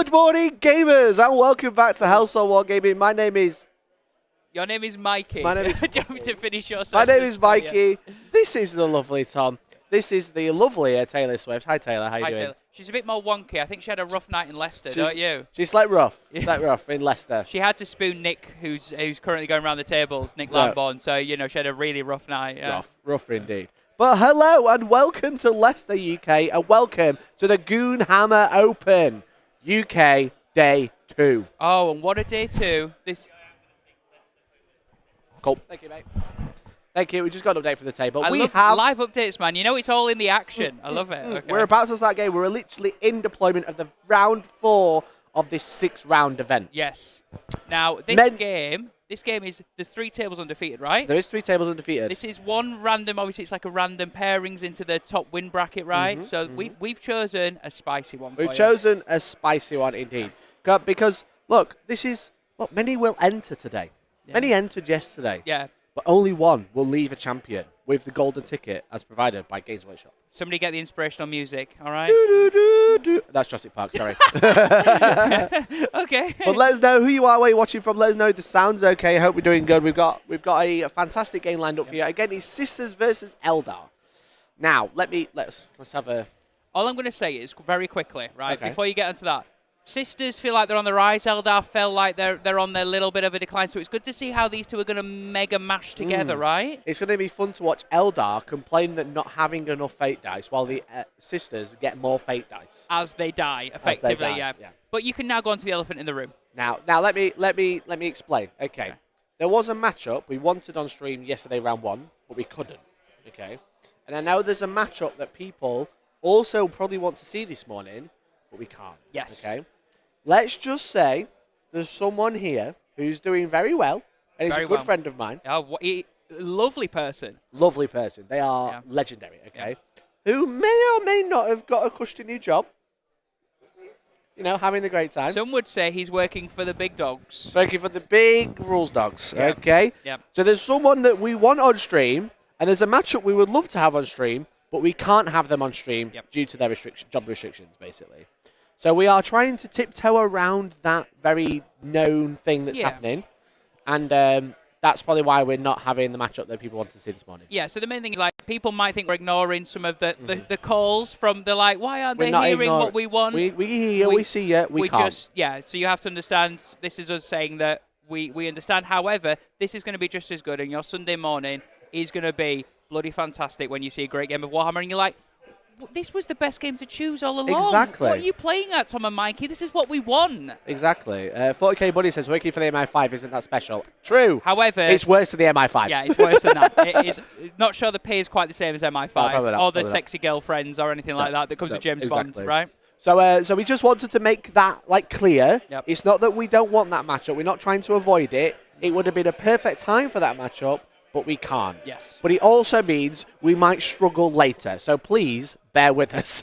Good morning, gamers, and welcome back to Hellstormwargaming. My name is... Your name is Mikey. My name is... Do you want me to finish your My name sentence is for you? Mikey. This is the lovely Tom. This is the lovely Taylor Swift. Hi, Taylor. How you Hi, doing? Taylor. She's a bit more wonky. I think she had a rough night in Leicester, don't you? She's like rough. Like rough in Leicester. She had to spoon Nick, who's currently going around the tables, Nick Right. Lamborn. So, you know, she had a really rough night. Yeah. Rough indeed. But hello and welcome to Leicester, UK, and welcome to the Goonhammer Open, UK Day 2. Oh, and what a day two. This. Cool. Thank you, mate. Thank you. We just got an update from the table. I love live updates, man. You know, it's all in the action. I love it. Okay. We're about to start game. We're literally in deployment of the round 4 of this 6-round event. Yes. Now, this game is, there's 3 tables undefeated, right? There is 3 tables undefeated. This is one random, obviously it's like a random pairings into the top win bracket, right? So we've chosen a spicy one for you. We've chosen a spicy one indeed. Because, look, many will enter today. Yeah. Many entered yesterday. Yeah. But only one will leave a champion with the golden ticket as provided by Games Workshop. Somebody get the inspirational music, all right? That's Jurassic Park, sorry. Okay. But let us know who you are, where you're watching from. Let us know if the sound's okay. I hope we're doing good. We've got a fantastic game lined up for you. Again, it's Sisters versus Eldar. Now, let's have a... All I'm going to say is, very quickly, right, Okay. before you get into that, Sisters feel like they're on the rise. Eldar feel like they're on their little bit of a decline. So it's good to see how these two are going to mega mash together, right? It's going to be fun to watch Eldar complain that not having enough fate dice while the Sisters get more fate dice. As they die, effectively, yeah. But you can now go on to the elephant in the room. Now let me explain. Okay. There was a matchup we wanted on stream yesterday, round 1, but we couldn't. Okay. And I know there's a matchup that people also probably want to see this morning, but we can't. Yes. Okay. Let's just say there's someone here who's doing very well, and he's a good friend of mine. Oh, lovely person. Lovely person. They are legendary, okay? Who may or may not have got a cushy new job. You know, having the great time. Some would say he's working for the big dogs. Working for the big rules dogs, okay? Yeah. So there's someone that we want on stream, and there's a matchup we would love to have on stream, but we can't have them on stream due to their job restrictions, basically. So we are trying to tiptoe around that very known thing that's happening, and that's probably why we're not having the matchup that people want to see this morning. Yeah, so the main thing is, like, people might think we're ignoring some of the calls from the, like, why aren't they hearing what we want? We hear, we see it, we can't. So you have to understand, this is us saying that we understand. However, this is going to be just as good, and your Sunday morning is going to be bloody fantastic when you see a great game of Warhammer, and you're like, this was the best game to choose all along. Exactly. What are you playing at, Tom and Mikey? This is what we won. Exactly. 40k Buddy says, working for the MI5 isn't that special. True. However, it's worse than the MI5. Yeah, it's worse than that. It is not sure the pay is quite the same as MI5 not, or the sexy girlfriends or anything like that comes with James Bond, right? So we just wanted to make that clear. Yep. It's not that we don't want that matchup. We're not trying to avoid it. It would have been a perfect time for that matchup, but we can't. Yes. But it also means we might struggle later. So please bear with us.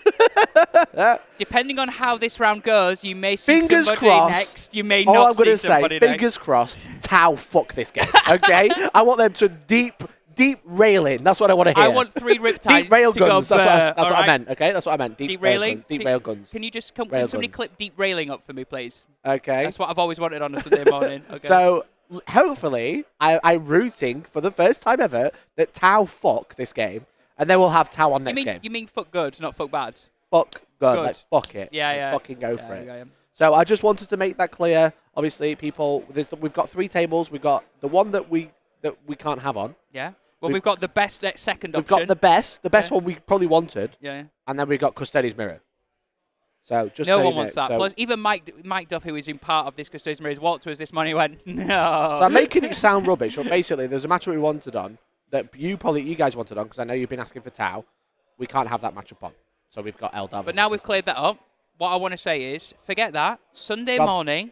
Depending on how this round goes, you may see fingers somebody crossed, next. You may all not I'm gonna see somebody say, fingers crossed, Tau fuck this game. Okay? I want them to deep railing. That's what I want to hear. I want 3 riptides deep rail to guns. go That's what I meant. Okay? That's what I meant. Deep railing? Deep rail guns. Can you just can somebody clip deep railing up for me, please? Okay. That's what I've always wanted on a Sunday morning. Okay. So hopefully, I'm rooting for the first time ever that Tau fuck this game, and then we'll have Tau on next game. You mean fuck good, not fuck bad? Fuck good. Let's fuck it. Yeah. Fucking go for it. So I just wanted to make that clear. Obviously, people, we've got 3 tables. We've got the one that we can't have on. Yeah. Well, we've got the best second option. We've got the best one we probably wanted. Yeah. And then we've got Custodes Mirror. So just no one wants that. Plus, even Mike Duff, who is in part of this Custodes Mirror, walked to us this morning and went, no. So I'm making it sound rubbish, but basically there's a matchup we wanted on that you guys wanted on, because I know you've been asking for Tau. We can't have that matchup on. So we've got Eldar. But now we've cleared that up. What I want to say is, forget that. Sunday morning,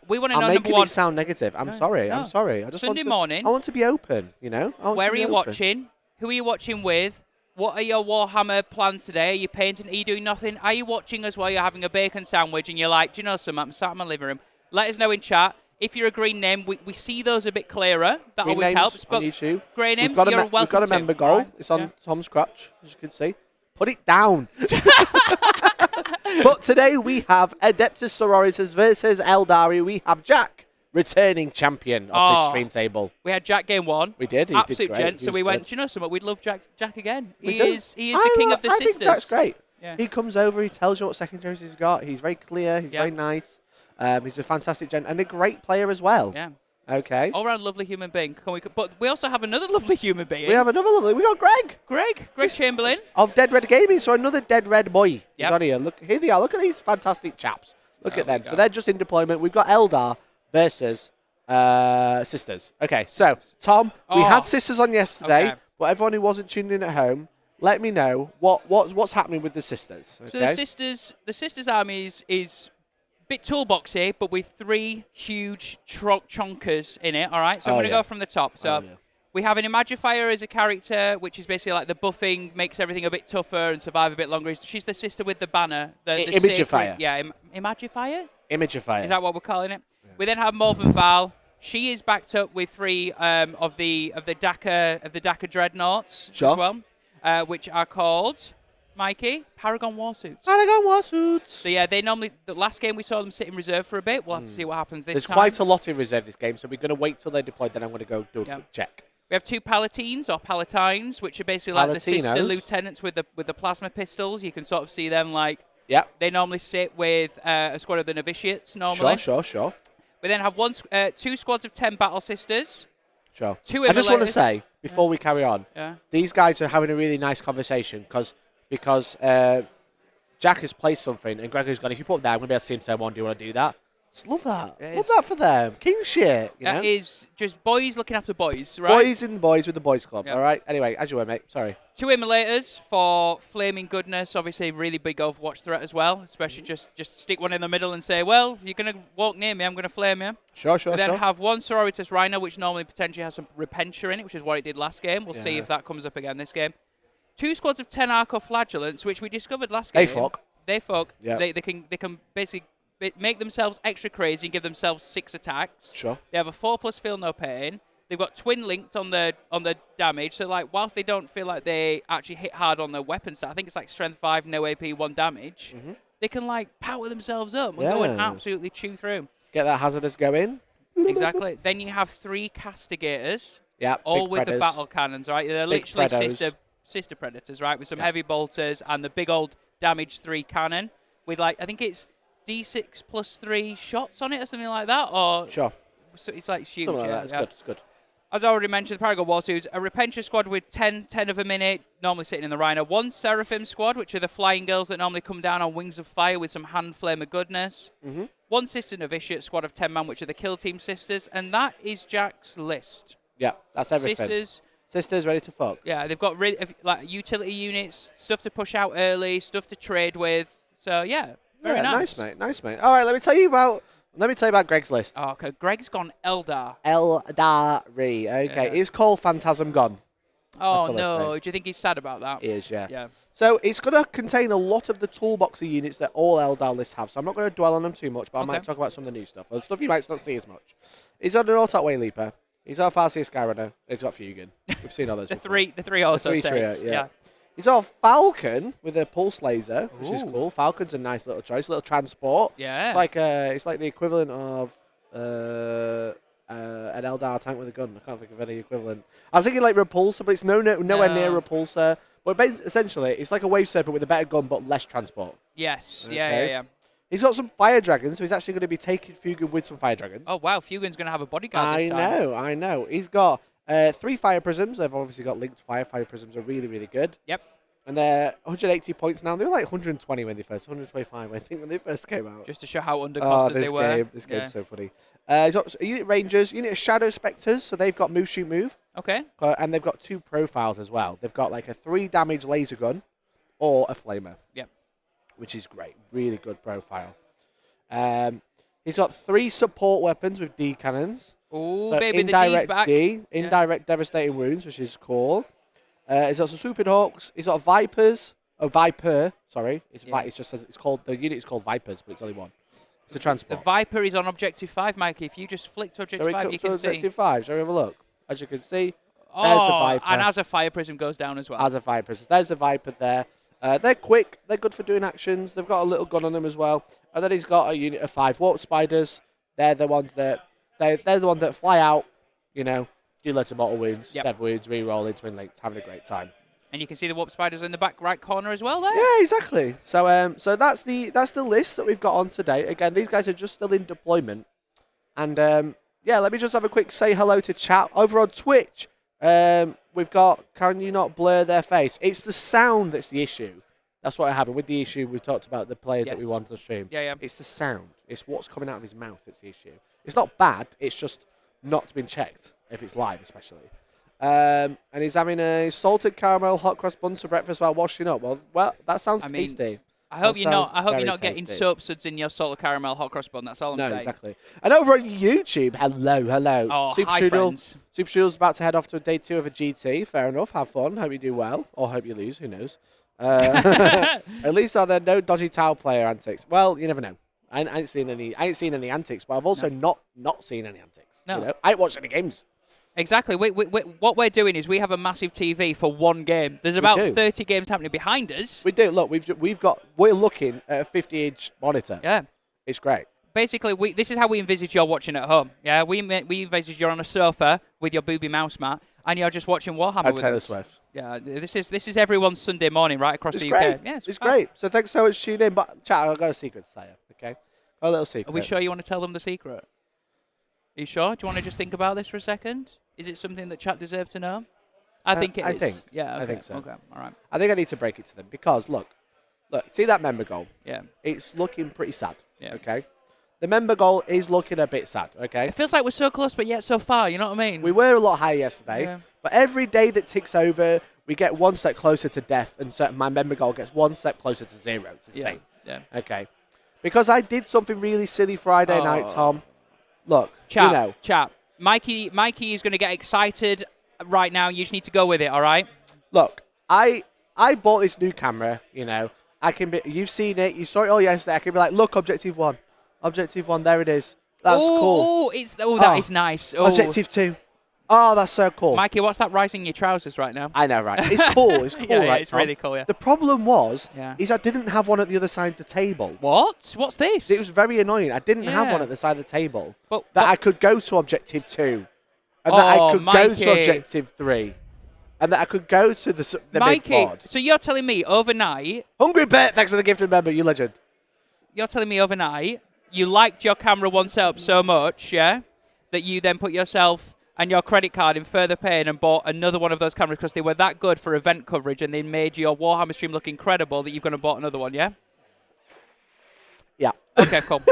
we want to know, I'm number making one. it sound negative. I'm sorry. I'm sorry. I just Sunday morning. I want to be open, you know? Where are you watching? Who are you watching with? What are your Warhammer plans today? Are you painting? Are you doing nothing? Are you watching us while you're having a bacon sandwich and you're like, do you know something? I'm sat in my living room. Let us know in chat. If you're a green name, we see those a bit clearer. That green always helps. But on YouTube. Grey names, you're welcome to. We've got a member goal. Right? It's on Tom's crotch, as you can see. Put it down. But today we have Adeptus Sororitas versus Aeldari. We have Jack, returning champion of this stream table. We had Jack game 1. We did. He Absolute did great. gent. So we went, do you know something? We'd love Jack again. He do. is the king of the sisters. I think Jack's great. Yeah. He comes over, he tells you what secondaries he's got. He's very clear, he's very nice. He's a fantastic gent and a great player as well. Yeah. Okay. All around lovely human being. But we also have another lovely human being. We have another lovely. We got Greg. Greg Chamberlain. Of Dead Red Gaming. So another Dead Red boy is Yep. on here. Look, here they are. Look at these fantastic chaps. Look at them. So they're just in deployment. We've got Eldar versus Sisters. Okay, so Tom, we had Sisters on yesterday, but everyone who wasn't tuning in at home, let me know what's happening with the Sisters. Okay? So the Sisters army is bit toolboxy, but with 3 huge chonkers in it. All right, so I'm going to go from the top. So we have an Imagifier as a character, which is basically like the buffing, makes everything a bit tougher and survive a bit longer. She's the sister with the banner. The Imagifier. Imagifier? Imagifier. Is that what we're calling it? Yeah. We then have Morven Val. She is backed up with 3 of the Daka Dreadnoughts as well, which are called, Mikey, Paragon Warsuits. Paragon Warsuits. So yeah, they normally, the last game we saw them sit in reserve for a bit. We'll have to see what happens this time. There's quite a lot in reserve this game, so we're going to wait till they're deployed, then I'm going to go do a quick check. We have 2 Palatines or Palatines, which are basically like the sister lieutenants with the plasma pistols. You can sort of see them like, they normally sit with a squad of the novitiates normally. Sure. We then have 2 squads of 10 battle sisters. Sure. 2 I just want to say, before we carry on, these guys are having a really nice conversation because Jack has placed something and Gregory's gone, if you put them down, I'm going to be able to see him say, do you want to do that? Just love that. Love that for them. King shit. That is just boys looking after boys, right? Boys in boys with the boys club, all right? Anyway, as you were, mate. Sorry. 2 immolators for flaming goodness. Obviously, really big Overwatch threat as well. Especially just stick one in the middle and say, well, if you're going to walk near me, I'm going to flame you. Sure. We then have 1 Sororitas Rhino, which normally potentially has some Repentia in it, which is what it did last game. We'll see if that comes up again this game. 2 squads of 10 Arco Flagellants, which we discovered last game. They fuck. Yeah. They can basically make themselves extra crazy and give themselves 6 attacks. Sure. They have a 4+ feel no pain. They've got twin linked on the damage. So like whilst they don't feel like they actually hit hard on their weapon stat, I think it's like strength 5, no AP, 1 damage. They can like power themselves up and go and absolutely chew through. Get that hazardous going. Exactly. Then you have 3 castigators. Yeah. All with the battle cannons, right? They're literally sister predators, right? With some heavy bolters and the big old damage 3 cannon with like I think it's D6 plus 3 shots on it or something like that, or so it's like huge. Something like that. It's good. As I already mentioned, the Paragon Warsuits, a Repentia squad with 10 of a minute, normally sitting in the Rhino. 1 Seraphim squad, which are the flying girls that normally come down on wings of fire with some hand flame of goodness. 1 Sister Novitiate squad of 10 man, which are the Kill Team Sisters, and that is Jack's list. Yeah, that's everything. Sisters ready to fuck. Yeah, they've got like utility units, stuff to push out early, stuff to trade with. So yeah, very nice. Nice mate. All right, let me tell you about Greg's list. Oh, okay. Greg's gone Eldar. Eldari. Okay, it's called Phantasm Gone. Oh no! Do you think he's sad about that? He is, yeah. So it's going to contain a lot of the toolboxy units that all Eldar lists have. So I'm not going to dwell on them too much, but I might talk about some of the new stuff. Or stuff you might not see as much. He's on an auto way leaper. He's got Farseer Skyrunner. He's got Fugan. We've seen others. the three auto takes. Yeah. He's got a Falcon with a pulse laser, which is cool. Falcon's a nice little choice, little transport. Yeah. It's like the equivalent of an Eldar tank with a gun. I can't think of any equivalent. I was thinking like Repulsor, but it's nowhere near Repulsor. But essentially, it's like a Wave Serpent with a better gun, but less transport. Yes. Okay. Yeah. He's got some Fire Dragons, so he's actually going to be taking Fugan with some Fire Dragons. Oh, wow. Fugan's going to have a bodyguard this time. I know. He's got 3 Fire Prisms. They've obviously got linked fire. Fire Prisms are really, really good. Yep. And they're 180 points now. They were like 120 when they first, 125 I think when they first came out. Just to show how undercosted they were. This game's so funny. He's got a unit Rangers, unit of Shadow Spectres, so they've got move, shoot, move. Okay. And they've got 2 profiles as well. They've got like a 3 damage laser gun or a flamer. Yep. Which is great. Really good profile. He's got 3 support weapons with D cannons. Oh, so baby, the D's back. Indirect devastating wounds, which is cool. He's got some Super Hawks. He's got Vipers. Oh, Viper. Sorry, it's called the unit is called Vipers, but it's only 1. It's a transport. The Viper is on Objective 5, Mikey. If you just flick to Objective 5, you can see. Objective 5. Shall we have a look? As you can see, there's the Viper. And as a Fire Prism goes down as well. As a Fire Prism. There's the Viper there. They're quick. They're good for doing actions. They've got a little gun on them as well. And then he's got a unit of 5 warp spiders. They're the ones that fly out. You know, do loads of mortal wounds, dead wounds, re-roll into twin links, having a great time. And you can see the warp spiders in the back right corner as well there. Yeah, exactly. So so that's the list that we've got on today. Again, these guys are just still in deployment. And yeah, let me just have a quick say hello to chat over on Twitch. We've got, can you not blur their face? It's the sound that's the issue. That's what happened with the issue. We talked about the player that we want to stream. Yeah. It's the sound. It's what's coming out of his mouth that's the issue. It's not bad. It's just not been checked if it's live, especially. And he's having a salted caramel hot cross buns for breakfast while washing up. Well, that sounds tasty. I hope you're not getting soap suds in your salted caramel hot cross bun. That's all I'm saying. No, exactly. And over on YouTube, hello. Oh, Super hi, Strudel. friends. Super Strudel's about to head off to day 2 of a GT. Fair enough. Have fun. Hope you do well, or hope you lose. Who knows? At least are there no dodgy towel player antics? Well, you never know. I ain't seen any antics, but I've also not seen any antics. No. You know? I ain't watched any games. Exactly. What we're doing is we have a massive TV for one game. There's about 30 games happening behind us. We do. Look, we're looking at a 50-inch monitor. Yeah. It's great. Basically, this is how we envisage you're watching at home. Yeah, we envisage you're on a sofa with your booby mouse mat and you're just watching Warhammer with Taylor us. Swift. Yeah, this is everyone's Sunday morning right across the great. UK. Yeah, it's great. So thanks so much for tuning in. But chat, I've got a secret to tell you. Okay, got a little secret. Are we sure you want to tell them the secret? Are you sure? Do you want to just think about this for a second? Is it something that chat deserves to know? I think it is. Yeah, okay. I think so. Okay, all right. I think I need to break it to them because look, see that member goal? Yeah. It's looking pretty sad. Yeah. Okay. The member goal is looking a bit sad. Okay. It feels like we're so close, but yet so far. You know what I mean? We were a lot higher yesterday, but every day that ticks over, we get one step closer to death, and my member goal gets one step closer to 0. It's the same. Yeah. Okay. Because I did something really silly Friday night, Tom. Look, Chat. Mikey is going to get excited right now. You just need to go with it, all right? Look, I bought this new camera, you know. You've seen it. You saw it all yesterday. I can be like, look, Objective 1. Objective 1, there it is. That's cool. That is nice. Oh. Objective 2. Oh, that's so cool. Mikey, what's that rising your trousers right now? I know, right? It's cool. It's cool, right, it's really cool, yeah. The problem is I didn't have one at the other side of the table. What? What's this? It was very annoying. I didn't have one at the side of the table. I could go to Objective 2. And that I could go to Objective 3. And that I could go to the Mikey, big board. So you're telling me overnight... Hungry Bert, thanks for the gift, remember, you legend. You're telling me overnight you liked your camera one setup so much, yeah, that you then put yourself and your credit card in further pain and bought another one of those cameras because they were that good for event coverage and they made your Warhammer stream look incredible that you've gone and bought another one, yeah? Yeah. Okay, cool.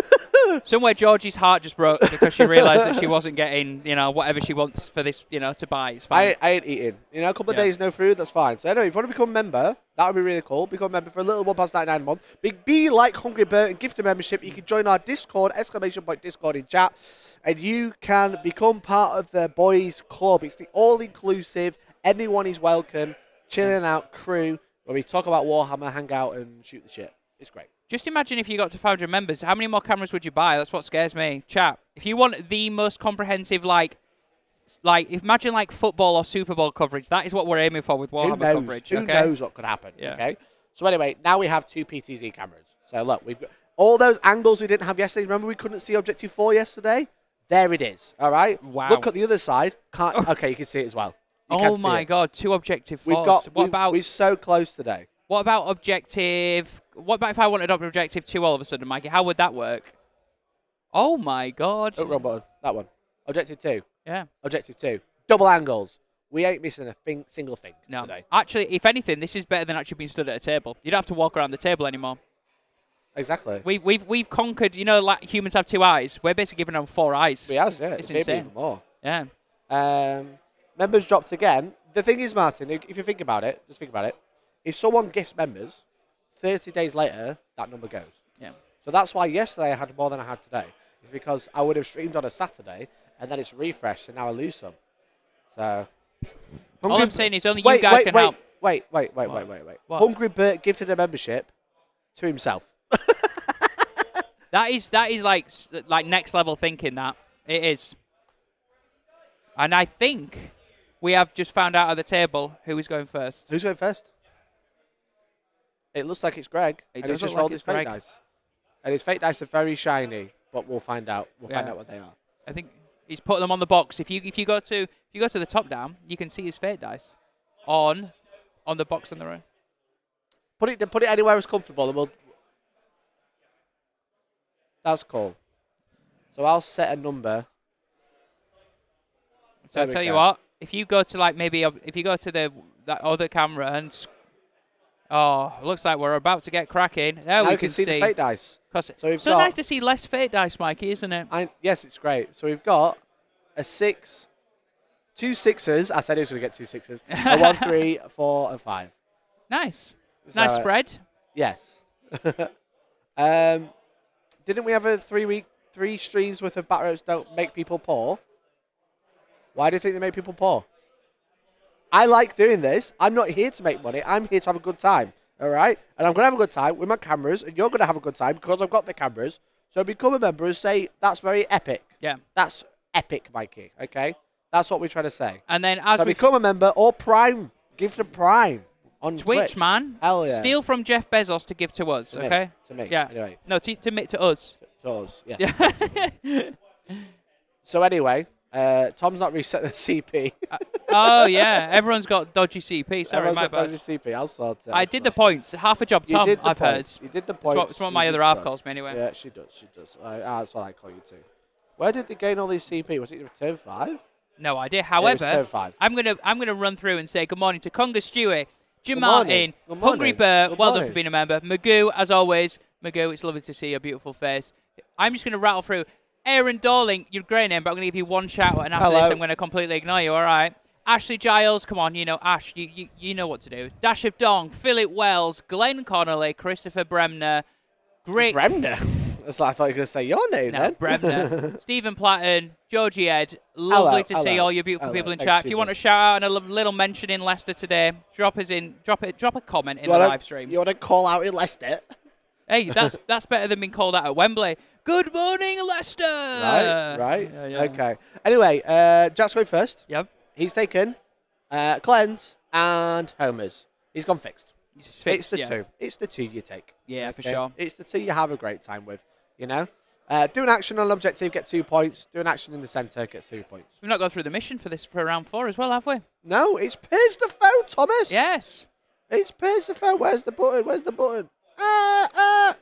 Somewhere Georgie's heart just broke because she realised that she wasn't getting, whatever she wants for this, to buy. It's fine. I ain't eating. A couple of days, no food, that's fine. So anyway, if you want to become a member, that would be really cool. Become a member for a little £1.99 a month. Be like Hungry Bert and gift a membership. You can join our Discord, !Discord in chat, and you can become part of the boys club. It's the all-inclusive, anyone is welcome, chilling out crew, where we talk about Warhammer, hang out, and shoot the shit. It's great. Just imagine if you got to 500 members, how many more cameras would you buy? That's what scares me. Chat, if you want the most comprehensive, imagine like football or Super Bowl coverage, that is what we're aiming for with Warhammer coverage. Who knows what could happen, okay? So anyway, now we have 2 PTZ cameras. So look, we've got all those angles we didn't have yesterday. Remember we couldn't see Objective 4 yesterday? There it is, all right? Wow. Look at the other side. Okay, you can see it as well. Oh my God, 2 Objective 4s. We're so close today. What about Objective... What about if I wanted Objective 2 all of a sudden, Mikey? How would that work? Oh, my God. Oh, wrong button. That one. Objective 2. Yeah. Objective 2. Double angles. We ain't missing a single thing today. Actually, if anything, this is better than actually being stood at a table. You don't have to walk around the table anymore. Exactly. We've conquered, like humans have 2 eyes. We're basically giving them 4 eyes. We have, yeah. It's insane. Even more. Yeah. Members dropped again. The thing is, Martin, if you think about it, just think about it. If someone gifts members, 30 days later, that number goes. Yeah. So that's why yesterday I had more than I had today. It's because I would have streamed on a Saturday, and then it's refreshed, and now I lose some. So... All I'm saying is only you guys can help. Wait. What? Hungry Bert gifted a membership to himself. That is like next level thinking, that. It is. And I think we have just found out at the table who is going first. Who's going first? It looks like it's Greg. It and does he's just look like rolled it's his fake Greg. dice. And his fake dice are very shiny, but we'll find out. We'll find out what they are. I think he's put them on the box. If you go to the top down, you can see his fake dice on the box on the right. Put it anywhere it's comfortable, and we'll. That's cool. So I'll set a number. So I'll tell you what. If you go to if you go to that other camera and. It looks like we're about to get cracking. There now we you can see the fake dice. So nice to see less fake dice, Mikey, isn't it? Yes, it's great. So we've got a 6, 2 6s. I said he was going to get 2 6s. A 1, 3, 4, and 5. Nice. So, Nice spread. Yes. Didn't we have a 3 streams worth of bat ropes don't make people poor? Why do you think they make people poor? I like doing this. I'm not here to make money. I'm here to have a good time. All right? And I'm going to have a good time with my cameras, and you're going to have a good time because I've got the cameras. So become a member and say, that's very epic. Yeah. That's epic, Mikey. Okay? That's what we're trying to say. And then as we become a member or Prime. Give to Prime on Twitch, man. Hell yeah. Steal from Jeff Bezos to give to us, okay? To me. Yeah. Anyway. No, to us. To us, yes. So anyway, Tom's not reset the CP. Oh, yeah. Everyone's got dodgy CP. Sorry, Everyone's my got bad. dodgy CP. I'll sort it. I did the points. Half a job, Tom, I've heard. You did the points. It's what my other half calls me anyway. Yeah, she does. That's what I call you too. Where did they gain all these CP? Was it return 5? No idea. Yeah, However, return 5. I'm gonna run through and say good morning to Conga Stewie, Jim Good Martin, morning. Good Hungry morning. Bear, Good well done morning. for being a member. Magoo, as always. Magoo, it's lovely to see your beautiful face. I'm just going to rattle through. Aaron Darling, your great name, but I'm going to give you one shout out, and after Hello. this, I'm going to completely ignore you, all right? Ashley Giles, come on, Ash, you know what to do. Dash of Dong, Philip Wells, Glenn Connolly, Christopher Bremner, great. Bremner? That's like I thought you were going to say your name No, then. Bremner, Stephen Platten, Georgie Ed, lovely to see all you beautiful people in Thanks, chat. If you want a shout out and a little mention in Leicester today, drop a comment in the live stream. You want to call out in Leicester? Hey, that's better than being called out at Wembley. Good morning, Leicester. Right. Yeah. Okay. Anyway, Jack's going first. Yep. He's taken Cleanse and Homers. He's gone fixed. It's the 2. It's the 2 you take. Yeah, for sure. It's the 2 you have a great time with, Do an action on an objective, get 2 points. Do an action in the centre, get 2 points. We've not gone through the mission for round 4 as well, have we? No, it's purge the foe, Thomas. Yes. It's purge the foe. Where's the button?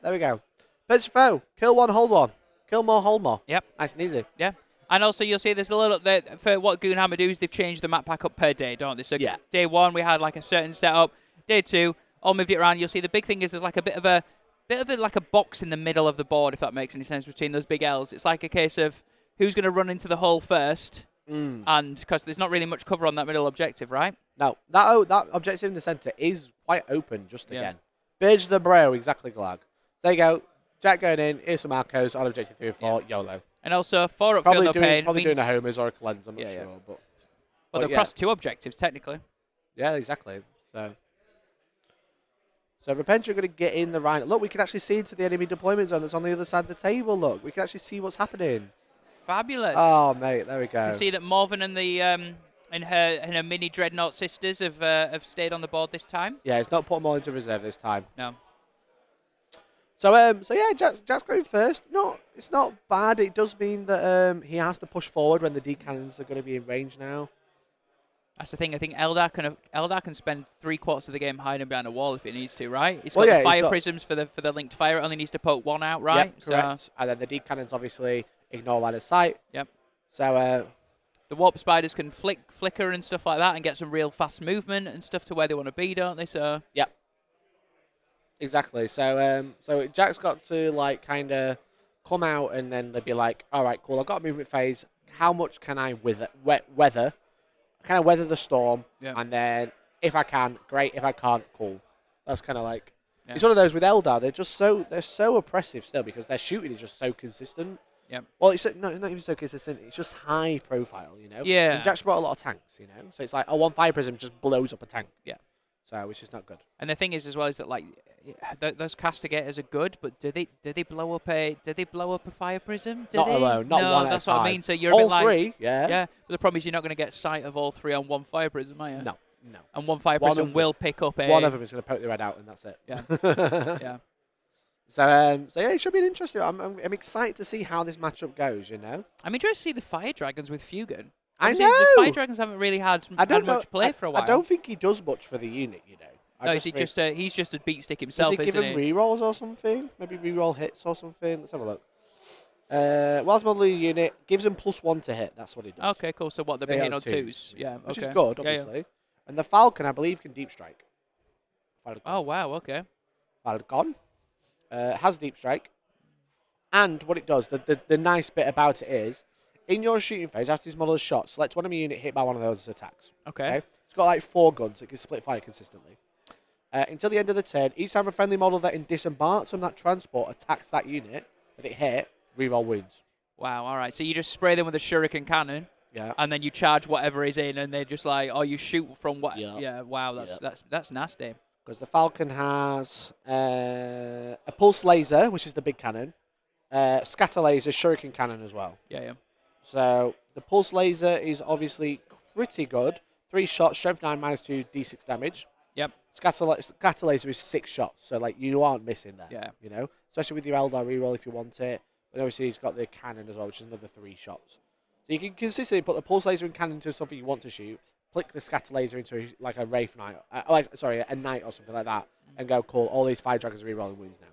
There we go. Purge the foe. Kill 1, hold 1. Kill more, hold more. Yep. Nice and easy. Yeah. And also, you'll see there's a little for what Goonhammer do is they've changed the map pack up per day, don't they? So yeah. Day 1 we had like a certain setup. Day 2, all moved it around. You'll see the big thing is there's like a bit of a like a box in the middle of the board, if that makes any sense, between those big L's. It's like a case of who's going to run into the hole first, and because there's not really much cover on that middle objective, right? No, that objective in the centre is quite open just again. Purge the bro, exactly, Glag. There you go. Jack going in. Here's some Arcos on objective 3 and 4. YOLO. And also 4 up Feel No Pain. Probably doing a Homers or a Cleanse, I'm not sure. But, well, they're across 2 objectives, technically. Yeah, exactly. So Repentia are going to get in the right. Look, we can actually see into the enemy deployment zone that's on the other side of the table. Look, we can actually see what's happening. Fabulous. Oh, mate, there we go. You can see that Morven and the and her mini Dreadnought sisters have stayed on the board this time. Yeah, it's not put them all into reserve this time. No. So yeah, Jack's going first. No, it's not bad. It does mean that he has to push forward when the D cannons are going to be in range now. That's the thing. I think Eldar can spend 3/4 of the game hiding behind a wall if he needs to, right? He's got the fire prisms for the linked fire. It only needs to poke 1 out, right? Yep, correct. So, and then the D cannons obviously ignore line of sight. Yep. So the warp spiders can flicker and stuff like that and get some real fast movement and stuff to where they want to be, don't they? So yep. Exactly. So Jack's got to kind of come out and then they'd be like, all right, cool. I've got a movement phase. How much can I weather? Kind of weather the storm, and then if I can, great. If I can't, cool. That's kind of like it's one of those with Eldar. They're so oppressive still because their shooting is just so consistent. Yeah. Well, it's not even so consistent. It's just high profile, Yeah. And Jack's brought a lot of tanks, So it's like one fire prism just blows up a tank. Yeah. So which is not good. And the thing is as well is that those castigators are good, but do they blow up a fire prism? Not alone, not one at a that's time. what I mean. So you're all a bit like 3, yeah. But the problem is you're not going to get sight of all 3 on one fire prism, are you? No, No. And one fire prism will pick up a... One of them is going to poke their head out, and that's it. Yeah. Yeah. So yeah, it should be interesting. I'm excited to see how this matchup goes, you know? I'm interested to see the fire dragons with Fugan. I Obviously, know! The fire dragons haven't really had much play for a while. I don't think he does much for the unit, you know? No, he's just a beat stick himself, isn't he? Does he give him rerolls or something? Maybe reroll hits or something? Let's have a look. Whilst modelling a unit, gives him +1 to hit. That's what he does. Okay, cool. So what, they're hitting on 2s? Yeah, which is good, obviously. Yeah. And the Falcon, I believe, can deep strike. Falcon. Oh, wow, okay. Falcon has deep strike. And what it does, the nice bit about it is, in your shooting phase, after this model is shot, select one of your unit hit by one of those attacks. Okay. It's got like 4 guns. It can split fire consistently. Until the end of the turn, each time a friendly model that disembarks on that transport attacks that unit that it hit, reroll wounds. Wow, all right. So you just spray them with a shuriken cannon. Yeah. And then you charge whatever is in, and they're just like, oh, you shoot from what? Yeah. Wow, that's nasty. Because the Falcon has a pulse laser, which is the big cannon, scatter laser, shuriken cannon as well. Yeah. So the pulse laser is obviously pretty good. 3 shots, strength 9, -2, d6 damage. Yep. Scatter laser is 6 shots, so like you aren't missing there. Yeah. You know, especially with your Eldar reroll if you want it. But obviously he's got the cannon as well, which is another 3 shots. So you can consistently put the pulse laser and cannon into something you want to shoot, flick the scatter laser into like a Wraith Knight, a Knight or something like that, and go, cool, all these fire dragons are rerolling wounds now.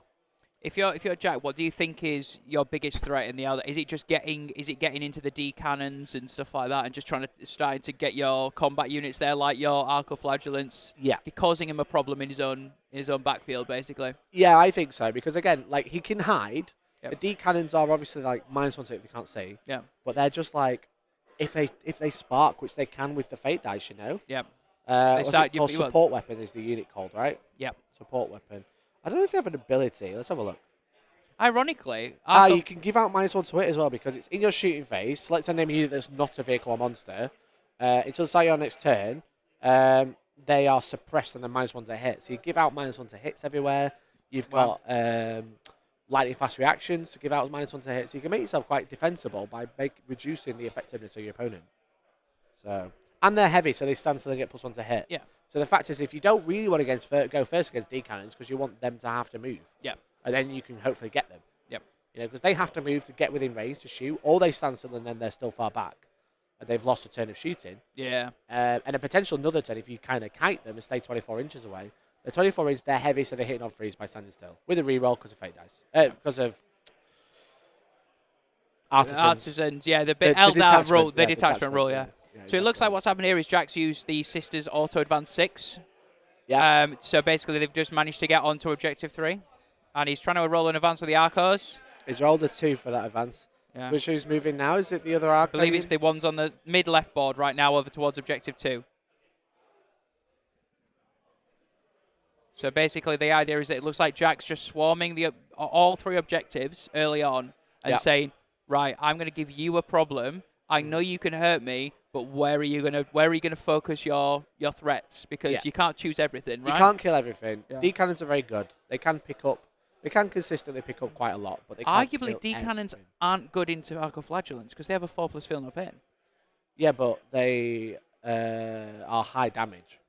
If you're Jack, what do you think is your biggest threat in the Eldar? Is it just getting into the D cannons and stuff like that, and just starting to get your combat units there, like your Arcoflagellants? Yeah, causing him a problem in his own backfield, basically. Yeah, I think so, because again, like he can hide. Yep. The D cannons are obviously like -1 if they can't see. Yeah. But they're just like if they spark, which they can with the fate dice, you know. Yeah. Support weapon is the unit called, right? Yep. Support weapon. I don't know if they have an ability. Let's have a look. Ironically, you can give out -1 to it as well because it's in your shooting phase. Select a name unit that's not a vehicle or monster. Until the start of your next turn, they are suppressed and then -1 to hit. So you give out -1 to hits everywhere. You've got lightning fast reactions to give out -1 to hits. So you can make yourself quite defensible by reducing the effectiveness of your opponent. So, and they're heavy, so they stand so they get +1 to hit. Yeah. So the fact is, if you don't really want to go first against D cannons because you want them to have to move. Yeah. And then you can hopefully get them. Yep. You know, because they have to move to get within range to shoot, or they stand still and then they're still far back, and they've lost a turn of shooting. Yeah. And a potential another turn if you kind of kite them and stay 24 inches away. They're 24 inches, they're heavy, so they're hitting on freeze by standing still with a reroll because of fate dice, because of artisans. Yeah, the Eldar rule, the detachment rule. Yeah. So it looks like what's happened here is Jack's used the Sisters Auto Advance 6. Yeah. So basically, they've just managed to get onto Objective 3. And he's trying to roll an advance with the Arcos. He's rolled a 2 for that advance. Yeah. Which who's moving now? Is it the other Arco? I believe it's the ones on the mid-left board right now over towards Objective 2. So basically, the idea is that it looks like Jack's just swarming all 3 objectives early on and saying, right, I'm going to give you a problem. I know you can hurt me, but where are you gonna focus your threats? Because you can't choose everything, right? You can't kill everything. Yeah. D cannons are very good. They can pick up. They can consistently pick up quite a lot, but they can't arguably D cannons aren't good into Arcoflagellants because they have a 4+ feel no pain. Yeah, but they are high damage.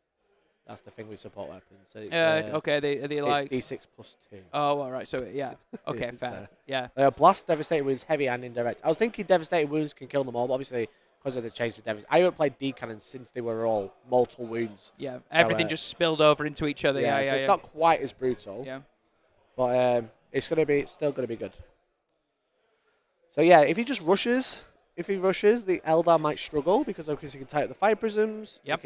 That's the thing with support weapons. So it's, okay, they like D6 +2. Oh, all right. So yeah, okay, fair. Yeah. Blast, devastating wounds, heavy and indirect. I was thinking devastating wounds can kill them all, but obviously because of the change to devastating, I haven't played D cannons since they were all mortal wounds. Yeah, everything just spilled over into each other. Yeah, so it's not quite as brutal. Yeah. But it's still gonna be good. So yeah, if he rushes, the Eldar might struggle because he can tie up the fire prisms. Yep.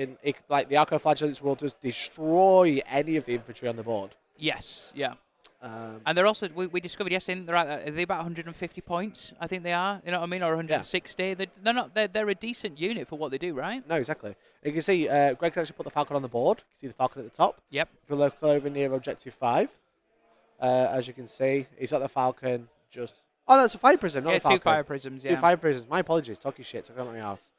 Like the Arcoflagellants will just destroy any of the infantry on the board. Yes. Yeah. And they're also we discovered yesterday are they about 150 points? I think they are. You know what I mean, or 160. Yeah. They're not. They're a decent unit for what they do, right? No, exactly. You can see Greg's actually put the Falcon on the board. You can see the Falcon at the top. Yep. If you look over near Objective 5, as you can see, he's got the Falcon just. Oh no, it's a fire prism, not a Falcon. 2 fire prisms. Yeah. 2 fire prisms. My apologies. Talking shit. Talking about my house.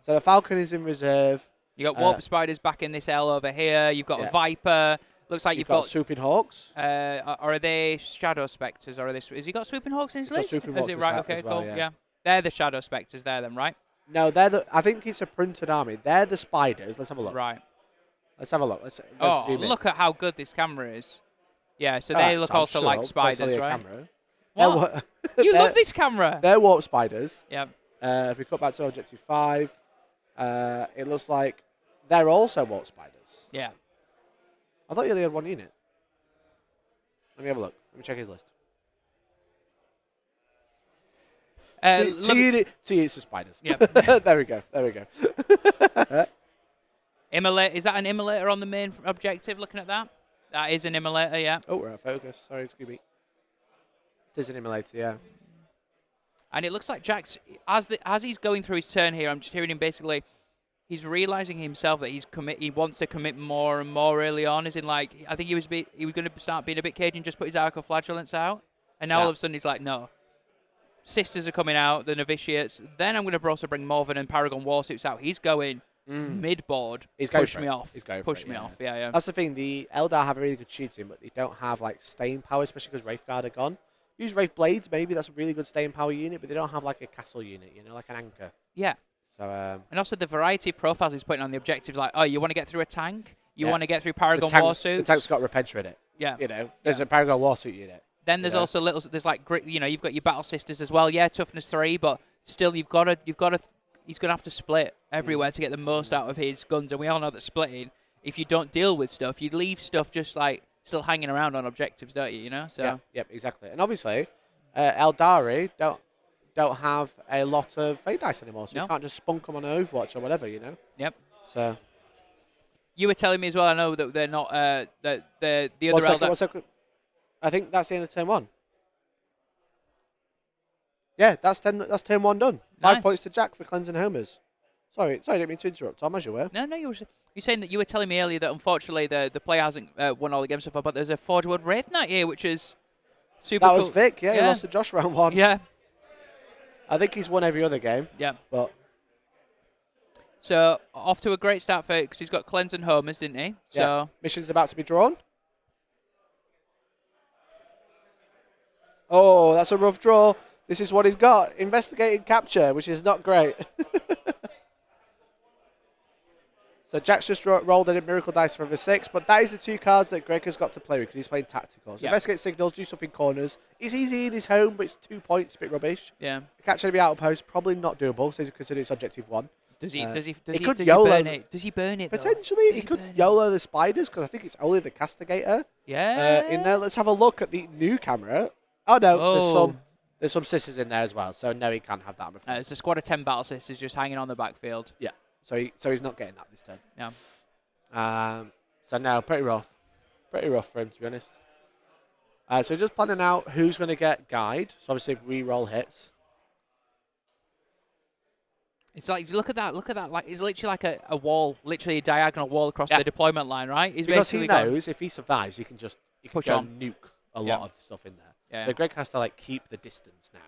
So the Falcon is in reserve. You got Warp Spiders back in this L over here. You've got a Viper. Looks like you've got Swooping Hawks. Or are they Shadow Spectres? Or are they? Has he got Swooping Hawks in his list? Swooping Hawks is it right? Okay, well, cool. Yeah. They're the Shadow Spectres there, then, right? No, I think it's a printed army. They're the spiders. Let's have a look. Right. Let's have a look. Let's Oh, zoom in. look at how good this camera is. Yeah, so Alright, they look so I'm also sure like that's spiders, only a right? camera. What? You love this camera. They're warp spiders. Yeah. If we cut back to Objective 5, it looks like they're also warp spiders. Yeah. I thought you only had one unit. Let me have a look. Let me check his list. Two units of spiders. Yeah. There we go. There we go. Immolate. Is that an immolator on the main objective? Looking at that, that is an immolator. Yeah. Oh, we're out of focus. Sorry, excuse me. It is an immolator, yeah. And it looks like Jack's as he's going through his turn here. I'm just hearing him basically. He's realizing himself that he wants to commit more and more early on. As in, like, I think he was going to start being a bit cagey and just put his Arcoflagellants out. And now all of a sudden he's like, no. Sisters are coming out, the novitiates. Then I'm going to also bring Morven and Paragon Warsuits out. He's going mid-board. He's going push me off. He's going push for it, me yeah. off. Yeah, yeah. That's the thing. The Eldar have a really good shooting, but they don't have like staying power, especially because Wraithguard are gone. Use Wraith Blades, maybe that's a really good staying power unit, but they don't have like a castle unit, you know, like an anchor. Yeah. So, and also the variety of profiles he's putting on the objectives, like, oh, you want to get through a tank? You want to get through Paragon Warsuits? The tank's got Repentia in it. Yeah. You know, there's a Paragon Warsuit unit. Then there's also there's like, you know, you've got your Battle Sisters as well. Yeah, toughness 3, but still he's going to have to split everywhere to get the most out of his guns. And we all know that splitting, if you don't deal with stuff, you leave stuff just like still hanging around on objectives, don't you? You know? So. Yep, exactly. And obviously, Eldari don't have a lot of fate dice anymore, so you can't just spunk them on Overwatch or whatever, you know? Yep. So. You were telling me as well, I know that they're not, the other Eldar. 1 second. I think that's the end of turn 1. Yeah, that's turn 1 done. Nice. 5 points to Jack for cleansing homers. Sorry, I didn't mean to interrupt, Tom, as you were. No, you're saying that you were telling me earlier that unfortunately the player hasn't won all the games so far, but there's a Forge World Wraith Knight here, which is super cool. That was Vic, he lost to Josh round 1. Yeah. I think he's won every other game. Yeah. But so, off to a great start for it, because he's got cleanse and homers, didn't he? So yeah. Mission's about to be drawn. Oh, that's a rough draw. This is what he's got. Investigated capture, which is not great. So Jack's just rolled in a Miracle Dice for a 6, but that is the 2 cards that Greg has got to play with because he's playing tactical. So Investigate signals, do stuff in corners. It's easy in his home, but it's 2 points, a bit rubbish. Yeah. Catch enemy outpost, probably not doable, so he's considered it's objective 1. Does he burn it? Does he burn it? Potentially, he could YOLO the spiders because I think it's only the castigator. Yeah. In there, let's have a look at the new camera. Oh no, there's some sisters in there as well. So no, he can't have that. It's a squad of 10 battle sisters just hanging on the backfield. Yeah. So he's not getting that this turn. Yeah. So no, pretty rough for him to be honest. So just planning out who's going to get guide. So obviously re-roll hits. It's like, look at that, like, it's literally like a wall, literally a diagonal wall across the deployment line, right? He's because he knows if he survives, he can push on, nuke a lot of stuff in there. Yeah. So Greg has to like keep the distance now.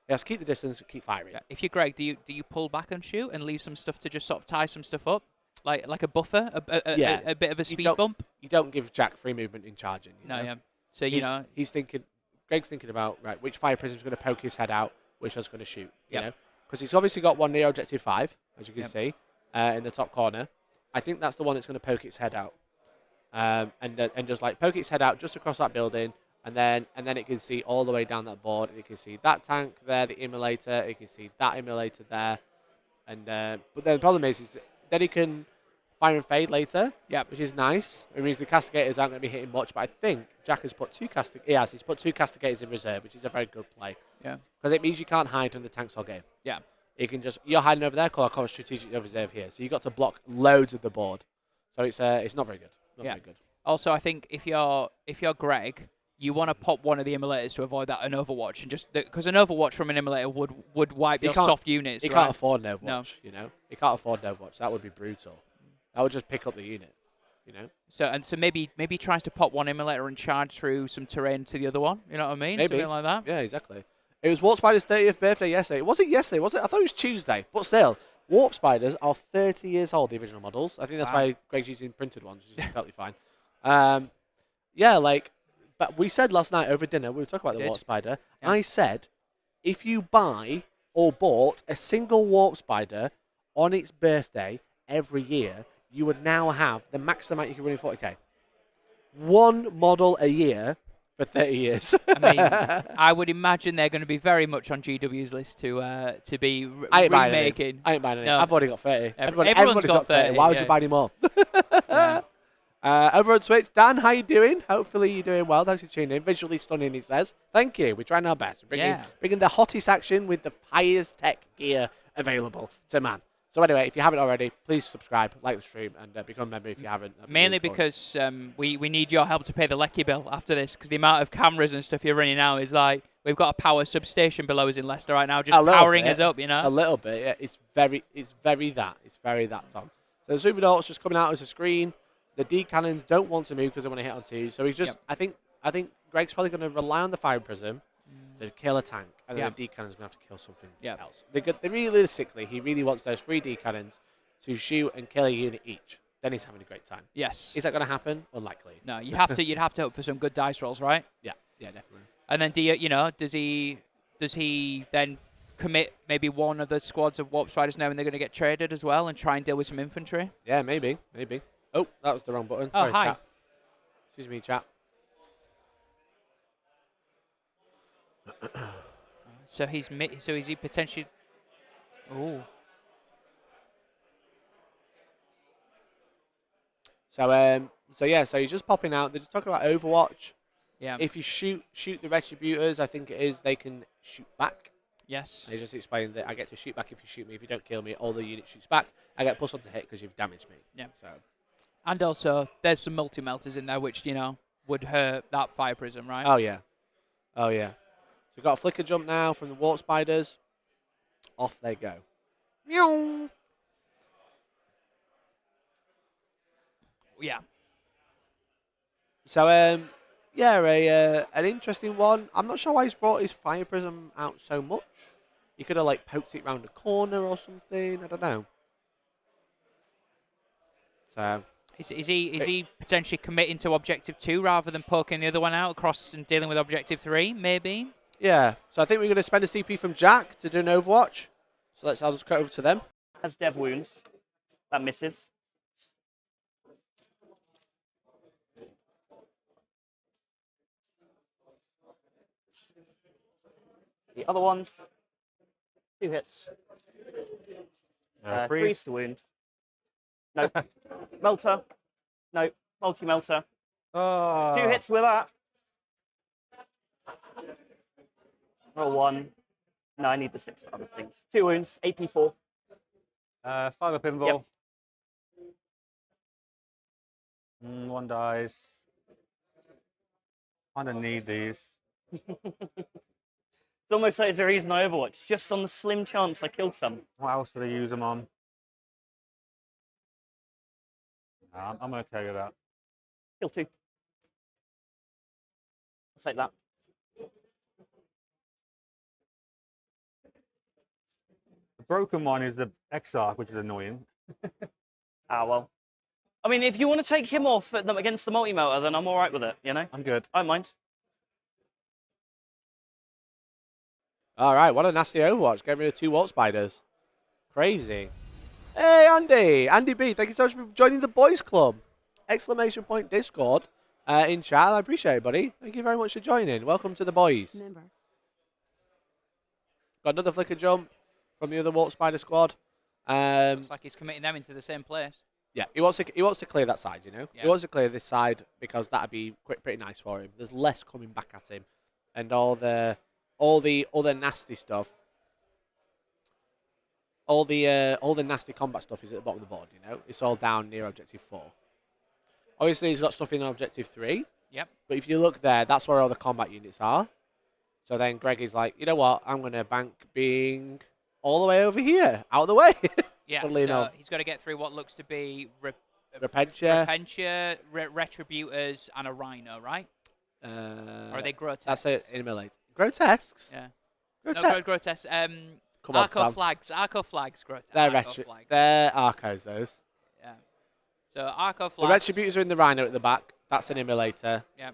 He has to keep the distance, keep firing. Yeah. If you're Greg, do you pull back and shoot and leave some stuff to just sort of tie some stuff up, like a buffer, a bit of a speed bump? You don't give Jack free movement in charging. You know? Yeah. So he's thinking. Greg's thinking about which fire prism is going to poke his head out, which one's going to shoot. You know. Because he's obviously got one near objective 5, as you can see, in the top corner. I think that's the one that's going to poke its head out, and just like poke its head out just across that building, and then it can see all the way down that board. And it can see that tank there, the immolator. It can see that immolator there, and but then the problem is then he can fire and fade later, which is nice. It means the castigators aren't going to be hitting much, but I think Jack has put he's put 2 castigators in reserve, which is a very good play. Yeah. Because it means you can't hide from the tanks all game. Yeah. You can you're hiding over there, call a strategic reserve here. So you've got to block loads of the board. So it's not very good. Very good. Also, I think if you're Greg, you want to pop one of the immolators to avoid that an Overwatch, and just because an Overwatch from an immolator would wipe your soft units. He can't afford an Overwatch, you know. He can't afford an Overwatch. That would be brutal. That would just pick up the unit, you know. So maybe he tries to pop one immolator and charge through some terrain to the other one. You know what I mean? Maybe. Something like that. Yeah, exactly. It was Warp Spider's 30th birthday yesterday. Was it yesterday? Was it? I thought it was Tuesday. But still, Warp Spiders are 30 years old, the original models. I think that's why Greg's using printed ones, which is totally fine. But we said last night over dinner, we were talking about the Warp Spider. Yeah. I said, if you buy or bought a single Warp Spider on its birthday every year, you would now have the max amount you can run in 40k. One model a year for 30 years. I mean, I would imagine they're going to be very much on GW's list to be remaking. I ain't buying any. No. I've already got 30. Everyone's got 30. Why would you buy any more? Yeah. Over on Twitch, Dan, how you doing? Hopefully you're doing well. Thanks for tuning in. Visually stunning, he says. Thank you. We're trying our best. We're bringing the hottest action with the highest tech gear available to man. So anyway, if you haven't already, please subscribe, like the stream, and become a member if you haven't. Mainly because we need your help to pay the Lecky bill after this, because the amount of cameras and stuff you're running now is like, we've got a power substation below us in Leicester right now, just powering us up, you know? A little bit, yeah. It's very that, Tom. So the Super Dart's just coming out as a screen. The D cannons don't want to move because they want to hit on two. So he's just, I think Greg's probably going to rely on the Fire Prism to kill a tank, and then the D cannon's going to have to kill something else. They realistically, he really wants those 3 D cannons to shoot and kill a unit each. Then he's having a great time. Yes. Is that going to happen? Unlikely. No, you'd have to hope for some good dice rolls, right? Yeah, definitely. And then does he then commit maybe one of the squads of Warp Spiders now, and they're going to get traded as well, and try and deal with some infantry? Yeah, maybe. Oh, that was the wrong button. Oh, sorry, hi. chat. Excuse me, chat. So is he potentially? Oh. So he's just popping out. They're just talking about Overwatch. Yeah. If you shoot the Retributors, I think it is, they can shoot back. Yes. They just explained that I get to shoot back if you shoot me. If you don't kill me, all the unit shoots back. I get +1 to hit because you've damaged me. Yeah. So. And also, there's some multi-melters in there, which, would hurt that Fire Prism, right? Oh, yeah. So we've got a flicker jump now from the Warp Spiders. Off they go. Meow. Yeah. So, an interesting one. I'm not sure why he's brought his Fire Prism out so much. He could have, poked it round a corner or something. I don't know. So... Is he potentially committing to Objective 2 rather than poking the other one out across and dealing with Objective 3, maybe? Yeah. So I think we're going to spend a CP from Jack to do an Overwatch. So I'll just cut over to them. Has Dev wounds. That misses. The other ones, 2 hits. 3 to wound. No. Melter. No. Multi-melter. 2 hits with that. Roll 1. No, I need the 6 for other things. 2 wounds. AP 4. 5 up pinball. Yep. 1 dies. I don't need these. It's almost like it's a reason I Overwatch, just on the slim chance I killed some. What else do they use them on? No, I'm okay with that. Kill 2. I'll take that. The broken one is the Exarch, which is annoying. Well. I mean, if you want to take him off at them against the multi-melter, then I'm all right with it, I'm good. I don't mind. All right, what a nasty Overwatch. Get rid of 2 Warp Spiders. Crazy. Hey, Andy. Andy B, thank you so much for joining the Boys Club. Exclamation point Discord in chat. I appreciate it, buddy. Thank you very much for joining. Welcome to the boys. Member. Got another flicker jump from the other Warp Spider squad. Looks like he's committing them into the same place. Yeah, he wants to clear that side, Yeah. He wants to clear this side because that'd be pretty nice for him. There's less coming back at him. And all the other nasty stuff. All the nasty combat stuff is at the bottom of the board, It's all down near Objective 4. Obviously, he's got stuff in Objective 3. Yep. But if you look there, that's where all the combat units are. So then Greg is like, you know what? I'm going to bank being all the way over here, out of the way. Yeah, so he's got to get through what looks to be Repentia, Retributors, and a Rhino, right? Or are they Grotesques? That's it, in a minute. Grotesques? Yeah. Grotesques. No, Grotesques. Come on, Arco Tom. Flags, Grotesques. They're Arcos, those. Yeah. So Arco The Flags. Retributors are in the Rhino at the back. That's an immolator. Yeah.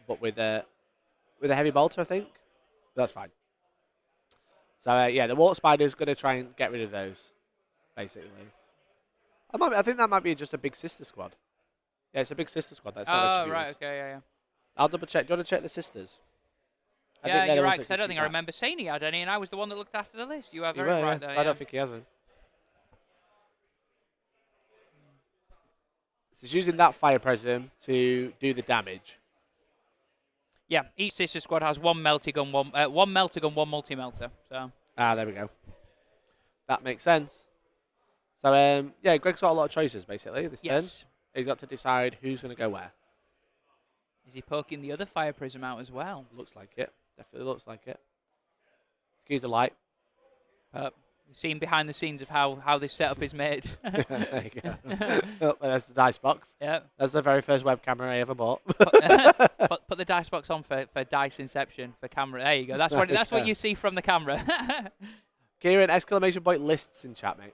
But with a heavy bolter, I think. But that's fine. So, the Warp Spider's going to try and get rid of those, basically. I think that might be just a big sister squad. Yeah, it's a big sister squad. That's not Oh, Retributions. right, okay, yeah. I'll double check. Do you want to check the sisters? I think Yeah, they're the you're ones right, that because I can don't shoot think I back. remember saying he had any, and I was the one that looked after the list. You are You very were, right yeah. there. I don't think he hasn't. He's using that fire prism to do the damage. Yeah, each sister squad has one melty gun, one melter gun, one multi-melter. So. There we go. That makes sense. So, yeah, Greg's got a lot of choices, basically, this turn. He's got to decide who's going to go where. Is he poking the other fire prism out as well? Looks like it. Definitely looks like it. Excuse the light. Seen behind the scenes of how this setup is made. There you go. Oh, there's the dice box. Yeah. That's the very first web camera I ever bought. Put the dice box on for dice inception for camera. There you go. That's what you see from the camera. Kieran, exclamation point lists in chat, mate.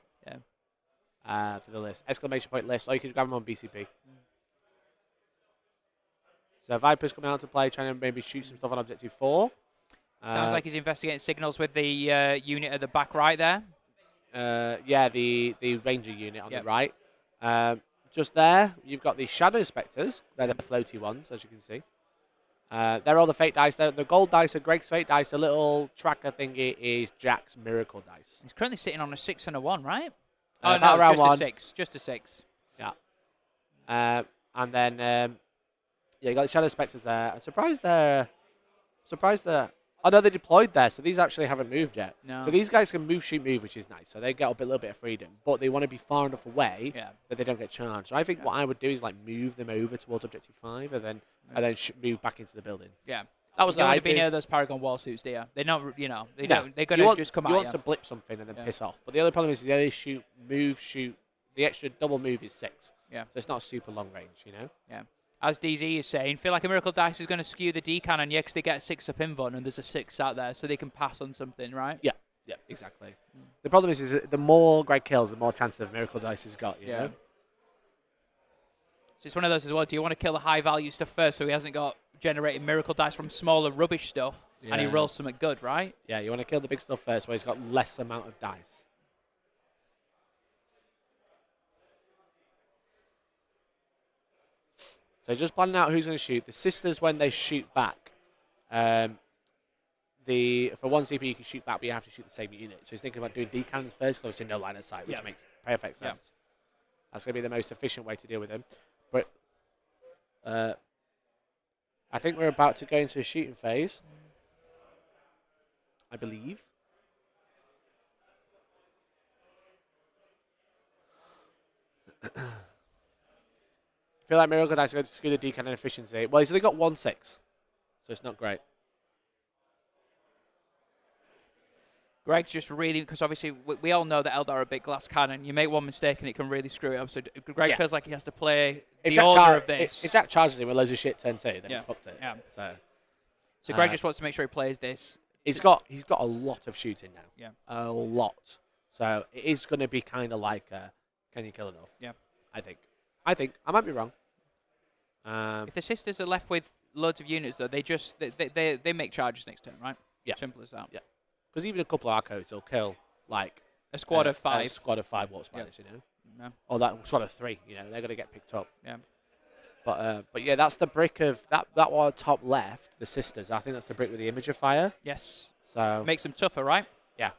Yeah. For the list. Exclamation point list. Or you can grab them on BCP. So Viper's coming out to play, trying to maybe shoot some stuff on Objective 4. Sounds like he's investigating signals with the unit at the back right there. Yeah, the Ranger unit on the right. Just there, you've got the Shadow Spectres. They're the floaty ones, as you can see. They're all the fate dice. The gold dice are Greg's fate dice. The little tracker thingy is Jack's miracle dice. He's currently sitting on a 6 and a 1, right? Oh, no, round just one. a 6. Just a 6. Yeah. And then, yeah, you got the Shadow Spectres there. I'm surprised they're... Oh, no, they deployed there, so these actually haven't moved yet. No. So these guys can move, shoot, move, which is nice. So they get up a little bit of freedom, but they want to be far enough away that they don't get charged. So I think what I would do is like move them over towards Objective 5 and then move back into the building. Yeah. That was you don't want to be near those Paragon wall suits, do you? They're not, they're going to just come out. You want to blip something and then piss off. But the other problem is the other shoot, move, shoot. The extra double move is 6. Yeah. So it's not super long range, Yeah. As DZ is saying, feel like a Miracle Dice is going to skew the D cannon, because they get a 6 up invuln and there's a 6 out there, so they can pass on something, right? Yeah, exactly. The problem is that the more Greg kills, the more chance of Miracle Dice he's got, you know? So it's one of those as well. Do you want to kill the high value stuff first so he hasn't got generating Miracle Dice from smaller rubbish stuff and he rolls something good, right? Yeah, you want to kill the big stuff first where he's got less amount of dice. So just planning out who's going to shoot. The sisters, when they shoot back, for 1 CP you can shoot back, but you have to shoot the same unit. So he's thinking about doing D cannons first, because obviously no line of sight, which makes perfect sense. Yeah. That's going to be the most efficient way to deal with him. But I think we're about to go into a shooting phase, I believe. I feel like Miracle Dice are going to screw the D cannon efficiency. Well, he's only got 1/6, so it's not great. Greg's just really, because obviously we all know that Aeldari are a big glass cannon. You make one mistake and it can really screw it up. So Greg feels like he has to play the order of this. If Jack charges him with loads of shit turn 2, then he's fucked it. Yeah. So Greg just wants to make sure he plays this. He's got a lot of shooting now. Yeah. A lot. So it is going to be kind of like, can you kill enough? Yeah. I think. I might be wrong. If the sisters are left with loads of units, though, they make charges next turn, right? Yeah. Simple as that. Yeah. Because even a couple of Arcos will kill, like... A squad of 5. A squad of 5 warp spiders, Yeah. Or that squad of 3, they're going to get picked up. Yeah. But yeah, that's the brick of... That one top left, the sisters, I think that's the brick with the Imager Fire. Yes. So... Makes them tougher, right? Yeah.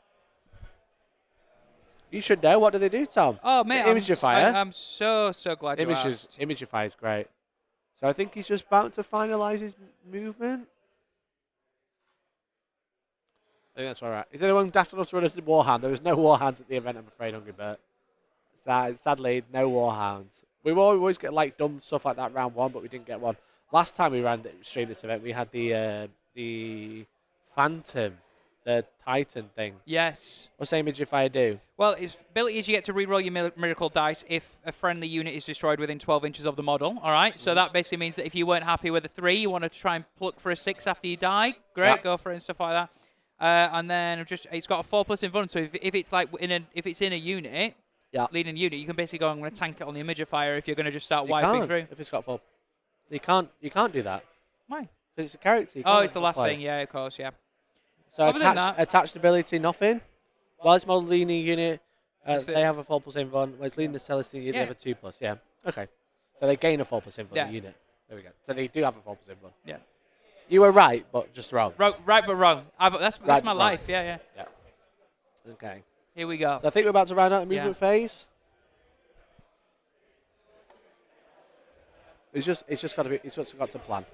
You should know. What do they do, Tom? Oh, mate, Imager Fire. I'm so glad you asked. Imager Fire is great. So I think he's just about to finalise his movement. I think that's all right. Is anyone daft enough to run a Warhound? There was no Warhounds at the event, I'm afraid, Hungry Bert. Sadly, no Warhounds. We always get like dumb stuff like that round 1, but we didn't get one. Last time we streamed this event, we had the Phantom, the Titan thing. Yes. What's the Imager Fire do? Well, its ability is you get to reroll your Miracle Dice if a friendly unit is destroyed within 12 inches of the model. All right? So that basically means that if you weren't happy with a 3, you want to try and pluck for a 6 after you die. Great, go for it and stuff like that. And then it's got a 4+ invuln. So if it's like if it's in a unit, leading unit, you can basically go, I'm going to tank it on the Imager Fire if you're going to just start wiping through. If it's got 4. You can't do that. Why? Because it's a character. It's the last thing. Yeah, of course, yeah. So attached ability, nothing. While it's model leading unit, They have a 4+ invuln, whereas leading the Celestine, you have a 2+. Yeah. Okay. So they gain a 4+ invuln a unit. There we go. So they do have a 4+ invuln. Yeah. You were right, but just wrong. Right, but wrong. That's my wrong. life. Yeah. Okay. Here we go. So I think we're about to round out the movement phase. It's just got to plan.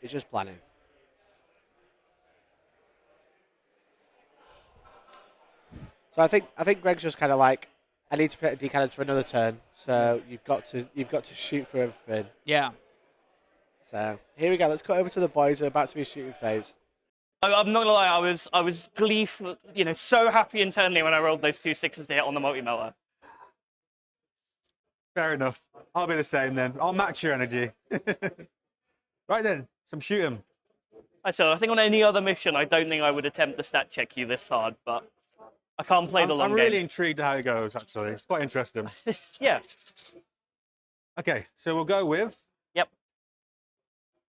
It's just planning. So I think Greg's just kind of like, I need to put a decannons for another turn. So you've got to shoot for everything. Yeah. So here we go. Let's cut over to the boys. We're about to be shooting phase. I'm not gonna lie. I was gleeful, so happy internally when I rolled those 2 6s to hit on the multi-melter. Fair enough. I'll be the same then. I'll match your energy. Right then, some shoot 'em. I think on any other mission, I don't think I would attempt to stat check you this hard, but I can't play the long I'm game. really intrigued how it goes, actually. It's quite interesting. Yeah. Okay, so we'll go with... Yep.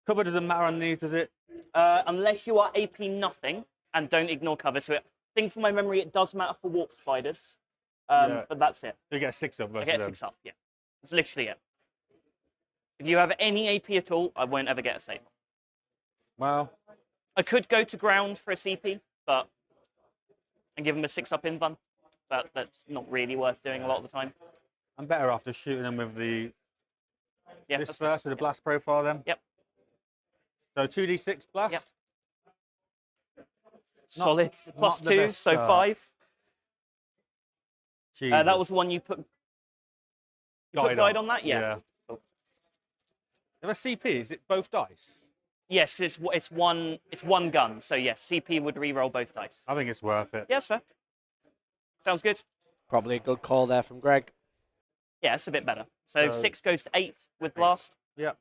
Cover doesn't matter on these, does it? Unless you are AP nothing and don't ignore cover. So I think from my memory, it does matter for warp spiders. But that's it. You get 6 up. I get 6 up, yeah. That's literally it. If you have any AP at all, I won't ever get a save. Well, I could go to ground for a CP, and give him a 6-up invuln. But that's not really worth doing a lot of the time. I'm better off just shooting them with the... Yeah, this first with the blast profile then? Yep. So 2d6 blast? Yep. Solid. +2, so 5. That was the one you put... guide on that? Yeah. Cool. Have a CP, is it both dice? Yes, it's one gun. So yes, CP would re-roll both dice. I think it's worth it. Yeah, that's fair. Sounds good. Probably a good call there from Greg. Yeah, it's a bit better. So 6 goes to 8 with blast. Yeah.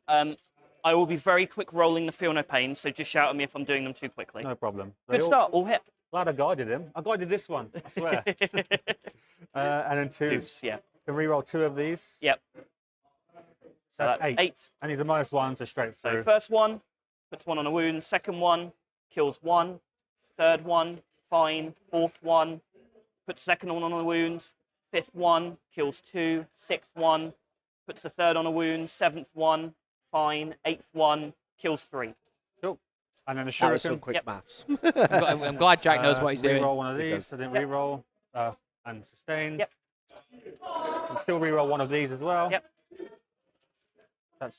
I will be very quick rolling the Feel No Pain, so just shout at me if I'm doing them too quickly. No problem. Good start, all hit. Glad I guided him. I guided this one, I swear. And then 2. Yeah. Can re-roll 2 of these. Yep. So that's 8. And he's a -1, so straight through. So first one, puts 1 on a wound. Second one, kills 1. Third one, fine. Fourth one, puts second one on a wound. Fifth one, kills 2. Sixth one, puts the third on a wound. Seventh one, fine. Eighth one, kills 3. Cool. And then the That was some shuriken. quick maths. I'm glad Jack knows what he's doing. Re-roll one of these, so then re-roll and sustain. Yep. And still re-roll one of these as well. Yep. That's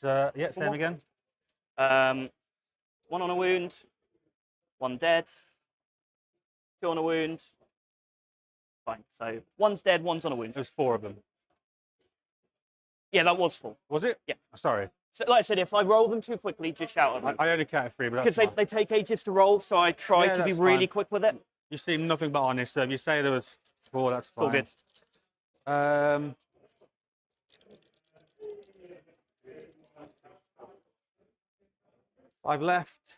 same again. 1 on a wound, 1 dead, 2 on a wound. Fine. So 1's dead, 1's on a wound. There's 4 of them. Yeah, that was 4. Was it? Yeah. Sorry. So like I said, if I roll them too quickly, just shout at me. I only counted 3, but Because that's fine. they take ages to roll, so I try to be that's really fine. quick with it. You seem nothing but honest, so if you say there was 4, that's fine. All good. 5 left.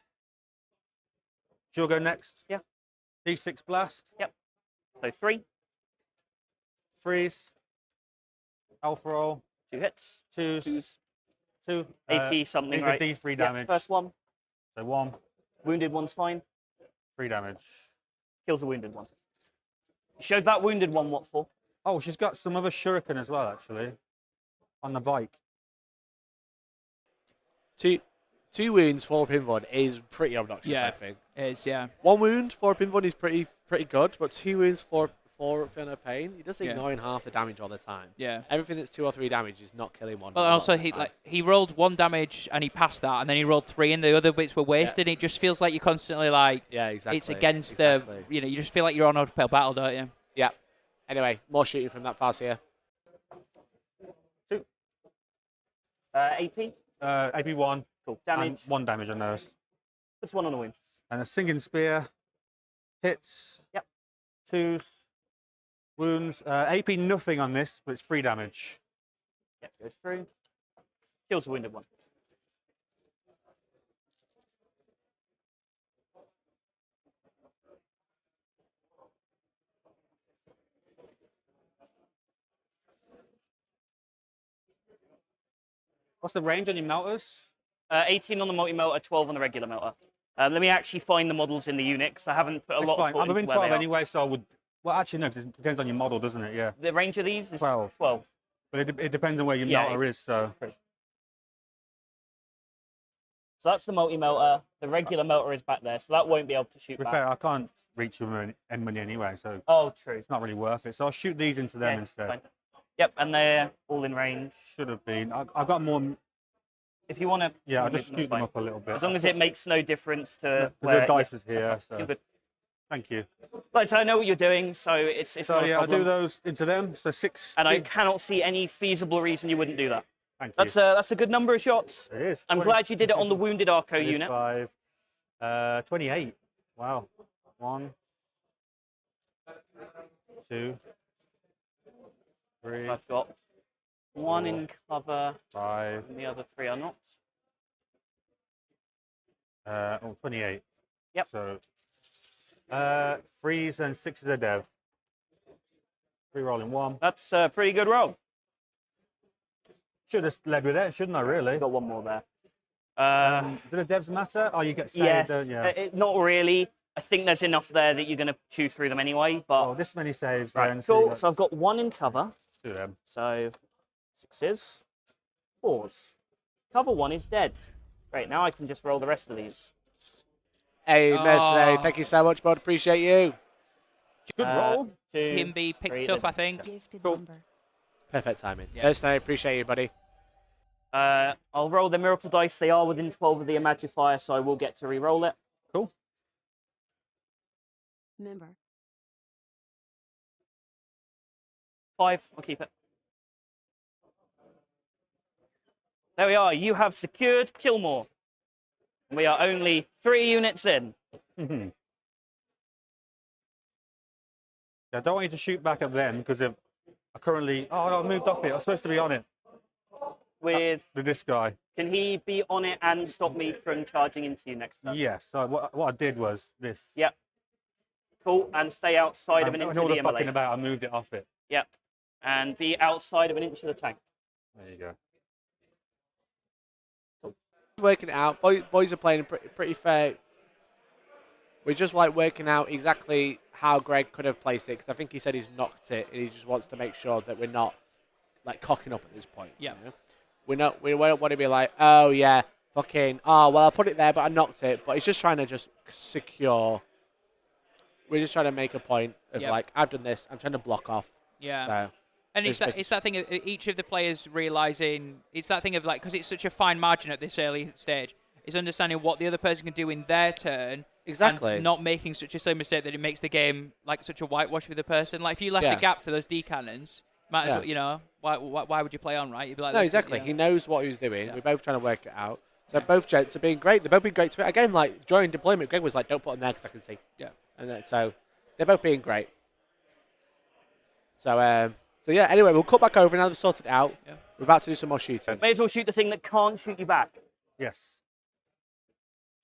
She'll go next. Yeah. D6 blast. Yep. So 3. Freeze. Alpha roll. 2 hits. 2s. 2. AP something, these right? are D3 Yep, damage. first one. So 1. Wounded one's fine. 3 damage. Kills the wounded one. You showed that wounded one what for? Oh, she's got some other shuriken as well, actually. On the bike. Two wounds, 4 pinball is pretty obnoxious, Yeah. I think. It is, yeah. 1 wound, 4 pinball is pretty good, but 2 wounds, 4 Feel No Pain, you're just Yeah. ignoring half the damage all the time. Yeah. Everything that's 2 or 3 damage is not killing one. Well, and also he rolled 1 damage and he passed that, and then he rolled 3, and the other bits were wasted. It just feels like you're constantly like, yeah, exactly. it's against the, you just feel like you're on uphill battle, don't you? Yeah. Anyway, more shooting from that Farseer. 2. AP. AP 1. Cool. Damage. And 1 damage on those. Puts 1 on a wound. And a singing spear. Hits. Yep. 2s. Wounds. AP nothing on this, but it's 3 damage. Yep, goes through. Kills the wounded one. What's the range on your melters? 18 on the multi-melter, 12 on the regular melter. Let me actually find the models in the unit, because I haven't put a It's lot fine. of thought I'm into within where 12 they are. anyway, so I would. Well, actually, no, 'cause it depends on your model, doesn't it? Yeah. The range of these is 12. 12. But it depends on where your Yeah, melter is, so. So that's the multi-melter. The regular melter is back there, so that won't be able to shoot To be back. fair, I can't reach your end money anyway, so Oh, true. it's not really worth it. So I'll shoot these into them Yeah, instead. fine. Yep, and they're all in range. Should have been. I've got more. If you want to... Yeah, I'll just scoot them up a little bit. As long as it makes no difference to The dice is here, so. You're good. Thank you. Right, so I know what you're doing, so it's So not a yeah, I'll problem. do those into them. So 6. And I cannot see any feasible reason you wouldn't do that. Thank you. That's a good number of shots. It is. I'm 20 glad you did it on the Wounded Arco it is unit. 5. 28. Wow. 1, 2, 3, I've got 1 in cover, 5. and the other 3 are not. 28. Yep. So 3s and 6s are dev. 3 rolling 1. That's a pretty good roll. Should have led with it, shouldn't I? Really? Got 1 more there. Do the devs matter? Oh, you get saved, Yes, don't you? not really. I think there's enough there that you're going to chew through them anyway. But Oh, this many saves. right, Then, cool. So I've got 1 in cover. 2 of them. So 6s, 4s. Cover 1 is dead. Great. Now I can just roll the rest of these. Hey, Mercenary, thank you so much, bud. Appreciate you. Good roll. 2, Himby 3, picked up, then- I think. Gifted Cool. number. Perfect timing. Yeah. Mercenary, appreciate you, buddy. I'll roll the miracle dice. They are within 12 of the Imagifier, so I will get to re-roll it. Cool. Member. 5. I'll keep it. There we are. You have secured Killmore. We are only 3 units in. I don't want you to shoot back at them because I currently. Oh, no, I moved off it. I was supposed to be on it With this guy. can he be on it and stop me from charging into you next turn? Yes. So what I did was this. Yep. Cool. And stay outside of an inch In of all the the fucking immolate. about, I moved it off it. Yep. And be outside of an inch of the tank. There you go. Working it out. Boys are playing pretty fair. We're just like working out exactly how Greg could have placed it because I think he said he's knocked it and he just wants to make sure that we're not like cocking up at this point. Yeah. You know? We don't want to be like, oh yeah, fucking, oh well, I put it there, but I knocked it. But he's just trying to just secure. We're just trying to make a point of Yep. like, I've done this. I'm trying to block off. Yeah. So. And it's that thing of each of the players realizing, it's that thing of like, because it's such a fine margin at this early stage, is understanding what the other person can do in their turn. Exactly. And not making such a silly mistake that it makes the game like such a whitewash for the person. Like if you left Yeah. the gap to those D cannons, might as Yeah. well, you know, why would you play on, right? You'd be like, No, "This is- exactly. you know." He knows what he was doing. Yeah. We're both trying to work it out. So both gents are being great. They've both been great to it. Again, like during deployment, Greg was like, don't put them there because I can see. Yeah. And so they're both being great. So yeah, anyway, we'll cut back over now they've sorted it out. Yeah. We're about to do some more shooting. May as well shoot the thing that can't shoot you back. Yes.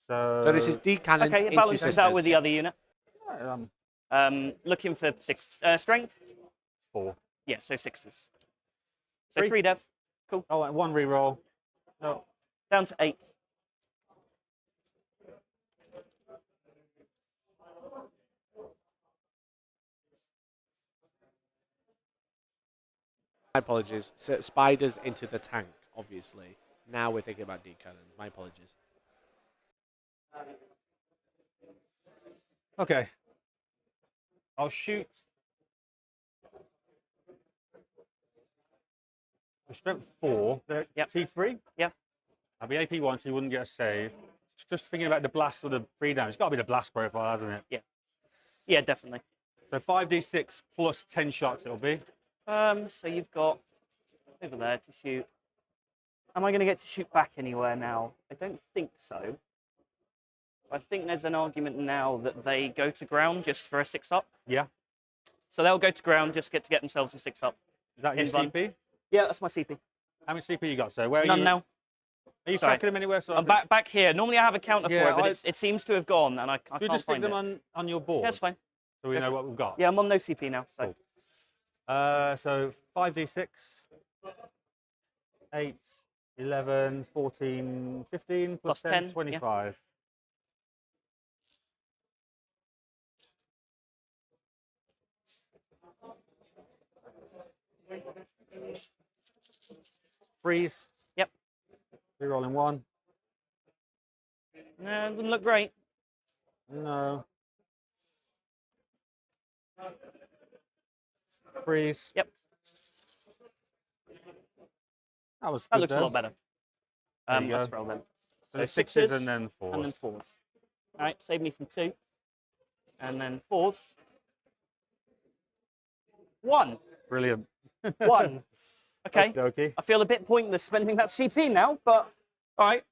So. So this is D cannons Okay, it into balances sisters. out with the other unit. Um, Looking for 6 strength. 4. Yeah, so 6s. So 3. 3 dev. Oh, and 1 reroll. No. Down to 8. My apologies. So spiders into the tank, obviously. Now we're thinking about D cannons. My apologies. Okay. I'll shoot. The strength 4. Yep. T3? Yeah. I'll be AP 1, so you wouldn't get a save. Just thinking about the blast or the 3 damage. It's got to be the blast profile, hasn't it? Yeah, definitely. So 5d6 plus 10 shots it'll be. So you've got over there to shoot. Am I going to get to shoot back anywhere now? I don't think so. I think there's an argument now that they go to ground just for a 6-up. Yeah. So they'll go to ground just to get themselves a 6-up. Is that your In one. CP? Yeah, that's my CP. How many CP you got, sir? Where are None you? now. Are you Sorry. tracking them anywhere? So I'm back here. Normally I have a counter Yeah, for it, but it seems to have gone, and I Should we can't just stick find them it. on your board? Yeah, that's fine. So we know what we've got. Yeah, I'm on no CP now. So. Cool. So 5d6, 8, 11, 14, 15, plus 10, 10, yeah. 25. Freeze. Yep. Rerolling 1. No, doesn't look great. No. Freeze. Yep. That was That good, looks a though. lot better. There you Let's go. roll them. So So sixes and then 4s. And then 4s. All right, save me from 2. And then 4s. 1. Brilliant. 1. Okay. Okay. I feel a bit pointless spending that CP now, but all right.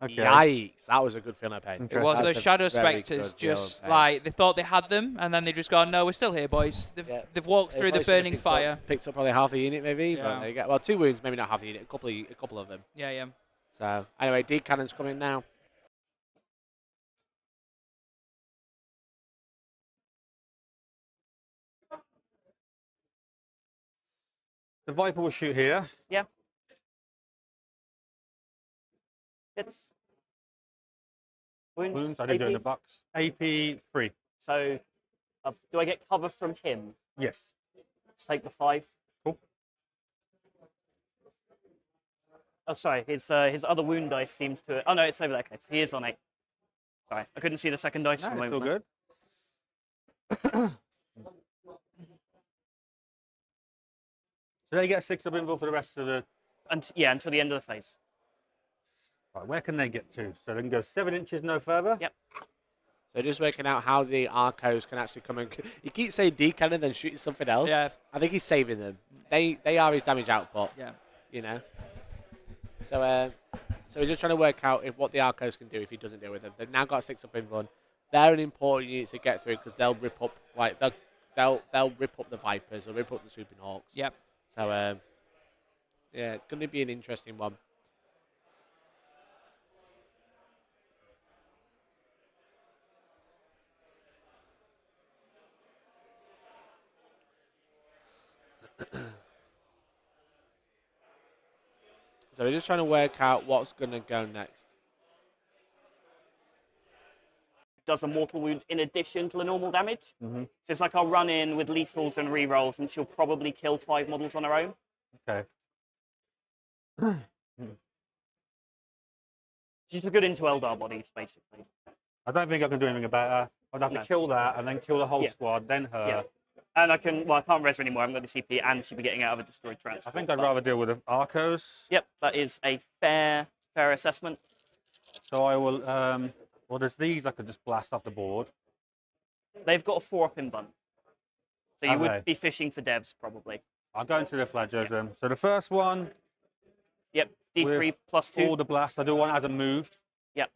Okay. Yikes! That was a good feeling of pain. It was. That's Those a Shadow very Spectres good deal of just pain. like they thought they had them, and then they just gone, no, we're still here, boys. They've walked They through the probably should have burning picked fire. Picked up probably half the unit, maybe. Yeah. But there you go. Well, 2 wounds, maybe not half the unit. A couple of them. Yeah, yeah. So anyway, D cannon's coming now. The Viper will shoot here. Yeah. It's Wounds. I didn't do it in the AP. box. AP 3. So, do I get cover from him? Yes. Let's take the 5. Cool. Oh, sorry. His other wound dice seems to. Oh no, it's over that case. He is on 8. Sorry, I couldn't see the second dice. No, for a it's all moment good. So they get 6 of invul for the rest of the. Yeah, until the end of the phase. Right, where can they get to? So they can go 7 inches no further. Yep. So just working out how the Arcos can actually come and. He keeps saying D cannon, then shooting something else. Yeah. I think he's saving them. They are his damage output. Yeah. You know. So we're just trying to work out what the Arcos can do if he doesn't deal with them. They've now got 6 up in run. They're an important unit to get through because they'll rip up they'll rip up the Vipers, they'll rip up the Swooping Hawks. Yep. So yeah, it's going to be an interesting one. So we're just trying to work out what's going to go next. Does a mortal wound in addition to the normal damage. Mm-hmm. So it's like I'll run in with lethals and rerolls, and she'll probably kill 5 models on her own. Okay. She's good into Eldar bodies, basically. I don't think I can do anything about her. I'd have to kill that and then kill the whole Yeah. squad, then her. Yeah. And I can't res her anymore. I haven't got the CP, and she'll be getting out of a destroyed transport. I think I'd rather deal with the Arcos. Yep, that is a fair assessment. So I will. Well, there's these I could just blast off the board. They've got a 4-up in bun. So you Have would they? be fishing for devs, probably. I'll go into the Flageotum. So the first one, Yep, D3 With plus 2. all the blast. I do one that hasn't moved. Yep.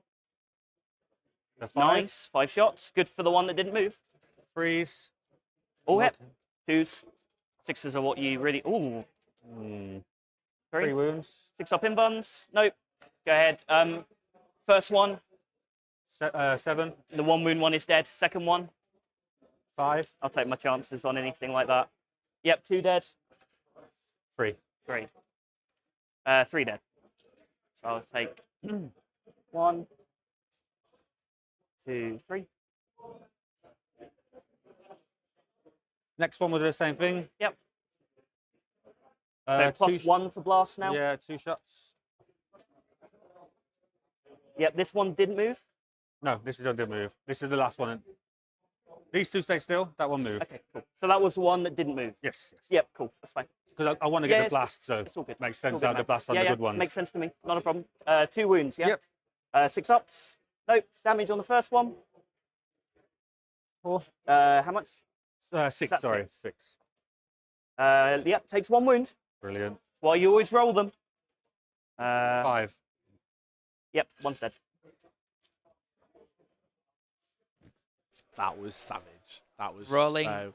The 5. Nice, 5 shots. Good for the one that didn't move. Freeze. Oh, yep. 2s. 6s are what you really... Ooh. 3 3. wounds. 6 up in buns. Nope. Go ahead. First one, 7. the 1 wound one is dead. Second one, 5. I'll take my chances on anything like that. Yep, 2 dead. 3. 3. 3 dead. So I'll take 1, 2, 3. Next one will do the same thing. Yep. So plus 1 for blast now. Yeah, 2 shots. Yep, this one didn't move. No, this is not the move. This is the last one. These 2 stay still. That one moved. Okay, cool. So that was the one that didn't move. Yes. Yep, cool. That's fine. Because I want to get the it's- blast, so it's all good. it makes It's all sense good, to have the man. blast on yeah, the yeah, good ones. makes sense to me. Not a problem. 2 wounds, yeah? Yep. 6 ups. Nope. Damage on the first one. 4. How much? 6, that sorry. 6? 6. Yep, takes 1 wound. Brilliant. Well, you always roll them. 5. Yep, 1's dead. That was savage. That was Rolling.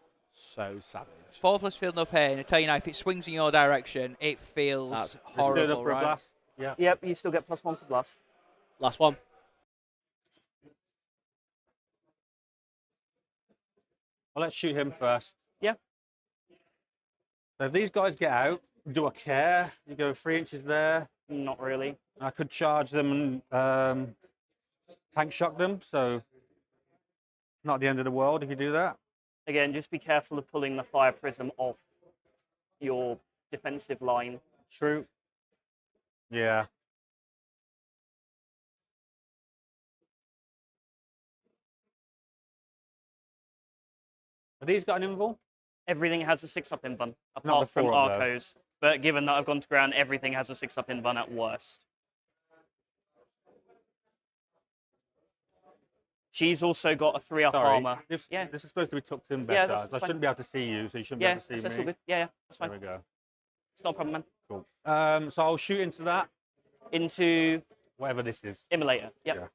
so savage. 4 plus feel no pain. I tell you now, if it swings in your direction, it feels That's Let's do it horrible, up for a right? blast. Yeah. Yep, you still get plus 1 for blast. Last one. Well, let's shoot him first. Yeah. So if these guys get out, do I care? You go 3 inches there. Not really. I could charge them and tank shock them, so not the end of the world if you do that. Again, just be careful of pulling the fire prism off your defensive line. True. Yeah. Have these got an invul? Everything has a 6-up invuln, Not apart the from 4-up, though. Arcos. But given that I've gone to ground, everything has a 6-up invuln at worst. She's also got a 3-up Sorry. armor. This Yeah. is supposed to be tucked in Yeah, better. that's I fine. shouldn't be able to see you, so you shouldn't Yeah, be able to see that's me. all good. Yeah, that's fine. There we go. It's not a problem, man. Cool. So I'll shoot into that, Into whatever this is. Immolator. Yep.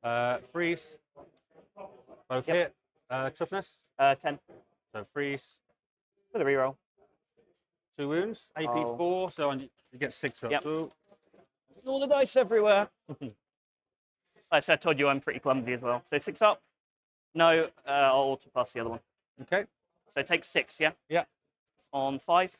Yeah. Freeze. Both Yep. hit. Toughness. 10 So freeze. with a reroll. 2 wounds. AP 4, so you get 6 up. Yep. Ooh. All the dice everywhere. Like I told you I'm pretty clumsy as well. So 6 up. No, I'll auto pass the other one. Okay. So take 6, yeah? Yeah. On 5.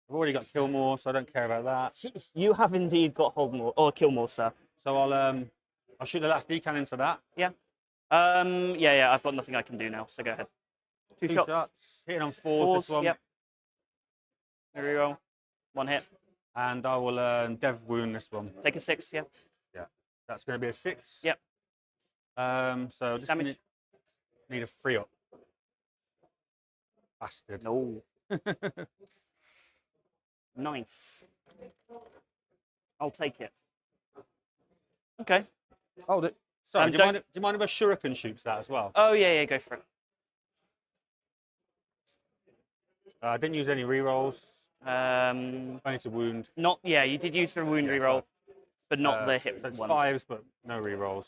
I've already got kill more, so I don't care about that. You have indeed got hold more or kill more, sir. So I'll shoot the last decan into that. Yeah. Yeah. I've got nothing I can do now, so go ahead. Two shots. Hitting on 4s, this one. Yep. Reroll. 1 hit. And I will dev wound this one. Take a 6, yeah. Yeah. That's going to be a 6. Yep. So just Damage. need a 3-up. Bastard. No. Nice. I'll take it. Okay. Hold it. Sorry, do don't- you mind if a shuriken shoots that as well? Oh, yeah, go for it. I didn't use any rerolls. Um, I need to wound. yeah, you did use the wound reroll, but not the hit So it's ones. 5s, but no rerolls.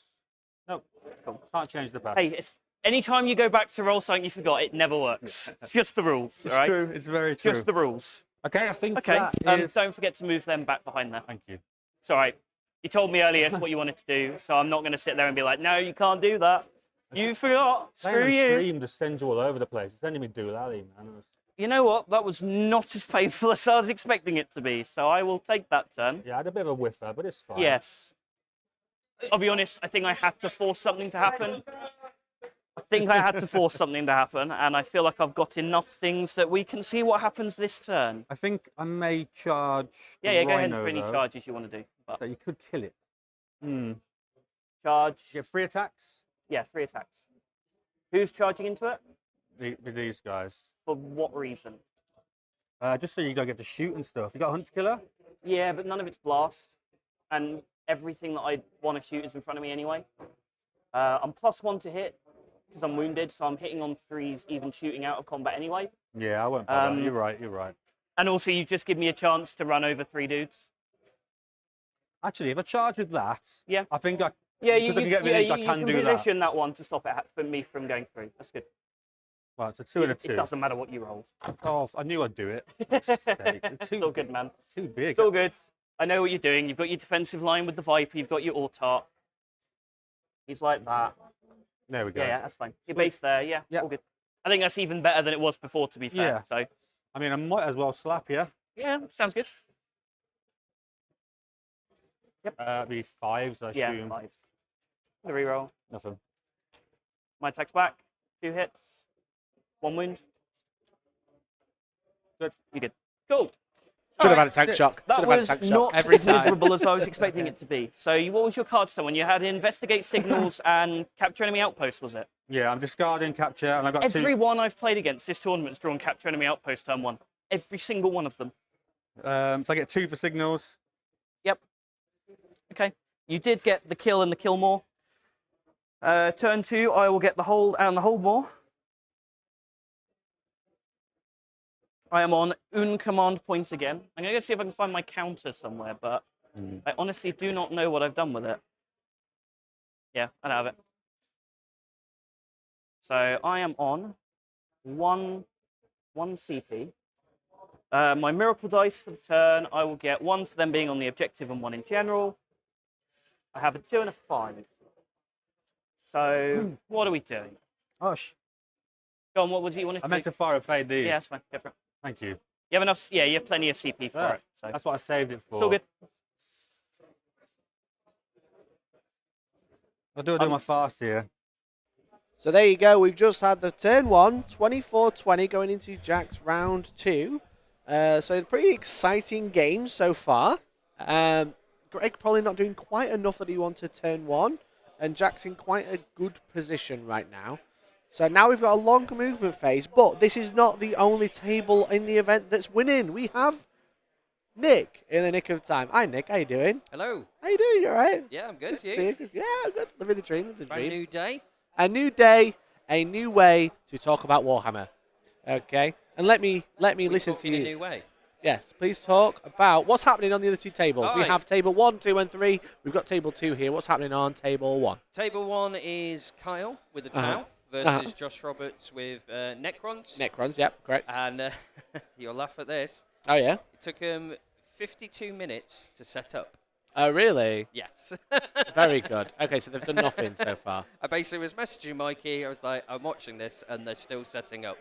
Nope. Cool. Can't change the path. Hey, anytime you go back to roll something you forgot, it never works. It's just the rules, It's all right? true. It's very true. Just the rules. Okay, I think Okay, that is... don't forget to move them back behind there. Thank you. It's all right. You told me earlier it's what you wanted to do, so I'm not going to sit there and be like, no, you can't do that. You forgot. Screw Playing on you. stream just sends you all over the place. It's sending me doolally, man. You know what? That was not as painful as I was expecting it to be, so I will take that turn. Yeah, I had a bit of a whiffer, but it's fine. Yes. I'll be honest, I think I had to force something to happen. And I feel like I've got enough things that we can see what happens this turn. I think I may charge. Yeah, the go ahead rhino, for any though, charges you want to do. But So you could kill it. charge. You get 3 attacks. Yeah, 3 attacks. Who's charging into it? With these guys. For what reason? Just so you don't get to shoot and stuff. You got a hunt killer? Yeah, but none of it's blast. And everything that I want to shoot is in front of me anyway. I'm +1 to hit because I'm wounded, so I'm hitting on 3s, even shooting out of combat anyway. Yeah, I won't bother. You're right. And also, you just give me a chance to run over 3 dudes. Actually, if I charge with that, Yeah. I think I. Yeah, because I can get village, I you can can do that. position that one to stop it from me from going through. That's good. Well, it's a 2 and a 2. It doesn't matter what you roll. Oh, I knew I'd do it. It's all good, man. Too big. It's all good. I know what you're doing. You've got your defensive line with the Viper. You've got your Autark. He's like that. There we go. Yeah, that's fine. Your Sweet. base there, yeah, Yeah. all good. I think that's even better than it was before, to be fair. Yeah. So, I mean, I might as well slap you. yeah, sounds good. Be 5s, I Yeah, assume. 5. The reroll. Nothing. My attack's back. 2 hits. 1 wound. Good. You good. Cool. Should have Alright, had a tank shock. That Should have had a was tank shock. not Every as time. miserable as I was expecting it to be. So, what was your card turn when you had investigate signals and capture enemy outpost? Was it? Yeah, I'm discarding capture, and I've got 2. Everyone I've played against this tournament's drawn capture enemy outpost turn 1. Every single one of them. So I get 2 for signals. Yep. Okay. You did get the kill and the kill more. Turn 2, I will get the hold and the hold more. I am on un command point again. I'm going to go see if I can find my counter somewhere, but I honestly do not know what I've done with it. Yeah, I don't have it. So I am on one CP. My miracle dice for the turn, I will get 1 for them being on the objective and 1 in general. I have a 2 and a 5. So what are we doing? Gosh. Go on, what was it you wanted to I meant do? to fire a fade these. Yeah, that's fine. Go for it. Thank you. You have enough. Yeah, you have plenty of CP for Yeah, it. So That's what I saved it for. it's all good. I'll do my fast here. So there you go. We've just had the turn 1, 24-20 going into Jack's round 2. So a pretty exciting game so far. Greg probably not doing quite enough that he wanted turn 1. And Jack's in quite a good position right now. So now we've got a long movement phase. But this is not the only table in the event that's winning. We have Nick in the nick of time. Hi, Nick. How you doing? Hello. How you doing? You all right? Yeah, I'm good. Good to You? see you. Yeah, I'm good. Living the dream. Brand new day. A new day, a new way to talk about Warhammer. Okay, and let me listen to in a you. new way. Yes, please talk about what's happening on the other two tables. All we right. have table 1, 2, and 3. We've got table 2 here. What's happening on table 1? Table 1 is Kyle with a Uh-huh. Tau versus Josh Roberts with Necrons. Necrons, yep, correct. And you'll laugh at this. Oh yeah. It took him 52 minutes to set up. Oh really? Yes. Very good. Okay, so they've done nothing so far. I basically was messaging Mikey. I was like, I'm watching this, and they're still setting up.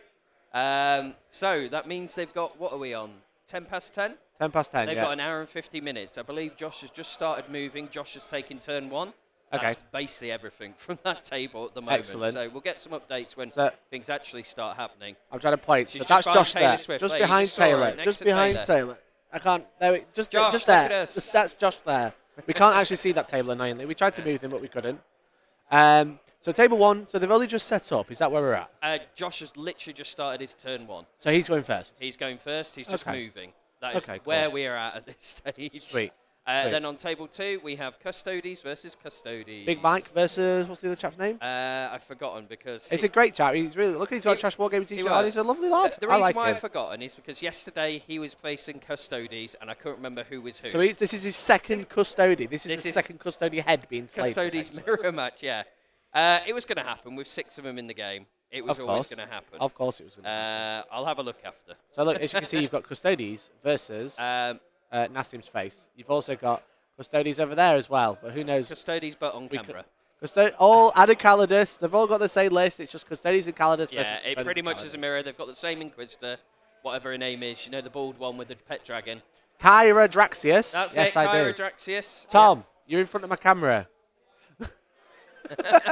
So that means they've got, what are we on? 10 past 10? 10 past 10. They've yeah. got an hour and 50 minutes. I believe Josh has just started moving. Josh has taken turn 1. That's Okay. basically everything from that table at the moment. Excellent. So we'll get some updates when So- things actually start happening. I'm trying to point. She's So that's just Josh behind Taylor there. Swift. Just There, you behind just saw her, Taylor. next Just to behind Taylor. Taylor. I can't. There. Just Josh, just look at there. us. That's Josh there. We can't actually see that table annoyingly. We tried to move him, but we couldn't. So table 1. So they've only just set up. Is that where we're at? Josh has literally just started his turn 1. So he's going first. He's going first. He's just Okay. moving. That is Okay, where cool. we are at this stage. Sweet. Sweet. Then on table 2, we have Custodes versus Custodes. Big Mike versus what's the other chap's name? I've forgotten because It's a great chap. He's really look at his Trash Wargaming t-shirt. was. He's a lovely lad. the I reason like why him. I've forgotten is because yesterday he was facing Custodes and I couldn't remember who was who. So this is his second custody. This is This the is second custody head being slayed. Custodes mirror match, yeah. It was going to happen with 6 of them in the game. It was Of always course. going to happen. Of course it was. Gonna I'll have a look after. So look, as you can see, you've got Custodes versus Nassim's face. You've also got Custodes over there as well, but who knows? Custodes, but on camera. All added Calidus. They've all got the same list. It's just Custodes and Calidus. Yeah, versus it Custodes pretty and much is a Calidus. mirror. They've got the same Inquisitor, whatever her name is. You know, the bald one with the pet dragon. Kyra Draxius. That's yes, it, I Kyra do. Draxius. Tom, you're in front of my camera. Yeah.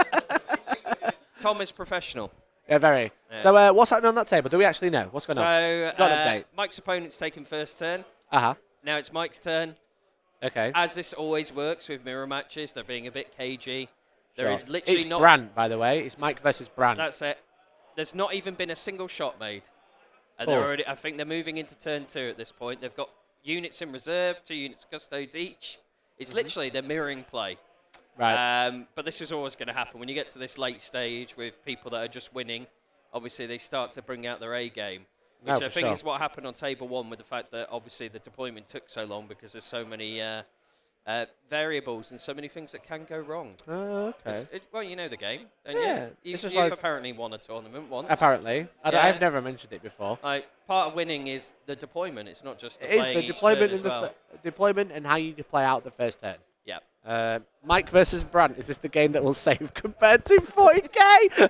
Tom is professional. Yeah, very. Yeah. So what's happening on that table? Do we actually know what's going on? So, Got an update. Mike's opponent's taken first turn. Uh-huh. Now it's Mike's turn. Okay. As this always works with mirror matches, they're being a bit cagey. There is literally it's not... Brant, by the way. It's Mike versus Brant. That's it. There's not even been a single shot made. And Cool. they're already, I think they're moving into turn 2 at this point. They've got units in reserve, 2 units of Custodes each. It's literally they're mirroring play. Right. But this is always going to happen. When you get to this late stage with people that are just winning, obviously they start to bring out their A game. No, Which I for think sure. is what happened on table 1 with the fact that obviously the deployment took so long because there's so many variables and so many things that can go wrong. Oh, okay. Well, you know the game, don't Yeah, you? it's just You've like- apparently won a tournament once. Apparently. Yeah. I've never mentioned it before. Like, part of winning is the deployment. It's not just the It is playing the each deployment turn and as well. deployment and how you play out the first turn. Yeah. Mike versus Brant. Is this the game that will save compared to 40k?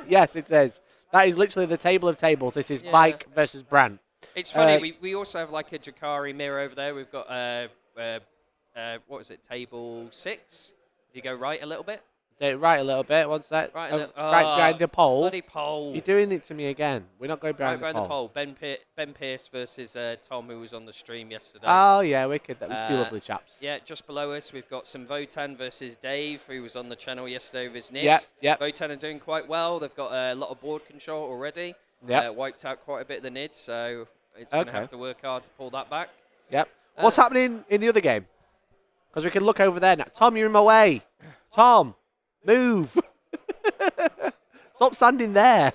Yes, it is. That is literally the table of tables. This is Yeah. Mike versus Brant. It's funny. We also have like a Jakari mirror over there. We've got what is it? Table 6. If you go right a little bit. Right a little bit. One sec. Right, right behind the pole. Bloody pole. You're doing it to me again. We're not going behind, Right behind the pole. Ben Pierce versus Tom, who was on the stream yesterday. Oh, yeah, wicked. That was two lovely chaps. Yeah, just below us, we've got some Votan versus Dave, who was on the channel yesterday with his Nibs. Yeah, yeah. Votan are doing quite well. They've got a lot of board control already. Yep. Wiped out quite a bit of the Nids, so it's going to Okay. have to work hard to pull that back. Yep. What's happening in the other game? Because we can look over there now. Tom, you're in my way. Tom, move. Stop standing there.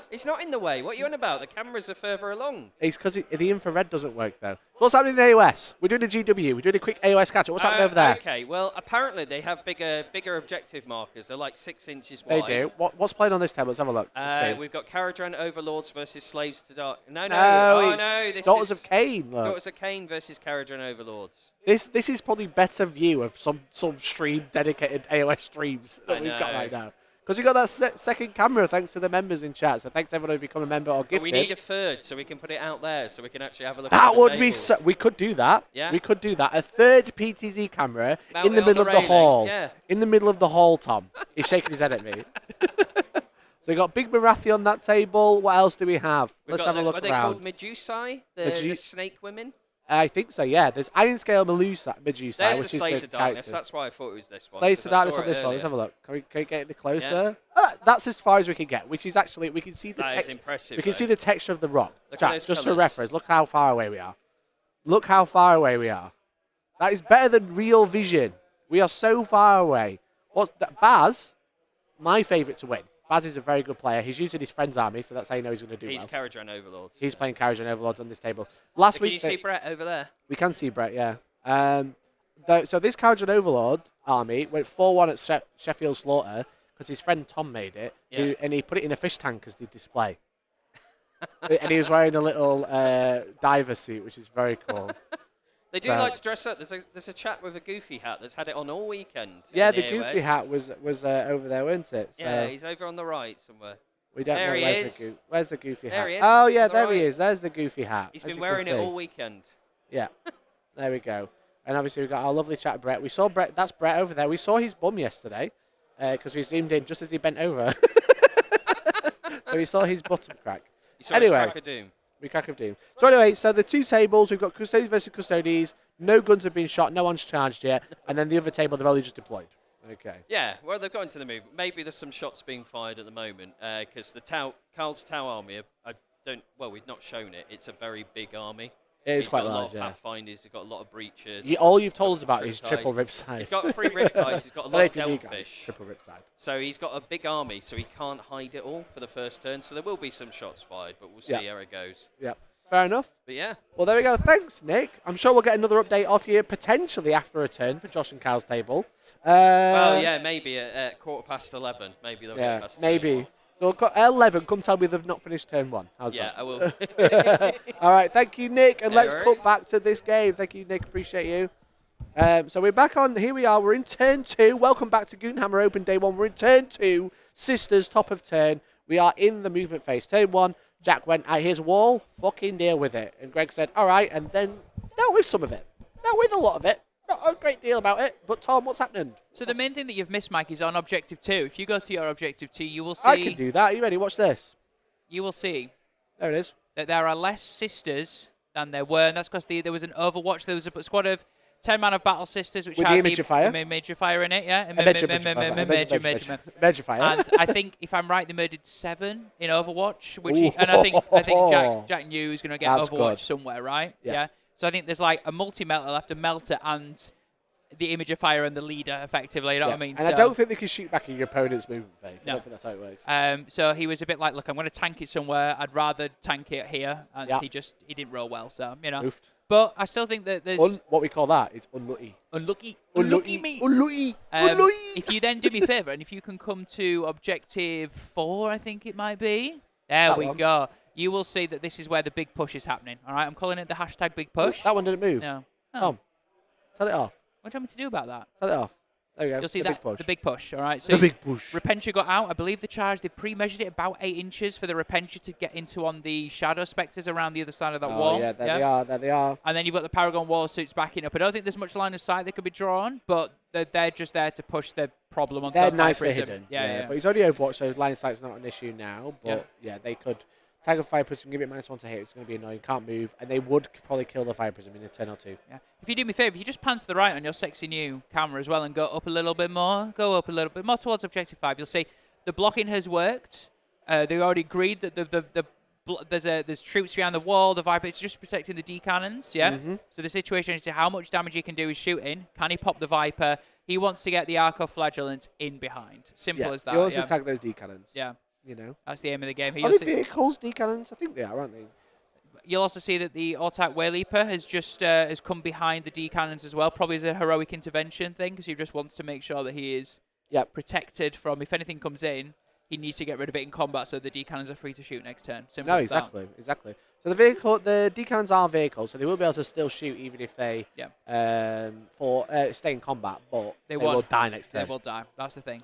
It's not in the way. What are you on about? The cameras are further along. It's because the infrared doesn't work, though. What's happening in AOS? We're doing a GW. We're doing a quick AOS catch-up. What's happening over there? Okay, well, apparently they have bigger objective markers. They're like 6 inches They wide. do. What's playing on this table? Let's have a look. Let's see. We've got Caradran Overlords versus Slaves to Dark. No. No, Oh, it's no. This Daughters is of Cain. Look. Daughters of Cain versus Caradran Overlords. This is probably better view of some stream dedicated AOS streams that I we've got know. right now. Because we got that second camera thanks to the members in chat. So thanks everyone who's become a member or But gifted. we need a third so we can put it out there so we can actually have a look That at the would be tables. so. We could do that. Yeah. We could do that. A third PTZ camera Mount in it the on middle the of the railing, hall. yeah. In the middle of the hall, Tom. He's shaking his head at me. So we got Big Marathi on that table. What else do we have? We've Let's got have a look what are they around. called? Medusae? The snake women? I think so, yeah. There's Iron Scale Medusa, There's which the is Slaves the of Darkness. character. That's why I thought it was this one. Slaves 'cause of I Darkness saw on it this one. Let's earlier. have a look. Can we get it closer? That's as far as we can get, which is actually, we can see the That is text. impressive. We can though. see the texture of the rock. Look at Jack, those just for colours. reference, look how far away we are. Look how far away we are. That is better than real vision. We are so far away. What's that? Baz, my favourite to win. Baz is a very good player. He's using his friend's army, so that's how you know he's going to do He's well. Carriage and Overlords. He's playing Carriage and Overlords on this table. Last Can week, you see Brett over there? we can see Brett, yeah. So this Carriage and Overlord army went 4-1 at Sheffield Slaughter because his friend Tom made it, Yeah. and he put it in a fish tank as the display. And he was wearing a little diver suit, which is very cool. They do So- like to dress up. There's a chap with a goofy hat that's had it on all weekend. Yeah, in the the goofy AOS. hat was over there, wasn't it? So Yeah, he's over on the right somewhere. we don't there know he where's is. where's the goofy There hat. he is, Oh yeah, on the there he right. is. There's the goofy hat. He's as been you wearing can it see. all weekend. Yeah, there we go. And obviously we've got our lovely chat, Brett. We saw Brett. That's Brett over there. We saw his bum yesterday because we zoomed in just as he bent over. So we saw his bottom crack. You saw Anyway. his crack of doom. We crack of doom. So anyway, so the two tables, we've got Custodes versus Custodes. No guns have been shot. No one's charged yet. And then the other table, they've only just deployed. Okay. Yeah, well, they've got into the move. Maybe there's some shots being fired at the moment because the Carl's Tau army, we've not shown it. It's a very big army. It is He's quite got a lot large, of yeah. pathfinders. He's got a lot of breaches. All you've told us got about is Riptide. triple ripside. He's got 3 riptides. He's got a Don't lot know of if you need, guys. Delphish. Triple ripside. So he's got a big army, so he can't hide it all for the first turn. So there will be some shots fired, but we'll see Yeah. how it goes. Yep. Fair enough. But yeah, Well, there we go. Thanks, Nick. I'm sure we'll get another update off you potentially after a turn for Josh and Cal's table. well, yeah, maybe at 11:15. Maybe they'll Yeah, get us to maybe. So we've got 11. Come tell me they've not finished turn 1. How's Yeah, that? I will. All right, thank you, Nick, and No let's worries. cut back to this game. Thank you, Nick. Appreciate you. So we're back on. Here we are. We're in turn 2. Welcome back to Goonhammer Open Day 1. We're in turn 2. Sisters, top of turn. We are in the movement phase. Turn 1. Jack went, here's a wall. Fucking deal with it. And Greg said, all right, and then dealt with some of it. Dealt with a lot of it. Not a great deal about it. But Tom, what's happening? So the main thing that you've missed, Mike, is on Objective 2. If you go to your Objective 2, you will see... I can do that. Are you ready? Watch this. You will see There it is. that there are less sisters than there were, and that's because there was an Overwatch. There was a squad of 10 man of battle sisters, which With had the Image of Fire? Image of Fire in it, yeah. Major fire. And I think, if I'm right, they murdered 7 in Overwatch, and I think Jack knew he was going to get That's Overwatch good. somewhere, right? Yeah. So I think there's like a multi-melter left, a melter, and the Image of Fire and the leader, effectively. You know what I mean? And I don't think they can shoot back in your opponent's movement phase. I No. don't think that's how it works. So he was a bit like, look, I'm going to tank it somewhere. I'd rather tank it here, and Yeah. he didn't roll well. So Oofed. But I still think that there's What we call that is unlucky. unlucky me. Unlucky. If you then do me a favour, and if you can come to Objective 4, I think it might be. There That we one. go. You will see that this is where the big push is happening. All right, I'm calling it the hashtag big push. That one didn't move. No. Tom, tell it off. What do you want me to do about that? Tell it off. There we go. You'll see the that big push. the big push. All right. So The big push. Repentia got out. I believe the charge, they've pre-measured it about 8 inches for the Repentia to get into on the Shadow Spectres around the other side of that wall. Yeah, there they are. There they are. And then you've got the Paragon Wall suits backing up. I don't think there's much line of sight that could be drawn, but they're just there to push the problem onto They're the nicely Prism. hidden. Yeah. But he's only Overwatch, so line of sight's not an issue now. But yeah, they could tag a Fire Prism, give it -1 to hit. It's going to be annoying. Can't move. And they would probably kill the Fire Prism in a turn or 2. Yeah. If you do me a favour, if you just pan to the right on your sexy new camera as well and go up a little bit more, towards Objective 5, you'll see the blocking has worked. They already agreed that there's troops behind the wall, the Viper, it's just protecting the D cannons, yeah? So the situation is how much damage he can do is shooting. Can he pop the Viper? He wants to get the Arco-Flagellants in behind. Simple as that. You also yeah. tag those D cannons. Yeah. You know. That's the aim of the game. Are You'll they see, vehicles, D cannons? I think they are, aren't they? you'll also see that the Autark Wayleaper has just has come behind the D cannons as well, probably as a heroic intervention thing, because he just wants to make sure that he is protected from, if anything comes in, he needs to get rid of it in combat so the D cannons are free to shoot next turn. Simple as that. Exactly. So the D cannons are vehicles, so they will be able to still shoot even if they stay in combat, but they will die next turn. They will die. That's the thing.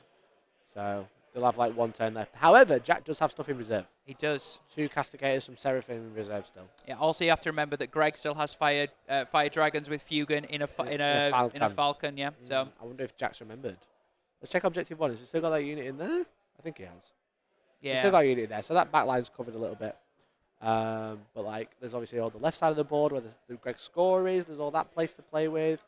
So You'll have like 1 turn left. However, Jack does have stuff in reserve. He does. 2 Castigators from Seraphim in reserve still. Yeah. Also, you have to remember that Greg still has fire dragons with Fugan in a Falcon. Yeah. So I wonder if Jack's remembered. Let's check objective 1. Has he still got that unit in there? I think he has. He's still got a unit in there, so that back line's covered a little bit. But like, there's obviously all the left side of the board where the Greg's score is. There's all that place to play with.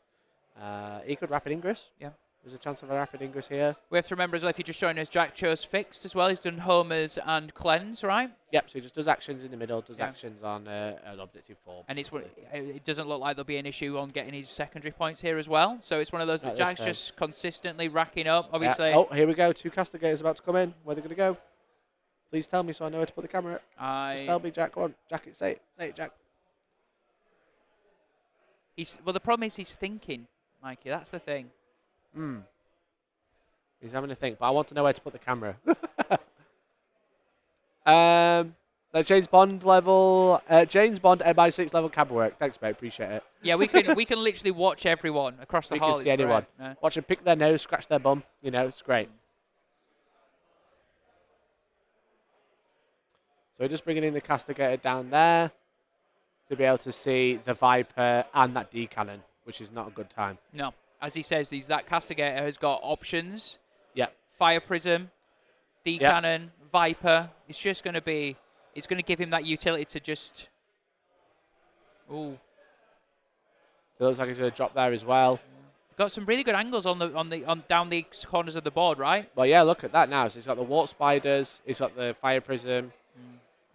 He could Rapid Ingress. Yeah. There's a chance of a Rapid Ingress here. We have to remember as well, if you're just showing us, Jack chose Fixed as well. He's done Homers and Cleanse, right? Yep, so he just does actions in the middle, does actions on an objective 4. And it doesn't look like there'll be an issue on getting his secondary points here as well. So it's one of those that Jack's just consistently racking up, obviously. Yeah. Oh, here we go. 2 Castigators about to come in. Where are they going to go? Please tell me so I know where to put the camera at. Just tell me, Jack. Go on. Jack, say it. Say it, Jack. Well, the problem is he's thinking, Mikey. That's the thing. He's having a think, but I want to know where to put the camera. James Bond level. James Bond MI6 level camera work. Thanks, mate. Appreciate it. Yeah, we can literally watch everyone across the hall. We can see anyone. Yeah. Watch them pick their nose, scratch their bum. You know, it's great. So we're just bringing in the Castigator down there to be able to see the Viper and that D cannon, which is not a good time. No, as he says, that Castigator has got options. Yep. Fire Prism, D cannon, Viper. It's just going to be. It's going to give him that utility to just. Ooh. It looks like he's going to drop there as well. Got some really good angles on down the corners of the board, right? Well, yeah. Look at that now. So he's got the Wart Spiders. He's got the Fire Prism.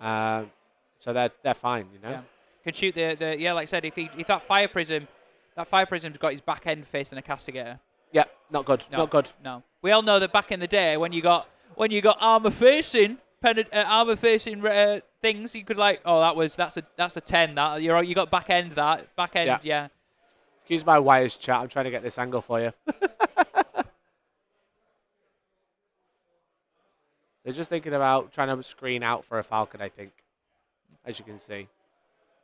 So they're fine, you know. Yeah. Can shoot the like I said, if that Fire Prism's got his back end facing a Castigator. Yeah, not good. No, not good. No. We all know that back in the day when you got armor facing things, you could like, oh, that's a 10. That you got back end. Yeah. Excuse my wires, chat. I'm trying to get this angle for you. They're just thinking about trying to screen out for a Falcon, I think, as you can see.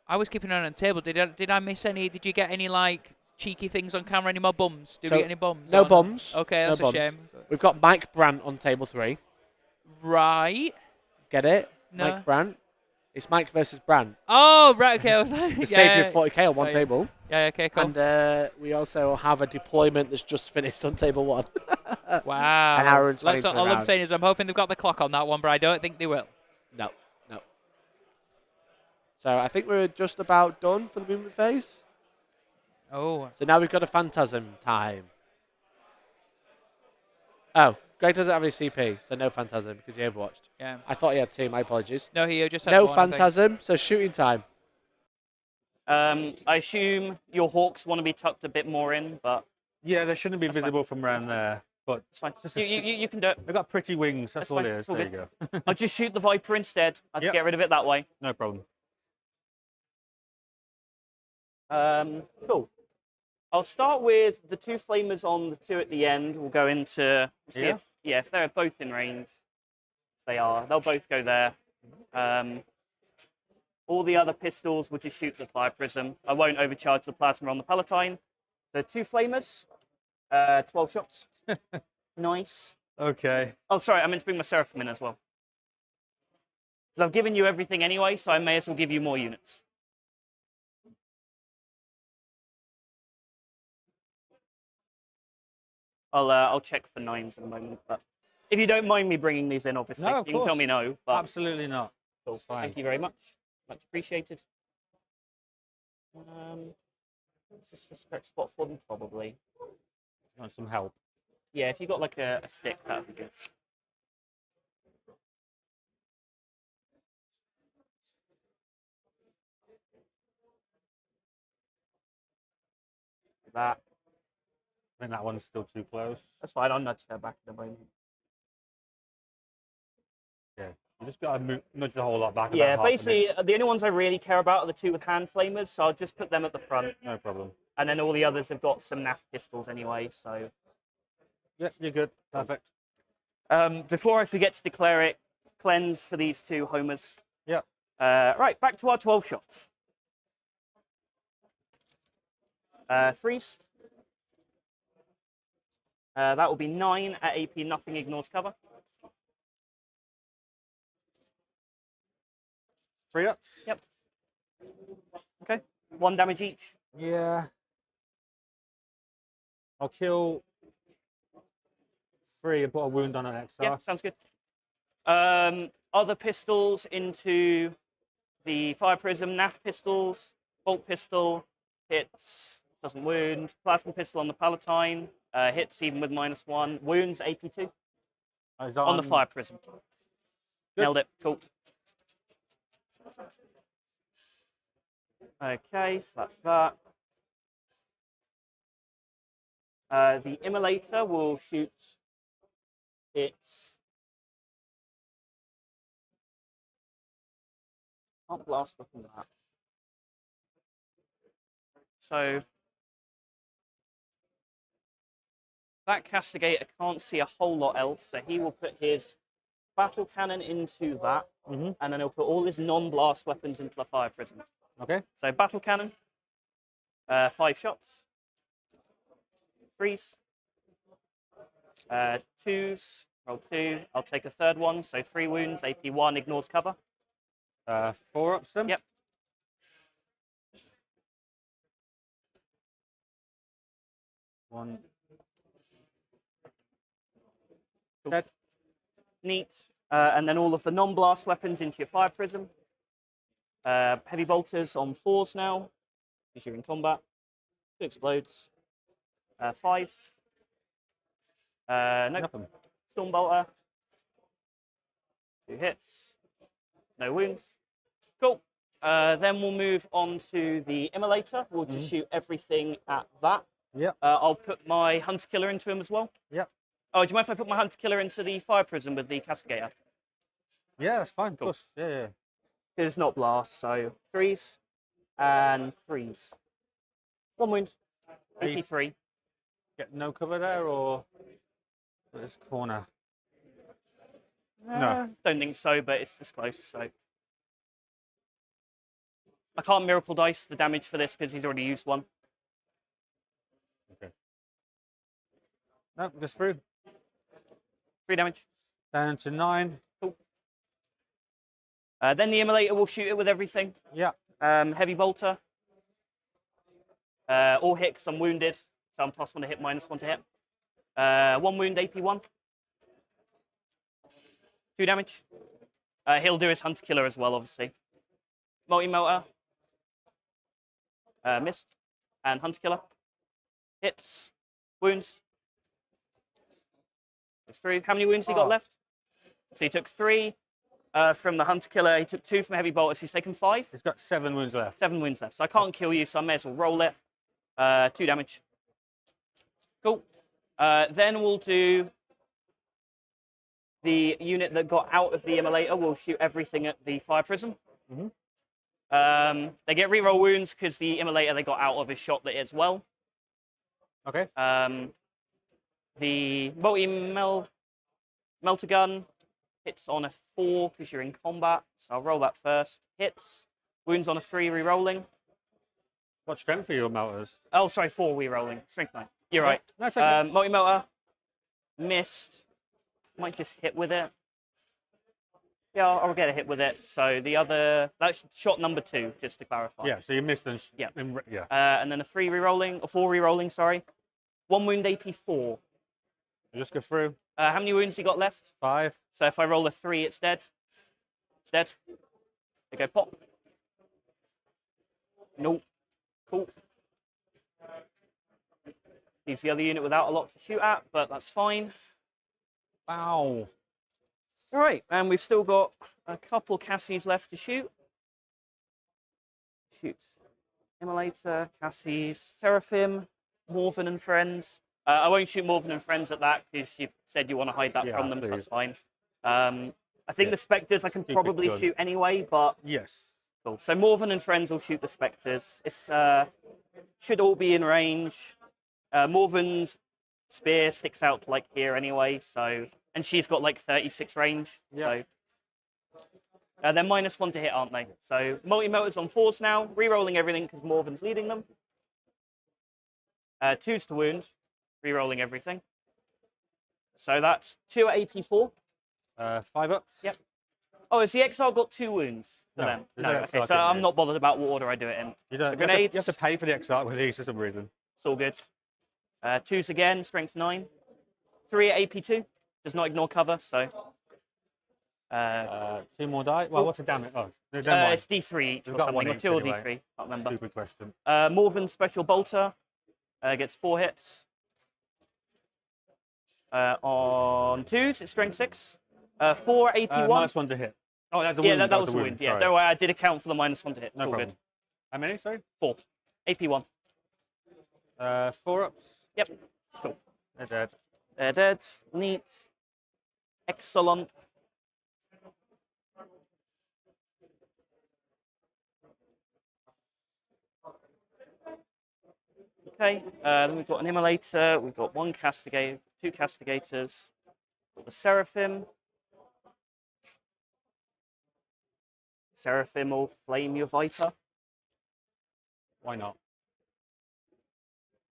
I was keeping an eye on the table. Did I miss any? Did you get any like cheeky things on camera? Any more bums? Did we get any bums? No bums. Okay, that's a shame. We've got Mike Brant on table 3. Right. Get it? No. Mike Brant. It's Mike versus Brant. Oh, right. Okay. I was like, the saving of 40k on one table. Yeah. Okay. Cool. And we also have a deployment that's just finished on table 1. Wow. An hour and 20 all I'm saying is I'm hoping they've got the clock on that one, but I don't think they will. No. So I think we're just about done for the movement phase. Oh. So now we've got a Phantasm time. Oh, Greg doesn't have any CP, so no Phantasm because he overwatched. Yeah. I thought he had 2, my apologies. No, he just had no one, Phantasm, so shooting time. I assume your Hawks want to be tucked a bit more in, but... Yeah, they shouldn't be visible from around there. But it's fine. You can do it. They've got pretty wings. That's all it is. There you go. I'll just shoot the Viper instead. I'll just get rid of it that way. No problem. Cool. I'll start with the 2 flamers on the 2 at the end. We'll go into if they're both in range. They are. They'll both go there. All the other pistols will just shoot the Fire Prism. I won't overcharge the plasma on the Palatine. The 2 flamers, 12 shots. Nice. Okay. Oh, sorry. I meant to bring my Seraphim in as well. Because I've given you everything anyway, so I may as well give you more units. I'll check for 9s in a moment, but if you don't mind me bringing these in, obviously, no, you can tell me no. But absolutely not. Cool. Thank you very much. Much appreciated. Is this the correct spot for them? Probably. You want some help? Yeah, if you got like a stick, that'd be good. That. I think that one's still too close. That's fine. I'll nudge her back in a moment. Yeah, you just got to nudge the whole lot back. Yeah, basically, the only ones I really care about are the 2 with hand flamers, so I'll just put them at the front. No problem. And then all the others have got some NAF pistols anyway, so... Yes, you're good. Perfect. Before I forget to declare it, cleanse for these 2 homers. Yeah. Right, back to our 12 shots. 3s. That will be 9 at AP, nothing ignores cover. 3 ups. Yep. Okay. 1 damage each. Yeah. I'll kill 3 and put a wound on an XR. Yeah, sounds good. Other pistols into the fire prism, NAF pistols, bolt pistol, hits, doesn't wound, plasma pistol on the palatine, hits even with -1, wounds AP2 Is that on the fire prism. Nailed it, cool. Okay, so that's that. The immolator will shoot its... Can't blast weapon that. So that castigator can't see a whole lot else, so he will put his battle cannon into that, and then he'll put all his non-blast weapons into the fire prism. Okay. So battle cannon, 5 shots, 3s, 2s, roll 2. I'll take a 3rd one, so 3 wounds, AP1, ignores cover. 4 ups them. Yep. One. Cool. Dead. Neat. And then all of the non-blast weapons into your fire prism. Heavy bolters on 4s now, because you're in combat. 2 explodes. 5. No. Nothing. Storm bolter. 2 hits. No wounds. Cool. Then we'll move on to the immolator. We'll just shoot everything at that. Yep. I'll put my hunter killer into him as well. Yep. Oh, do you mind if I put my hunter killer into the fire prism with the castigator? Yeah, that's fine. Cool. Of course. Yeah, yeah. It's not blast, so 3s and 3s. 1 wound. AP3. Get no cover there, or this corner. No. Don't think so, but it's just close. So I can't miracle dice the damage for this because he's already used 1. Okay. No, goes through. 3 damage. Down to 9. Cool. Then the immolator will shoot it with everything. Yeah. Heavy bolter. All hit 'cause I'm wounded, so I'm +1 to hit, -1 to hit. 1 wound, AP1. 2 damage. He'll do his hunter killer as well, obviously. Multi-melter. Missed. And hunter killer. Hits. Wounds. Goes through. How many wounds he got left? So he took 3 from the hunter killer. He took 2 from heavy bolter. So he's taken 5. He's got 7 wounds left. 7 wounds left. So I can't kill you, so I may as well roll it. 2 damage. Cool. Then we'll do the unit that got out of the immolator. We'll shoot everything at the fire prism. They get reroll wounds because the immolator they got out of is shot that as well. Okay. The melter gun hits on a 4 because you're in combat. So I'll roll that first. Hits. Wounds on a 3, rerolling. What strength are your melters? Oh, sorry, 4 rerolling. Strength 9. You're right. That's okay. Multi-melter. Missed. Might just hit with it. Yeah, I'll get a hit with it. So the other, that's shot number 2, just to clarify. Yeah, so you missed them. Yeah. Yeah. And then a 3 rerolling, or 4 rerolling, sorry. 1 wound AP4. You just go through. How many wounds you got left? 5. So if I roll a 3, it's dead. It's dead. They go pop. Nope. Cool. He's the other unit without a lot to shoot at, but that's fine. Wow. All right, and we've still got a couple Cassies left to shoot. Shoot. Immolator, Cassies, Seraphim, Morven and Friends. I won't shoot Morven and Friends at that because you said you want to hide that from them, so that's fine. I think the Spectres I can probably shoot anyway, but... Yes. Cool. So Morven and Friends will shoot the Spectres. It's should all be in range. Morven's spear sticks out to like here anyway, so and she's got like 36 range. Yeah. So they're -1 to hit, aren't they? So multi-melters on 4s now, re-rolling everything because Morven's leading them. 2s to wound, re-rolling everything. So that's 2 at AP4. 5 ups. Yep. Oh, has the Exile got 2 wounds? for them. there's No, no okay, Exarch so in I'm this. not bothered about what order I do it in. You don't. The grenades. You have to pay for the Exarch with these for some reason. It's all good. 2s again, strength 9. 3 at AP2. Does not ignore cover, so. 2 more die. Well, what's the damage? Oh, no, never mind. It's D3 each We've or got something, one or each 2 or anyway. D3. Can't remember. Stupid question. Morven Special Bolter gets 4 hits. On 2s, it's strength 6. 4 AP1. -1 to hit. Oh, that's a Yeah, wound. that was a wound. Yeah, sorry. don't worry, I did account for the -1 to hit. It's No all problem. good. How many? Sorry. 4. AP1. 4 ups. Yep. Cool. They're dead. They're dead. Neat. Excellent. Okay, then we've got an Immolator, we've got 1 Castigator, 2 Castigators, got the Seraphim. Seraphim will flame your Viper. Why not?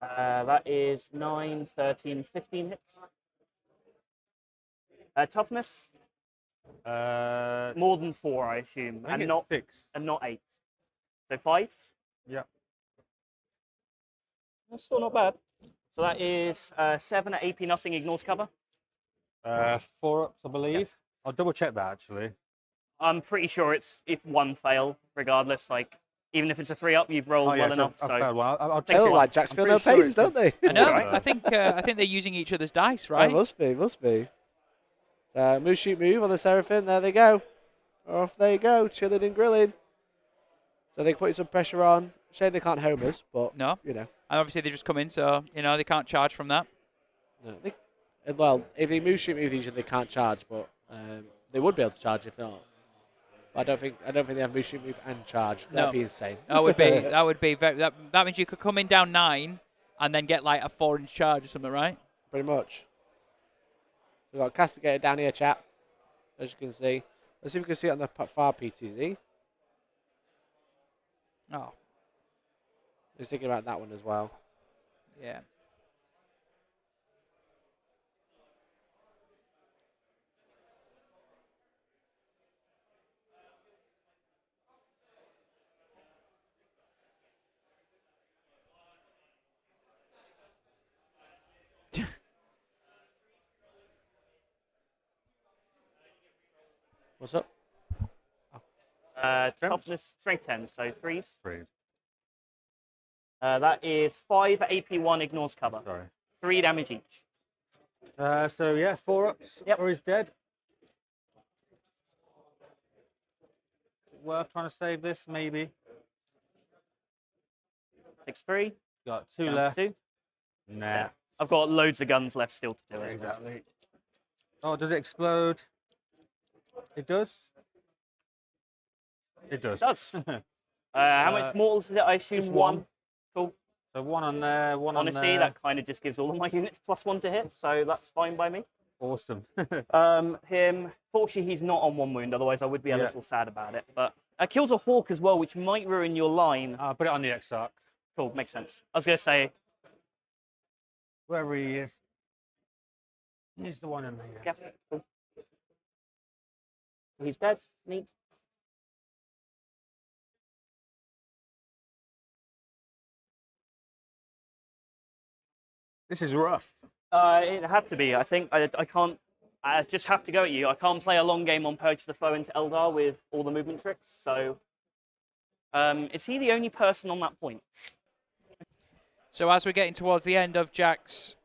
That is 9, 13, 15 hits. Toughness, more than 4, I assume, I think and it's 6. not 8. So 5s. Yeah. That's still not bad. So that is 7 at AP, nothing, ignores cover. 4 ups, I believe. I'll double check that actually. I'm pretty sure it's if 1 fail, regardless. Like, even if it's a 3 up, you've rolled well enough. I've So failed one. I'll Take check Oh, it. like Jacks I'm feel no pretty sure pains, it's don't they? I know. Alright. I think they're using each other's dice, It right? must be. Move, shoot, move on the Seraphim. There they go. Off they go, chilling and grilling. So they're putting some pressure on. Shame they can't home us, but, No. you know. And obviously they just come in, so they can't charge from that. No, well, if they move, shoot, move, usually they can't charge, but they would be able to charge if not. But I don't think they have move, shoot, move, and charge. That'd No. be insane. That would be very. That means you could come in down 9 and then get like a 4-inch charge or something, right? Pretty much. We've got Castigator down here, chat. As you can see. Let's see if we can see it on the far PTZ. Oh, Just thinking about that one as well. yeah. What's up? toughness, strength 10, so 3s. 3. That is 5 at AP1, ignores cover. Sorry. 3 damage each. So yeah, 4 ups. Yep. Or he's dead. Worth trying to save this, maybe. Takes 3. Got 2 down to left. 2. Nah. I've got loads of guns left still to do as well. Exactly. Oh, does it explode? It does. It does. It does. How much mortals is it? I assume just 1. one. Cool. So 1 on there, 1 on Honestly, there. that kind of just gives all of my units +1 to hit, so that's fine by me. Awesome. Fortunately, he's not on 1 wound, otherwise I would be a Yeah. little sad about it. But kills a hawk as well, which might ruin your line. I'll put it on the Exarch. Cool, makes sense. I was going to say, Wherever he is. He's the one in there. yeah, cool. So he's dead. Neat. This is rough. It had to be. I think I can't. I just have to go at you. I can't play a long game on Purge the Foe into Eldar with all the movement tricks. So, is he the only person on that point? So as we're getting towards the end of Jack's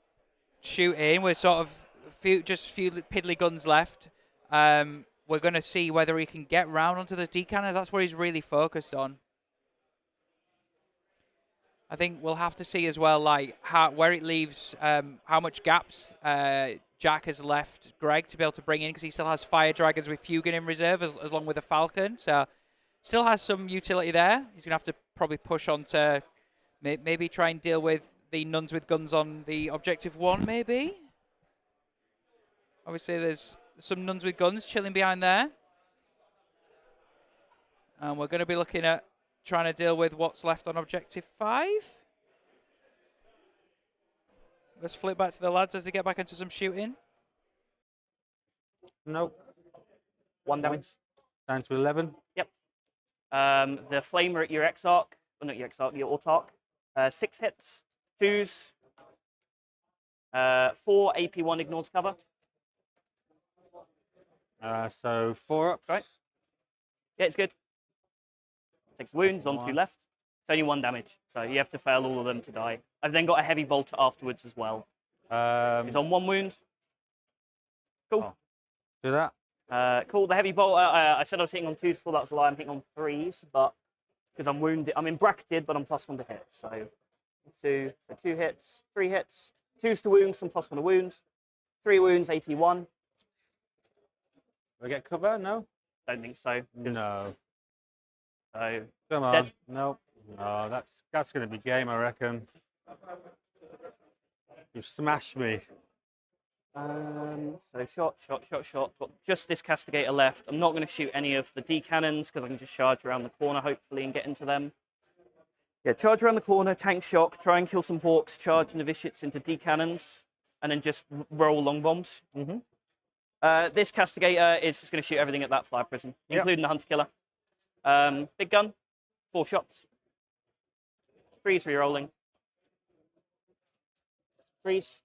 shooting, we're sort of just a few piddly guns left. We're going to see whether he can get round onto the decanner. That's what he's really focused on. I think we'll have to see as well, like where it leaves, how much gaps Jack has left Greg to be able to bring in, because he still has Fire Dragons with Fugan in reserve, as long with a Falcon. So still has some utility there. He's going to have to probably push on to maybe try and deal with the nuns with guns on the objective 1, maybe. Obviously, there's some nuns with guns chilling behind there. And we're going to be looking at trying to deal with what's left on objective 5. Let's flip back to the lads as they get back into some shooting. Nope. 1 damage. Down to 11. Yep. The Flamer at your Exarch, well, not your Exarch, your Autarch. 6 hits, 2s, 4 AP1 ignores cover. So 4 ups. Right. Yeah, it's good. Takes wounds on 2 left. It's only 1 damage, so you have to fail all of them to die. I've then got a heavy bolter afterwards as well. He's on 1 wound. Cool. Oh. Do that. Cool. The heavy bolter. I said I was hitting on 2s before. That's a lie. I'm hitting on 3s, but because I'm wounded, I'm in bracketed, but I'm +1 to hit. So 2 hits, 3 hits, 2s to wounds, and +1 to wound. 3 wounds, AP1. Do I get cover? No. Don't think so. No. So Come on. dead. Nope. No, that's going to be game, I reckon. You smashed me. So shot. Got just this castigator left. I'm not going to shoot any of the D cannons because I can just charge around the corner hopefully and get into them. Yeah, charge around the corner, tank shock, try and kill some hawks, charge novitiates into D cannons, and then just roll long bombs. This castigator is just going to shoot everything at that fire prison, including the hunter killer. Big gun, 4 shots. 3s rerolling. 3s.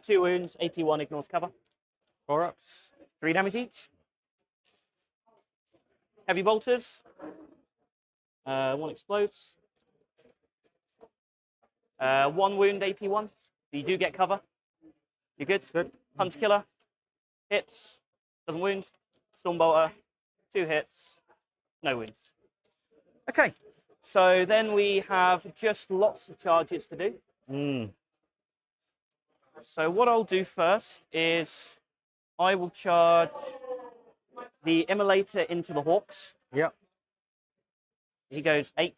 2 wounds, AP1 ignores cover. 4 ups. 3 damage each. Heavy bolters. 1 explodes. 1 wound, AP1. So you do get cover. You're good. Hunter killer. Hits. Doesn't wound. Stormbolter. 2 hits. No wounds. Okay. So then we have just lots of charges to do. So what I'll do first is I will charge the Immolator into the Hawks. Yep. He goes 8.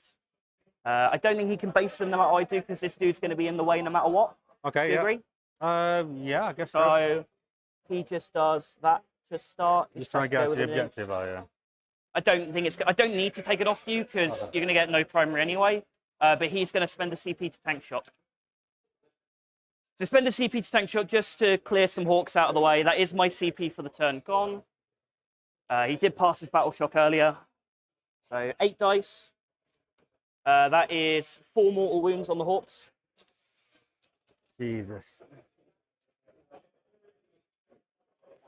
I don't think he can base them no matter what I do because this dude's going to be in the way no matter what. Okay, Do you agree? Yeah, I guess so. So he just does that to start. Just trying to get to the objective, yeah. I don't need to take it off you because you're going to get no primary anyway. But he's going to spend a CP to tank shot. So spend a CP to tank shot just to clear some hawks out of the way. That is my CP for the turn gone. He did pass his battle shock earlier. So 8 dice. That is 4 mortal wounds on the hawks. Jesus.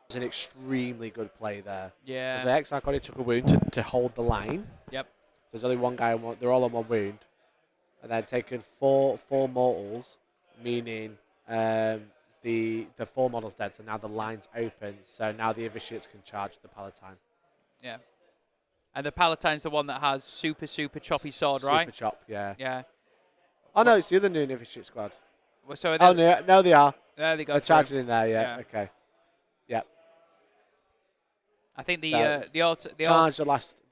It's an extremely good play there. Yeah. So the Exarch only took a wound to hold the line. Yep. There's only one guy, they're all on 1 wound. And then taken four mortals, meaning the 4 models dead, so now the line's open, so now the Novitiates can charge the Palatine. Yeah. And the Palatine's the one that has super choppy sword, right? Super chop, yeah. Yeah. Oh no, it's the other new Novitiate squad. Well, so Oh no, they are. there they go. They're through. charging in there, yeah. Okay. Yep. I think the charge the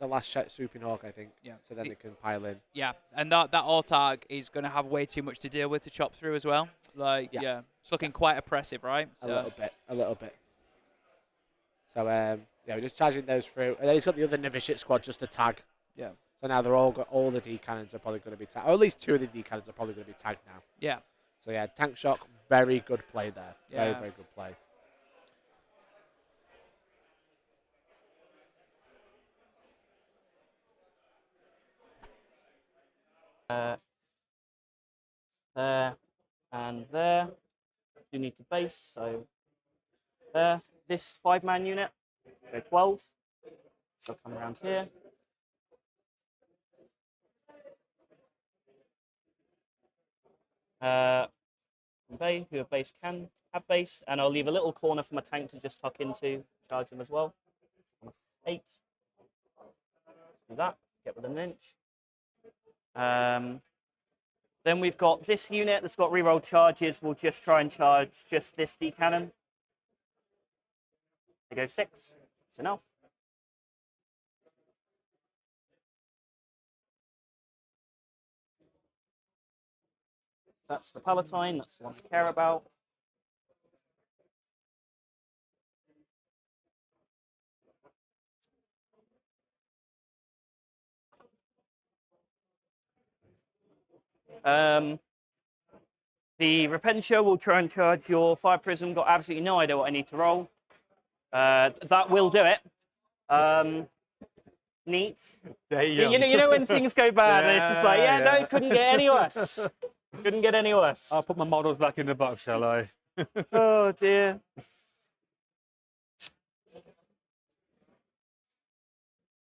last swooping hawk, I think. Yeah. So then they can pile in. Yeah, and that Autarch is going to have way too much to deal with to chop through as well. Like, yeah, it's looking quite oppressive, right? So. A little bit. So yeah, we're just charging those through, and then he's got the other novitiate squad just to tag. Yeah. So now they're all the D cannons are probably going to be tagged, or at least 2 of the D cannons are probably going to be tagged now. Yeah. So yeah, tank shock, very good play there. Yeah. Very good play. There and there. You need to base, so there. This 5-man unit, go 12. So come around here. Bay, who have base can have base, and I'll leave a little corner for my tank to just tuck into, charge them as well. 8. Do that, get within an inch. Then we've got this unit that's got reroll charges. We'll just try and charge just this D cannon. They go 6. It's enough. That's the Palatine. That's the one we care about. The Repentia will try and charge your Fire Prism. Got absolutely no idea what I need to roll. That will do it. Neat. Damn. You know when things go bad and it's just like, yeah, no, Yeah. it couldn't get any worse. Couldn't get any worse. I'll put my models back in the box, shall I? Oh dear.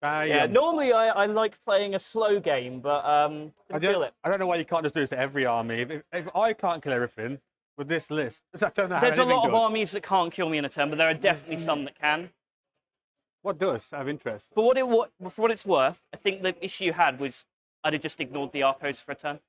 Yeah, normally I like playing a slow game, but didn't feel it. I don't know why you can't just do this to every army. If I can't kill everything with this list, I don't know how There's a lot of does. armies that can't kill me in a turn, but there are definitely some that can. What does? I have interest. For what it's worth, I think the issue you had was I'd have just ignored the Arcos for a turn.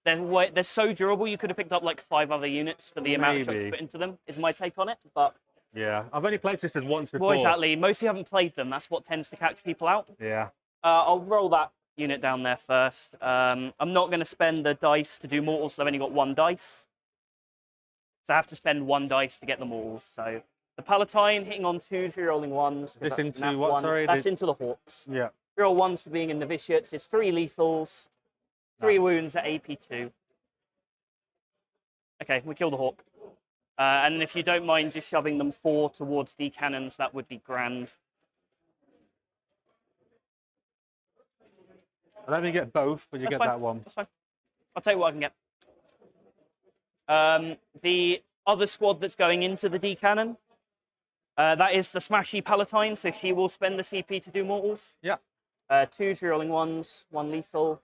They're so durable, you could have picked up like 5 other units for the amount of shots you put into them, is my take on it. But yeah, I've only played sisters once before. well, exactly. Most people haven't played them. That's what tends to catch people out. Yeah. I'll roll that unit down there first. I'm not going to spend the dice to do mortals, so I've only got 1 dice. So I have to spend 1 dice to get the mortals. So the Palatine hitting on 2s, rerolling 1s. This that's into what, one. sorry? That's into the Hawks. Yeah. Reroll 1s for being in the Vitiates. It's 3 lethals, 3 wounds at AP2. Okay, we kill the Hawk. And if you don't mind just shoving them 4 towards the cannons, that would be grand. Let me get both, but you That's get fine. that one. That's fine. I'll tell you what I can get. The other squad that's going into the D cannon, that is the Smashy Palatine, so she will spend the CP to do mortals. Yeah. 2s rerolling 1s, 1 lethal.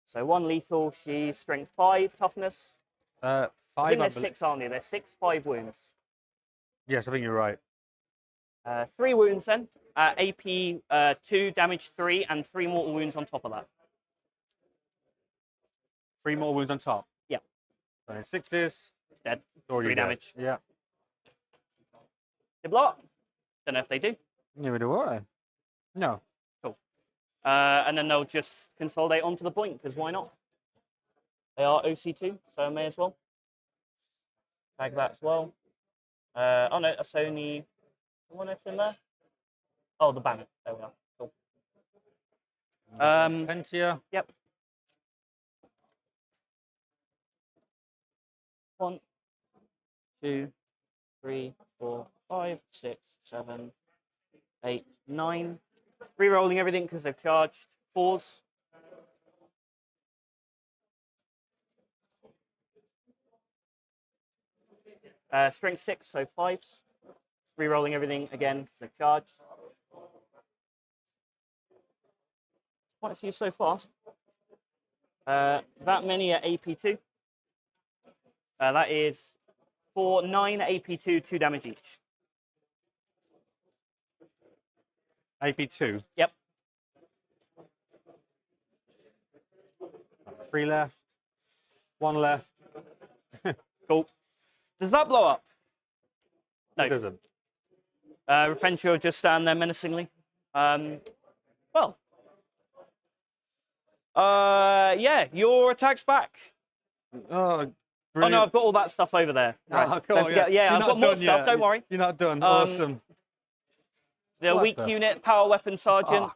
So 1 lethal, she's strength 5, toughness. 5. I think there's 6, aren't there? There's 6, 5 wounds. Yes, I think you're right. 3 wounds then. AP 2, damage 3, and 3 mortal wounds on top of that. 3 more wounds on top. Yeah. So 6s. Dead. Already 3 dead. damage. Yeah. They block. Don't know if they do. Neither do I. No. Cool. And then they'll just consolidate onto the point, because why not? They are OC2, so I may as well. Tag that as well. Oh no, that's only one left in there. Oh, the banner. There we are. Cool. Pentia. Yep. 1, 2, 3, 4, 5, 6, 7, 8, 9. Rerolling everything because they've charged. 4s. Strength 6, so 5s. Rerolling everything again because they've charged. Quite a few so far. That many at AP2. That is 4, 9 at AP2, 2 damage each. AP2. Yep. 3 left. 1 left. Cool. Does that blow up? No. It doesn't. Repentio will just stand there menacingly. Well. Yeah, your attack's back. Oh, Oh no, I've got all that stuff over there. Right. Oh, cool, Don't forget. Yeah, You're I've not got more done stuff. yet. Don't worry. You're not done. Awesome. The What weak the unit, power weapon sergeant.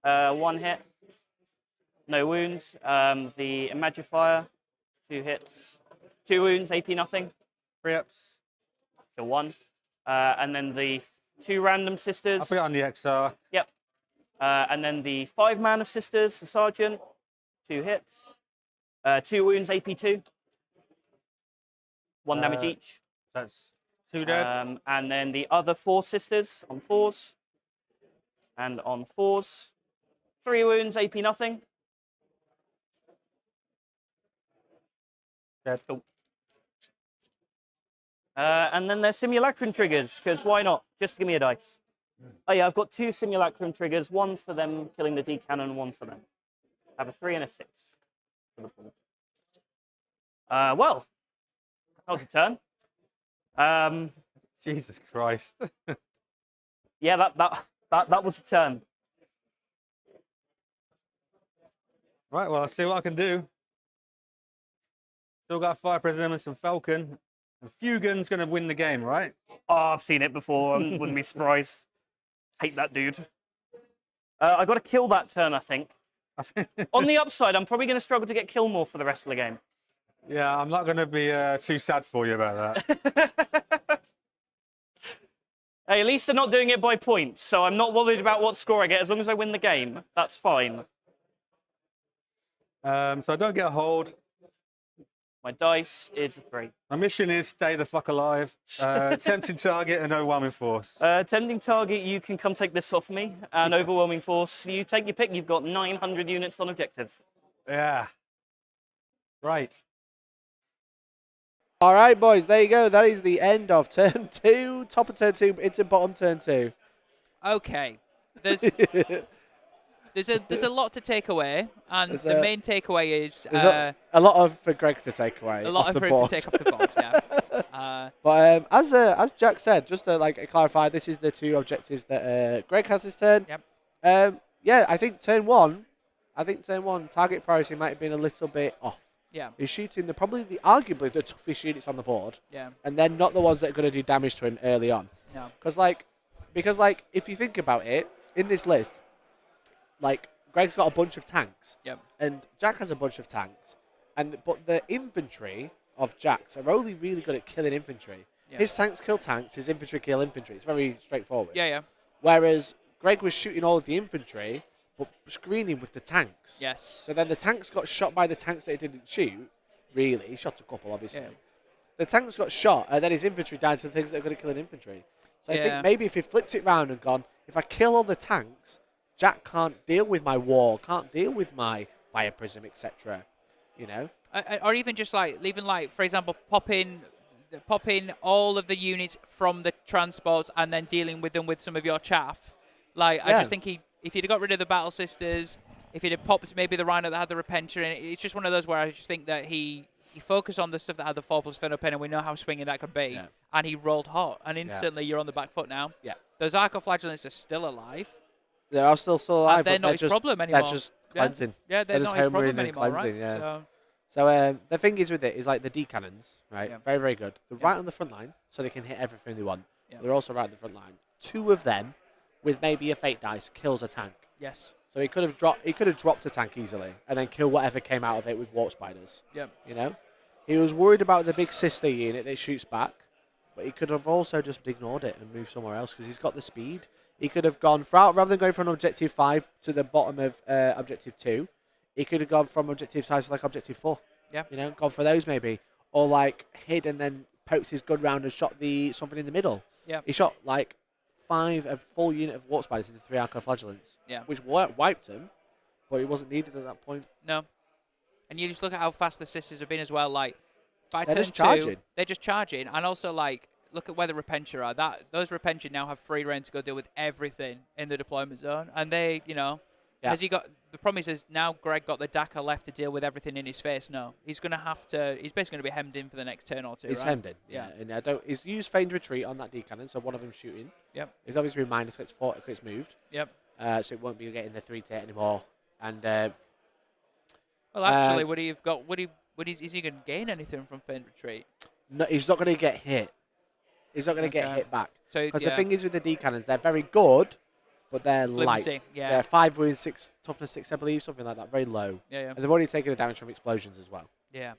1 hit. No wounds. The Magifier, 2 hits. 2 wounds, AP nothing. 3 ups. Kill 1. And then the 2 random sisters. I'll put it on the XR. Yep. And then the 5 man of sisters, the sergeant. 2 hits. 2 wounds, AP2. 1 damage each. That's 2 dead. And then the other 4 sisters on 4s. And on 4s. 3 wounds, AP nothing. Dead. Cool. And then there's simulacrum triggers, because why not? Just give me a dice. Oh yeah, I've got 2 simulacrum triggers, 1 for them killing the D cannon, and 1 for them. I have a 3 and a 6 for the pool. Well, that was a turn. Jesus Christ. Yeah, that was a turn. Right, well, I'll see what I can do. Still got 5 Presidents and Falcon. And Fugan's going to win the game, right? Oh, I've seen it before. I wouldn't be surprised. Hate that dude. I got to kill that turn, I think. On the upside, I'm probably going to struggle to get kill more for the rest of the game. Yeah, I'm not going to be too sad for you about that. Hey, at least they're not doing it by points, so I'm not worried about what score I get. As long as I win the game, that's fine. So I don't get a hold. My dice is a 3. My mission is stay the fuck alive. Tempting target and overwhelming force. Tempting target, you can come take this off me. And overwhelming force, you take your pick. You've got 900 units on objective. Yeah. Right. All right, boys, there you go. That is the end of turn 2. Top of turn 2 into bottom turn 2. Okay. There's a lot to take away, and the main takeaway is a lot for Greg to take away. A lot off for the him to board. take off the board. Yeah. But as Jack said, just to clarify, this is the 2 objectives that Greg has this turn. Yep. Yeah, I think turn one target priority might have been a little bit off. Yeah. He's shooting arguably the toughest units on the board. Yeah. And then not the ones that are going to do damage to him early on. No. Because if you think about it, in this list, Greg's got a bunch of tanks. Yep. And Jack has a bunch of tanks. But the infantry of Jack's are only really good at killing infantry. Yeah. His tanks kill tanks, his infantry kill infantry. It's very straightforward. Yeah, yeah. Whereas Greg was shooting all of the infantry, but screening with the tanks. Yes. So then the tanks got shot by the tanks that he didn't shoot, really. He shot a couple, obviously. Yeah. The tanks got shot, and then his infantry died to the things that are going to kill an infantry. So I think maybe if he flipped it round and gone, if I kill all the tanks, Jack can't deal with my wall, can't deal with my fire prism, etc. You know? Or even just leaving for example, popping all of the units from the transports and then dealing with them with some of your chaff. I just think if he'd have got rid of the battle sisters, if he'd have popped maybe the rhino that had the repenter in it, it's just one of those where I just think that he focused on the stuff that had the 4+ Fenno Pen, and we know how swinging that could be. Yeah. And he rolled hot, and instantly you're on the back foot now. Yeah. Those Arcoflagellants are still alive. They are still alive. And they're not his problem anymore. They're just cleansing. Yeah, they're not his problem anymore, right? Yeah. So the thing is with it is the D cannons, right? Yeah. Very, very good. They're right on the front line, so they can hit everything they want. Yeah. They're also right on the front line. 2 of them, with maybe a fate dice, kills a tank. Yes. So he could have dropped a tank easily and then kill whatever came out of it with warp spiders. Yeah. You know, he was worried about the big sister unit that shoots back, but he could have also just ignored it and moved somewhere else because he's got the speed. He could have gone rather than going from objective 5 to the bottom of objective 2. He could have gone from objective size to objective 4. Yeah. You know, gone for those maybe, or hid and then poked his gun round and shot something in the middle. Yeah. He shot a full unit of warp spiders into 3 Arcoflagellants. Yeah. Which wiped him, but it wasn't needed at that point. No. And you just look at how fast the sisters have been as well. By they're turn just charging. 2, they're just charging, and also look at where the Repentia are. Those Repentia now have free reign to go deal with everything in the deployment zone, and they, has he got the problem is now Greg got the Dakar left to deal with everything in his face. No, he's going to have to. He's basically going to be hemmed in for the next turn or 2. He's hemmed in. Yeah. And he's used feigned retreat on that D cannon, so one of them shooting. Yep. He's obviously reminded so it's moved. Yep. So it won't be getting the 3 to anymore. And well, actually, is he going to gain anything from feigned retreat? No, he's not going to get hit. He's not going to get hit back. Because the thing is with the D cannons, they're very good, but they're flimsy, light. yeah. They're 5 wounds, 6 toughness 6, I believe, something like that. Very low. Yeah. And they've already taken the damage from explosions as well. Yeah.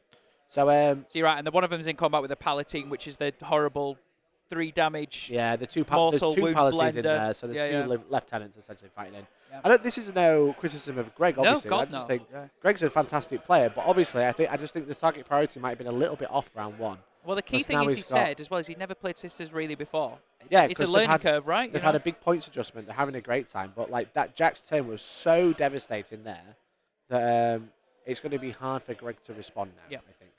So you're right, and one of them's in combat with the Palatine, which is the horrible 3 damage. Yeah, there's 2 mortal wound Palatines blender in there, so there's 2 lieutenants essentially fighting in. Yeah. This is no criticism of Greg, obviously. No, I just think Greg's a fantastic player, but obviously I just think the target priority might have been a little bit off round 1. Well, the key thing is he said as well is he'd never played sisters really before. Yeah, it's a learning curve, right? They've had a big points adjustment. They're having a great time, but that Jack's turn was so devastating there that it's going to be hard for Greg to respond now. Yeah. I think.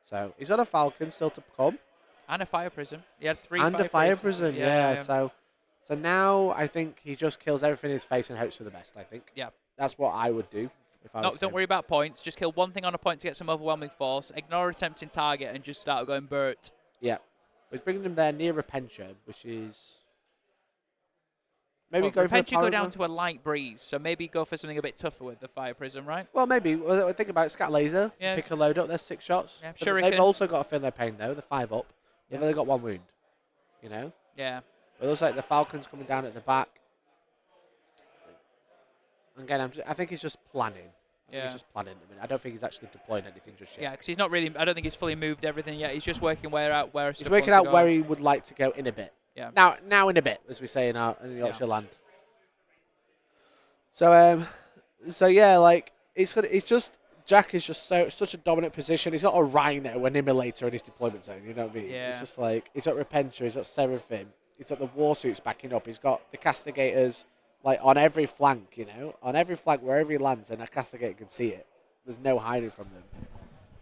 So he's got a Falcon still to come, and a Fire Prism. He had 3 and a Fire Prism. Yeah. So now I think he just kills everything in his face and hopes for the best. I think. Yeah. That's what I would do. Don't worry about points. Just kill one thing on a point to get some overwhelming force. Ignore a tempting target and just start going Burt. Yeah. We're bringing them there near Repentia, which is maybe go for Repentia go down to a light breeze, so maybe go for something a bit tougher with the Fire Prism, right? Well, maybe. Think about it. Scat Laser. Yeah. Pick a load up. There's 6 shots. Yeah, they've also got to feel their pain, though. They're 5 up. They've only got 1 wound. You know? Yeah. But it looks like the Falcon's coming down at the back. Again, I think he's just planning. Yeah. He's just planning. I don't think he's actually deployed anything just yet. Yeah, because he's not really. I don't think he's fully moved everything yet. He's just working He's working out where he would like to go in a bit. Yeah. Now in a bit, as we say in Yorkshire land. So yeah, like it's just Jack is just such a dominant position. He's got a Rhino, an Immolator in his deployment zone. You know what I mean? Yeah. It's just like he's got Repentia, he's got Seraphim, he's got the War Suits backing up. He's got the Castigators like on every flank. You know, on every flank wherever he lands, and a Castigator can see it. There's no hiding from them.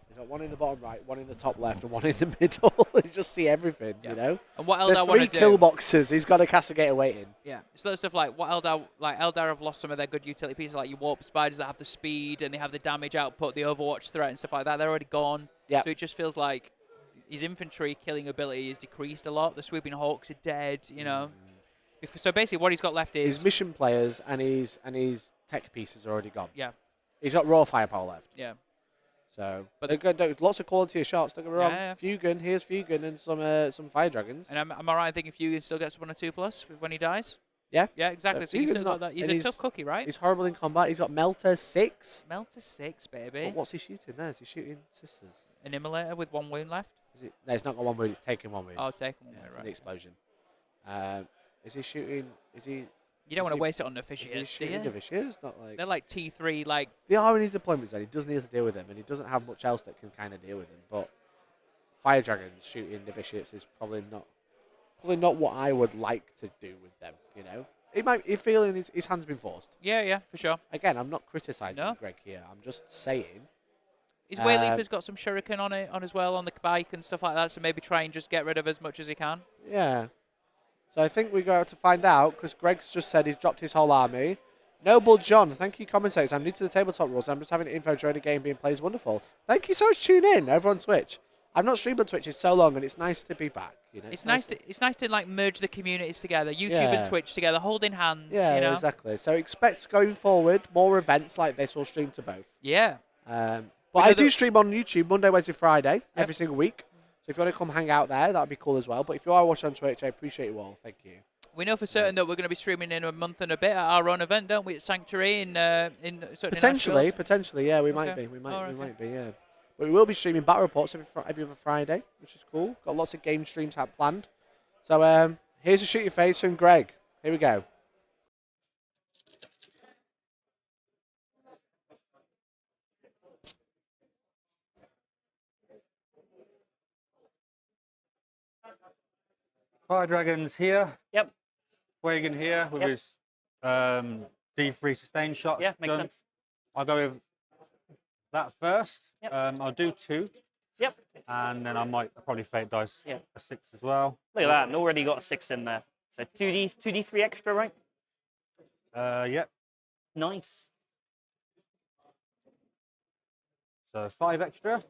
He's got one in the bottom right, one in the top left, and one in the middle. You just see everything. Yeah. You know. And what There's Eldar want 3 to kill do? boxes. He's got a Castigator waiting. Yeah, it's lots of stuff like what Eldar have lost some of their good utility pieces, like your warp spiders that have the speed and they have the damage output, the Overwatch threat and stuff like that. They're already gone. Yeah. So it just feels like his infantry killing ability is decreased a lot. The swooping hawks are dead. You know. So basically, what he's got left is His mission players and his tech pieces are already gone. Yeah. He's got raw firepower left. Yeah. So, But they're good. There's lots of quality of shots. Don't get me wrong. Yeah, Fugan, here's Fugan and some fire dragons. And am I right in thinking Fugan still gets 1 or 2+ when he dies? Yeah. Yeah, exactly. So you Fugan's still got not- that. He's and a tough cookie, right? He's horrible in combat. He's got Melter 6. Melter 6, baby. But what's he shooting there? Is he shooting sisters? An Immolator with 1 wound left. Is it? No, it's not got 1 wound. It's taking 1 wound. Oh, take one, yeah, from right. the explosion. Is he shooting? Is he? You don't want to he- waste it on Is he officiates, do shooting you? Novitiates? Not like. They're like T3, like They are in his deployment zone. He does need to deal with them, and he doesn't have much else that can kind of deal with them. But fire dragons shooting novitiates is probably not what I would like to do with them. You know, he might. He's feeling his hand's been forced. yeah, for sure. Again, I'm not criticising No. Greg here. I'm just saying. His Wayleaper's got some shuriken on as well on the bike and stuff like that. So maybe try and just get rid of as much as he can. Yeah. So I think we go to find out because Greg's just said he's dropped his whole army. Noble John, thank you, commentators. I'm new to the tabletop rules. I'm just having info during the game being played. Is wonderful. Thank you so much for tuning in over on Twitch. I've not streamed on Twitch in so long, and it's nice to be back. You know, It's nice to like merge the communities together, YouTube Yeah. and Twitch together, holding hands. Yeah, you know? exactly. So expect going forward more events like this or stream to both. Yeah. But I do stream on YouTube Monday, Wednesday, Friday every single week. So if you want to come hang out there, that'd be cool as well. But if you are watching on Twitch, I appreciate you all. Thank you. We know for certain that we're going to be streaming in a month and a bit at our own event, don't we? At Sanctuary in Potentially, yeah, we might be. We might be, yeah. But we will be streaming battle reports every other Friday, which is cool. Got lots of game streams planned. So here's a shoot your face from Greg. Here we go. Fire dragons here. Yep. Wagon here with Yep. his D3 sustain shots. Yeah, makes sense. I'll go with that first. Yep. I'll do 2. Yep. And then I might probably fate dice Yeah. a 6 as well. Look at that, and already got a 6 in there. So 2d3 extra, right? Yep. Nice. So 5 extra.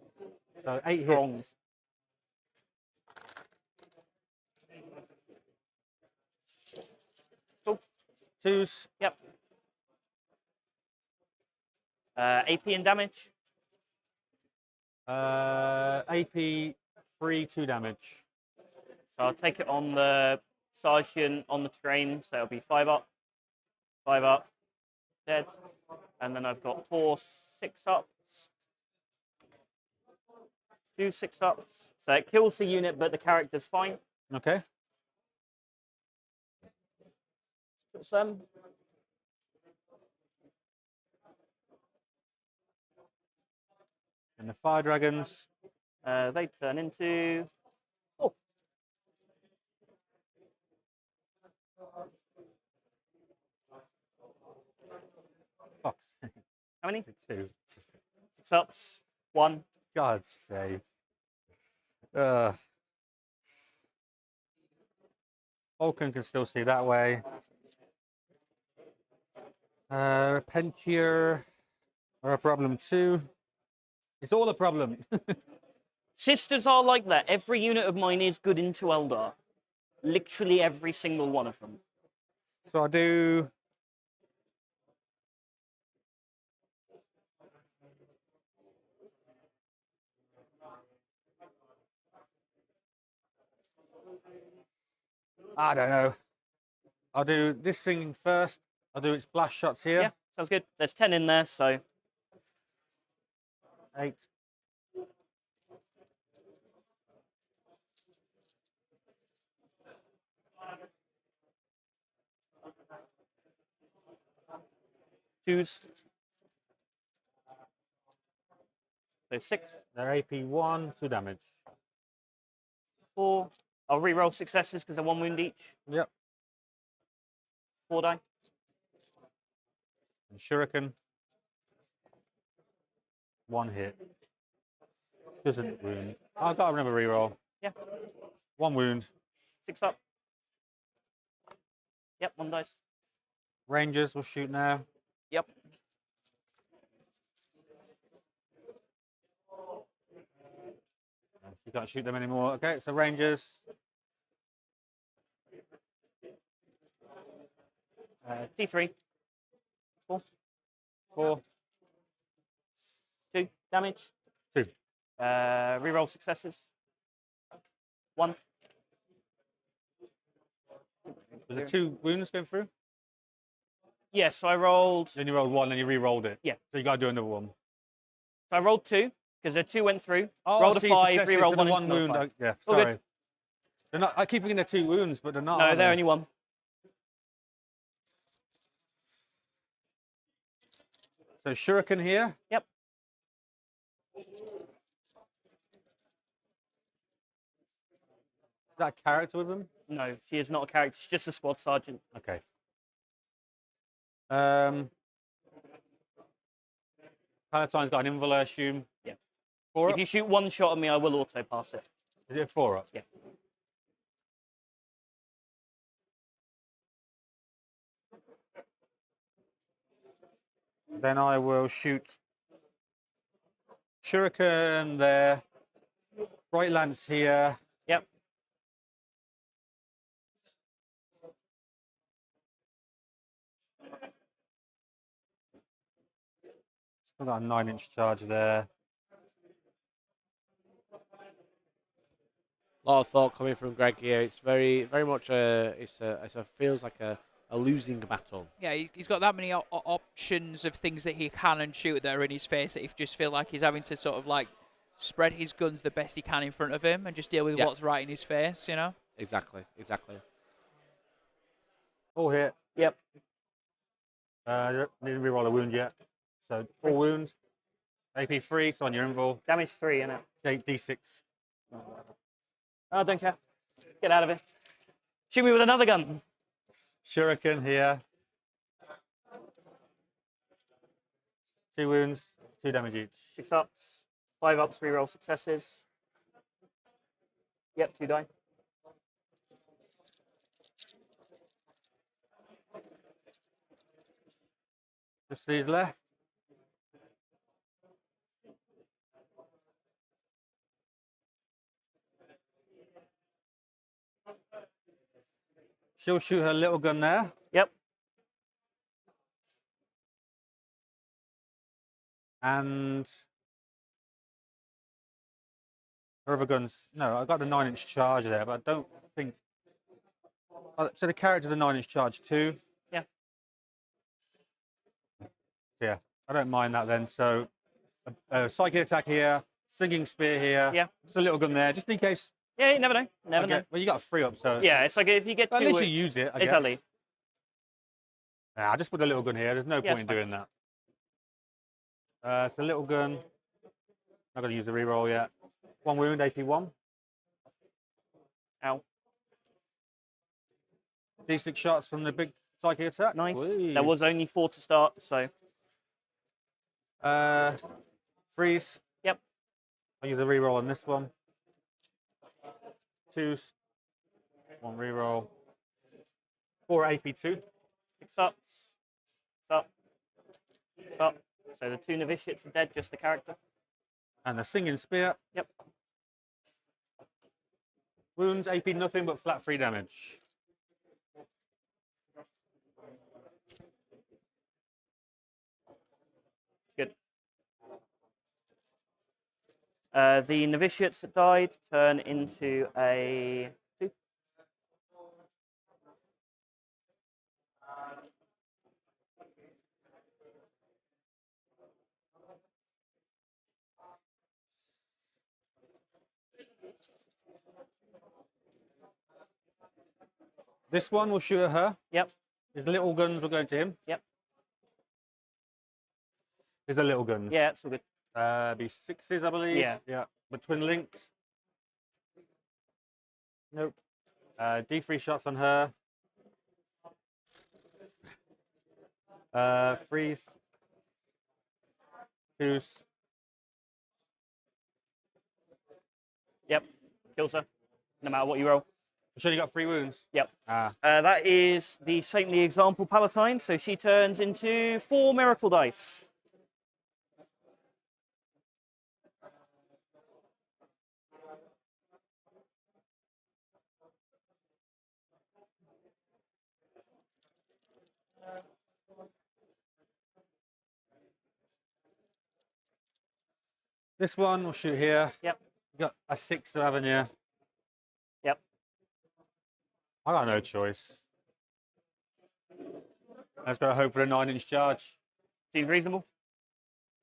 So 8 Strong. hits. Cool. 2s. Yep. AP and damage. AP 3, 2 damage. So I'll take it on the sergeant on the train. So it'll be 5 up, 5 up, dead. And then I've got 4 6-ups, 2 6-ups. So it kills the unit, but the character's fine. Okay. Kills them. And the fire dragons. They turn into 4. Fox. How many? 2. 6-ups, 1. God's sake. Vulcan can still see that way. Repentia are a problem too. It's all a problem. Sisters are like that. Every unit of mine is good into Eldar. Literally every single one of them. So I do. I don't know. I'll do this thing first. I'll do its blast shots here. Yeah, sounds good. There's 10 in there, so 8. 2s. So 6, They're AP 1, 2 damage. 4. I'll re-roll successes because they're 1 wound each. Yep. 4 die. And Shuriken. 1 hit. Doesn't wound. Oh, I've got another reroll. Yeah. 1 wound. 6 up. Yep, 1 dice. Rangers will shoot now. Yep. You can't shoot them anymore. Okay, so Rangers. D3. 4. 4. 2. Damage. 2. Reroll successes. 1. Was it 2 wounds going through? Yes, so I rolled. Then you rolled 1, then you re-rolled it. Yeah. So you got to do another one. So I rolled 2 because the 2 went through. Oh, rolled a see, 5, successes, re-rolled then 1 1 wound. Yeah, All good. sorry. They're not. I keep thinking they're 2 wounds, but they're not. No, are they're they? only 1. So Shuriken here. Yep. Is that a character with them? No, she is not a character. She's just a squad sergeant. Okay. Palatine's got an invul, I assume. Yeah. 4 If up? you shoot 1 shot at me, I will auto pass it. Is it 4 up? Yeah. Then I will shoot Shuriken there. Bright Lance here. Yep. Still got a 9-inch charge there. A lot of thought coming from Greg here. It's very much feels like a losing battle. Yeah, he's got that many options of things that he can and shoot that are in his face that he just feel like he's having to sort of like spread his guns the best he can in front of him and just deal with what's right in his face, you know? Exactly. All hit. Yep. Didn't re-roll a wound yet. So 4 wounds. AP 3, so on your invul. Damage 3, innit? D6. Oh, don't care. Get out of it. Shoot me with another gun. Shuriken here. 2 wounds, 2 damage each. 6 ups. 5 ups, reroll successes. Yep, 2 die. Just these left. She'll shoot her little gun there. Yep. And her other guns. No, I got the 9-inch charge there, but I don't think. So the character's a 9-inch charge too. Yeah. Yeah, I don't mind that then. So a psychic attack here, singing spear here. Yeah. Just a little gun there, just in case. Yeah, you never know. Never know. Well, you got a 3 up, so. Yeah, it's like if you get 2. At least you use it. I guess. Exactly. Nah, I just put a little gun here. There's no Yeah, point in it's fine. doing that. It's a little gun. Not going to use the reroll yet. 1 wound, AP 1. Ow. D6 shots from the big psychic attack. Nice. Whee. There was only 4 to start, so. Freeze. Yep. I'll use a reroll on this one. 2s. 1 reroll. 4 AP2. 6 ups. 6 up. 6 up. So the 2 novitiates are dead, just the character. And the singing spear. Yep. Wounds, AP nothing but flat 3 damage. Good. The novitiates that died turn into a 2. This one will shoot at her. Yep. His little guns will go to him. Yep. These are little guns. Yeah, it's all good. Be 6s, I believe. Yeah. Yeah. But twin linked. Nope. D3 shots on her. Freeze. Fuse. Yep, kills her, no matter what you roll. She only got 3 wounds. Yep. Ah. That is the Saintly Example Palatine, so she turns into 4 Miracle Dice. This one will shoot here. Yep. You got a 6, haven't you? Yep. I got no choice. Let's go hope for a 9-inch charge. Seems reasonable.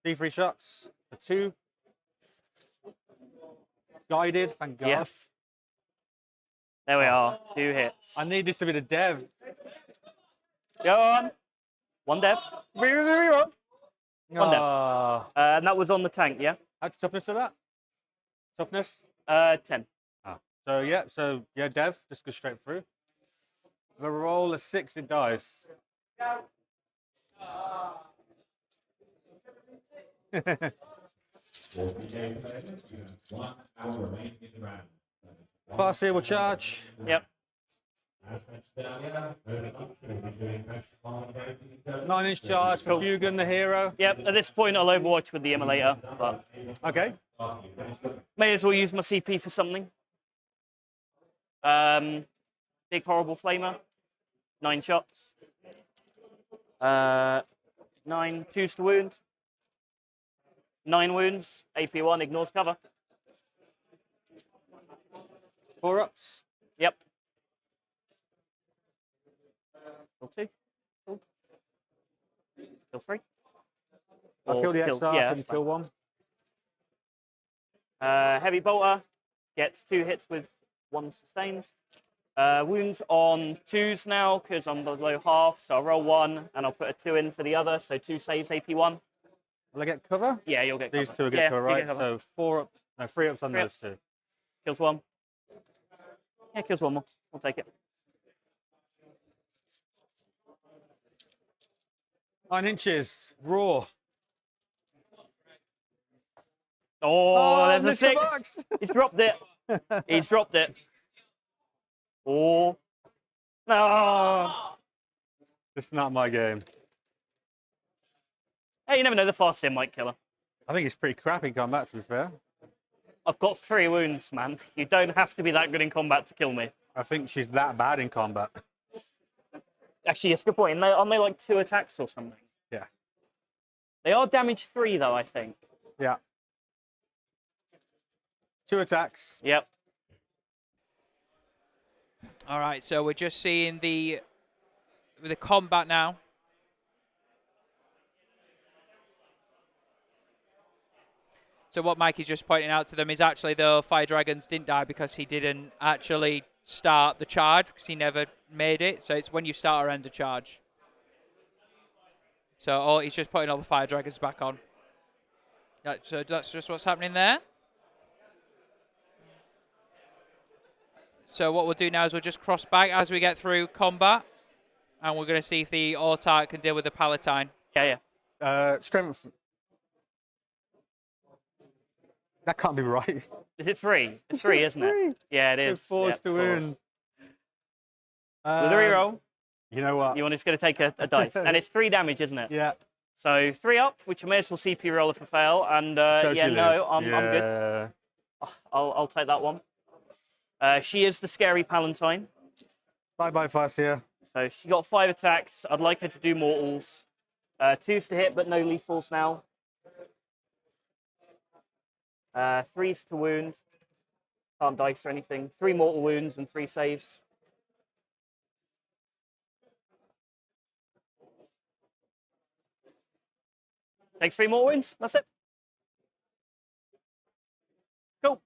D3 shots for 2. Guided, thank God. Yes. There we are, 2 hits. I need this to be the dev. Go on. 1 dev. Reroll. 1 dev. Ah. And that was on the tank, yeah? How's toughness of that? Toughness? 10. So yeah, dev, just go straight through. If I roll a 6, it dies. Farseer will charge. Yep. 9-inch charge for Fugan, the hero. Yep, at this point I'll overwatch with the immolator, but Okay. may as well use my CP for something. Big horrible flamer. 9 shots. 9, 2s to wound. 9 wounds. AP1 ignores cover. 4 ups. Yep. Kill 2. Cool. Kill 3. I'll Or kill the XR, yeah, can that's kill 1. Heavy bolter gets 2 hits with 1 sustained. Wounds on 2s now because I'm below half, so I'll roll 1 and I'll put a 2 in for the other, so 2 saves AP1. Will I get cover? Yeah, you'll get cover. These 2 will get Yeah, cover, you right? get cover. So 4 up, no, 3 ups on 3 those ups. 2. Kills 1. Yeah, kills 1 more. I'll take it. 9 inches, raw. Oh, there's a Mr. 6. Box. He's dropped it. He's dropped it. Oh. No. This is not my game. Hey, you never know, the Farseer might kill her. I think it's pretty crap in combat, to be fair. I've got 3 wounds, man. You don't have to be that good in combat to kill me. I think she's that bad in combat. Actually, it's a good point. Aren't they like 2 attacks or something? Yeah. They are damage 3, though, I think. Yeah. 2 attacks. Yep. All right, so we're just seeing the combat now. So what Mike is just pointing out to them is actually the Fire Dragons didn't die because he didn't actually start the charge because he never made it. So it's when you start or end a charge. So he's just putting all the Fire Dragons back on. So that's just what's happening there. So what we'll do now is we'll just cross back as we get through combat. And we're going to see if the Autark can deal with the Palatine. Yeah, yeah. Strength. That can't be right. Is it 3? It's 3, isn't it? Yeah, it is. With 4s Yeah, to of course. win. With a reroll, You know what? you want just going to take a dice. And it's 3 damage, isn't it? Yeah. So 3 up, which I may as well CP roll if I fail. And So yeah, she no, lives. I'm good. Yeah. I'll take that one. She is the scary Palatine. Bye-bye, Farseer. So she got 5 attacks. I'd like her to do mortals. 2s to hit, but no lethals now. 3s to wound. Can't dice or anything. 3 mortal wounds and 3 saves. Takes 3 mortal wounds. That's it. Cool.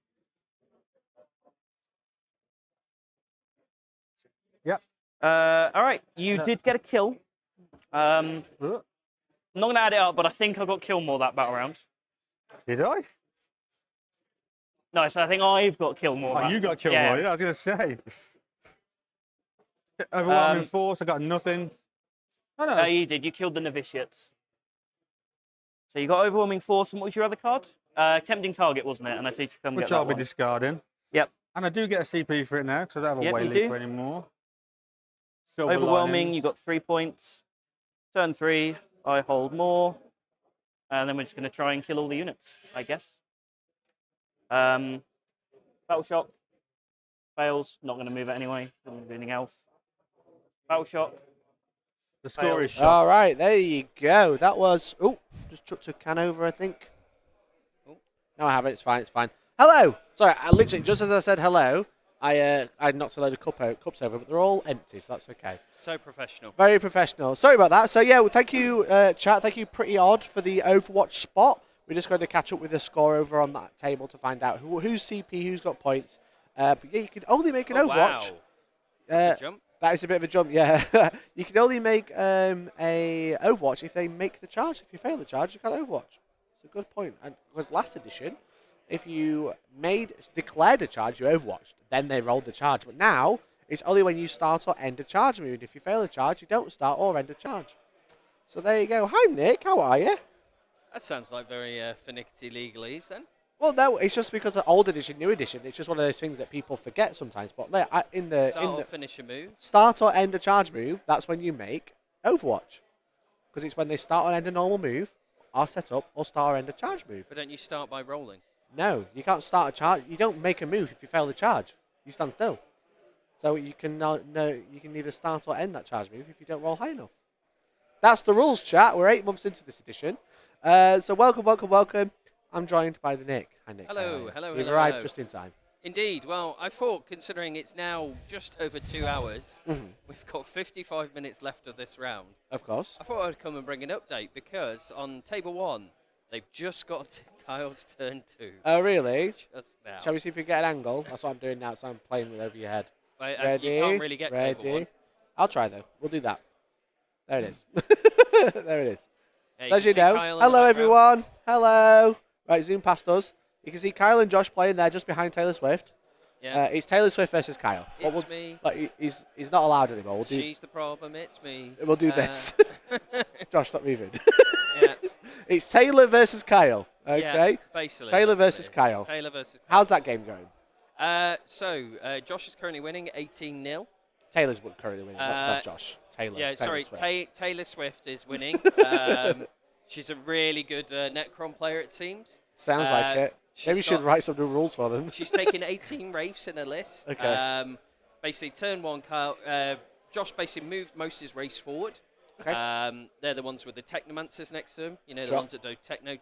Yep. All right. You did get a kill. I'm not going to add it up, but I think I got kill more that battle round. Did I? No, so I think I've got kill more. Oh, you got killed more. Yeah, I was going to say. Overwhelming force. I got nothing. Oh, no. You did. You killed the novitiates. So you got overwhelming force, and what was your other card? Tempting target, wasn't it? And I see you come Which get that I'll be one. discarding. Yep. And I do get a CP for it now, because I don't have a Yep, way you leap do. anymore. Silver Overwhelming, linings. you got 3 points. Turn 3, I hold more. And then we're just going to try and kill all the units, I guess. Battle shock. Fails. Not going to move it anyway. Doesn't do anything else. Battle shock. The score is shot. All right, there you go. That was... Oh, just chucked a can over, I think. Oh. No, I haven't. It's fine. It's fine. Hello. Sorry, I literally, just as I said hello, I knocked a load of cups over, but they're all empty, so that's okay. So professional. Very professional. Sorry about that. So, yeah, well, thank you, chat. Thank you, Pretty Odd, for the Overwatch spot. We're just going to catch up with the score over on that table to find out who's CP, who's got points. But, yeah, you can only make an Overwatch. Wow. That's a jump. That is a bit of a jump, yeah. You can only make a Overwatch if they make the charge. If you fail the charge, you can't Overwatch. It's a good point. And because last edition, if you declared a charge, you Overwatched. Then they rolled the charge. But now, it's only when you start or end a charge move. And if you fail a charge, you don't start or end a charge. So there you go. Hi, Nick. How are you? That sounds like very finicky legalese then. Well, no, it's just because of old edition, new edition. It's just one of those things that people forget sometimes. But Start or finish a move. start or end a charge move, that's when you make Overwatch. Because it's when they start or end a normal move, are set up, or start or end a charge move. But don't you start by rolling? No, you can't start a charge. You don't make a move if you fail the charge. You stand still. So you can you can either start or end that charge move if you don't roll high enough. That's the rules, chat. We're 8 months into this edition. So welcome. I'm joined by the Nick. Hi, Nick. Hello. You've arrived just in time. Indeed. Well, I thought, considering it's now just over 2 hours, we've got 55 minutes left of this round. Of course. I thought I'd come and bring an update because on table 1, they've just got to Kyle's turn 2. Oh, really? Just now. Shall we see if we get an angle? That's what I'm doing now, so I'm playing with over your head. Ready? You can't really get table 1. I'll try, though. We'll do that. There it is. There it is. Yeah, As you know. Kyle in the Hello, background. everyone. Hello. Right, zoom past us. You can see Kyle and Josh playing there just behind Taylor Swift. Yeah. It's Taylor Swift versus Kyle. It's me. Like, he's not allowed anymore. She's the problem. It's me. We'll do this. Josh, stop moving. Yeah. It's Taylor versus Kyle. Okay. Yeah, basically. Taylor that's versus it. Kyle. Taylor versus Kyle. How's that game going? Josh is currently winning 18-0. Taylor's currently winning, not Josh. Taylor. Yeah, Taylor sorry. Swift. Taylor Swift is winning. She's a really good Necron player, it seems. Sounds like it. Maybe you should write some new rules for them. She's taken 18 Wraiths in her list. Okay. Basically, turn 1, Kyle. Josh basically moved most of his Wraiths forward. Okay. They're the ones with the Technomancers next to them. You know, the Sure. ones that do techno.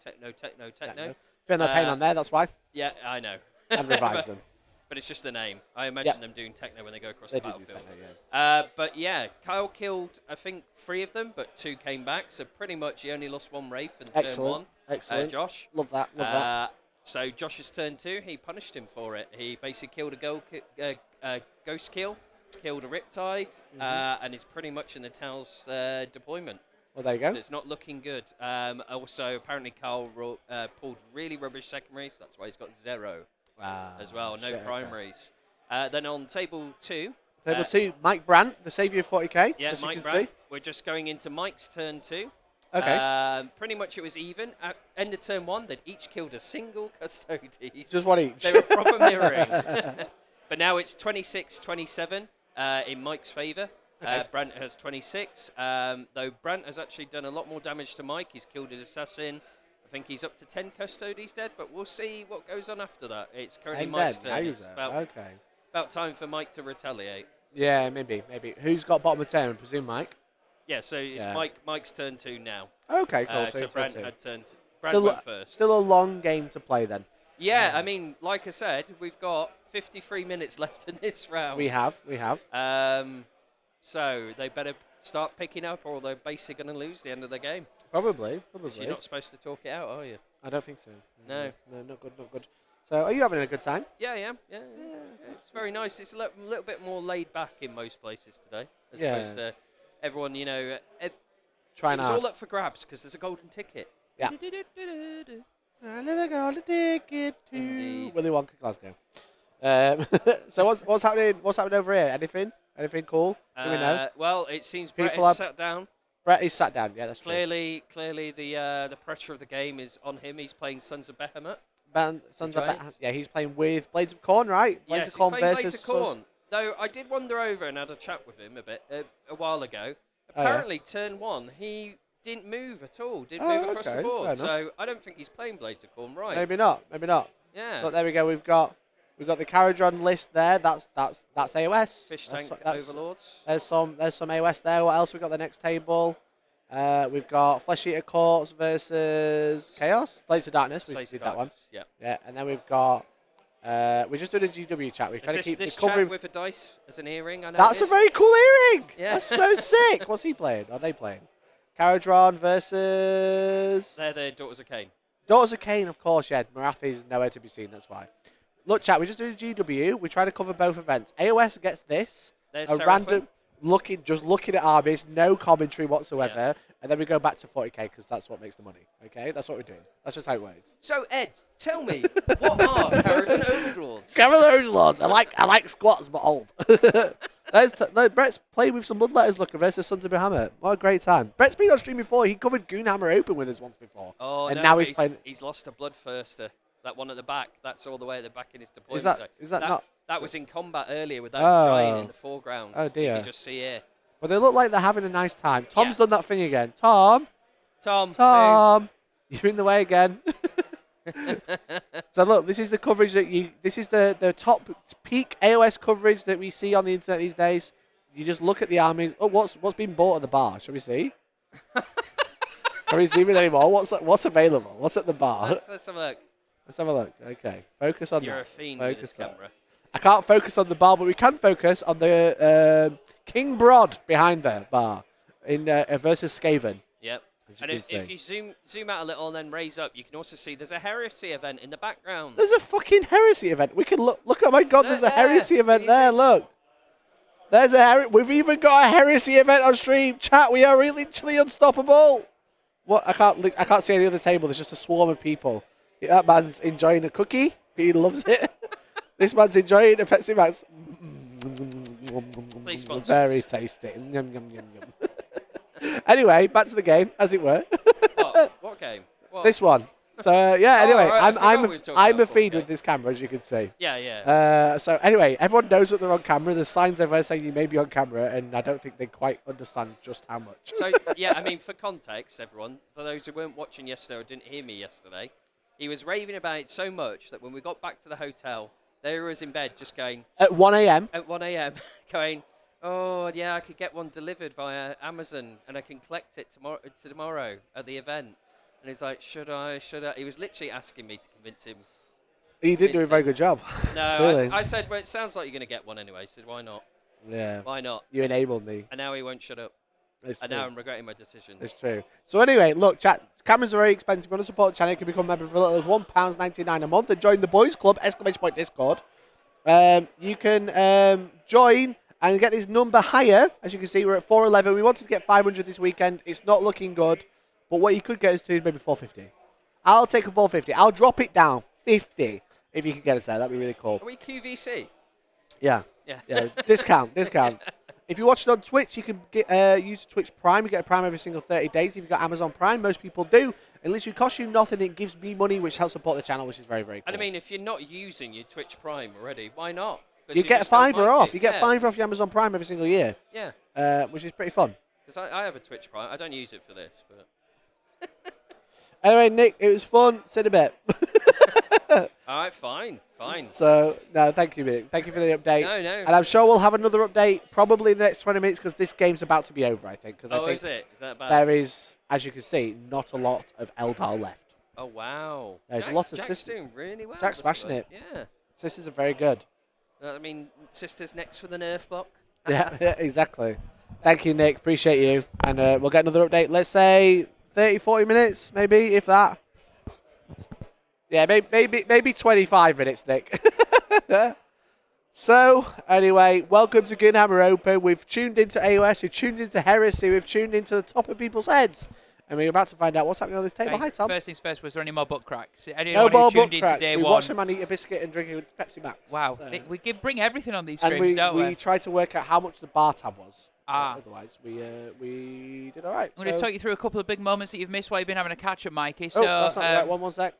Feel no pain on there, that's why. Yeah, I know. And revives them. But it's just the name. I imagine them doing techno when they go across They the do do battlefield. techno, yeah. But yeah, Kyle killed, I think, 3 of them, but 2 came back. So pretty much he only lost 1 Wraith in turn 1. Excellent. Josh. Love that. Love that. So Josh's turn 2, he punished him for it. He basically killed a ghost kill, killed a Riptide, and is pretty much in the Tal's deployment. Well, there you go. So it's not looking good. Also, apparently Kyle pulled really rubbish secondaries. That's why he's got 0 as well. No shit, primaries. Then on table 2. Table 2, Mike Brant, the saviour of 40k. Yeah, as Mike you can Brant. see. We're just going into Mike's turn 2. Okay. Pretty much it was even. At end of turn 1, they'd each killed a single Custodes. Just one each. They were proper mirroring. But now it's 26-27 in Mike's favour. Okay. Brant has 26. Though Brant has actually done a lot more damage to Mike. He's killed his assassin. I think he's up to 10 Custodes dead, but we'll see what goes on after that. It's currently Mike's turn. It's about time for Mike to retaliate. Yeah, maybe. Who's got bottom of turn? I presume Mike. Yeah, so it's Mike's turn 2 now. Okay, cool. So turn Brant 2. had turn 2. Brant went first. Still a long game to play then. Yeah, I mean, like I said, we've got 53 minutes left in this round. We have. So they better start picking up, or they're basically going to lose the end of the game. Probably. You're not supposed to talk it out, are you? I don't think so. No. No, not good. So, are you having a good time? Yeah, I am. Yeah. It's very nice. It's a little bit more laid back in most places today, as opposed to everyone. You know, Trying It's hard. all up for grabs because there's a golden ticket. Yeah. A little golden ticket to Indeed. Willy Wonka, Glasgow. So what's happening? What's happening over here? Anything cool? Do we know? Well, it seems People Brett is have- sat down. Brett is sat down. Yeah, that's Clearly, the pressure of the game is on him. He's playing Sons of Behemoth. true. Giants. Yeah, he's playing with Blades of Corn, right? Blades Yes, of Corn he's playing versus Blades of Corn. Though I did wander over and had a chat with him a while ago. Oh, yeah? Apparently, turn 1, he didn't move at all. Didn't Oh, move across okay, the board. fair So I don't think he's playing Blades of Corn right. Maybe not. Yeah. But there we go. We've got the Caradron list there. That's AOS. Fish That's- tank that's- overlords. There's some AOS there. What else we got? The next table. We've got Flesh Eater Courts versus Chaos. Blades of Darkness. We Slates did of that one. Darkness, Yeah. Yeah, and then we've got. We're just doing a GW chat. We're Is trying this, to keep this the covering. chat with a dice as an earring? I know That's it a is. very cool earring. Yeah. That's so sick. What's he playing? Are they playing? Caradron versus They're the Daughters of Cain. Daughters of Cain, of course. Yeah, Marathi is nowhere to be seen. That's why. Look, chat. We're just doing GW. We're trying to cover both events. AOS gets this. There's A Seraphim. random looking at armies, no commentary whatsoever, and then we go back to 40k because that's what makes the money. Okay, that's what we're doing. That's just how it works. So Ed, tell me, what are Caradron Overlords? Cover those lords. I like squats, but old. Brett's played with some bloodletters looking versus Sons of Bahamut. What a great time. Brett's been on stream before. He covered Goonhammer Open with us once before. Oh, and no, now but he's playing. He's lost a Bloodthirster. That one at the back. That's all the way at the back in his deployment. Is that not? That was in combat earlier with that Oh. giant in the foreground. Oh, dear. You can just see here. But they look like they're having a nice time. Tom's Yeah. done that thing again. Tom, you're in the way again. So look, this is the coverage this is the top peak AOS coverage that we see on the internet these days. You just look at the armies. Oh, what's been bought at the bar? Shall we see? Can we zoom in anymore? What's available? What's at the bar? Let's have a look. Let's have a look. Okay, focus on You're that. a fiend with Focus this on that. camera. I can't focus on the bar, but we can focus on the King Broad behind the bar in versus Skaven. Yep. As you And can if see. you zoom out a little and then raise up, you can also see there's a heresy event in the background. There's a fucking heresy event. We can look. Oh my god, there's a There. heresy event Can you there. see? Look. There's We've even got a heresy event on stream. Chat, we are literally unstoppable. What? I can't see any other table. There's just a swarm of people. That man's enjoying a cookie. He loves it. This man's enjoying a Pepsi Max. Please sponsor us. Very tasty. Yum, yum, yum, yum. Anyway, back to the game, as it were. What game? What? This one. So yeah. Oh, Anyway, right, I forgot we were talking I'm a about feed 4K. with this camera, as you can see. Yeah. So anyway, everyone knows that they're on camera. There's signs everywhere saying you may be on camera, and I don't think they quite understand just how much. So, yeah, I mean, for context, everyone, for those who weren't watching yesterday or didn't hear me yesterday, he was raving about it so much that when we got back to the hotel, there he was in bed just going, At 1 a.m. at 1 a.m., going, oh, yeah, I could get one delivered via Amazon and I can collect it tomorrow at the event. And he's like, should I? He was literally asking me to convince him. He did do a very good job. No, Clearly. I said, well, it sounds like you're going to get one anyway. He said, why not? Yeah. Why not? You enabled me. And now he won't shut up. It's And true. now I'm regretting my decision. It's true. So anyway, look, chat. Cameras are very expensive. If you want to support the channel, you can become a member for as little as £1.99 a month and join the Boys Club ! Discord. You can join and get this number higher. As you can see, we're at 411. We wanted to get 500 this weekend. It's not looking good, but what you could get us to is maybe 450. I'll take a 450. I'll drop it down 50 if you can get us there. That'd be really cool. Are we QVC? Yeah. Yeah. Discount. If you watch it on Twitch, you can get, use Twitch Prime. You get a Prime every single 30 days. If you've got Amazon Prime, most people do. It literally costs you nothing. It gives me money, which helps support the channel, which is very, very cool. And I mean, if you're not using your Twitch Prime already, why not? 'Cause you get just don't $5 like off. it. You get $5 off your Amazon Prime every single year, Yeah, which is pretty fun. because I have a Twitch Prime. I don't use it for this, but Anyway, Nick, it was fun. Sit a bit. all right, fine. So, no, thank you, Nick. Thank you for the update. No. And I'm sure we'll have another update probably in the next 20 minutes because this game's about to be over, I think. Cause I Oh, think is it? Is that bad? there is, as you can see, not a lot of Eldar left. Oh wow. There's a lot of Jack's systems. doing really well. Jack's this smashing month. it. Yeah. Sisters are very good. I mean, sisters next for the nerf block. yeah, exactly. Thank you, Nick. Appreciate you. And we'll get another update. Let's say 30, 40 minutes, maybe, if that. Yeah, maybe 25 minutes, Nick. So, anyway, welcome to Goonhammer Open. We've tuned into AOS, we've tuned into Heresy, we've tuned into the top of people's heads. And we're about to find out what's happening on this table. Hi, Tom. First things first, was there any more butt cracks? No more butt cracks. Day we one? watch a man eat a biscuit and drink a Pepsi Max. Wow. So. We can bring everything on these streams, don't we tried to work out how much the bar tab was. Otherwise, we did all right. I'm going to talk you through a couple of big moments that you've missed while you've been having a catch-up, Mikey. So, that's not the right one. 1 sec.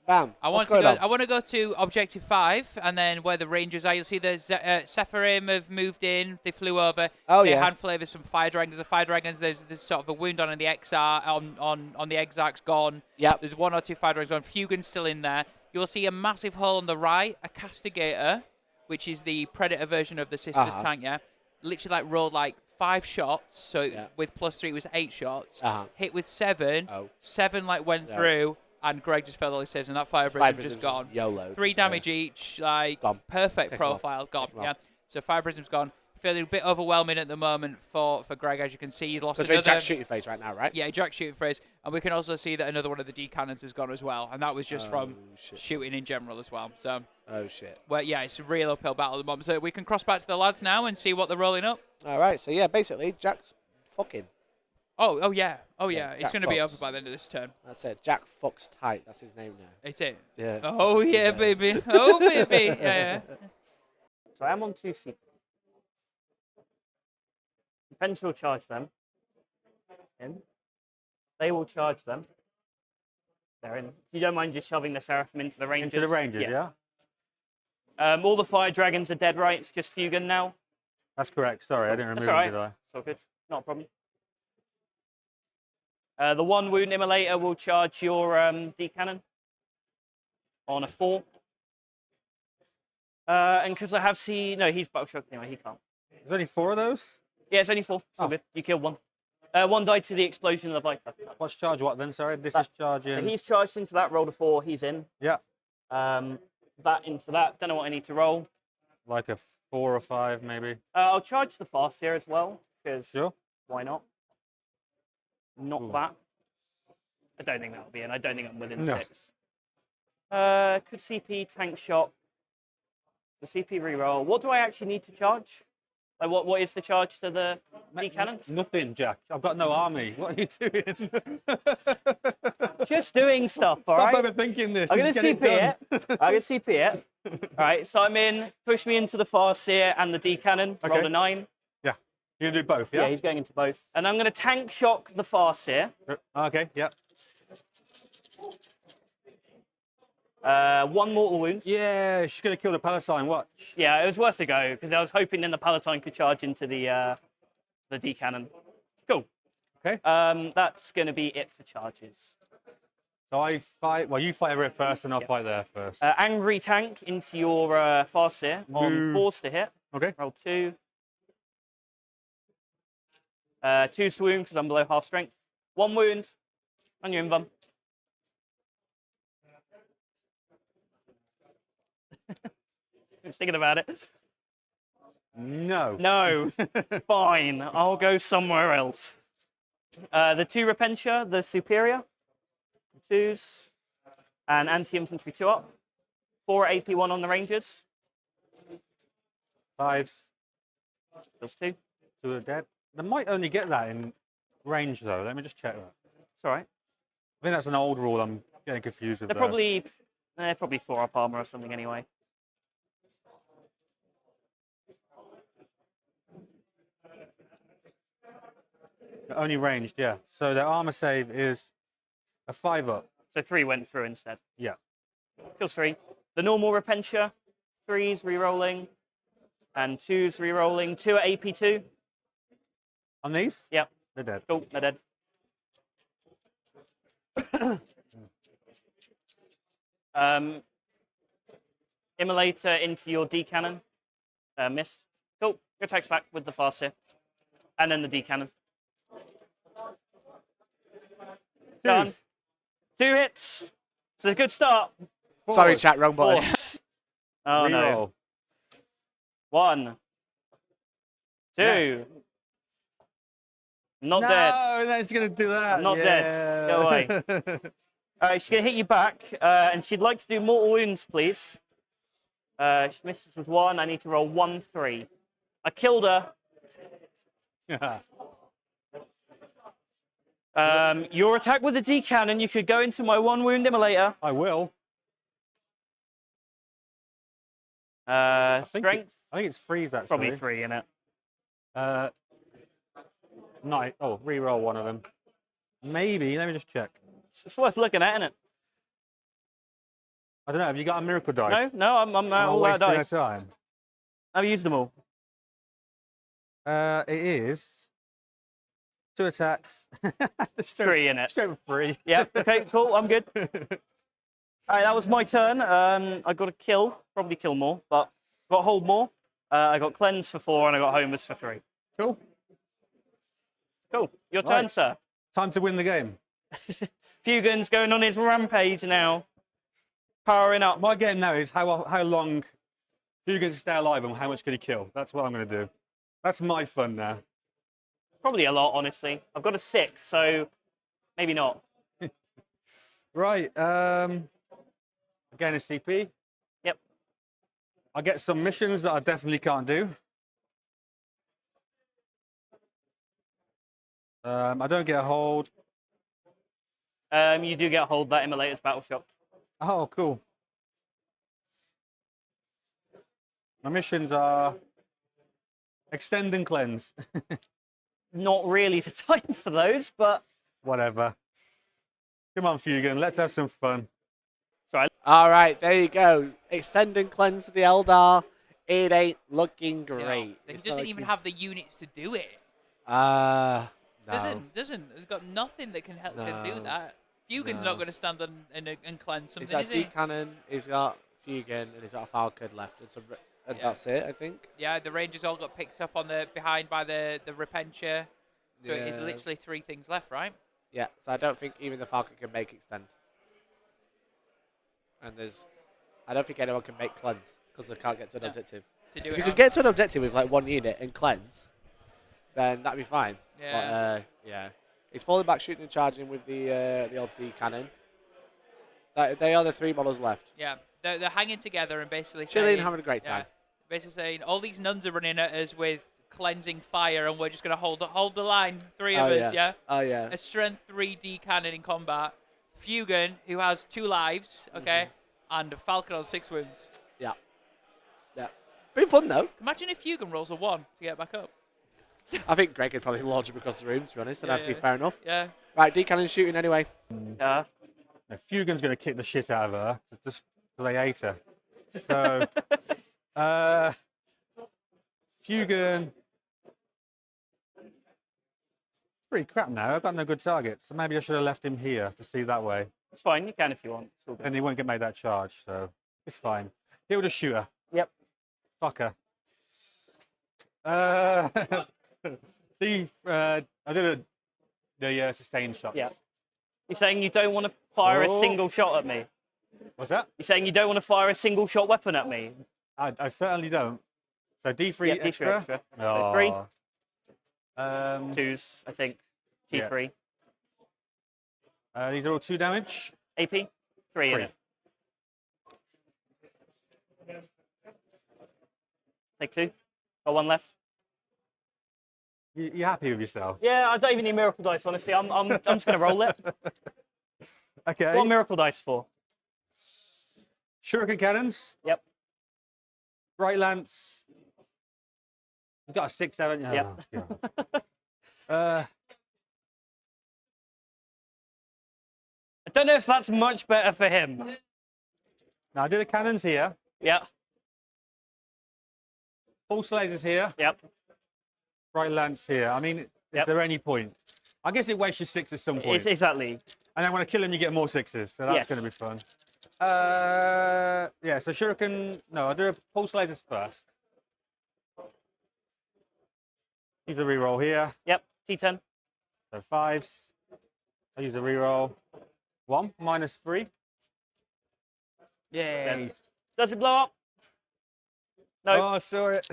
Bam. I want to go to Objective 5, and then where the Rangers are. You'll see the Sephirim have moved in. They flew over. Oh, they yeah. hand flavors some fire dragons. The fire dragons, there's sort of a wound on the XR, on the Exarch's gone. Yep. There's 1 or 2 fire dragons gone. Fugan's still in there. You'll see a massive hole on the right, a Castigator, which is the Predator version of the Sisters tank, yeah? Literally, rolled 5 shots, so with +3 it was 8 shots. Hit with 7. 7 went through. And Greg just fell all his saves, and that Fire Prism just gone. YOLO. 3 damage each, perfect profile, gone. Yeah. So Fire Prism's gone. Feeling a bit overwhelming at the moment for Greg, as you can see. He's lost another. Because Jack's shooting phase right now, right? Yeah, Jack's shooting phase, and we can also see that another one of the D cannons has gone as well, and that was just from shooting in general as well. So. Oh shit. Well, yeah, it's a real uphill battle at the moment. So we can cross back to the lads now and see what they're rolling up. All right. So yeah, basically Jack's fucking. Oh yeah. It's going to be over Fox. by the end of this turn. That's it. Jack Fox Tight. That's his name now. It's it. Yeah. Oh yeah, baby. Oh baby. Yeah. So I'm on 2 CP. Defense will charge them. They will charge them. They're in. If you don't mind just shoving the Seraphim into the Rangers. Into the Rangers, yeah? All the fire dragons are dead, right? It's just Fugan now. That's correct. Sorry, I didn't remove That's them, did I? It's all good. Not a problem. The 1 wound immolator will charge your D cannon on a 4. And because I have no, he's battle shock anyway. He can't. There's only 4 of those? Yeah, it's only 4. It's all good. You killed 1. 1 died to the explosion of the Viper. What's charge what then? Sorry, this is charging. So he's charged into that. Rolled a 4. He's in. Yeah. That into that. Don't know what I need to roll. Like a 4 or 5, maybe. I'll charge the fast here as well because Sure. why not? Not that. I don't think that'll be in. I don't think I'm within 6. Could CP tank shot. The CP reroll. What do I actually need to charge? What is the charge to the D cannon? Nothing, Jack. I've got no army. What are you doing? Just doing stuff, all right? Stop overthinking this. I'm going to CP it. I'm going to CP it. All right, so I'm in. Push me into the Farseer and the D cannon. Okay. Roll a 9. Yeah. You're going to do both, yeah? Yeah, he's going into both. And I'm going to tank shock the Farseer. Okay, yeah. 1 mortal wound. Yeah, she's going to kill the Palatine. Watch. Yeah, it was worth a go because I was hoping then the Palatine could charge into the D cannon. Cool. Okay. That's going to be it for charges. So I fight. Well, you fight over it first, and I'll fight there first. Angry tank into your Farseer on 4s to hit. Okay. Roll 2. 2's to wound because I'm below half strength. 1 wound on your invuln. Just thinking about it. No. No. Fine. I'll go somewhere else. The 2 Repentia, the Superior. 2s. And anti-infantry 2 up. 4 AP1 on the Rangers. 5s. Just 2. 2 are dead. They might only get that in range, though. Let me just check that. It's all right. I think that's an old rule. I'm getting confused with. They're probably 4 up armor or something anyway. They're only ranged, yeah. So their armor save is a 5 up. So 3 went through instead. Yeah. Kills 3. The normal Repentia, 3s re-rolling, and 2s re-rolling. 2 at AP2. On these? Yep. They're dead. Cool, they're dead. Immolator into your D cannon. Missed. Cool. Your attacks back with the Farseer. And then the D cannon. Done. 2 hits. It's a good start. 4. Sorry, chat, wrong button. 4. Oh no. Reroll. 1. 2. Yes. Not no, dead. No, she's going to do that. I'm not dead. Go away. All right, she's going to hit you back, and she'd like to do mortal wounds, please. She misses with 1. I need to roll 1, 3. I killed her. Your attack with the D-cannon, you could go into my 1 wound immolator. I will. Strength. I think it's freeze actually. Probably 3 in it. Re-roll one of them. Maybe. Let me just check. It's worth looking at, isn't it? I don't know. Have you got a miracle dice? No, I'm all out of dice. Time. I've used them all. It is 2 attacks. 3 in it. Straight 3. Yep. Okay. Cool. I'm good. All right. That was my turn. I got to kill. Probably kill more, but got hold more. I got cleanse for 4 and I got homers for 3. Cool. Cool. Your turn, sir. Time to win the game. Fugan's going on his rampage now. Powering up. My game now is how long Fugan can stay alive and how much can he kill. That's what I'm going to do. That's my fun now. Probably a lot, honestly. I've got a 6, so maybe not. Right. Again, a CP. Yep. I get some missions that I definitely can't do. I don't get a hold. You do get a hold. That immolator's battle shocked. Oh, cool. My missions are extend and cleanse. Not really the time for those, but whatever. Come on, Fugan, let's have some fun. Sorry. All right, there you go. Extend and cleanse the Eldar. It ain't looking great. He doesn't even have the units to do it. No. Doesn't. There's got nothing that can help him do that. Fugan's not going to stand on and cleanse something, is he? He's got D-cannon, he's got Fugan, and he's got a Falcon left. And that's it, I think. Yeah, the Rangers all got picked up on behind by the Repentia. So it's literally 3 things left, right? Yeah, so I don't think even the Falcon can make extend. And I don't think anyone can make cleanse because they can't get to an objective. If you could get to an objective with like 1 unit and cleanse, then that'd be fine. Yeah. But, yeah. He's falling back, shooting and charging with the old D cannon. They are the 3 models left. Yeah, they're hanging together and basically chilling, saying, having a great time. Basically saying all these nuns are running at us with cleansing fire, and we're just going to hold the line. 3 of us, yeah. Oh yeah. A strength 3 D cannon in combat. Fugan, who has 2 lives, okay, and a Falcon on 6 wounds. Yeah. Yeah. Been fun though. Imagine if Fugan rolls a 1 to get back up. I think Greg could probably launch him across the room, to be honest, and that'd be fair enough. Yeah. Right, D cannon shooting anyway. Yeah. Now, Fugan's going to kick the shit out of her just because they ate her. So, Fugan. Pretty crap now. I've got no good targets, so maybe I should have left him here to see that way. It's fine. You can if you want. And he won't get made that charge, so it's fine. He'll just shoot her. Yep. Fuck her. I did the sustained shots. Yeah. You're saying you don't want to fire a single shot at me? What's that? You're saying you don't want to fire a single shot weapon at me? I certainly don't. So D3 extra? D3 extra. Oh. So 3. 2s, I think. T3. Yeah. These are all 2 damage. AP? 3 in it. Take 2. Got 1 left. You happy with yourself? Yeah, I don't even need miracle dice, honestly. I'm just going to roll it. Okay. What miracle dice for? Shuriken cannons. Yep. Bright lance. You've got a 6, haven't you? Yep. Oh, I don't know if that's much better for him. now I do the cannons here. Yeah. Pulse lasers here. Yep. Bright lance here. I mean, is there any point? I guess it wastes your 6 at some point. It's exactly. And then when I kill him, you get more 6s. So that's going to be fun. Yeah, so Shuriken... No, I'll do a pulse lasers first. Use a reroll here. Yep, T10. So 5s. I use a reroll. 1 minus 3. Yay. Does it blow up? No. Oh, I saw it.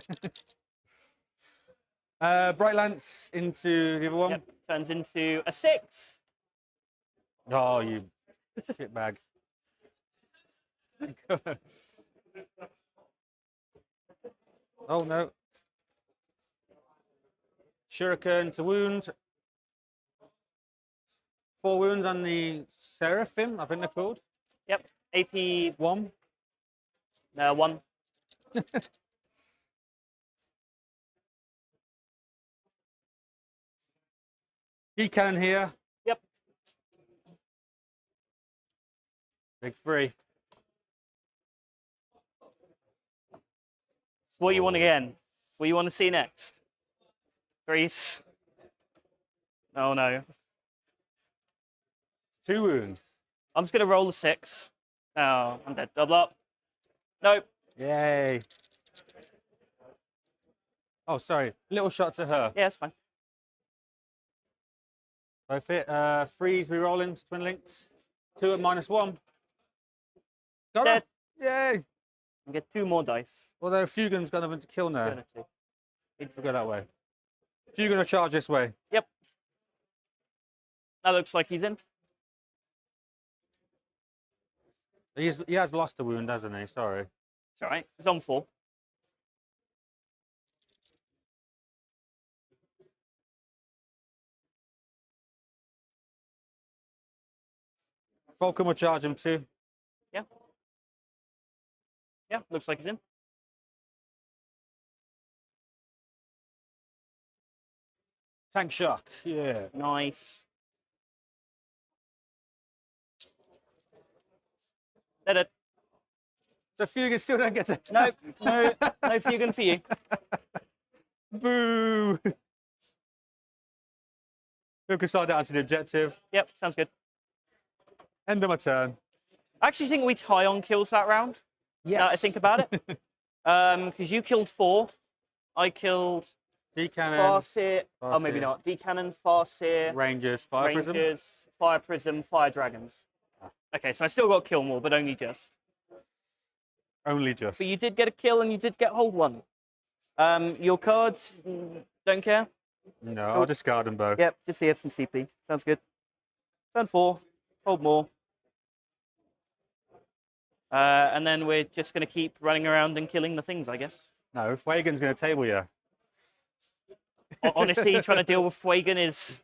Bright lance into the other one. Yep, turns into a 6. Oh, you shitbag. Oh, no. Shuriken to wound. 4 wounds on the Seraphim, I think they're called. Yep. AP 1. 1. Cannon here. Yep. Big 3. What you want again? What you want to see next? 3s. Oh no. 2 wounds. I'm just gonna roll a 6. Oh, I'm dead. Double up. Nope. Yay. Oh, sorry. Little shot to her. Yeah, it's fine. Both hit. 3s re-rolling to Twin Links. 2 at -1. Got Dead. her. Yay. And get 2 more dice. Although Fugan's got nothing to kill now. We'll go that way. Fugan will charge this way. Yep. That looks like he's in. He has lost a wound, hasn't he? Sorry. It's all right. He's on 4. Falcon will charge him too. Yeah. Yeah, looks like he's in. Tank shock. Yeah. Nice. Dead it. So Fugan still don't get it. No, no Fugan for you. Boo. Focus side down to the objective. Yep, sounds good. End of my turn. I actually think we tie on kills that round. Yes. Now that I think about it. Because you killed 4. I killed D-cannon. Farseer. Oh, maybe not. D-cannon, Farseer. Rangers. Fire prism. Rangers, Fire Prism, Fire Dragons. Okay, so I still got kill more, but only just. Only just. But you did get a kill and you did get hold 1. Your cards, don't care? No, I'll discard them both. Yep, just CF some CP. Sounds good. Turn 4, hold more. And then we're just going to keep running around and killing the things, I guess. No, Fuegan's going to table you. Honestly, trying to deal with Fuegan is...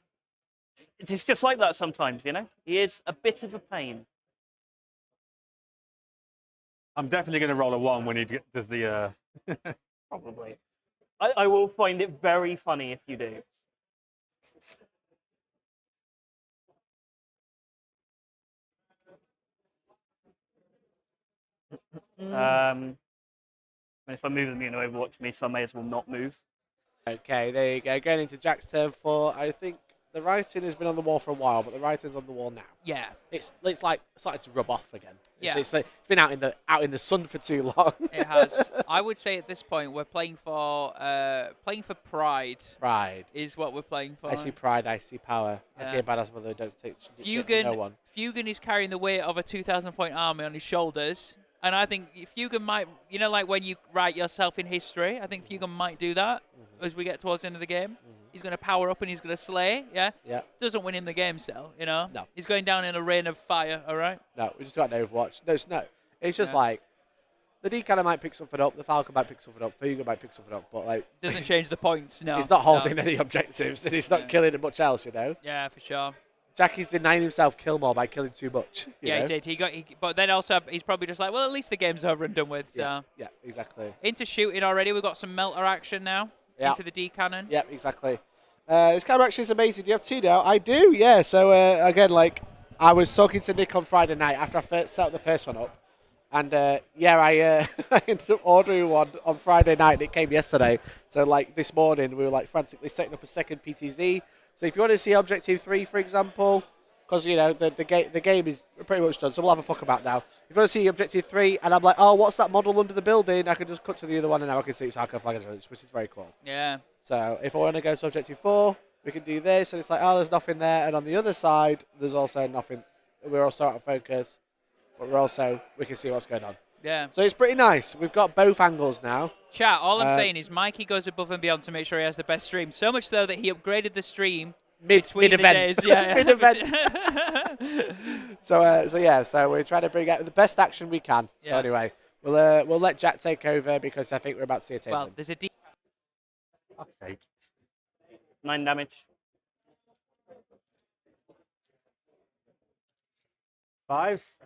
It's just like that sometimes, you know? He is a bit of a pain. I'm definitely going to roll a 1 when he does the... Probably. I will find it very funny if you do. And if I move them, you're going to overwatch me, so I may as well not move. Okay, there you go. Going into Jack's turn 4. I think the writing has been on the wall for a while, but the writing's on the wall now. Yeah. It's like starting to rub off again. Yeah. It's been out in the sun for too long. It has. I would say at this point we're playing for pride. Pride Is what we're playing for. I see pride. I see power. Yeah. I see a badass mother who don't take shit from no one. Fugan is carrying the weight of a 2,000-point army on his shoulders. And I think Fugan might, you know, like when you write yourself in history, I think Fugan might do that as we get towards the end of the game. He's going to power up and he's going to slay, yeah? Yeah. Doesn't win him the game still, you know? No. He's going down in a rain of fire, all right? No, we just got an Overwatch. No, it's no. It's just like, the D-Cannon might pick something up, the Falcon might pick something up, Fugan might pick something up, but like... Doesn't change the points, no. He's not holding any objectives and he's not killing much else, you know? Yeah, for sure. Jackie's denying himself kill more by killing too much. Yeah, know? he did. But then also, he's probably just like, well, at least the game's over and done with. So. Yeah, exactly. Into shooting already. We've got some melter action now. Yeah. Into the D-cannon. Yeah, exactly. This camera actually is amazing. Do you have 2 now? I do, yeah. So, again, like, I was talking to Nick on Friday night after I set the first one up. And, I ended up ordering one on Friday night and it came yesterday. So, like, this morning we were, like, frantically setting up a second PTZ. So if you want to see Objective 3, for example, because, you know, the game is pretty much done, so we'll have a fuck about now. If you want to see Objective 3, and I'm like, oh, what's that model under the building? I can just cut to the other one, and now I can see it's Arco Flag, which is very cool. Yeah. So if I want to go to Objective 4, we can do this, and it's like, oh, there's nothing there, and on the other side, there's also nothing. We're also out of focus, but we can see what's going on. Yeah. So it's pretty nice. We've got both angles now. Chat, all I'm saying is Mikey goes above and beyond to make sure he has the best stream. So much so that he upgraded the stream between the days. Yeah. Mid-event. So we're trying to bring out the best action we can. So anyway, We'll let Jack take over because I think we're about to see a table. Well, there's a Fuck's sake. 9 damage. 5s.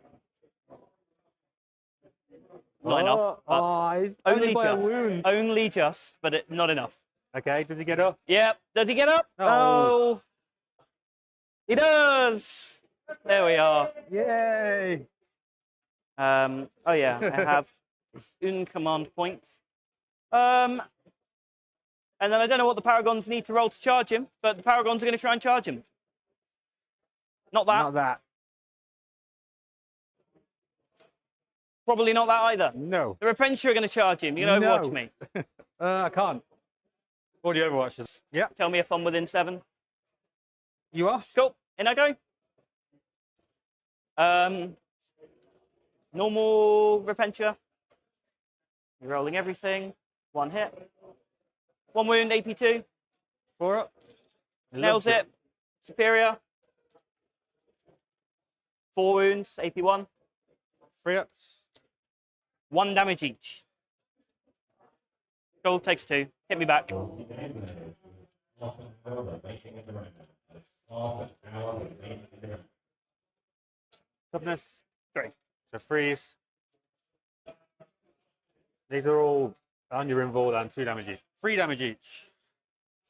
Not enough. but Oh, he's only by a just. wound. Only just, but not enough. Okay, does he get up? Yep. Does he get up? No. Oh. He does. There we are. Yay! Oh yeah, I have un command point. And then I don't know what the Paragons need to roll to charge him, but the Paragons are going to try and charge him. Not that. Not that. Probably not that either. No. The Repentia are going to charge him. You know, No. watch me. I can't. All the Overwatches. Yeah. Tell me if I'm within 7. You are? Cool. In I go. Normal Repentia. You're rolling everything. 1 hit. 1 wound, AP2. 4 up. Nails it. Superior. 4 wounds, AP1. 3 ups. 1 damage each. Cool, takes 2. Hit me back. Toughness. 3. So freeze. These are all on your invul and 2 damage each. 3 damage each.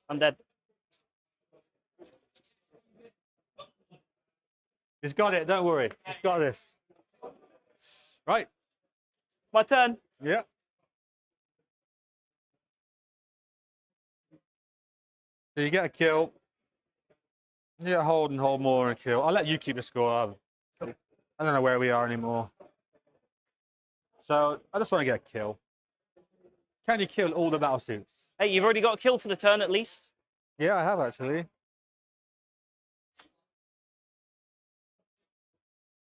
I'm dead. He's got it, don't worry. He's got this. Right. My turn. Yeah. So you get a kill. You get a hold and hold more and a kill. I'll let you keep the score. I don't know where we are anymore. So I just want to get a kill. Can you kill all the battle suits? Hey, you've already got a kill for the turn at least. Yeah, I have actually.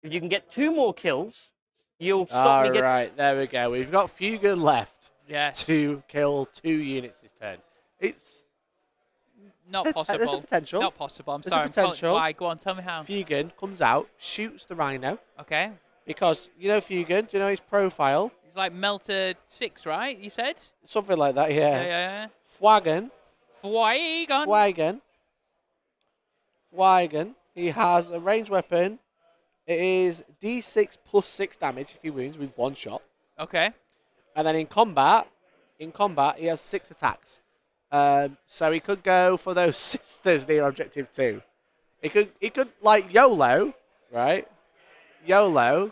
If you can get 2 more kills, you'll stop me All right, there we go. We've got Fugan left yes. to kill 2 units this turn. It's Not possible. There's a potential. Not possible. I'm There's a sorry. potential. Why? Go on. Tell me how. Fugan comes out, shoots the Rhino. Okay. Because, you know Fugan, do you know his profile? He's like Melter 6, right? You said? Something like that, yeah. Yeah. Fwagan. Fwagan. Fwagan. He has a ranged weapon. It is D6 plus 6 damage if he wounds with 1 shot. Okay. And then in combat, he has 6 attacks. So he could go for those sisters near objective 2. He could like YOLO, right? YOLO.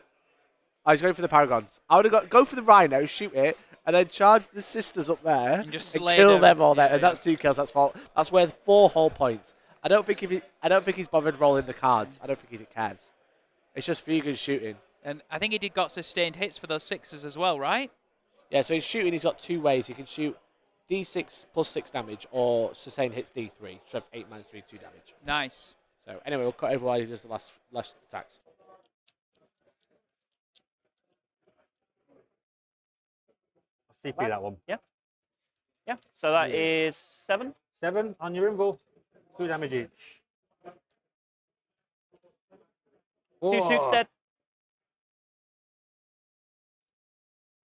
Oh, he's going for the Paragons. I would have go for the Rhino, shoot it, and then charge the sisters up there and just kill them all there. Yeah, and that's 2 kills. That's worth 4 whole points. I don't think he's bothered rolling the cards. I don't think he cares. It's just Fugan shooting. And I think he got sustained hits for those 6s as well, right? Yeah, so he's shooting. He's got 2 ways. He can shoot D6 plus 6 damage or sustained hits D3. So 8 minus 3, 2 damage. Nice. So anyway, we'll cut over while he does the last attacks. I'll CP that one. Yeah. So that is 7. 7 on your invul. 2 damage each. 2 suits dead.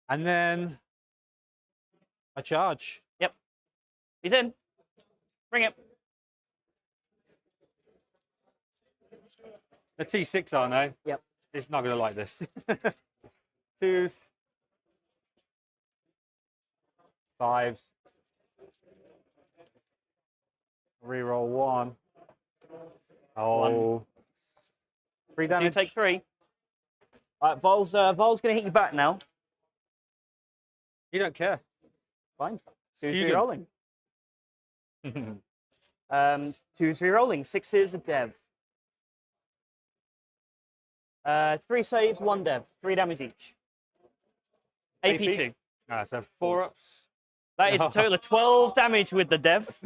And then a charge. Yep. He's in. Bring it. The T6, aren't they? Yep. It's not going to like this. 2s. 5s. Reroll 1. Oh. 3 damage. You take 3. All right, Vol's going to hit you back now. You don't care. Fine. 2 Fugan. 3 rolling. 2 3 rolling. 6s a dev. 3 saves, 1 dev. 3 damage each. AP2. So 4 ups. That is a total of 12 damage with the dev.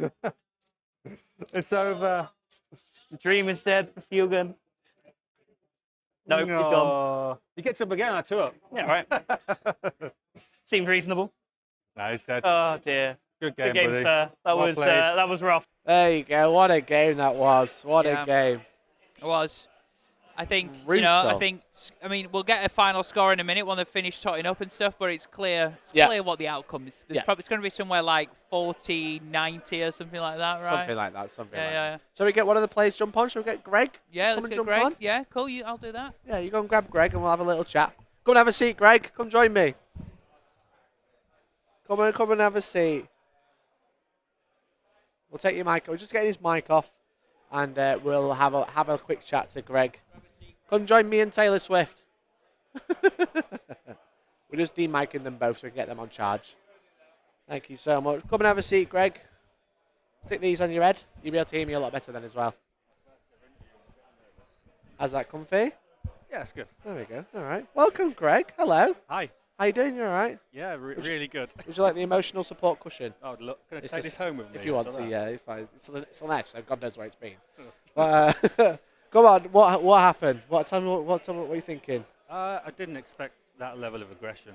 It's over. The dream is dead for Fugan. Nope, he's gone. He gets up again, that's 2 up. Yeah, right. Seems reasonable. No, he's dead. Oh dear. Good game, Good game, buddy. sir. That was rough. There you go. What a game that was. What a game. It was. I think, Brutal. I mean, we'll get a final score in a minute when they've finished totting up and stuff, but it's clear clear what the outcome is. There's probably, it's going to be somewhere like 40-90 or something like that, right? Something like that, something like that. Shall we get one of the players jump on? Shall we get Greg? Yeah, let's get Greg. On? Yeah, cool, I'll do that. Yeah, you go and grab Greg and we'll have a little chat. Come and have a seat, Greg. Come join me. Come and have a seat. We'll take your mic. We're just getting his mic off, and we'll have a quick chat to Greg. Come join me and Taylor Swift. We're just demicing them both so we can get them on charge. Thank you so much. Come and have a seat, Greg. Stick these on your head. You'll be able to hear me a lot better then as well. How's that comfy? Yeah, it's good. There we go. All right. Welcome, Greg. Hello. Hi. How you doing? You all right? Yeah, really good. Would you like the emotional support cushion? Oh, look, can I take this home with me? If you want to, yeah, it's fine. It's on edge, so God knows where it's been. But, come on, what happened? What were you thinking? I didn't expect that level of aggression.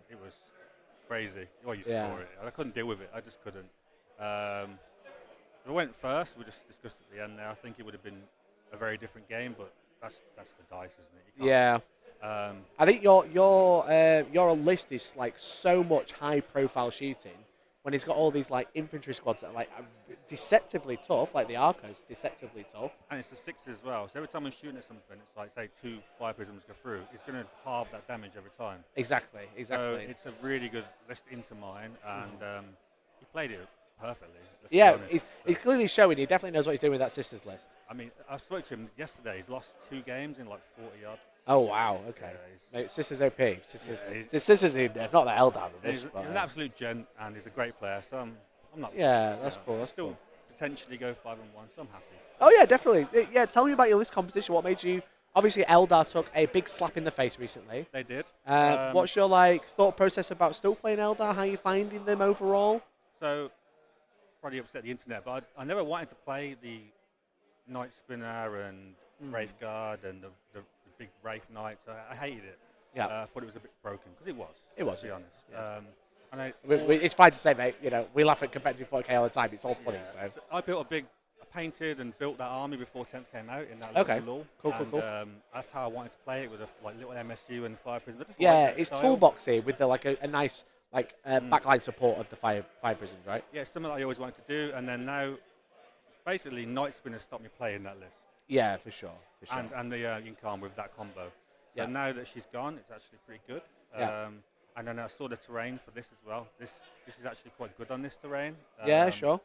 It was crazy. Well, you saw it. I couldn't deal with it. I just couldn't. If I went first, we just discussed at the end there. I think it would have been a very different game, but that's the dice, isn't it? Yeah. I think your list is like so much high-profile shooting when he's got all these like infantry squads that are like deceptively tough, like the Arcos, deceptively tough. And it's the sixes as well. So every time I'm shooting at something, it's like say 2 fire prisms go through. It's going to halve that damage every time. Exactly. So it's a really good list into mine, and he played it perfectly. Yeah, he's clearly showing. He definitely knows what he's doing with that sisters list. I mean, I spoke to him yesterday. He's lost 2 games in like 40 odd. Oh wow, okay. Yeah, Sisters OP. Sisters in there, not the Eldar. He's an absolute gent, and he's a great player. So I'm not. Yeah, that's cool. I'll still potentially go 5-1, so I'm happy. Oh yeah, definitely. Yeah, tell me about your list competition. What made you? Obviously, Eldar took a big slap in the face recently. They did. What's your thought process about still playing Eldar? How are you finding them overall? So, probably upset the internet, but I never wanted to play the Night Spinner and Wraith Guard and the big Wraith Knights. I hated it. Yeah. I thought it was a bit broken because it was. It was, to be honest. Yes. It's fine to say, mate. You know, we laugh at competitive 4K all the time. It's all funny. So I built I painted and built that army before 10th came out in that little lull. Cool. That's how I wanted to play it with a little MSU and fire prism. Yeah, it's toolboxy with a nice backline support of the fire prisms, right? Yeah, it's something that I always wanted to do, and then now, basically, Night Spinner stopped me playing that list. Yeah, for sure. And the Incarn with that combo. So now that she's gone, it's actually pretty good. And then I saw the terrain for this as well. This is actually quite good on this terrain. Yeah, sure.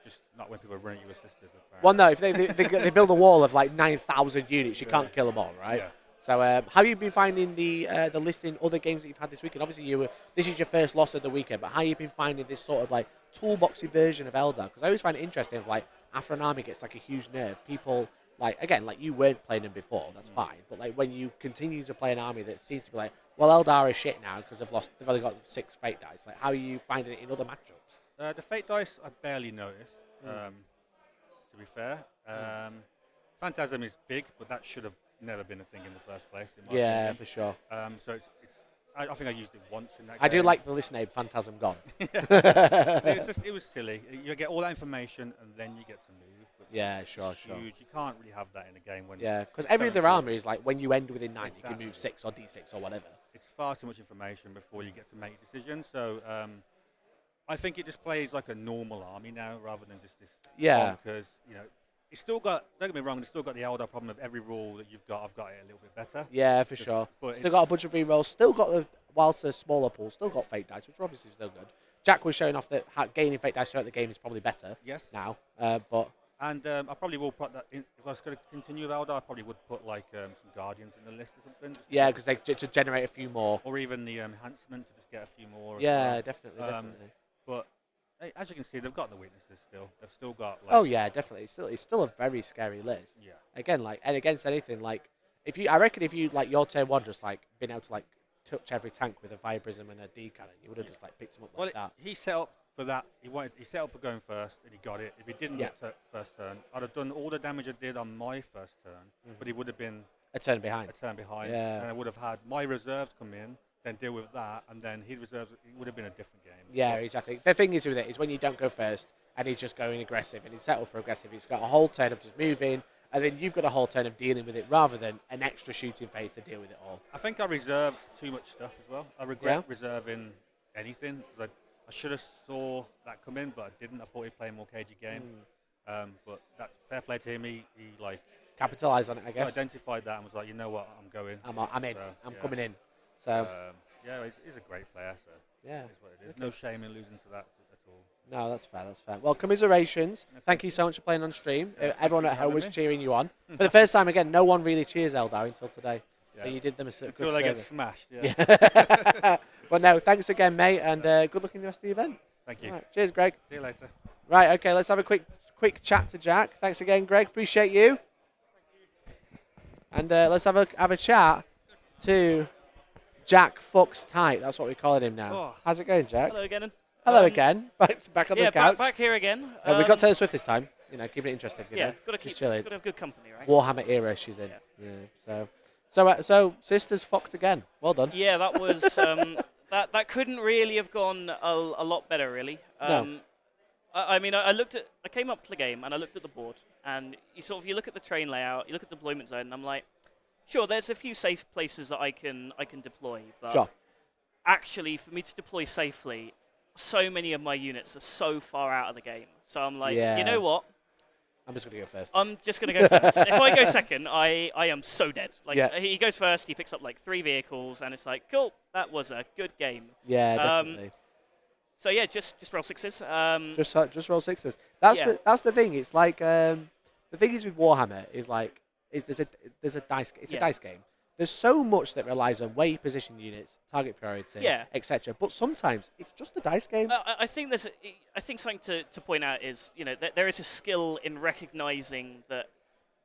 Just not when people run at you with sisters. Apparently. Well, no, if they build a wall of like 9,000 units, you can't kill them all, right? Yeah. So, how have you been finding the list in other games that you've had this weekend? Obviously, this is your first loss of the weekend, but how have you been finding this sort of like toolboxy version of Eldar? Because I always find it interesting, like after an army gets like a huge nerf, people like you weren't playing them before, that's fine. But like when you continue to play an army that seems to be like, well, Eldar is shit now because they've only got 6 fate dice. Like, how are you finding it in other matchups? The fate dice I barely notice. To be fair, Phantasm is big, but that should have never been a thing in the first place. In my opinion. For sure. So I think I used it once in that game. I do like the list name, Phantasm Gone. It was silly. You get all that information and then you get to move. Yeah, sure. Huge. You can't really have that in a game when. Yeah, because every other army is like when you end within 9, you can move 6 or D6 or whatever. It's far too much information before you get to make a decision. So I think it just plays like a normal army now rather than just this. Yeah. Because it's still got. Don't get me wrong. It's still got the Eldar problem of every rule that you've got. I've got it a little bit better. Yeah, for sure. But still got a bunch of rerolls. Still got whilst a smaller pool. Still got fate dice, which are obviously still good. Jack was showing off that gaining fate dice throughout the game is probably better. Yes. Now, but. And I probably will put that in. If I was going to continue with Eldar, I probably would put like some Guardians in the list or something. Yeah, because they to generate a few more. Or even the enhancement to just get a few more. Yeah, definitely. But as you can see, they've got the weaknesses still. They've still got. Oh yeah, definitely. It's still a very scary list. Yeah. Again, and against anything, like I reckon if you like your turn 1 just like been able to like touch every tank with a Fire Prism and a D cannon, you would have just like picked him up like that. He set up for that. He set up for going first, and he got it. If he didn't get first turn, I'd have done all the damage I did on my first turn, but he would have been a turn behind. Yeah. And I would have had my reserves come in, then deal with that, and then his reserves. It would have been a different game. Yeah, exactly. The thing is with it is when you don't go first and he's just going aggressive and he's settled for aggressive, he's got a whole turn of just moving and then you've got a whole turn of dealing with it rather than an extra shooting phase to deal with it all. I think I reserved too much stuff as well. I regret reserving anything. I should have saw that come in, but I didn't. I thought he'd play a more cagey game. But that fair play to him. He like capitalised on it, I guess. Identified that and was like, you know what, I'm going. I'm in. I'm coming in. So yeah, he's a great player. So yeah, it's what it is. No shame in losing to that at all. No, that's fair. That's fair. Well, commiserations. Thank you so much for playing on stream. Everyone at home was cheering you on. For the first time again, no one really cheers Aeldari until today. Yeah. So you did them a good until they get smashed. Yeah. But no, thanks again, mate, and good luck in the rest of the event. Thank you. Right, cheers, Greg. See you later. Right, okay, let's have a quick chat to Jack. Thanks again, Greg. Appreciate you. And let's have a chat to Jack Fucks Tight. That's what we call him now. Oh. How's it going, Jack? Hello again. Hello again. Back on the couch. Back here again. We got Taylor Swift this time. You know, keeping it interesting. You know? Got to have good company, right? Warhammer era she's in. Yeah. So sisters fucked again. Well done. Yeah, that was that couldn't really have gone a lot better, really. No. I mean, I came up to the game and I looked at the board, and you look at the train layout, you look at the deployment zone, and I'm like, sure, there's a few safe places that I can deploy, but actually, for me to deploy safely, so many of my units are so far out of the game. So I'm like, you know what? I'm just going to go first. I'm just going to go first. If I go second, I am so dead. He goes first, he picks up like 3 vehicles, and it's like, cool, that was a good game. Yeah, definitely. So yeah, just roll 6s. Just roll 6s. That's the thing. It's like the thing is with Warhammer is like there's a dice. It's a dice game. There's so much that relies on where you position units, target priority, etc. But sometimes it's just a dice game. I think something to point out is that there is a skill in recognizing that.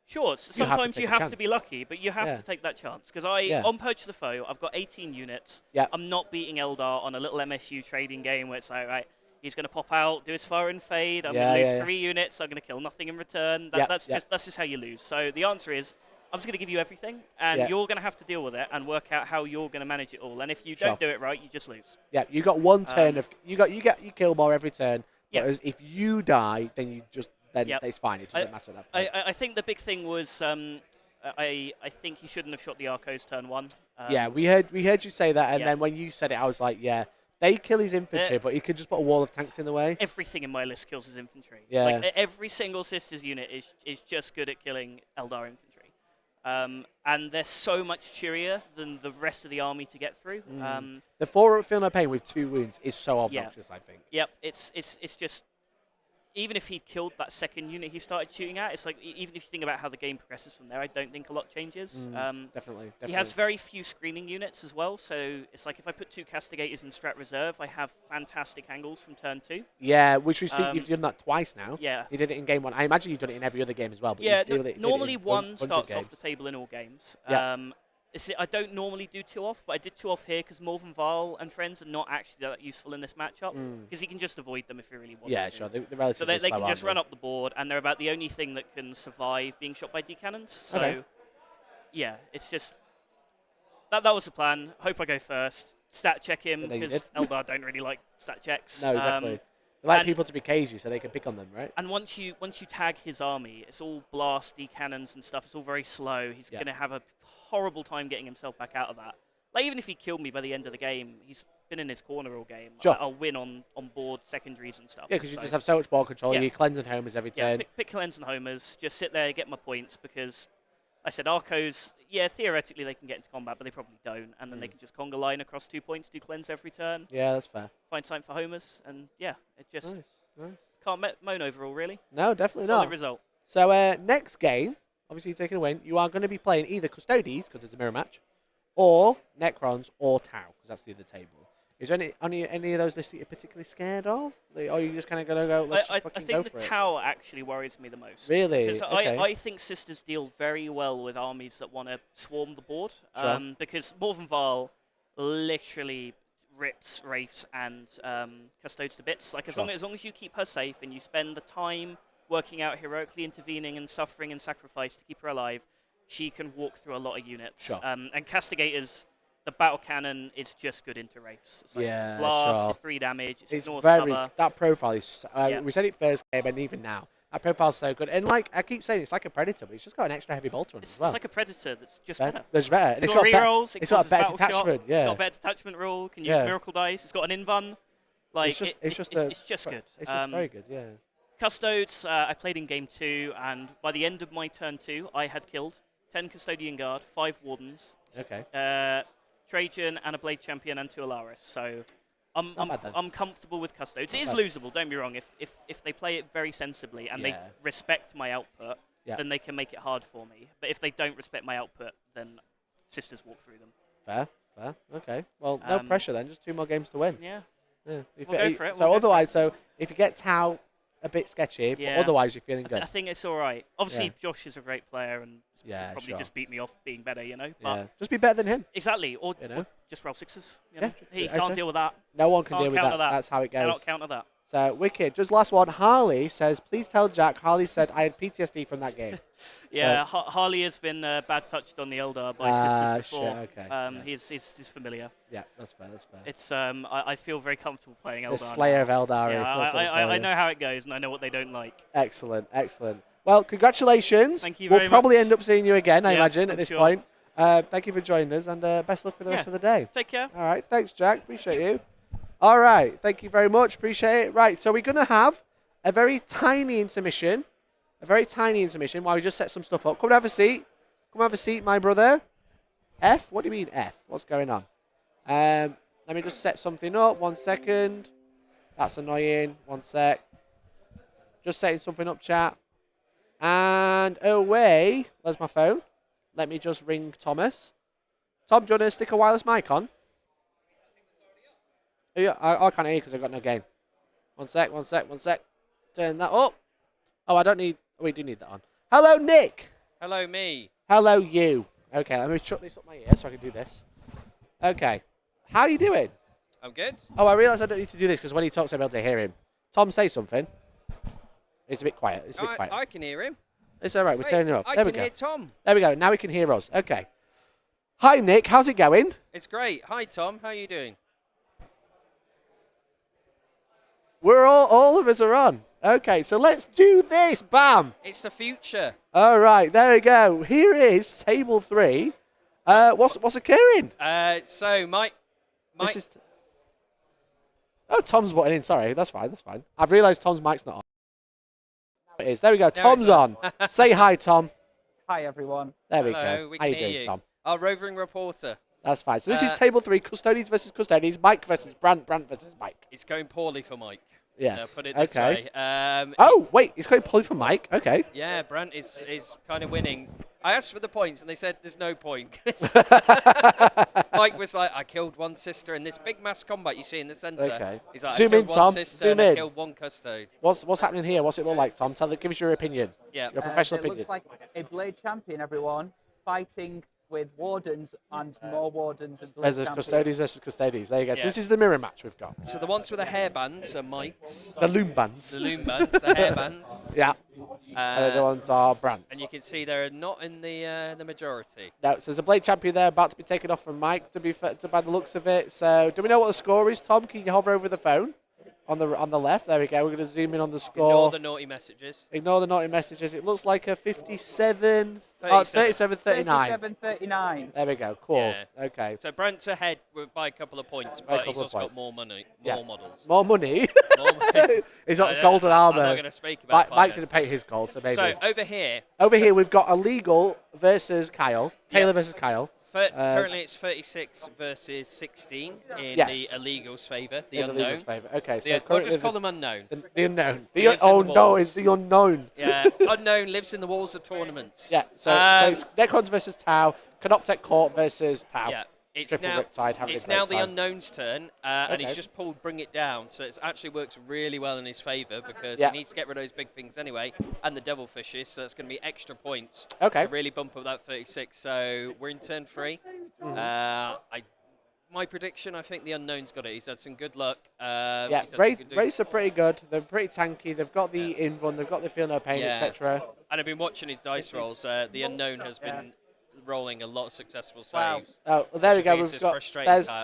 Sure, sometimes you have to be lucky, but you have to take that chance. Because on Purge the Foe, I've got 18 units. I'm not beating Eldar on a little MSU trading game where it's like, right, he's going to pop out, do his fire and fade. I'm going to lose 3 units. I'm going to kill nothing in return. That's just how you lose. So the answer is, I'm just going to give you everything, and you're going to have to deal with it and work out how you're going to manage it all. And if you don't do it right, you just lose. Yeah, you got one turn of you kill more every turn. But if you die, then you just. Then it's fine. It doesn't matter at that point. I think the big thing was I think he shouldn't have shot the Arcos turn 1. We heard you say that, and then when you said it, I was like, they kill his infantry, but he could just put a wall of tanks in the way. Everything in my list kills his infantry. Yeah. Like, every single Sisters unit is just good at killing Eldar infantry. And they're so much cheerier than the rest of the army to get through. The 4 Feel No Pain with 2 wounds is so obnoxious, I think. Yep, it's just. Even if he killed that second unit he started shooting at, it's like, even if you think about how the game progresses from there, I don't think a lot changes. Definitely. He has very few screening units as well, so it's like if I put 2 Castigators in Strat Reserve, I have fantastic angles from turn 2. Yeah, which we've seen, you've done that twice now. Yeah. You did it in game 1. I imagine you've done it in every other game as well. But normally 1 starts off the table in all games. I don't normally do 2 off, but I did 2 off here because Morven Val and friends are not actually that useful in this matchup because he can just avoid them if he really wants to. Yeah, sure. They're relatively so they can just run up the board, and they're about the only thing that can survive being shot by D-cannons. So, yeah, it's just... That was the plan. Hope I go first. Stat check him, because Eldar don't really like stat checks. No, exactly. They like people to be cagey so they can pick on them, right? And once you tag his army, it's all blast, D-cannons and stuff. It's all very slow. He's going to have a horrible time getting himself back out of that. Like, even if he killed me by the end of the game, he's been in his corner all game. Sure. I'll win on board secondaries and stuff. Yeah, because you just have so much ball control. You cleanse and homers every turn. Yeah, pick cleanse and homers. Just sit there, get my points, because I said Arcos, theoretically they can get into combat, but they probably don't. And then they can just conga line across 2 points, do cleanse every turn. Yeah, that's fair. Find time for homers, and it just nice. Can't moan overall, really. No, definitely Solid not. result. So next game, obviously taking a win, you are going to be playing either Custodes, because it's a mirror match, or Necrons, or Tau, because that's the other table. Is there any of those lists that you're particularly scared of? Or are you just kind of going to go, let's just fucking go for it? I think the Tau actually worries me the most. Really? Because okay. I think Sisters deal very well with armies that want to swarm the board. Sure. Because Morven Val literally rips Wraiths and Custodes to bits. Like, as long as you keep her safe and you spend the time working out heroically intervening and suffering and sacrifice to keep her alive, she can walk through a lot of units. Sure. And Castigators, the battle cannon is just good into Wraiths. It's like it's blast, it's 3 damage, it's ignores cover. That profile is... we said it first game and even now. That profile's so good. And like I keep saying, it's like a Predator, but it's just got an extra heavy bolter on it as well. It's like a Predator that's just better. There's better. And It's got rerolls. It's got a better detachment. Yeah. It's got a better detachment rule. Can use miracle dice. It's got an invuln. Like it's just good. It's just very good. Yeah. Custodes, I played in game 2, and by the end of my turn 2, I had killed 10 Custodian Guard, 5 Wardens, Trajan, and a Blade Champion, and 2 Alaris. So I'm comfortable with Custodes. It is losable, don't be wrong. If they play it very sensibly and they respect my output, then they can make it hard for me. But if they don't respect my output, then Sisters walk through them. Fair. Okay. Well, no pressure then. Just 2 more games to win. Yeah. We'll go for it. So otherwise, if you get Tau a bit sketchy, but otherwise you're feeling good. I think it's all right. Obviously, Josh is a great player and probably just beat me off being better, But just be better than him. Exactly. Or just roll 6s. He can't deal with that. No one can deal with that. That's how it goes. Cannot counter that. So, wicked. Just last one. Harley says, please tell Jack. Harley said, I had PTSD from that game. Harley has been bad touched on the Eldar by Sisters before. Shit, okay. He's familiar. Yeah, that's fair. It's I feel very comfortable playing Eldar. The Slayer of Eldar. I know how it goes, and I know what they don't like. Excellent. Well, congratulations. Thank you very much. We'll probably end up seeing you again, I imagine, at this sure. point. Thank you for joining us, and best luck for the rest of the day. Take care. All right. Thanks, Jack. Appreciate you. All right. Thank you very much. Appreciate it. Right. So we're going to have a very tiny intermission. While we just set some stuff up. Come and have a seat. My brother. F? What do you mean F? What's going on? Let me just set something up. 1 second. That's annoying. 1 sec. Just setting something up, chat. And away. There's my phone. Let me just ring Thomas. Tom, do you want to stick a wireless mic on? Yeah, I can't hear you because I've got no gain. 1 sec. Turn that up. Oh, I don't need... We do need that on. Hello, Nick. Hello, me. Hello, you. Okay, let me chuck this up my ear so I can do this. Okay. How are you doing? I'm good. Oh, I realise I don't need to do this because when he talks, I'll be able to hear him. Tom, say something. It's a bit quiet. I can hear him. It's all right. We're turning it up. I can hear Tom. There we go. Now we can hear us. Okay. Hi, Nick. How's it going? It's great. Hi, Tom. How are you doing? We're all of us are on. Okay, so let's do this. Bam. It's the future. All right, there we go. Here is table 3. What's occurring? So Mike. Oh, Tom's butting in. Sorry, that's fine. I've realised Tom's mic's not on. It is. There we go. Tom's on. Say hi, Tom. Hi, everyone. There we go. How you doing, Tom? Our roving reporter. That's fine. So this is table 3, Custodes versus Custodes, Mike versus Brant, Brant versus Mike. It's going poorly for Mike. Yes. Put it this way. Oh, wait, it's going poorly for Mike. Okay. Yeah, Brant is kind of winning. I asked for the points, and they said there's no point. Mike was like, I killed 1 sister in this big mass combat you see in the centre. Okay. He's like, Zoom I in, killed Tom. 1 sister Zoom and in. I killed 1 custode. What's happening here? What's it look like, Tom? Give us your opinion. Yeah. Your professional it opinion. looks like a Blade Champion, everyone, fighting with Wardens and more Wardens and Blade There's Champions. Custodes versus Custodes. There you go. Yeah. So this is the mirror match we've got. So the ones with the hairbands are Mike's. The loom bands. The loom bands, the hairbands. Yeah. And the other ones are Brant's. And you can see they're not in the majority. No, so there's a Blade Champion there about to be taken off from Mike, by the looks of it. So do we know what the score is, Tom? Can you hover over the phone? On the left, there we go. We're going to zoom in on the score. Ignore the naughty messages. It looks like a 37, 39. 39. There we go. Cool. Yeah. Okay. So Brant's ahead by a couple of points, but he's also got more money, more models. More money? More money. He's got golden armor. I'm not going to speak about Mike didn't paint his gold, so maybe. So over here. Over here, we've got Illegal versus Kyle. Taylor versus Kyle. Currently, it's 36 versus 16 in the Illegals' favour, the unknown. Okay, so we'll just call them unknown. The unknown. It's the unknown. Yeah, unknown lives in the walls of tournaments. Yeah, so it's Necrons versus Tau, Canoptech Court versus Tau. Yeah, it's Triple now the unknown's turn, and he's just pulled Bring It Down, so it actually works really well in his favour because he needs to get rid of those big things anyway, and the Devilfishes, so it's going to be extra points to really bump up that 36. So we're in turn 3. My prediction, I think the unknown's got it. He's had some good luck. Wraiths are pretty good. They're pretty tanky. They've got the invuln, they've got the feel no pain, etc. And I've been watching his dice rolls. The unknown has been rolling a lot of successful saves. Wow. Oh, well, there we go. We've got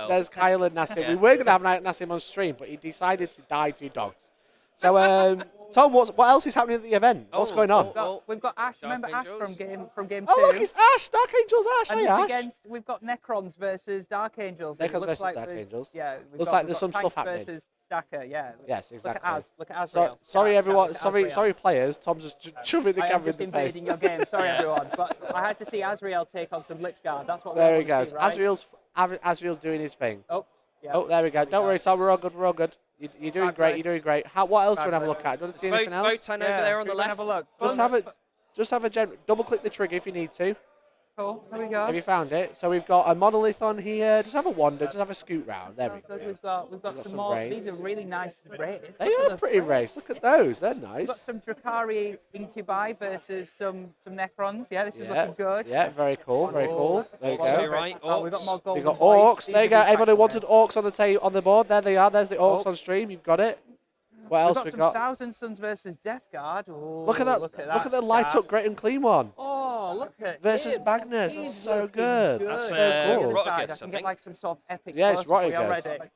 there's Kyle and Nassim. We were going to have Nassim on stream, but he decided to die to dogs. So, Tom, what else is happening at the event? What's going on? We've got Ash. Dark Remember Ash Angels? from game 2? Oh, look, it's Ash. Dark Angels Ash. And Hey, it's Ash. against, we've got Necrons versus Dark Angels. Necrons It looks versus like Dark there's- Angels. Yeah. Looks like there's some stuff Tanks happening. versus Daka, yeah. Yes, exactly. Look at So, Azrael. sorry, Yeah, everyone. look at Sorry, Azrael. players. Tom's just shoving the I am camera just in the face. invading your game. Sorry, Yeah. everyone. But I had to see Azrael take on some Lich Guard. That's what we There he want to goes. see, right? Azrael's doing his thing. Oh, yeah. Oh, there we go. Don't worry, Tom. We're all good. We're all good. You're doing great. You're doing great. What else do you want to have a look at? Do you want to see anything else? Votan over there on the left. Have a look. Just have a double click the trigger if you need to. Cool. There we go. Have you found it? So we've got a monolith on here. Just have a wander. Just have a scoot round. There we go. We've got some some more. raids. These are really nice raids. They are pretty race. Look at those. They're We've got nice. some Drakari Incubi versus some Necrons. Yeah, this is looking good. Yeah, very cool. Very cool. There you Orcs to go. your right, Oh, we've got more orcs. golden We've got boys. orcs. These There you are go. big Everybody factions. wanted orcs on the board. There they are. There's the orcs Oh. on stream. You've got it. What else We've we got got? some Thousand Suns versus Death Guard. Ooh, Look at that. Look at the light up great and clean one. Oh, look at Versus him. Magnus. He's That's so looking good. That's so That's, cool. Rotigus, I I can think. get like some sort of epic. Yeah, it's close-up for you Rotigus. already.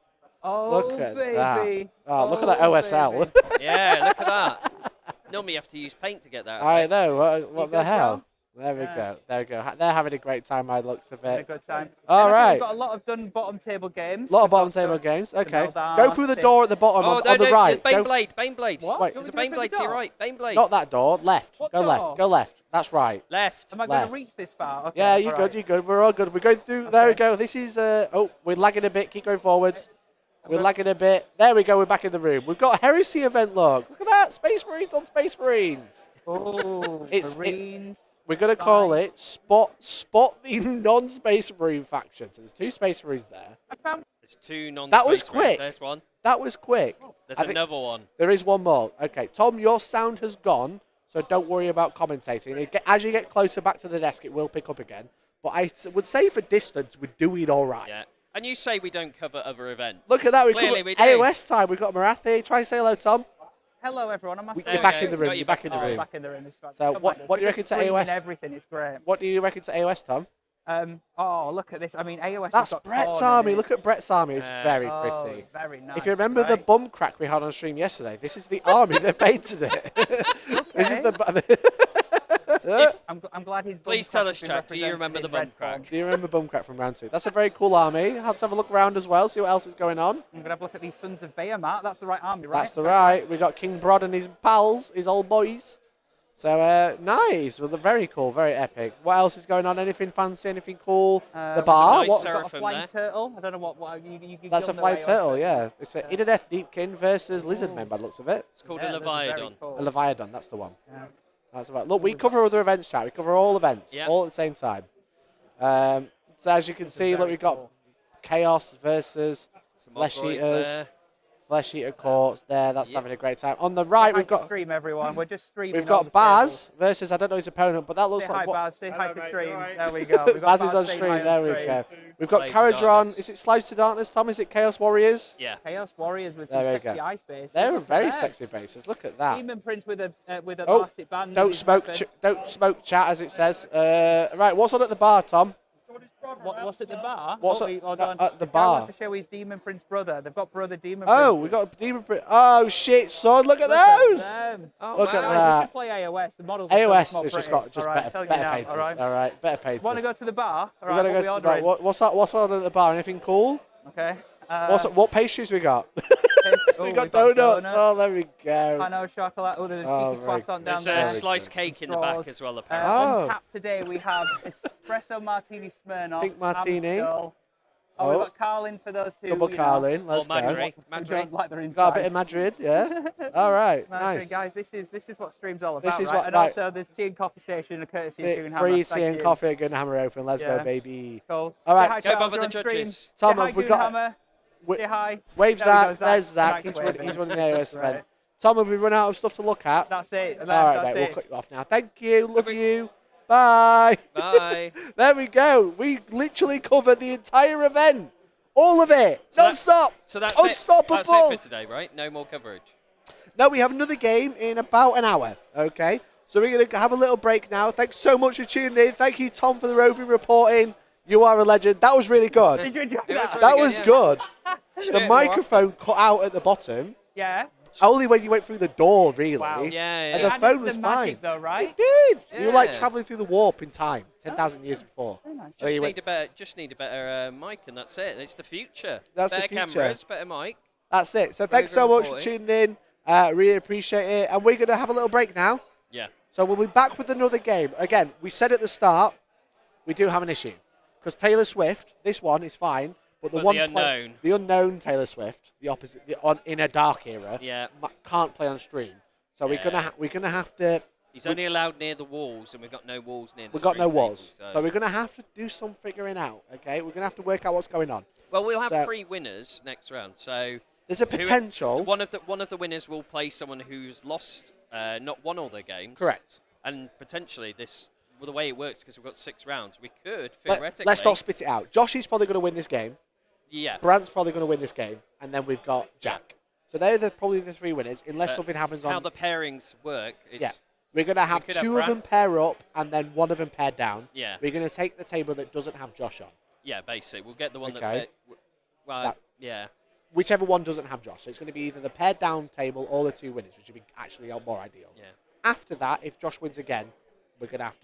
Oh, Look at baby. that. Oh, look at that OSL. baby. Yeah, look at that. Normally you have to use paint to get that. I effect. know. What the good, hell? bro? There we Yeah. go. There we go. They're having a great time by the looks of Had a it. good time. All Then I think right. We've got a lot of done bottom table games. A lot of We've got bottom table some- games. Okay. Eldar, Go through the door at the bottom Oh, on no, the no, right. there's Go Baneblade, Baneblade. What? Wait. There's a You want me to go through Baneblade the to your door? right, Baneblade. Not that door. Left. What Go door? left. Go left. That's right. Left. Am I going Left. to reach this far? Okay, Yeah, you're all good. right. You're good. We're all good. We're going through. There we go. This is. Oh, we're lagging a bit. Keep going forwards. We're lagging a bit. There we go. We're back in the room. We've got a Heresy event log. Look at that. Space Marines on Space Marines. Oh, Marines. We're going to call it Spot the non-Space Marine faction. So there's 2 Space Marines there. I found There's 2 non. That was quick. There's one. That was quick. There's I think another one. there is one more. Okay, Tom, your sound has gone, so don't worry about commentating. As you get closer back to the desk, it will pick up again. But I would say for distance, we're doing all right. Yeah. And you say we don't cover other events. Look at that. We've Clearly got we do. AOS time. We've got Marathi. Try and say hello, Tom. hello, everyone. I'm You're There we back go. in the room. Got you You're back in the Oh, room. back in the room. It's fine. So Come what on, do you we're reckon just to streaming AOS? Everything is great. What do you reckon to AOS, Tom? Oh, look at this. I mean, AOS. That's has got Brett's corn in army. it. Look at Brett's army. It's very Oh, pretty. very nice. If you remember the right? bum crack we had on stream yesterday, this is the army that painted it. This is I'm glad he's. Please tell us, chat, do you remember the bum crack? Do you remember bum crack from round 2? That's a very cool army. Let's have a look around as well, see what else is going on. I'm gonna have a look at these Sons of Behemat. That's the right army, right? That's the right. We got King Brod and his pals, his old boys. So nice. Well, they're very cool, very epic. What else is going on? Anything fancy? Anything cool? The bar. nice What? We've got a Seraphim flying there. turtle. I don't know what you That's a you'll know flying AOS turtle. version. Yeah. It's a Idoneth Deepkin versus Lizard Men by the looks of it. It's called Yeah, a those are very Leviathan. cool. A Leviathan. That's the one. Yeah. That's about. Look, we cover other events, chat. We cover all events, Yeah. all at the same time. So as you can see, look, we've got Chaos versus Some Flesh Ogroids Eaters. there. Flesh Eater Courts there. That's Yep. having a great time. On the right, Say hi we've to got stream, everyone. We're just streaming. we've on got the Baz versus I don't know his opponent, but that table. looks Say hi, like what. Baz. Say hi Hello, to mate, stream. you alright? There we go. We've got Baz is on saying stream. hi There we stream. go. We've got Slaves to Caradron. Darkness. Is it Slaves to Darkness, Tom? Is it Chaos Warriors? Yeah. Chaos Warriors with There some we sexy go. ice bases. They're Look at very them. sexy bases. Look at that. Demon Prince with a Oh, elastic band. Don't with his smoke. weapon. Don't smoke chat, as it says. Right, what's on at the bar, Tom? What's at the bar? What's oh, at- hold on. at the This guy bar? wants to show his Demon Prince brother. They've got brother Demon Oh, Princes. we got a Demon Prince. Oh shit, son! Look at Look at those. them. Oh, Look at wow. Guys, we that. should play AOS. The models are AOS so has just pretty. got just All right, better, telling you better now, painters. All right. All right, better painters. Want to go to the bar? All We're right, gonna what go we to the bar. ordering? What's on at the bar? Anything cool? Okay. What pastries we got? Oh, we we've got got donuts. donuts. Oh, there we go. Pano chocolate. Oh, there's a Oh, cheeky very croissant down There's there. a Very sliced good. cake in the back Straws. as well, apparently. Oh. On tap today we have espresso martini Smirnoff. Pink martini. Amstel. Oh. We've got Carlin for those two. Double you know, Carlin. Let's Or go. Madrid. who Madrid. don't like their inside. Got a bit of Madrid, yeah. All right, Madrid, nice. guys, this is what stream's all about, This is right? what- And right. also there's tea and coffee station, a courtesy of Goonhammer. Free Thank tea and you. coffee at Goonhammer Open. Let's go, Yeah. baby. Cool. All right. Say hi to Go Alger above the on stream. judges. Tom, Say hi, have we got- Goonhammer. We- Say hi. Wave There we go, Zach. There's Zach. Zach's He's waving. running the AOS Right. event. Tom, have we run out of stuff to look at? That's it. All right, That's mate. We'll it. cut you off now. Thank you. Love we- you. Bye. Bye. There we go. We literally covered the entire event. All of it. So Non-stop. So that's Unstoppable. it. That's it for today, right? No more coverage. No, we have another game in about an hour. Okay. So we're going to have a little break now. Thanks so much for tuning in. Thank you, Tom, for the roving reporting. You are a legend. That was really good. Did you enjoy It was that? really That good, was yeah. good. Yeah, The more microphone cut out at the bottom. Yeah. only when you went through the door, really. Wow. Yeah, And yeah. the phone was the fine. magic though, right? It did. You were like Yeah. traveling through the warp in time, 10,000 years before. Very nice. So you went- Just need a better mic, and that's it. It's the future. That's the better future. cameras, better mic. That's it. So Very, thanks so very much for important. tuning in. Really appreciate it. And we're going to have a little break now. Yeah. So we'll be back with another game. Again, we said at the start, we do have an issue. Because Taylor Swift, this one is fine. But the But one the unknown. the unknown Taylor Swift, the opposite, in a dark era, Yeah. can't play on stream. So we're gonna have to. He's only allowed near the walls, and we've got no walls near the We've got no stream walls, table, so we're gonna have to do some figuring out. Okay, we're gonna have to work out what's going on. Well, we'll have So- 3 winners next round. So There's a potential. one of the winners will play someone who's lost, not won all their games. Correct. And potentially the way it works, because we've got 6 rounds, we could Let, theoretically. let's not spit it out. Josh is probably going to win this game. Yeah. Brant's probably going to win this game, and then we've got Jack. So they're probably the 3 winners, unless something happens on. How the pairings work. It's, We're going to have could have 2 of them Brant. pair up, and then 1 of them pair down. Yeah. We're going to take the table that doesn't have Josh on. Yeah, basically, we'll get the one Okay. well, That- yeah. Whichever one doesn't have Josh. So it's going to be either the paired down table or the 2 winners, which would be actually more ideal. Yeah. After that, if Josh wins again, we're gonna have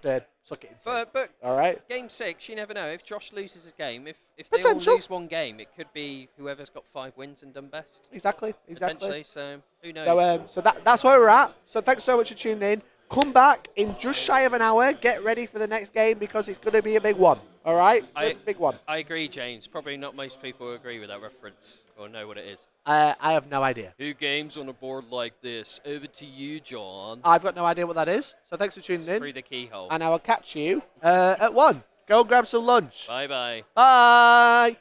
to suck it in. But all right. game 6, you never know. If Josh loses a game, if they all Potential. lose one game, it could be whoever's got 5 wins and done best. Exactly. Potentially, so who knows? So that's where we're at. So thanks so much for tuning in. Come back in just shy of an hour. Get ready for the next game because it's going to be a big one. All right? Big one. I agree, James. Probably not most people agree with that reference or know what it is. I have no idea. Who games on a board like this? Over to you, John. I've got no idea what that is. So thanks for tuning in. Through the keyhole. And I will catch you at 1. Go grab some lunch. Bye-bye. Bye.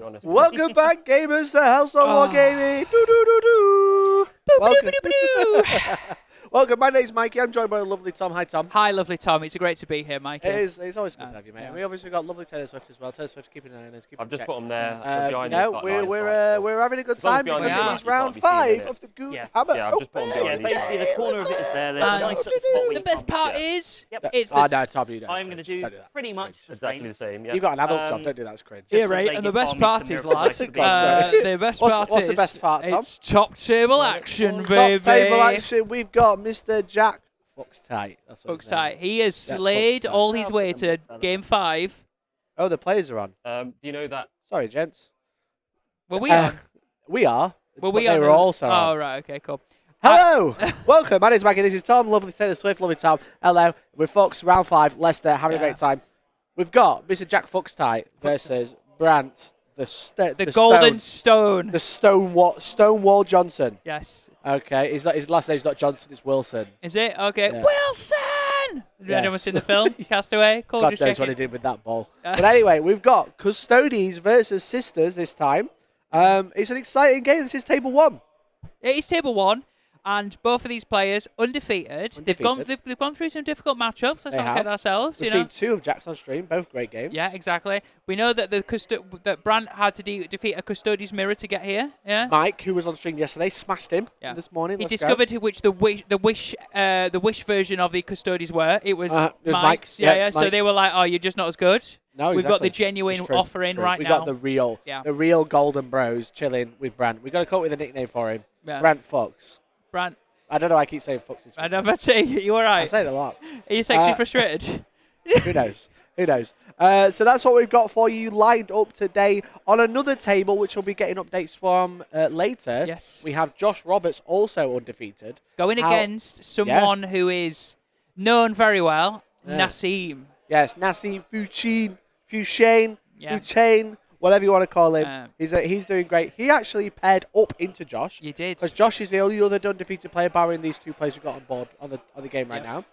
honest. Welcome back, gamers, to Hellstormwargaming. Welcome. Welcome, my name's Mikey. I'm joined by the lovely Tom. Hi, Tom. Hi, lovely Tom. It's great to be here, Mikey. It's always good to have you, mate. And we obviously got lovely Taylor Swift as well. Taylor Swift keeping an eye on us. I've just put them there. We're having a good time because it is round 5 of the Goonhammer. Yeah, I've just put them behind. Basically, the corner of it is there. There's a nice spot where the best part is, it's no, Tom, you don't. I'm going to do pretty much exactly the same. Yeah. You've got an adult job. Don't do that. It's cringe. Yeah, right. And the best part is, lads, the best part is, what's the best part, Tom? It's top table action, baby. Top table action. We've got Mr. Jack Foxtight. Fox tight. He has slayed all his way to game 5. Oh, the players are on. Do you know that? Sorry, gents. Well, we are. We are. Well, we are. They were also on. Oh, right. Okay, cool. Hello. Welcome. My name's Maggie. This is Tom. Lovely Taylor Swift. Lovely Tom. Hello. We're Fox. Round 5. Leicester. Having a great time. We've got Mr. Jack Foxtight versus Brant. The Golden Stone. The Stonewall Johnson. Yes. Okay. His last name's not Johnson. It's Wilson. Is it? Okay. Yeah. Wilson! Have Yes. anyone seen the film? Castaway? Cool. God knows what he did with that ball. But anyway, we've got Custodes versus Sisters this time. It's an exciting game. This is table 1. It is table 1. And both of these players undefeated. They've gone through some difficult matchups. Let's not kid ourselves. We've seen 2 of Jack's on stream, both great games. Yeah, exactly. We know that that Brant had to defeat a Custodes mirror to get here. Yeah. Mike, who was on stream yesterday, smashed him this morning. He discovered which the wish version of the Custodes were. It was Mike's. Yeah. So they were like, "Oh, you're just not as good." No, We've got the genuine offering right now. We got the real Golden Bros chilling with Brant. We got to come up with a nickname for him. Yeah. Brant Fox. Brant. I don't know why I keep saying Fox. I know, but you all right? I say it a lot. Are you sexually frustrated? Who knows? Who knows? So that's what we've got for you lined up today on another table, which we'll be getting updates from later. Yes. We have Josh Roberts, also undefeated. Going against someone who is known very well, Nassim. Yes, Nassim Fuchain, whatever you want to call him. He's doing great. He actually paired up into Josh. You did. Because Josh is the only other undefeated player, barring these 2 players we've got on board on the game right now.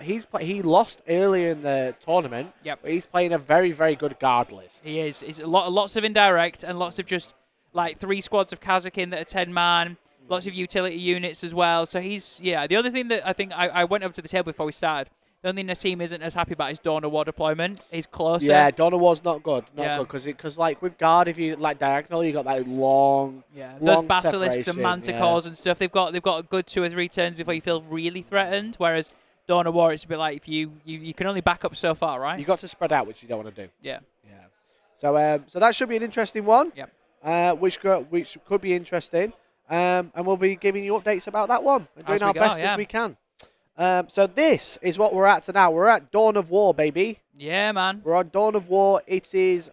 He lost earlier in the tournament, but he's playing a very, very good guard list. He is. It's lots of indirect and lots of just like 3 squads of Kazakin that are 10-man, lots of utility units as well. So he's, the other thing that I think I went up to the table before we started, the only thing Nassim isn't as happy about is Dawn of War deployment. He's closer. Yeah, Dawn of War's not good. Not good because like with guard, if you like diagonal, you got that long. Yeah, those basilisks and manticores and stuff. They've got a good 2 or 3 turns before you feel really threatened. Whereas Dawn of War, it's a bit like if you can only back up so far, right? You got to spread out, which you don't want to do. Yeah. So that should be an interesting one. Yep. Which could be interesting. And we'll be giving you updates about that one and doing our best as we can. So this is what we're at now. We're at Dawn of War, baby. Yeah, man. We're on Dawn of War. It is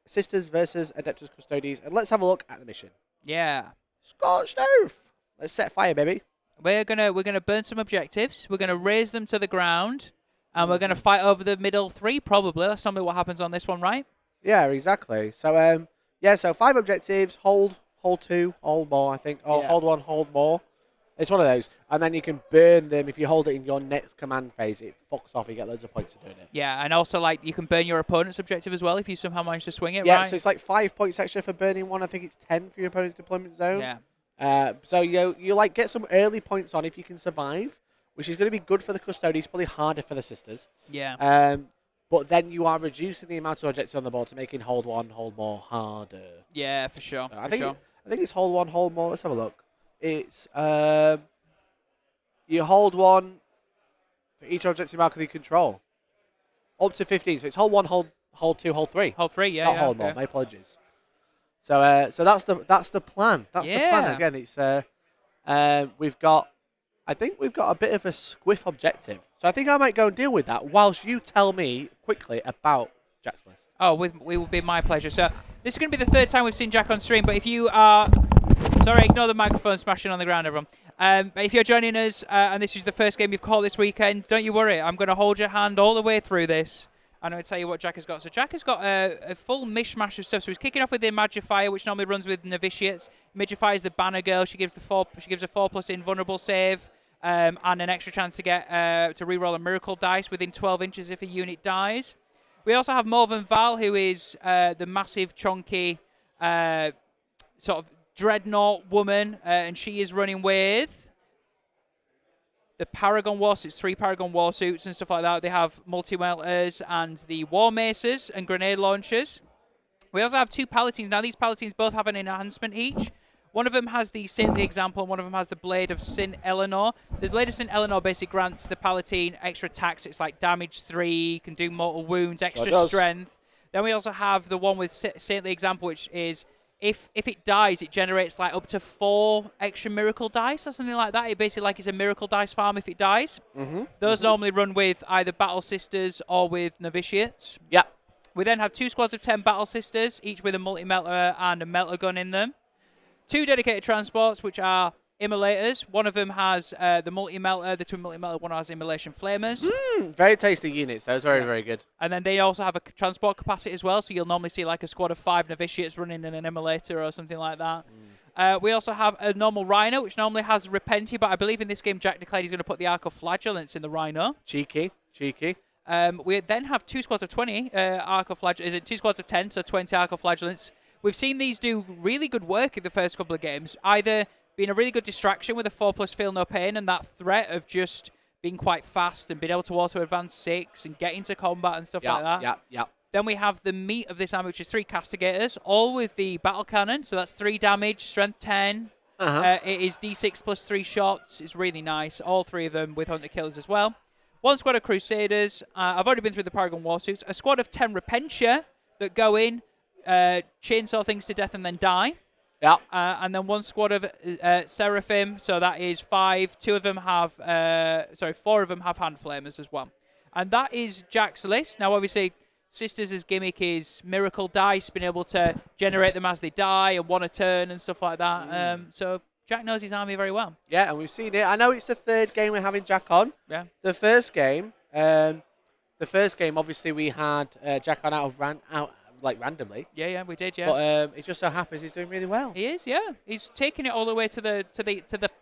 Sisters versus Adeptus Custodes. And let's have a look at the mission. Yeah. Scorched earth. Let's set fire, baby. We're gonna burn some objectives. We're gonna raise them to the ground, and we're gonna fight over the middle 3. Probably that's normally what happens on this one, right? Yeah, exactly. So so 5 objectives. Hold 2, hold more. I think. Hold 1, hold more. It's one of those. And then you can burn them. If you hold it in your next command phase, it fucks off. You get loads of points for doing it. Yeah, and also, like, you can burn your opponent's objective as well if you somehow manage to swing it, right? Yeah, so it's like 5 points extra for burning one. I think it's 10 for your opponent's deployment zone. Yeah. So you like get some early points on if you can survive, which is going to be good for the Custodes, probably harder for the Sisters. Yeah. But then you are reducing the amount of objectives on the board to making hold 1, hold more harder. Yeah, for sure. I think it's hold 1, hold more. Let's have a look. It's you hold 1 for each objective marker you control. Up to 15. So it's hold 1, hold 2, hold 3. Hold 3, yeah. Not hold more. My apologies. So that's the plan. That's the plan. Again, it's I think we've got a bit of a squiff objective. So I think I might go and deal with that whilst you tell me quickly about Jack's list. Oh, it will be my pleasure. So this is going to be the 3rd time we've seen Jack on stream, but if you are... Sorry, ignore the microphone smashing on the ground, everyone. If you're joining us and this is the first game you've caught this weekend, don't you worry. I'm going to hold your hand all the way through this. I'm going to tell you what Jack has got. So Jack has got a full mishmash of stuff. So he's kicking off with the Magifier, which normally runs with Novitiates. Magifier is the Banner Girl. She gives a 4+ invulnerable save and an extra chance to get to reroll a Miracle dice within 12 inches if a unit dies. We also have Morven Val, who is the massive, chunky, sort of dreadnought woman, and she is running with the Paragon Warsuits, 3 Paragon Warsuits and stuff like that. They have multi-melters and the War Maces and grenade launchers. We also have 2 Palatines. Now, these Palatines both have an enhancement each. One of them has the Saintly Example, and one of them has the Blade of St. Eleanor. The Blade of St. Eleanor basically grants the Palatine extra attacks. It's like damage 3, can do mortal wounds, extra strength. Then we also have the one with Saintly Example, which is if it dies, it generates like up to 4 extra miracle dice or something like that. It basically like it's a miracle dice farm if it dies. Those normally run with either Battle Sisters or with Novitiates. Yep. We then have 2 squads of 10 Battle Sisters, each with a multi-melter and a melter gun in them. 2 dedicated transports, which are immolators. One of them has the multi-melter, the twin multi-melter, one has immolation flamers. Very tasty units. That was very, very good. And then they also have a transport capacity as well, so you'll normally see like a squad of 5 novitiates running in an immolator or something like that. We also have a normal Rhino, which normally has Repenti, but I believe in this game Jack declared he's going to put the Arc of Flagellants in the Rhino. Cheeky. We then have 2 squads of 20 Arc of Flagellants. Is it 2 squads of 10, so 20 Arc of Flagellants. We've seen these do really good work in the first couple of games, either being a really good distraction with a 4+ feel no pain and that threat of just being quite fast and being able to auto advance 6 and get into combat and stuff like that. Then we have the meat of this army, which is 3 Castigators, all with the battle cannon. So that's 3 damage, strength 10. It is D6 plus 3 shots. It's really nice. All 3 of them with Hunter Killers as well. 1 squad of Crusaders. I've already been through the Paragon Warsuits. A squad of 10 Repentia that go in, chainsaw things to death and then die. And then 1 squad of Seraphim, so that is 5. 4 of them have hand flamers as well. And that is Jack's list. Now, obviously, Sisters' gimmick is miracle dice, being able to generate them as they die and 1 a turn and stuff like that. So Jack knows his army very well. Yeah, and we've seen it. I know it's the 3rd game we're having Jack on. Yeah. The first game, obviously, we had Jack on randomly. Yeah, we did, yeah. But it just so happens he's doing really well. He is, yeah. He's taking it all the way to the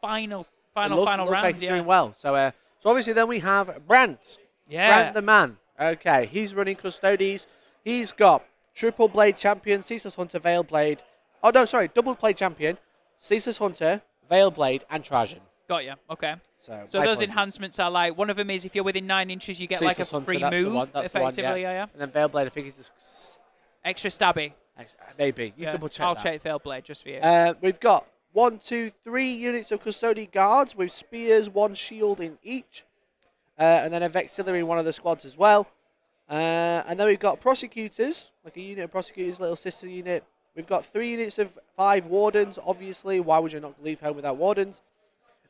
final round. Like he's doing well. So obviously then we have Brant. Yeah. Brant the man. Okay, he's running Custodes. He's got Triple Blade Champion, Ceaseless Hunter, Veil Blade. Oh no, sorry, Double Blade Champion, Ceaseless Hunter, Veil Blade, and Trajan. Got you. Okay. So those enhancements are like, one of them is if you're within 9 inches, you get like a free move, effectively. Yeah. And then Veil Blade, I think is just extra stabby. Maybe. You double check. I'll check Veil Blade just for you. We've got 1, 2, 3 units of Custodian Guards with spears, 1 shield in each. And then a Vexillary in one of the squads as well. And then we've got Prosecutors, like a unit of Prosecutors, little sister unit. We've got 3 units of 5 Wardens, obviously. Why would you not leave home without Wardens?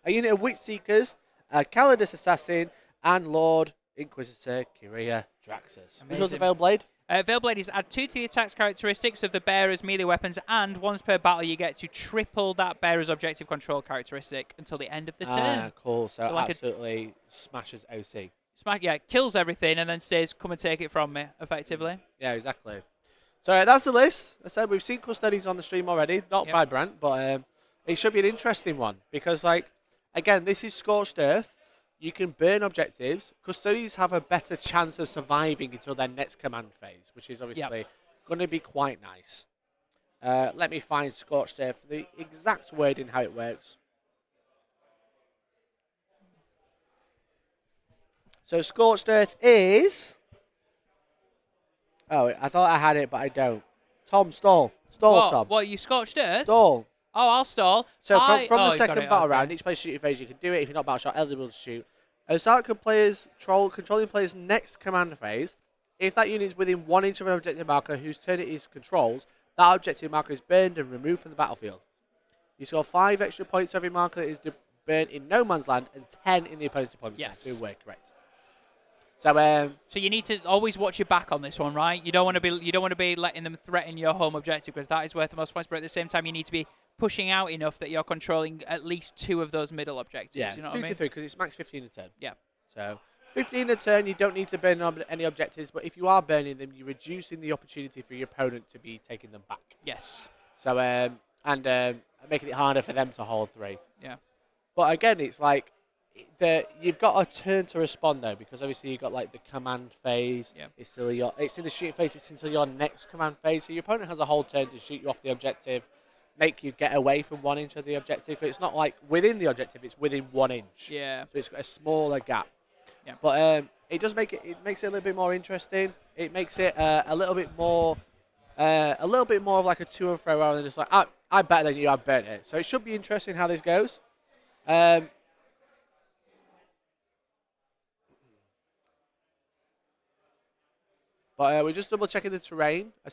A unit of Witch Seekers, a Calidus Assassin, and Lord Inquisitor Kyria Draxus. Which one's a Veil Blade? Veil Blade is add 2 to the attacks characteristics of the bearer's melee weapons, and once per battle you get to triple that bearer's objective control characteristic until the end of the turn. Cool. So like absolutely smashes OC. Kills everything and then says, come and take it from me, effectively. Yeah, exactly. So that's the list. I said we've seen Custodes on the stream already, not by Brant, but it should be an interesting one because, like, again, this is Scorched Earth. You can burn objectives. Custodes have a better chance of surviving until their next command phase, which is obviously going to be quite nice. Let me find Scorched Earth for the exact wording how it works. So Scorched Earth is... Oh, I thought I had it, but I don't. Tom, stall. Stall, Tom. What, you Scorched Earth? Stall. Oh, I'll stall. So from the second battle round, each player shooting phase, you can do it. If you're not battle shot eligible to shoot. Start players controlling players' next command phase. If that unit is within 1 inch of an objective marker whose turn it is controls, that objective marker is burned and removed from the battlefield. You score 5 extra points for every marker that is burned in no man's land and 10 in the opponent's deployment. Yes. Do work, correct. So you need to always watch your back on this one, right? You don't want to be letting them threaten your home objective because that is worth the most points. But at the same time, you need to be pushing out enough that you're controlling at least 2 of those middle objectives. Yeah, you know 2 what I mean? to 3 because it's max 15 a turn. Yeah. So 15 a turn, you don't need to burn any objectives, but if you are burning them, you're reducing the opportunity for your opponent to be taking them back. Yes. So and making it harder for them to hold 3. Yeah. But again, it's like you've got a turn to respond though, because obviously you've got like the command phase. Yeah. It's in the shooting phase. It's until your next command phase. So your opponent has a whole turn to shoot you off the objective, make you get away from 1 inch of the objective. But it's not like within the objective; it's within 1 inch. Yeah. So it's got a smaller gap. Yeah. But it does make it. It makes it a little bit more interesting. It makes it a little bit more of like a to and fro rather than just like I'm better than you. I've burnt it. So it should be interesting how this goes. But we're just double checking the terrain. I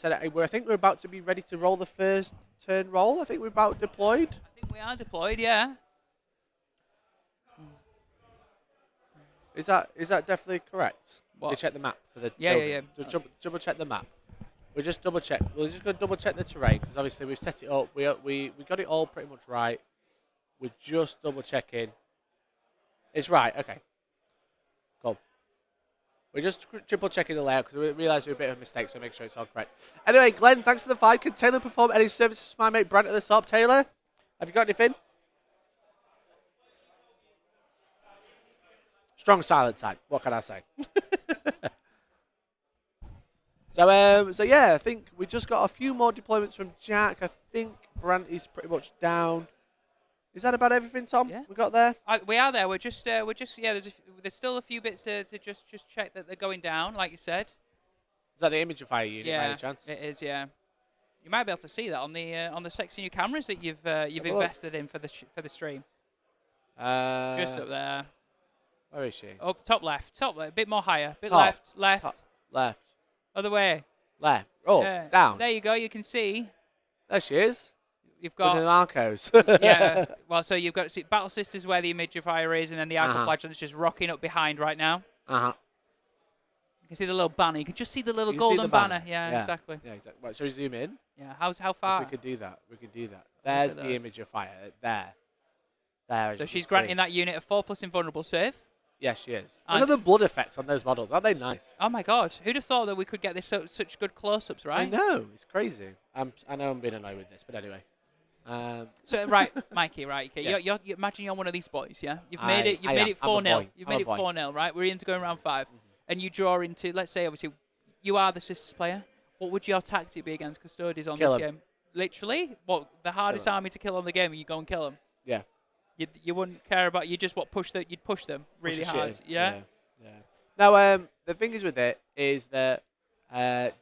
think we're about to be ready to roll the first turn roll. I think we're about deployed. I think we are deployed, yeah. Is that definitely correct? What? You check the map for the Yeah, building. yeah. Just double check the map. We just double check. We're just going to double check the terrain because obviously we've set it up. We got it all pretty much right. We're just double checking. It's right. Okay. Cool. We're just triple checking the layout because we realised we were a bit of a mistake, so make sure it's all correct. Anyway, Glenn, thanks for the 5. Can Taylor perform any services for my mate Brant at the top? Taylor, have you got anything? Strong silent type. What can I say? So yeah, I think we just got a few more deployments from Jack. I think Brant is pretty much down. Is that about everything, Tom? Yeah. We got there? We are there. We're just yeah. There's still a few bits to just check that they're going down, like you said. Is that the imagifier unit by any chance? It is. Yeah. You might be able to see that on the sexy new cameras that you've invested in for the stream. Just up there. Where is she? Up top left, a bit more higher, bit Top. left, Top, left, other way. left. Oh, Yeah. down. There you go. You can see. There she is. You've With the got Narcos. yeah. Well, so you've got Battle Sisters where the imagifier is, and then the Arcoflagellant's just rocking up behind right now. You can see the little banner. You can just see the little golden banner. Yeah, exactly. Yeah, exactly. Right, shall we zoom in? Yeah. How far? If we could do that. We could do that. There's the imagifier. There. There. So she's granting that unit a 4+ invulnerable save. Yes, she is. And Look at the blood effects on those models. Aren't they nice? Oh my God! Who'd have thought that we could get this such good close-ups, right? I know. It's crazy. I know I'm being annoyed with this, but anyway. So right, Mikey, right? Okay, Yeah. you imagine you're one of these boys, yeah? You've made it 4-0. You've made it 4-0, right? We're into going round 5, and you draw into. Let's say, obviously, you are the Sisters player. What would your tactic be against Custodes on Kill this 'em. game? Literally, what the hardest army to kill on the game? And you go and kill them. Yeah. You wouldn't care about. You just you'd push them really Push the hard. shit. Yeah. Now, the thing is with it is that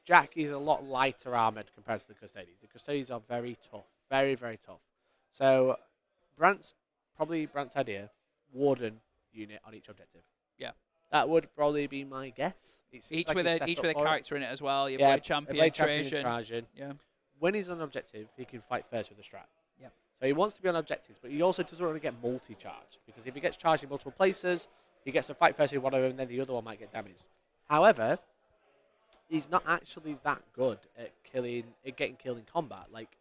Jack is a lot lighter armored compared to the Custodes. The Custodes are very tough, very, very tough. So, Brant's idea, Warden unit on each objective. Yeah. That would probably be my guess. Each with a character in it as well. Your Yeah, Blade Champion, Trajan. Yeah. When he's on an objective, he can fight first with the strat. Yep. So he wants to be on objectives, but he also doesn't want to get multi-charged, because if he gets charged in multiple places, he gets to fight first with one of them, and then the other one might get damaged. However, he's not actually that good at getting killed in combat. Like,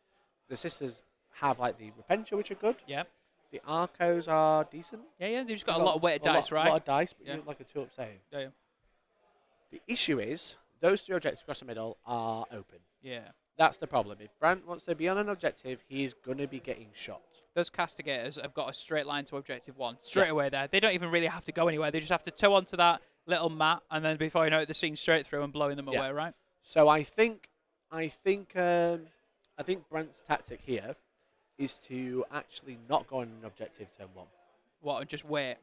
the Sisters have like the Repentia, which are good. Yeah. The Arcos are decent. Yeah. They've just got a lot of weighted dice, right? A lot of dice, but Yeah. you look like a 2-up save. Yeah. The issue is, those 3 objectives across the middle are open. Yeah. That's the problem. If Brant wants to be on an objective, he's going to be getting shot. Those Castigators have got a straight line to objective 1. Straight away there. They don't even really have to go anywhere. They just have to toe onto that little mat, and then before you know it, they're seeing straight through and blowing them away, right? So I think Brant's tactic here is to actually not go on an objective turn 1. What, and just wait?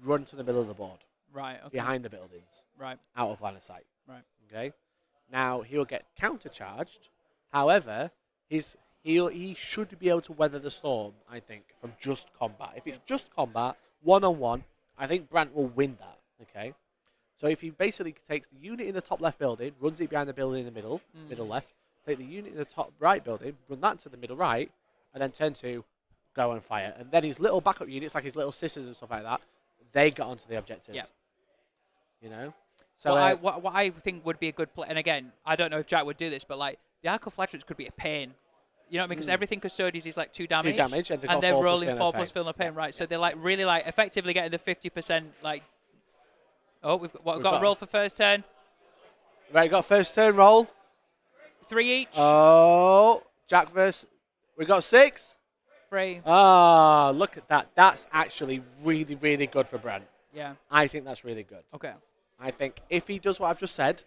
Run to the middle of the board. Right, okay. Behind the buildings. Right. Out of line of sight. Right. Okay? Now, he'll get countercharged. However, he should be able to weather the storm, I think, from just combat. If it's just combat, one-on-one, I think Brant will win that. Okay? So if he basically takes the unit in the top left building, runs it behind the building in the middle left, take the unit in the top right building, run that to the middle right, and then turn 2, go and fire. And then his little backup units, like his little Sisters and stuff like that, they got onto the objectives. Yeah. You know? So what I think would be a good play, and again, I don't know if Jack would do this, but like the Arcoflagellants could be a pain. You know what I mean? Because everything Custodes is like 2 damage. 2 damage, and they're rolling 4+ pain. Feel No Pain, right? So they're like really like effectively getting the 50% like. Oh, we've got a roll for first turn. Right, got first turn roll. 3 each. Oh, Jack versus. We got 6. free. Ah, look at that. That's actually really, really good for Brant. Yeah. I think that's really good. Okay. I think if he does what I've just said,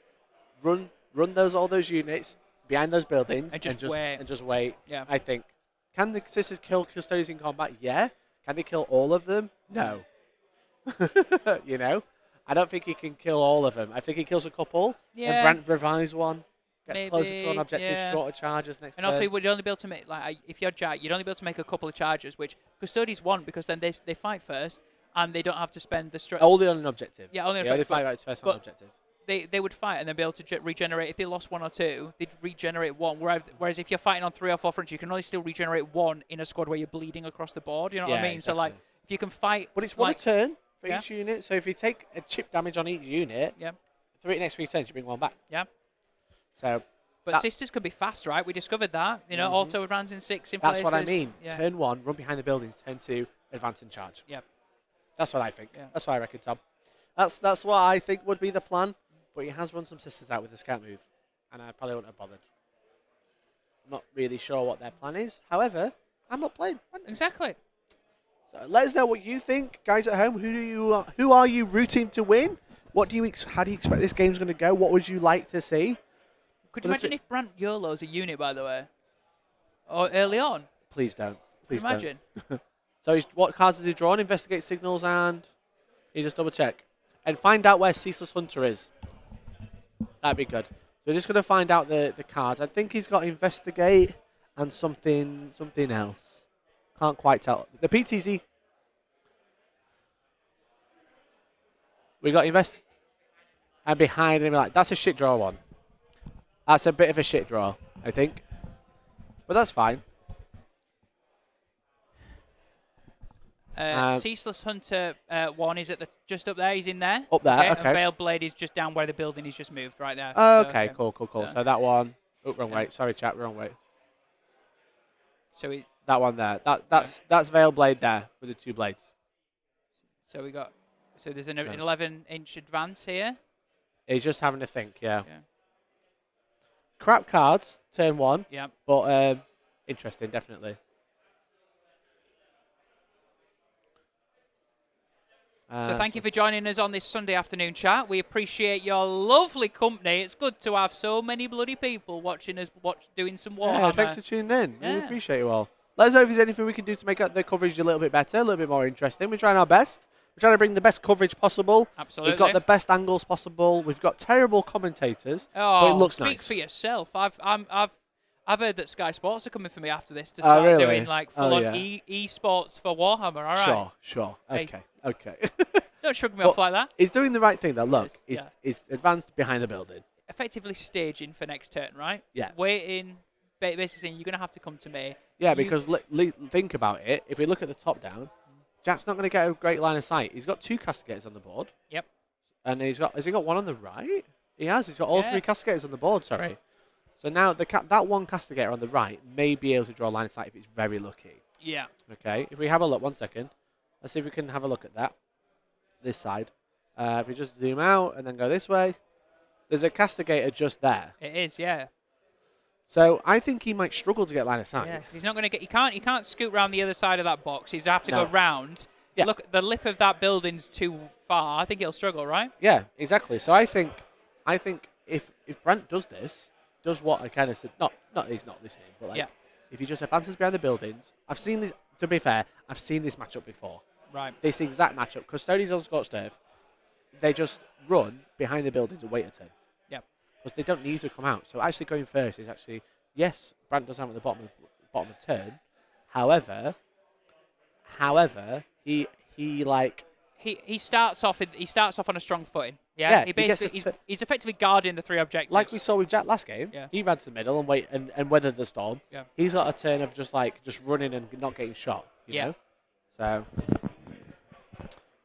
run all those units behind those buildings And just wait. Yeah. I think. Can the sisters kill Custodes in combat? Yeah. Can they kill all of them? No. You know? I don't think he can kill all of them. I think he kills a couple. Yeah. And Brant revives one. Gets Maybe, closer to an objective, yeah. shorter charges next And also, turn. you would only be able to make, like, if you're Jack, you'd only be able to make a couple of charges, which Custodes want because then they fight first and they don't have to spend the stress. Only on an objective. Yeah, only on they an only objective, fight right first on an objective. They would fight and then be able to regenerate. If they lost 1 or 2, they'd regenerate 1. Whereas if you're fighting on 3 or 4 fronts, you can only still regenerate 1 in a squad where you're bleeding across the board. You know what I mean? Exactly. So, like, if you can fight. But it's one a turn for Yeah. each unit. So if you take a chip damage on each unit, Yeah. next 3 turns, you bring 1 back. Yeah. So. But sisters can be fast, right? We discovered that. You know, auto advance in 6 in That's places. what I mean. Yeah. Turn 1, run behind the buildings. Turn 2, advance and charge. Yeah. That's what I think. Yeah. That's what I reckon, Tom. That's what I think would be the plan. But he has run some sisters out with the scout move, and I probably wouldn't have bothered. I'm not really sure what their plan is. However, I'm not playing. Exactly. So let us know what you think, guys at home. Who are you rooting to win? What do you how do you expect this game's going to go? What would you like to see? Could you imagine if Brant YOLO's a unit, by the way? Or early on? Please don't. Please Could you imagine? So what cards has he drawn? Investigate signals and you just double check. And find out where Ceaseless Hunter is. That'd be good. We're just going to find out the cards. I think he's got Investigate and something else. Can't quite tell. The PTZ. We got Invest. And behind him, like, that's a shit draw one. That's a bit of a shit draw, I think. But that's fine. Ceaseless Hunter 1 is at just up there. He's in there. Up there, okay. And Veiled Blade is just down where the building is just moved, right there. Oh, So, okay, cool. So that one. Oh, wrong way. Sorry, chat, wrong way. So that one there. That's Veiled Blade there with the 2 blades. So there's an 11-inch advance here. He's just having to think, yeah. Crap cards, turn 1. Yeah. But interesting, definitely. So thank you for joining us on this Sunday afternoon chat. We appreciate your lovely company. It's good to have so many bloody people watching us doing some Warhammer. Yeah, thanks for tuning in. We appreciate you all. Let us know if there's anything we can do to make the coverage a little bit better, a little bit more interesting. We're trying our best. We're trying to bring the best coverage possible. Absolutely. We've got the best angles possible. We've got terrible commentators, Oh, but it looks speak nice. for yourself. I've heard that Sky Sports are coming for me after this to start doing like full-on esports for Warhammer. All right. Sure. Hey. Okay. Don't shrug me off like that. He's doing the right thing, though. Look, he's advanced behind the building. Effectively staging for next turn, right? Yeah. Waiting, basically saying you're going to have to come to me. Yeah, because think about it. If we look at the top down, Jack's not going to get a great line of sight. He's got 2 castigators on the board. Yep. And has he got 1 on the right? He has. He's got all 3 castigators on the board, sorry. So now that 1 castigator on the right may be able to draw a line of sight if it's very lucky. Yeah. Okay, if we have a look, 1 second. Let's see if we can have a look at that. This side. If we just zoom out and then go this way, there's a castigator just there. It is, yeah. So I think he might struggle to get line of sight. Yeah, he's not going to get. He can't scoot around the other side of that box. He's have to go round. Yeah. Look, the lip of that building's too far. I think he'll struggle, right? Yeah, exactly. So I think if Brant does what I kind of said, not he's not listening, but like if he just advances behind the buildings, I've seen this. To be fair, I've seen this matchup before. Right. This exact matchup. Custodes on Scott's turf, they just run behind the buildings and wait a turn. Yep. Because they don't need to come out. So actually going first is actually, yes, Brant does have at the bottom of turn. However, he starts off on a strong footing. Yeah. He's effectively guarding the 3 objectives. Like we saw with Jack last game. Yeah. He ran to the middle and wait and weathered the storm. Yeah. He's got a turn of just running and not getting shot. You know? So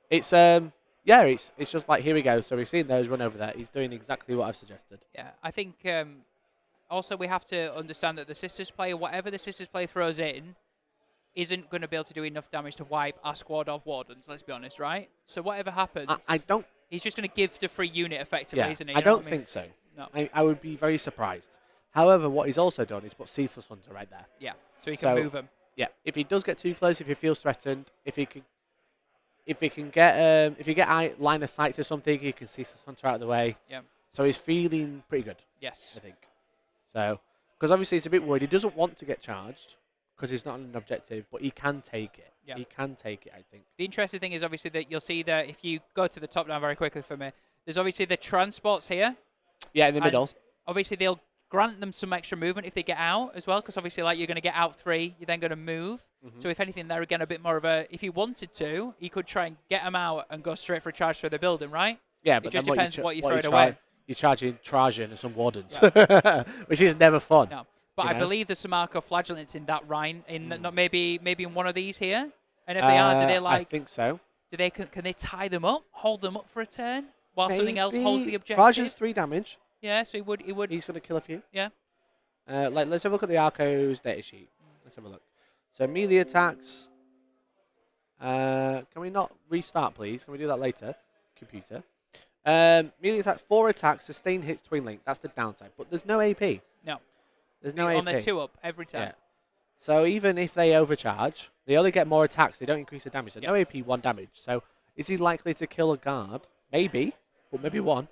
it's it's just like, here we go. So we've seen those run over there. He's doing exactly what I've suggested. Yeah, I think also we have to understand that the Sisters player, whatever the Sisters player throws in, isn't going to be able to do enough damage to wipe a squad of Wardens, let's be honest, right? So whatever happens, he's just going to give the free unit effectively, isn't he? I don't think so. No. I would be very surprised. However, what he's also done is put Ceaseless Hunter right there. Yeah, so he can move him. Yeah, if he does get too close, if he feels threatened, if he can get line of sight to something, he can see Hunter out of the way. Yeah. So he's feeling pretty good. Yes. I think. So, because obviously he's a bit worried. He doesn't want to get charged because he's not on an objective, but he can take it. Yeah. He can take it, I think. The interesting thing is obviously that you'll see that if you go to the top down very quickly for me, there's obviously the transports here. Yeah, in the middle. Obviously they'll grant them some extra movement if they get out as well, because obviously like you're going to get out 3, you're then going to move. So if anything, they're again a bit more of a, if he wanted to, he could try and get them out and go straight for a charge through the building, right? Yeah, it but just then depends what you throw it away. You're charging Trajan and some Wardens, yeah. Which is never fun. No. But I believe there's some Arco Flagellants in that Rhine, maybe in one of these here. And if they are, do they like? I think so. Do they can they tie them up, hold them up for a turn, while something else holds the objective? Trajan's 3 damage. Yeah, so he would. He's going to kill a few. Yeah. Let's have a look at the Arco's data sheet. Let's have a look. So melee attacks. Can we not restart, please? Can we do that later? Computer. Melee attack, 4 attacks, sustained hits, twin link. That's the downside. But there's no AP. No. There's no AP. On their 2-up every time. Yeah. So even if they overcharge, they only get more attacks. They don't increase the damage. So no AP, 1 damage. So is he likely to kill a guard? Maybe, but maybe 1.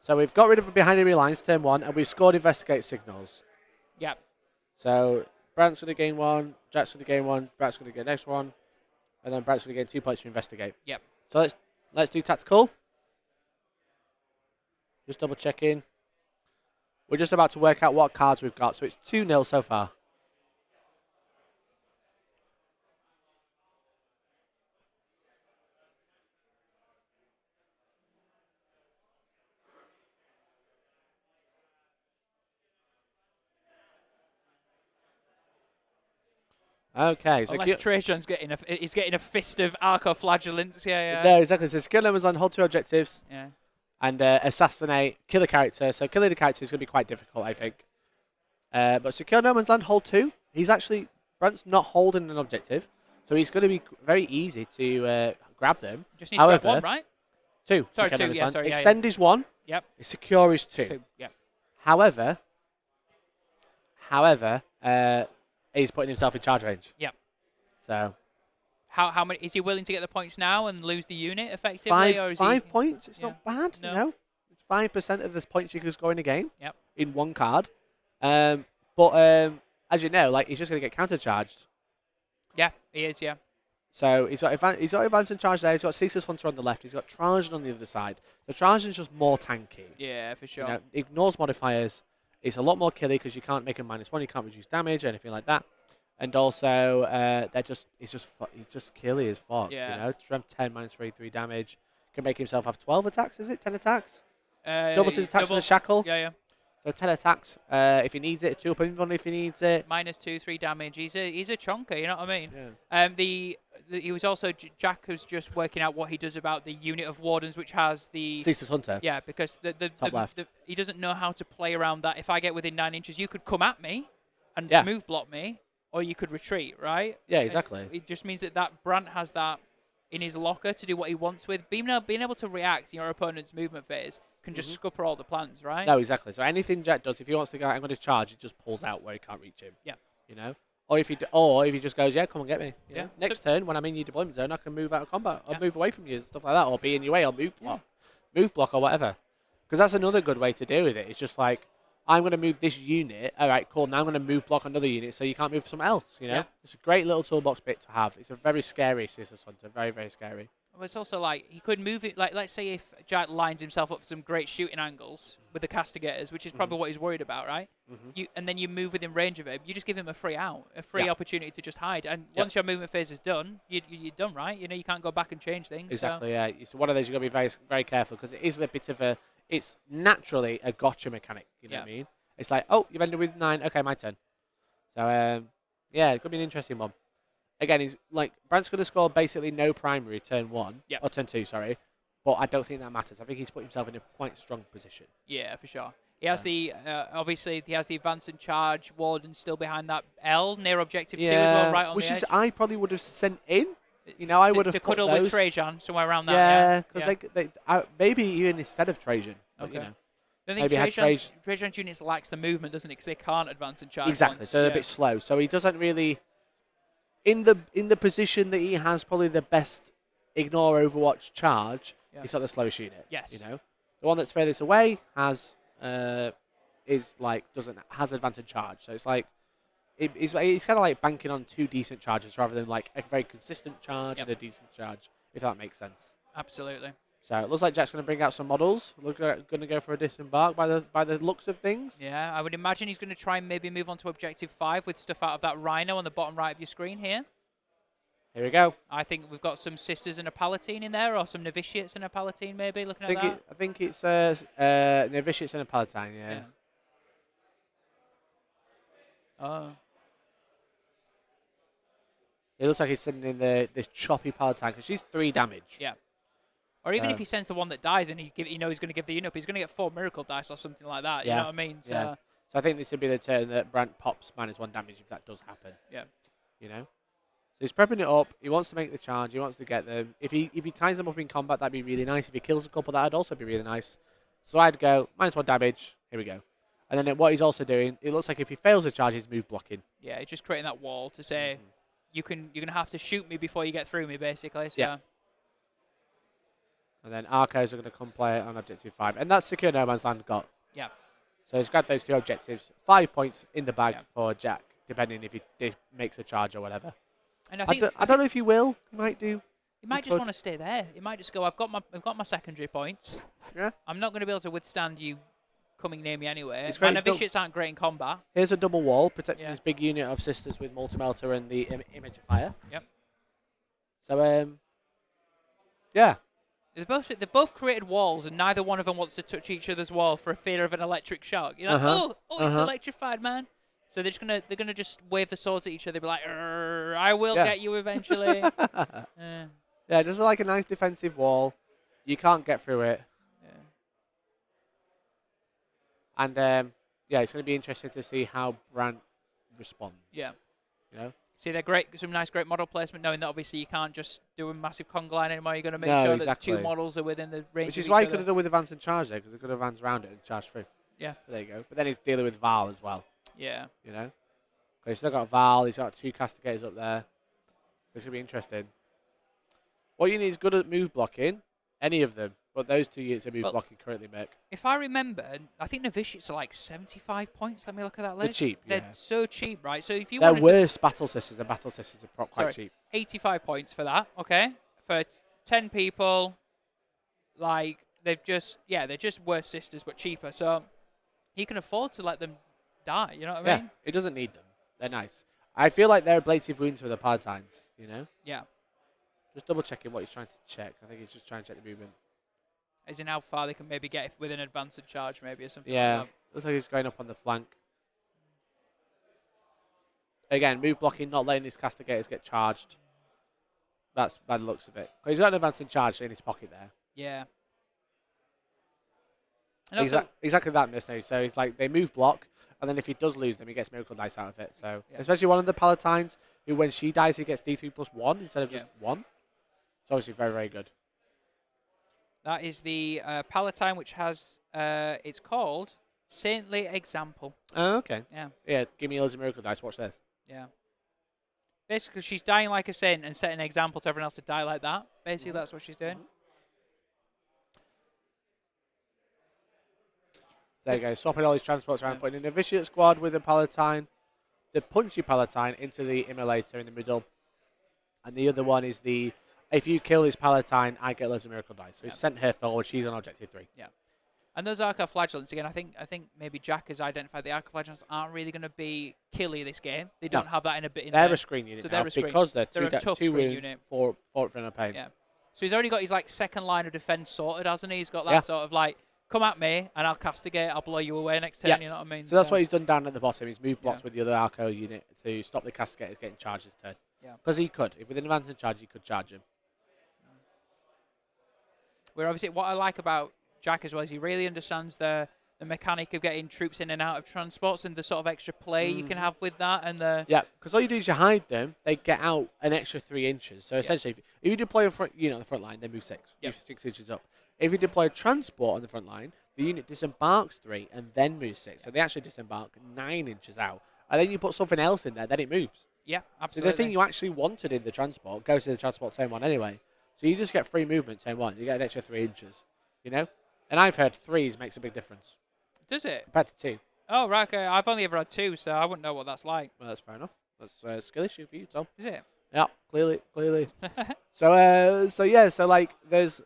So we've got rid of behind enemy lines, turn 1, and we've scored investigate signals. Yep. So Brant's going to gain 1, Jack's going to gain 1, Brant's going to get next 1, and then Brant's going to gain 2 points to investigate. Yep. So let's do tactical. Just double checking. We're just about to work out what cards we've got, so it's 2-0 so far. Okay, so unless Trajan's getting a fist of Arco Flagellants, yeah. No, exactly. So skill numbers on hold 2 objectives. Yeah. And assassinate, kill a character. So killing the character is going to be quite difficult, I think. But secure no man's land, hold 2. He's actually, Brant's not holding an objective, so he's going to be very easy to grab them. Just needs to grab 1, right? 2. Sorry, 2. Yeah, sorry. Extend is 1. Yep. Secure is 2. 2. Yep. However, he's putting himself in charge range. Yep. So. How many is he willing to get the points now and lose the unit effectively? 5 or is 5 points. It's not bad. No. You know, it's 5% of the points you can score in a game. Yep. In 1 card. But as you know, like he's just going to get countercharged. Yeah, he is. Yeah. So he's got advance and charge there. He's got Caesar's Hunter on the left. He's got Trajan on the other side. The Trajan's just more tanky. Yeah, for sure. You know, ignores modifiers. It's a lot more killy because you can't make him -1. You can't reduce damage or anything like that. And also, he's just killy as fuck. Yeah. You know, strength 10 -3, 3 damage. Can make himself have 12 attacks. Is it 10 attacks? Double his attacks with a shackle. Yeah. So 10 attacks if he needs it. 2 up in if he needs it. -2, 3 damage. He's a chonker. You know what I mean? Yeah. He was also Jack was just working out what he does about the unit of wardens, which has the Caesar's Hunter. Yeah, because Top left. He doesn't know how to play around that. If I get within 9 inches, you could come at me and move block me, or you could retreat, right? Yeah, exactly. It just means that Brant has that in his locker to do what he wants with. Being able to react to your opponent's movement phase can just scupper all the plans, right? No, exactly. So anything Jack does, if he wants to go, I'm going to charge, it just pulls out where he can't reach him. Yeah. You know? Or if he just goes, come and get me. You know? Next turn, when I'm in your deployment zone, I can move out of combat or move away from you and stuff like that, or be in your way or move block or whatever. Because that's another good way to deal with it. It's just like, I'm going to move this unit. All right, cool. Now I'm going to move block another unit so you can't move something else. You know, it's a great little toolbox bit to have. It's a very scary Caesar's Hunter. Very, very scary. Well, it's also like he could move it. Like, let's say if Jack lines himself up for some great shooting angles with the castigators, which is probably what he's worried about, right? And then you move within range of him. You just give him a free out, a free opportunity to just hide. And once your movement phase is done, you're done, right? You know, you can't go back and change things. Exactly. Yeah. It's one of those you've got to be very, very careful because it is a bit of a. It's naturally a gotcha mechanic. You know what I mean? It's like, oh, you've ended with 9. Okay, my turn. So, yeah, it could be an interesting one. Again, he's like, Brant's going to score basically no primary turn 1. Or turn 2, sorry. But I don't think that matters. I think he's put himself in a quite strong position. Yeah, for sure. He has the, obviously, he has the advance and charge. Warden's still behind that L near objective 2 as well, right on which the is edge. I probably would have sent in. You know, I would have to put cuddle those. with Trajan, somewhere around that. Yeah, because maybe even instead of Trajan. But, Okay. you know. I think Trajan's units lacks the movement, doesn't it? Because they can't advance and charge. Exactly, once. so they're a bit slow. So he doesn't really, in the position that he has, probably the best ignore Overwatch charge. Yeah. He's not the slowest unit. Yes. You know, the one that's furthest away has advantage charge. So it's like it's kind of like banking on 2 decent charges rather than like a very consistent charge and a decent charge. If that makes sense. Absolutely. So it looks like Jack's going to bring out some models. Going to go for a disembark by the looks of things. Yeah, I would imagine he's going to try and maybe move on to objective 5 with stuff out of that Rhino on the bottom right of your screen here. Here we go. I think we've got some Sisters and a Palatine in there, or some Novitiates and a Palatine maybe, looking at that. I think it's Novitiates and a Palatine, yeah. Oh. It looks like he's sitting in this choppy Palatine because she's 3 damage. Yeah. Or even if he sends the one that dies and he knows he's going to give the unit up, he's going to get 4 miracle dice or something like that. You know what I mean? So, yeah. So I think this would be the turn that Brant pops -1 damage if that does happen. Yeah. You know? So he's prepping it up. He wants to make the charge. He wants to get them. If he ties them up in combat, that'd be really nice. If he kills a couple, that'd also be really nice. So I'd go -1 damage. Here we go. And then what he's also doing, it looks like if he fails the charge, he's move blocking. Yeah, he's just creating that wall to say, you're going to have to shoot me before you get through me, basically. So. Yeah. And then Arcos are going to come play on objective 5. And that's secure no man's land got. Yeah. So he's got those 2 objectives. 5 points in the bag for Jack, depending if he makes a charge or whatever. And I don't know if he will. He might do. He might just want to stay there. He might just go, I've got my secondary points. Yeah. I'm not going to be able to withstand you coming near me anyway. My Novitiates aren't great in combat. Here's a double wall protecting this big unit of Sisters with Multi-Melter and the Image of Fire. Yep. So, yeah. They've both created walls, and neither one of them wants to touch each other's wall for a fear of an electric shock. You're like, it's electrified, man. So they're gonna just wave the swords at each other, be like, I will get you eventually. Yeah, just like a nice defensive wall. You can't get through it. Yeah. And it's going to be interesting to see how Brant responds. Yeah. You know. See, they're great. Some nice, great model placement. Knowing that obviously you can't just do a massive conga line anymore. You're going to make sure that 2 models are within the range. Which is why he could have done with advance and charge there, because he could have advanced around it and charged through. Yeah. But there you go. But then he's dealing with Val as well. Yeah. You know. But he's still got Val. He's got 2 castigators up there. So it's going to be interesting. What you need is good at move blocking. Any of them. But those 2 units are move blocking currently, Mick. If I remember, I think Novitiates are like 75 points. Let me look at that list. They're cheap, They're so cheap, right? So if you They're wanted worse Battle Sisters, and Battle Sisters are quite cheap. 85 points for that, okay? For 10 people, like, they're just worse Sisters, but cheaper. So he can afford to let them die, you know what I mean? Yeah, he doesn't need them. They're nice. I feel like they're ablative wounds for the Palatines, you know? Yeah. Just double checking what he's trying to check. I think he's just trying to check the movement. As in how far they can maybe get with an advanced charge, maybe, or something like that. Looks like he's going up on the flank. Again, move blocking, not letting his castigators get charged. That's by the looks of it. But he's got an advanced charge in his pocket there. Yeah. And exactly that, Miss. So he's like, they move block, and then if he does lose them, he gets miracle dice out of it. So especially one of the Palatines, who when she dies, he gets D3+1 instead of just 1. It's obviously very, very good. That is the Palatine, which has, it's called Saintly Example. Oh, okay. Yeah. Yeah, give me loads of miracle dice. Watch this. Yeah. Basically, she's dying like a saint and setting an example to everyone else to die like that. Basically, that's what she's doing. There you go. Swapping all these transports around, putting in a Vitiate squad with a Palatine, the punchy Palatine into the Immolator in the middle. And the other one is the, if you kill this Palatine, I get loads of miracle dice. So he's sent her forward. She's on objective 3. Yeah. And those Arcoflagellants, again, I think maybe Jack has identified the Arcoflagellants aren't really going to be killy this game. They don't have that in a bit. They're a screen unit so now, because they're a tough two screen wounds, unit. 4 for no pain. Yeah. So he's already got his like second line of defense sorted, hasn't he? He's got that sort of like, come at me and I'll castigate, I'll blow you away next turn, you know what I mean? So that's what he's done down at the bottom. He's moved blocks with the other Arco unit to stop the castigators getting charged this turn. Yeah. Because he could. With an advantage charge, he could charge him. Where obviously what I like about Jack as well is he really understands the the mechanic of getting troops in and out of transports and the sort of extra play you can have with that. And the because all you do is you hide them, they get out an extra 3 inches. So essentially, if you deploy a front unit on the front line, they move 6, move 6 inches up. If you deploy a transport on the front line, the unit disembarks 3 and then moves 6. So they actually disembark 9 inches out. And then you put something else in there, then it moves. Yeah, So absolutely. the thing you actually wanted in the transport goes to the transport turn 1 anyway. So you just get free movement turn 1. You get an extra 3 inches, you know? And I've heard 3s makes a big difference. Does it? Compared to 2. Oh, right, okay. I've only ever had 2, so I wouldn't know what that's like. Well, that's fair enough. That's a skill issue for you, Tom. Is it? Yeah, clearly. So like, there's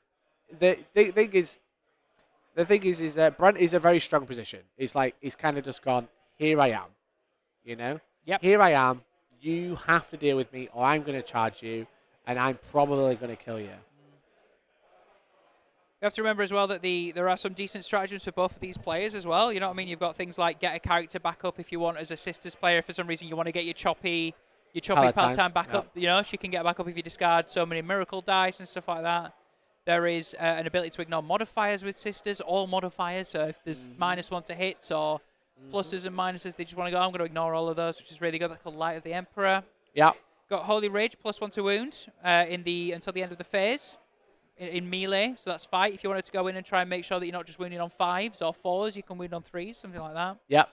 the thing is Brant is a very strong position. It's like he's kind of just gone, here I am, you know. Yep. Here I am. You have to deal with me, or I'm going to charge you, and I'm probably going to kill you. You have to remember as well that there are some decent stratagems for both of these players as well. You know what I mean? You've got things like get a character back up if you want as a Sisters player. If for some reason you want to get your choppy Palatine back up. You know, she can get back up if you discard so many miracle dice and stuff like that. There is an ability to ignore modifiers with Sisters, all modifiers. So if there's -1 to hits or pluses and minuses, they just want to go, I'm going to ignore all of those, which is really good. That's called Light of the Emperor. Yeah. Got Holy Rage, +1 to wound until the end of the phase. In melee, so that's fight. If you wanted to go in and try and make sure that you're not just wounding on 5s or 4s, you can wound on 3s, something like that. Yep.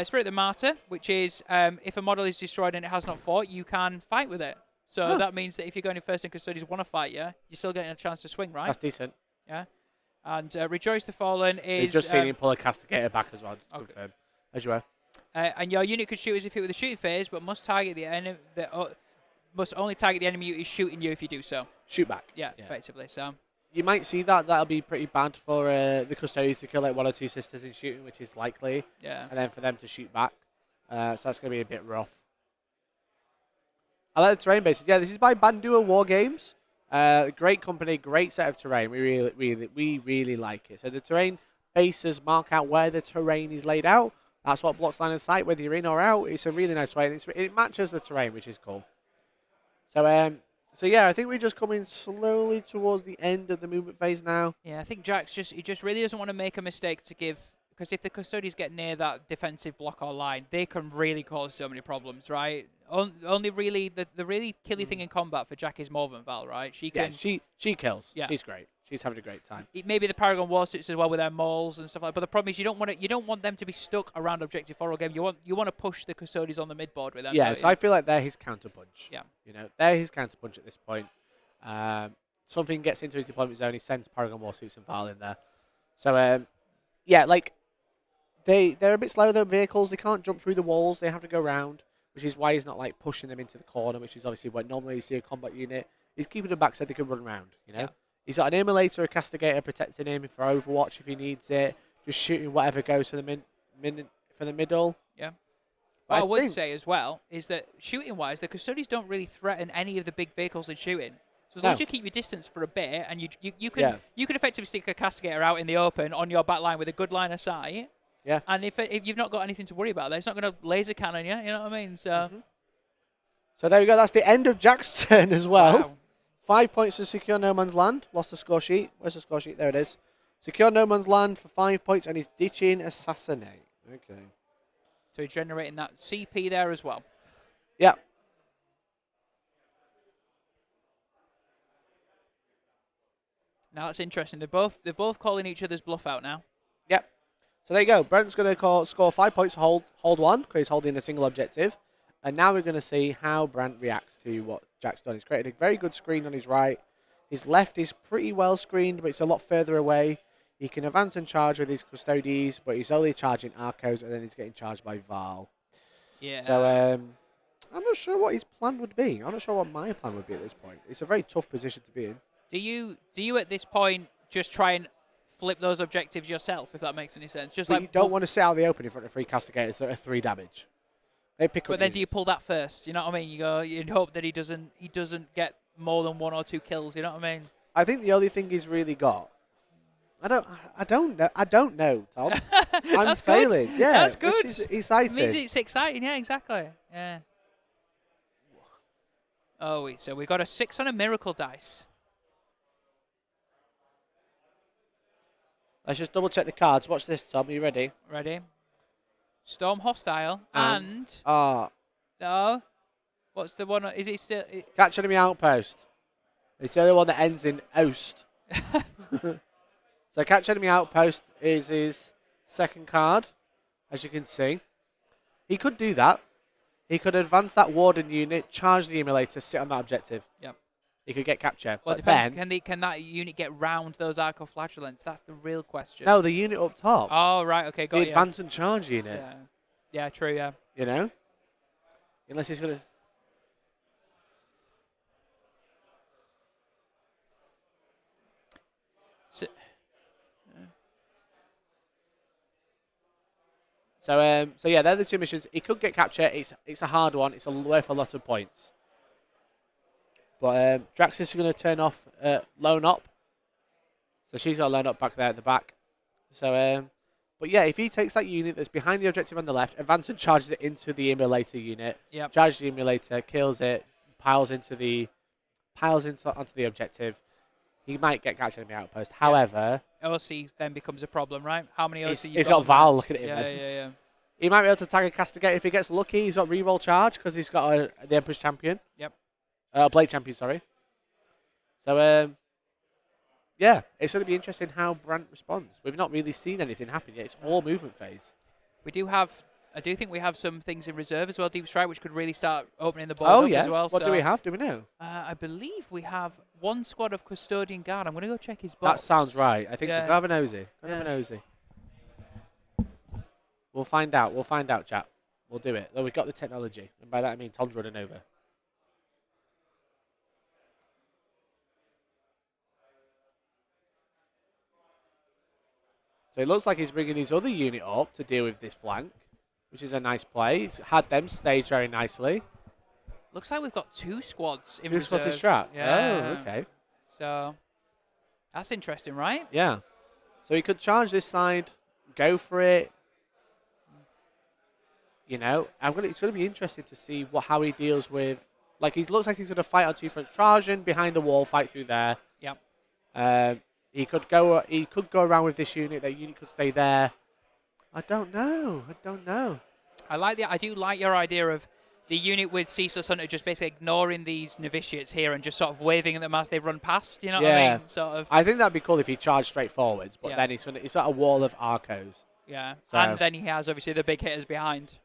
Spirit of the Martyr, which is if a model is destroyed and it has not fought, you can fight with it. So that means that if you're going in first and Custodes want to fight you, you're still getting a chance to swing, right? That's decent. Yeah. And Rejoice the Fallen is... You've just seen him pull a Castigator back as well, just to confirm. As you were. And your unit could shoot as if it were the shooting phase, but must target the enemy... must only target the enemy who is shooting you if you do so. Shoot back. Yeah, effectively. So you might see that. That'll be pretty bad for the Custodes to kill like 1 or 2 Sisters in shooting, which is likely. Yeah. And then for them to shoot back. So that's going to be a bit rough. I like the terrain bases. Yeah, this is by Bandua Wargames. Great company, great set of terrain. We really like it. So the terrain bases mark out where the terrain is laid out. That's what blocks line of sight, whether you're in or out. It's a really nice way. It matches the terrain, which is cool. So yeah, I think we're just coming slowly towards the end of the movement phase now. Yeah, I think Jack's just really doesn't want to make a mistake to give, because if the Custodes get near that defensive block or line, they can really cause so many problems, right? Only really the really killy thing in combat for Jack is Morven Val, right? She can. Yeah, she kills. Yeah. She's great. She's having a great time. Maybe the Paragon Warsuits as well with their mauls and stuff like that. But the problem is you don't want them to be stuck around Objective 4 all game. You want to push the Custodes on the mid board with them. Yeah, so I feel like they're his counterpunch. Yeah. You know, they're his counterpunch at this point. Something gets into his deployment zone, he sends Paragon Warsuits and Val in there. So yeah, like they're a bit slower than vehicles. They can't jump through the walls. They have to go around, which is why he's not like pushing them into the corner, which is obviously what normally you see a combat unit. He's keeping them back so they can run around, you know? Yeah. He's got an Immolator, a Castigator protecting him for Overwatch if he needs it. Just shooting whatever goes for the middle. Yeah. What I would say as well is that shooting-wise, the Custodes don't really threaten any of the big vehicles in shooting. So as long as you keep your distance for a bit, and you can effectively stick a Castigator out in the open on your back line with a good line of sight. Yeah. And if you've not got anything to worry about, it's not going to laser cannon you. You know what I mean? So. So there we go. That's the end of Jack's turn as well. Wow. 5 points to secure no man's land. Lost the score sheet. Where's the score sheet? There it is. Secure no man's land for 5 points, and he's ditching Assassinate. Okay. So he's generating that CP there as well. Yeah. Now that's interesting. They're both calling each other's bluff out now. Yep. So there you go. Brent's going to score 5 points, hold 1, because he's holding a single objective. And now we're going to see how Brant reacts to what Jack's done. He's created a very good screen on his right. His left is pretty well screened, but it's a lot further away. He can advance and charge with his Custodes, but he's only charging Arcos, and then he's getting charged by Val. Yeah. So I'm not sure what his plan would be. I'm not sure what my plan would be at this point. It's a very tough position to be in. Do you at this point just try and flip those objectives yourself, if that makes any sense? Just but like you don't want to sit out in the open in front of 3 Castigators that are 3 damage. They pick up. But then do you pull that first? You know what I mean? You go, you hope that he doesn't get more than 1 or 2 kills. You know what I mean? I think the only thing he's really got. I don't know, Tom. I'm failing. Good. Yeah, that's good. Which is exciting. It means it's exciting. Yeah, exactly. Yeah. Oh, so we got a 6 on a miracle dice. Let's just double check the cards. Watch this, Tom. Are you ready? Ready. Storm hostile and no. What's the one? Is it still? Catch enemy outpost. It's the only one that ends in oast. So catch enemy outpost is his second card, as you can see. He could do that. He could advance that warden unit, charge the emulator, sit on that objective. Yep. He could get capture. Well, but depends. then, Can that unit get round those arcoflagellants? That's the real question. no, the unit up top. Oh, right. Okay, got the you. advance and charge unit. Yeah. Yeah, true, yeah. You know? Unless he's going to... So yeah, they're the two missions. He could get capture. It's a hard one. It's worth a lot of points. But Draxis is going to turn off Lone Op. So she's got a Lone Op back there at the back. So, but yeah, if he takes that unit that's behind the objective on the left, advances and charges it into the emulator unit, charges the emulator, kills it, piles onto the objective, he might get captured in the outpost. However, OC then becomes a problem, right? How many OC he's got Val looking at him. Yeah. He might be able to tag a Castigator if he gets lucky. He's got reroll charge because he's got the Emperor's Champion. Yep. Blade Champion, sorry. So, yeah, it's going to be interesting how Brant responds. We've not really seen anything happen yet. It's all movement phase. I do think we have some things in reserve as well, Deep Strike, which could really start opening the board up as well. What do we have? Do we know? I believe we have one squad of Custodian Guard. I'm going to go check his box. That sounds right. I think so. Go have a nosy. We'll find out. We'll find out, chat. We'll do it. Though we've got the technology. And by that I mean Tom's running over. So it looks like he's bringing his other unit up to deal with this flank, which is a nice play. He's had them staged very nicely. Looks like we've got two squads in reserve. Two squads in strat? Yeah. Oh, okay. So that's interesting, right? Yeah. So he could charge this side, go for it. You know, it's going to be interesting to see how he deals with. Like, he looks like he's going to fight on two fronts. Trajan behind the wall, fight through there. Yep. He could go around with this unit. That unit could stay there. I don't know. I do like your idea of the unit with Ceaseless Hunter just basically ignoring these novitiates here and just sort of waving at them as they run past. You know what I mean? Sort of. I think that'd be cool if he charged straight forwards, but then he's got a wall of Arcos. Yeah, so. And then he has obviously the big hitters behind.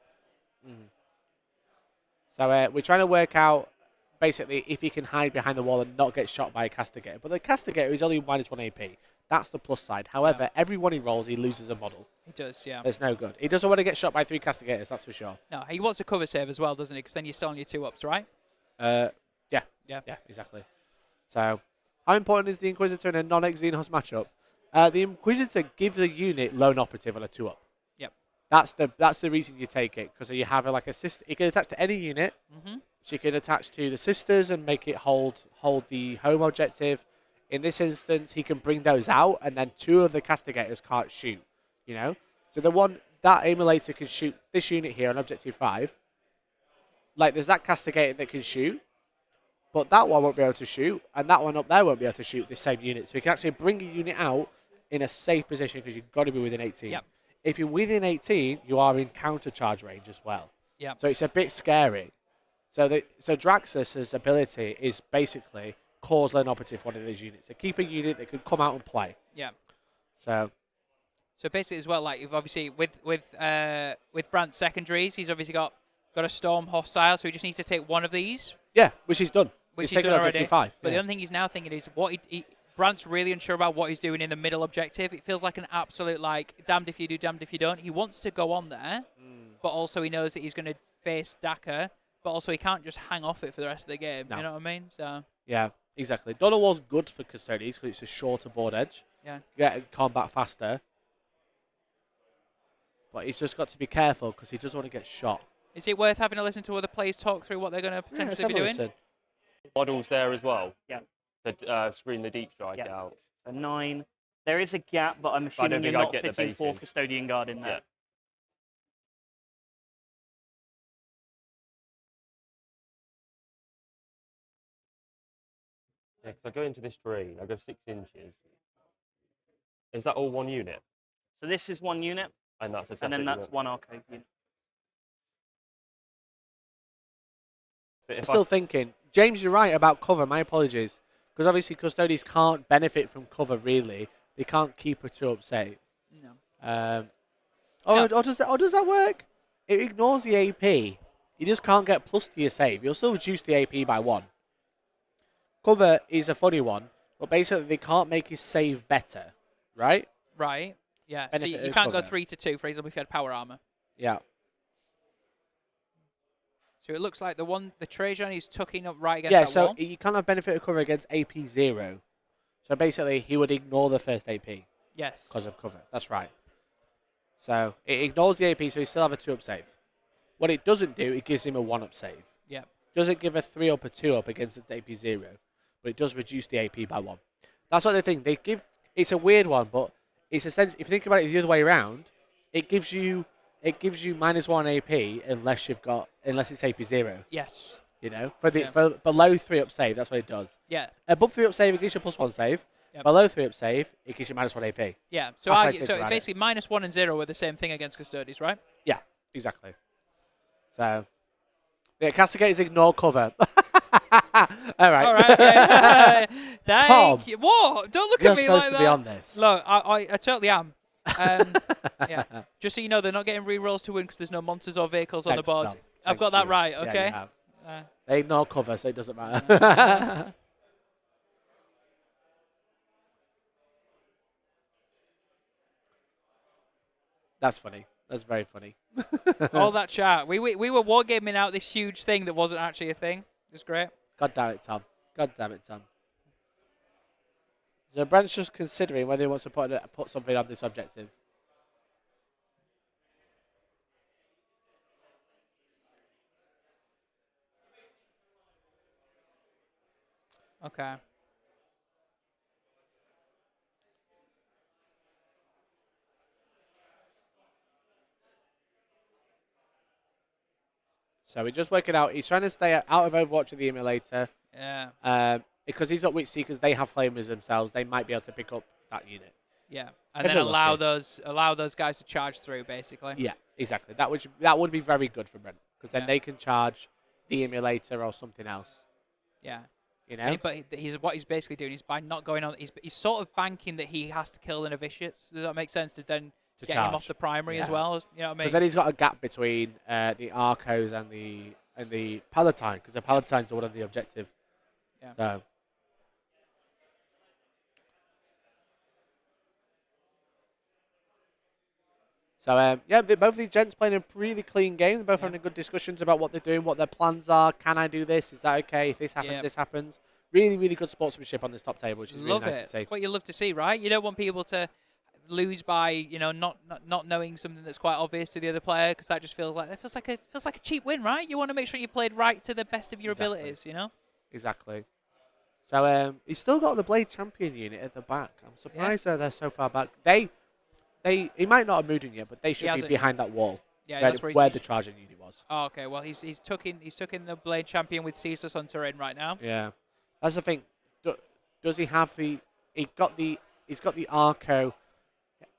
So we're trying to work out basically if he can hide behind the wall and not get shot by a Castigator. But the Castigator is only -1 AP. That's the plus side. However, every one he rolls, he loses a model. He does, yeah. It's no good. He doesn't want to get shot by 3 Castigators, that's for sure. No, he wants a cover save as well, doesn't he? Because then you're still on your 2-ups, right? Yeah, exactly. So, how important is the Inquisitor in a non-Xenos matchup? The Inquisitor gives a unit lone operative on a 2-up. Yep. That's the reason you take it, because you have like a sister. It can attach to any unit. She can attach to the sisters and make it hold the home objective. In this instance, he can bring those out, and then 2 of the Castigators can't shoot. You know, so that emulator can shoot this unit here on objective 5. Like, there's that Castigator that can shoot, but that one won't be able to shoot, and that one up there won't be able to shoot the same unit. So you can actually bring a unit out in a safe position because you've got to be within 18. Yep. If you're within 18, you are in counter charge range as well. Yep. So it's a bit scary. So Draxus's ability is basically cause lone operative one of these units. So keep a unit that can come out and play. Yeah. So basically as well, like you've obviously with Brant's secondaries, he's obviously got a Storm hostile, so he just needs to take one of these. Yeah, which he's done. Which he's done already. 5. But the other thing he's now thinking is Brant's really unsure about what he's doing in the middle objective. It feels like an absolute damned if you do, damned if you don't. He wants to go on there, but also he knows that he's going to face Daka, but also he can't just hang off it for the rest of the game. No. You know what I mean? So. Yeah, exactly. Donald Wall's good for Custodes because it's a shorter board edge. Yeah. Get combat faster. But he's just got to be careful because he doesn't want to get shot. Is it worth having a listen to other players talk through what they're going to potentially be doing? Listen. Models there as well. Yeah. To screen the deep strike out. So 9. There is a gap, but I'm assuming you're not fitting 4 Custodian Guard in there. Yeah. Yeah, because I go into this terrain, I go 6 inches, Is that all one unit? So this is one unit. And that's a and separate then that's unit. one arcade unit. But I'm still thinking, James, you're right about cover. My apologies. Because obviously Custodes can't benefit from cover, really. They can't keep a 2-up save. No. Or does that work? It ignores the AP. You just can't get plus to your save. You'll still reduce the AP by 1. Cover is a funny one, but basically they can't make his save better, right? Right. Yeah. Benefit So you of can't go cover. 3 to 2, for example, if you had power armor. Yeah. So it looks like the Trajan is tucking up right against Yeah, that so wall. you can't have benefit of cover against AP 0. So basically he would ignore the first AP. Yes. Because of cover. That's right. So it ignores the AP, so he still have a 2-up save. What it doesn't do, it gives him a 1-up save. Yeah. Doesn't give a 3-up or 2-up against the AP 0, but it does reduce the AP by 1. That's what they think. They give. It's a weird one, but it's essentially, if you think about it the other way around, it gives you -1 AP unless it's AP 0. Yes. You know, for below 3-up save, that's what it does. Yeah. Above 3-up save, it gives you +1 save. Yep. Below 3-up save, it gives you -1 AP. Yeah. So That's how I think about it. basically -1 and 0 are the same thing against Custodes, right? Yeah, exactly. So, yeah, castigators ignore cover. All right. All right. Okay. Tom, Thank you. Whoa! Don't look You're at me supposed like to that. be on this. Look, I totally am. Yeah. Just so you know, they're not getting rerolls to win because there's no monsters or vehicles on the Thanks, board. Tom. I've Thank got that you. right. Yeah, Okay. you have. Uh, They ignore cover, so it doesn't matter. That's funny. That's very funny. all that chat. We were wargaming out this huge thing that wasn't actually a thing. It was great. God damn it, Tom. God damn it, Tom. So Brant's just considering whether he wants to put something on this objective. Okay. So we're just working out. He's trying to stay out of Overwatch with the emulator. Yeah. Because he's got Witch Seekers, they have flamers themselves. They might be able to pick up that unit. Yeah. And If then they're allow lucky. those guys to charge through, basically. Yeah, exactly. That would be very good for Brent because then Yeah. they can charge the emulator or something else. Yeah. You know. But what he's basically doing is by not going on. He's sort of banking that he has to kill an Novitiate. Does that make sense? To then To get charge. him off the primary as Yeah. well. You know what I mean? Because then he's got a gap between the Arcos and the Palatine, because the Palatine's the one on the objective. Yeah. So. So, yeah, both of these gents playing a really clean game. They're both having good discussions about what they're doing, what their plans are. Can I do this? Is that okay? If this happens, this happens. Really, really good sportsmanship on this top table, which is really nice to see. What you love to see, right? You don't want people to lose by not knowing something that's quite obvious to the other player, because that just feels like a cheap win, right? You want to make sure you played right to the best of your abilities, you know. Exactly. So he's still got the Blade Champion unit at the back. I'm surprised they're so far back. He might not have moved in yet, but they should be behind that wall. Yeah, where, that's where the Trajan unit was. Oh, okay. Well, he's took in the Blade Champion with Caesar Hunter in right now. Yeah, that's the thing. Does he have the? He's got the Arco.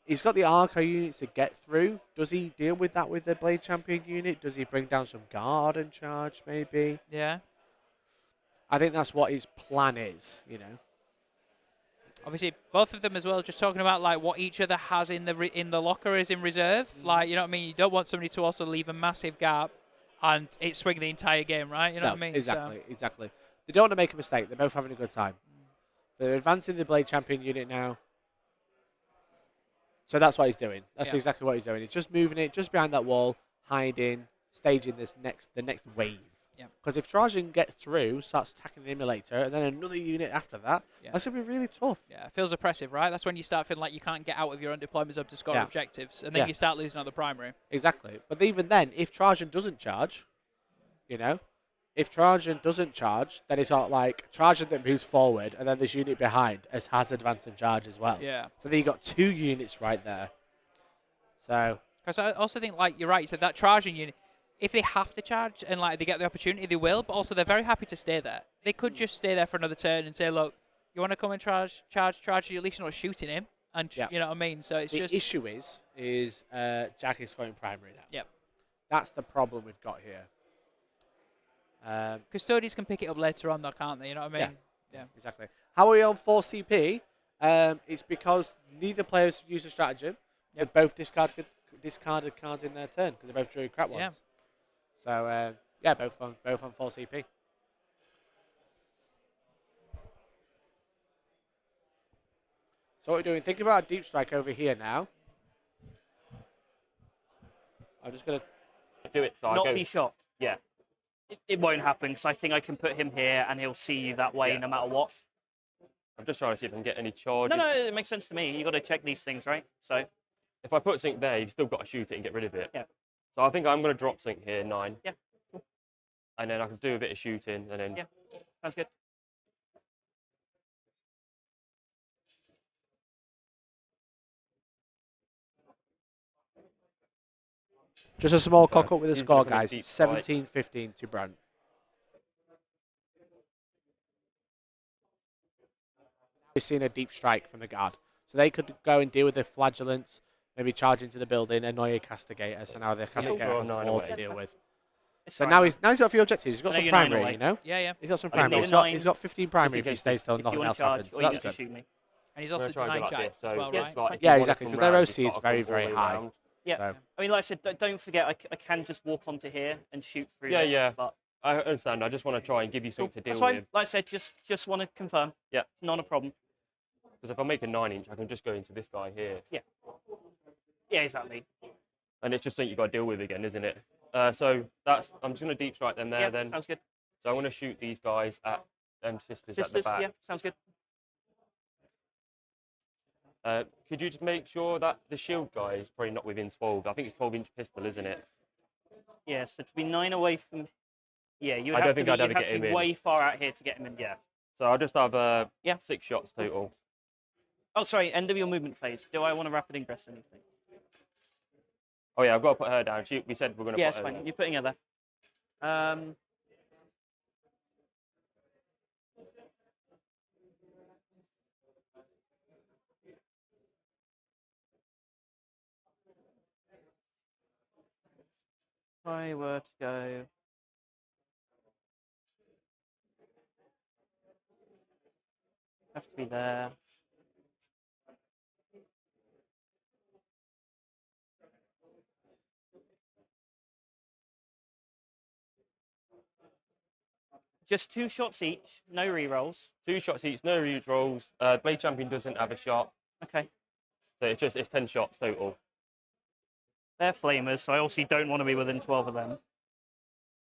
He's got the Arco unit to get through. Does he deal with that with the Blade Champion unit? Does he bring down some guard and charge? Maybe. Yeah. I think that's what his plan is. You know. Obviously, both of them as well. Just talking about like what each other has in the locker is in reserve. Like, you know what I mean. You don't want somebody to also leave a massive gap, and it swing the entire game, right? You know what I mean. Exactly. Exactly. They don't want to make a mistake. They're both having a good time. They're advancing the Blade Champion unit now. So that's what he's doing. That's exactly what he's doing. He's just moving it just behind that wall, hiding, staging the next wave. Because if Trajan gets through, starts attacking an emulator, and then another unit after that, that's going to be really tough. Yeah, it feels oppressive, right? That's when you start feeling like you can't get out of your own deployment zone to score objectives, and then you start losing on the primary. Exactly. But even then, if Trajan doesn't charge, you know, if Trajan doesn't charge, then it's not like Trajan that moves forward, and then this unit behind has advance and charge as well. Yeah. So then you got two units right there. So. Because I also think, like, you're right, you said that Trajan unit, if they have to charge and like they get the opportunity, they will. But also, they're very happy to stay there. They could just stay there for another turn and say, "Look, you want to come and charge? At least you're not shooting him." And you know what I mean? So it's the just... issue is Jack is scoring primary now. Yep. That's the problem we've got here. Custodes can pick it up later on, though, can't they? You know what I mean? Yeah. Exactly. How are we on 4 CP? It's because neither players used a stratagem. They both discarded cards in their turn because they both drew crap ones. Yeah. So both on 4 CP. So what we're doing? Think about a deep strike over here now. I'm just gonna do it. So not be shot. Yeah. It won't happen because I think I can put him here and he'll see you that way no matter what. I'm just trying to see if I can get any charges. No, it makes sense to me. You got to check these things, right? So if I put something there, you've still got to shoot it and get rid of it. Yeah. So I think I'm going to drop something here, 9. Yeah. Cool. And then I can do a bit of shooting and then. Yeah. Sounds good. just a small cock up with the score, guys. 17-15 to Brant. We've seen a deep strike from the guard. So they could go and deal with the flagellants, maybe charge into the building, annoy a castigator. So now the castigator has more to deal with. So now he's got a few objectives. He's got some primary, you know? Yeah. He's got some primary. He's got 15 primary if he stays still and nothing else happens. So that's good. Shoot me. And he's also denying giant as well, right? Yeah, exactly, because their OC is very, very high. Yeah, so. I mean, like I said, don't forget, I can just walk onto here and shoot through. Yeah. But I understand. I just want to try and give you something to deal with. Like I said, just want to confirm. Yeah. Not a problem. Because if I make a 9-inch, I can just go into this guy here. Yeah. Yeah, exactly. And it's just something you've got to deal with again, isn't it? So I'm just going to deep strike them there then. Sounds good. So I'm going to shoot these guys at them sisters at the back. Yeah, sounds good. Could you just make sure that the shield guy is probably not within 12? I think it's 12-inch pistol, isn't it? Yeah, so to be 9 away from... Yeah, you would I have don't to think I'd ever be, get him in. way far out here to get him in. Yeah. So I'll just have 6 shots total. Oh, sorry, end of your movement phase. Do I want to rapid ingress anything? Oh, yeah, I've got to put her down. We said we're going to put her Yeah, it's fine. there. You're putting her there. If I were to go... Have to be there. Just 2 shots each, no rerolls. 2 shots each, no rerolls. Blade Champion doesn't have a shot. Okay. So it's 10 shots total. They're flamers, so I obviously don't want to be within 12 of them.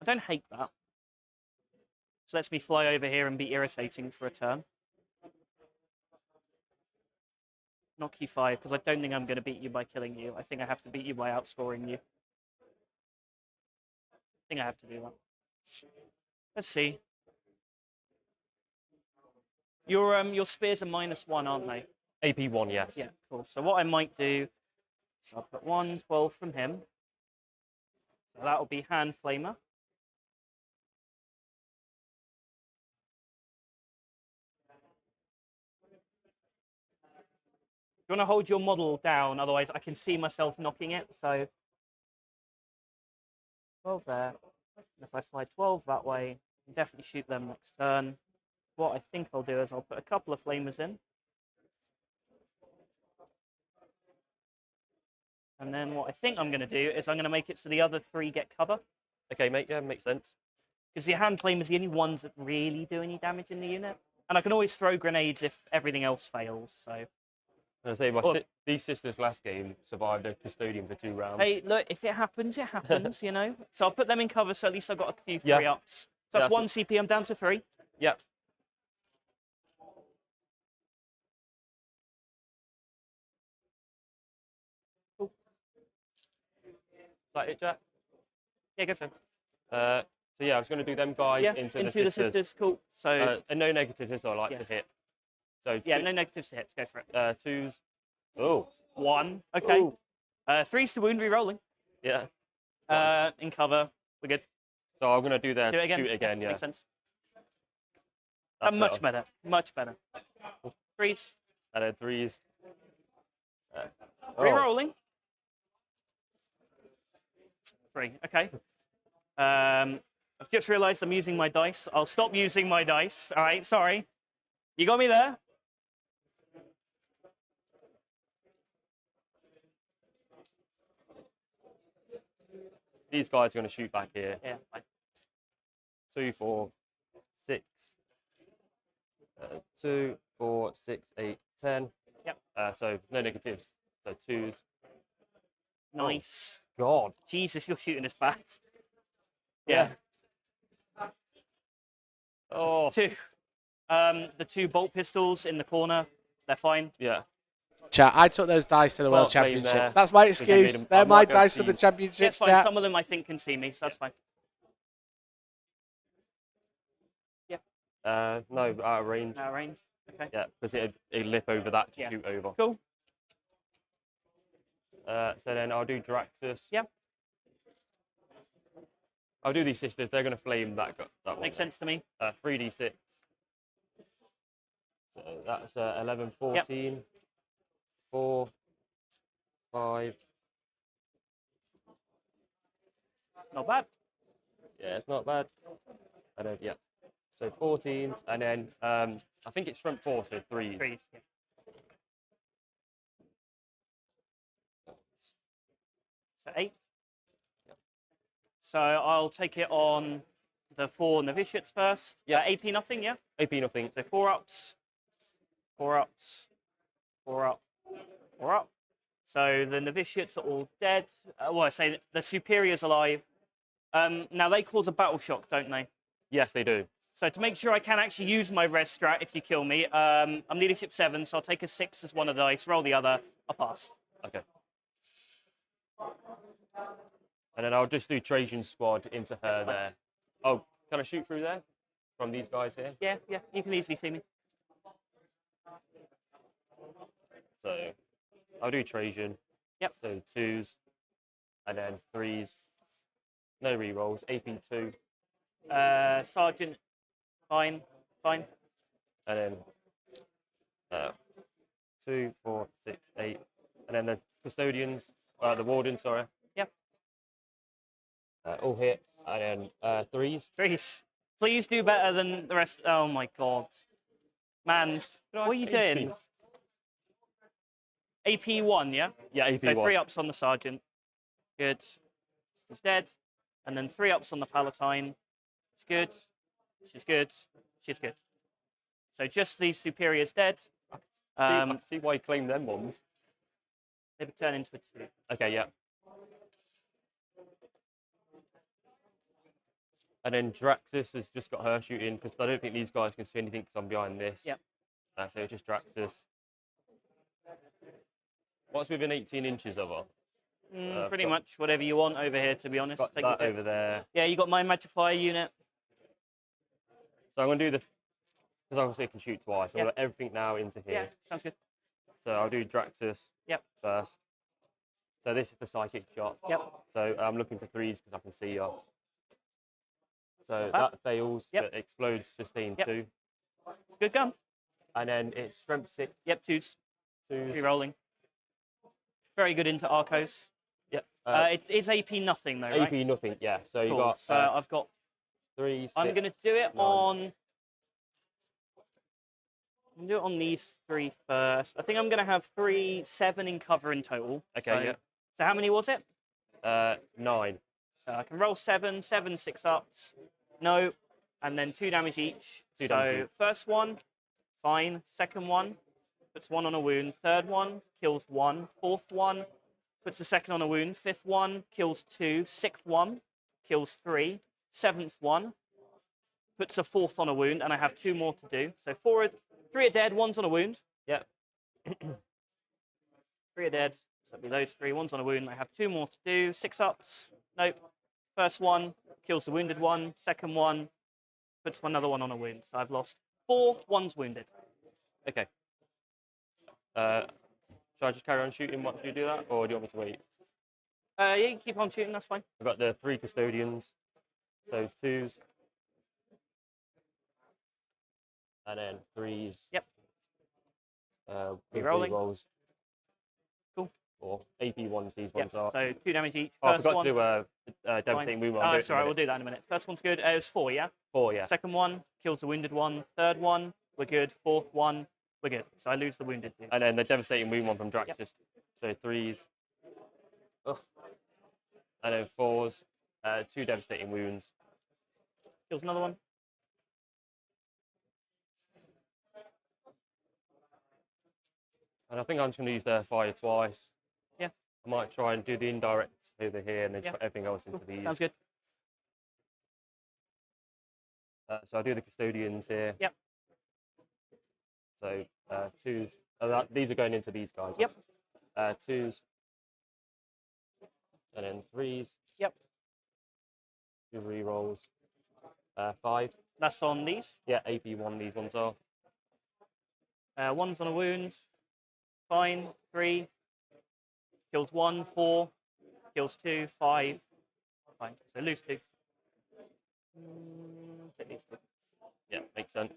I don't hate that. So lets me fly over here and be irritating for a turn. Knock you 5, because I don't think I'm going to beat you by killing you. I think I have to beat you by outscoring you. I think I have to do that. Let's see. Your spears are -1, aren't they? AP 1, yes. Yeah, cool. So what I might do, I'll put 1, 12 from him. So that will be Hand Flamer. You want to hold your model down, otherwise I can see myself knocking it. So 12 there. And if I fly 12 that way, I can definitely shoot them next turn. What I think I'll do is I'll put a couple of flamers in. And then what I think I'm going to do is I'm going to make it so the other 3 get cover. Okay, mate. Yeah, makes sense. Because your hand flamers are the only ones that really do any damage in the unit. And I can always throw grenades if everything else fails. So. I say these sisters last game survived a custodian for 2 rounds. Hey, look, if it happens, you know. So I'll put them in cover, so at least I've got a few 3-ups. So that's 1 CP, I'm down to 3. Yeah. Cool. Is that it, Jack? Yeah, go for it. So yeah, I was going to do them guys into the sisters. Cool. So and no negatives is I like to hit. So yeah, no negatives to hit. Go for it. 2s. Oh. 1. Okay. Ooh. 3s to wound, re-rolling. Yeah. In cover. We're good. So I'm going to do that. Do it again. Shoot again. Yeah. Makes sense. Much better. Much better. 3s. And then 3s. Re-rolling. 3. Okay. I've just realised I'm using my dice. I'll stop using my dice. All right, sorry. You got me there? These guys are going to shoot back here. Yeah, fine. 2, 4, 6. 2, 4, 6, 8, 10. Yep. So no negatives. So 2s. Nice. Oh, God. Jesus, you're shooting us bad. Yeah. Oh. 2. The 2 bolt pistols in the corner, they're fine. Yeah. Chat, I took those dice to the World Championships. That's my excuse. They're my dice to the Championships. That's fine. Chat. Some of them I think can see me, so that's fine. Yeah. No, out of range. Out of range. Okay. Yeah, because it'd lip over that to shoot over. Cool. So then I'll do Draxus. Yeah. I'll do these sisters. They're going to flame that one. Makes sense to me. 3d6. So that's 11, 14. Yep. 4, 5. Not bad. Yeah, it's not bad. And then, yeah. So 14s, and then I think it's front 4, so 3s. 3s, yeah. So 8. Yep. So I'll take it on the 4 novitiates first. Yeah. AP nothing, yeah? AP nothing. So 4 ups, 4 ups, 4 up, 4 up. So the novitiates are all dead. Well, I say the superior's alive. Now they cause a battle shock, don't they? Yes, they do. So to make sure I can actually use my res strat if you kill me, I'm leadership 7, so I'll take a 6 as one of the dice, roll the other, I pass. Okay. And then I'll just do Trajan squad into her there. Oh, can I shoot through there? From these guys here? Yeah, yeah, you can easily see me. So I'll do Trajan. Yep. So 2s, and then 3s. No rerolls. AP 2. Sergeant, fine, fine. And then 2, 4, 6, 8. And then the custodians, the warden, sorry. Yep. All hit. And then 3s. 3s. Please do better than the rest. Oh my god. Man, what are you doing? AP 1, yeah? Yeah, AP 1. So 3 ups on the sergeant. Good. He's dead. And then 3 ups on the palatine. She's good. She's good. She's good. So just the superior's dead. I can see why you claim them ones. They would turn into a 2. Okay, yeah. And then Draxus has just got her shooting, because I don't think these guys can see anything because I'm behind this. Yep. So it's just Draxus. What's within 18 inches of her? Pretty much whatever you want over here, to be honest. Got that over there. Yeah, you got my Magifier unit. So I'm going to do the, because obviously it can shoot twice. So Yeah. I've got everything now into here. Yeah, sounds good. So I'll do Draxus first. So this is the psychic shot. Yep. So I'm looking for 3s because I can see her. So that fails, but explodes, sustain 2. Good gun. And then it's strength 6. Yep, 2s. 2s. Re-rolling. Very good into Arcos. Yep. It is AP nothing though, right? AP nothing, yeah. So you Cool. got. So I've got 3, 6, I'm going to do it 9. on. I'm going to do it on these 3 first. I think I'm going to have 3, 7 in cover in total. Okay, so, yeah. So how many was it? 9. So I can roll 7, 6 ups. No. And then 2 damage each. 2 so damage each. first one, fine. Second one, puts 1 on a wound. Third one, kills 1. Fourth one, puts a second on a wound. Fifth one, kills 2. Sixth one, kills 3. Seventh one, puts a 4th on a wound. And I have 2 more to do. So 3 are dead, 1's on a wound. Yeah. 3 are dead. So it'll be those 3. 1's on a wound. I have 2 more to do. 6 ups. Nope. First one, kills the wounded one. Second one, puts another one on a wound. So I've lost 4. 1's wounded. Okay. Shall I just carry on shooting once you do that, or do you want me to wait? Yeah, you can keep on shooting. That's fine. I've got the 3 custodians, so 2s. And then 3s. Yep. With Re-rolling. rolls. Or AP ones, these ones are. So 2 damage each. Oh, I First forgot one. to do a devastating wound. Oh, sorry, we'll do that in a minute. First one's good. It was 4, yeah? 4, yeah. Second one kills the wounded one. Third one, we're good. Fourth one, we're good. So I lose the wounded two. And then the devastating wound one from Draxus. So 3s. Ugh. And then 4s. 2 devastating wounds. Kills another one. And I think I'm just going to use their fire twice. Yeah. I might try and do the indirect over here and then just put everything else into these. Sounds good. So I'll do the Custodians here. Yep. So 2s. These are going into these guys. Yep. 2s. And then 3s. Yep. 2 rerolls. 5. That's on these. Yeah, AP1 these ones are. One's on a wound. Fine. 3. Kills 1, 4. Kills 2, 5. Fine. So lose 2. Take these 2. Yeah, makes sense.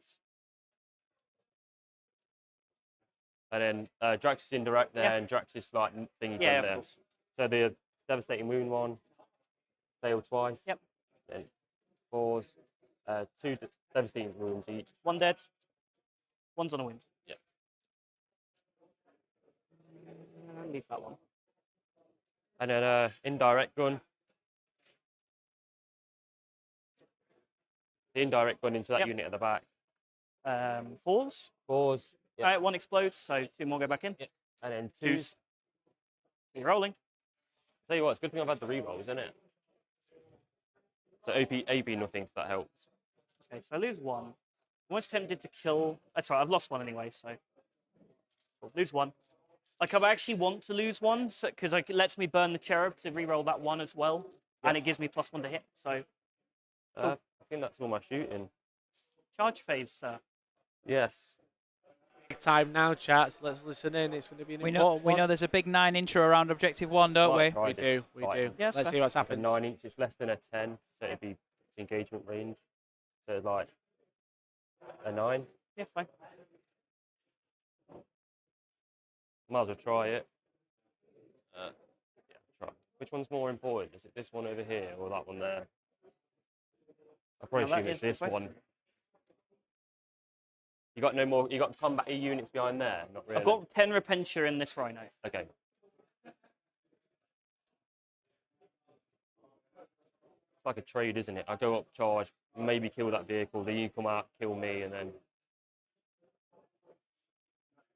And then Draxus indirect there and Draxus like thingy Yeah, there. of course. So the devastating wound one, failed twice. Yep. Then 4s, 2 devastating wounds each. 1 dead. One's on a wound. Yep. Leave that one. And then indirect gun. The indirect gun into that unit at the back. 4s. 4s. Yep. All right, 1 explodes, so 2 more go back in. Yep. And then 2s. You're rolling. Tell you what, it's a good thing I've had the rerolls, isn't it? So AP nothing, if that helps. Okay, so I lose 1. I'm almost tempted to kill. That's right, I've lost 1 anyway, so. Cool. Lose 1. Like, I actually want to lose 1, because it lets me burn the cherub to reroll that 1 as well, and it gives me +1 to hit, so. I think that's all my shooting. Charge phase, sir. Yes. Big time now, chats. Let's listen in. It's going to be an important one. We know there's a big 9 intro around Objective 1, don't we? We do. We do. Yes, Let's see what's happened. 9 inches, less than a 10, so it'd be engagement range. So like a 9. Yeah, fine. Might as well try it. Yeah, try. Which one's more important? Is it this one over here or that one there? I probably assume it's this one. You got no more. You got combat units behind there. Not really. I've got 10 Repentia in this Rhino. Okay. It's like a trade, isn't it? I go up, charge, maybe kill that vehicle, then you come out, kill me, and then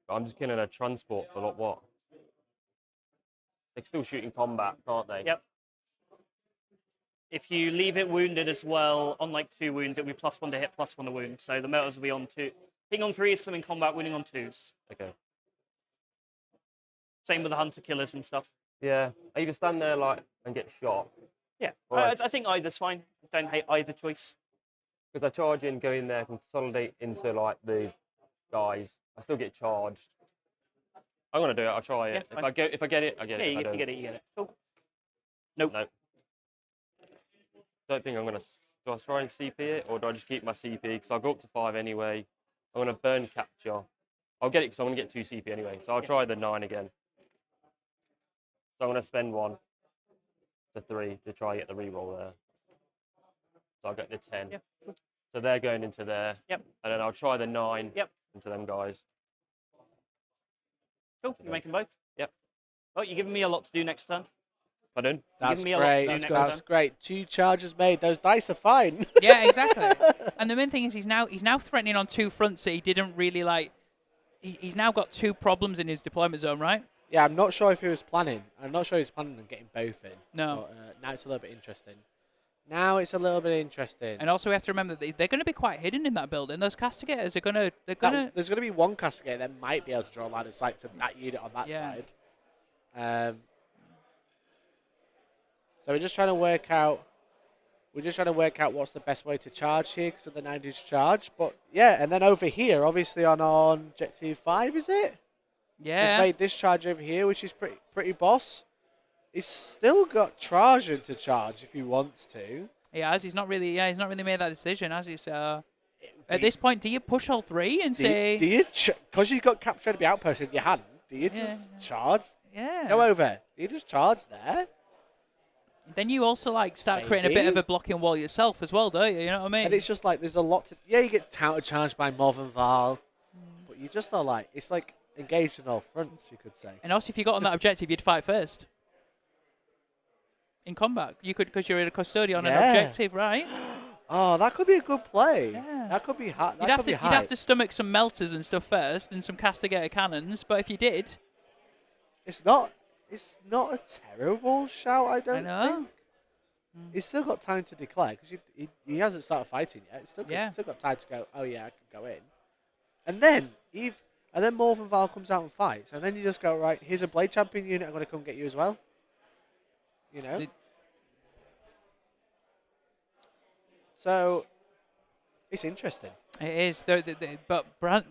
I'm just killing a transport for what? They're still shooting combat, can't they? Yep. If you leave it wounded as well, on like 2 wounds, it'll be +1 to hit, +1 to wound. So the metals will be on 2. Hitting on 3 is something combat, winning on 2s. Okay. Same with the hunter killers and stuff. Yeah. I either stand there like and get shot. Yeah. Right. I think either's fine. Don't hate either choice. Because I charge in, go in there, consolidate into like the guys. I still get charged. I'm gonna do it. I'll try it. Yeah, If I get it, I get it. Yeah, if you get it, you get it. Cool. Nope. Nope. Don't think I'm gonna. Do I try and CP it, or do I just keep my CP? Because I'll go up to 5 anyway. I'm gonna burn capture. I'll get it because I'm gonna get 2 CP anyway. So I'll try the 9 again. So I'm gonna spend 1 to 3 to try and get the reroll there. So I'll get the 10. Yeah. So they're going into there. Yep. And then I'll try the 9 Yep. into them guys. Cool. You're making both? Yep. Well, you're giving me a lot to do next turn. Pardon? That's great. That's great. 2 charges made. Those dice are fine. Yeah, exactly. And the main thing is he's now threatening on 2 fronts that he didn't really like. He's now got 2 problems in his deployment zone, right? Yeah, I'm not sure if he was planning. I'm not sure he was planning on getting both in. No. But, now it's a little bit interesting. Now it's a little bit interesting. And also we have to remember that they're going to be quite hidden in that building. Those castigators are going to... There's going to be one castigator that might be able to draw a line of sight to that unit on that side. So we're just trying to work out... what's the best way to charge here because of the 9-inch charge. But yeah, and then over here, obviously on Objective 5, is it? Yeah. He's made this charge over here, which is pretty boss. He's still got Trajan to charge if he wants to. He has. He's not really made that decision, has he? So at this point, do you push all 3 and say... Do you? Because you've got captured to be outposted in your hand, Do you just charge? Yeah. Go over. Do you just charge there? Then you also like start creating a bit of a blocking wall yourself as well, don't you? You know what I mean? And it's just like there's a lot to. Yeah, you get counter charged by Morven Val, but you just are like it's like engaged on all fronts, you could say. And also, if you got on that objective, you'd fight first. In combat, you could because you're in a custodian on an objective, right? Oh, that could be a good play. Yeah. That could be hot. You'd have to stomach some melters and stuff first, and some castigator cannons. But if you did, it's not a terrible shout. I don't know. think. He's still got time to declare because he hasn't started fighting yet. He's still got time to go. Oh yeah, I can go in. And then Morven Val comes out and fights, and then you just go right. Here's a blade champion unit. I'm going to come get you as well. You know. So it's interesting. It is. But Brant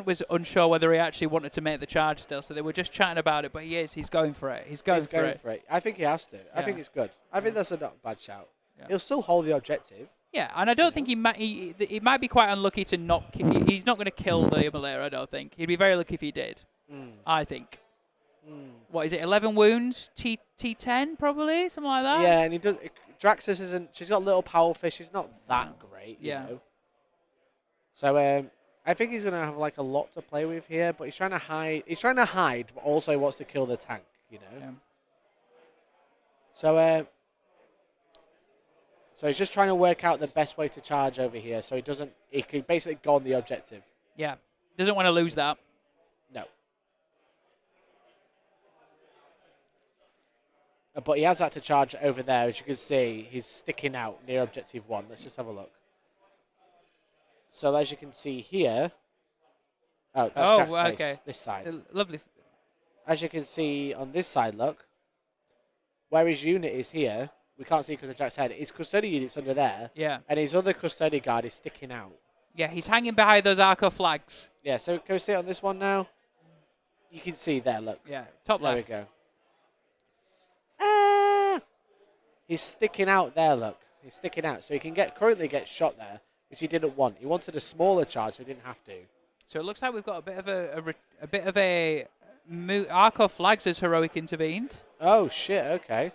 was unsure whether he actually wanted to make the charge still, so they were just chatting about it. But he is. He's going for it. He's going for it. I think he has to. I think it's good. I think that's a not bad shout. Yeah. He'll still hold the objective. Yeah, and I don't think he might be quite unlucky to not. He's not going to kill the Immolator. I don't think he'd be very lucky if he did. I think. What is it? 11 wounds, T10 probably, something like that. Yeah, and he does. Draxus isn't. She's got little power fish. She's not that great. You know? So I think he's gonna have like a lot to play with here, but he's trying to hide. He's trying to hide, but also wants to kill the tank. You know. Yeah. So he's just trying to work out the best way to charge over here, so he doesn't. He can basically go on the objective. Yeah. Doesn't want to lose that. No. But he has had to charge over there. As you can see, he's sticking out near objective 1. Let's just have a look. So as you can see here... Oh, that's Jack's face, this side. Lovely. As you can see on this side, look. Where his unit is here, we can't see because of Jack's head. His custodian unit's under there. Yeah. And his other custodian guard is sticking out. Yeah, he's hanging behind those Arco flags. Yeah, so can we see it on this one now? You can see there, look. Yeah, top left. There we go. He's sticking out there, look. He's sticking out. So he can currently get shot there, which he didn't want. He wanted a smaller charge, so he didn't have to. So it looks like we've got a bit of a Arco flags as heroic intervened. Oh, shit, okay.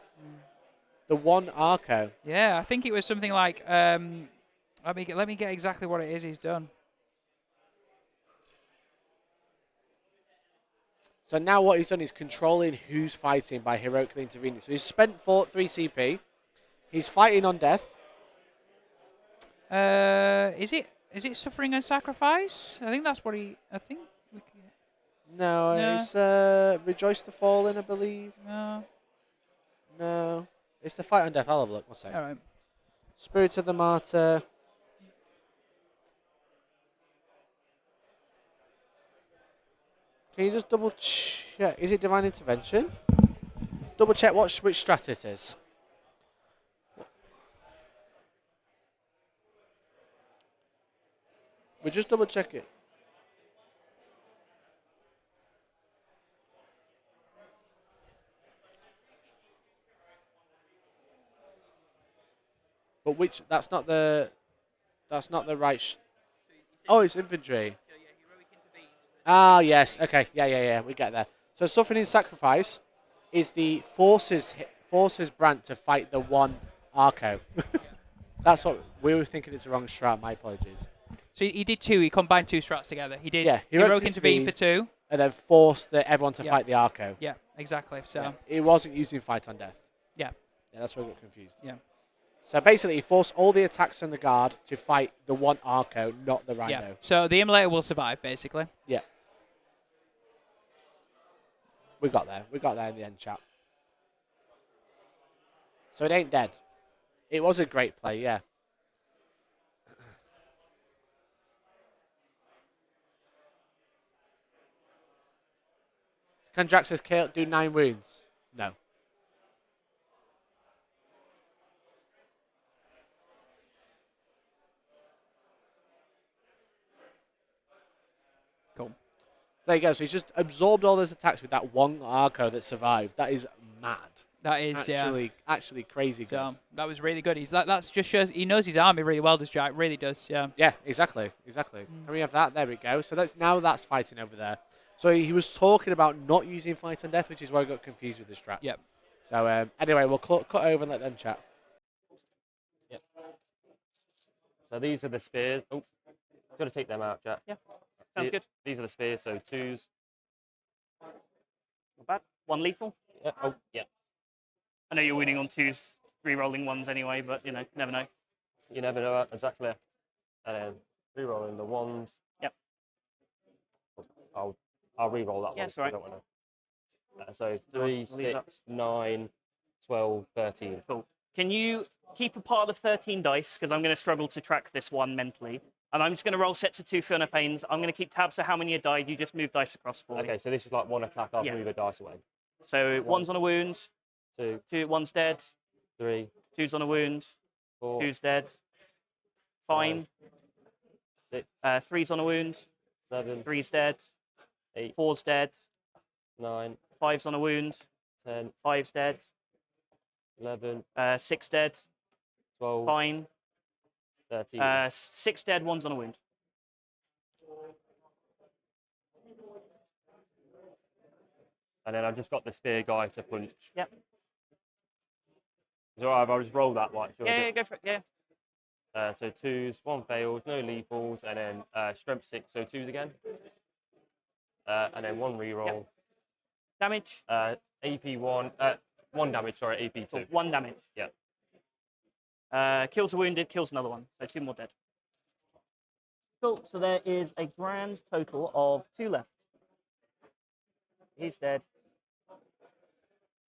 The one Arco. Yeah, I think it was something like, let me get exactly what it is he's done. So now what he's done is controlling who's fighting by heroically intervening. So he's spent 3 CP. He's fighting on death. Is it suffering and sacrifice? I think that's what he. I think. No, it's rejoice the fallen, I believe. No, it's the fight on death. I'll have a look. One second. All right. Spirit of the Martyr. Can you just double check? Is it Divine Intervention? Double check which strat it is. We just double check it. But that's not the right. Oh, it's infantry. Ah, yes. Okay. Yeah. We get there. So suffering in sacrifice is the forces Brant to fight the one Arco. That's what we were thinking. It's the wrong strat. My apologies. So he did 2. He combined 2 strats together. He did. Yeah. Heroic intervene for 2, and then forced everyone to fight the Arco. Yeah. Exactly. So it wasn't using fight on death. Yeah. Yeah. That's where we got confused. Yeah. So basically, he forced all the attacks on the guard to fight the one Arco, not the Rhino. Yeah. So the Immolator will survive, basically. Yeah. We got there. We got there in the end, chap. So it ain't dead. It was a great play, yeah. Can Draxus do 9 wounds? No. Cool. There you go. So he's just absorbed all those attacks with that one Arco that survived. That is mad. That is actually crazy good. So that was really good. That's just shows he knows his army really well, does Jack? Really does. Yeah. Yeah, exactly. Can we have that? There we go. So that's fighting over there. So he was talking about not using fight on death, which is where I got confused with the straps. Yep. So anyway, we'll cut over and let them chat. Yep. So these are the spears. Oh, got to take them out, Jack. Yeah. Sounds good. These are the spears. So 2s. Not bad. 1 lethal. Yeah. Oh, yeah. I know you're winning on 2s, re-rolling 1s anyway, but you never know. You never know exactly. And then re-rolling the 1s. Yep. I'll re-roll that one. Yes, right. So 3, 6, 9, 12, 13. Cool. Can you keep a pile of 13 dice? Because I'm going to struggle to track this one mentally. And I'm just going to roll sets of 2 Fiona Pains. I'm going to keep tabs of how many you died. You just move dice across for me. Okay, so this is like 1 attack. I'll move a dice away. So 1's on a wound. 2. 1's dead. 3. 2's on a wound. 4. 2's dead. Fine. 6. 3's on a wound. 7. 3's dead. 8. 4's dead. 9. 5's on a wound. 10. 5's dead. 11. 6 dead. 12. Fine. 13. 6 dead, 1's on a wound. And then I've just got the spear guy to punch. Yep. Is it alright if I just roll that one? Yeah, go for it, yeah. So 2s, 1 fails, no lethals, and then strength 6, so 2s again. And then 1 reroll. Yep. Damage? AP 1, 1 damage, sorry, AP 2. So 1 damage. Yeah. Kills a wounded, kills another one. So 2 more dead. Cool, so there is a grand total of 2 left. He's dead.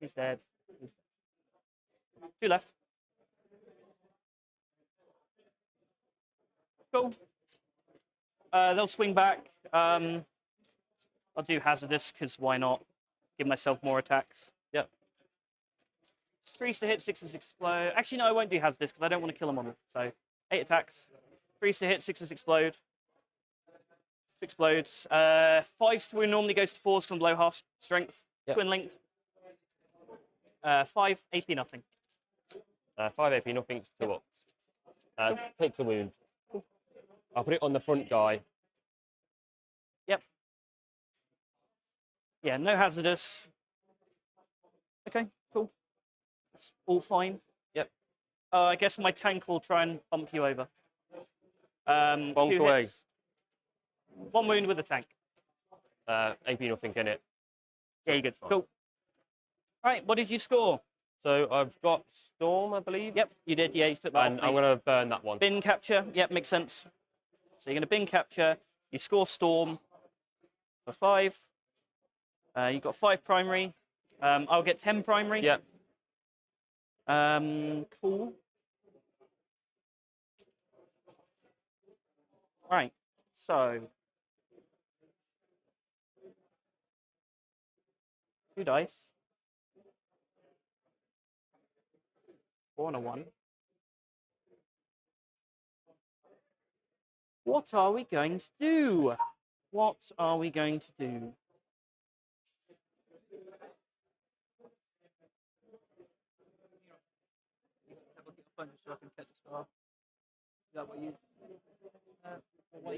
He's dead. 2 left. Cool. They'll swing back. I'll do hazardous because why not? Give myself more attacks. Yep. 3s to hit, 6s explode. Actually, no, I won't do hazardous because I don't want to kill a model. So 8 attacks. 3s to hit, 6s explode. Explodes. 5s to wound normally goes to 4s because I'm below half strength. Yep. Twin linked. 5 AP nothing. 5 AP, nothing, 2 ups. Takes a wound. I'll put it on the front guy. Yep. Yeah, no hazardous. Okay, cool. That's all fine. Yep. I guess my tank will try and bump you over. Bonk 2 away. hits. 1 wound with the tank. AP nothing in it. Yeah, you're good. Cool. All right, what did you score? So I've got Storm, I believe. Yep, you did. Yeah, you took that. And I'm going to burn that one. Bin capture. Yep, makes sense. So you're going to bin capture. You score Storm for 5. You've got 5 primary. I'll get 10 primary. Yep. Cool. Right. So 2 dice. 4 and a 1. What are we going to do? What are we going to do? So I can check the score. Is that what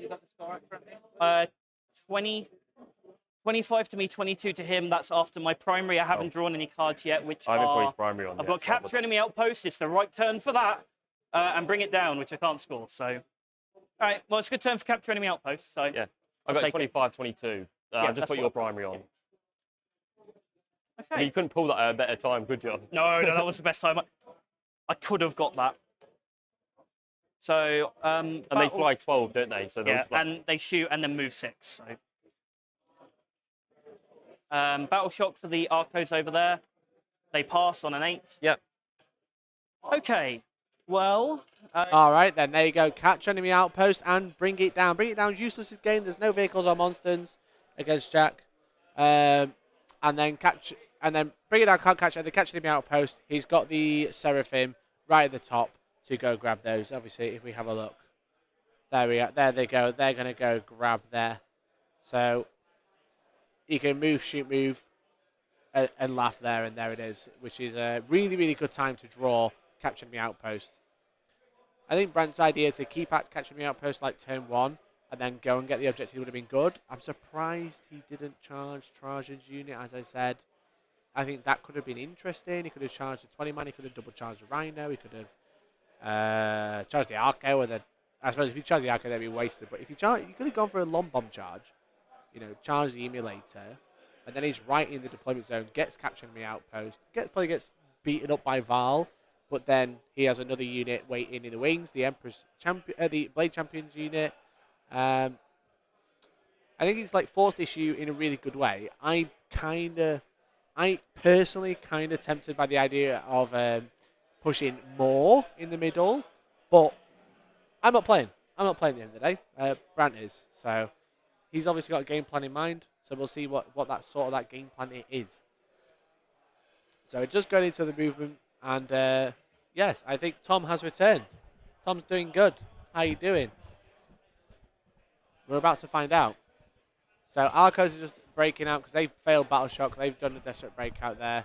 you got the score at currently? 20. 25 to me, 22 to him. That's after my primary. I haven't drawn any cards yet, which I haven't put his primary on. I've got capture enemy outpost. It's the right turn for that. And bring it down, which I can't score. So, all right. Well, it's a good turn for capture enemy outpost. So yeah, I got 25, 22. I just put your primary on. Okay. I mean, you couldn't pull that at a better time, could you? No, that was the best time. I could have got that. So, and they fly 12, don't they? So yeah, and they shoot and then move 6. So. Battle shock for the Arcos over there. They pass on an 8. Yep. Okay. Well. All right, then. There you go. Catch enemy outpost and bring it down. Bring it down. Useless this game. There's no vehicles or monsters against Jack. And then catch. And then bring it down. Can't catch it. The catch enemy outpost. He's got the Seraphim right at the top to go grab those. Obviously, if we have a look. There we are. There they go. They're going to go grab there. So. You can move, shoot, move. and laugh there, and there it is, which is a really, really good time to draw Capture the Outpost. I think Brant's idea to keep at Capture the Outpost like turn 1 and then go and get the objective would have been good. I'm surprised he didn't charge Trajan's unit, as I said. I think that could have been interesting. He could have charged the 20 man, he could have double charged the Rhino, he could have charged the Arco, or I suppose if you charge the Arco, that'd be wasted. But if you charge, you could have gone for a long bomb charge, charge the emulator, and then he's right in the deployment zone, gets Capturing the Outpost, probably gets beaten up by Val, but then he has another unit waiting in the wings, the Emperor's the Blade Champion's unit. I think he's like forced the issue in a really good way. I personally kind of tempted by the idea of pushing more in the middle, but I'm not playing. I'm not playing at the end of the day. Brant is, so he's obviously got a game plan in mind. So we'll see what that game plan is. So just going into the movement, and yes, I think Tom has returned. Tom's doing good. How you doing? We're about to find out. So Arcos are just breaking out because they've failed Battle Shock. They've done a desperate breakout there.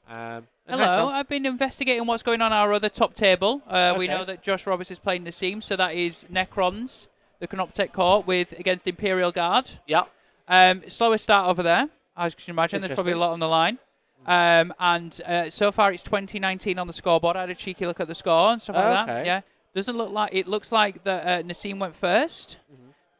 Hello, I've been investigating what's going on our other top table. We know that Josh Roberts is playing Nassim, so that is Necrons, the Canoptek Corps, against Imperial Guard. Yep. Slowest start over there, as you can imagine. There's probably a lot on the line. So far it's 2019 on the scoreboard. I had a cheeky look at the score and stuff like that. Yeah. Doesn't look like it. Looks like that Nassim went first,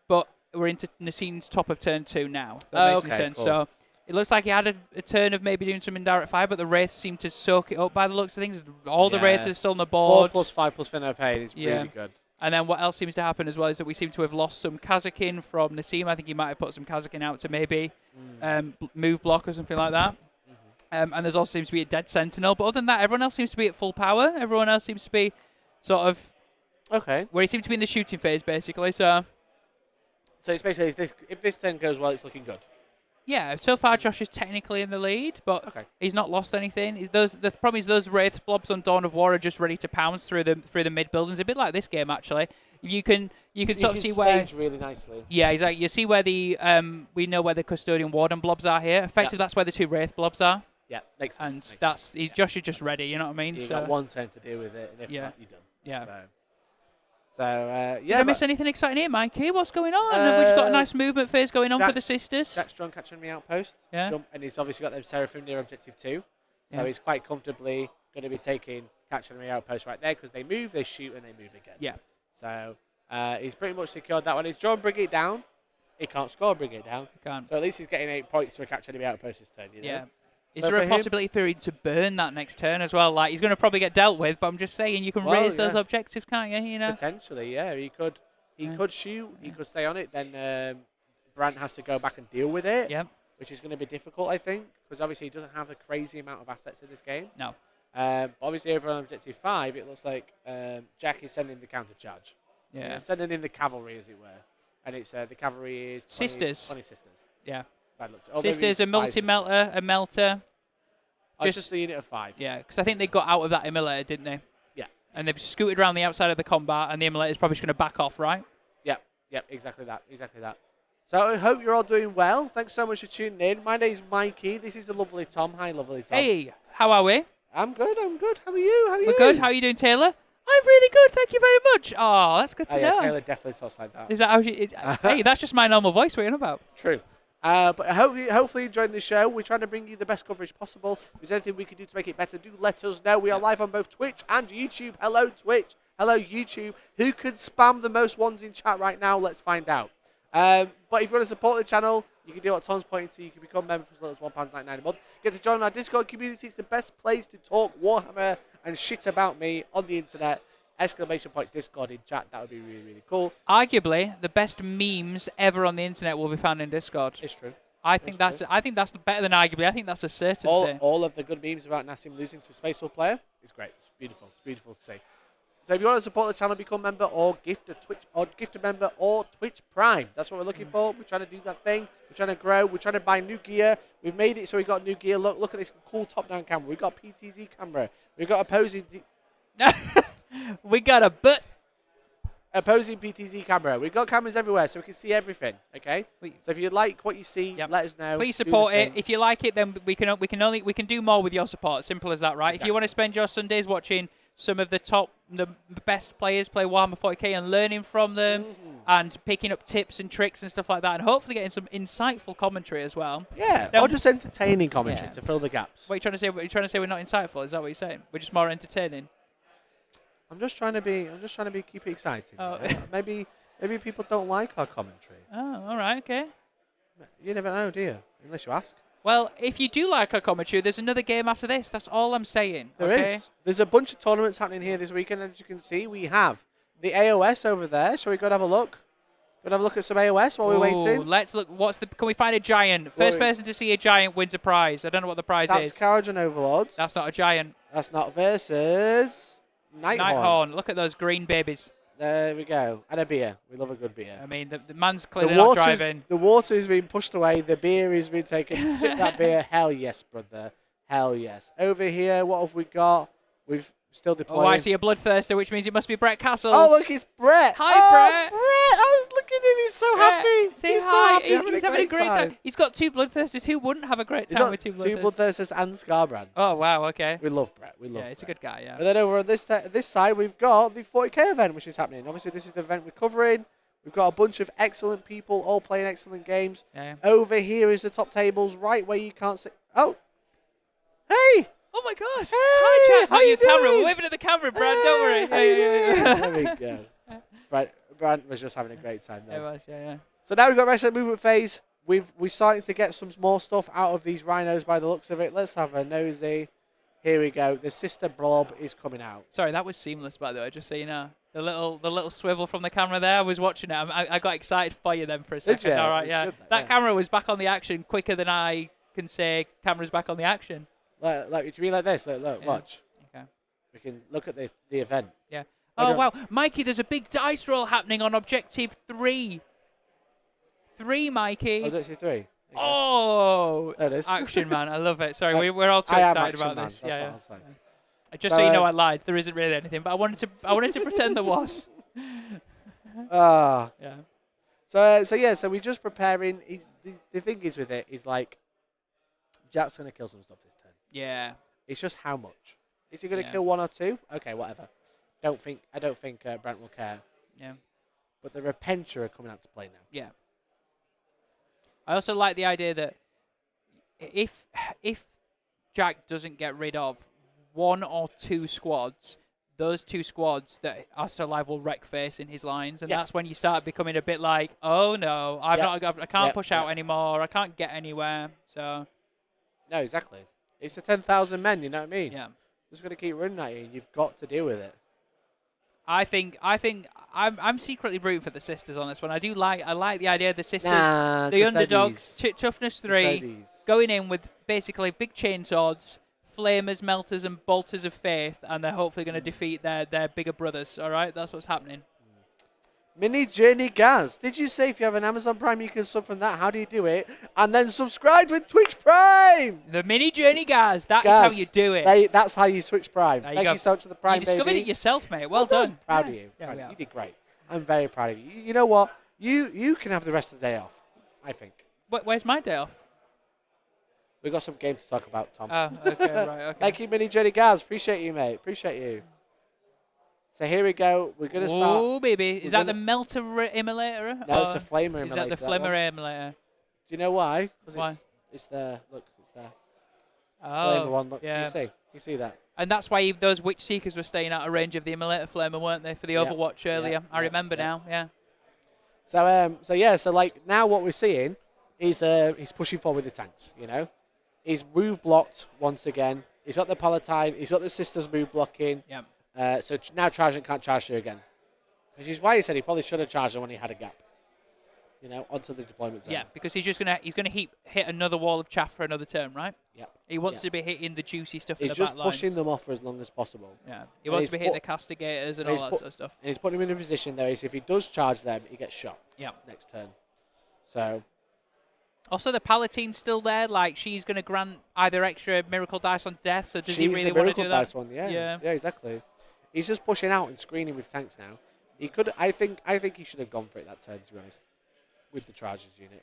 but we're into Nassim's top of turn 2 now. If that makes any sense. Cool. So it looks like he had a turn of maybe doing some indirect fire, but the Wraiths seem to soak it up by the looks of things. All the Wraiths are still on the board. 4+5 Finno Pain is really good. And then what else seems to happen as well is that we seem to have lost some Kazakin from Nassim. I think he might have put some Kazakin out to maybe move block or something like that. And there's also seems to be a dead Sentinel. But other than that, everyone else seems to be at full power. Everyone else seems to be sort of where he seems to be in the shooting phase, basically. So it's basically, if this turn goes well, it's looking good. Yeah, so far Josh is technically in the lead, but he's not lost anything. The problem is those Wraith blobs on Dawn of War are just ready to pounce through the mid buildings. A bit like this game, actually. You can sort of see where really nicely. Yeah, exactly. You see where the we know where the Custodian Warden blobs are here. Effectively, that's where the 2 Wraith blobs are. Yeah, makes sense. And Josh is just ready. You know what I mean? You've got one turn to deal with it, and if not, you're done. Yeah. So Did I miss anything exciting here, Mikey? What's going on? We've got a nice movement phase going on for the sisters. Jack's strong Capturing the Outpost. Yeah. And he's obviously got them Seraphim near objective 2. So he's quite comfortably going to be taking Capturing the Outpost right there because they move, they shoot, and they move again. Yeah. So he's pretty much secured that one. He's drawn Bring It Down. He can't score Bring It Down. He can't. So at least he's getting 8 points for Capturing the Outpost this turn. Yeah. Is there a possibility for him to burn that next turn as well? Like, he's going to probably get dealt with, but I'm just saying you can raise those objectives, can't you? You know? Potentially, yeah. He could shoot, he could stay on it, then Brant has to go back and deal with it, which is going to be difficult, I think, because obviously he doesn't have a crazy amount of assets in this game. No. Obviously, over on objective 5, it looks like Jack is sending the counter charge. Yeah. Sending in the cavalry, as it were. And it's the cavalry is 20 sisters. Yeah. Bad looks. Sisters, a multi-melter, a melter. Just a unit of 5. Yeah, because I think they got out of that immolator, didn't they? Yeah. And they've scooted around the outside of the combat, and the immolator's probably just going to back off, right? Yep, exactly that. So I hope you're all doing well. Thanks so much for tuning in. My name's Mikey. This is the lovely Tom. Hi, lovely Tom. Hey, how are we? I'm good. How are you? We're good. How are you doing, Taylor? I'm really good. Thank you very much. Oh, that's good to know. Yeah, Taylor definitely talks like that. Is that how she... hey, that's just my normal voice. What are you on about? True. But hopefully you enjoyed the show. We're trying to bring you the best coverage possible. If there's anything we can do to make it better, do let us know. We are live on both Twitch and YouTube. Hello, Twitch. Hello, YouTube. Who could spam the most ones in chat right now? Let's find out. But if you want to support the channel, you can do what Tom's pointing to. You can become a member for as little as £1.99 a month. Get to join our Discord community. It's the best place to talk Warhammer and shit about me on the internet. !Discord in chat. That would be really, really cool. Arguably, the best memes ever on the internet will be found in Discord. It's true. I think that's better than arguably. I think that's a certainty. All of the good memes about Nassim losing to a Space War player is great. It's beautiful. It's beautiful to see. So if you want to support the channel, become a member or gift a member or Twitch Prime. That's what we're looking for. We're trying to do that thing. We're trying to grow. We're trying to buy new gear. We've made it so we got new gear. Look at this cool top-down camera. We've got PTZ camera. We've got opposing. We got a butt. opposing PTZ camera. We've got cameras everywhere, so we can see everything. Okay. So if you like what you see, let us know. Please support it. If you like it, then we can do more with your support. Simple as that, right? Exactly. If you want to spend your Sundays watching some of the best players play Warhammer 40k and learning from them, and picking up tips and tricks and stuff like that, and hopefully getting some insightful commentary as well. Yeah, or just entertaining commentary to fill the gaps. What are you trying to say? Are you trying to say we're not insightful? Is that what you're saying? We're just more entertaining. I'm just trying to keep it exciting. Oh. You know? maybe people don't like our commentary. Oh, all right, okay. You never know, do you? Unless you ask. Well, if you do like our commentary, there's another game after this. That's all I'm saying. There is. There's a bunch of tournaments happening here this weekend, as you can see. We have the AOS over there. Shall we go and have a look? Go and have a look at some AOS while we're waiting. Let's look. Can we find a giant? First person to see a giant wins a prize. I don't know what the prize is. That's Carriage and Overlords. That's not a giant. That's not versus Nighthorn. Look at those green babies. There we go. And a beer. We love a good beer. I mean, the man's clearly not driving. The water is being pushed away. The beer is being taken. Sip that beer. Hell yes, brother. Hell yes. Over here, what have we got? We've still deployed. Oh, I see a Bloodthirster, which means it must be Brett Castles. Oh, look, it's Brett. Hi, Brett. Brett. I was looking at him. He's so happy. Say he's hi. So happy. He's having a great time. He's got 2 Bloodthirsters. Who wouldn't have a great time with 2 Bloodthirsters? 2 Bloodthirsters and Scarbrand. Oh, wow, okay. We love Brett. We love Brett. He's a good guy, yeah. But then over on this side, we've got the 40k event, which is happening. Obviously, this is the event we're covering. We've got a bunch of excellent people all playing excellent games. Yeah. Over here is the top tables, right where you can't see. Oh! Hey! Oh my gosh! Hey, hi, chat. how Your you camera. doing? We're waving at the camera, Brant. Don't worry. There we go. Brant was just having a great time there. It was, yeah. So now we've got rest of the movement phase. We're starting to get some more stuff out of these rhinos by the looks of it. Let's have a nosy. Here we go. The sister blob is coming out. Sorry, that was seamless, by the way. Just so you know, the little swivel from the camera there. I was watching it. I got excited for you then for a second. Did you? All right, yeah. Good, that camera was back on the action quicker than I can say. Camera's back on the action. Like, do you mean like this? Look, watch. Okay. We can look at the event. Yeah. Oh, wow. Mikey, there's a big dice roll happening on Objective 3. 3, Mikey. Objective 3. Oh, there it is. Action, man. I love it. Sorry, we're all too excited about this. Yeah. Just so you know, I lied. There isn't really anything, but I wanted to pretend there was. Yeah. So we're just preparing. The thing is with it is like, Jack's gonna kill some stuff this turn. Yeah. It's just how much. Is he gonna kill 1 or 2? Okay, whatever. I don't think Brant will care. Yeah. But the Repentia are coming out to play now. Yeah. I also like the idea that if Jack doesn't get rid of 1 or 2 squads, those 2 squads that are still alive will wreck face in his lines, and that's when you start becoming a bit like, oh no, I can't push out anymore, I can't get anywhere. So. No, exactly. It's the 10,000 men. You know what I mean? Yeah. Just gonna keep running at you, and you've got to deal with it. I think I'm secretly rooting for the sisters on this one. I like the idea of the sisters, the underdogs, toughness 3, going in with basically big chainswords, flamers, melters, and bolters of faith, and they're hopefully going to defeat their bigger brothers. All right, that's what's happening. Mini Journey Gaz. Did you say if you have an Amazon Prime, you can sub from that? How do you do it? And then subscribe with Twitch Prime. The Mini Journey Gaz. That is how you do it. That's how you switch Prime. Thank you so much for the Prime, baby. You discovered it yourself, mate. Well done. Proud of you. Yeah, you did great. I'm very proud of you. You know what? You can have the rest of the day off, I think. Where's my day off? We've got some games to talk about, Tom. Oh, okay, right, okay. Thank you, Mini Journey Gaz. Appreciate you, mate. Appreciate you. So here we go. We're going to start. Oh, baby. Is that the Melter Immolator? No, it's a Flamer Immolator. Is that the Flamer Immolator? Do you know why? Why? It's there. Look, it's there. Oh, Flamer one. Look, yeah. You see that? And that's why those Witch Seekers were staying out of range of the Immolator Flamer, weren't they, for the Overwatch earlier? I remember now, yeah. So like now what we're seeing is he's pushing forward with the tanks, you know? He's move blocked once again. He's got the Palatine. He's got the Sisters move blocking. Yeah. So now Trajan can't charge through again. Which is why he said he probably should have charged her when he had a gap. You know, onto the deployment zone. Yeah, because he's gonna hit another wall of chaff for another turn, right? Yeah. He wants to be hitting the juicy stuff in He's the back just pushing them off for as long as possible. Yeah. He wants to be hitting the Castigators and all that sort of stuff. And he's putting him in a position though, is if he does charge them, he gets shot. Yeah. Next turn. So. Also, the Palatine's still there. Like, she's going to grant either extra miracle dice on death. So does he really want to do that? Dice one, yeah, exactly. He's just pushing out and screening with tanks now. He could. I think he should have gone for it that turn, to be honest, with the charges unit.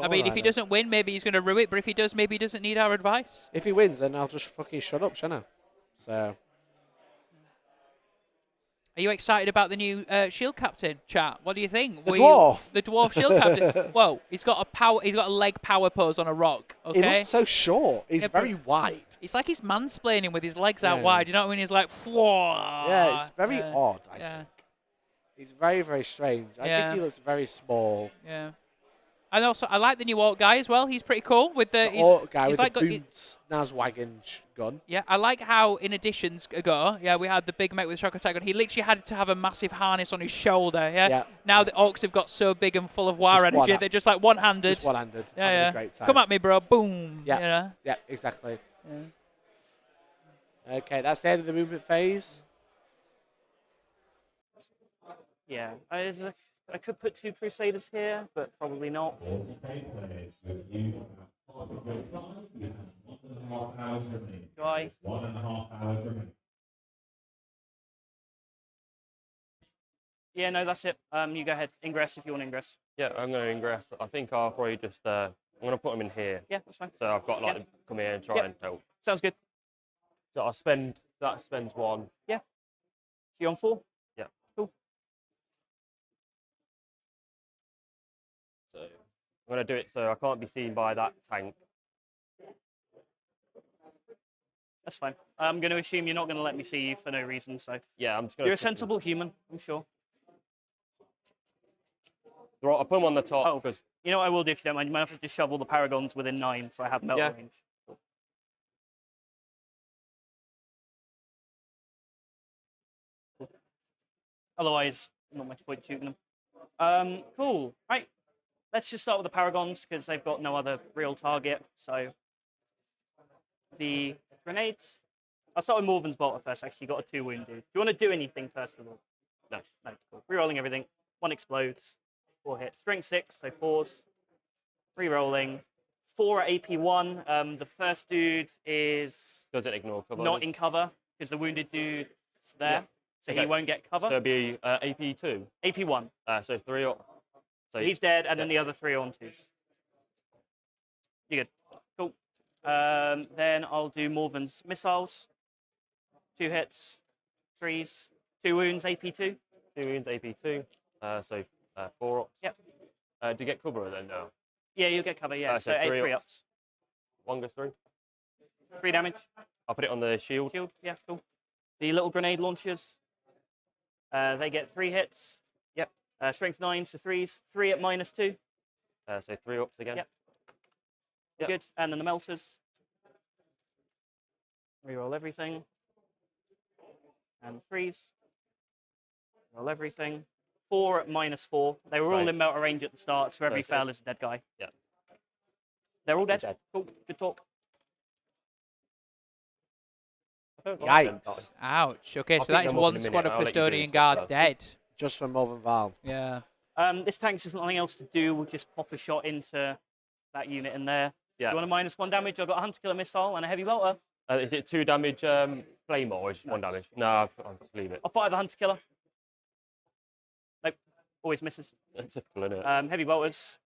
I mean, if he doesn't win, maybe he's going to rue it. But if he does, maybe he doesn't need our advice. If he wins, then I'll just fucking shut up, shouldn't I? So. Are you excited about the new shield captain, chat? What do you think? The dwarf. The dwarf shield captain. Whoa, he's got a leg power pose on a rock. Okay. He looks so short. He's very wide. It's like he's mansplaining with his legs out wide. You know what I mean? He's like, Whoa. Yeah, it's very odd. I think. He's very, very strange. I think he looks very small. Yeah. And also, I like the new orc guy as well. He's pretty cool with the orc guy with the Nazwagon gun. Yeah, I like how in additions ago, we had the big mech with the shock attack gun. He literally had to have a massissive harness on his shoulder. Yeah. Now the orcs have got so big and full of war energy, they're just like one-handed. Just one-handed. Yeah. Great time. Come at me, bro. Boom. Yeah. You know? Yeah. Exactly. Yeah. Okay, that's the end of the movement phase. Yeah. I could put 2 Crusaders here, but probably not. Guy. 1.5 hours remaining. Yeah, no, that's it. You go ahead. Ingress if you want to ingress. Yeah, I'm going to ingress. I think I'll probably just, I'm going to put them in here. Yeah, that's fine. So I've got like come here and try and help. Sounds good. So that spends 1. Yeah. So you on 4? Yeah. Cool. So I'm going to do it so I can't be seen by that tank. That's fine. I'm going to assume you're not going to let me see you for no reason, so. Yeah, I'm just going to. You're a sensible human, I'm sure. Right, I'll put them on the top. Oh, you know what I will do if you don't mind? You might have to just shovel the Paragons within 9, so I have metal range. Cool. Otherwise, not much point shooting them. Cool. Right. Let's just start with the Paragons, because they've got no other real target, so. The grenades. I'll start with Morven's bolter first. Actually, got a 2 wound dude. Do you want to do anything first of all? No. Cool. Rerolling everything. 1 explodes. 4 hits. Strength 6, so 4s. Rerolling. 4 at AP 1. The first dude is doesn't ignore cover. Not in cover because the wounded dude's there, so he won't get cover. So it'll be AP 2. AP 1. So 3 up. So he's dead, and then the other 3 on 2s. You're good. Cool. Then I'll do Morven's missiles. 2 hits, 3s, 2 wounds, AP 2. 2 wounds, AP 2. So 4 ups. Yep. Do you get cover then now? Yeah, you'll get cover, yeah. So 3 ups. 1 goes through. 3 damage. I'll put it on the shield. Shield, yeah, cool. The little grenade launchers. They get 3 hits. Yep. Strength 9, so 3s. 3 at -2. So 3 ups again. Yep. Good. And then the melters. Reroll everything. And 3s. Roll everything. 4 at -4. They were all in melter range at the start, so every fail is a dead guy. Yeah. They're all dead. Cool. Good talk. Yikes. Ouch. Okay, so that is 1 squad of Custodian Guard dead. Just from Morven Val. Yeah. This tank has nothing else to do. We'll just pop a shot into that unit in there. Yeah. You want a -1 damage? I've got a hunter killer missile and a heavy welter. Is it 2 damage flame or is it 1 damage? No, I'll just leave it. I'll fire the hunter killer. Nope. Always misses. Typical, isn't it? Heavy welters.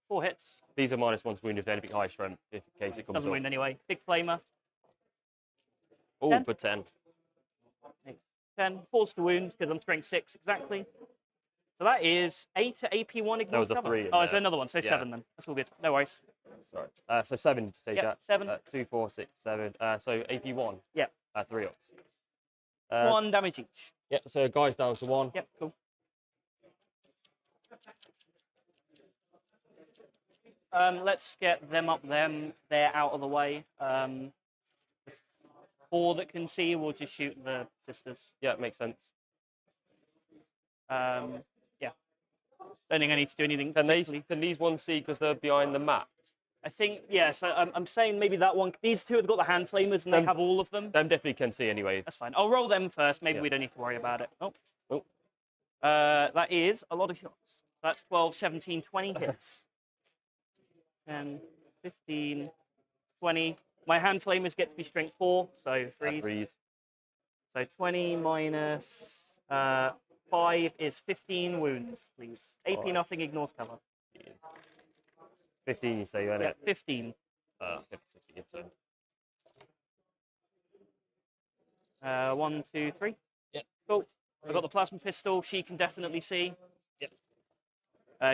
4 hits. These are -1 to wound if they're anything high strength, if in case it comes Doesn't up. wound anyway. Big flamer. Oh, 10. good 10. 10. 4s to wound because I'm strength 6 exactly. So that is 8 to AP 1 ignore was a cover. 3 in Oh, is there. there another one? So 7 then. That's all good. No worries. Sorry. So 7 to say that. 7. 2, 4, 6, 7. So AP 1. Yep. 3 ups. 1 damage each. Yep. So guys down to 1. Yep. Cool. Let's get them up them. They're out of the way. The 4 that can see will just shoot the sisters. Yeah, makes sense. Yeah. Don't think I need to do anything. Can these ones see because they're behind the map? I think, yeah, so I'm saying maybe that one. These 2 have got the hand flamers and they have all of them. Them definitely can see anyway. That's fine. I'll roll them first. Maybe we don't need to worry about it. Oh. That is a lot of shots. That's 12, 17, 20 hits. 10, 15, 20. My hand flamers get to be strength 4, so 3. 3s. So 20 minus 5 5 is 15 wounds, please. AP Alright. nothing, ignores cover. 15, you say, isn't Yeah, it? 15. 50, so. 1, 2, 3. Yep. Cool. I've got the plasma pistol. She can definitely see. Yep.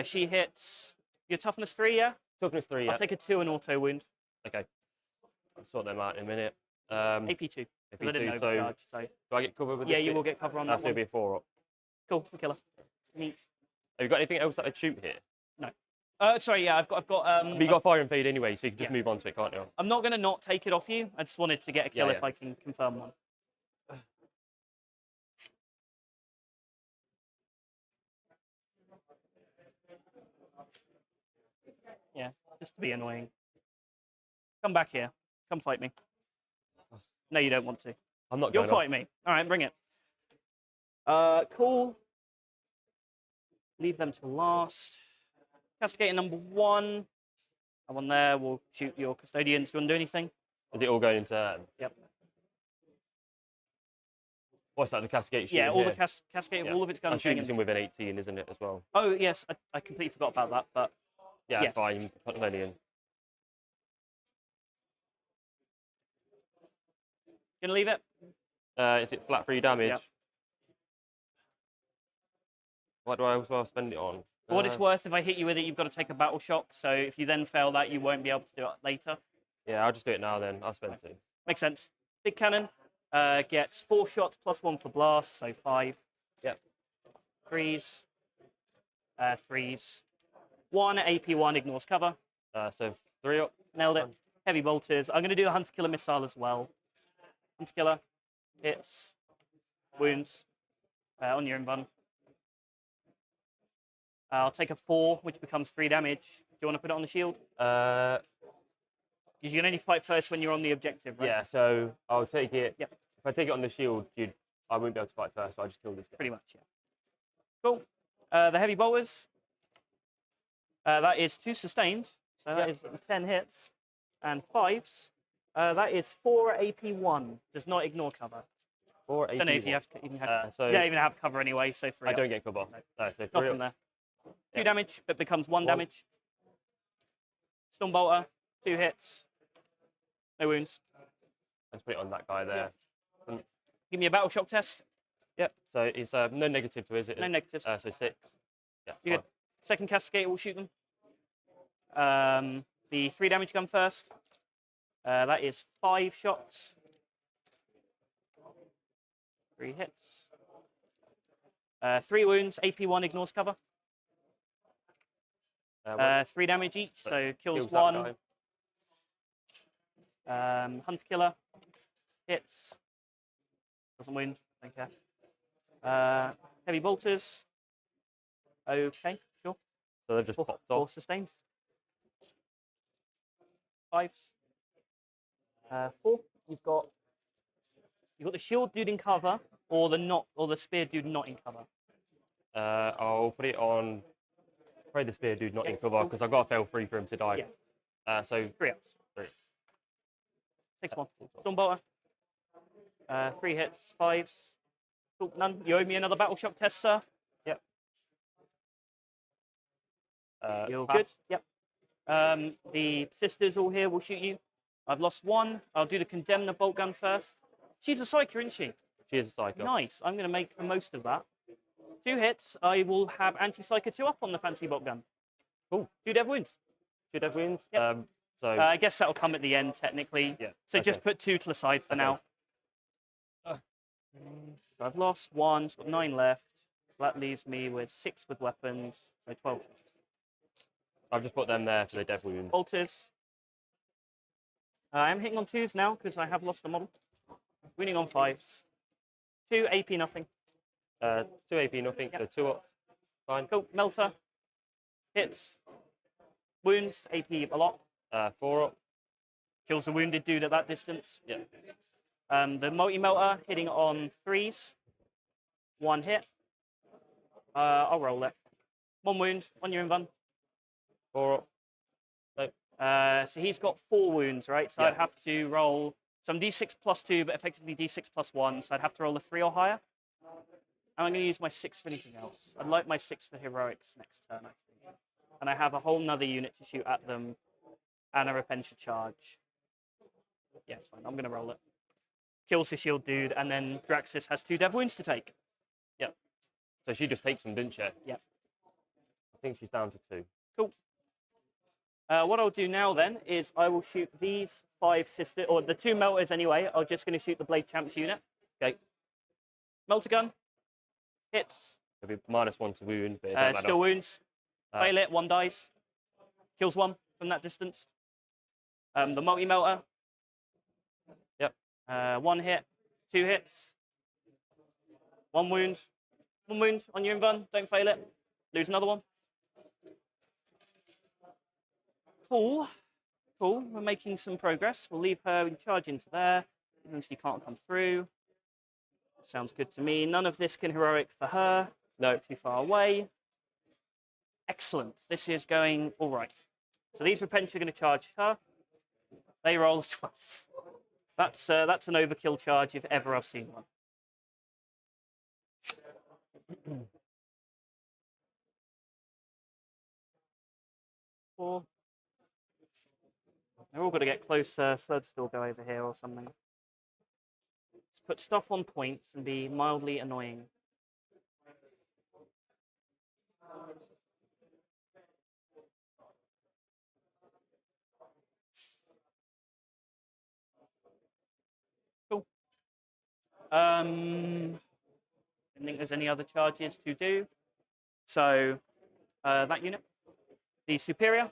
She hits. Your toughness 3, yeah? Toughness 3, yeah. I'll take a 2 and auto wound. Okay. I'll sort them out in a minute. AP2. Because I didn't AP2, so overcharge. So do I get covered with yeah, this you bit? will get cover on that That's one. going to be a 4-up. Cool. Killer. Neat. Have you got anything else that I'd shoot here? No. Sorry. Yeah, I've got. But you got fire and feed anyway, so you can just move on to it, can't you? I'm not going to not take it off you. I just wanted to get a kill Yeah, if I can confirm one. Yeah, just to be annoying. Come back here. Come fight me. No, you don't want to. I'm not You'll going fight me. All right, bring it. Cool. Leave them to last. Castigator number 1. That one there will shoot your custodians. Do you want to do anything? Is it all going into... Yep. What's that, the cascade shooting Yeah, all here? the cascade, all of its I'm guns shooting going this in with an 18, isn't it, as well? Oh, yes, I completely forgot about that, but... Yeah, that's yes. fine. You can put plenty in. Gonna leave it? Is it flat 3 damage? Yep. What do I also spend it on? For what it's worth, if I hit you with it, you've got to take a battle shock, so if you then fail that, you won't be able to do it later. Yeah, I'll just do it now then. I'll spend 2. Makes sense. Big cannon gets 4 shots plus 1 for blast, so 5. Yep. 3s. 3s. 1 AP1 ignores cover. So 3 up. Nailed it. Heavy bolters. I'm going to do the Hunter Killer missile as well. Hunter Killer hits. Wounds. On your invuln. I'll take a 4, which becomes 3 damage. Do you want to put it on the shield? Because you can only fight first when you're on the objective, right? Yeah, so I'll take it. Yep. If I take it on the shield, I won't be able to fight first, so I'll just kill this guy. Pretty much, yeah. Cool. The heavy bolters. That is 2 sustained. So that is 10 hits. And 5s. That is 4 AP1. Does not ignore cover. 4 AP1. I don't know if you have to even have, so you don't even have cover anyway, so 3 I up. don't get cover. No. So 3 Nothing up. there. 2 damage, but becomes 1 damage. Stormbolter, 2 hits. No wounds. Let's put it on that guy there. Yeah. Give me a battle shock test. Yep. So it's no negative to, is it? No negatives. So 6. Yeah. You good. Second castigator will shoot them. The 3 damage gun first. That is 5 shots. 3 hits. 3 wounds. AP1 ignores cover. 3 damage each, so kills 1. Hunter Killer hits. Doesn't wound. Don't care. Heavy bolters. Okay, sure. So they've just popped 4 off. sustained. 5s. 4. You've got the shield dude in cover, or the spear dude not in cover. I'll put it on. Probably the spear dude not in cover because I've got to fail 3 for him to die. Yeah. So 3 ups. 3. Takes 1. Stormbolter. 3 hits. 5s. Cool, none. You owe me another battle shock test, sir. Yep. You're pass. good. Yep. The sisters all here will shoot you. I've lost 1. I'll do the Condemner bolt gun first. She's a psyker, isn't she? She is a psycho. Nice. I'm going to make the most of that. 2 hits. I will have anti-psyker 2 up on the fancy bolt gun. Cool. 2 dev wounds. 2 dev wounds. Yep. So I guess that'll come at the end, technically. Yeah. So okay. just put 2 to the side for now. So I've lost 1. So I've got 9 left. So that leaves me with 6 with weapons. So 12 shots. I've just put them there for the dev wounds. Bolters. I'm hitting on 2s now because I have lost a model. Winning on 5s. 2 AP nothing. 2 AP nothing. Yep. So 2 up. Fine. Cool. Melter. Hits. Wounds. AP a lot. 4 up. Kills the wounded dude at that distance. Yeah. The multi-melter hitting on 3s. 1 hit. I'll roll it. 1 wound on your invuln. 4 up. So he's got 4 wounds, right? So Yeah. I'd have to roll some d6 plus 2, but effectively d6 plus 1. So I'd have to roll a 3 or higher. I'm going to use my 6 for anything else. I'd like my 6 for heroics next turn, I think. And I have a whole nother unit to shoot at them and a Repentia charge. Yeah, it's fine. I'm going to roll it. Kills the shield dude, and then Draxus has 2 dev wounds to take. Yep. So she just takes them, didn't she? Yep. I think she's down to 2. Cool. What I'll do now then is I will shoot these 5 sisters, or the 2 melters anyway. I'm just going to shoot the Blade Champs unit. Okay. Melter gun. Hits. It'll be -1 to wound, but it don't Still wounds. matter. Fail it, 1 dies. Kills 1 from that distance. The multi-melter. Yep. 1 hit, 2 hits. 1 wound. 1 wound on your invuln. Don't fail it. Lose another one. Cool. Cool. We're making some progress. We'll leave her in charge into there. Even if she can't come through. Sounds good to me. None of this can heroic for her. No, too far away. Excellent. This is going all right. So these Repentia are going to charge her. They roll 12. That's an overkill charge if ever I've seen one. Four. They're all going to get closer. Slud's still go over here or something. Let's put stuff on points and be mildly annoying. Cool. I don't think there's any other charges to do. So that unit, the superior,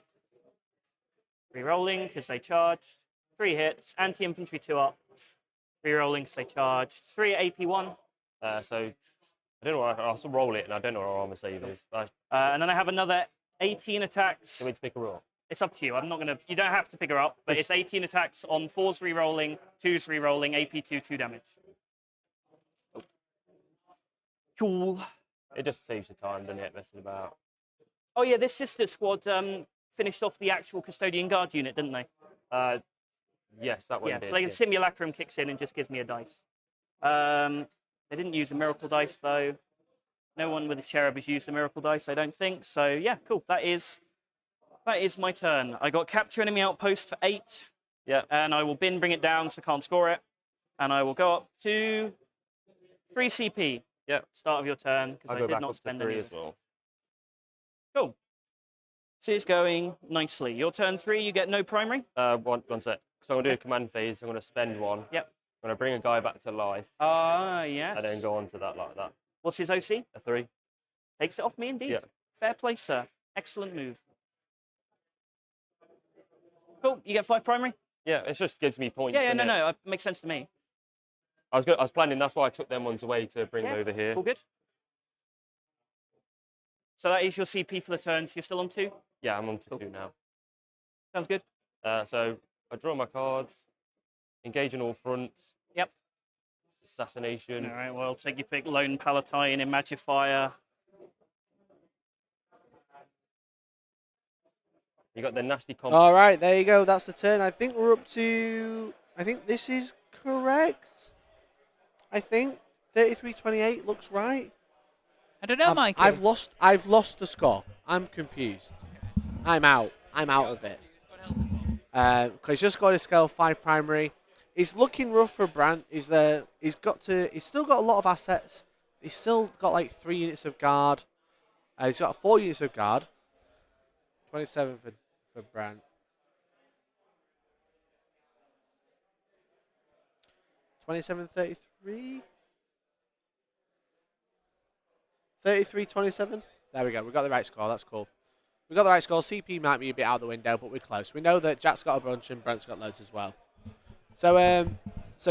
re-rolling because they charged, 3 hits, anti-infantry 2 up, re-rolling because they charged, 3 AP 1. So I don't know. I'll still roll it, and I don't know what our armor save is. And then I have another 18 attacks. Do we need to pick a roll? It's up to you. I'm not gonna. You don't have to pick her up, but it's 18 attacks on 4's re-rolling, 2's re-rolling, AP 2 damage. Cool. It just saves your time, doesn't it, messing about? Oh yeah, this sister squad finished off the actual Custodian Guard unit, didn't they? Yes, that one Yeah, did. so like the Simulacrum kicks in and just gives me a dice. They didn't use a Miracle Dice, though. No one with a Cherub has used a Miracle Dice, I don't think. So yeah, cool. That is my turn. I got Capture Enemy Outpost for 8. Yeah. And I will bring it down so I can't score it. And I will go up to 3 CP. Yeah. Start of your turn, because I did not spend any as well. Cool. So it's going nicely. Your turn 3, you get no primary. One sec. So I'm going to do a command phase. I'm going to spend 1. Yep. I'm going to bring a guy back to life. Ah, yes. And then go on to that like that. What's his OC? A 3. Takes it off me indeed. Yeah. Fair play, sir. Excellent move. Cool. You get 5 primary? Yeah, it just gives me points. Yeah, no, it? no. It makes sense to me. I was planning, that's why I took them ones away to bring them over here. All good. So that is your CP for the turn. So you're still on 2? Yeah, I'm on to 2 now. Sounds good. So I draw my cards, engage on all fronts. Yep. Assassination. All right, well, take your pick. Lone Palatine, Imagifier. You got the nasty combo. All right, there you go. That's the turn. I think we're up to. I think this is correct. I think 33-28 looks right. I don't know, Mikey. I've lost the score. I'm confused. I'm out. I'm out of it. Because he's just got a scale 5 primary. It's looking rough for Brant. He's still got a lot of assets. He's still got like 3 units of guard. He's got 4 units of guard. 27 for Brant. 27-33. 33-27. There we go. We got the right score. That's cool. We got the right score. CP might be a bit out the window, but we're close. We know that Jack's got a bunch and Brent's got loads as well. So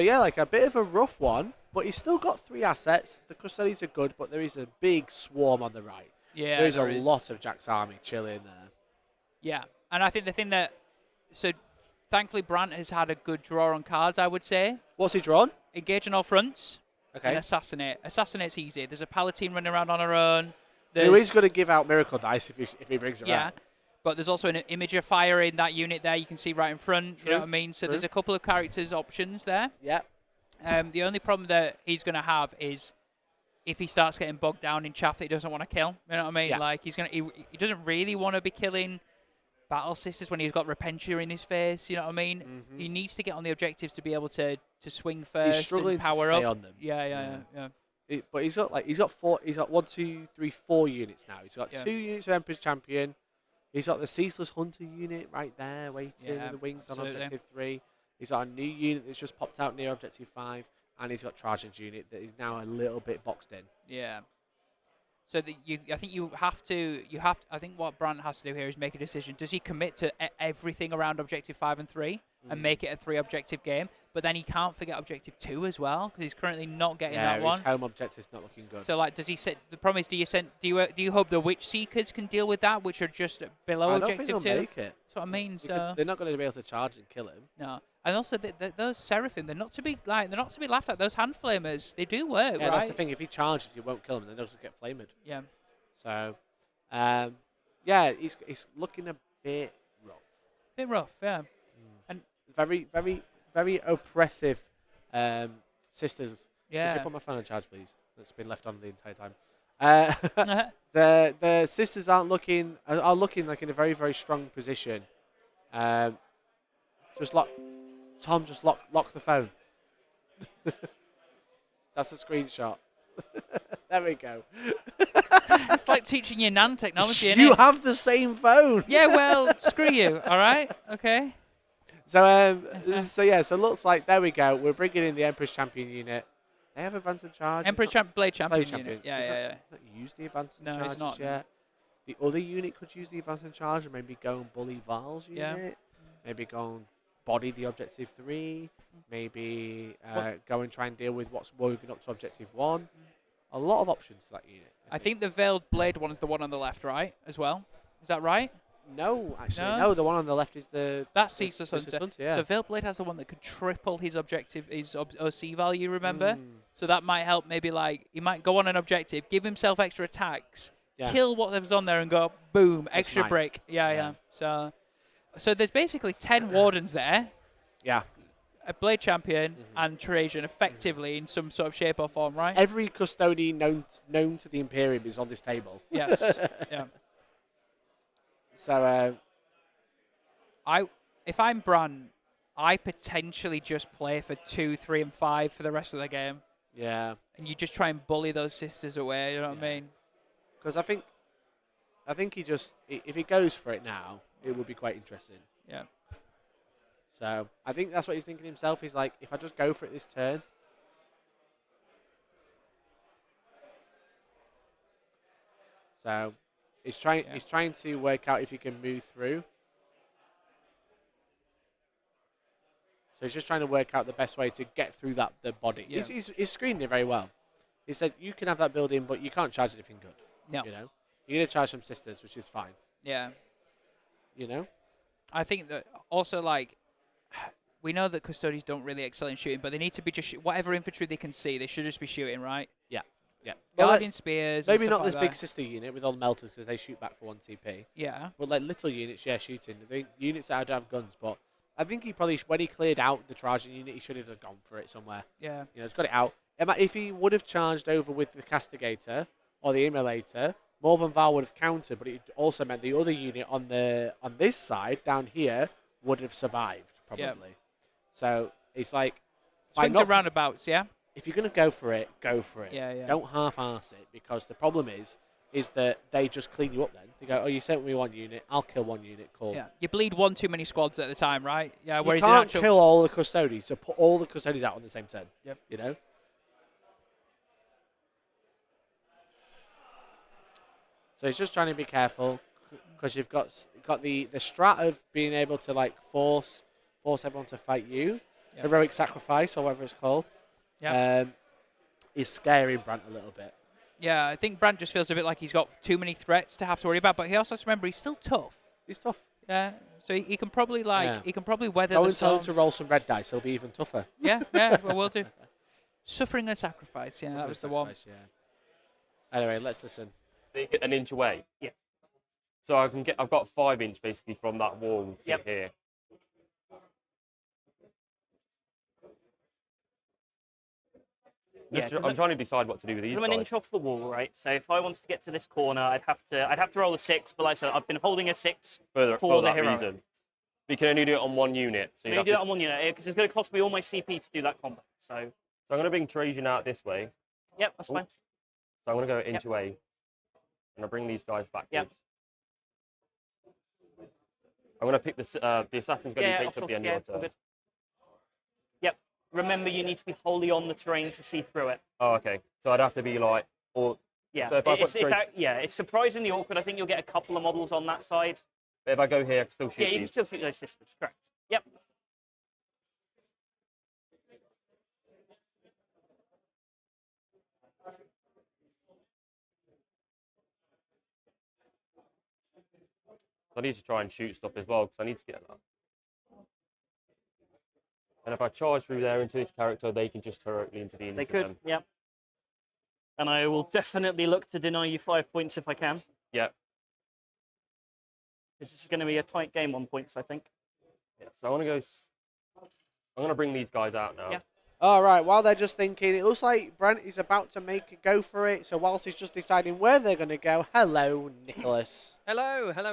yeah, like a bit of a rough one, but he's still got 3 assets. The Custodes are good, but there is a big swarm on the right. Yeah, there is a lot of Jack's army chilling there. Yeah, and I think the thing that, so thankfully Brant has had a good draw on cards, I would say. What's he drawn? Engage on all fronts. Okay. And Assassinate. Assassinate's easy. There's a Palatine running around on her own. Who is going to give out Miracle Dice if he brings it yeah, around. But there's also an Imagifier in that unit there you can see right in front. True. You know what I mean? So there's a couple of characters options there. Yeah. The only problem that he's going to have is if he starts getting bogged down in chaff that he doesn't want to kill. You know what I mean? Yeah. Like he doesn't really want to be killing battle sisters when he's got Repentia in his face. You know what I mean? He needs to get on the objectives to be able to swing first. He's struggling and power to stay up. on them. Yeah. But he's got 1, 2, 3, 4 units now. He's got 2 units of Emperor's Champion. He's got the Ceaseless Hunter unit right there, waiting with the wings absolutely. on Objective 3. He's got a new unit that's just popped out near Objective 5, and he's got Trajan's unit that is now a little bit boxed in. Yeah. So I think what Brant has to do here is make a decision. Does he commit to everything around Objective 5 and 3 and make it a 3-objective game? But then he can't forget Objective 2 as well because he's currently not getting that one. His home objective's not looking good. So does he set the problem is do you hope the Witch Seekers can deal with that, which are just below Objective 2? I don't think they'll make it. That's what I mean. They're not going to be able to charge and kill him. No. And also those Seraphim, they're not to be laughed at. Those hand flamers, they do work, yeah, right? That's the thing. If he charges, he won't kill him, and then they'll just get flamed. Yeah. So, he's looking a bit rough. Yeah. And very, very, very oppressive sisters. Yeah. Could you put my phone on charge, please? That's been left on the entire time. The sisters are looking like in a very, very strong position. Just lock the phone. That's a screenshot. There we go. It's like teaching your nan technology, isn't You it? have the same phone. Yeah, well, screw you, all right? Okay. So so it looks like, there we go. We're bringing in the Emperor's Champion unit. They have advance and charge. Blade Champion unit. Yeah. Not used the advance and No, charge it's not. yet. The other unit could use the advance and charge and maybe go and bully Val's unit. Maybe go and body the Objective 3. Maybe go and try and deal with what's moving up to Objective 1. A lot of options to that unit. I think the Veiled Blade one is the one on the left, right, as well. Is that right? No, actually, no. The one on the left is That's Ceaseless Hunter. Yeah. So Veiled Blade has the one that could triple his objective, his OC value, remember? So that might help maybe, like, he might go on an objective, give himself extra attacks, kill whatever's on there and go, boom, extra break. Yeah. So there's basically 10 Wardens there. Yeah. A Blade Champion and Trajan effectively in some sort of shape or form, right? Every custodian known to the Imperium is on this table. Yes. Yeah. So, if I'm Brant, I potentially just play for 2, 3, and 5 for the rest of the game. Yeah. And you just try and bully those sisters away. You know what I mean? Because I think he just, if he goes for it now, it would be quite interesting. Yeah. So I think that's what he's thinking himself. He's like, if I just go for it this turn. So he's trying to work out if he can move through. So he's just trying to work out the best way to get through the body. Yeah. He's screened it very well. He said, you can have that building, but you can't charge anything good. No. You know? You're going to charge some sisters, which is fine. Yeah. You know? I think that also, like, we know that Custodes don't really excel in shooting, but they need to be just whatever infantry they can see, they should just be shooting, right? Yeah. Guardian spears. Maybe and not stuff this like big that. sister unit with all the melters because they shoot back for 1 CP. Yeah. But like little units, shooting. The units that don't have guns, but I think he probably, when he cleared out the Trajan unit, he should have gone for it somewhere. Yeah. You know, he's got it out. If he would have charged over with the Castigator or the Immolator, Morven Val would have countered, but it also meant the other unit on this side, down here, would have survived, probably. Yep. So it's like... Swings and roundabouts, yeah? If you're going to go for it, go for it. Yeah. Don't half-arse it, because the problem is that they just clean you up then. They go, oh, you sent me 1 unit, I'll kill 1 unit, cool. Yeah. You bleed 1 too many squads at the time, right? Yeah. You Whereas can't kill all the Custodes, so put all the Custodes out on the same turn. Yep. You know? So he's just trying to be careful, because you've got the strat of being able to like force everyone to fight you. Yep. Heroic sacrifice, or whatever it's called. Yeah. Is scaring Brant a little bit. Yeah, I think Brant just feels a bit like he's got too many threats to have to worry about, but he also has to remember he's still tough. He's tough. Yeah, so he can probably he can probably weather Go the and tell him storm. to roll some red dice. He'll be even tougher. Yeah, well, we'll do. Suffering and sacrifice. Yeah, that was the one. Yeah. Anyway, let's listen. An inch away. Yeah. So I've got 5 inch basically from that wall to here. I'm trying to decide what to do with these I'm guys. an inch off the wall, right? So if I wanted to get to this corner, I'd have to roll a 6. But like I said, I've been holding a 6 for the that hero. reason. You can only do it on one unit. So you do that on one unit because it's going to cost me all my CP to do that combat. So I'm going to bring Trajan out this way. Yep, that's fine. So I'm going to go an inch away. And I'll bring these guys backwards. Yep. I'm going to pick the assassin's going to be picked up at the end of the turn. Yep. Remember, you need to be wholly on the terrain to see through it. Oh, okay. So I'd have to be like, yeah. So if it's surprisingly awkward. I think you'll get a couple of models on that side. But if I go here, I can still shoot. Yeah, you can still shoot those systems. Correct. Yep. I need to try and shoot stuff as well because I need to get that. And if I charge through there into this character, they can just heroically intervene. They could, yep. And I will definitely look to deny you 5 points if I can. Yep. This is going to be a tight game on points, I think. Yeah, so I want to go. I'm going to bring these guys out now. Yeah. All right, while they're just thinking, it looks like Brant is about to make a go for it. So whilst he's just deciding where they're going to go, hello, Nicholas. Hello. Come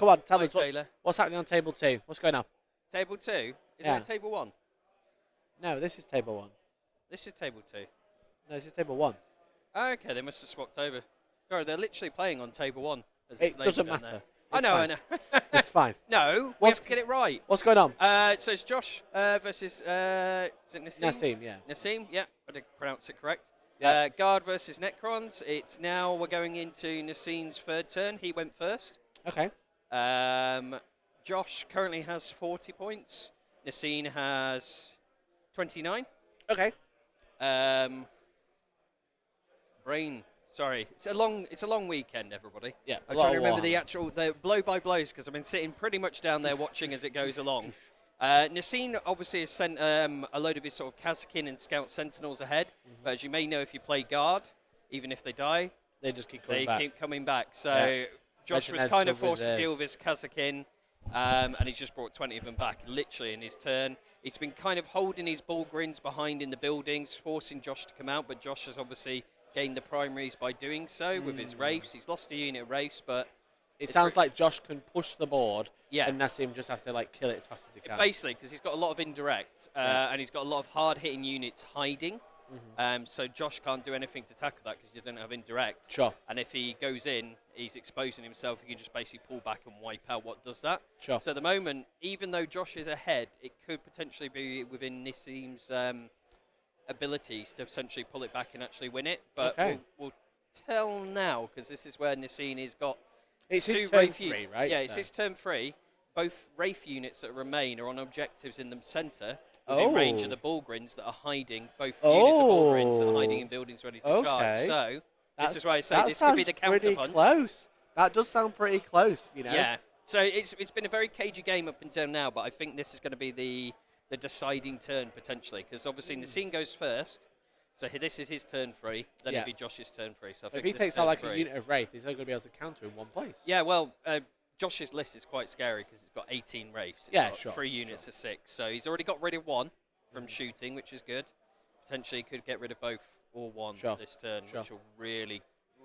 on, tell Hi, us what's happening on table 2. What's going on? Table 2? Isn't it table 1? No, this is table 1. This is table 2. No, this is table 1. Oh, okay, they must have swapped over. Sorry, they're literally playing on table 1. It doesn't matter. I know. It's fine. No, we have to get it right. What's going on? So it's Josh versus, is it Nassim? Nassim, yeah. Nassim, yeah, I did pronounce it correct. Yeah. Guard versus Necrons. It's now, we're going into Nassim's third turn. He went first. Okay. Josh currently has 40 points. Nassim has 29. Okay. Brain. Sorry, it's a long weekend, everybody. Yeah, I'm trying to remember the blow by blows because I've been sitting pretty much down there watching as it goes along. Nassim obviously has sent a load of his sort of Kazakin and Scout Sentinels ahead, but as you may know, if you play Guard, even if they die, they just keep coming back. Keep coming back. So Josh was kind of forced to deal with his Kazakin, and he's just brought 20 of them back, literally in his turn. He's been kind of holding his Bullgrins behind in the buildings, forcing Josh to come out, but Josh has obviously gained the primaries by doing so with his Wraiths. He's lost a unit of Wraiths, but it sounds like Josh can push the board, yeah, and Nassim just has to kill it as fast as he can. Basically, because he's got a lot of indirect, and he's got a lot of hard-hitting units hiding. So Josh can't do anything to tackle that because you don't have indirect. Sure. And if he goes in, he's exposing himself. He can just basically pull back and wipe out what does that. Sure. So at the moment, even though Josh is ahead, it could potentially be within Nassim's abilities to essentially pull it back and actually win it. But we'll tell now because this is where Nassim has got it's two his turn Wraith 3, right? Yeah, it's his turn 3. Both Wraith units that remain are on objectives in the centre within range of the Bullgrins that are hiding. Both units of Bullgrins that are hiding in buildings ready to charge. So this is why I say this could be the counter punch. Close. That does sound pretty close, you know. Yeah. So it's been a very cagey game up until now, but I think this is going to be the deciding turn potentially because obviously Nassim goes first. So this is his turn 3, then it'll be Josh's turn 3. So I think if he takes out a unit of Wraith, he's only going to be able to counter in one place. Yeah, well, Josh's list is quite scary because it's got 18 Wraiths. It's got 3 units of 6. So he's already got rid of 1 from shooting, which is good. Potentially could get rid of both or 1 this turn, which will really,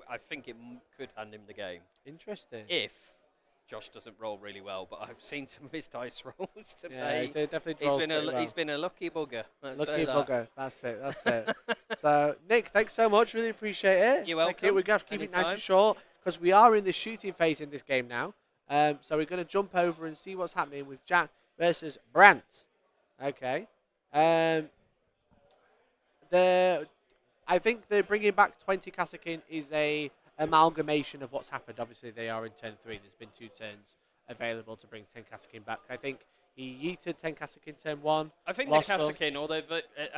I think it could hand him the game. Interesting. If Josh doesn't roll really well, but I've seen some of his dice rolls today. Yeah, definitely he's been a lucky bugger. Lucky bugger. That's it. So, Nick, thanks so much. Really appreciate it. You're welcome. We're going to have to keep it nice and short because we are in the shooting phase in this game now. So we're going to jump over and see what's happening with Jack versus Brant. Okay. I think the bringing back 20 Kazakin is a amalgamation of what's happened. Obviously, they are in turn 3. There's been 2 turns available to bring 10 Kazakin back. I think he yeeted 10 Kazakin turn 1. I think the Kazakin, although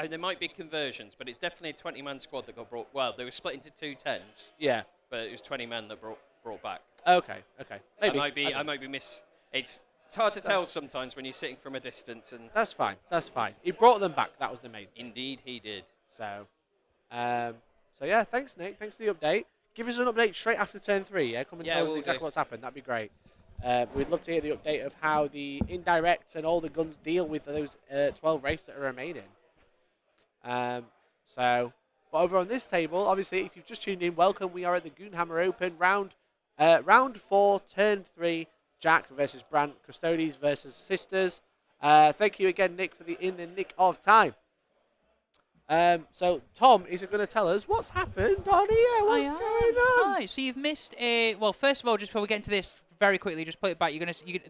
there might be conversions, but it's definitely a 20-man squad that got brought. Well, they were split into 2 10s. Yeah. But it was 20 men that brought back. Okay. Maybe. I might be It's hard to tell sometimes when you're sitting from a distance. And that's fine. He brought them back. That was the main thing. Indeed, he did. So yeah, thanks, Nick. Thanks for the update. Give us an update straight after turn 3, yeah? Come and tell us exactly what's happened. That'd be great. We'd love to hear the update of how the indirect and all the guns deal with those 12 Wraiths that are remaining. But over on this table, obviously, if you've just tuned in, welcome. We are at the Goonhammer Open round 4, turn 3. Jack versus Brant, Custodes versus Sisters. Thank you again, Nick, for in the nick of time. So Tom is going to tell us what's happened on here. What's going on? Right, so you've missed a. Well, first of all, just before we get into this, very quickly, just play it back.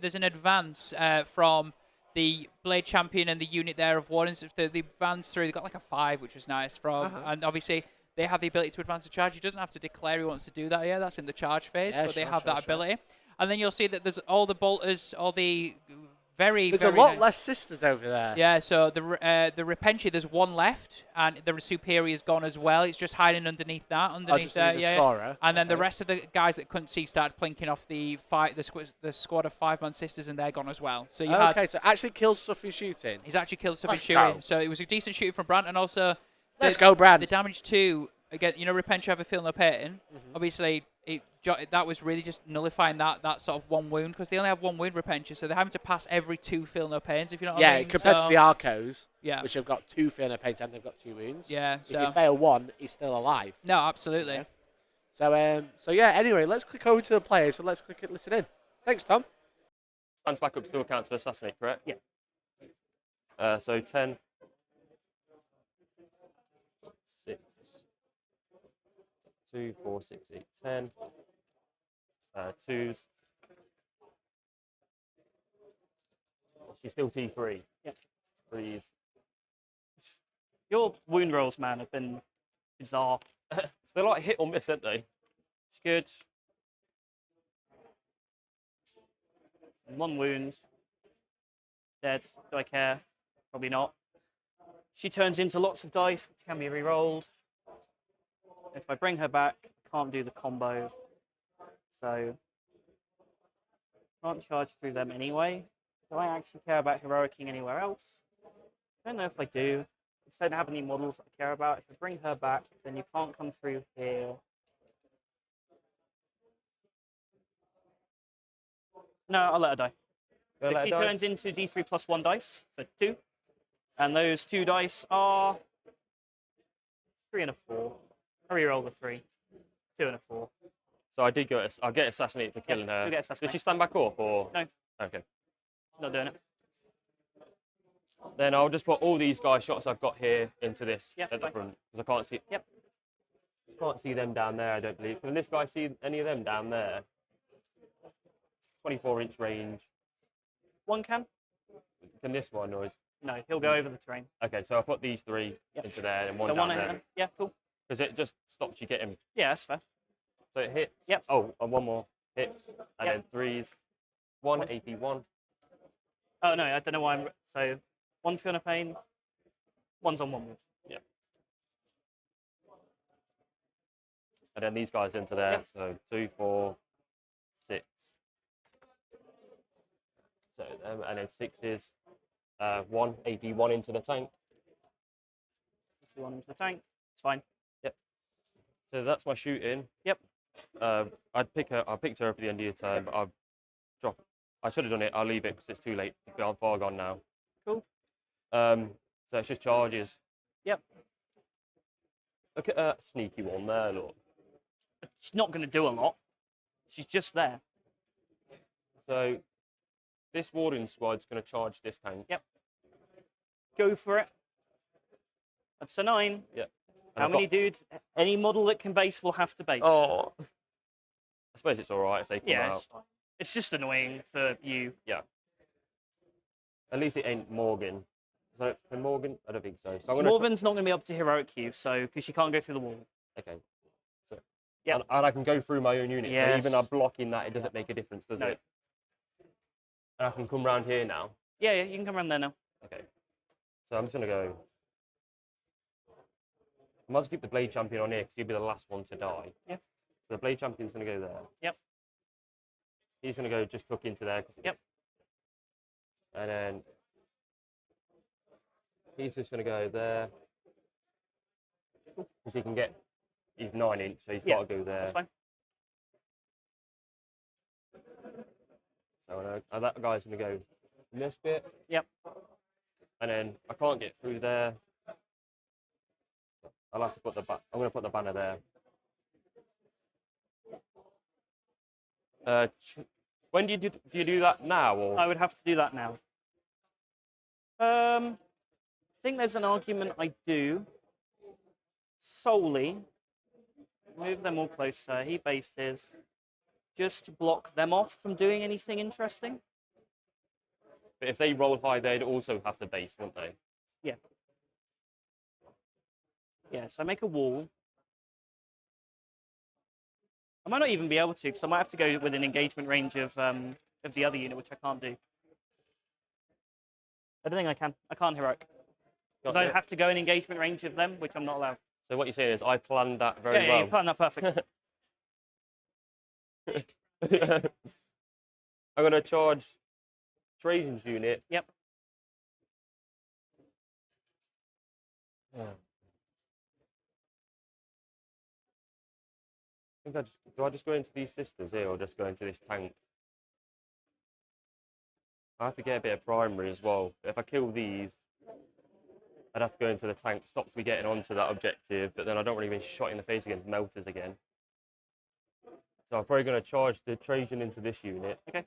There's an advance from the Blade Champion and the unit there of Wardens. If they advance through, they got like a 5, which was nice. And obviously they have the ability to advance the charge. He doesn't have to declare he wants to do that here. That's in the charge phase, but they have that ability. And then you'll see that there's all the bolters, all the There's a lot less sisters over there. Yeah, so the Repentia, there's one left, and the Superior's gone as well. It's just hiding underneath that, Scorer. And then the rest of the guys that couldn't see started plinking off the squad of 5-man sisters, and they're gone as well. So so actually killed stuff in shooting. He's actually killed stuff in shooting. So it was a decent shooting from Brant, and also let's go, Brant. The damage to again, Repentia have a feel no pain. Obviously, that was really just nullifying that sort of one wound, because they only have one wound, Repentia, so they're having to pass every 2 feel no pains, if you know what I mean. Yeah, compared to the Arcos, which have got 2 feel no pains and they've got 2 wounds. Yeah, so if you fail 1, he's still alive. No, absolutely. Yeah. So yeah, anyway, let's click over to the players, so let's click it, listen in. Thanks, Tom. Stands back up still counts for assassinate, correct? Yeah. So 10. 6. 2, 4, 6, 8, 10. 2s. She's still T3. Yeah. 3s. Your wound rolls, man, have been bizarre. They're like hit or miss, aren't they? It's good. 1 wound. Dead. Do I care? Probably not. She turns into lots of dice, which can be re-rolled. If I bring her back, I can't do the combo. So, can't charge through them anyway. Do I actually care about heroicing anywhere else? I don't know if I do. I just don't have any models I care about. If I bring her back, then you can't come through here. No, I'll let her die. So she turns into D3 plus 1 dice for 2. And those 2 dice are 3 and a 4. I re-roll the 3. 2 and a 4. So I'll get assassinated for killing her. Did she stand back up or? No. Okay. Not doing it. Then I'll just put all these guys shots I've got here into this at the fine. front, because I can't see. Yep. Can't see them down there, I don't believe. Can this guy see any of them down there? 24-inch range. 1 can? Can this one, or is? No, he'll go over the terrain. Okay, so I'll put these 3 into there and one down there. Yeah, cool. Because it just stops you getting. Yeah, that's fair. So it hits. Yep. Oh, and 1 more hits, and then 3s. 1 AP 1. Oh no, I don't know why I'm. So 1 feel no pain. 1's on 1 wound. Yeah. And then these guys into there. Yep. So 2, 4, 6. So and then 6s. 1 AP 1 into the tank. 1 into the tank. It's fine. Yep. So that's my shooting. Yep. I picked her up at the end of your turn, but I've dropped. I should have done it. I'll leave it because it's too late. I'm far gone now. Cool. So it's just charges. Yep. Look at that sneaky one there, look. She's not going to do a lot. She's just there. So this Warden squad's going to charge this tank. Yep. Go for it. That's a 9. Yep. How many dudes? Any model that can base will have to base. Oh. I suppose it's all right if they come out. It's fine. It's just annoying for you. Yeah. At least it ain't Morgan. So for Morgan, I don't think so. So Morgan's not going to be able to heroic you, so because she can't go through the wall. Okay. So yeah. And I can go through my own unit. Yes. So even I'm blocking that, it doesn't make a difference, does it? And I can come round here now. Yeah, you can come around there now. Okay. So I'm just gonna go. I might as well keep the Blade Champion on here because he'll be the last one to die. Yeah. So the Blade Champion's going to go there. Yep. He's going to go just tuck into there. Yep. And then he's just going to go there. Because he can get, he's 9-inch, so he's got to go there. That's fine. So that guy's going to go in this bit. Yep. And then I can't get through there. I'll have to put the I'm going to put the banner there. When do you do that now? Or? I would have to do that now. I think there's an argument I do. Solely, move them all closer. He bases. Just to block them off from doing anything interesting. But if they roll high, they'd also have to base, wouldn't they? Yeah. Yeah, so I make a wall. I might not even be able to, because I might have to go with an engagement range of the other unit, which I can't do. I don't think I can. I can't heroic. Because I have to go in engagement range of them, which I'm not allowed. So what you're saying is I planned that very well. Yeah, you planned that perfect. I'm going to charge Trajan's unit. Yep. Yeah. Do I just go into these sisters here or just go into this tank? I have to get a bit of primary as well. If I kill these, I'd have to go into the tank. Stops me getting onto that objective, but then I don't really be shot in the face against melters again. So I'm probably going to charge the Trajan into this unit. Okay.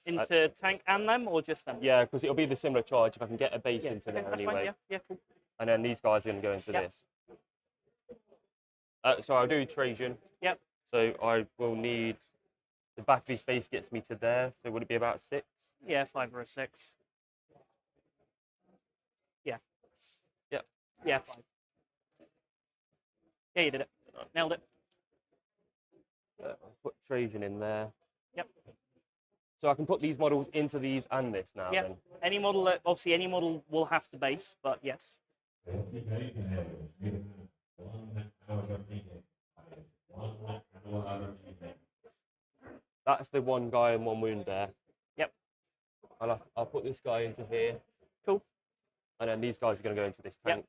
Into tank and them, or just them? Yeah, because it'll be the similar charge if I can get a base into there that's anyway. fine, yeah, cool. And then these guys are going to go into this. So I'll do Trajan. Yep. So I will need, the back of his base gets me to there, so would it be about 6? Yeah, 5 or a 6. Yeah. Yep. Yeah, 5. Yeah, you did it. Nailed it. I'll put Trajan in there. Yep. So I can put these models into these and this now. Yeah. Then. Any model, obviously, any model will have to base, but yes. That's the one guy and 1 wound there. Yep. I'll put this guy into here. Cool. And then these guys are going to go into this tank.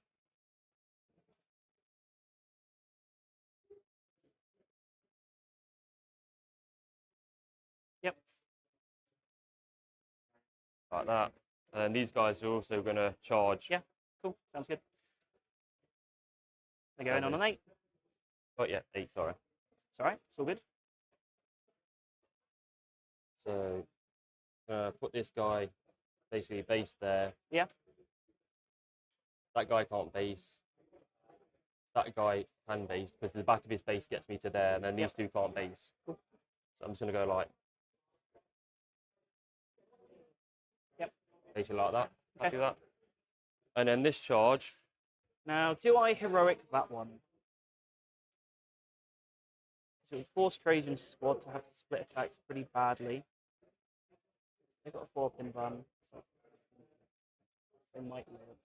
Yep. Yep. Like that. And then these guys are also going to charge. Yeah. Cool. Sounds good. They're going on an 8. Oh, yeah, 8, sorry. It's all right. It's all good. So, put this guy basically base there. Yeah. That guy can't base. That guy can base because the back of his base gets me to there, and then these two can't base. Cool. So I'm just going to go like. Yep. Basically like that. Okay. Happy with that. And then this charge. Now, do I heroic that one? So it would force Trajan's squad to have to split attacks pretty badly. They've got a 4-pin van. So they might live.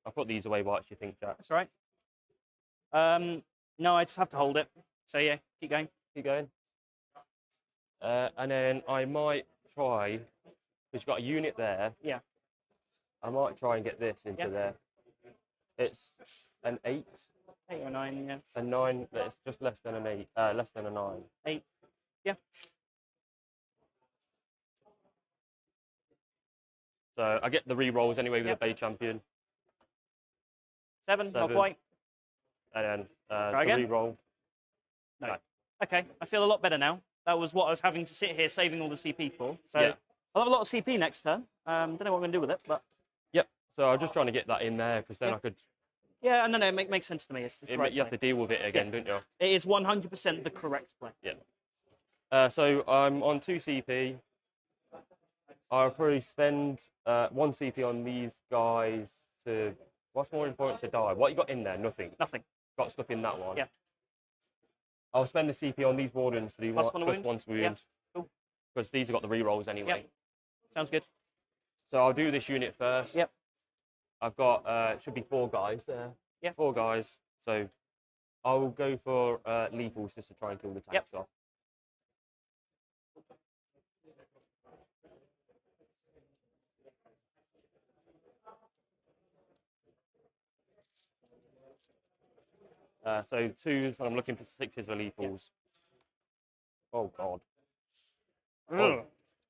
I'll put these away. What do you think, Jack? That's all right. No, I just have to hold it. So yeah, keep going. Keep going. And then I might try, because you've got a unit there. Yeah. I might try and get this into there. It's an 8. 8 or 9, yeah. A 9, it's just less than an 8, less than a 9. 8, yeah. So I get the re-rolls anyway with the Bay Champion. 7, not quite. And then Try the again. re-roll. No. Okay, I feel a lot better now. That was what I was having to sit here saving all the CP for. So Yeah. I'll have a lot of CP next turn. Don't know what I'm going to do with it, but... Yep, so I'm just trying to get that in there, because then I could... Yeah, no, it makes sense to me. It's the right you have to deal with it again, don't you? It is 100% the correct play. Yeah. So I'm on 2 CP. I'll probably spend 1 CP on these guys to... What's more important to die? What you got in there? Nothing. Nothing. Got stuff in that one. Yeah. I'll spend the CP on these wardens to do +1 wound. +1 wound. Yeah. Cool. Because these have got the re-rolls anyway. Yep. Sounds good. So I'll do this unit first. Yep. I've got, should be 4 guys there. Yeah. 4 guys. So I'll go for lethals just to try and kill the tanks off. So 2s, and I'm looking for 6s for lethals. Oh, God. Oh,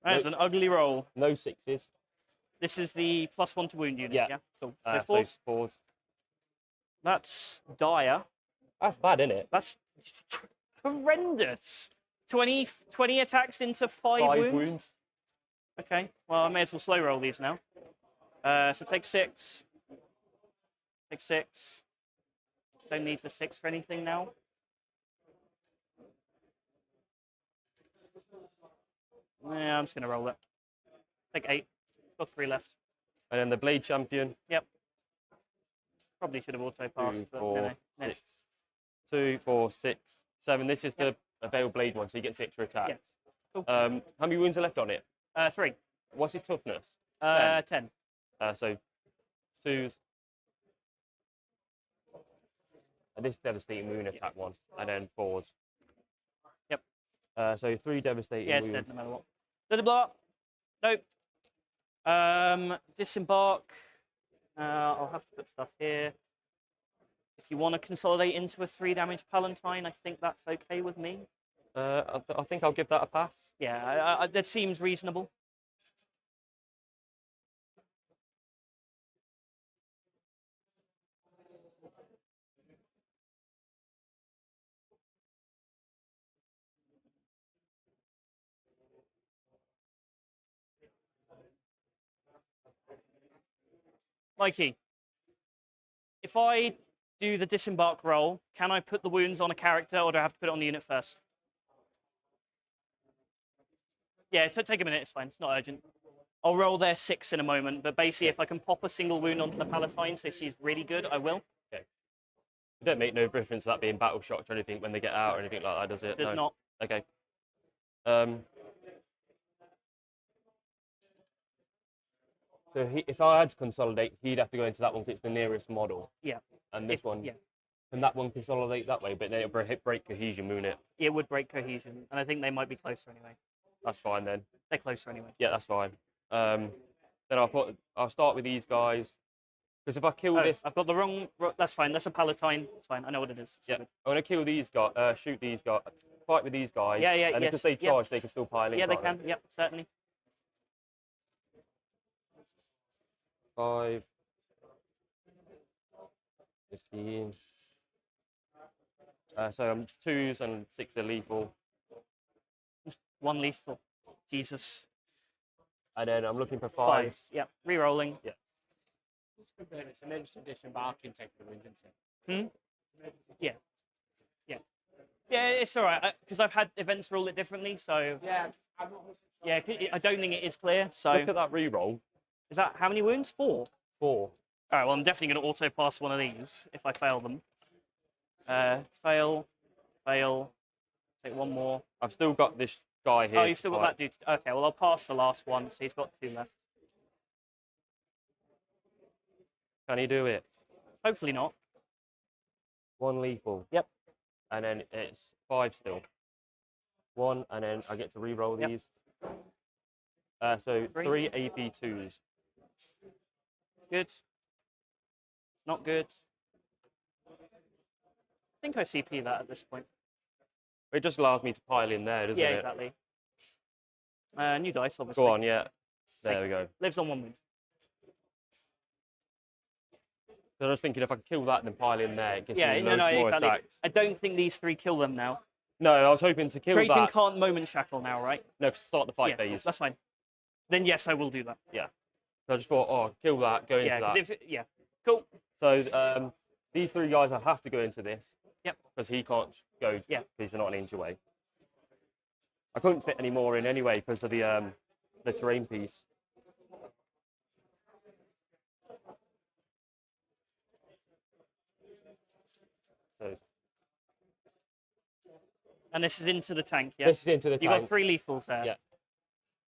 that's an ugly roll. No 6s. This is the +1 to wound unit. Yeah. Cool. So So fours. That's dire. That's bad, isn't it? That's horrendous. 20 attacks into 5 wounds. Okay. Well, I may as well slow roll these now. So take 6. Take 6. Don't need the 6 for anything now. Yeah, I'm just going to roll it. Take 8. Got 3 left. And then the Blade Champion. Yep. Probably should have auto-passed. 2, but 4, no. 6. 2, 4, 6, 7. This is the Veiled Blade one, so he gets the extra attack. Yes. Cool. How many wounds are left on it? 3. What's his toughness? 10. So 2s. And this devastating wound attack one, and then 4s. Yep. So 3 devastating wounds. wounds. It's dead no matter what. Does it block? Nope. Disembark. I'll have to put stuff here. If you want to consolidate into a 3 damage Palatine, I think that's okay with me. I think I'll give that a pass. Yeah, that seems reasonable. Mikey, if I do the disembark roll, can I put the wounds on a character, or do I have to put it on the unit first? Yeah, take a minute, it's fine, it's not urgent. I'll roll their 6 in a moment, but basically if I can pop a single wound onto the Palatine so she's really good, I will. Okay. It don't make no difference that being battle shocked or anything when they get out or anything like that, does it? Does not. Okay. So if I had to consolidate, he'd have to go into that one because it's the nearest model. Yeah. And this one, can that one consolidate that way? But then it'll break cohesion, won't it? It would break cohesion, and I think they might be closer anyway. That's fine then. They're closer anyway. Yeah, that's fine. Then I'll start with these guys. Because if I kill this, I've got the wrong. That's fine. That's a Palatine. It's fine. I know what it is. Yeah. I'm gonna kill these guys. Shoot these guys. Fight with these guys. Yeah. And because they charge, they can still pile in. Yeah, they can. Yep, certainly. 5, 15. So 2s and 6 are lethal. 1 lethal. Jesus. And then I'm looking for 5s. Yep. Rerolling. Yeah. It's an interesting disembarking technique, isn't it? Yeah. Yeah, it's all right because I've had events rule it differently. So yeah, I don't think it is clear. So look at that reroll. Is that how many wounds? 4. 4. All right. Well, I'm definitely going to auto pass one of these if I fail them. Fail. Take 1 more. I've still got this guy here. Oh, you've still got that dude. Okay. Well, I'll pass the last one. So he's got 2 left. Can he do it? Hopefully not. 1 lethal. Yep. And then it's 5 still. 1, and then I get to re-roll these. So 3 AP2s. Good. Not good. I think I CP that at this point. It just allows me to pile in there, doesn't it? Yeah, exactly. New dice, obviously. Go on, yeah. There we go. Lives on 1 wound. So I was thinking if I could kill that and then pile in there, it gives me loads more exactly. attacks. I don't think these 3 kill them now. No, I was hoping to kill Kraken that. can't moment shackle now, right? No, start the fight Yeah, phase. that's fine. Then yes, I will do that. Yeah. So I just thought, oh, kill that, go into that. Yeah, cool. So these 3 guys, I have to go into this. Yep. Because he can't go. Yeah. Because they're not an inch away. I couldn't fit any more in anyway because of the terrain piece. So. And this is into the tank, yeah? This is into the tank. You've got 3 lethals there. Yeah.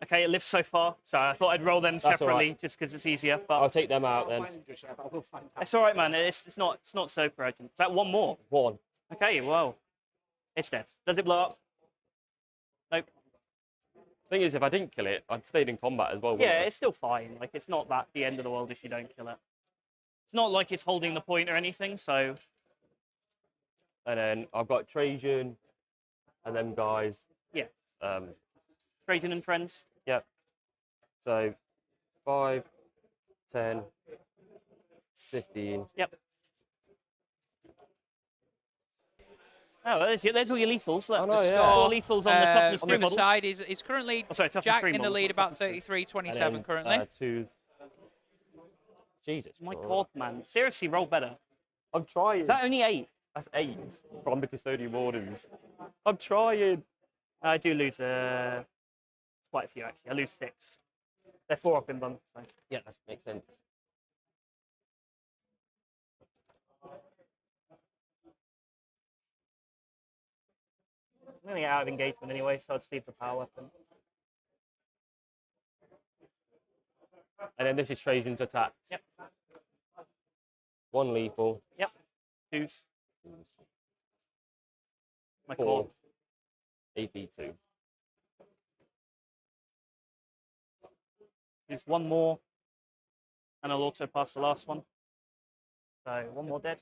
Okay, it lifts so far, so I thought I'd roll them separately just because it's easier. But I'll take them out then. It's all right, man. It's not super urgent. Is that 1 more? 1. Okay, well, it's dead. Does it blow up? Nope. Thing is, if I didn't kill it, I'd stayed in combat as well. Yeah, it's still fine. Like, it's not that the end of the world if you don't kill it. It's not like it's holding the point or anything, so. And then I've got Trajan and them guys. Yeah. Trajan and friends. Yep. So 5, 10, 15. Yep. Oh, there's all your lethals. Oh, no, the yeah. score lethals on the toughness 2 from the models. side is currently Jack in the lead, about 33-27 currently. 2. Jesus. My God, man. Seriously, roll better. I'm trying. Is that only 8? That's 8 from the Custodian Wardens. I'm trying. I do lose quite a few, actually. I lose 6. They're 4 up in them. So. Yeah, that makes sense. I'm going to get out of engagement anyway, so I'd leave the power weapon. And then this is Trajan's attack. Yep. 1 lethal. Yep. 2s. My 4. call. AP2. Use 1 more, and I'll also pass the last one. So 1 more dead.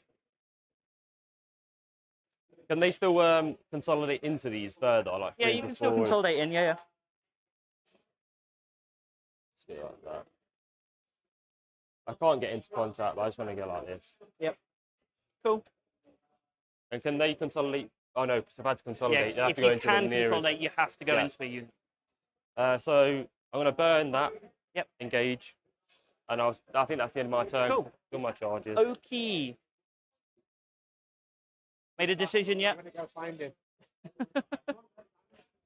Can they still consolidate into these further? Like Yeah, you can still consolidate in, yeah. Let's get like that. I can't get into contact, but I just want to go like this. Yep. Cool. And can they consolidate? Oh no, because I've had to consolidate. Yeah, if you can consolidate, you have to go into a unit. So I'm going to burn that. Yep. Engage. And I think that's the end of my turn. Cool. Do my charges. Okay. Made a decision yet? I'm going to go find him.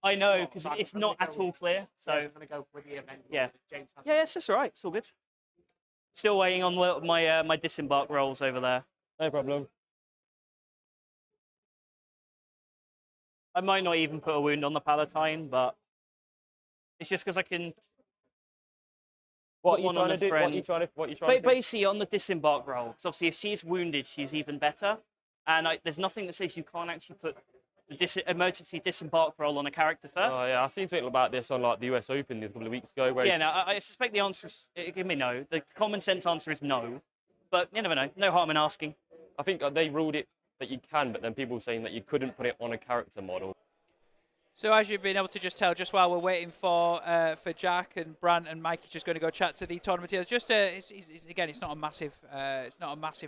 I know, because it's not at all clear. So I'm going to go for the event. Yeah. James has Yeah, it's just all right. It's all good. Still waiting on my my disembark rolls over there. No problem. I might not even put a wound on the Palatine, but it's just because I can. What are you trying to do? What are you trying to do? Basically, on the disembark roll, because obviously if she's wounded, she's even better. And there's nothing that says you can't actually put the emergency disembark roll on a character first. Oh yeah, I've seen something about this on like the US Open a couple of weeks ago. Where Yeah, no, I suspect the answer is give me no. The common sense answer is no, but you never know. No harm in asking. I think they ruled it that you can, but then people were saying that you couldn't put it on a character model. So as you've been able to just tell, just while we're waiting for Jack and Brant and Mikey, just going to go chat to the tournament materials. Just again, it's not a massive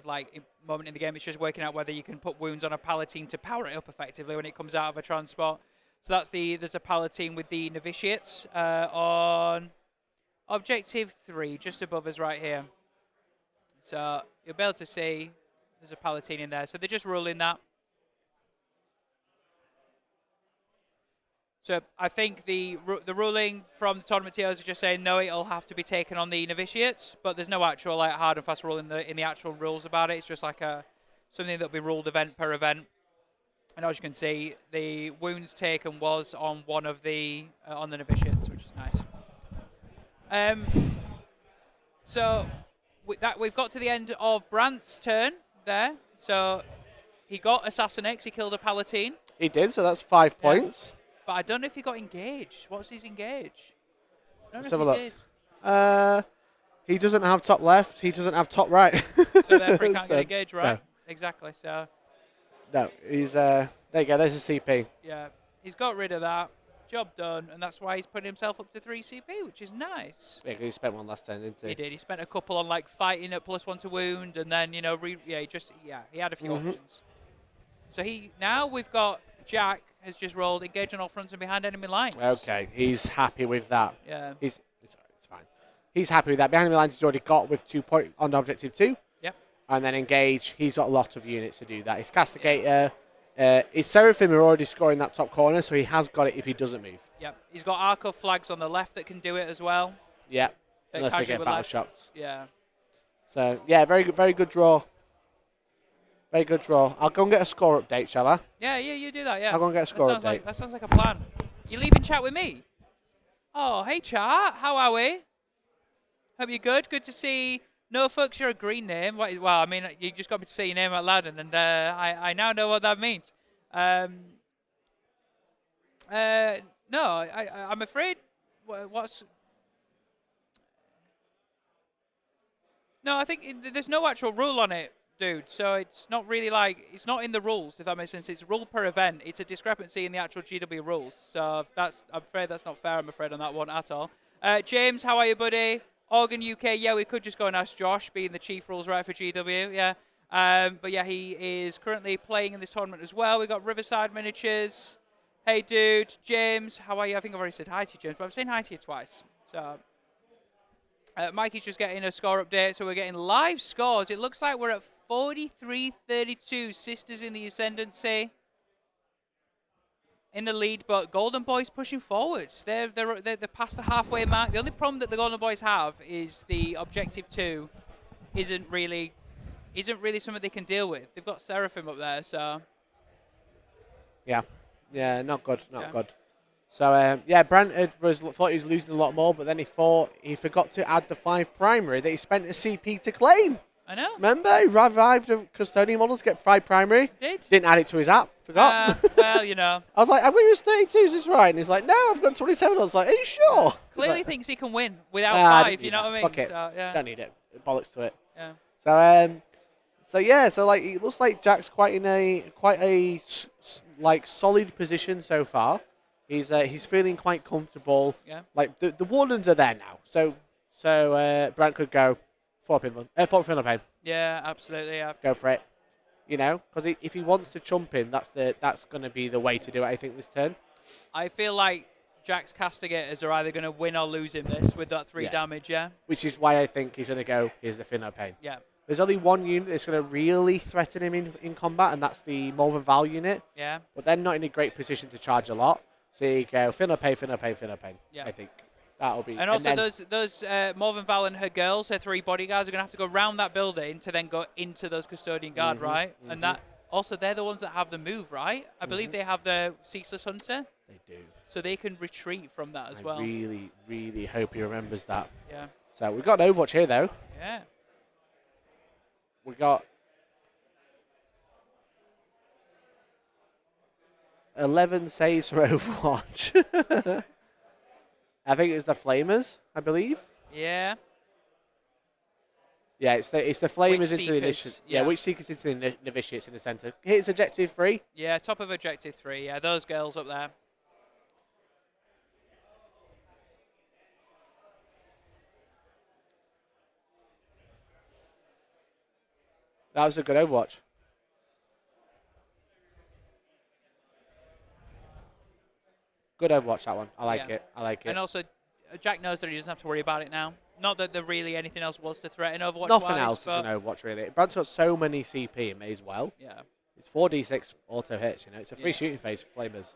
like moment in the game. It's just working out whether you can put wounds on a Palatine to power it up effectively when it comes out of a transport. So there's a Palatine with the novitiates on objective 3, just above us right here. So you'll be able to see there's a Palatine in there. So they're just ruling that. So I think the ruling from the tournament TOs is just saying no, it'll have to be taken on the novitiates, but there's no actual like hard and fast rule in the actual rules about it. It's just like something that'll be ruled event per event. And as you can see, the wounds taken was on one of the on the novitiates, which is nice. So with that, we've got to the end of Brant's turn there. So he got Assassin X. He killed a Palatine. He did. So that's 5 points. But I don't know if he got engaged. What's his engage? Let's have a look. He doesn't have top left. He doesn't have top right. So therefore he can't get engaged, right? No. Exactly. So. No, he's there you go. There's a CP. Yeah, he's got rid of that. Job done, and that's why he's putting himself up to 3 CP, which is nice. Yeah, he spent one last turn, didn't he? He did. He spent a couple on like fighting at +1 to wound, and then he had a few options. So now we've got Jack has just rolled engage on all fronts and behind enemy lines. Okay, he's happy with that. Yeah. It's fine. He's happy with that. Behind enemy lines he's already got with 2 points on objective 2. Yep. And then engage, he's got a lot of units to do that. His Castigator, his Seraphim are already scoring that top corner, so he has got it if he doesn't move. Yep. He's got Arco flags on the left that can do it as well. Yep. Unless they get battle shocked. Yeah. So yeah, very good draw. Very good draw. I'll go and get a score update, shall I? Yeah, you do that, yeah. I'll go and get a score update. That sounds like a plan. You leaving chat with me? Oh, hey chat, how are we? Hope you're good. Good to see. No fucks, you're a green name. Well, I mean, you just got me to say your name out loud, and I now know what that means. No, I'm afraid. No, I think there's no actual rule on it, dude. So it's not really like, it's not in the rules, if that makes sense. It's rule per event. It's a discrepancy in the actual GW rules. So I'm afraid that's not fair, I'm afraid, on that one at all. James, how are you, buddy? Organ UK, yeah, we could just go and ask Josh, being the chief rules right for GW, yeah. But yeah, he is currently playing in this tournament as well. We've got Riverside Miniatures. Hey, dude. James, how are you? I think I've already said hi to you, James, but I've said hi to you twice. So, Mikey's just getting a score update, so we're getting live scores. It looks like we're at 43-32. Sisters in the ascendancy. In the lead, but Golden Boys pushing forwards. They're past the halfway mark. The only problem that the Golden Boys have is the objective 2 isn't really something they can deal with. They've got Seraphim up there, so yeah, not good, not good. So Brant thought he was losing a lot more, but then he forgot to add the 5 primary that he spent a CP to claim. I know. Remember, he revived a custodian model to get 5 primary. Didn't add it to his app. Forgot. Well, you know. I was like, I've got you as 32. Is this right? And he's like, no, I've got 27. I was like, are you sure? Clearly thinks he can win without 5. You know what I mean? Fuck it. So, yeah. Don't need it. Bollocks to it. Yeah. So like it looks like Jack's quite a solid position so far. He's feeling quite comfortable. Yeah. Like the Wardens are there now. So Brant could go 4 Finland Pain. Yeah, absolutely. Yeah. Go for it. You know, because if he wants to chump in, that's going to be the way to do it. I think this turn. I feel like Jack's castigators are either going to win or lose in this with that 3 damage. Yeah. Which is why I think he's going to go. Here's the Finno Pain. Yeah. There's only one unit that's going to really threaten him in combat, and that's the Malvern Val unit. Yeah. But they're not in a great position to charge a lot. So you go Finno Pain, Finno Pain, Finno Pain. Yeah. I think that'll be. And also those Malvern Val and her girls, her 3 bodyguards, are going to have to go around that building to then go into those custodian guard, right? And that also they're the ones that have the move, right? I believe they have the Ceaseless Hunter. They do. So they can retreat from that as well. I really, really hope he remembers that. Yeah. So we've got an Overwatch here, though. Yeah. We got 11 saves from Overwatch. I think it's the Flamers, I believe. Yeah. Yeah, it's the Flamers Witch into the Seekers, initiates. Yeah, Witch Seekers into the novitiates in the centre. Hits objective 3. Yeah, top of objective 3. Yeah, those girls up there. That was a good Overwatch. Good Overwatch, that one. I like it. I like it. And also, Jack knows that he doesn't have to worry about it now. Not that there really anything else was to threaten Overwatch. Nothing else is an Overwatch, really. Brant's got so many CP, it may as well. Yeah. It's 4d6 auto hits, you know. It's a free shooting phase for Flamers.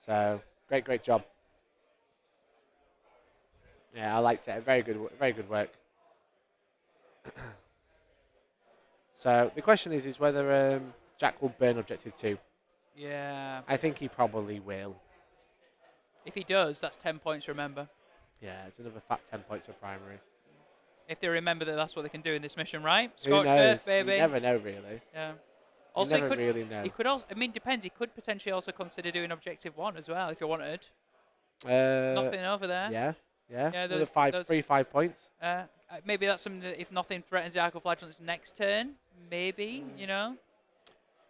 So, great job. Yeah, I liked it. Very good work. So, the question is whether Jack will burn Objective 2. Yeah. I think he probably will. If he does, that's 10 points, remember. Yeah, it's another fat 10 points for primary. If they remember that that's what they can do in this mission, right? Who Scorched knows? Earth, baby. You never know, really. Yeah. Also, you never really know. He could also, I mean, depends. He could potentially also consider doing Objective 1 as well, if you wanted. Nothing over there. Yeah. Those, another 5 points. Maybe that's something that if nothing threatens the Arcoflagellant's next turn, maybe, you know?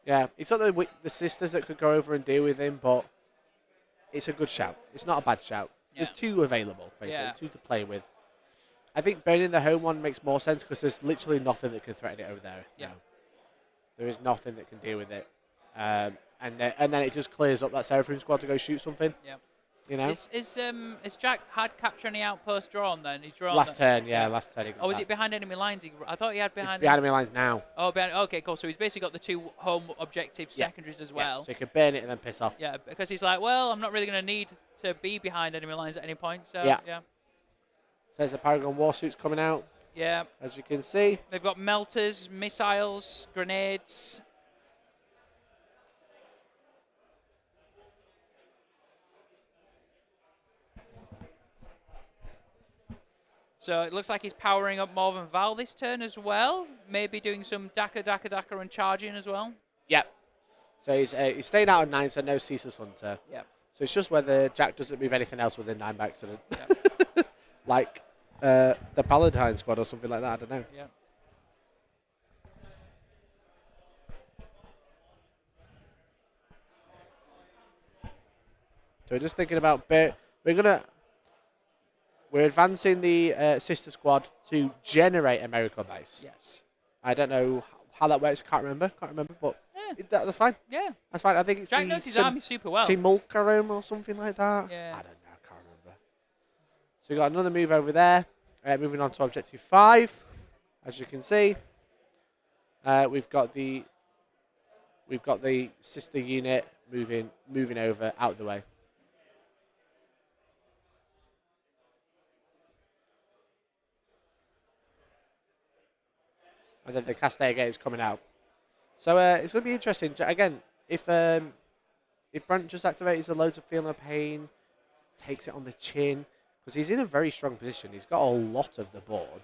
Yeah, it's not the sisters that could go over and deal with him, but it's a good shout. It's not a bad shout. Yeah. There's 2 available, basically, 2 to play with. I think burning the home one makes more sense because there's literally nothing that can threaten it over there. Yeah. No. There is nothing that can deal with it. And then it just clears up that Seraphim squad to go shoot something. Yeah. You know? Is Jack had capture any outpost drawn then? He drawn last turn, last turn. Oh, is it behind enemy lines? I thought he had behind enemy lines now. Oh, okay, cool. So he's basically got the 2 home objective secondaries as well. So he could burn it and then piss off. Yeah, because he's like, well, I'm not really going to need to be behind enemy lines at any point. So, yeah. So there's the Paragon Warsuits coming out. Yeah. As you can see. They've got melters, missiles, grenades. So it looks like he's powering up Malvern Val this turn as well. Maybe doing some Daka and charging as well. Yep. So he's staying out of 9, so no Ceaseless Hunter. Yep. So it's just whether Jack doesn't move anything else within 9 by accident. Yep. Like the Paladin squad or something like that, I don't know. Yeah. So we're just thinking about we're we're advancing the sister squad to generate a miracle base. Yes. I don't know how that works. Can't remember, but that's fine. Yeah. That's fine. I think it's Jack knows his army super well. Simulacrum or something like that. Yeah. I don't know. I can't remember. So we got another move over there. Moving on to objective 5. As you can see, we've got the sister unit moving over out the way. And then the Castalia Gate is coming out. So it's going to be interesting. Again, if Brant just activates the loads of Feeling of Pain, takes it on the chin, because he's in a very strong position. He's got a lot of the board,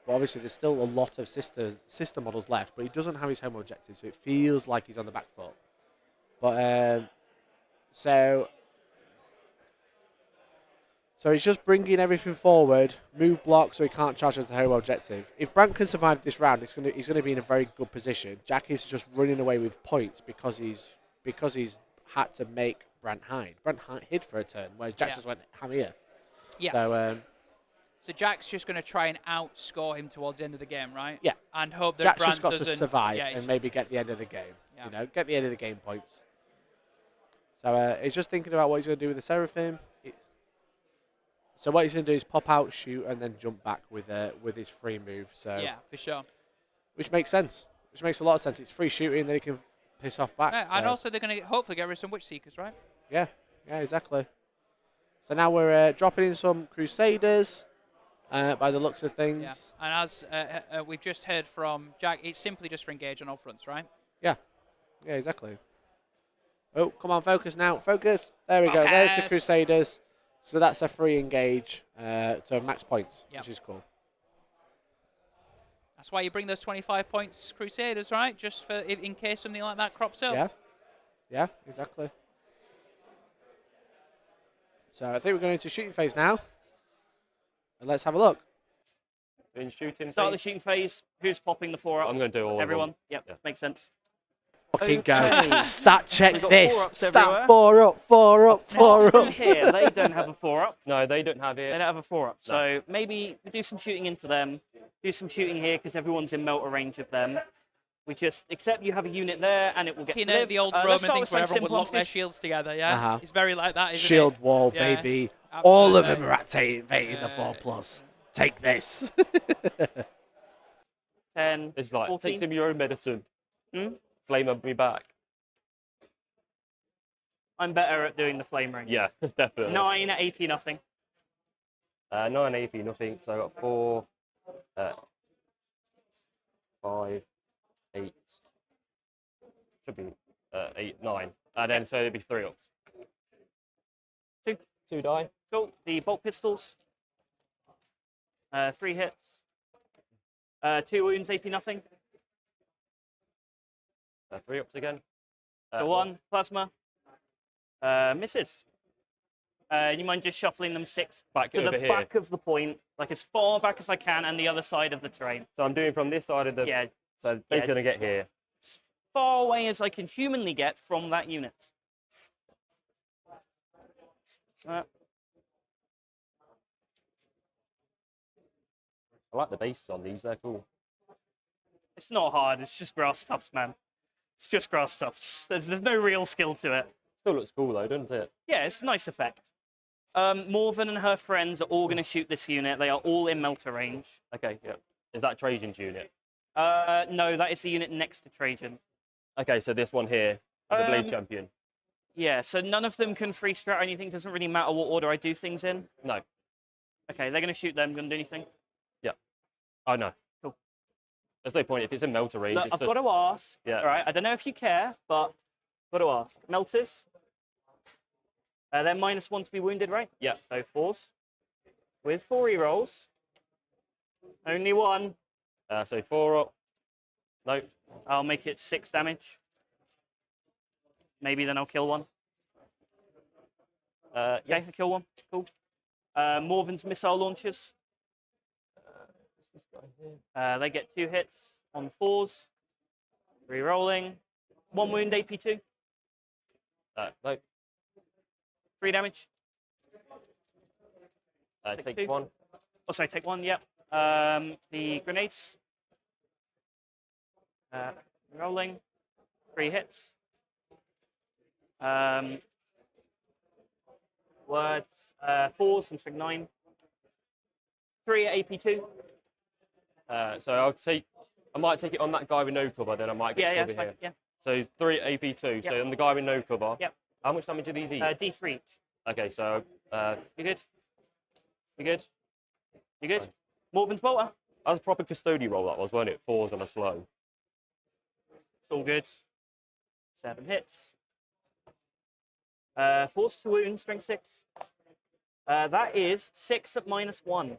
but obviously there's still a lot of sister models left, but he doesn't have his home objective, so it feels like he's on the back foot. But so he's just bringing everything forward, move block, so he can't charge into the home objective. If Brant can survive this round, he's going to be in a very good position. Jack is just running away with points because he's had to make Brant hide. Brant hid for a turn, whereas Jack just went ham here. Yeah. So Jack's just going to try and outscore him towards the end of the game, right? Yeah. And hope that Jack's Brant just got doesn't to survive and maybe get the end of the game. Yeah. You know, get the end of the game points. So he's just thinking about what he's going to do with the Seraphim. So what he's going to do is pop out, shoot, and then jump back with his free move. So yeah, for sure. Which makes sense. Which makes a lot of sense. It's free shooting, then he can piss off back. Yeah, and also they're going to hopefully get rid of some Witch Seekers, right? Yeah, exactly. So now we're dropping in some Crusaders by the looks of things. Yeah, and as we've just heard from Jack, it's simply just for engage on all fronts, right? Yeah, exactly. Oh, come on, focus now. Focus. There we go. There's the Crusaders. So that's a free engage to max points, which is cool. That's why you bring those 25 points Crusaders, right? Just for in case something like that crops up. Yeah, exactly. So I think we're going into shooting phase now. And let's have a look. In shooting Start the shooting phase. Who's popping the 4 up? I'm going to do all Everyone? of them. Yep, makes sense. Fucking go. Stat check this. Stat 4 up, 4 up, 4 up. Here, they don't have a 4 up. No, they don't have it. They don't have a 4 up. No. So maybe we do some shooting into them. Do some shooting here because everyone's in melter range of them. We just accept you have a unit there and it will get You know, the old Roman things where everyone would lock their shields together, yeah? It's very like that, isn't Shield it? wall, baby. Absolutely. All of them are activating the 4+. Take this. 10, It's like, 14. take some of your own medicine. Flame up me back. I'm better at doing the flame ring. Yeah, definitely. 9 at AP, nothing. 9 AP, nothing. So I got 4, 5, 8. Should be 8, 9. And then so it'd be 3 ups. 2 die. Cool. The bolt pistols. 3 hits. 2 wounds, AP, nothing. 3 ups again. The 1, plasma. Misses. You mind just shuffling them 6 back to over the here. back of the point, like as far back as I can, and the other side of the terrain. So I'm doing from this side of the. Yeah. So basically, going to get here. As far away as I can humanly get from that unit. I like the bases on these. They're cool. It's not hard. It's just grass tufts, man. It's just grass tufts. There's no real skill to it. Still looks cool though, doesn't it? Yeah, it's a nice effect. Morven and her friends are all going to shoot this unit. They are all in melter range. Okay, yeah. Is that Trajan's unit? No, that is the unit next to Trajan. Okay, so this one here, the Blade Champion. Yeah, so none of them can free strat or anything. Doesn't really matter what order I do things in. No. Okay, they're going to shoot them. Going to do anything? Yeah. Oh, no. Cool. There's no point. If it's in melter range, Look, it's I've just... got to ask. Yeah. All right, I don't know if you care, but I've got to ask. Melters? They're -1 to be wounded, right? Yeah. So 4s. With 4 rerolls. Only 1. So 4 up. No. I'll make it 6 damage. Maybe then I'll kill 1. Yes. Okay, I kill 1. Cool. Morven's missile launchers. This guy here. They get 2 hits on 4s. Rerolling. 1 wound, AP2. No. 3 damage. Take two. one. Oh, sorry, take one. Yep. The grenades. Rolling. 3 hits. Words. 4s and string 9. 3 at AP2. So I might take it on that guy with no cover, then I might get cover here. Yeah. So 3 at AP2. Yep. So on the guy with no cover. Yep. How much damage are these each? D3 each. Okay, so You good? You good? You good? Fine. Morven's bolter. That was a proper custodian roll, that was, wasn't it? 4s on a slow. It's all good. 7 hits. 4s to wound, strength 6. That is 6 at -1.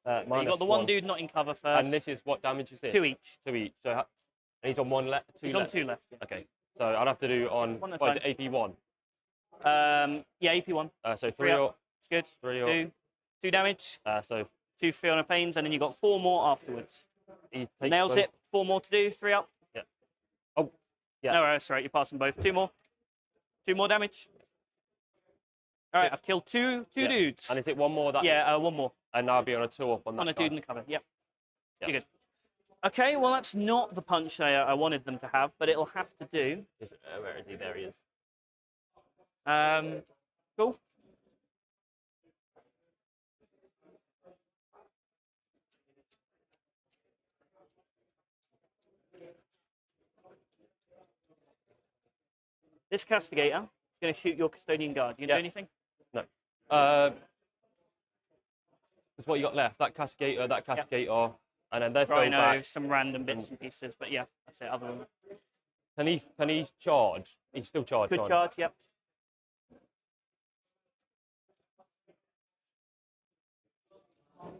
You got the one dude not in cover first. And this is what damage is this? 2 each. 2 each. So and he's on 1 left. He's on 2 left. Yeah. Okay. So I'd have to do on One at a what is it, AP1? Yeah, AP1. So 3 3 up. It's good. 3 up. 2 damage. So 2 Fiona Pains, and then you got 4 more afterwards. he takes Nails both. it. 4 more to do. 3 up. Yeah. Oh. Yeah. No, that's right. You're passing both. 2 more. 2 more damage. All right, I've killed two dudes. And is it 1 more? That Yeah, 1 more. And I'll be on a 2 up on that On a guy. dude in the cover. Yep. Yep. You're good. Okay, well, that's not the punch I wanted them to have, but it'll have to do. Where is he? There he is. Cool. This Castigator is going to shoot your Custodian Guard. You do anything? No. That's what you got left. That Castigator, and then they throw back. Some random bits and pieces, but yeah, that's it. Other than that. Can he charge? He's still charged. Good charge, yep.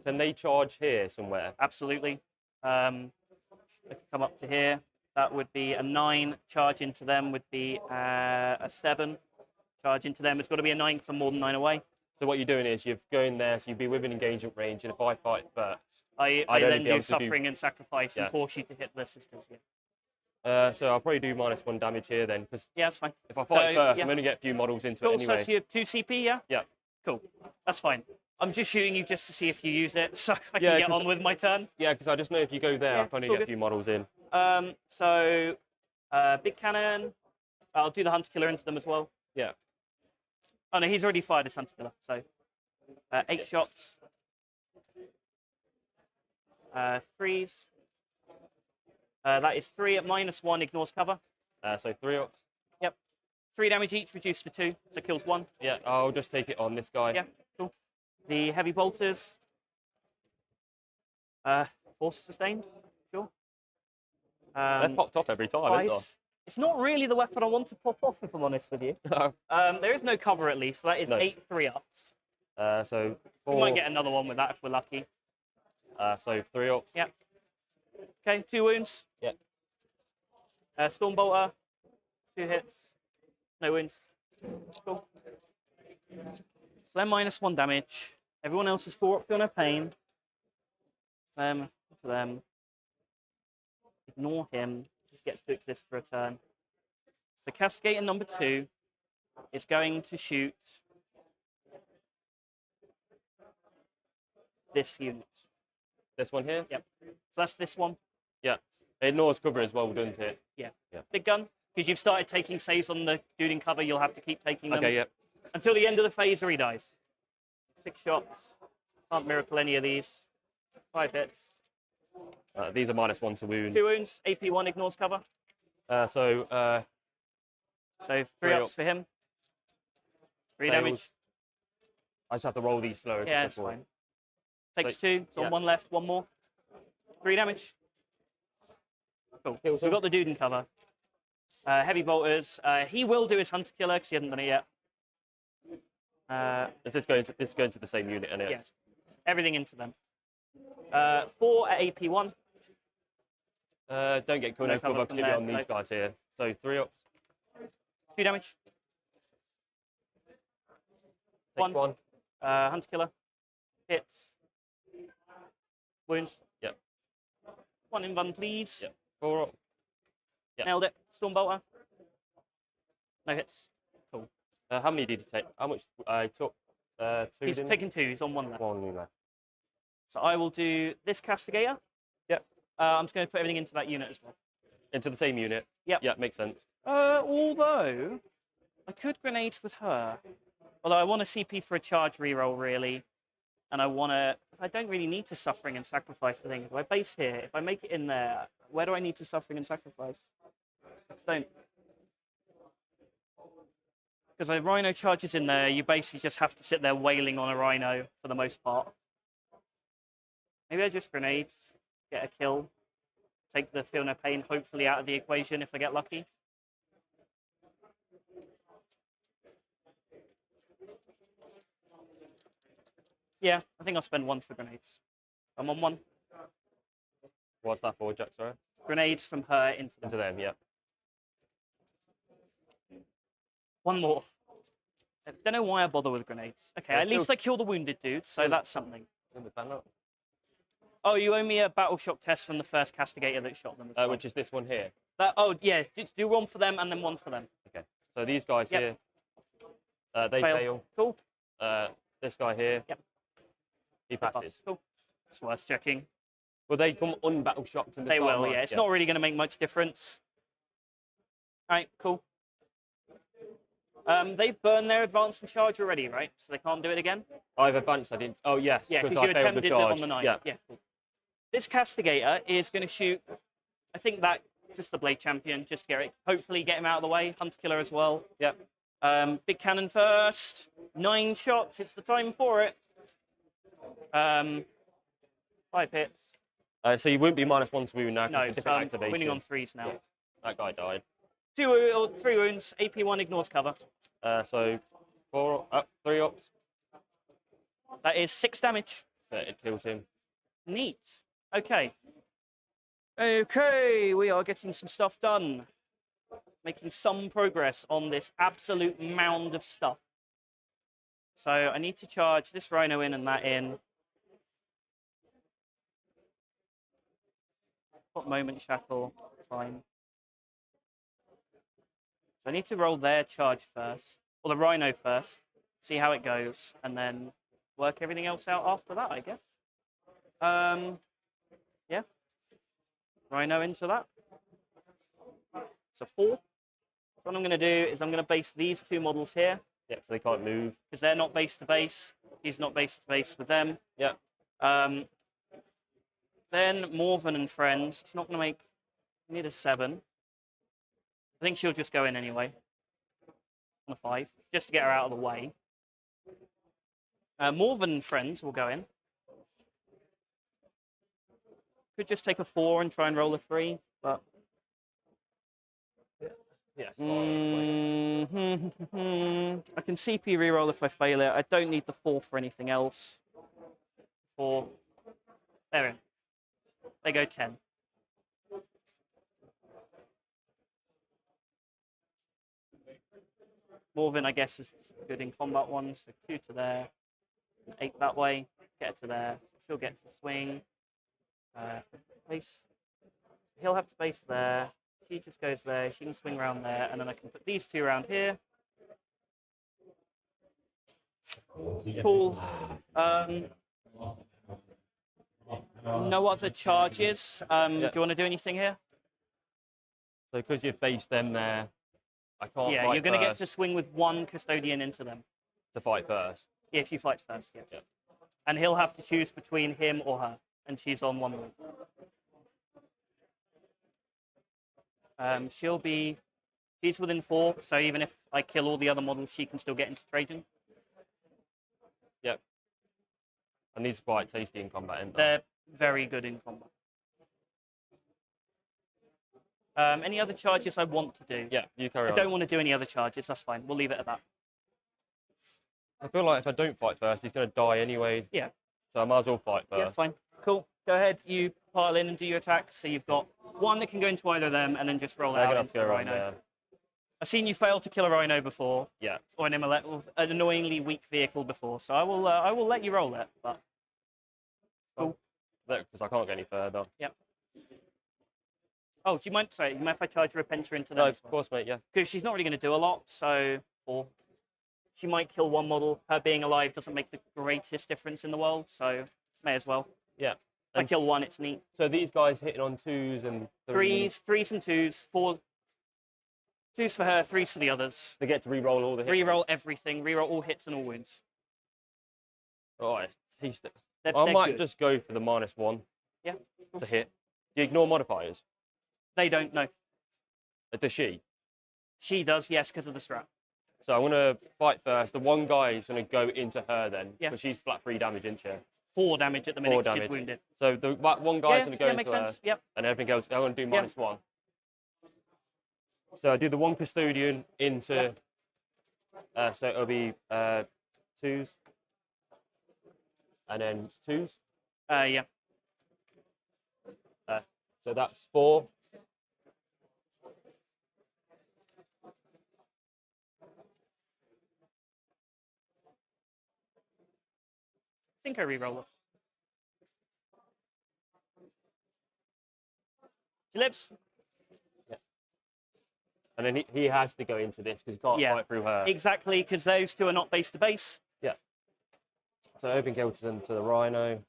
Can they charge here somewhere? Absolutely. They can come up to here. That would be a 9. Charge into them would be a 7. Charge into them. It's got to be a 9 because I'm more than 9 away. So what you're doing is you're going there, so you'd be within engagement range, and if I fight first, I then do suffering and sacrifice and force you to hit the sisters. Yeah. So I'll probably do -1 damage here then, because that's fine. If I fight first, I'm going to get a few models into it anyway. So you have 2 CP, yeah? Yeah. Cool. That's fine. I'm just shooting you just to see if you use it, so I can get on with my turn. Yeah, because I just know if you go there, I'll probably get a few models in. Big cannon. I'll do the Hunter Killer into them as well. Yeah. Oh no, he's already fired his Hunter Killer. So 8 shots. 3s. That is 3 at -1. Ignores cover. So 3 up. Yep. 3 damage each, reduced to 2. So kills 1. Yeah, I'll just take it on this guy. Yeah. Cool. The heavy bolters. Force sustained. Sure. They're popped off every time, aren't they? It's not really the weapon I want to pop off, if I'm honest with you. There is no cover at least, so that is 8 3-ups. So 4. We might get another one with that if we're lucky. So 3 ups. Yep. Okay, 2 wounds. Yep. Storm Bolter, 2 hits, no wounds. Cool. So they're -1 damage. Everyone else is 4 up, feel no pain. Them to them. Ignore him. Just gets to exist for a turn. So Cascade number 2 is going to shoot this unit. This one here? Yep. So that's this one. Yeah. It ignores cover as well, doesn't it? Yeah. Big gun. Because you've started taking saves on the dude in cover, you'll have to keep taking them. Okay, yep. Until the end of the phase or he dies. 6 shots. Can't miracle any of these. 5 hits. These are -1 to wound. 2 wounds. AP1 ignores cover. So 3 ups for him. 3 damage. I just have to roll these slower. Yeah, it's fine. Takes 2. It's on 1 left. 1 more. 3 damage. Cool. So we've got the dude in cover. Heavy bolters. He will do his Hunter Killer because he hasn't done it yet. Is this going to the same unit? Isn't it? Yeah. Everything into them. 4 at AP1. Don't get cover because you're on these guys here. So 3 ups. 2 damage. Takes 1. Hunter Killer. Hits. Wounds. Yep. 1 invuln, please. Yep. 4 up. Yep. Nailed it. Storm Bolter. No hits. Cool. How many did you take? How much I took? Two. He's taking 2. He's on 1 left. One left. So I will do this Castigator. Yep. I'm just going to put everything into that unit as well. Into the same unit. Yep. Yeah, makes sense. Although I could grenades with her. Although I want a CP for a charge reroll really, and I want to. I don't really need to suffering and sacrifice for things. If I base here, if I make it in there, where do I need to suffering and sacrifice? I just don't. Because a rhino charges in there, you basically just have to sit there wailing on a rhino for the most part. Maybe I just grenades, get a kill, take the feel no pain hopefully out of the equation if I get lucky. Yeah, I think I'll spend 1 for grenades. I'm on 1. What's that for, Jack? Sorry. Grenades from her into them. Into them, yeah. 1 more. I don't know why I bother with grenades. Okay, at least I kill the wounded dude, so that's something. Oh, you owe me a battle shock test from the first castigator that shot them as well. Which is this one here. Oh, yeah, do 1 for them and then 1 for them. Okay. So these guys here, they fail. Cool. This guy here, he passes. Cool. It's worth checking. Will they come unbattle shocked? They will, yeah. It's not really going to make much difference. All right, cool. They've burned their advance and charge already, right? So they can't do it again? I've advanced, I didn't. Oh, yes. Yeah, because you attempted it on the 9. Yeah. Cool. This Castigator is going to shoot, I think that, just the Blade Champion, just to get it, hopefully get him out of the way. Hunter Killer as well. Yep. Big Cannon first. 9 shots, it's the time for it. 5 hits. So you wouldn't be -1 to wound now. No, it's a so different I'm activation. winning on 3s now. Yeah. That guy died. 2 or 3 wounds, AP1 ignores cover. So 4 up, 3 ups. That is 6 damage. It kills him. Neat. Okay. Okay, we are getting some stuff done. Making some progress on this absolute mound of stuff. So I need to charge this rhino in and that in. Got moment shackle, fine. So I need to roll their charge first, or the rhino first, see how it goes, and then work everything else out after that, I guess. Yeah. Rhino into that. So 4. So what I'm going to do is I'm going to base these 2 models here. Yeah, so they can't move. Because they're not base to base. He's not base to base with them. Yeah. Then Morven and friends. It's not going to make... I need a 7. I think she'll just go in anyway. On a 5. Just to get her out of the way. Morven and friends will go in. Could just take a 4 and try and roll a 3, but... Yeah. I can CP reroll if I fail it. I don't need the 4 for anything else. 4. There we go. They go 10. Morven, I guess, is good in combat ones. So 2 to there. 8 that way. Get her to there. She'll get to swing. Base. He'll have to base there. She just goes there. She can swing around there. And then I can put these 2 around here. Cool. No other charges. Do you want to do anything here? So because you've based them there, I can't. Yeah, you're going to get to swing with 1 custodian into them. To fight first. Yeah, if you fight first, yes. Yeah. And he'll have to choose between him or her, and she's on 1 move. She's within 4, so even if I kill all the other models, she can still get into Trajan. Yep. And these are quite tasty in combat, aren't they? They're very good in combat. Any other charges I want to do? Yeah, you carry on. I don't want to do any other charges, that's fine. We'll leave it at that. I feel like if I don't fight first, he's going to die anyway. Yeah. So I might as well fight first. Yeah, fine. Cool. Go ahead, you pile in and do your attacks. So you've got 1 that can go into either of them, and then just roll They're out going to into have to the go around rhino. there. I've seen you fail to kill a rhino before. Yeah. Or an annoyingly weak vehicle before, so I will let you roll it. But cool. Because I can't get any further. Yep. Oh, do you mind? Sorry, you mind if I charge Repentia into them? No, as of well? course, mate. Yeah. Because she's not really going to do a lot. So 4. she might kill one model. Her being alive doesn't make the greatest difference in the world, so may as well. Yeah. If I kill one, it's neat. So these guys hitting on 2s and 3s? 3s and 2s, 4s. 2s for her, 3s for the others. They get to re-roll all the hits? Re-roll everything. Re-roll all hits and all wounds. Alright. They're might good. just go for the -1 Yeah. to hit. Do you ignore modifiers? They don't, no. Does she? She does, yes, because of the strap. So I'm going to fight first. The one guy is going to go into her then, Yeah. because she's flat 3 damage, isn't she? 4 damage at the minute, 4 'cause damage. she's wounded. So the one guy's going to go into makes her, sense. Yep. and everything else, I'm going to do -1. So I do the 1 custodian into, so it'll be 2s, and then 2s. Yeah. So that's 4. I think I re-roll it. She lives. Yeah. And then he has to go into this because he can't fight through her. Exactly, because those two are not base to base. Yeah. So everything goes into the Rhino.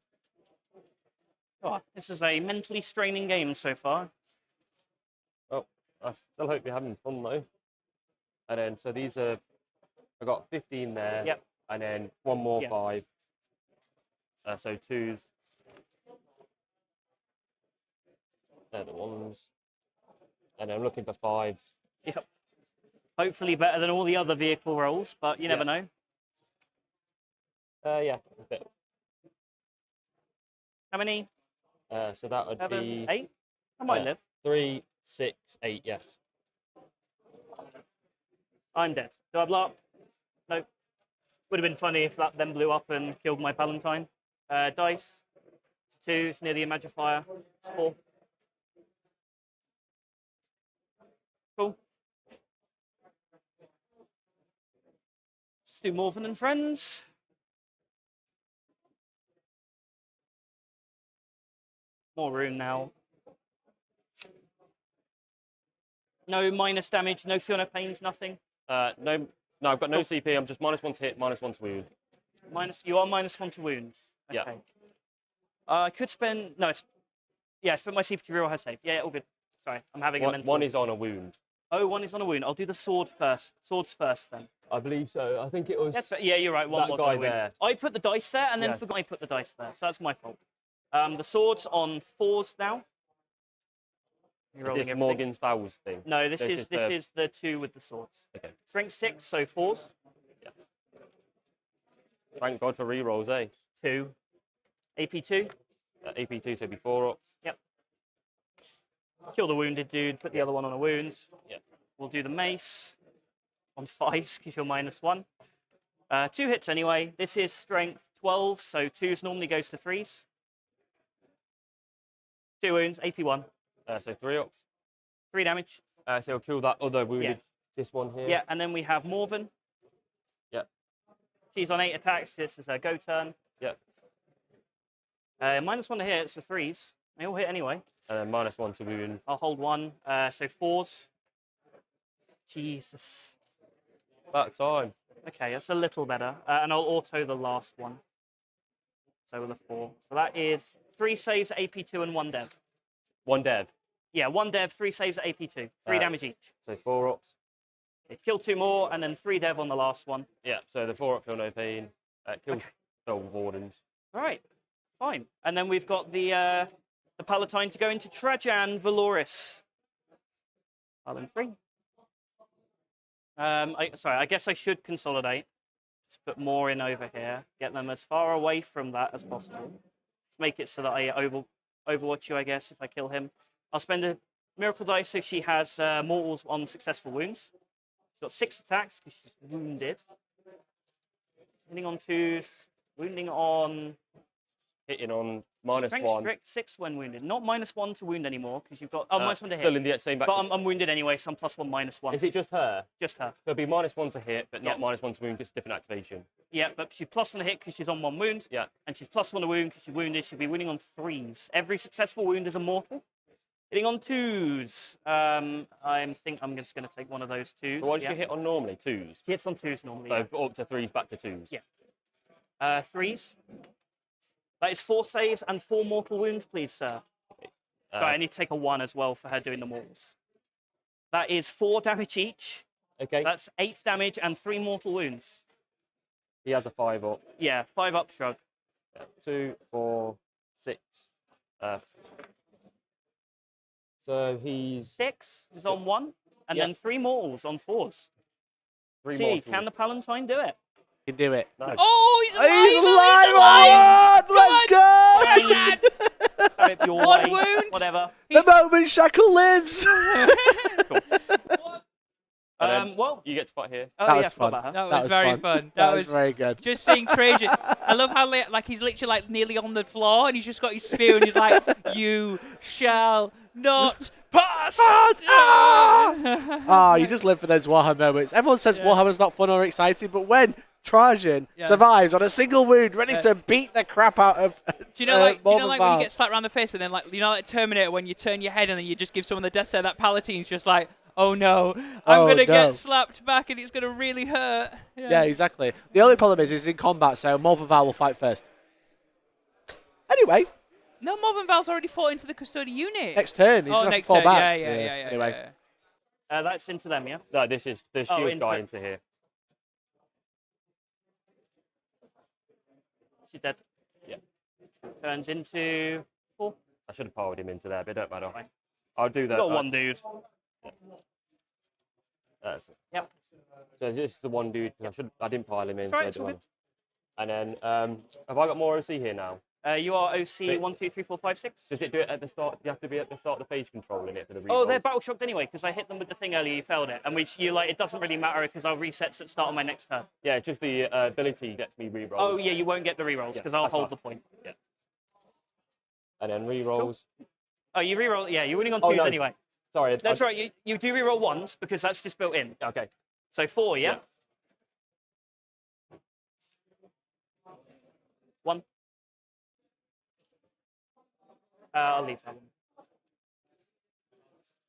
Oh, this is a mentally straining game so far. Oh, I still hope you're having fun though. And then, so these are, I got 15 there. Yep. And then one more 5. So 2s. They're the ones. And I'm looking for 5s. Yep. Hopefully better than all the other vehicle rolls, but you never know. Yeah, a bit. How many? So that would 7, be 8? I might live. 3, 6, 8, yes. I'm dead. Do I blow up? No. Would have been funny if that then blew up and killed my Palantine. Dice. It's 2. It's near the Imagifier. It's 4. Cool. Let's do Morven and Friends. More rune now. No minus damage, no Fiona Pains, nothing. No, I've got no CP. I'm just -1 to hit, -1 to wound. You are -1 to wound. Okay. Yeah. I could spend. No, I spent my CP to reroll her save. Yeah, all good. Sorry, I'm having a mental. One is on a wound. Oh, one is on a wound. I'll do the sword first. Swords first, then. I believe so. I think it was. Yeah, you're right. One that was guy on a wound. there. I put the dice there and then forgot I put the dice there, so that's my fault. The sword's on 4s now. Is this Morgan's Fowls thing? No, this is the 2 with the swords. Okay. Strength 6, so 4s. Yeah. Thank God for rerolls, eh? 2. AP2. AP2, so it'd be 4 ups. Yep. Kill the wounded dude, put the other one on a wound. Yeah. We'll do the mace on 5s because you're -1. 2 hits anyway. This is strength 12, so 2s normally goes to 3s. 2 wounds, AP1. So 3 ups. 3 damage. So it'll kill that other wounded. Yeah. This one here. Yeah, and then we have Morven. Yeah. She's on 8 attacks. This is her go turn. Yeah. -1 to hit, it's the 3s. They all hit anyway. And then -1 to wound. I'll hold 1. So 4s. Jesus. That time. Okay, that's a little better. And I'll auto the last one. So with a 4. So that is 3 saves at AP2 and 1 dev. 1 dev. Yeah, 1 dev, 3 saves at AP2. 3 damage each. So 4 ups. Okay, kill 2 more, and then 3 dev on the last one. Yeah, so the 4 up feel no pain. Kills the wardens. All right, fine. And then we've got the Palatine to go into Trajan Valoris. Island 3. Sorry, I guess I should consolidate. Just put more in over here. Get them as far away from that as possible. Make it so that I overwatch you, I guess, if I kill him. I'll spend a miracle dice so she has mortals on successful wounds. She's got 6 attacks because she's wounded. Wounding on 2s. Wounding on... Hitting on -1. Strength 6 when wounded. Not -1 to wound anymore because you've got... Oh, -1 to hit. Still in the same back. But I'm wounded anyway, so I'm +1, -1. Is it just her? Just her. So it'll be -1 to hit, but not -1 to wound because it's different activation. Yeah, but she's +1 to hit because she's on 1 wound. Yeah. And she's +1 to wound because she's wounded. She'll be wounding on 3s. Every successful wound is a mortal. Hitting on 2s. I think I'm just going to take one of those 2s. So what does you hit on normally? 2s? She hits on 2s normally. So up to 3s, back to 2s. Yeah. 3s. That is 4 saves and 4 mortal wounds, please, sir. Sorry, I need to take a 1 as well for her doing the mortals. That is 4 damage each. Okay. So that's 8 damage and 3 mortal wounds. He has a 5 up. Yeah, 5 up shrug. 2, 4, 6. So he's 6 is on 1, and then 3 mortals on 4s. 3 See, mortals. can the Palatine do it? You can do it. No. Oh, he's alive! He's alive! Let's go! Rip your One way, wound. whatever. The moment Shackle lives! Well, you get to fight here. oh That yeah, was forgot fun. about her. That was very fun. That was very good. Just seeing Trajan. I love how like he's literally like nearly on the floor and he's just got his spear and he's like, "You shall not pass." You just live for those Warhammer moments. Everyone says Warhammer's not fun or exciting, but when Trajan survives on a single wound, ready to beat the crap out of Do you know like when Val. you get slapped around the face and then like like Terminator when you turn your head and then you just give someone the death stare, that Palatine's just like, "Oh no, I'm gonna get slapped back and it's gonna really hurt." Yeah, exactly. The only problem is he's in combat, so Val will fight first. Anyway. No, Val's already fought into the Custodian unit. Next turn, he's gonna have to fall back. Yeah. Anyway. That's into them, yeah? No, this is the shield guy into into here. She's dead. Yeah. Turns into 4. I should have powered him into there, but it don't matter. I'll do that. Got 1 dude. That's it. Yep. So this is the 1 dude. I didn't pile him in. It's all right, it's all good. And then have I got more OC here now? You are OC 1, 2, 3, 4, 5, 6. Does it do it at the start? You have to be at the start of the phase controlling it for the reroll. Oh, they're battle shocked anyway because I hit them with the thing earlier. You failed it, and it doesn't really matter because I'll reset at the start of my next turn. Yeah, it's just the ability gets me rerolls. Oh yeah, you won't get the rerolls because I'll hold the point. Yeah. And then rerolls. Cool. Oh, you reroll? Yeah, you're winning on 2s anyway. Sorry. That's right. You do reroll 1s because that's just built in. Okay. So 4, yeah. 1. I'll leave that one.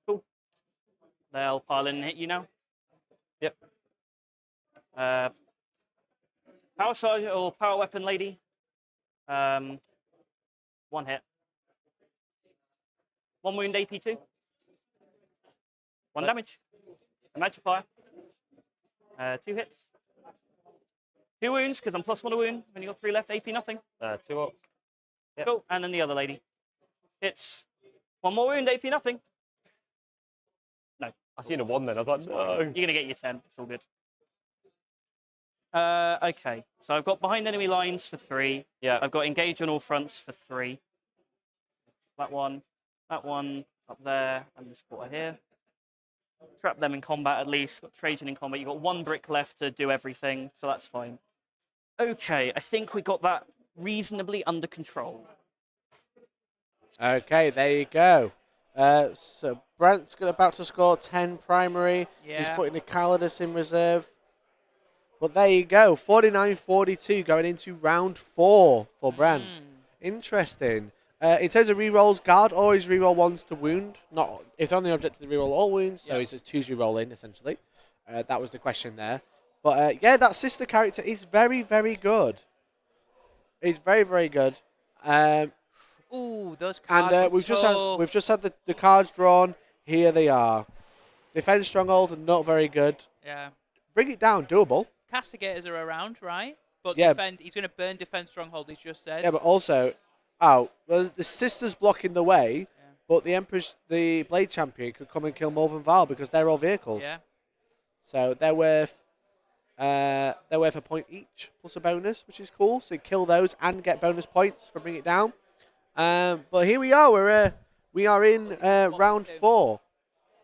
Cool. They'll pile in and hit you now. Yep. Power Sergeant or Power Weapon Lady. 1 hit. 1 wound AP2. 1 damage. A magic fire. 2 hits. 2 wounds because I'm +1 a wound. When you got 3 left, AP nothing. 2 up. Yep. Cool. And then the other lady. Hits. 1 more wound, AP nothing. No. I seen a 1 then. I was like, no. You're going to get your 10. It's all good. Okay. So I've got behind enemy lines for 3. Yeah. I've got engage on all fronts for 3. That one up there, and this quarter here. Trap them in combat at least. Got Trajan in combat. You've got 1 brick left to do everything, so that's fine. Okay, I think we got that reasonably under control. Okay, there you go. So Brant's about to score 10 primary. Yeah. He's putting the Calidus in reserve. But there you go, 49-42 going into round 4 for Brant. Interesting. In terms of rerolls, guard always reroll 1s to wound. Not if they're on the objective, to reroll all wounds. So it's just 2s reroll in essentially. That was the question there. But yeah, that sister character is very, very good. It's very, very good. Ooh, those cards. And we've just had the cards drawn. Here they are. Defend Stronghold, not very good. Yeah. Bring it down, doable. Castigators are around, right? But yeah. He's going to burn Defend Stronghold, he's just said. Yeah, but also, well, the sister's blocking the way, but the Empress, the Blade Champion, could come and kill Val because they're all vehicles. Yeah. So they're worth a point each, plus a bonus, which is cool. So you kill those and get bonus points for bring it down. But here we are. We are in round 4.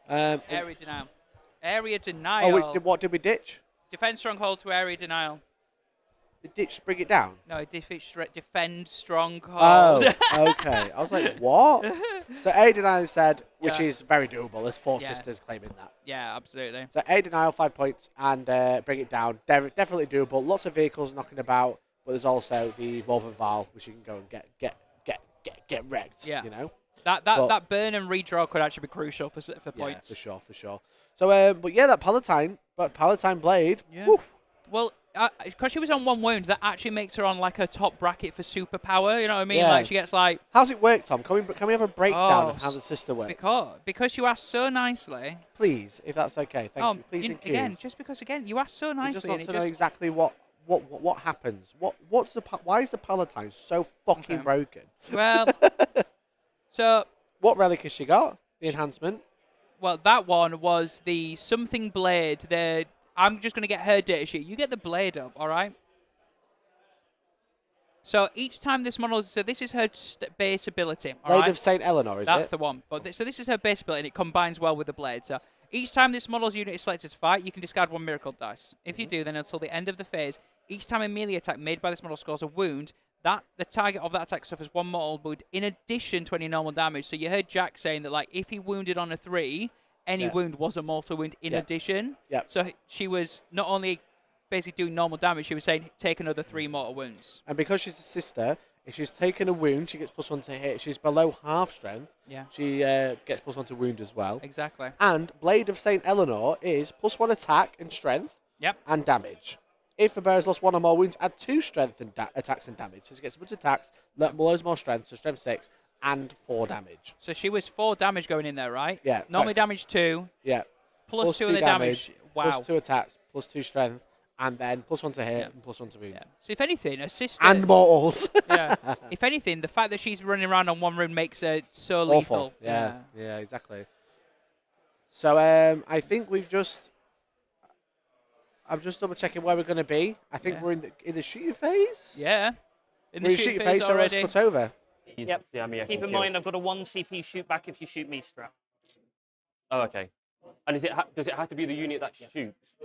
Area denial. Area denial. Oh, what did we ditch? Defend Stronghold to area denial. The ditch, bring it down. No, defend Stronghold. Oh, okay. I was like, what? So area denial said, which is very doable. There's 4 sisters claiming that. Yeah, absolutely. So area denial, 5 points, and bring it down. Definitely doable. Lots of vehicles knocking about, but there's also the Val, which you can go and get wrecked. Yeah. You know. That burn and redraw could actually be crucial for points. Yeah, for sure. So, but yeah, that Palatine Blade. Yeah. Woo. Well, because she was on 1 wound, that actually makes her on like a top bracket for superpower. You know what I mean? Yeah. Like she gets like. How's it work, Tom? Can we have a breakdown of how the sister works? Because you asked so nicely. Please, if that's okay. Thank you. Please, again, just because you asked so nicely. Just want to know exactly what happens. Why is the Palatine so fucking broken? Well, so what relic has she got? The enhancement. Well, that one was the something blade. I'm just going to get her data sheet. You get the blade up, all right? So each time this model, so this is her base ability. Blade of St. Eleanor, is it? That's the one. But so this is her base ability, and it combines well with the blade. So each time this model's unit is selected to fight, you can discard 1 miracle dice. If you do, then until the end of the phase, each time a melee attack made by this model scores a wound, the target of that attack suffers 1 mortal wound in addition to any normal damage. So you heard Jack saying that, like, if he wounded on a 3, any wound was a mortal wound in addition. Yeah. So she was not only basically doing normal damage, she was saying take another 3 mortal wounds. And because she's a sister, if she's taken a wound, she gets +1 to hit. If she's below half strength, she gets +1 to wound as well. Exactly. And Blade of St. Eleanor is +1 attack and strength and damage. If the bear has lost 1 or more wounds, add 2 strength and attacks and damage. So she gets a bunch of attacks, loads more strength, so strength 6, and 4 damage. So she was 4 damage going in there, right? Yeah. Normally damage 2. Yeah. Plus 2 of the damage. Wow. Plus 2 attacks, plus 2 strength, and then +1 to hit and +1 to wound. Yeah. So if anything, a sister... And mortals. Yeah. If anything, the fact that she's running around on 1 rune makes her so awful. Lethal. Yeah, exactly. So I think we've just... I'm just double checking where we're going to be. I think we're in the shooting phase. Yeah. In the shooting phase already. So let's cut over. Yep. Keep in mind, I've got a 1 CP shoot back if you shoot me, Strap. Oh, okay. And does it have to be the unit that shoots?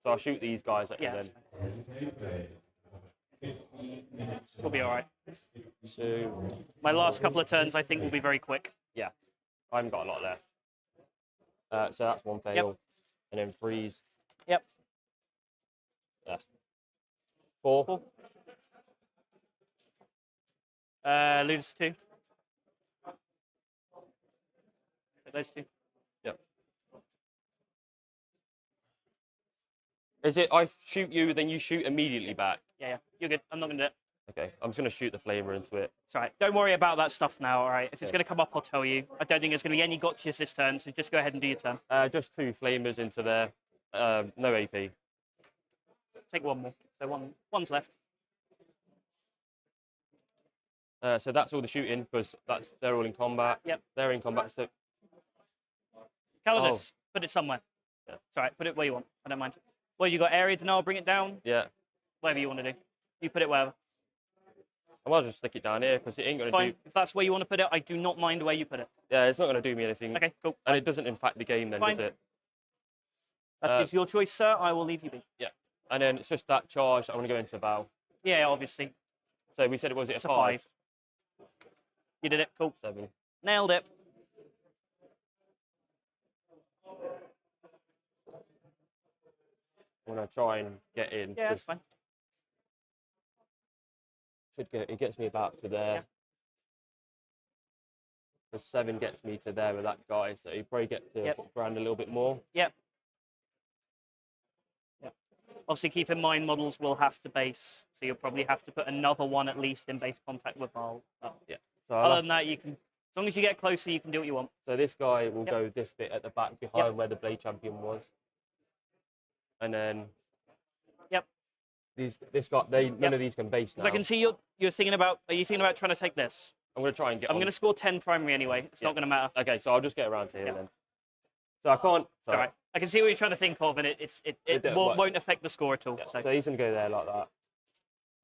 So I'll shoot these guys at you then. We'll be all right. So my last couple of turns, I think, will be very quick. Yeah. I haven't got a lot left. So that's 1 fail. And then freeze. Yep. 4. Lose 2. Take those 2. Yep. Is it I shoot you, then you shoot immediately back? Yeah. You're good. I'm not going to do it. Okay. I'm just going to shoot the flamer into it. It's all right. Don't worry about that stuff now, all right? If it's going to come up, I'll tell you. I don't think there's going to be any gotchas this turn, so just go ahead and do your turn. Just 2 flamers into there. No AP. Take 1 more. So one's left. So that's all the shooting, because they're all in combat. Yep. They're in combat. So Custodes, put it somewhere. Yeah. It's all right. Put it where you want. I don't mind. Well, you got area to know. I'll bring it down. Yeah. Whatever you want to do. You put it wherever. I might just stick it down here because it ain't going to do... If that's where you want to put it, I do not mind where you put it. Yeah, it's not going to do me anything. Okay, cool. And it doesn't impact the game then, does it? That is your choice, sir. I will leave you be. Yeah. And then it's just that charge. I want to go into Val. Yeah, obviously. So we said it was a 5? You did it. Cool. 7. Nailed it. I'm going to try and get in. Yeah, that's fine. It gets me about to there. The 7 gets me to there with that guy, so you probably get to Brand a little bit more. Yep. Obviously, keep in mind models will have to base, so you'll probably have to put another one at least in base contact with Val. Yeah. So other than that, you can, as long as you get closer, you can do what you want. So this guy will go this bit at the back behind where the Blade Champion was, and then this guy, none of these can base now. Because I can see you're thinking about. Are you thinking about trying to take this? I'm going to try and get. I'm going to score 10 primary anyway. It's not going to matter. Okay, so I'll just get around here then. So I can't. All right. I can see what you're trying to think of, and it won't affect the score at all. Yeah, so he's going to go there like that.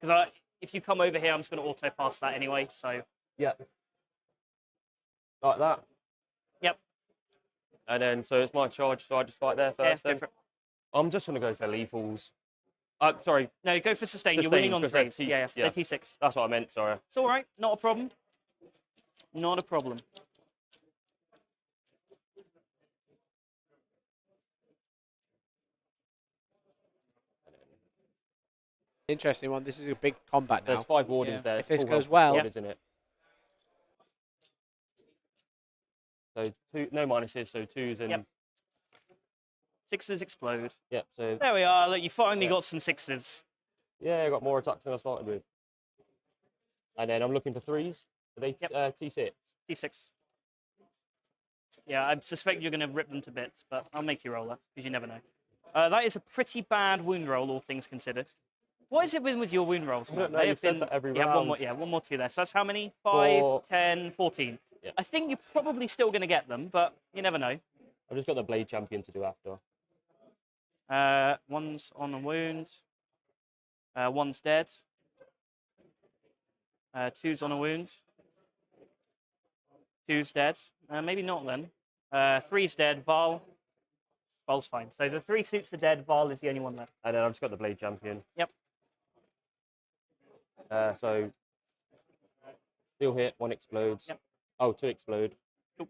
Because if you come over here, I'm just going to auto pass that anyway. So. Yeah. Like that. Yep. And then so it's my charge, so I just fight there first. Yeah, go for it. I'm just going to go for lethals. Sorry. No, go for sustain. You're winning on 3. Yeah, they're T6. That's what I meant, sorry. It's all right. Not a problem. Not a problem. Interesting one. This is a big combat now. There's 5 wardens there. If this goes well, isn't it? So no minuses, so 2s and... Yep. 6s explode. Yep, so... There we are. Look, you finally got some 6s. Yeah, I got more attacks than I started with. And then I'm looking for 3s. Are they T6? T6. Yeah, I suspect you're going to rip them to bits, but I'll make you roll that, because you never know. That is a pretty bad wound roll, all things considered. What has it been with your wound rolls? I don't know, you said that every round. One more 2 there. So that's how many? 5, 10, 14. Yeah. I think you're probably still going to get them, but you never know. I've just got the Blade Champion to do after. One's on a wound. One's dead. 2's on a wound. 2's dead. Maybe not then. 3's dead. Val's fine. So the 3 suits are dead. Val is the only one left. And then I've just got the Blade Champion. Yep. So still hit, 1 explodes. Yep. Oh, 2 explode. Cool.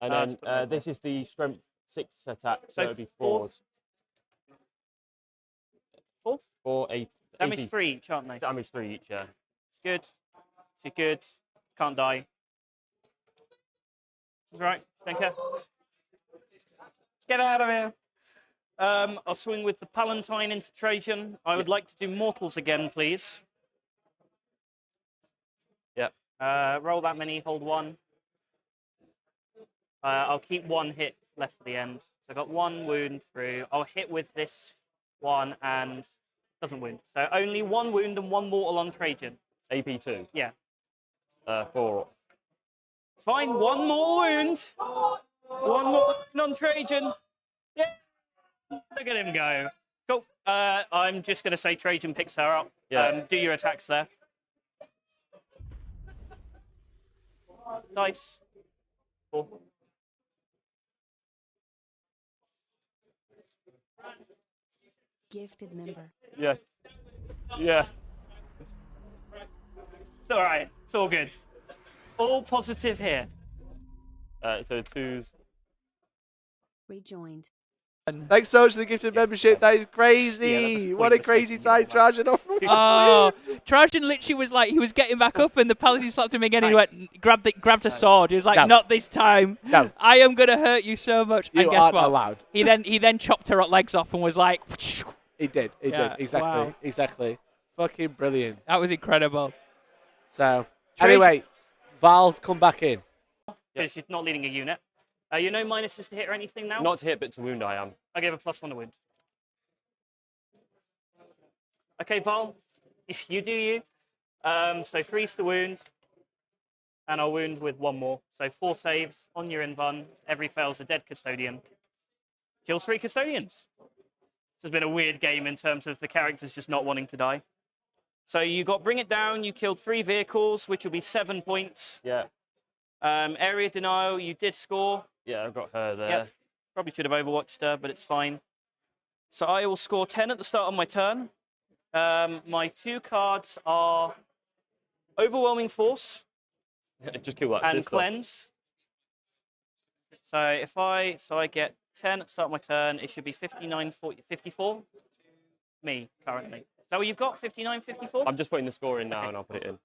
And then this is the strength 6 attack, so it'll be 4s. 4? 4, 8. Damage 3 each, aren't they? Damage 3 each, yeah. Good. She's good. Can't die. That's right. Stinker. Get out of here. I'll swing with the Palatine into Trajan. I would like to do mortals again, please. Yep. Roll that many, hold 1. I'll keep 1 hit left for the end. So I got 1 wound through. I'll hit with this one and doesn't wound. So only 1 wound and 1 mortal on Trajan. AP 2? Yeah. 4. It's fine. 1 more wound. 1 more on Trajan. Yeah. Look at him go. Cool. I'm just going to say Trajan picks her up. Yeah. Do your attacks there. Dice. 4. Gifted member. Yeah. Yeah. It's all right. It's all good. All positive here. So 2s. Rejoined. Thanks so much for the gifted membership. That is crazy. Yeah, what a crazy sight, Trajan. Oh, Trajan literally was like, he was getting back up, and the Paladin slapped him again, and he went, grabbed a sword. He was like, No. not this time. No. I am going to hurt you so much. You and guess aren't what? allowed. He then chopped her legs off and was like, He did. He Yeah, did. Exactly. wow. Exactly. Fucking brilliant. that was incredible. So, anyway, Val, come back in. Because she's not leading a unit. You know minuses to hit or anything now? Not to hit, but to wound I am. I gave a +1 to wound. Okay, Val, you do you. So 3's to wound, and I'll wound with 1 more. So 4 saves on your invuln. Every fail's a dead custodian. Kills 3 custodians. This has been a weird game in terms of the characters just not wanting to die. So you got Bring It Down. You killed 3 vehicles, which will be 7 points. Yeah. Area Denial, you did score. Yeah, I've got her there. Yep. Probably should have overwatched her, but it's fine. So I will score 10 at the start of my turn. My 2 cards are Overwhelming Force Just kill that and sister. Cleanse. So I get 10 at the start of my turn. It should be 59, 40, 54. Me, currently. Is that what you've got? 59, 54? I'm just putting the score in now, and I'll put it in.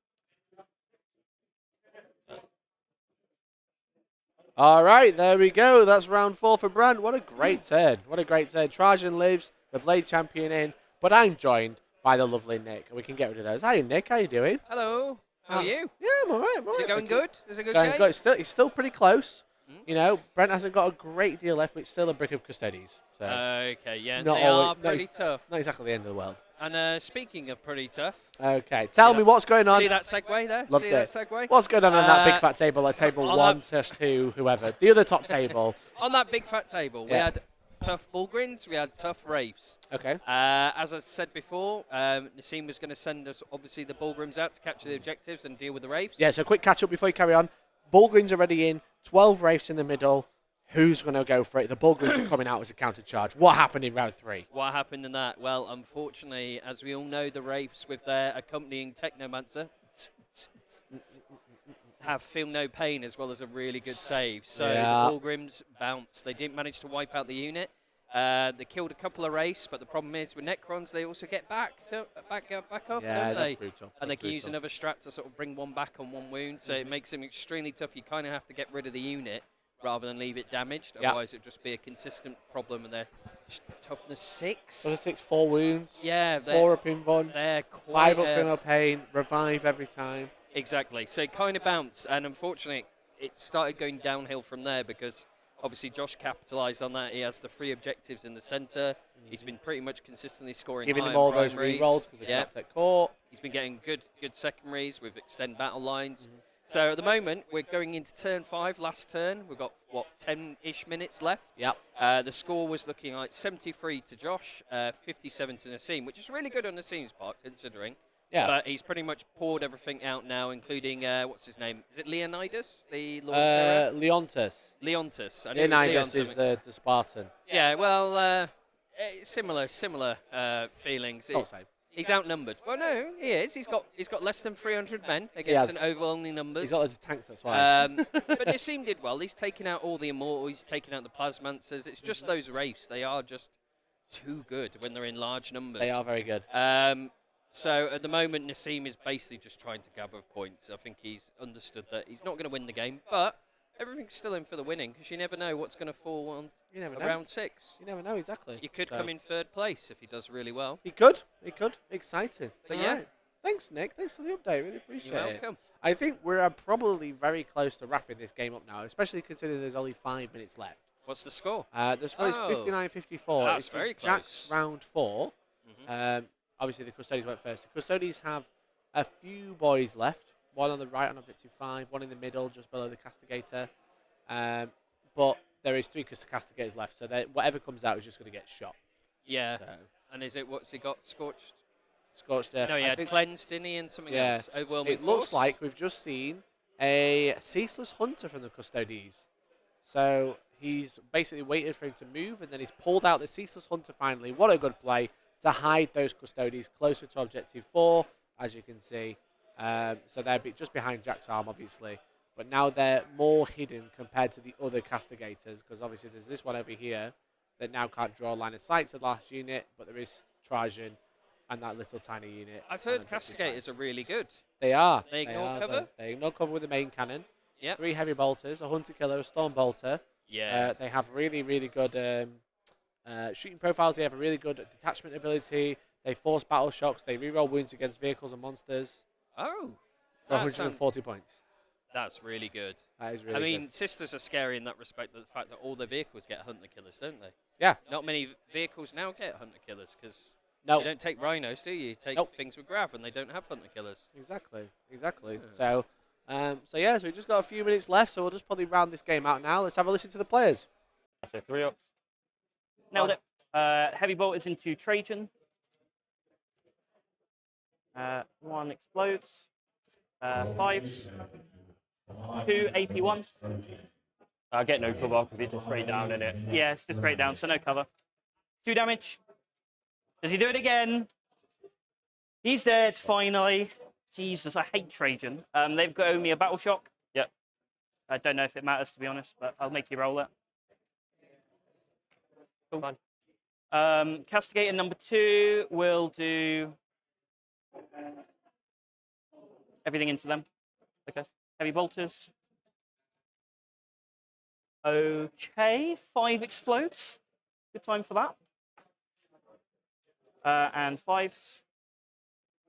All right, there we go. That's round 4 for Brant. What a great turn. What a great turn. Trajan lives, the Blade Champion in, but I'm joined by the lovely Nick. We can get rid of those. Hi, Nick. How you doing? Hello. How are you? Yeah, I'm all right. Is it going good? Is it a good Going game? good. It's still pretty close. You know, Brent hasn't got a great deal left, but it's still a brick of Custodes. So Okay, yeah, not they always- are pretty tough. not exactly the end of the world. And speaking of pretty tough, Okay, tell me what's going on. see that segue there? Loved see it. that segue? What's going on that big fat table, like table on 1, that- test 2, whoever. The other top table. On that big fat table, we Yeah. had tough Bullgrins, we had tough Wraiths. Okay. As I said before, Nassim was going to send us, obviously, the Bullgrims out to capture the objectives and deal with the Wraiths. Yeah, so quick catch up before you carry on. Bullgrins are already in, 12 Wraiths in the middle. Who's going to go for it? The Bullgrins are coming out as a counter charge. What happened in round 3? What happened in that? Well, unfortunately, as we all know, the Wraiths with their accompanying Technomancer have Feel No Pain as well as a really good save. So Yeah. the Bullgrims bounced. They didn't manage to wipe out the unit. They killed a couple of Wraiths, but the problem is with Necrons, they also get back up, Yeah, don't that's they? brutal. And they That's can use brutal. another strat to sort of bring one back on one wound, so it makes them extremely tough. You kind of have to get rid of the unit. rather than leave it damaged. Otherwise, it would just be a consistent problem. And they're toughness 6. Toughness 6, 4 wounds. Yeah, 4 up in one. They're 5 up in no pain. Revive every time. Exactly. So it kind of bounced, and unfortunately, it started going downhill from there because obviously Josh capitalised on that. He has the 3 objectives in the centre. He's been pretty much consistently scoring. Giving him all those re-rolls because they can't take court. He's been getting good secondaries with extend battle lines. So at the moment, we're going into turn 5, last turn. We've got, 10-ish minutes left? Yep. The score was looking like 73 to Josh, 57 to Nassim, which is really good on Nassim's part, considering. Yeah. But he's pretty much poured everything out now, including, what's his name? Is it Leonidas? The Lord Leontus. Leontus. Leonidas is the Spartan. Yeah, well, similar feelings. Not the same. He's outnumbered. Well, no, he is. He's got less than 300 men against an overwhelming numbers. He's got loads of tanks, that's why. But Nassim did well. He's taken out all the Immortals. He's taken out the Plasmancers. It's just those wraiths. They are just too good when they're in large numbers. They are very good. So at the moment, Nassim is basically just trying to gather points. I think he's understood that he's not going to win the game, but everything's still in for the winning because you never know what's going to fall on round 6. You never know, exactly. You could come in 3rd place if he does really well. He could. Exciting. But yeah. Right. Thanks, Nick. Thanks for the update. Really appreciate You're welcome. it. I think we're probably very close to wrapping this game up now, especially considering there's only 5 minutes left. What's the score? The score is 59-54. That's it's very close. Jack's round 4. Obviously, the Custodes went first. The Custodes have a few boys left. One on the right on objective 5, one in the middle just below the Castigator. But there is 3 Castigators left, so whatever comes out is just going to get shot. Yeah. So. And is it, what's he got? Scorched? Scorched Earth. No, he had cleansed, didn't he, and something else? Overwhelming It looks like we've just seen a Ceaseless Hunter from the Custodes. So he's basically waited for him to move, and then he's pulled out the Ceaseless Hunter finally. What a good play to hide those Custodes closer to objective 4, as you can see. So they're just behind Jack's arm, obviously. But now they're more hidden compared to the other Castigators, because obviously there's this one over here that now can't draw a line of sight to the last unit, but there is Trajan and that little tiny unit. I've heard Castigators are really good. They are. They ignore cover? They ignore cover with the main cannon. Yep. 3 heavy bolters, a hunter killer, a storm bolter. Yeah. They have really, really good shooting profiles. They have a really good detachment ability. They force battle shocks. They reroll wounds against vehicles and monsters. Oh. For 140 points. That's really good. That is really good. I mean, Sisters are scary in that respect, the fact that all their vehicles get hunter killers, don't they? Yeah. Not many vehicles now get hunter killers, because you don't take rhinos, do you? You take things with grav, and they don't have hunter killers. Exactly. So, so we've just got a few minutes left, so we'll just probably round this game out now. Let's have a listen to the players. So 3 ups. Nailed it. Heavy bolt is into Trajan. 1 explodes. 5s. 2 AP1s. I get no cover because it's just straight down, isn't it? Yeah, it's just straight down, so no cover. 2 damage. Does he do it again? He's dead, finally. Jesus, I hate Trajan. They've got me a battle shock. Yep. I don't know if it matters, to be honest, but I'll make you roll it. Cool. Fine. Castigator number 2 will do everything into them. Okay. Heavy bolters. Okay, 5 explodes. Good time for that. And 5s.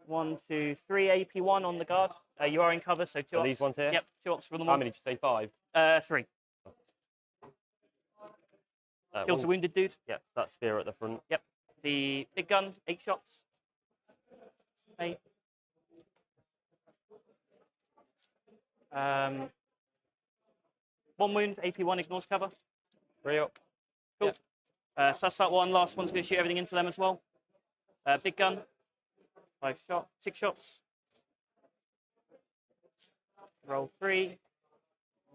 1, 2, 3 AP1 on the guard. You are in cover, so 2 ups. These ones here? Yep, 2 ups for them How all. many did you say? 5? 3. Kills a wounded dude. Yep, that's spear at the front. Yep. The big gun, 8 shots. 8. 1 wound, AP1 ignores cover. 3 up. Cool. Yep. Suss that one. Last one's going to shoot everything into them as well. Big gun. 6 shots. Roll 3.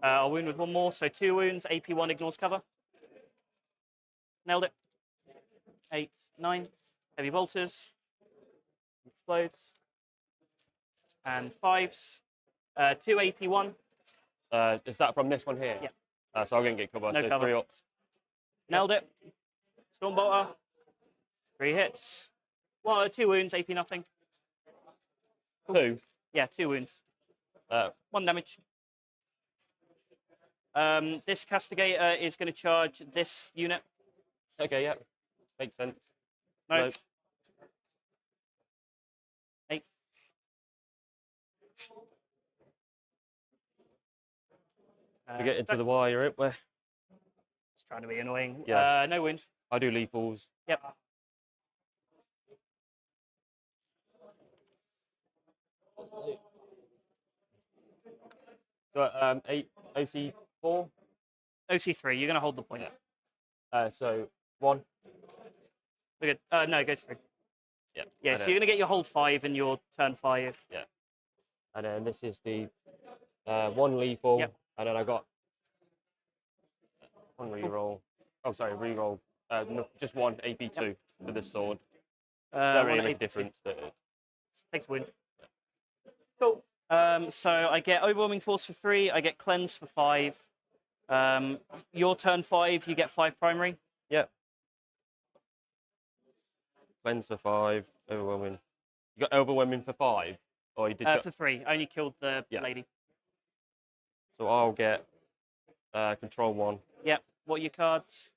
I'll wound with 1 more, so 2 wounds. AP1 ignores cover. Nailed it. 8, 9. Heavy bolters. Explodes. And 5s. 2 AP1. Is that from this one here? Yeah. So I'm going to get cover. No so cover. 3 ups. Nailed it. Stormbolter. 3 hits. 2 wounds, AP nothing. Cool. 2? Yeah, 2 wounds. 1 damage. This castigator is going to charge this unit. Okay, yeah. Makes sense. Nice. No. 8. We get into the wire, it? Where? It's trying to be annoying. Yeah. No wound. I do lethals. Yep. Got 8 OC4. OC3. You're going to hold the point. So 1. We're good. No, it goes 3. Yeah. Yeah. So you're going to get your hold 5 and your turn 5. Yeah. And then this is the 1 lethal. Yep. And then I got 1 reroll. Oh, sorry, reroll. No, just 1 AP2 for this sword. Don't really make a difference. But Takes wound. Cool. So I get overwhelming force for 3. I get cleanse for 5. Your turn 5, you get 5 primary. Yeah. Cleanse for 5. Overwhelming. You got overwhelming for 5, or you did For 3. I only killed the lady. So I'll get control 1. Yeah. What are your cards?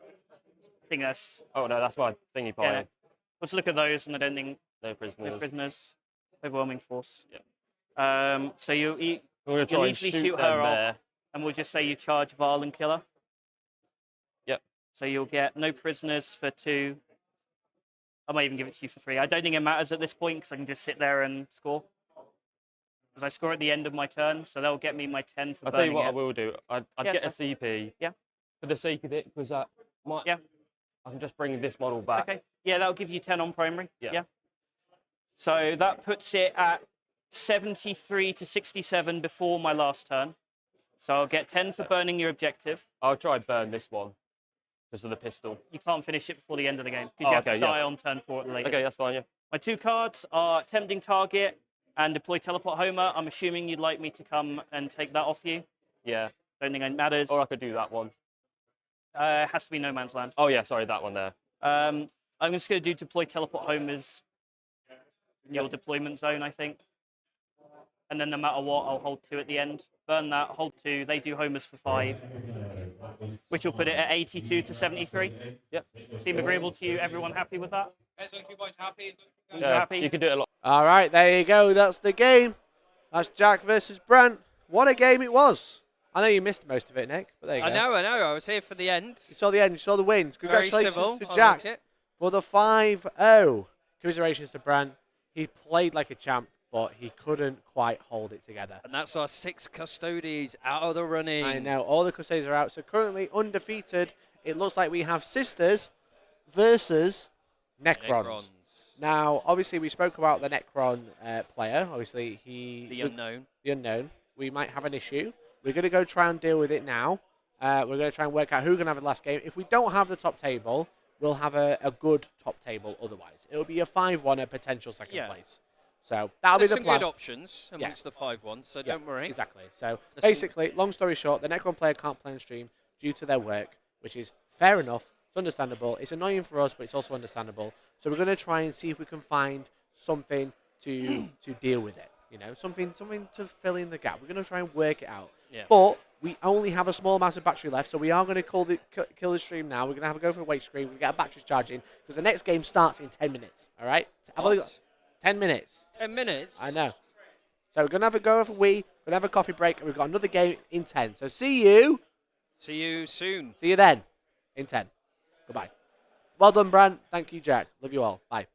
I think that's. Oh no, that's my thingy pile. Yeah. Let's look at those, and I don't think No prisoners. no prisoners. Overwhelming force. Yeah. So you We're gonna easily try and shoot them her there. off, and we'll just say you charge Val and kill her. Yep. So you'll get no prisoners for 2. I might even give it to you for 3. I don't think it matters at this point because I can just sit there and score. Because I score at the end of my turn, so that'll get me my 10 for I'll tell you burning what it. I will do. I'd get a so- CP. Yeah. For the sake of it, because I might. Yeah. I can just bring this model back. Okay. Yeah, that'll give you 10 on primary. Yeah. So that puts it at 73 to 67 before my last turn. So I'll get 10 for burning your objective. I'll try and burn this one. Because of the pistol. You can't finish it before the end of the game. Because you have to die on turn 4 at the latest. Okay, that's fine, yeah. My 2 cards are Tempting Target and Deploy Teleport Homer. I'm assuming you'd like me to come and take that off you. Yeah. Don't think it matters. Or I could do that one. It has to be No Man's Land. Oh yeah, sorry, that one there. I'm just going to do Deploy Teleport Homers in your deployment zone, I think. And then no matter what, I'll hold 2 at the end. Burn that, hold 2. They do homers for 5, which will put it at 82 to 73. Yep. Seem agreeable to you? Everyone happy with that? Yeah, Happy? you can do it a lot. All right, there you go. That's the game. That's Jack versus Brant. What a game it was. I know you missed most of it, Nick, but there you go. I know. I was here for the end. You saw the end. You saw the wins. Congratulations Very civil. to I Jack like it. for the 5-0. Commiserations to Brant. He played like a champ, but he couldn't quite hold it together. And that's our 6 Custodes out of the running. I know. All the Custodes are out. So currently undefeated. It looks like we have Sisters versus Necrons. Now, obviously, we spoke about the Necron player. Obviously, The unknown. The unknown. We might have an issue. We're going to go try and deal with it now. We're going to try and work out who's going to have the last game. If we don't have the top table, we'll have a good top table otherwise. It'll be a 5-1, a potential second place. So that'll be the plan. There's some good options amongst the 5-1s, so don't worry. Exactly. So basically, long story short, the Necron player can't play on stream due to their work, which is fair enough. It's understandable. It's annoying for us, but it's also understandable. So we're going to try and see if we can find something to deal with it. You know, something to fill in the gap. We're going to try and work it out. Yeah. But we only have a small amount of battery left, so we are going to kill the stream now. We're going to have a go for a wait screen. We're going to get our batteries charging because the next game starts in 10 minutes. All right? I've only got 10 minutes. 10 minutes? I know. So we're going to have a go for we're going to have a coffee break, and we've got another game in 10. So see you. See you soon. See you then in 10. Goodbye. Well done, Brant. Thank you, Jack. Love you all. Bye.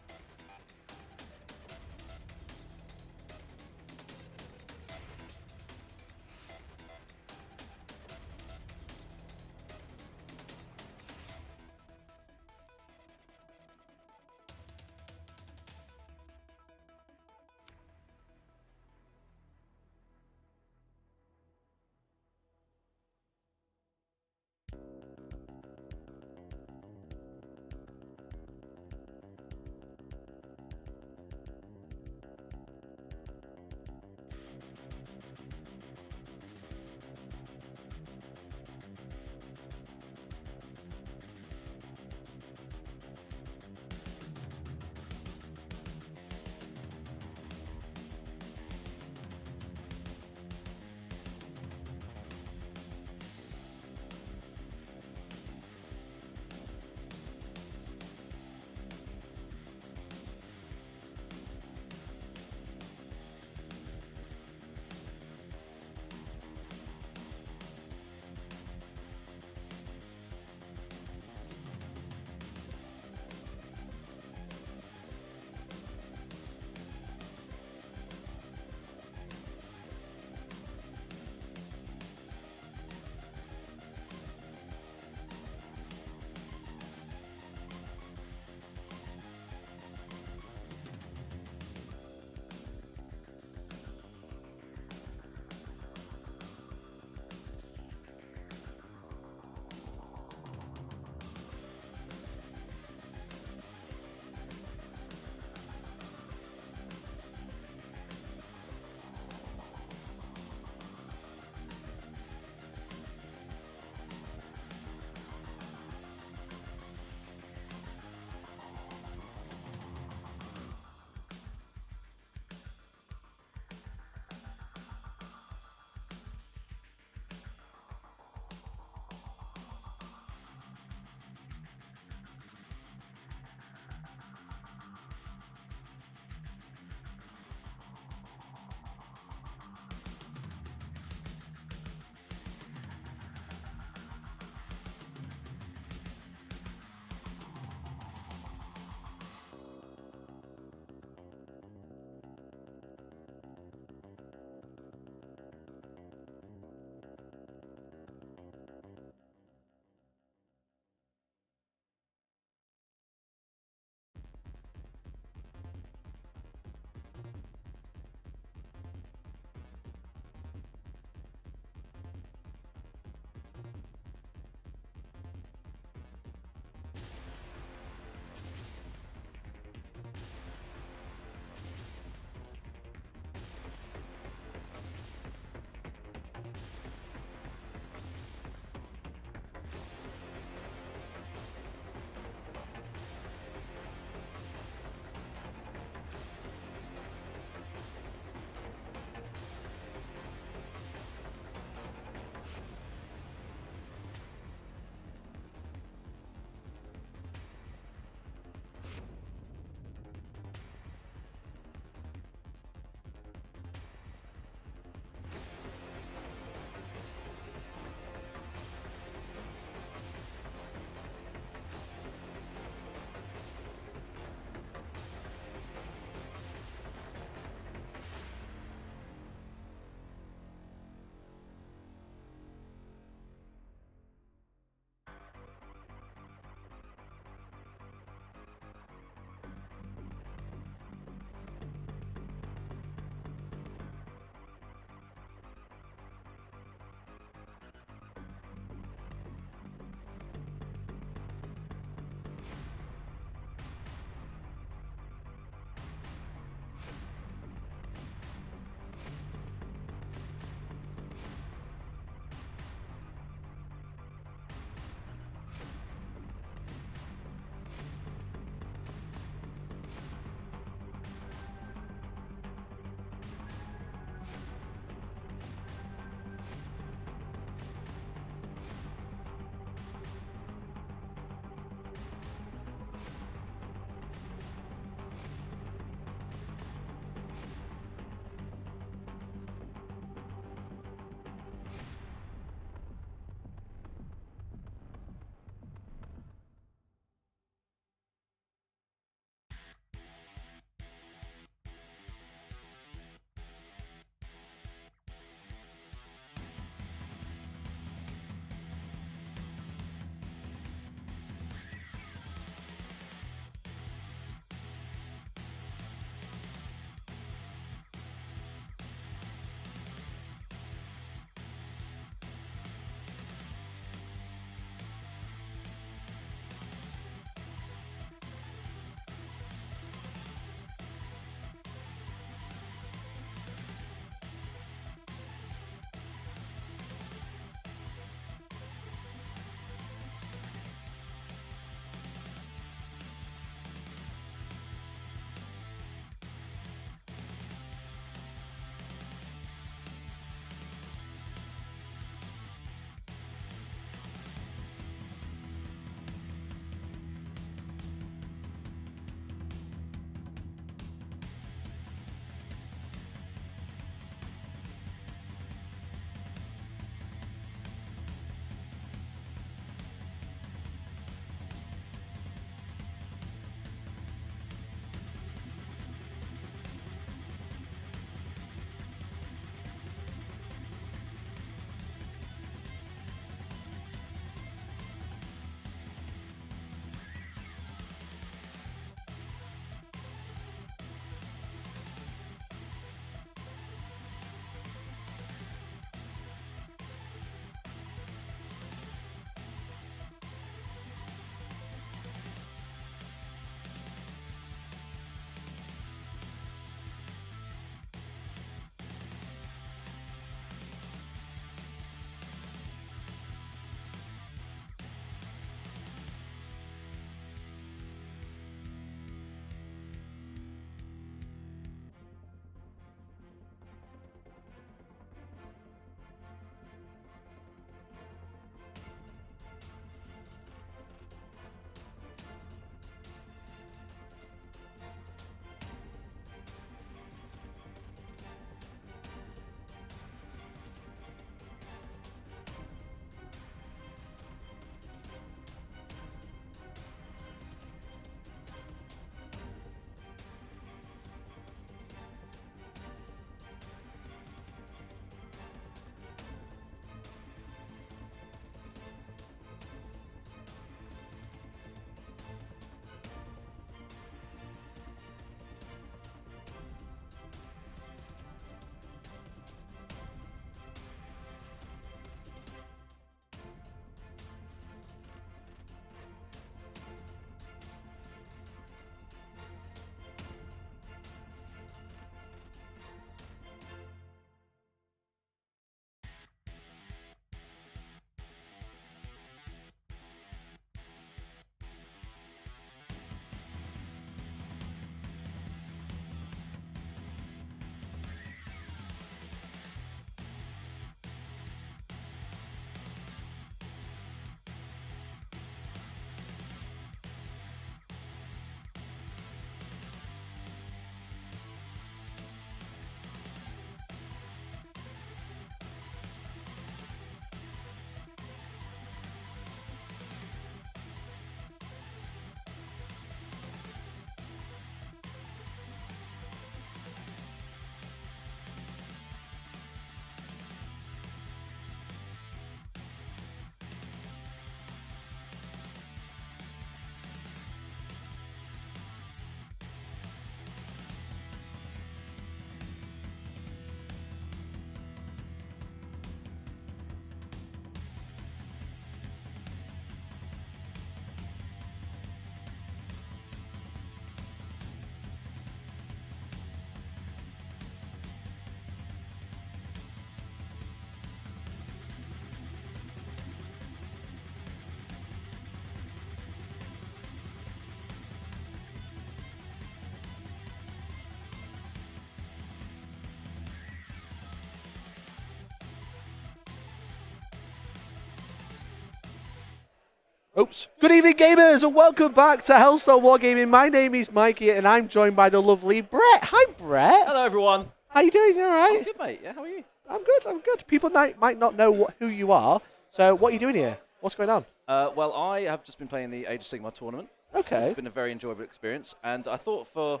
Oops. Good evening, gamers, and welcome back to Hellstormwargaming. My name is Mikey, and I'm joined by the lovely Brett. Hi, Brett. Hello, everyone. How you doing? You all right? I'm good, mate. Yeah, how are you? I'm good. People might not know who you are, so what are you doing here? What's going on? Well, I have just been playing the Age of Sigmar tournament. Okay. It's been a very enjoyable experience, and I thought for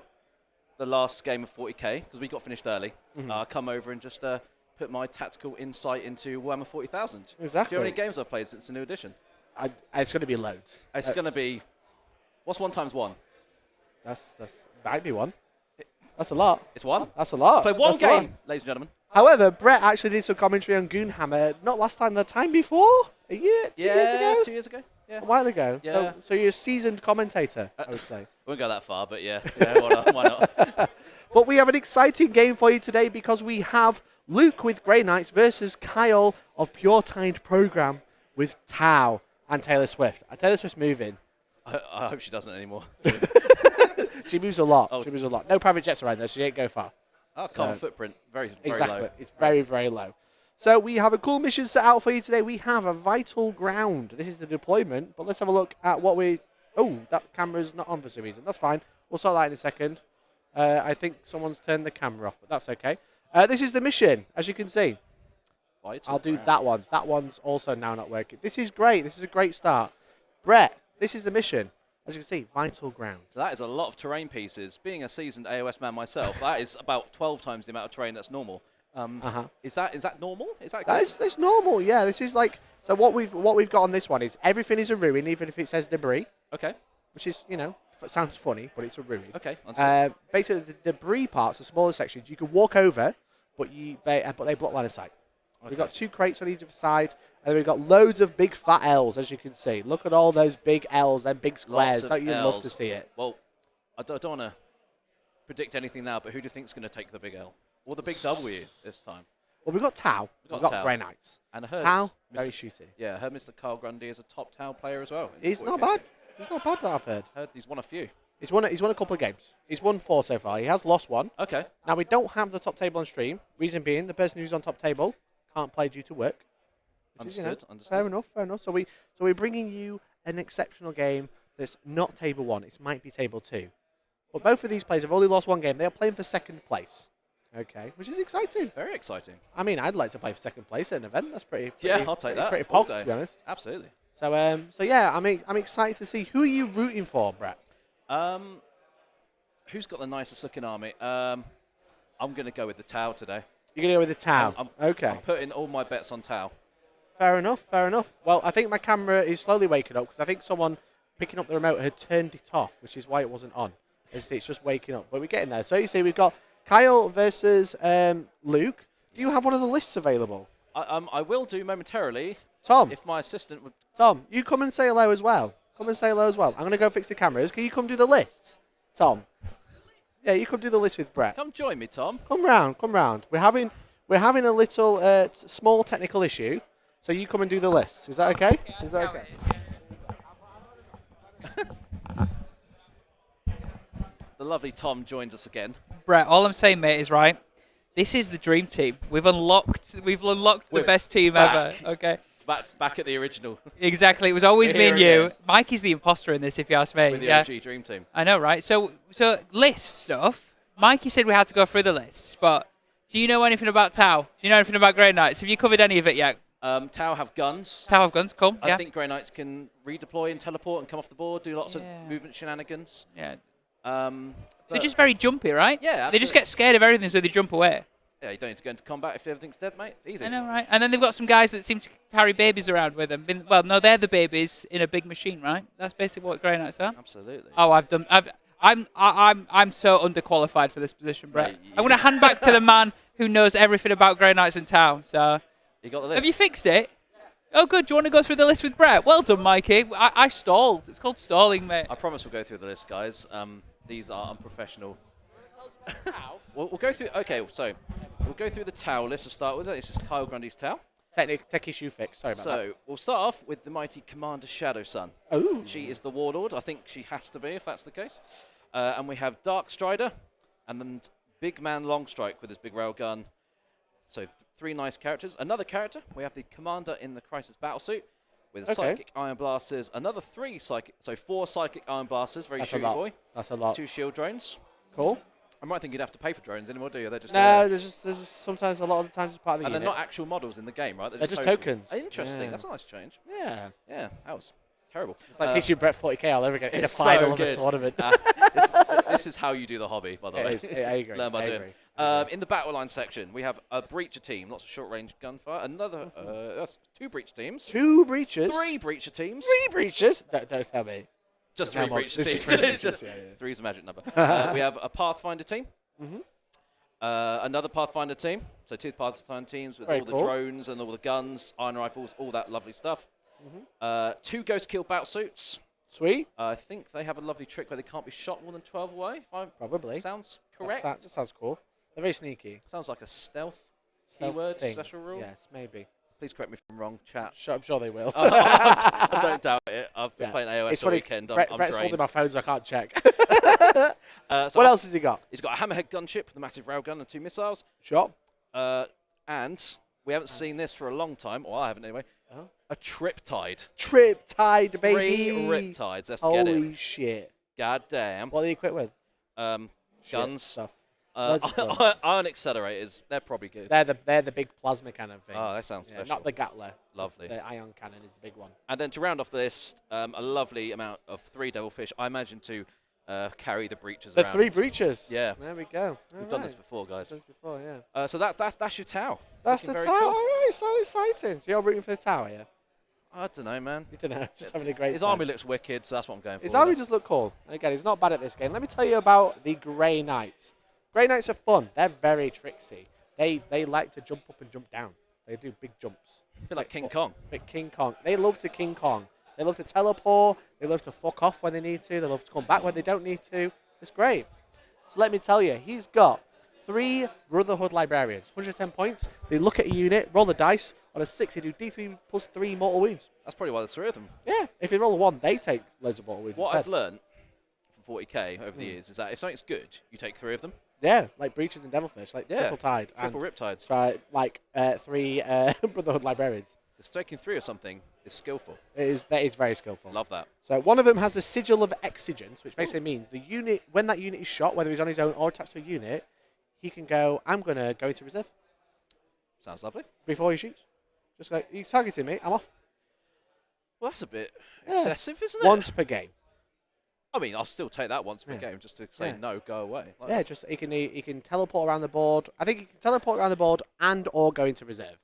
the last game of 40k, because we got finished early, I'll come over and just put my tactical insight into Warhammer 40,000. Exactly. Do you know how many games I've played since the new edition? It's going to be loads. It's going to be... What's 1 times 1? That's might be 1. That's a lot. It's 1? That's a lot. I played 1 game, ladies and gentlemen. However, Brett actually did some commentary on Goonhammer, not last time, the time before? A year? 2 years ago? 2 years ago. Yeah. A while ago. Yeah. So you're a seasoned commentator, I would say. Won't go that far, but yeah, why not? But we have an exciting game for you today because we have Luke with Grey Knights versus Kyle of Pure Tide Program with Tau and Taylor Swift. Taylor Swift's moving. I hope she doesn't anymore. She moves a lot. Oh. She moves a lot. No private jets around there, so she ain't go far. Carbon footprint, very exactly. low. It's very, very low. So we have a cool mission set out for you today. We have a vital ground. This is the deployment, but let's have a look at what we... Oh, that camera's not on for some reason. That's fine. We'll sort that in a second. I think someone's turned the camera off, but that's okay. This is the mission, as you can see. I'll do that one. That one's also now not working. This is great. This is a great start. Brett, this is the mission. As you can see, vital ground. That is a lot of terrain pieces. Being a seasoned AOS man myself, that is about 12 times the amount of terrain that's normal. Is that normal? Is that good? That's normal, yeah. This is like... So what we've got on this one is everything is a ruin, even if it says debris. Okay. Which is, you know, it sounds funny, but it's a ruin. Okay. Basically, the debris parts, the smaller sections, you can walk over, but they block line of sight. Okay. We've got 2 crates on each side, and then we've got loads of big fat L's, as you can see. Look at all those big L's and big squares. Don't you love to see it? Well, I don't want to predict anything now, but who do you think is going to take the big L? Or the big W this time? Well, we've got Tau. We've got Grey Knights. And I heard Tau, very shooty. Yeah, I heard Mr. Carl Grundy is a top Tau player as well. He's not bad. He's not bad, that I've heard. He's won a few. He's won a couple of games. He's won 4 so far. He has lost 1. Okay. Now, we don't have the top table on stream. Reason being, the person who's on top table can't play due to work. Understood. Fair enough. So we're bringing you an exceptional game that's not table 1. It might be table 2. But both of these players have only lost 1 game. They are playing for 2nd place. Okay, which is exciting. Very exciting. I mean, I'd like to play for 2nd place at an event. That's pretty yeah, I'll take that. Pretty pog, to be honest. Absolutely. So yeah, I'm excited to see. Who are you rooting for, Brett? Who's got the nicest looking army? I'm going to go with the Tau today. You're going to go with the Tau? Okay. I'm putting all my bets on Tau. Fair enough. Well, I think my camera is slowly waking up because I think someone picking up the remote had turned it off, which is why it wasn't on. It's just waking up. But we're getting there. So you see, we've got Kyle versus Luke. Do you have one of the lists available? I will do momentarily. Tom. If my assistant would... Tom, you come and say hello as well. I'm going to go fix the cameras. Can you come do the lists? Tom. Yeah, you come do the list with Brett. Come join me, Tom. Come round. We're having a little small technical issue, so you come and do the lists. Is that okay? Is that okay? The lovely Tom joins us again. Brett, all I'm saying, mate, is right. This is the dream team. We've unlocked the best team ever. Okay. Back at the original. Exactly. It was always me and you. Again. Mikey's the imposter in this, if you ask me. With the OG dream team. I know, right? So list stuff. Mikey said we had to go through the lists, but do you know anything about Tau? Do you know anything about Grey Knights? Have you covered any of it yet? Tau have guns. Cool. I think Grey Knights can redeploy and teleport and come off the board, do lots of movement shenanigans. Yeah. They're just very jumpy, right? Yeah, absolutely. They just get scared of everything, so they jump away. Yeah, you don't need to go into combat if everything's dead, mate. Easy. I know, right? And then they've got some guys that seem to carry babies around with them. Well, no, they're the babies in a big machine, right? That's basically what Grey Knights are. Absolutely. Oh, I'm so underqualified for this position, Brett. I'm going to hand back to the man who knows everything about Grey Knights in town. So, you got the list. Have you fixed it? Oh, good. Do you want to go through the list with Brett? Well done, Mikey. I stalled. It's called stalling, mate. I promise we'll go through the list, guys. These are unprofessional. we'll go through. Okay, so we'll go through the Tau list to start with. This is Kyle Grundy's Tau. Tech issue fix. Sorry about that. So we'll start off with the mighty Commander Shadowsun. Oh. She is the Warlord. I think she has to be, if that's the case. And we have Dark Strider, and then Big Man Longstrike with his big railgun. So 3 nice characters. Another character, we have the Commander in the Crisis Battlesuit. with Psychic Iron Blasters, another 4 Psychic Iron Blasters, very shooty boy. That's a lot. 2 shield drones. Cool. I might think you'd have to pay for drones anymore, do you? They're just no, there's just sometimes a lot of the times it's part of the unit. And they're not actual models in the game, right? They're just tokens. Interesting. Yeah. That's a nice change. Yeah. Yeah, that was terrible. It's like teaching Brett 40k all over again in a final of a tournament. This is how you do the hobby, by the way. I agree. Learn by doing. In the battle line section, we have a breacher team, lots of short-range gunfire. Another, that's 2 breacher teams. 2 breachers. 3 breacher teams. 3 breachers? Don't tell me. Just 3 breacher teams. 3 is a magic number. We have a Pathfinder team. Another Pathfinder team. So 2 Pathfinder teams with all the drones and all the guns, iron rifles, all that lovely stuff. 2 Ghost Kill battle suits. Sweet. I think they have a lovely trick where they can't be shot more than 12 away. Probably. Sounds correct. That sounds cool. They're very sneaky. Sounds like a stealth keyword thing. Special rule. Yes, maybe. Please correct me if I'm wrong, chat. I'm sure they will. I don't doubt it. I've been playing AOS all weekend. Brett's drained. holding my phone, so I can't check. So what else has he got? He's got a hammerhead gunship with a massive railgun and 2 missiles. Sure. And we haven't seen this for a long time, or I haven't anyway. A Triptide. Triptide, baby. 3 Riptides. Let's get it. Holy shit. God damn. What are you equipped with? Guns. Stuff. Iron accelerators. They're probably good. They're the big plasma cannon things. Oh, that sounds special. Not the Gatler. Lovely. The ion cannon is the big one. And then to round off the list, a lovely amount of 3 Devilfish. I imagine to carry the breaches around. The 3 breaches. Yeah. There we go. We've done this before, guys. Yeah. So that's your Tau. That's the Tau. Cool. All right, so exciting. So you're rooting for the Tower, yeah? I don't know, man. You don't know. Just having a great His time. army looks wicked, so that's what I'm going for. His army does look cool. And again, he's not bad at this game. Let me tell you about the Grey Knights. Grey Knights are fun. They're very tricksy. They like to jump up and jump down. They do big jumps. A bit like King Kong. Like King Kong. They love to King Kong. They love to teleport. They love to fuck off when they need to. They love to come back when they don't need to. It's great. So let me tell you, he's got 3 Brotherhood Librarians. 110 points. They look at a unit, roll the dice. On a 6, they do D3 plus 3 mortal wounds. That's probably why there's 3 of them. Yeah. If you roll a 1, they take loads of mortal wounds. What I've learned from 40k over the years is that if something's good, you take 3 of them. Yeah, like Breaches and Devilfish, like Triple Tide. Triple Riptides. Like 3 Brotherhood Librarians. Just taking 3 of something is skillful. That is very skillful. Love that. So one of them has a Sigil of Exigence, which basically means the unit, when that unit is shot, whether he's on his own or attached to a unit, he can go, I'm going to go into reserve. Sounds lovely. Before he shoots. Just like, you targeting me, I'm off. Well, that's a bit excessive, isn't it? Once per game. I mean, I'll still take that once per game just to say no, go away. Like just he can teleport around the board. I think he can teleport around the board and or go into reserve.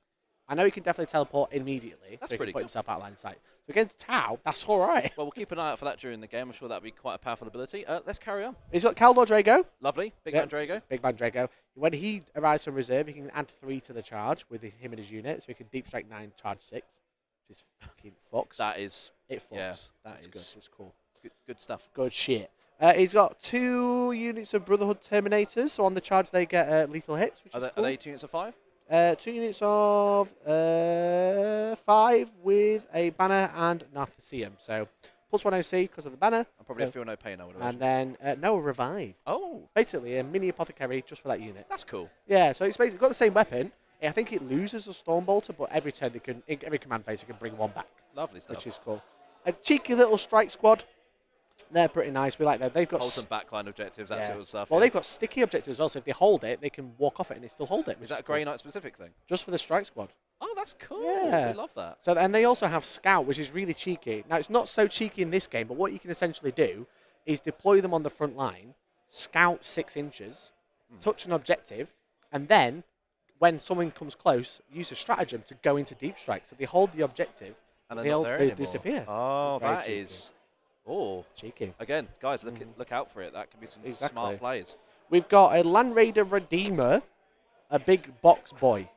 I know he can definitely teleport immediately. That's so he pretty can put good. himself out of line of sight. So against Tau, that's all right. Well, we'll keep an eye out for that during the game. I'm sure that'll be quite a powerful ability. Let's carry on. He's got Kaldor Drago. Lovely. Big man Drago. Big man Drago. When he arrives from reserve, he can add 3 to the charge with him and his unit. So he can deep strike 9, charge 6. Which is fucking fucks. That is. It fucks. Yeah, That's good. It's cool. Good stuff. Good shit. He's got 2 units of Brotherhood Terminators. So on the charge, they get lethal hits, which is cool. Are they 2 units of 5? 2 units of 5 with a banner and Narthecium. So +1 OC because of the banner. And probably a feel no pain, I would imagine. And then no revive. Oh. Basically a mini apothecary just for that unit. That's cool. Yeah, so it's basically got the same weapon. I think it loses a Stormbolter, but every turn every command phase it can bring 1 back. Lovely stuff. Which is cool. A cheeky little strike squad. They're pretty nice. We like that. They've got hold some backline objectives, that sort of stuff. Well, they've got sticky objectives as well. So if they hold it, they can walk off it and they still hold it. Is that a Grey Knight specific thing? Just for the strike squad. Oh, that's cool. Yeah. I love that. So and they also have Scout, which is really cheeky. Now it's not so cheeky in this game, but what you can essentially do is deploy them on the front line, scout 6 inches, touch an objective, and then when someone comes close, use a stratagem to go into deep strike. So they hold the objective and they disappear. Oh, that is. Oh, cheeky. Again, guys, look out for it. That could be some smart plays. We've got a Land Raider Redeemer, a big box boy,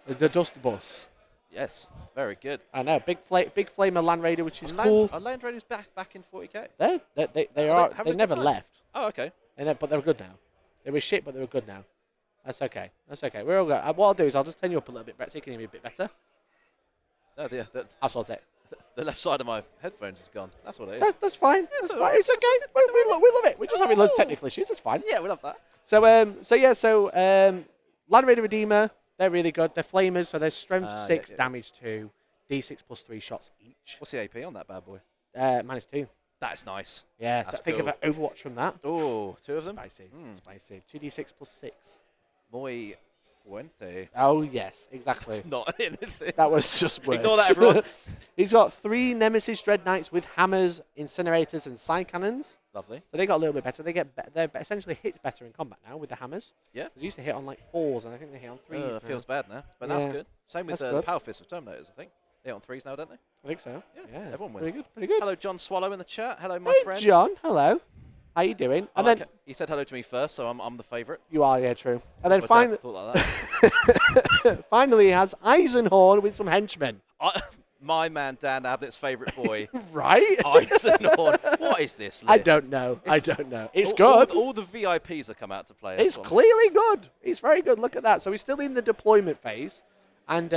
the Dust Bus. Yes, very good. I know, big flamer Land Raider, which is cool. Are Land Raiders back in 40k? They never left. Oh, okay. But they're good now. They were shit, but they were good now. That's okay. That's okay. We're all good. What I'll do is I'll just turn you up a little bit, Brett, so you can hear me a bit better. Oh, yeah. I'll sort it. The left side of my headphones is gone. That's what it is. That's fine. That's fine. It's okay. We love it. We're just having loads of technical issues. It's fine. Yeah, we love that. So Land Raider Redeemer, they're really good. They're flamers, so they're strength 6, damage 2, D6 plus 3 shots each. What's the AP on that bad boy? -2. That's nice. Yeah, That's so think of cool. an Overwatch from that. Oh, 2 of them? Spicy. Spicy. 2d6 plus 6. Muy fuente. Oh, yes, exactly. That's not anything. That was just words. Ignore that, everyone. He's got 3 Nemesis Dread Knights with hammers, incinerators, and side cannons. Lovely. So they got a little bit better. They're essentially hit better in combat now with the hammers. Yeah. Because they used to hit on like 4s, and I think they hit on 3s. That feels bad now, but that's good. Same with the Power Fist of Terminators, I think. They hit on 3s now, don't they? I think so. Yeah. Everyone wins. Pretty good. Pretty good. Hello, John Swallow in the chat. Hello, my friend. John. Hello. How you doing? And then he said hello to me first, so I'm the favourite. You are, yeah, true. And then Like finally, he has Eisenhorn with some henchmen. My man Dan Abbott's favourite boy. Right? Eisenhorn. What is this list? I don't know. It's good. All the VIPs have come out to play. It's clearly good. It's very good. Look at that. So he's still in the deployment phase. And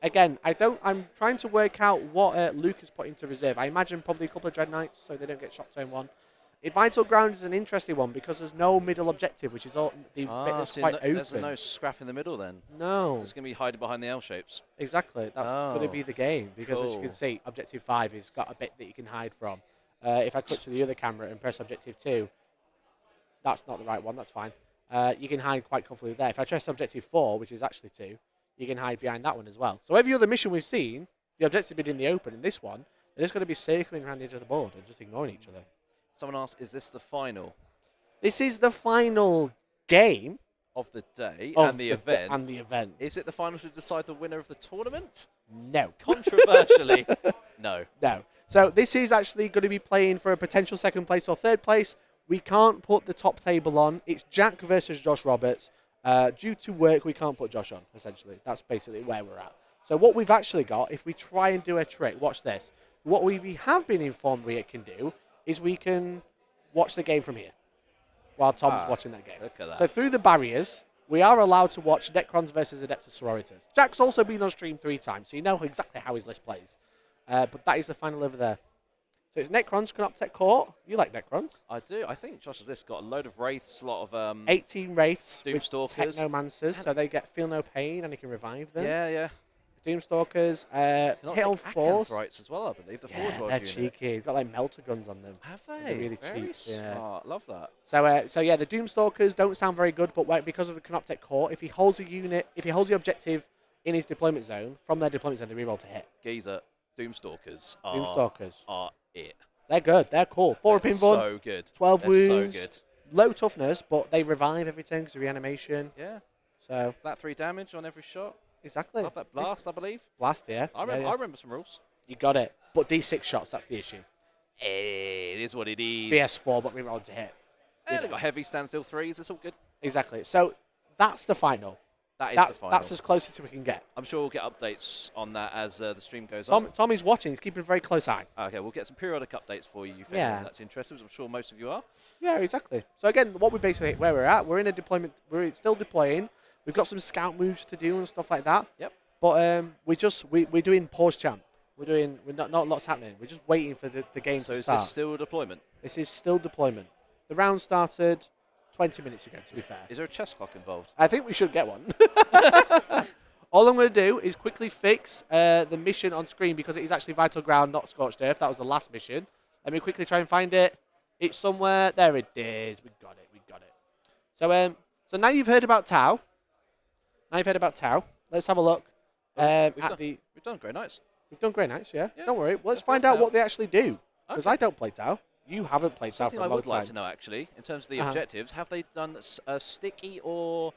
again, I'm trying to work out what Luke has put into reserve. I imagine probably a couple of Dread Knights so they don't get shot turn 1. Vital Ground is an interesting one because there's no middle objective, which is all the bit that's quite open. There's no scrap in the middle then. No. So it's going to be hiding behind the L shapes. Exactly. That's going to be the game because as you can see, Objective 5 has got a bit that you can hide from. If I cut to the other camera and press Objective 2, that's not the right one. That's fine. You can hide quite comfortably there. If I press Objective 4, which is actually 2, you can hide behind that one as well. So every other mission we've seen, the objective been in the open. In this one, they're just going to be circling around the edge of the board and just ignoring each other. Someone asked, is this the final? This is the final game of the day and the event. Is it the final to decide the winner of the tournament? No. Controversially, no. No. So this is actually going to be playing for a potential 2nd place or 3rd place. We can't put the top table on. It's Jack versus Josh Roberts. Due to work, we can't put Josh on, essentially. That's basically where we're at. So what we've actually got, if we try and do a trick, watch this. What we have been informed we can do is we can watch the game from here while Tom's watching that game. Look at that. So through the barriers, we are allowed to watch Necrons versus Adeptus Sororitas. Jack's also been on stream 3 times, so you know exactly how his list plays. But that is the final over there. So it's Necrons, Canoptech Court. You like Necrons? I do. I think Josh's list got a load of Wraiths, a lot of... 18 Wraiths with Doomstalkers. Technomancers, so they feel no pain and he can revive them. Yeah, yeah. Doomstalkers, hit on force. Rights as well, I believe. The yeah, Forge they're cheeky. They've got like melter guns on them. Have they? They're really very cheap. Smart. Love that. So yeah, the Doomstalkers don't sound very good, but because of the Canoptech Core, if he holds a unit, if he holds the objective in his deployment zone, from their deployment zone, they reroll to hit. Geezer, Doomstalkers are it. They're good. They're cool. 4 pin bun. So good. 12 wounds. So good. Low toughness, but they revive every turn because of reanimation. Yeah. So flat 3 damage on every shot. Exactly. Love that blast, I believe. Blast, yeah. I remember some rules. You got it. But D6 shots, that's the issue. It is what it is. BS4, but reroll to hit. They've got heavy standstill 3s. It's all good. Exactly. So that's the final. That is the final. That's as close as we can get. I'm sure we'll get updates on that as the stream goes on. Tommy's watching. He's keeping a very close eye. Okay, we'll get some periodic updates for you if anyone that's interested, which I'm sure most of you are. Yeah, exactly. So again, what we basically, where we're at, we're in a deployment. We're still deploying. We've got some scout moves to do and stuff like that. Yep. But we're doing pause champ. We're not lots happening. We're just waiting for the game to start. So is this still deployment? This is still deployment. The round started 20 minutes ago, to be fair. Is there a chess clock involved? I think we should get one. All I'm going to do is quickly fix the mission on screen because it is actually Vital Ground, not Scorched Earth. That was the last mission. Let me quickly try and find it. It's somewhere. There it is. We got it. So now you've heard about Tau. Let's have a look. We've done Grey Knights. We've done Grey Knights, yeah. Don't worry. Let's find out what they actually do. Because I don't play Tau. You haven't played Tau for a long time. I would like to know, actually, in terms of the objectives, have they done sticky or...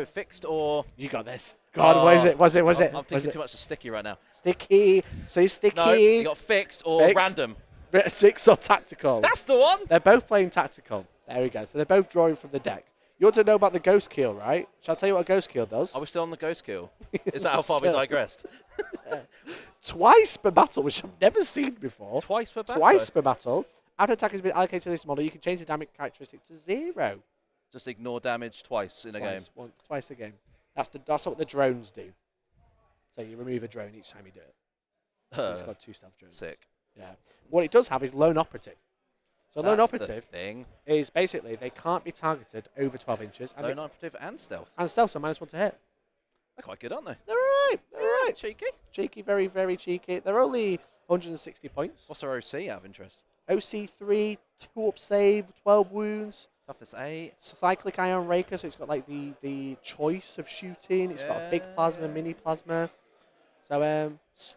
fixed or... You got this. God, what is it? Was it? I'm thinking too much of sticky right now. Sticky. Say sticky. No, you got fixed or random. Fixed or tactical. That's the one. They're both playing tactical. There we go. So they're both drawing from the deck. You want to know about the Ghost Keel, right? Shall I tell you what a Ghost Keel does? Are we still on the Ghost Keel? Is that how far we digressed? Twice per battle, which I've never seen before. Twice per battle? Twice per battle. After attack has been allocated to this model, you can change the damage characteristic to 0. Just ignore damage twice in a game. Twice a game. That's what the drones do. So you remove a drone each time you do it. It's got 2 stealth drones. Sick. Yeah. What it does have is Lone Operative. So Lone Operative thing. is basically they can't be targeted over 12 inches. And Lone Operative and stealth. And stealth, so -1 to hit. They're quite good, aren't they? They're all right. right. Cheeky. Cheeky, very, very cheeky. They're only 160 points. What's our OC out of interest? OC 3, 2 up save, 12 wounds. Toughness 8. Cyclic Ion Raker, so it's got like the choice of shooting. It's got a big plasma, mini plasma. So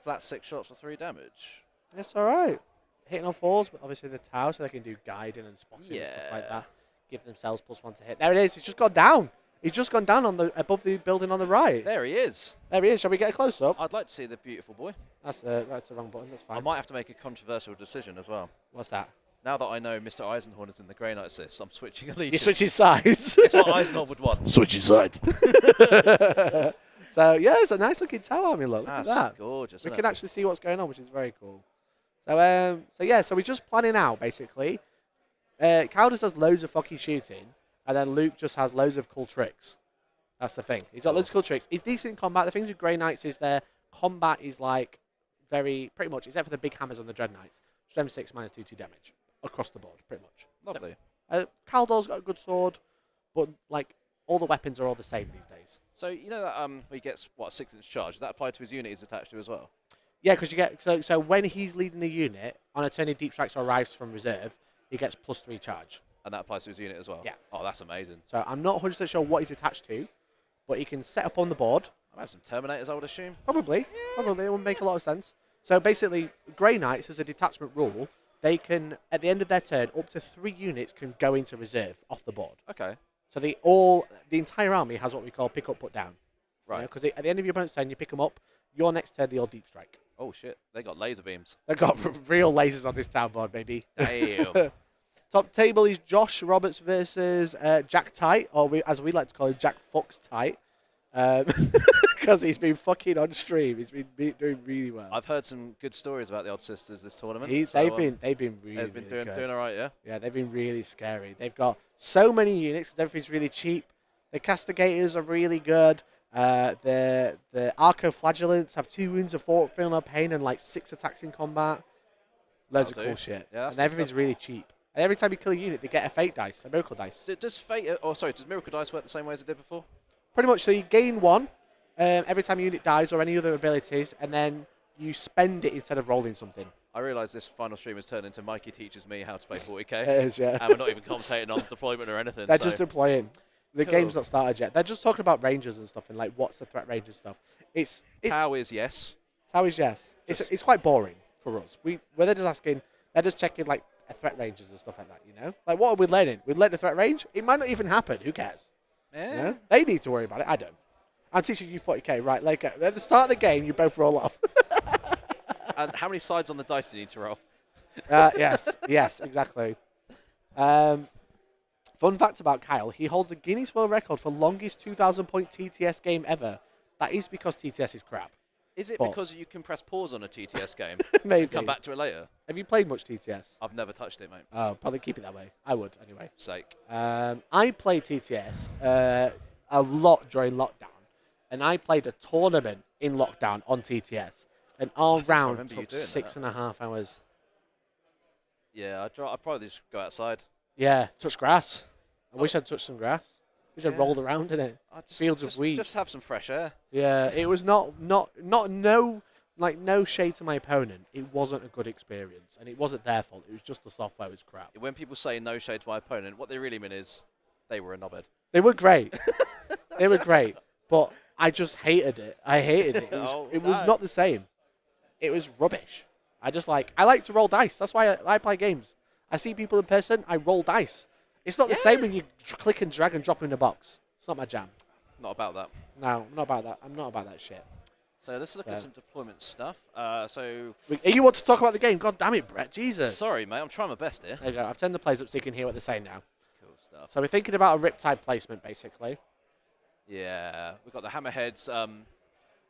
flat 6 shots for 3 damage. That's all right. Hitting on 4s, but obviously the tower, so they can do guiding and spotting and stuff like that. Give themselves +1 to hit. There it is. It's just gone down. He's just gone down on above the building on the right. There he is. There he is. Shall we get a close up? I'd like to see the beautiful boy. That's the wrong button. That's fine. I might have to make a controversial decision as well. What's that? Now that I know Mr. Eisenhorn is in the Grey Knights list, I'm switching allegiance. You're switching sides. It's what Eisenhorn would want. Switching sides. So yeah, it's a nice looking tower. I mean, look at that. Gorgeous. We can actually see what's going on, which is very cool. So yeah, so we're just planning out basically. Custodes has loads of fucking shooting, and then Luke just has loads of cool tricks. That's the thing. He's got loads of cool tricks. He's decent in combat. The things with Grey Knights is their combat is like pretty much, except for the big hammers on the Dread Knights. Strength 6 minus 2 damage across the board, pretty much. Lovely. Kaldor's got a good sword, but like all the weapons are all the same these days. So you know that he gets what, a 6-inch charge? Does that apply to his unit he's attached to as well? Yeah, because you get so when he's leading a unit on a turn he deep strikes or arrives from reserve, he gets +3 charge. And that applies to his unit as well? Yeah. Oh, that's amazing. So I'm not 100% sure what he's attached to, but he can set up on the board. I imagine Terminators, I would assume. Probably. Probably. It would make a lot of sense. So basically, Grey Knights, as a detachment rule, they can, at the end of their turn, up to 3 units can go into reserve off the board. Okay. So the entire army has what we call pick up, put down. Right. Because at the end of your opponent's turn, you pick them up. Your next turn, they all deep strike. Oh, shit. They got laser beams. They've got real lasers on this town board, baby. Damn. Top table is Josh Roberts versus Jack Tight, or as we like to call him, Jack Fucks Tight. Because he's been fucking on stream. He's been doing really well. I've heard some good stories about the Odd Sisters this tournament. They've been really, doing all right, yeah? Yeah, they've been really scary. They've got so many units because everything's really cheap. The Castigators are really good. The Arco-Flagellants have 2 wounds of 4 feeling no pain and like 6 attacks in combat. Loads of cool shit. Yeah, and everything's really cheap. And every time you kill a unit, they get a fate dice, a miracle dice. Does Miracle Dice work the same way as it did before? Pretty much. So you gain 1 every time a unit dies or any other abilities, and then you spend it instead of rolling something. I realise this final stream has turned into Mikey teaches me how to play 40k. It is, yeah. And we're not even commentating on deployment or anything. They're just deploying. The Cool. game's not started yet. They're just talking about rangers and stuff and like what's the threat range and stuff. It's Tau is yes. Tau is yes. It's quite boring for us. They're just asking, they're just checking like threat ranges and stuff like that, you know? Like what are we learning? We learn the threat range? It might not even happen. Who cares? Yeah. You know? They need to worry about it. I don't. I'm teaching you 40k, right? Like at the start of the game, you both roll off. And how many sides on the dice do you need to roll? Yes, exactly. Fun fact about Kyle, he holds the Guinness World Record for longest 2,000 point TTS game ever. That is because TTS is crap. Is it because you can press pause on a TTS game Maybe. and come back to it later? Have you played much TTS? I've never touched it, mate. Oh, probably keep it that way. I would, anyway. Sake. I played TTS a lot during lockdown, and I played a tournament in lockdown on TTS, and all round took 6.5 hours. Yeah, I'd probably just go outside. Yeah, touch grass. I wish I'd touched some grass. I wish I'd rolled around in it. Fields of weeds. Just have some fresh air. Yeah, it was no shade to my opponent. It wasn't a good experience, and it wasn't their fault. It was just the software was crap. When people say no shade to my opponent, what they really mean is they were a knobhead. They were great. They were great, but I just hated it. I hated it. It was not the same. It was rubbish. I like to roll dice. That's why I play games. I see people in person, I roll dice. It's not the same when you click and drag and drop in a box. It's not my jam. Not about that. No, I'm not about that. I'm not about that shit. So let's look at some deployment stuff. You want to talk about the game? God damn it, Brett. Jesus. Sorry, mate. I'm trying my best here. There you go. I've turned the plays up so you can hear what they're saying now. Cool stuff. So we're thinking about a Riptide placement, basically. Yeah. We've got the Hammerheads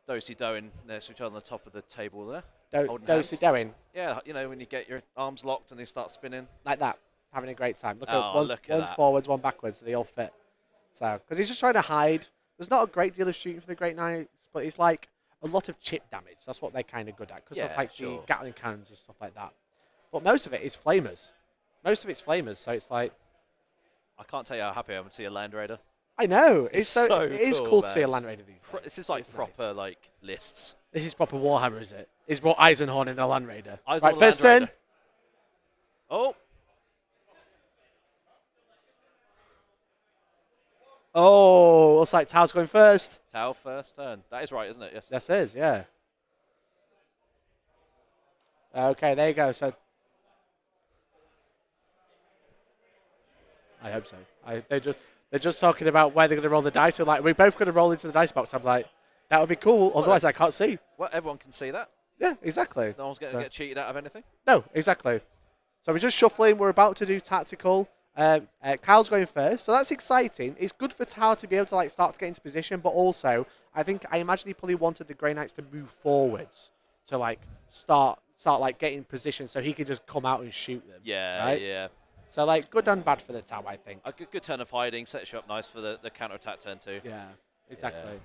do-si doing next to each other on the top of the table there. Do-si doing? Yeah, you know, when you get your arms locked and they start spinning. Like that. Having a great time. Look at one's forwards, one backwards, so they all fit. So, because he's just trying to hide. There's not a great deal of shooting for the Great Knights, but it's like a lot of chip damage. That's what they're kind of good at, because of like the Gatling cannons and stuff like that. But most of it is flamers. So it's like... I can't tell you how happy I am to see a Land Raider. I know. It so is cool, cool man. to see a Land Raider these days. This is like It's proper nice. like lists. This is proper Warhammer, is it? It's brought Eisenhorn in a Land Raider. Eisenhorn Right, first Land turn. Raider. Oh. Oh, looks like Tau's going first. Tau first turn. That is right, isn't it? Yes. Yes, it is, yeah. Okay, there you go. So I hope so. They're just talking about where they're going to roll the dice. So like, we're both going to roll into the dice box. I'm like, that would be cool. Otherwise, I can't see. Well, everyone can see that. Yeah, exactly. No one's going to get cheated out of anything. No, exactly. So we're just shuffling. We're about to do tactical. Kyle's going first, so that's exciting. It's good for Tau to be able to like start to get into position, but also I imagine he probably wanted the Grey Knights to move forwards to like start like getting position so he could just come out and shoot them. Yeah, right? yeah. So like good and bad for the Tau, I think. A good turn of hiding sets you up nice for the counter attack turn too. Yeah, exactly. Yeah.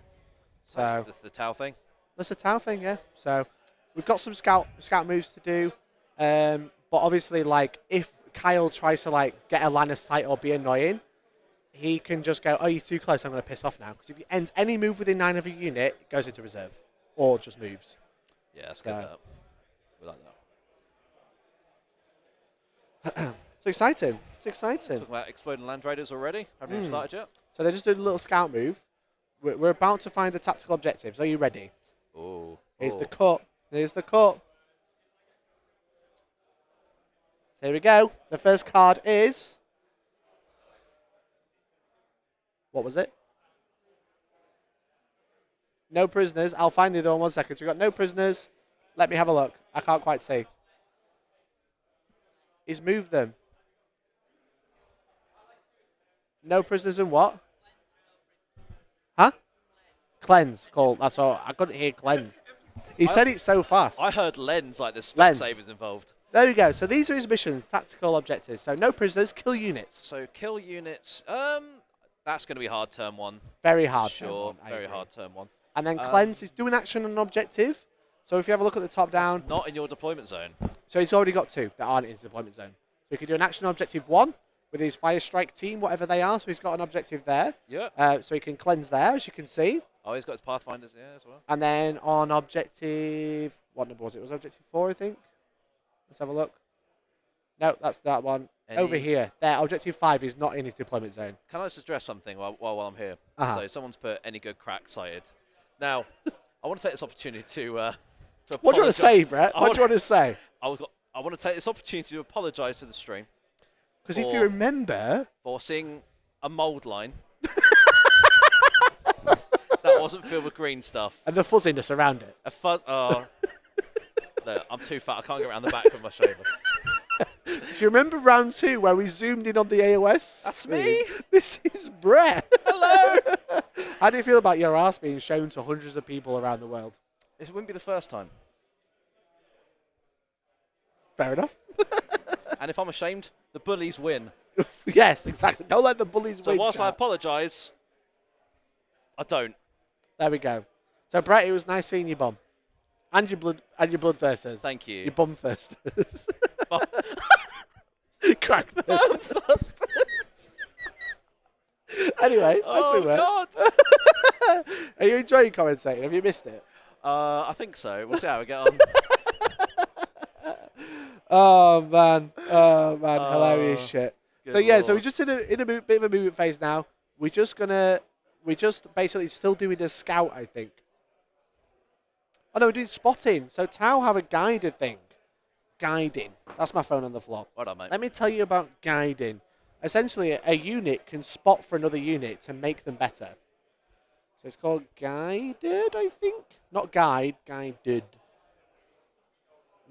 So that's the Tau thing. That's a Tau thing, yeah. So we've got some scout moves to do, but obviously like if Kyle tries to like get a line of sight or be annoying, he can just go, oh, you're too close, I'm going to piss off now. Because if you end any move within 9 of a unit, it goes into reserve. Or just moves. Yeah, that's good. We like that. It's exciting. It's exciting. Talking about exploding Land Raiders already. Haven't even started yet. So they're just doing a little scout move. We're about to find the tactical objectives. Are you ready? Oh. Here's the cut. Here's the cut. Here we go. The first card is... What was it? No prisoners. I'll find the other one 1 second. So we've got no prisoners. Let me have a look. I can't quite see. He's moved them. No prisoners and what? Huh? Cleanse. Cool. That's all. I couldn't hear cleanse. He said it so fast. I heard lens like there's spec savers involved. There we go. So these are his missions, tactical objectives. So no prisoners, kill units. So kill units. That's going to be hard turn 1. Very hard. Sure. Very hard turn 1. And then cleanse is do an action on an objective. So if you have a look at the top down. It's not in your deployment zone. So he's already got 2 that aren't in his deployment zone. So he could do an action on objective 1 with his fire strike team, whatever they are. So he's got an objective there. Yeah. So he can cleanse there, as you can see. Oh, he's got his Pathfinders, yeah, as well. And then on objective, what number was it? It was objective 4, I think. Let's have a look. No, that's that one. Over here. There, objective 5 is not in his deployment zone. Can I just address something while I'm here? So someone's put any good crack sighted. Now, I want to take this opportunity to what do you want to say, Brett? What do you want to say? I want to take this opportunity to apologise to the stream. Because if you remember... For seeing a mould line that wasn't filled with green stuff. And the fuzziness around it. A fuzz... Oh. No, I'm too fat. I can't get around the back of my shaver. Do you remember round 2 where we zoomed in on the AOS? That's me. This is Brett. Hello. How do you feel about your ass being shown to hundreds of people around the world? It wouldn't be the first time. Fair enough. And if I'm ashamed, the bullies win. Yes, exactly. Don't let the bullies win. So whilst I apologise, I don't. There we go. So Brett, it was nice seeing you, bum. And your bloodthirsters. Thank you. Your bumthirsters. Crack thirsters. Anyway, God. Are you enjoying commentating? Have you missed it? I think so. We'll see how we get on. Oh man, hilarious shit. So yeah, so we're just in a bit of a movement phase now. We're just basically still doing a scout, I think. Oh no, we're doing spotting. So Tau have a guided thing. Guiding. That's my phone on the floor. Well done, mate. Let me tell you about guiding. Essentially, a unit can spot for another unit to make them better. So it's called guided, I think. Not guide, guided.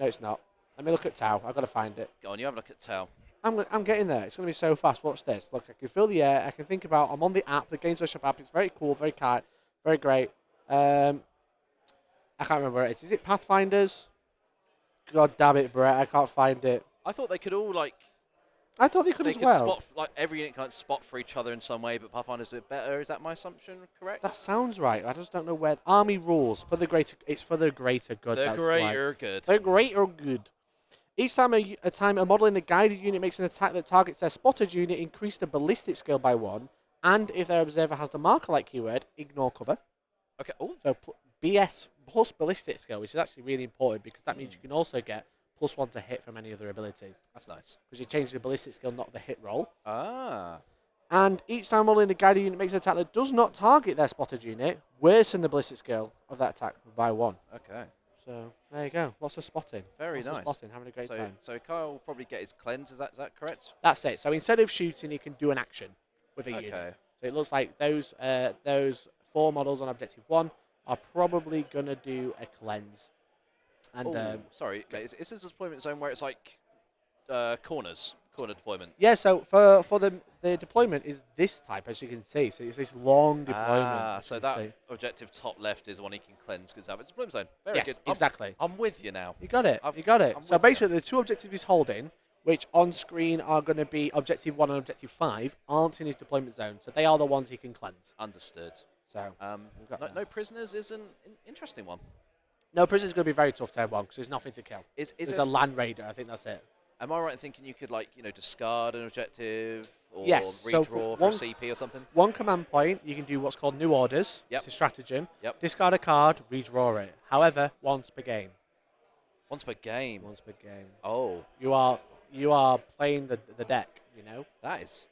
No, it's not. Let me look at Tau. I've got to find it. Go on, you have a look at Tau. I'm getting there. It's going to be so fast. Watch this. Look, I can feel the air. I can think about. I'm on the app, the Games Workshop app. It's very cool, very great. I can't remember where it is. Is it Pathfinders? God damn it, Brett. I can't find it. I thought they could all I thought they could as well. Spot, every unit can spot for each other in some way, but Pathfinders do it better. Is that my assumption correct? That sounds right. I just don't know where. Army rules for the greater. It's for the greater good. The greater good. The greater good. Each time a model in a guided unit makes an attack that targets their spotted unit, increase the ballistic skill by 1, And if their observer has the marker like keyword, ignore cover. Okay. Oh. So BS plus ballistic skill, which is actually really important because that means you can also get +1 to hit from any other ability. That's nice. Because you change the ballistic skill, not the hit roll. Ah. And each time rolling the guided unit makes an attack that does not target their spotted unit, worsen the ballistic skill of that attack by 1. Okay. So there you go. Lots of spotting. Very Lots nice. of spotting, having a great time. So Kyle will probably get his cleanse. Is that correct? That's it. So instead of shooting, he can do an action with a unit. So it looks like those 4 models on objective 1 are probably going to do a cleanse. And sorry, is this a deployment zone where it's like corner deployment? Yeah, so for the deployment is this type, as you can see. So it's this long deployment. So that objective top left is one he can cleanse because it's a deployment zone. Very yes, good. Exactly. I'm with you now. You got it. You got it. So basically, the 2 objectives he's holding, which on screen are going to be objective 1 and objective 5, aren't in his deployment zone. So they are the ones he can cleanse. Understood. So no prisoners is an interesting one. No, prisoners is going to be very tough turn 1 because there's nothing to kill. There's a land raider. I think that's it. Am I right in thinking you could discard an objective or yes, redraw so for a CP or something? 1 command point, you can do what's called new orders. Yep. It's a stratagem. Yep. Discard a card, redraw it. However, once per game. Once per game. Once per game. Oh. You are playing the deck. You know. That is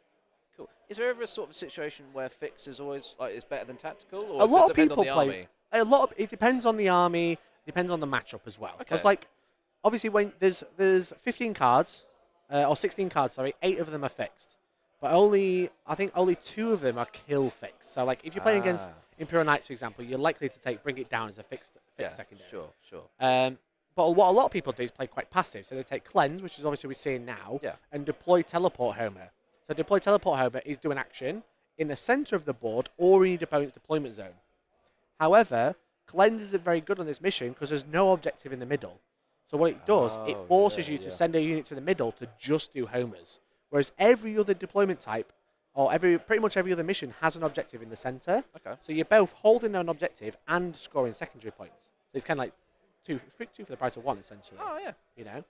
cool. Is there ever a sort of situation where fix is always is better than tactical, or a lot of depend people on the play. Army? It depends on the army. Depends on the matchup as well. Okay. Because obviously when there's 15 cards, or 16 cards, sorry, 8 of them are fixed. But I think only 2 of them are kill fixed. So if you're playing against Imperial Knights, for example, you're likely to bring it down as a fixed secondary. Sure. But what a lot of people do is play quite passive. So they take cleanse, which is obviously we're seeing now, and deploy teleport Homer. So deploy teleport Homer is doing action in the center of the board or in your opponent's deployment zone. However, cleanse isn't very good on this mission because there's no objective in the middle. So what it does, it forces you to send a unit to the middle to just do homers. Whereas every other deployment type, or pretty much every other mission, has an objective in the center. Okay. So you're both holding an objective and scoring secondary points. So it's kind of like two for the price of 1, essentially. Oh, yeah. You know?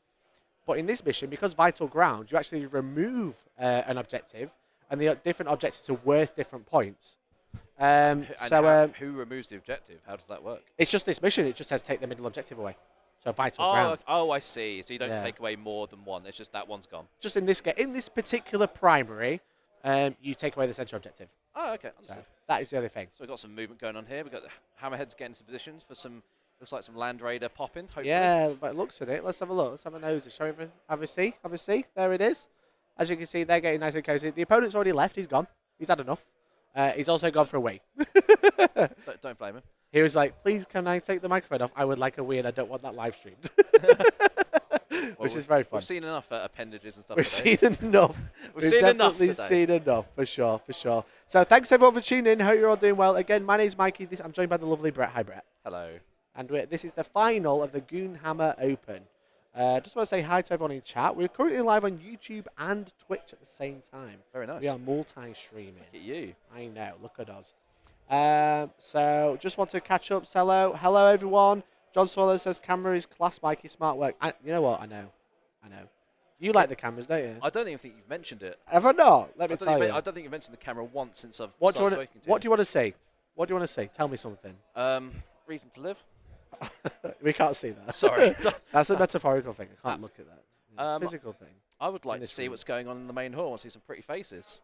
But in this mission, because Vital Ground, you actually remove an objective, and the different objectives are worth different points. Who removes the objective? How does that work? It's just this mission. It just says take the middle objective away. So Vital Ground. Oh, I see. So you don't take away more than 1. It's just that one's gone. Just in this particular primary, you take away the center objective. Oh, okay. Understood. So that is the other thing. So we've got some movement going on here. We've got the Hammerheads getting into positions for some. Looks like some Land Raider popping, hopefully. Yeah, but it looks at it. Let's have a look. Let's have a nosy. Shall we have a see? Have a see? There it is. As you can see, they're getting nice and cozy. The opponent's already left. He's gone. He's had enough. He's also gone for a wee. Don't blame him. He was like, please, can I take the microphone off? I would like a wee and I don't want that live streamed. Which is very fun. We've seen enough appendages and stuff We've today. seen enough. We've definitely seen enough, for sure. So thanks everyone for tuning in. Hope you're all doing well. Again, my name's Mikey. I'm joined by the lovely Brett. Hi, Brett. Hello. And this is the final of the Goonhammer Open. Just want to say hi to everyone in chat. We're currently live on YouTube and Twitch at the same time. Very nice. We are multi-streaming. Look at you. I know. Look at us. So just want to catch up. Hello, everyone. John Swallow says camera is class, Mikey. Smart work. You know what? I know. You like the cameras, don't you? I don't even think you've mentioned it. Have I not? Let me tell you. I don't think you've mentioned the camera once since I've What started speaking to you. What do you want to say? What do you want to say? Tell me something. Reason to live. We can't see that. Sorry. That's a metaphorical thing. I can't look at that. Physical thing. I would like to see what's going on in the main hall. I want to see some pretty faces.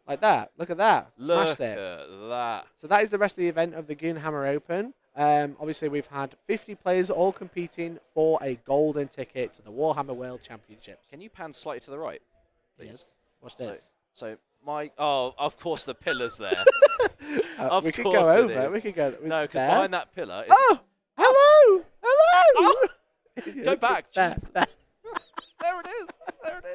Like that. Look at that. Smashed it. Look at that. So that is the rest of the event of the Goonhammer Open. Obviously, we've had 50 players all competing for a golden ticket to the Warhammer World Championships. Can you pan slightly to the right, please? Yes. Watch this. So of course the pillar's there. We could go over. We could go. No, because behind that pillar. Oh, hello. Oh! Go back. There it is. There it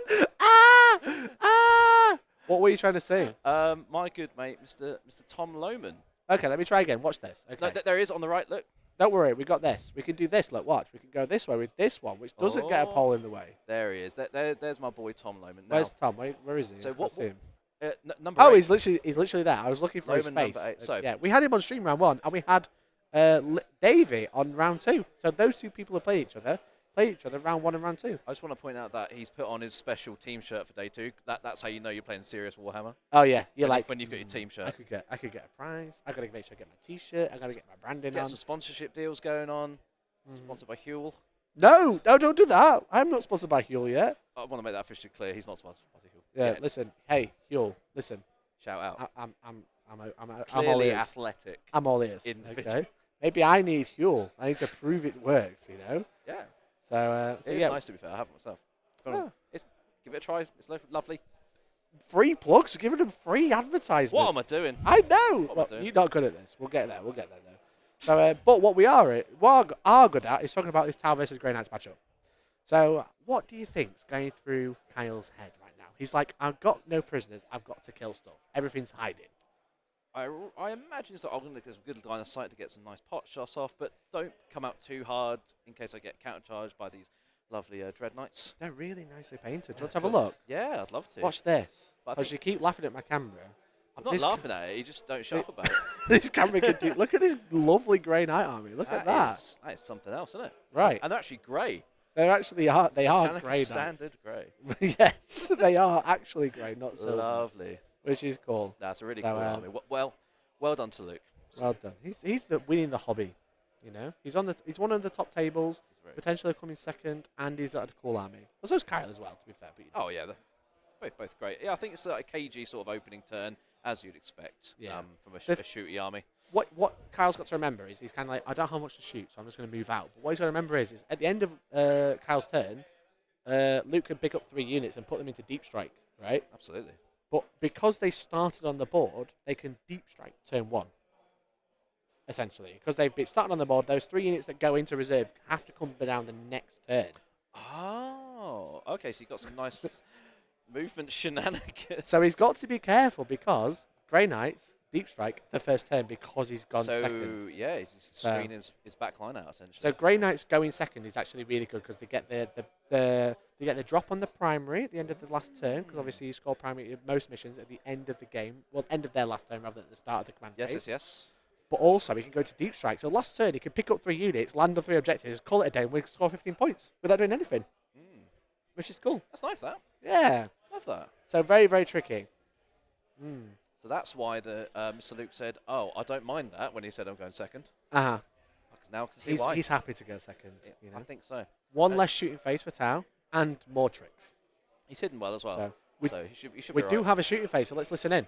is. What were you trying to say? My good mate, Mr. Tom Lohman. Okay, let me try again. Watch this. Okay. No, there he is on the right. Look. Don't worry, we got this. We can do this. Look, watch. We can go this way with this one, which doesn't get a pole in the way. There he is. There's my boy Tom Lohman. Where's Tom? Where is he? So what? See him. Number 8. He's literally there. I was looking for his face. So yeah, we had him on stream round 1, and we had Davey on round 2. So those two people have played each other. play each other round 1 and round 2. I just want to point out that he's put on his special team shirt for day 2. That's how you know you're playing serious Warhammer. Oh yeah, you're when you've got your team shirt. I could get a prize. I gotta make sure I get my T-shirt. I gotta get my branding on. Get some sponsorship deals going on. Sponsored by Huel. No, don't do that. I'm not sponsored by Huel yet. I want to make that officially clear. He's not sponsored by Huel. Yeah, listen. Hey, Huel, listen. Shout out. I'm all Clearly ears. athletic. I'm all ears. Okay. Maybe I need Huel. I need to prove it works. You know. Yeah. So it's nice to be fair. I have it myself. Give it a try. It's lovely. Free plugs. Giving them free advertisement. What am I doing? I know. Well, you're not good at this. We'll get there. Though. So, but what we are good at is talking about this Tau versus Grey Knights matchup. So, what do you think's going through Kyle's head right now? He's like, I've got no prisoners. I've got to kill stuff. Everything's hiding. I imagine so. I'm going to get some good line of sight to get some nice pot shots off, but don't come out too hard in case I get countercharged by these lovely Dread Knights. They're really nicely painted. Do you want to have a look? Yeah, I'd love to. Watch this. Because you keep laughing at my camera. I'm not laughing at it. You just don't shut up about it. This camera can do. Look at this lovely Grey Knight army. Look at that. That is something else, isn't it? Right. And they're actually grey. They actually are. They are Grey Knights. Standard grey. Yes, they are actually grey, not silver. Lovely. Which is cool. That's a really cool army. Well done to Luke. Well done. He's winning the hobby. You know, he's one of the top tables, potentially coming second, and he's got a cool army. Well, so is Kyle as well, to be fair. But oh yeah, they're both great. Yeah, I think it's like a KG sort of opening turn, as you'd expect from a shooty army. What Kyle's got to remember is he's kind of like, I don't have much to shoot, so I'm just going to move out. But what he's got to remember is at the end of Kyle's turn, Luke can pick up 3 units and put them into deep strike, right? Absolutely. But because they started on the board, they can deep strike turn 1. Essentially, because they've been started on the board, those 3 units that go into reserve have to come down the next turn. Oh, okay. So you've got some nice movement shenanigans. So he's got to be careful because Grey Knights deep strike the first turn because he's gone second. So yeah, he's screening his back line out essentially. So Grey Knights going second is actually really good because they get the drop on the primary at the end of the last turn because obviously you score primary in most missions at the end of the game, well, end of their last turn rather than at the start of the command phase. Yes. But also, he can go to deep strike. So last turn, he can pick up 3 units, land on 3 objectives, call it a day, and we score 15 points without doing anything. Which is cool. That's nice, that. Yeah. Love that. So very, very tricky. So that's why Mr. Luke said, oh, I don't mind that when he said I'm going second. Uh-huh. Now I can see why. He's happy to go second. Yeah, you know? I think so. One less shooting phase for Tau and more tricks. He's hidden well as well. So he should we be do right. have a shooting phase, so let's listen in.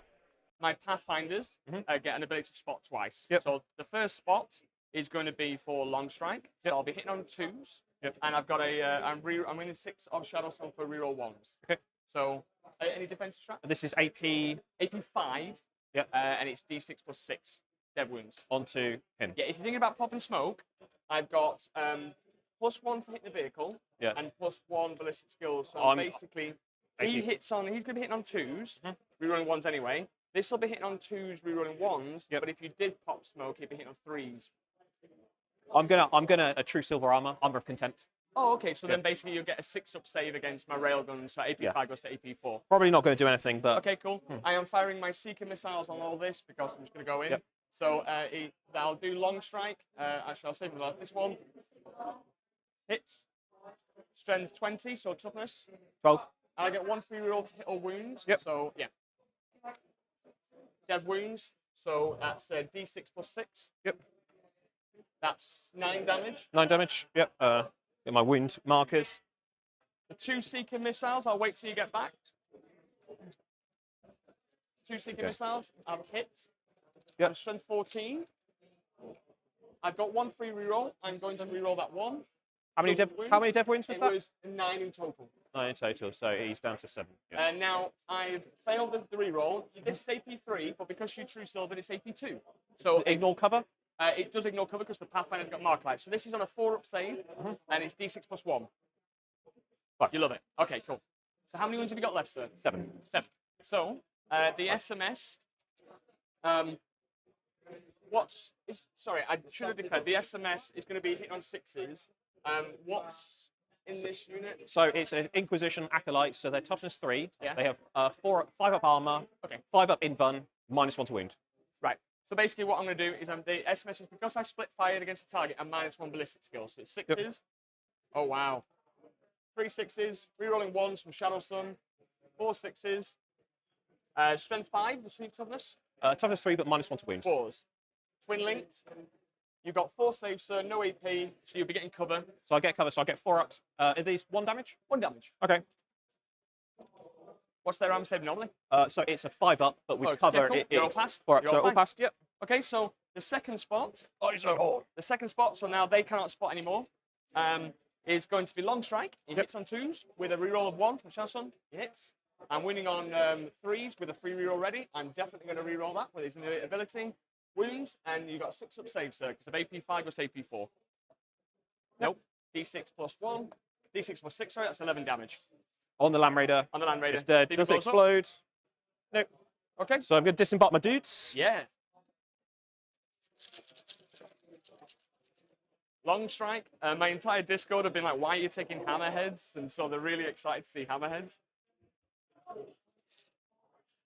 My Pathfinders get an ability to spot twice. So the first spot is going to be for long strike. So I'll be hitting on 2s. And I've got I'm winning 6 of Shadowstone for reroll 1s. Okay. So any defensive strat? This is AP 5. And it's D6 plus 6 dev wounds. Onto him. Yeah, if you're thinking about pop and smoke, I've got +1 for hitting the vehicle and +1 ballistic skills. So basically, he's going to be hitting on 2s, rerolling 1s anyway. This will be hitting on 2s, rerolling 1s, but if you did pop smoke, he'd be hitting on 3s. I'm gonna a true silver armor of contempt. Oh, okay. So then basically you'll get a 6-up save against my railgun. So AP 5 goes to AP 4. Probably not going to do anything, but okay, cool. I am firing my Seeker missiles on all this because I'm just going to go in. So I'll do long strike. Actually, I'll save this one. Hits. Strength 20, so toughness 12. I get 1 free roll to hit or wound. So yeah. Dev wounds. So that's D6 plus 6. That's 9 damage. 9 damage. Get my wound markers. The 2 Seeker missiles, I'll wait till you get back. 2 Seeker missiles, I've hit. I'm strength 14. I've got 1 free reroll. I'm going to reroll that 1. How many dev wounds was that? It was 9 in total. 9 in total, so he's down to 7. Now, I've failed the reroll. This is AP 3, but because you true silver, it's AP 2. So ignore cover? It does ignore cover because the Pathfinder's got mark light. So this is on a 4-up save, and it's D6 plus 1. Right. You love it. Okay, cool. So how many wounds have you got left, sir? 7. 7. So the SMS. Sorry, I should have declared. The SMS is going to be hitting on 6s. What's in this unit? So it's an Inquisition Acolyte, so they're toughness 3. Yeah. They have 5-up armor, 5-up invuln, -1 to wound. Right. So basically what I'm going to do is the SMS is because I split fired against a target, I'm -1 ballistic skill. So it's 6s. Oh, wow. 3 6s, rerolling 1s from Shadow Sun, 4 6s. Strength 5, the sneak toughness. Toughness 3, but -1 to wound. 4s. Twin linked. You've got 4 saves, sir, no AP, so you'll be getting cover. So I get cover, so I get 4 ups. Are these 1 damage? 1 damage. Okay. What's their armor save normally? So it's a 5 up, but with cover, yeah, cool. You're all passed. 4 ups. You're So all passed, yep. Okay, so the second spot. The second spot, so now they cannot spot anymore, is going to be Long Strike. He hits on 2s with a reroll of 1 from Shasun. He hits. I'm winning on 3s with a free reroll ready. I'm definitely going to reroll that with his innate ability. Wounds, and you got 6 up save, sir, because of AP5 plus AP4. Nope. D6 plus 1. D6 plus 6, sorry, that's 11 damage. On the Land Raider. On the Land Raider. It's dead. Does it explode? Nope. Okay. So I'm going to disembark my dudes. Yeah. Long Strike. My entire Discord have been like, why are you taking hammerheads? And so they're really excited to see hammerheads.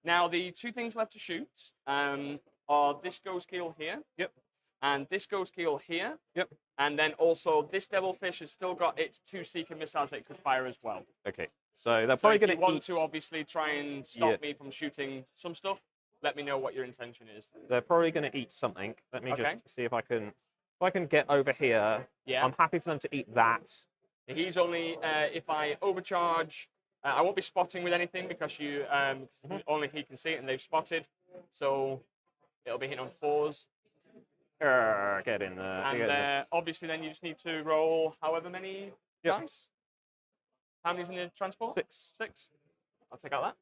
Now, the 2 things left to shoot are this ghost keel here. Yep. And this ghost keel here. Yep. And then also this devilfish has still got its 2 seeker missiles that it could fire as well. Okay. So they're probably going to want to obviously try and stop me from shooting some stuff. Let me know what your intention is. They're probably going to eat something. Let me just see if I can get over here. Yeah. I'm happy for them to eat that. He's only if I overcharge, I won't be spotting with anything because you only he can see it and they've spotted. So it'll be hitting on 4s. Get in there. And obviously then you just need to roll however many dice. How many's in the transport? 6. I'll take out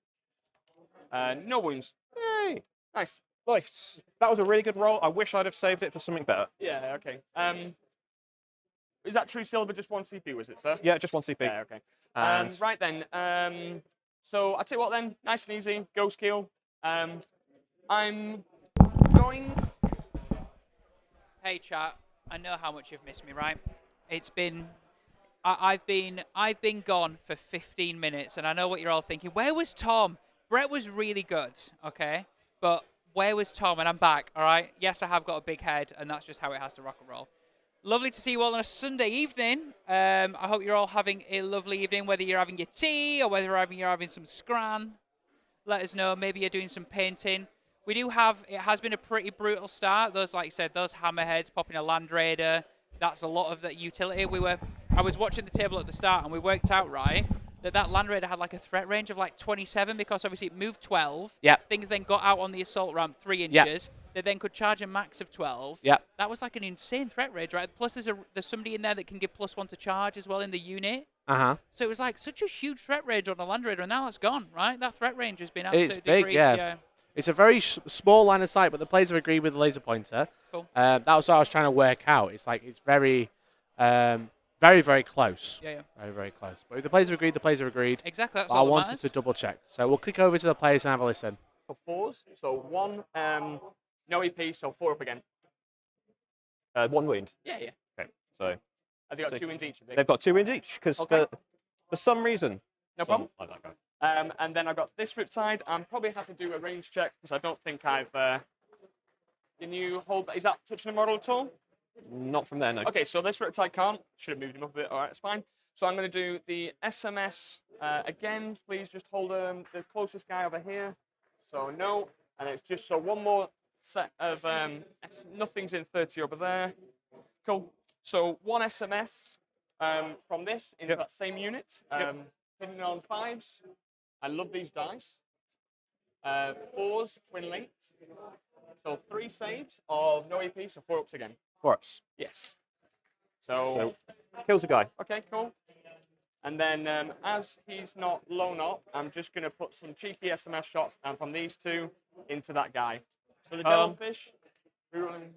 that. No wounds. Yay! Nice. Nice. That was a really good roll. I wish I'd have saved it for something better. Yeah, okay. Is that true silver just 1 CP, was it, sir? Yeah, just 1 CP. Yeah, okay. Right then. So I'll tell you what then. Nice and easy. Ghost Keel. I'm going... Hey, chat. I know how much you've missed me, right? It's been... I've been gone for 15 minutes, and I know what you're all thinking. Where was Tom? Brett was really good, okay? But where was Tom? And I'm back, all right? Yes, I have got a big head, and that's just how it has to rock and roll. Lovely to see you all on a Sunday evening. I hope you're all having a lovely evening, whether you're having your tea or whether you're having some scran. Let us know. Maybe you're doing some painting. We do have, it has been a pretty brutal start. Those, like I said, those hammerheads, popping a Land Raider, that's a lot of that utility. I was watching the table at the start, and we worked out, right, that Land Raider had like a threat range of like 27 because obviously it moved 12. Yep. Things then got out on the assault ramp 3 inches. Yep. They then could charge a max of 12. Yep. That was like an insane threat range, right? Plus there's somebody in there that can give +1 to charge as well in the unit. Uh-huh. So it was like such a huge threat range on a Land Raider, and now it's gone, right? That threat range has been absolutely It's big, decreased. yeah. It's a very small line of sight, but the players have agreed with the laser pointer. Cool. That was what I was trying to work out. It's like it's very, very, very close. Yeah, yeah. Very, very close. But if the players have agreed, the players have agreed. Exactly. That's I all that wanted matters. to double check. So we'll click over to the players and have a listen. For 4s, so 1, no EP, so 4 up again. 1 wound. Yeah, yeah. Okay, so Have they got 2 wounds each? they've got 2 wounds each because for some reason. No problem. Like that guy. And then I've got this Riptide. I'm probably have to do a range check because I don't think I've. Can you hold? Is that touching the model at all? Not from there, no. Okay, so this Riptide can't. Should have moved him up a bit. All right, it's fine. So I'm going to do the SMS again. Please just hold the closest guy over here. So no, and it's just so one more set of nothing's in 30 over there. Cool. So 1 SMS from this into that same unit. Hitting on 5s. I love these dice. 4s, twin linked. So 3 saves of no AP, so 4 ups again. 4 ups. Yes. So kills a guy. Okay, cool. And then as he's not blown up, I'm just going to put some cheeky SMS shots and from these 2 into that guy. So the devilfish, rerolling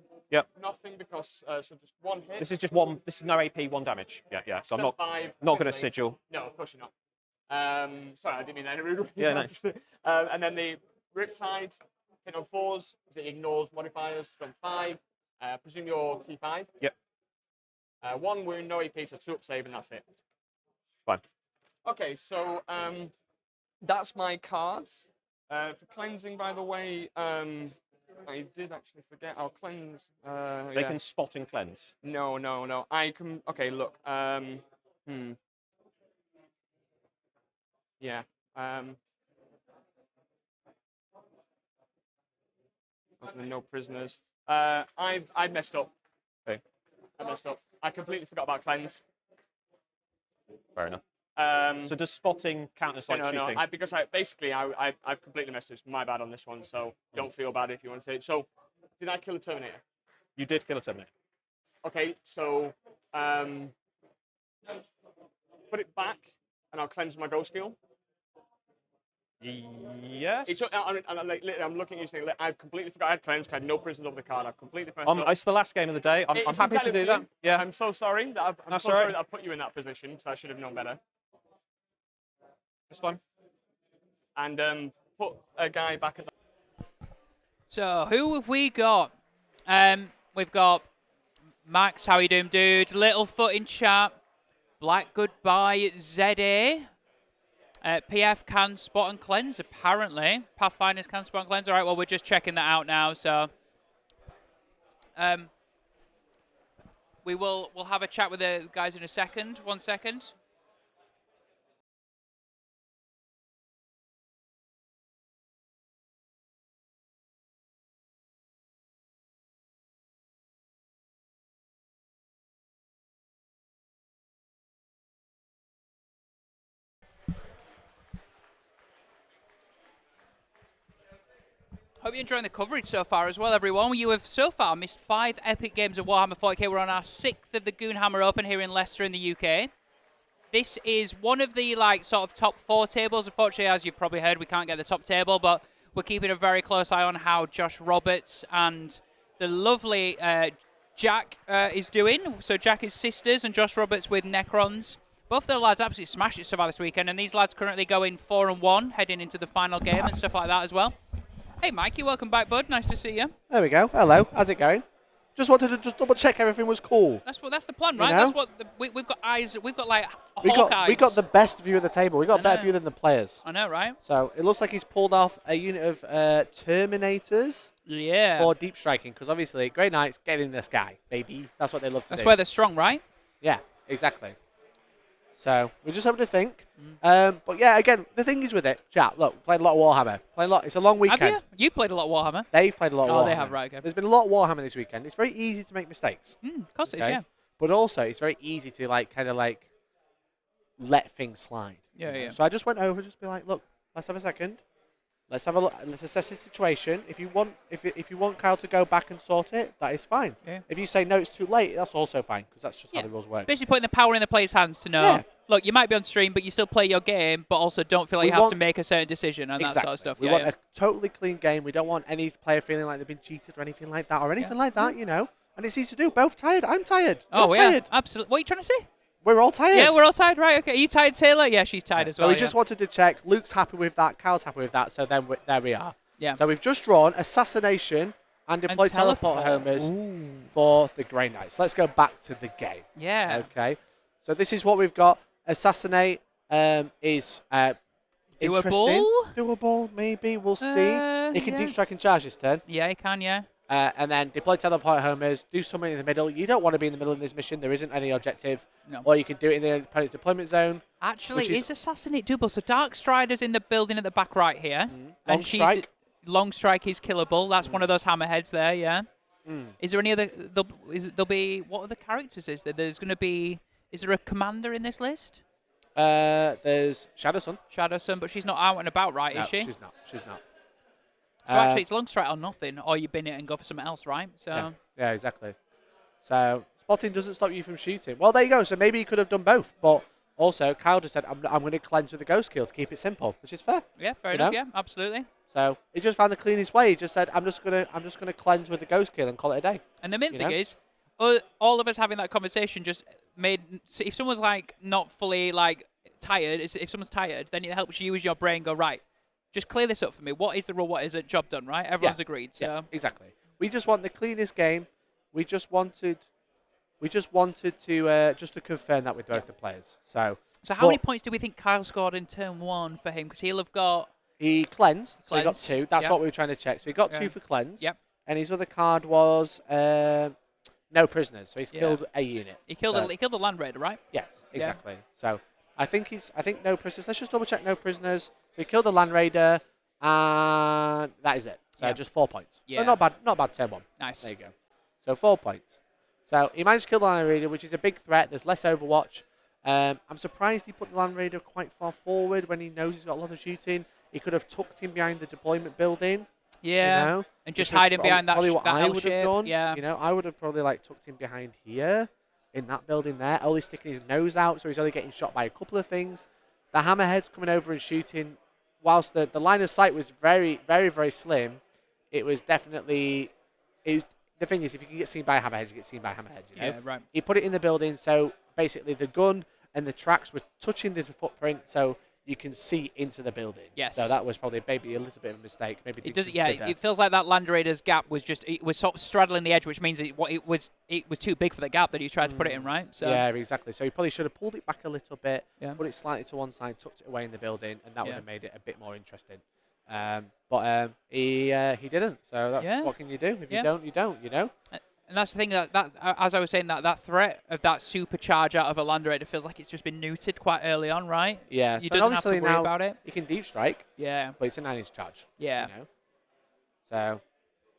nothing because so just 1 hit. This is just 1. This is no AP, 1 damage. Yeah, yeah. So I'm not going to sigil. No, of course you're not. Sorry, I didn't mean that rude. Yeah, nice. And then the Riptide, hit on 4s, it ignores modifiers, strength 5. Presume you're T5. Yep. 1 wound, no AP, so 2 up save, and that's it. Fine. Okay, so that's my cards. For cleansing, by the way, I did actually forget. I'll cleanse. They can spot and cleanse. No. I can. Okay, look. Yeah. No prisoners. I messed up. Okay. I messed up. I completely forgot about cleanse. Fair enough. So does spotting count as like shooting? No, because I've completely messed up. It's my bad on this one, so don't feel bad if you want to say it. So, did I kill a Terminator? You did kill a Terminator. Okay, so put it back, and I'll cleanse my ghost skill. Yes. I'm looking at you saying, I've completely forgot I had cleanse. I had no prisoners over the card. I've completely messed up. It's the last game of the day. I'm happy to do that. Yeah. I'm so sorry that sorry that I put you in that position, because I should have known better. It's fine. And put a guy back at the... So, who have we got? We've got Max, how you doing, dude? Littlefoot in chat. Black Goodbye, ZA. PF can spot and cleanse, apparently. Pathfinders can spot and cleanse. All right, well, we're just checking that out now, so... we'll have a chat with the guys in a second. 1 second. Hope you're enjoying the coverage so far as well, everyone. You have so far missed 5 epic games of Warhammer 40k. We're on our 6th of the Goonhammer Open here in Leicester in the UK. This is one of the sort of top 4 tables. Unfortunately, as you've probably heard, we can't get the top table, but we're keeping a very close eye on how Josh Roberts and the lovely Jack is doing. So Jack is sisters and Josh Roberts with Necrons. Both the lads absolutely smashed it so far this weekend, and these lads currently going 4-1, heading into the final game and stuff like that as well. Hey, Mikey, welcome back, bud. Nice to see you. There we go. Hello. How's it going? Just wanted to double check everything was cool. That's the plan, right? You know? That's what we've got eyes. We've got eyes. We got the best view of the table. We got a better view than the players. I know, right? So it looks like he's pulled off a unit of Terminators. Yeah. For deep striking, because obviously Grey Knights get in the sky, baby. That's what they love to do. That's where they're strong, right? Yeah, exactly. So we're just having to think. But yeah, again, the thing is with it, chat. Look, played a lot of Warhammer. It's a long weekend. Have you? You've played a lot of Warhammer. They've played a lot of Warhammer. Oh, they have, right? Okay. There's been a lot of Warhammer this weekend. It's very easy to make mistakes. Of course it is, yeah. But also, it's very easy to let things slide. Yeah, yeah. So I just went over, just be like, look, let's have a second. Let's have a look. Let's assess the situation. If you want Kyle to go back and sort it, that is fine. Yeah. If you say no, it's too late, that's also fine, because that's just how the rules work. It's basically putting the power in the player's hands to know, look, you might be on stream, but you still play your game, but also don't feel like you have to make a certain decision and that sort of stuff. We want a totally clean game. We don't want any player feeling like they've been cheated or anything like that, you know. And it's easy to do. Both tired. I'm tired. You're tired. Absolutely. What are you trying to say? We're all tired. Yeah, we're all tired, right? Okay. Are you tired, Taylor? Yeah, she's tired as well. So we just wanted to check. Luke's happy with that. Kyle's happy with that. So then there we are. Yeah. So we've just drawn Assassination and Deploy Teleport Homers for the Grey Knights. Let's go back to the game. Yeah. Okay. So this is what we've got. Assassinate is interesting. Doable, maybe. We'll see. He can deep strike and charge this turn. Yeah, he can, yeah. And then Deploy Teleport Homers, do something in the middle. You don't want to be in the middle of this mission. There isn't any objective. No. Or you can do it in the opponent's deployment zone. Actually, is Assassinate doable? So Dark Strider's in the building at the back right here. Long strike. Long strike is killable. That's one of those hammerheads there, yeah. Is there any other... There'll be... What other characters is there? There's going to be... Is there a commander in this list? There's Shadowsun. Shadowsun, but she's not out and about, right, is she? She's not. She's not. So actually, it's long strike or nothing, or you bin it and go for something else, right? So yeah, exactly. So spotting doesn't stop you from shooting. Well, there you go. So maybe you could have done both, but also Kyle just said, "I'm going to cleanse with the ghost skill to keep it simple," which is fair. Yeah, fair enough. Yeah, absolutely. So he just found the cleanest way. He just said, "I'm just gonna cleanse with the ghost skill and call it a day." And the main thing is, all of us having that conversation just made. So if someone's not fully tired, if someone's tired, then it helps you use your brain. Go right. Just clear this up for me. What is the rule? What isn't? Job done, right? Everyone's agreed. So yeah, exactly. We just want the cleanest game. We just wanted to confirm that with both the players. So how many points do we think Kyle scored in turn 1 for him? Because he'll have got... He cleansed, so he got 2. That's what we were trying to check. So he got 2 for cleanse. Yep. And his other card was no prisoners. So he's killed a unit. He killed the Land Raider, right? Yes, exactly. So I think no prisoners. Let's just double check no prisoners. So he killed the Land Raider, and that is it. So just 4 points. Yeah. So not bad turn 1. Nice. There you go. So 4 points. So he managed to kill the Land Raider, which is a big threat. There's less Overwatch. I'm surprised he put the Land Raider quite far forward when he knows he's got a lot of shooting. He could have tucked him behind the deployment building. Yeah. You know, and just hide him behind that what I L would shape. have done. Yeah. You know, I would have probably tucked him behind here in that building there, only sticking his nose out, so he's only getting shot by a couple of things. The hammerhead's coming over and shooting. Whilst the line of sight was very, very, very slim, it was definitely. The thing is, if you can get seen by a hammerhead, you get seen by a hammerhead. You know? Yeah, right. He put it in the building, so basically the gun and the tracks were touching the footprint, so you can see into the building. Yes. So that was probably maybe a little bit of a mistake. Maybe it does. Yeah, it feels like that Land Raider's gap was sort of straddling the edge, which means it was too big for the gap that he tried to put it in, right? So yeah, exactly. So he probably should have pulled it back a little bit, put it slightly to one side, tucked it away in the building, and that would have made it a bit more interesting. But he didn't. So that's what can you do? If you don't, you don't. You know. And that's the thing that as I was saying, that threat of that supercharge out of a Land Raider feels like it's just been neutered quite early on, right? Yeah. You so doesn't have to worry now about it. He can deep strike. Yeah. But it's a 9-inch charge. Yeah. You know? So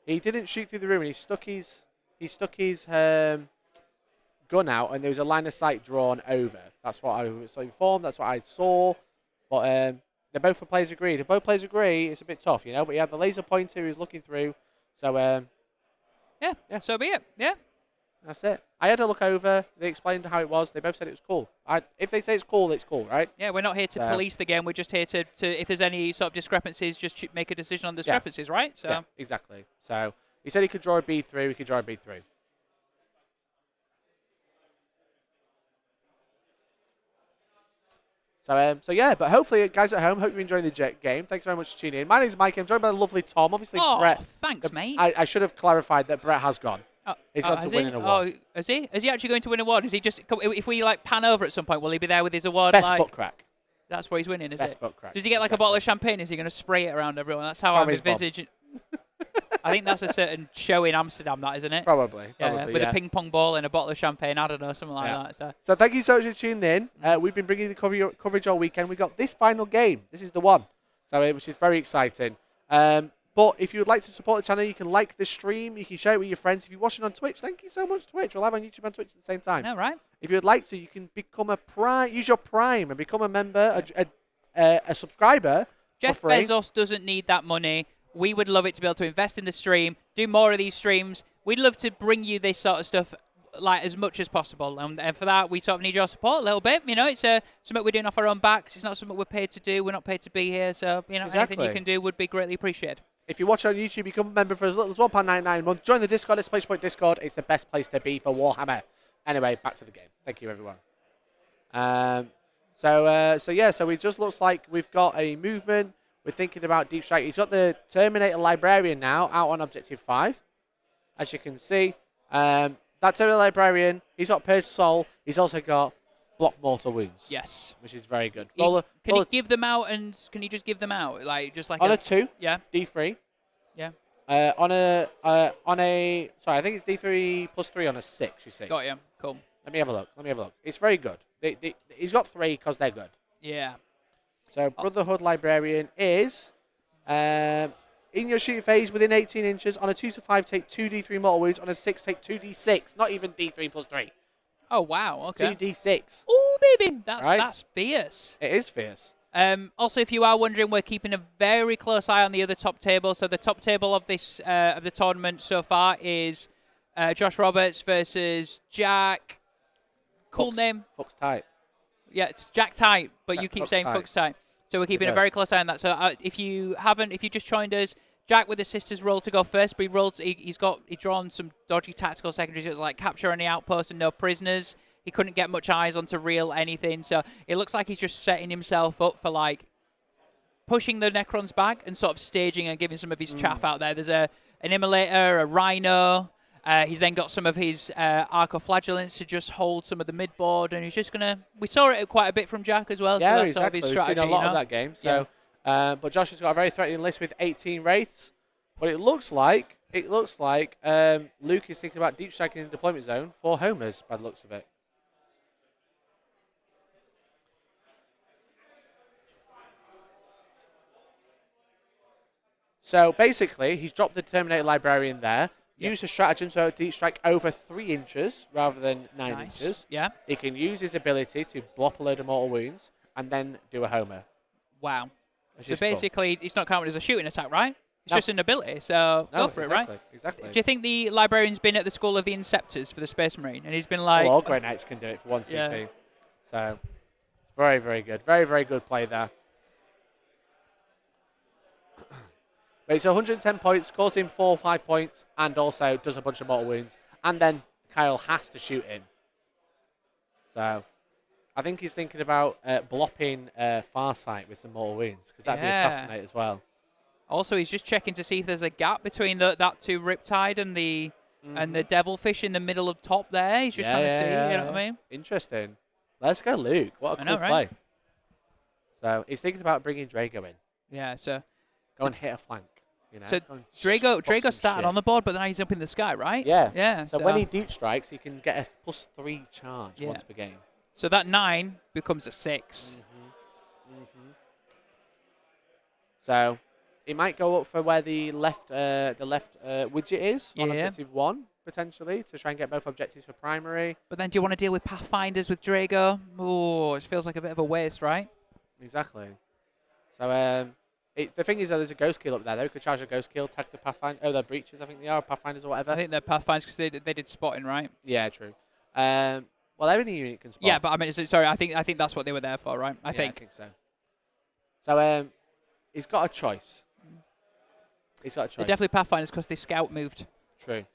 he didn't shoot through the room, and he stuck his gun out, and there was a line of sight drawn over. That's what I was informed. That's what I saw. But they're both for players agreed. If both players agree, it's a bit tough, you know. But he had the laser pointer he was looking through. So yeah, so be it. Yeah. That's it. I had a look over. They explained how it was. They both said it was cool. If they say it's cool, right? Yeah, we're not here to police the game. We're just here to if there's any sort of discrepancies, just make a decision on discrepancies, right? So yeah, exactly. So he said he could draw a B through. He could draw a B through. So yeah, but hopefully, guys at home, hope you're enjoying the game. Thanks very much for tuning in. My name's Mike. I'm joined by the lovely Tom. Obviously, Brett. Thanks, mate. I should have clarified that Brett has gone. He's gone to win an award. Oh, is he? Is he actually going to win an award? Is he just? If we pan over at some point, will he be there with his award? Best book crack. That's where he's winning, is Best it? book crack. Does he get a bottle of champagne? Is he going to spray it around everyone? That's how I'm envisaging. I think that's a certain show in Amsterdam, that isn't it? Probably. With a ping pong ball and a bottle of champagne. I don't know, something like that. So thank you so much for tuning in. We've been bringing the coverage all weekend. We got this final game. This is the one, which is very exciting. But if you would like to support the channel, you can like the stream. You can share it with your friends. If you're watching on Twitch, thank you so much, Twitch. We're live on YouTube and Twitch at the same time. All right. If you would like to, you can become a Prime. Use your Prime and become a member, a subscriber. Jeff Bezos doesn't need that money. We would love it to be able to invest in the stream, do more of these streams. We'd love to bring you this sort of stuff as much as possible. And for that, we sort of need your support a little bit. You know, it's something we're doing off our own backs. It's not something we're paid to do. We're not paid to be here. So, anything you can do would be greatly appreciated. If you watch on YouTube, become a member for as little as £1.99 a month. Join the Discord, Exclamation Point Discord. It's the best place to be for Warhammer. Anyway, back to the game. Thank you, everyone. So it just looks like we've got a movement. We're thinking about deep strike. He's got the Terminator Librarian now out on Objective 5. As you can see, that Terminator Librarian, he's got Purge Soul. He's also got Block Mortal Wounds. Yes. Which is very good. Can he give them out, and can he just give them out? On a 2? Yeah. D3. Yeah. Sorry, I think it's D3 plus 3 on a 6, you see. Got you. Cool. Let me have a look. It's very good. He's got 3 because they're good. Yeah. So Brotherhood Librarian is in your shooting phase within 18 inches. On a 2 to 5, take 2d3 mortal wounds. On a 6, take 2d6. Not even d3 plus 3. Oh wow! Okay. 2d6. Oh baby, that's fierce. It is fierce. Also, if you are wondering, we're keeping a very close eye on the other top table. So the top table of this of the tournament so far is Josh Roberts versus Jack. Cool name. Fox Tight. Yeah, it's Jack Tight, but you keep saying Fox Tight. So we're keeping a very close eye on that. So if you just joined us, Jack with his sisters rolled to go first, but he's drawn some dodgy tactical secondaries. It was like capture any outpost and no prisoners. He couldn't get much eyes onto real anything. So it looks like he's just setting himself up for pushing the Necrons back and sort of staging and giving some of his chaff out there. There's an Immolator, a Rhino. He's then got some of his Arcoflagellants to just hold some of the mid-board, and he's just going to... We saw it quite a bit from Jack as well, yeah, so that's exactly. sort of his strategy. We've seen a lot of that game. So, but Josh has got a very threatening list with 18 Wraiths, but it looks like it looks like Luke is thinking about deep striking in the deployment zone for homers by the looks of it. So basically, he's dropped the Terminator Librarian there. Use a stratagem so deep strike over 3 inches rather than 9 inches. Yeah. He can use his ability to blop a load of mortal wounds and then do a homer. Wow. So basically, it's not counted as a shooting attack, right? It's just an ability, so go for it, right? Exactly. Do you think the Librarian's been at the School of the Inceptors for the Space Marine, and he's been like... Well, all Grey Knights can do it for 1 CP. Yeah. So, very, very good. Very, very good play there. But it's 110 points, scores him 4 or 5 points, and also does a bunch of mortal wounds. And then Kyle has to shoot him. So, I think he's thinking about blopping Farsight with some mortal wounds, because that'd be Assassinate as well. Also, he's just checking to see if there's a gap between that 2 Riptide and the Devilfish in the middle of top there. He's just trying to see, you know what I mean? Interesting. Let's go, Luke. What a cool play. So, he's thinking about bringing Drago in. Yeah, so... Go and hit a flank. You know, so Drago started on the board, but then he's up in the sky, right? Yeah. Yeah. So when he deep strikes, he can get a +3 charge once per game. So that 9 becomes a 6. So it might go up for where the left widget is on objective 1 potentially to try and get both objectives for primary. But then do you want to deal with Pathfinders with Drago? Oh, it feels like a bit of a waste, right? Exactly. So the thing is, there's a ghost kill up there. They could charge a ghost kill, tag the Pathfinder. They're breaches, I think they are, Pathfinders or whatever. I think they're Pathfinders because they did spotting, right? Yeah, true. Well, every unit can spot. Yeah, but I mean, sorry, I think that's what they were there for, right? I think so. So he's got a choice. He's got a choice. They're definitely Pathfinders because they scout moved. True.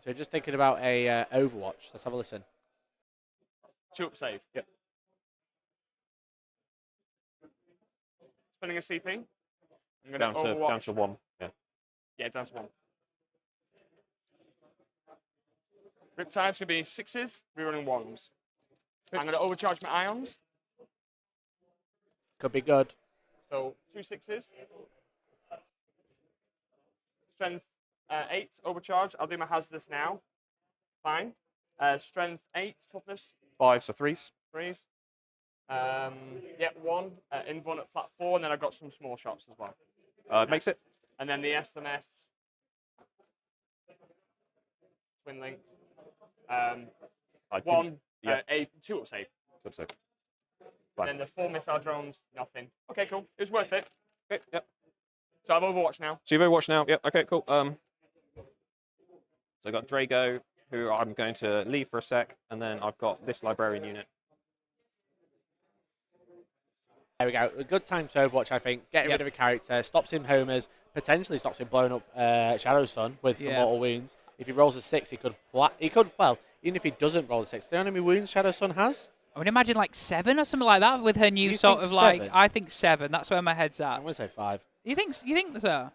So just thinking about a Overwatch. Let's have a listen. 2 up save. Yep. Spending a CP. I'm down to 1. Yeah. Yeah, down to 1. Riptide's going to be 6s, rerunning 1s. I'm going to overcharge my ions. Could be good. So 2 6s. Strength 8, overcharge. I'll do my hazardous now. Fine. Strength 8, toughness. 5, so 3s. 3s. Yeah, 1. Invuln at flat 4, and then I've got some small shots as well. Makes it. And then the SMS. Twin linked. 1, 2 up save. 2 up save. And then the 4 missile drones, nothing. Okay, cool. It was worth it. Okay, yep. So I've Overwatch now. So you've Overwatch now? Yep, okay, cool. So I've got Drago, who I'm going to leave for a sec, and then I've got this Librarian unit. There we go. A good time to Overwatch, I think. Getting rid of a character, stops him homers, potentially stops him blowing up Shadow Sun with some mortal wounds. If he rolls a 6, he could, well, even if he doesn't roll a 6, do you know how many wounds Shadow Sun has? I would imagine like 7 or something like that with her new sort of like. 7? I think 7. That's where my head's at. I'm gonna say 5. You think so?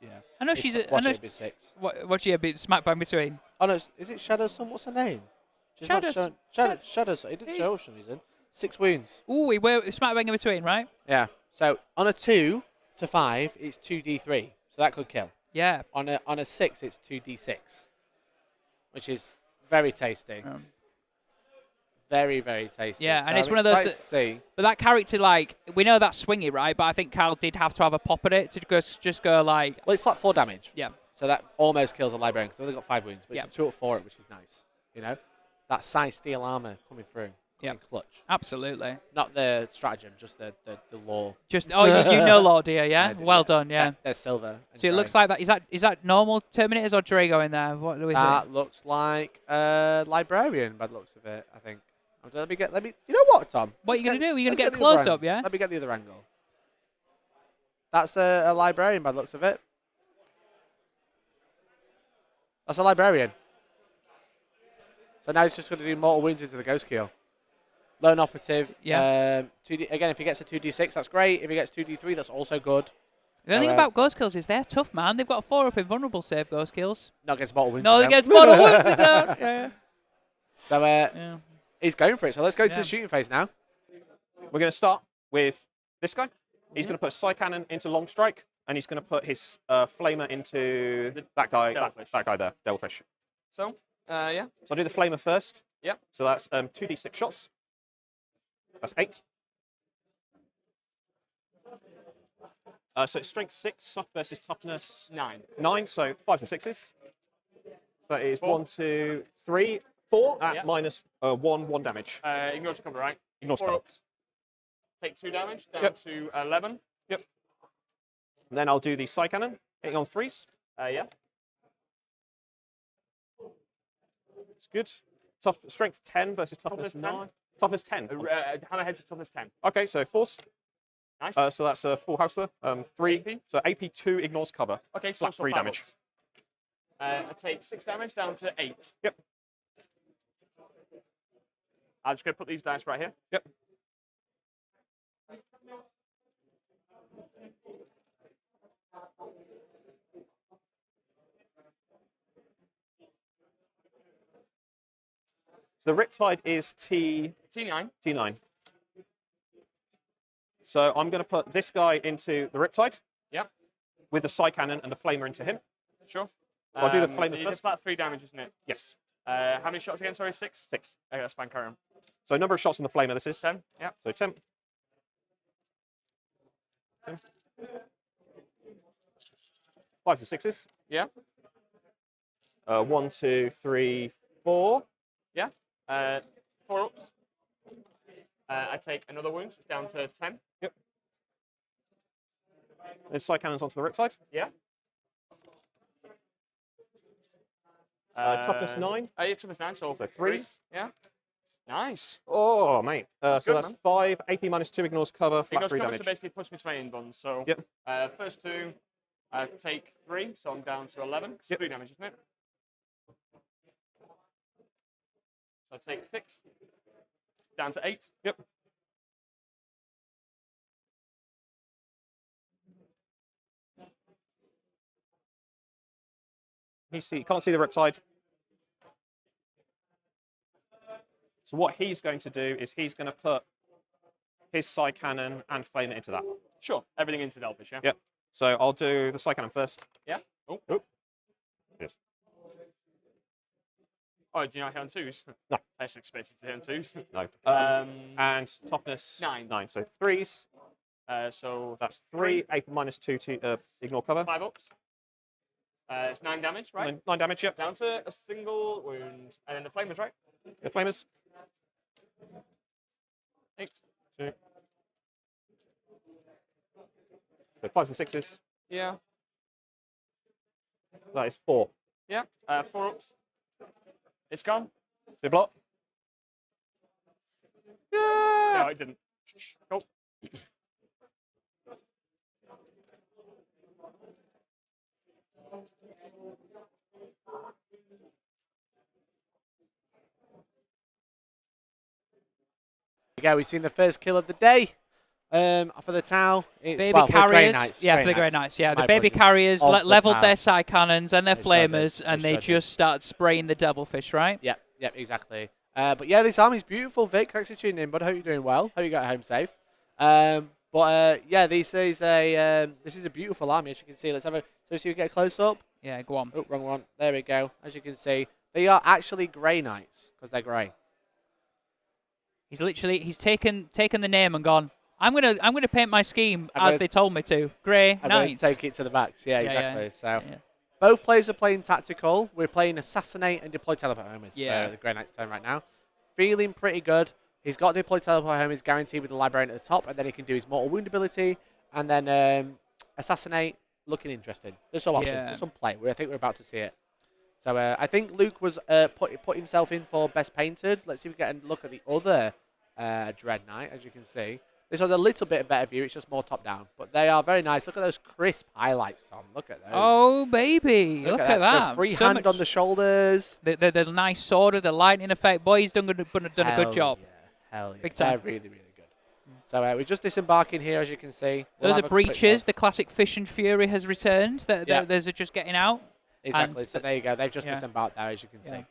Yeah. I know she's. Watch it be 6. What's she a bit smack bang between? Oh no, is it Shadow Sun? What's her name? She's Shadow Sun. It didn't show for some reason. 6 wounds. Ooh, we were smack bang in between, right? Yeah. So on a 2 to 5, it's 2d3. So that could kill. Yeah. On a 6, it's 2d6, which is very tasty. Very, very tasty. Yeah, so and it's I'm one of those. to see. But that character, like, we know that's swingy, right? But I think Kyle did have to have a pop at it to just go like. Well, it's like 4 damage. Yeah. So that almost kills a Librarian because they've only got 5 wounds. But it's a 2 up 4, which is nice. You know, that size steel armor coming through. Yeah. Clutch. Absolutely. Not the stratagem, just the lore. Just you know lore, do you? Yeah. Well done. Yeah. They're silver. So it looks like that. Is that normal Terminators or Drago in there? What do we think? That looks like Librarian by the looks of it. I think. Let me. You know what, Tom? What are you gonna do? Are you gonna get close up? Yeah. Let me get the other angle. That's a Librarian by the looks of it. That's a Librarian. So now he's just going to do mortal wounds into the Ghost Keel. Lone operative. Yeah. 2D, again, if he gets a 2d6, that's great. If he gets 2d3, that's also good. The only thing about Ghost Kills is they're tough, man. They've got a 4 up invulnerable save, Ghost Kills. Not against mortal wounds. No, against mortal wounds, they don't. Yeah. So, He's going for it. So let's go to the shooting phase now. We're going to start with this guy. He's going to put Psy Cannon into Long Strike, and he's going to put his Flamer into that guy. That guy there, Devilfish. So, yeah. So I'll do the Flamer first. Yep. So that's 2d6 shots. That's 8. So it's strength 6, soft versus toughness 9. 9, so 5s and 6s. So that is 1, 2, 3, 4 at minus 1 damage. Ignores cover, right? Ignores 4 cover. ups. Take 2 damage down to 11. Yep. And then I'll do the Psy Cannon, hitting on 3s. Yeah. It's good. Strength 10 versus toughness 9. Toughness 10. Hammerhead to toughness 10. Okay, so force. Nice. So that's a full house there. 3. AP. So AP 2 ignores cover. Okay, flat 3 damage. I take 6 damage down to 8. Yep. I'm just going to put these dice right here. Yep. So the Riptide is T9. T9. So I'm going to put this guy into the Riptide. Yep. With the Psy Cannon and the Flamer into him. Sure. So I'll do the Flamer first. It's flat 3 damage, isn't it? Yes. How many shots again? Sorry, 6? 6. Okay, that's fine. Carry on. So number of shots on the Flamer, this is? 10. Yep. So 10. 5s and 6s. Yeah. 1, 2, 3, 4. Yeah. 4 ups. I take another wound. It's down to 10. Yep. There's Psy Cannons onto the Riptide. Yeah. Toughness 9. Yeah, toughness 9, so 3s. Yeah. Nice. Oh, mate. So that's man. 5. AP minus 2 ignores cover, flat Ignores 3 cover, damage. so basically puts me to my in buns. So Yep. First 2, I take 3, so I'm down to 11. It's 3 damage, isn't it? So I take 6, down to 8. Yep. You can't see the Riptide. So what he's going to do is he's going to put his Psy Cannon and Flamer into that. Sure. Everything into Delphish, yeah? Yep. So I'll do the Psy Cannon first. Yeah. Oh. Yes. Oh, do you not hit on 2s? No. I just expected to hit on 2s. No. And toughness 9. 9. So 3s. So that's 3. AP minus 2 to ignore cover. 5 ups. It's 9 damage, right? 9 damage, yep. Down to a single wound. And then the Flamers, right? The Flamers. 8. 2. So 5s and 6s. Yeah. That is 4. Yeah. 4 ups. It's gone. 2 block. No, it didn't. Nope. Yeah, we've seen the first kill of the day for the Tau. It's, baby well, carriers, for the Grey Knights. Yeah, the baby carriers leveled their Psy Cannons and their Flamers, and they just started spraying the Devilfish, right? Yep, exactly. But yeah, this army's beautiful, Vic. Thanks for tuning in, bud. Hope you're doing well. Hope you got home safe. Yeah, this is a beautiful army, as you can see. Let's see if we get a close up. Yeah, go on. Oh, wrong one. There we go. As you can see, they are actually Grey Knights because they're grey. He's taken the name and gone, I'm gonna paint my scheme as they told me to. Grey Knights. Take it to the backs. Yeah, exactly. So both players are playing tactical. We're playing Assassinate and Deploy Teleport Homers for the Grey Knights turn right now. Feeling pretty good. He's got Deploy Teleport Homers guaranteed with the Librarian at the top, and then he can do his Mortal Wound ability, and then Assassinate looking interesting. There's some options. There's some play. I think we're about to see it. So I think Luke was put himself in for Best Painted. Let's see if we get a look at the other Dread Knight, as you can see. This was a little bit better view. It's just more top-down. But they are very nice. Look at those crisp highlights, Tom. Look at those. Oh, baby. Look at that. The free hand on the shoulders. The nice sword with the lightning effect. Boy, he's done a good job. Yeah. Hell yeah. Big time. They're really, really good. So we're just disembarking here, as you can see. Those are breaches. The classic Fish and Fury has returned. Those are just getting out. Exactly. So there you go. They've just disembarked there, as you can see.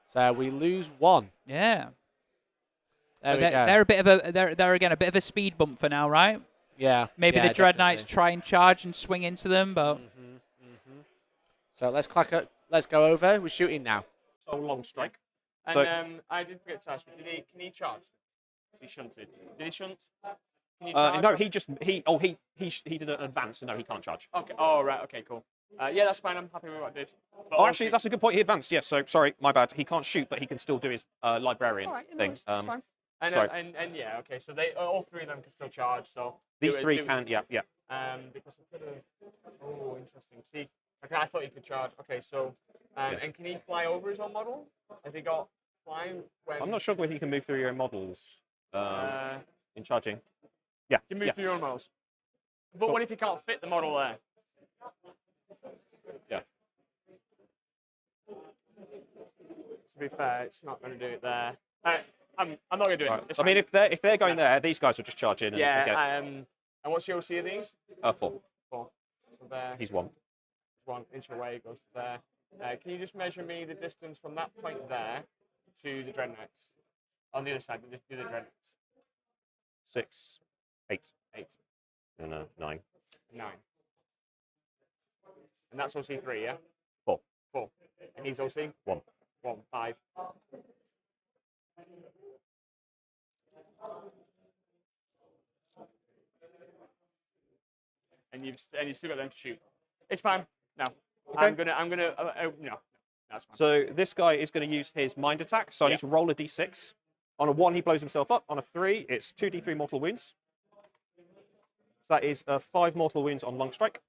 So we lose 1. Yeah. They're a bit of a they're again a bit of a speed bump for now, right? Yeah. Maybe yeah, the Dread Knights definitely. try and charge and swing into them, but. So let's let's go over. We're shooting now. So long strike. And So I did forget to ask you, can he charge? He shunted. Did he shunt? Can you charge? no, he did an advance, so no, he can't charge. Okay. Oh, right. Okay, cool. Yeah, that's fine. I'm happy with what I did. But Oh, actually, that's a good point. He advanced. Yes. So sorry, my bad. He can't shoot, but he can still do his librarian thing. That's fine. Sorry. And yeah, okay. So they all three of them can still charge. So These three can, yeah. Because I could have. Oh, interesting. See, okay, I thought he could charge. Okay, so and can he fly over his own model? Has he got flying? I'm not sure whether you can move through your own models in charging. Yeah. You can move through your own models. But what if you can't fit the model there? Yeah. To be fair, it's not going to do it there. I'm not going to do it. Right. It's I mean, fine. if they're going there, these guys will just charge in. And Yeah. And what's your OC of these? 4. 4. So there. He's 1. 1 inch away goes to there. Can you just measure me the distance from that point there to the Dread Knights? On the other side, the Dread Knights. 6, 8. 8. No, 9. 9. And that's OC 3, yeah? 4. 4. And he's OC? 1. 1, 5. And you've still got them to shoot. It's fine. No. Okay. I'm gonna no. That's fine. So this guy is going to use his mind attack. So I need to roll a d6. On a 1, he blows himself up. On a 3, it's 2d3 mortal wounds. So that is 5 mortal wounds on long strike.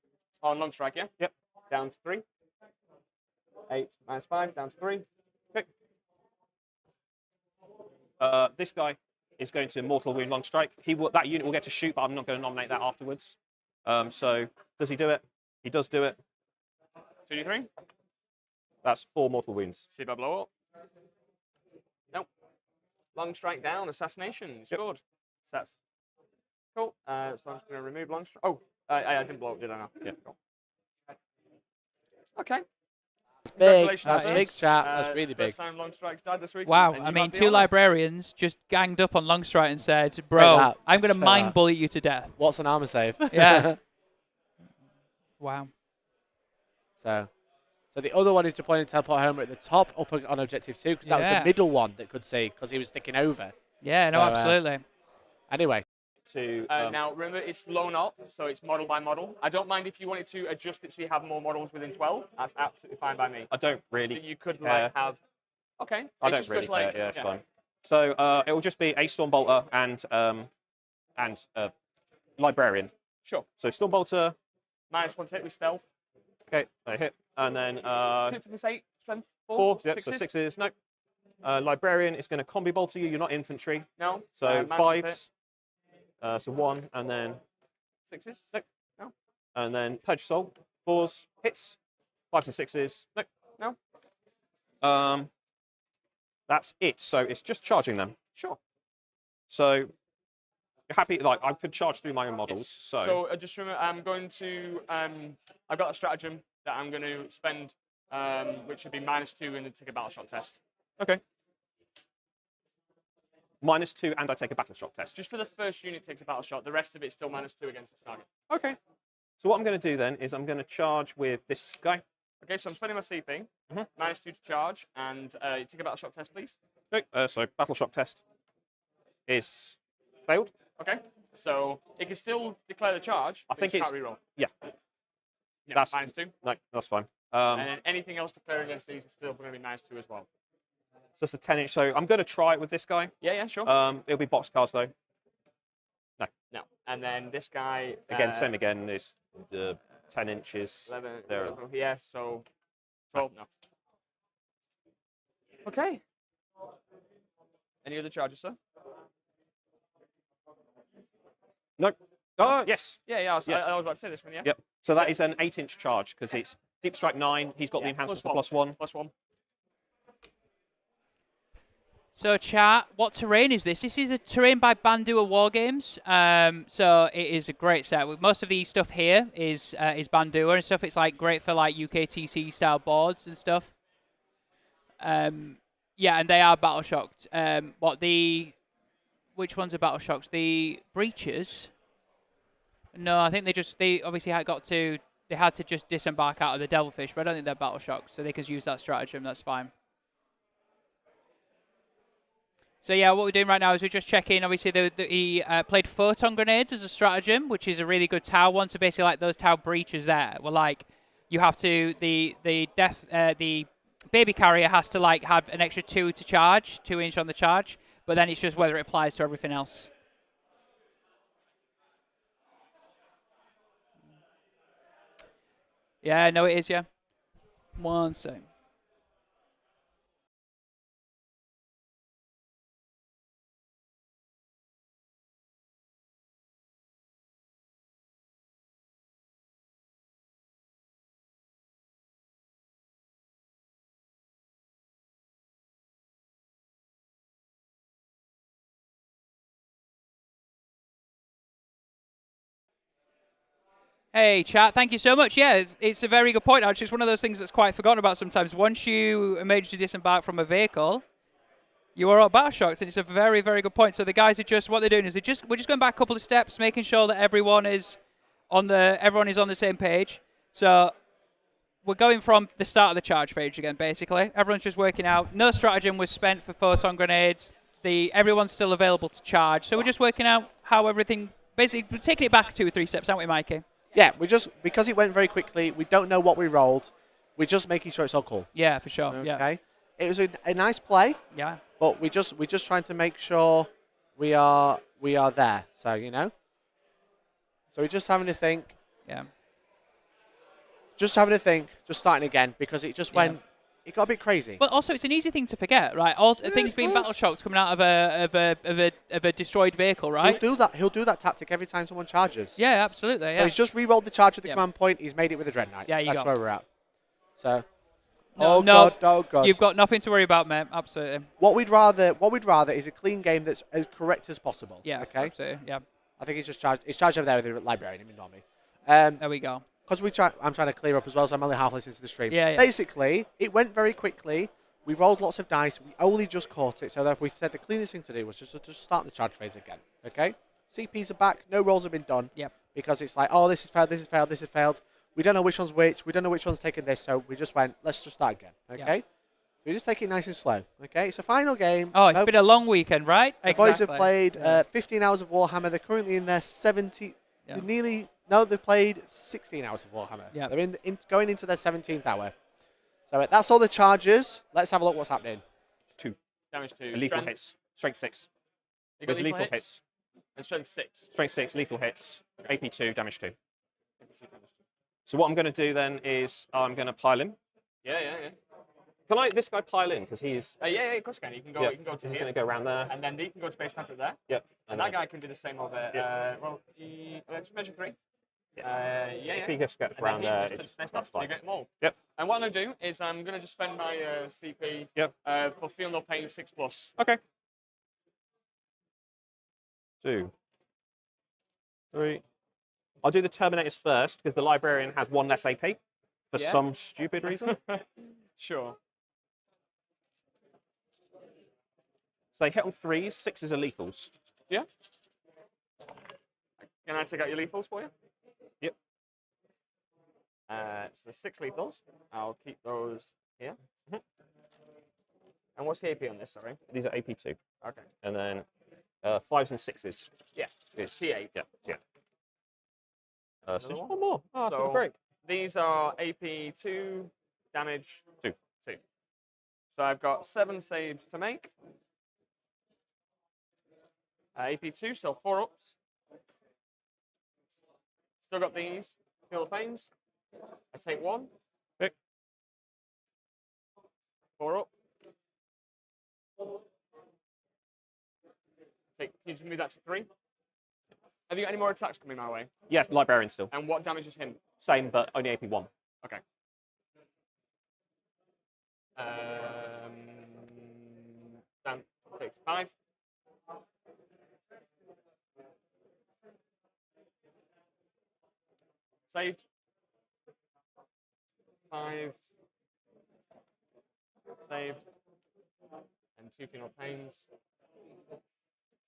On long strike, yeah? Yep. Down to 3. 8 minus 5, down to 3. Okay. This guy is going to mortal wound long strike. That unit will get to shoot, but I'm not going to nominate that afterwards. So does he do it? He does do it. 2d3. That's 4 mortal wounds. See if I blow up. Nope. Long strike down, assassination. Scored. So that's cool. So I'm just going to remove long strike. Oh, I didn't blow up, did I now? Yeah. Cool. Okay. That's big. Congratulations, That's sirs. big, chat. That's really big. First time long strikes died this week. Wow, and I you mean, have the 2 honour. librarians just ganged up on Longstrike and said, bro, I'm going to mind bully you to death. What's an armor save? Yeah. Wow. So the other one is deploying a teleport homer at the top up on objective 2 because that was the middle one that could see because he was sticking over. Yeah, no, absolutely. Anyway. Now, remember, it's blown up, so it's model by model. I don't mind if you wanted to adjust it so you have more models within 12. That's absolutely fine by me. I don't really So you could care. have... Okay. I don't really care. Yeah, it's fine. So it will just be a Stormbolter and Librarian. Sure. So Stormbolter. -1 hit with stealth. Okay, they hit. And then... Toughness 8, strength 4. Yep, sixes. so 6s. No. Librarian is going to combi bolter you. You're not infantry. No. So -1 hit. 5s. So 1, and then... 6s. No. And then Purge Soul. 4s. Hits. 5s and 6s. No. No. That's it. So it's just charging them. Sure. So you're happy? Like I could charge through my own models. Yes. So Just remember, I'm going to. I've got a stratagem that I'm going to spend, which would be -2 in the take a battle shot test. Okay. -2, and I take a battle shot test. Just for the first unit takes a battle shot. The rest of it's still -2 against its target. Okay. So what I'm going to do then is I'm going to charge with this guy. Okay, so I'm spending my CP. -2 to charge, and you take a battle shot test, please. Okay. So battle shock test is failed. Okay. So it can still declare the charge. I think it's reroll. Yeah. Yeah, That's -2. No, that's fine. And then anything else declaring against these is still going to be -2 as well. So it's a 10-inch. So I'm going to try it with this guy. Yeah, sure. It'll be box cars though. No. And then this guy again, same again. Is 10 inches. 11. There. Yeah. So 12. No. Okay. Any other charges, sir? No. Oh, yes. Yeah. I was Yes. about to say this one. Yeah. Yep. So that is an 8-inch charge because it's deep strike 9. He's got the enhancement for +1. +1. So, chat, what terrain is this? This is a terrain by Bandua Wargames. So it is a great set. Most of the stuff here is Bandua and stuff. It's like great for like UKTC style boards and stuff. Yeah, and they are battle shocked. which ones are battle shocks? The breaches. No, I think they obviously had to just disembark out of the Devilfish, but I don't think they're battle shocks, so they could use that stratagem. That's fine. So yeah, what we're doing right now is we're just checking. Obviously, he played photon grenades as a stratagem, which is a really good Tau one. So basically, like those Tau breaches there, were like you have to the baby carrier has to like have an extra 2 to charge, 2-inch on the charge, but then it's just whether it applies to everything else. Yeah, no, it is. Yeah, 1 second. Hey, chat, thank you so much. Yeah, it's a very good point, actually. It's one of those things that's quite forgotten about sometimes. Once you emergency disembark from a vehicle, you are at battle shocks, and it's a very, very good point. So the guys are just, what they're doing is we're just going back a couple of steps, making sure that everyone is on the same page. So we're going from the start of the charge phase again, basically. Everyone's just working out. No stratagem was spent for photon grenades. Everyone's still available to charge. So we're just working out how everything, basically, we're taking it back 2 or 3 steps, aren't we, Mikey? Yeah, because it went very quickly, we don't know what we rolled. We're just making sure it's all cool. Yeah, for sure. Okay. Yeah. It was a nice play. Yeah. But we're just trying to make sure we are there. So, you know. So we're just having to think. Yeah. Just having to think, just starting again, because it just went. It got a bit crazy. But also, it's an easy thing to forget, right? All things being battle shocks coming out of a destroyed vehicle, right? He'll do that tactic every time someone charges. Yeah, absolutely. Yeah. So he's just re-rolled the charge at the command point. He's made it with a Dread Knight. Yeah, That's where we're at. So. No, Oh God. You've got nothing to worry about, mate. Absolutely. What we'd rather is a clean game that's as correct as possible. Yeah. Okay. Absolutely. Yeah. I think he's just charged. It's charged over there with the librarian. Ignore me. There we go. Because I'm trying to clear up as well, so I'm only half listening to the stream. Yeah. Basically, it went very quickly. We rolled lots of dice. We only just caught it, so that we said the cleanest thing to do was just start the charge phase again. Okay. CPs are back. No rolls have been done. Yep. Because it's like, oh, this has failed. This has failed. This has failed. We don't know which one's which. We don't know which one's taken this, so we just went, let's just start again. Okay? So we just take it nice and slow. Okay? It's a final game. Oh, it's been a long weekend, right? The boys have played 15 hours of Warhammer. They're currently in their 70. They've played 16 hours of Warhammer. Yeah. They're going into their 17th hour. So that's all the charges. Let's have a look what's happening. 2. Damage 2. Lethal hits. Strength 6. You got With lethal hits. And strength 6. Strength 6, lethal hits. AP 2, damage 2. So what I'm going to do then is I'm going to pile him. Yeah. Can this guy pile in? Because he's... yeah, of course you can. You can go, you can go to he's here. going to go around there. And then he can go to base panther there. Yep. And that guy can do the same over... let's measure 3. If he just gets around there, that's fine. You get them all. Yep. And what I'm going to do is I'm going to just spend my CP for Feel No Pain 6+. Okay. 2. 3. I'll do the Terminators first, because the Librarian has 1 less AP for some stupid reason. Sure. So they hit on 3s, 6s are lethals. Yeah. Can I take out your lethals for you? Yep. So the 6 lethals. I'll keep those here. And what's the AP on this, sorry? These are AP 2. Okay. And then 5s and 6s. Yeah. It's T8. Yeah. So just one more. Oh, that's great. These are AP 2, damage 2. So I've got 7 saves to make. AP 2, so 4 ups. Still got these. Feel the pains. I take 1. Okay. 4 up. Can you just move that to 3? Have you got any more attacks coming my way? Yes, Librarian still. And what damage is him? Same, but only AP 1. Okay. Dan takes 5. Saved. 5. Saved. And 2 final pains.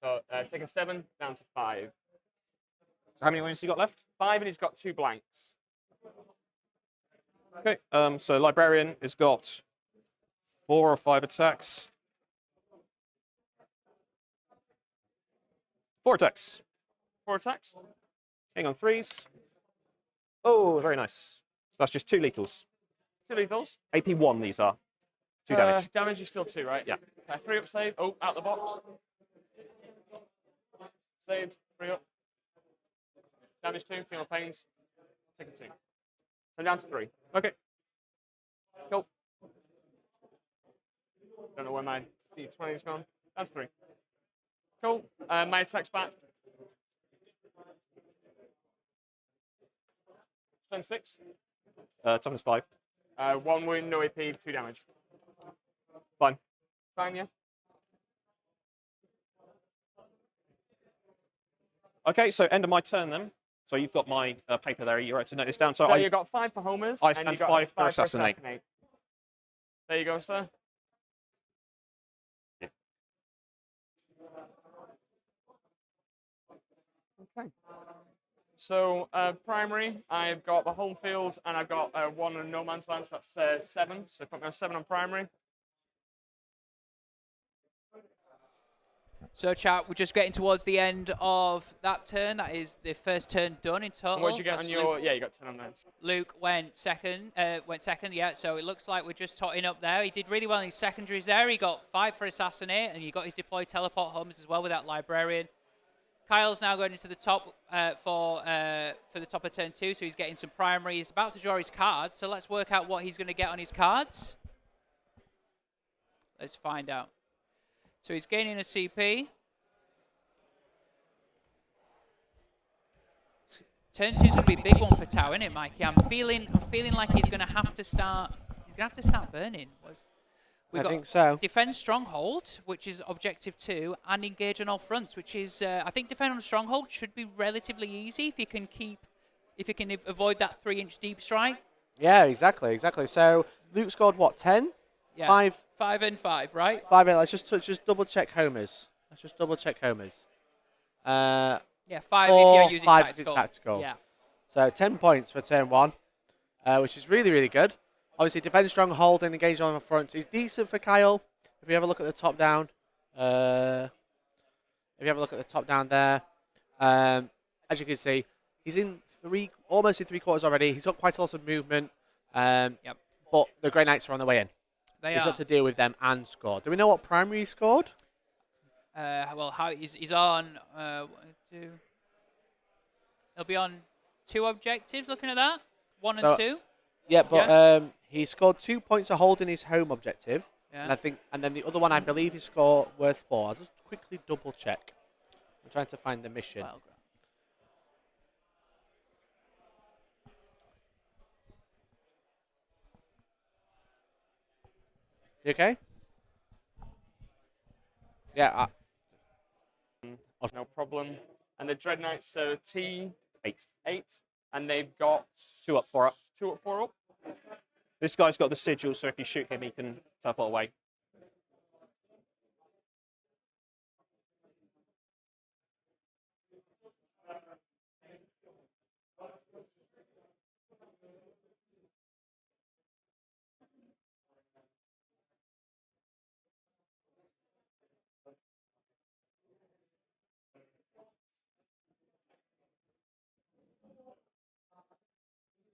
So take a 7 down to 5. So how many wounds you got left? 5, and he's got 2 blanks. Okay. So Librarian has got 4 or 5 attacks. 4 attacks. 4 attacks. Hang on, 3s. Oh, very nice. So that's just 2 lethals. 2 lethals. AP 1 these are. 2 damage. Damage is still 2, right? Yeah. 3 up save. Oh, out the box. Saved. 3 up. Damage 2. Feel no pains. Take a 2. So down to 3. Okay. Cool. Don't know where my D20 is gone. Down to 3. Cool. My attack's back. Strength 6. Toughness 5. 1 wound, no AP, 2 damage. Fine. Fine, yeah. Okay, so end of my turn then. So you've got my paper there. You're right to note this down. So you got 5 for homers. I and stand you got 5 for 5 assassinate. There you go, sir. Yeah. Okay. So primary, I've got the home field, and I've got 1 on no man's land. So that's 7. So put me on 7 on primary. So, chat, we're just getting towards the end of that turn. That is the first turn done in total. And what did you get on your? Luke. Yeah, you got 10 on there. Luke went second. Yeah. So it looks like we're just totting up there. He did really well in his secondaries there. He got 5 for assassinate, and he got his deploy teleport homes as well with that librarian. Kyle's now going into the top for the top of turn 2, so he's getting some primary. He's about to draw his card, so let's work out what he's going to get on his cards. Let's find out. So he's gaining a CP. Turn 2 is going to be a big one for Tau, isn't it, Mikey? I'm feeling like he's going to have to start. He's going to have to start burning. We've got think so. Defend Stronghold, which is objective 2, and engage on all fronts, which is I think defend on Stronghold should be relatively easy if you can avoid that 3-inch deep strike. Yeah, exactly. So Luke scored what, 10? Yeah. 5. 5 and 5, right? 5. Let's just double check homers. Yeah, 5 4, if you're using 5 tactical. if it's tactical. Yeah. So 10 points for turn 1, which is really, really good. Obviously, defend stronghold and engage on the fronts is decent for Kyle. If you have a look at the top down, there, as you can see, he's in almost in 3/4 already. He's got quite a lot of movement. Yep. But the Grey Knights are on the way in. He's got to deal with them and score. Do we know what primary he scored? Well, how he's on 1, 2. He'll be on 2 objectives. Looking at that, 1 and 2. Yeah, but he scored 2 points of holding his home objective, Yeah. and then the other one I believe he scored worth 4. I'll just quickly double check. I'm trying to find the mission. You okay? Yeah. No problem. And the Dread Knights are T8, and they've got 2 up, 4 up. 2 up, 4 up. This guy's got the sigil, so if you shoot him, he can teleport away.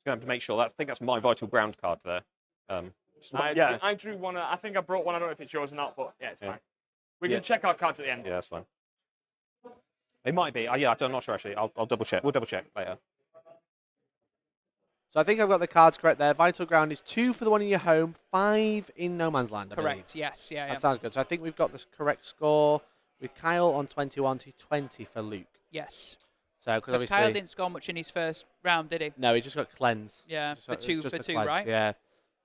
Going to have to make sure that I think that's my vital ground card there. I drew one. I think I brought one. I don't know if it's yours or not, but yeah, it's fine. We can check our cards at the end. Yeah, that's fine. It might be. Yeah, I'm not sure actually. I'll double check. We'll double check later. So I think I've got the cards correct there. Vital ground is 2 for the one in your home, 5 in no man's land. I Correct. believe. Yes. Yeah. That sounds good. So I think we've got the correct score with Kyle on 21 to 20 for Luke. Yes. So because Kyle didn't score much in his first round, did he? No, he just got cleanse. Yeah, just for two, cleanse. right? Yeah,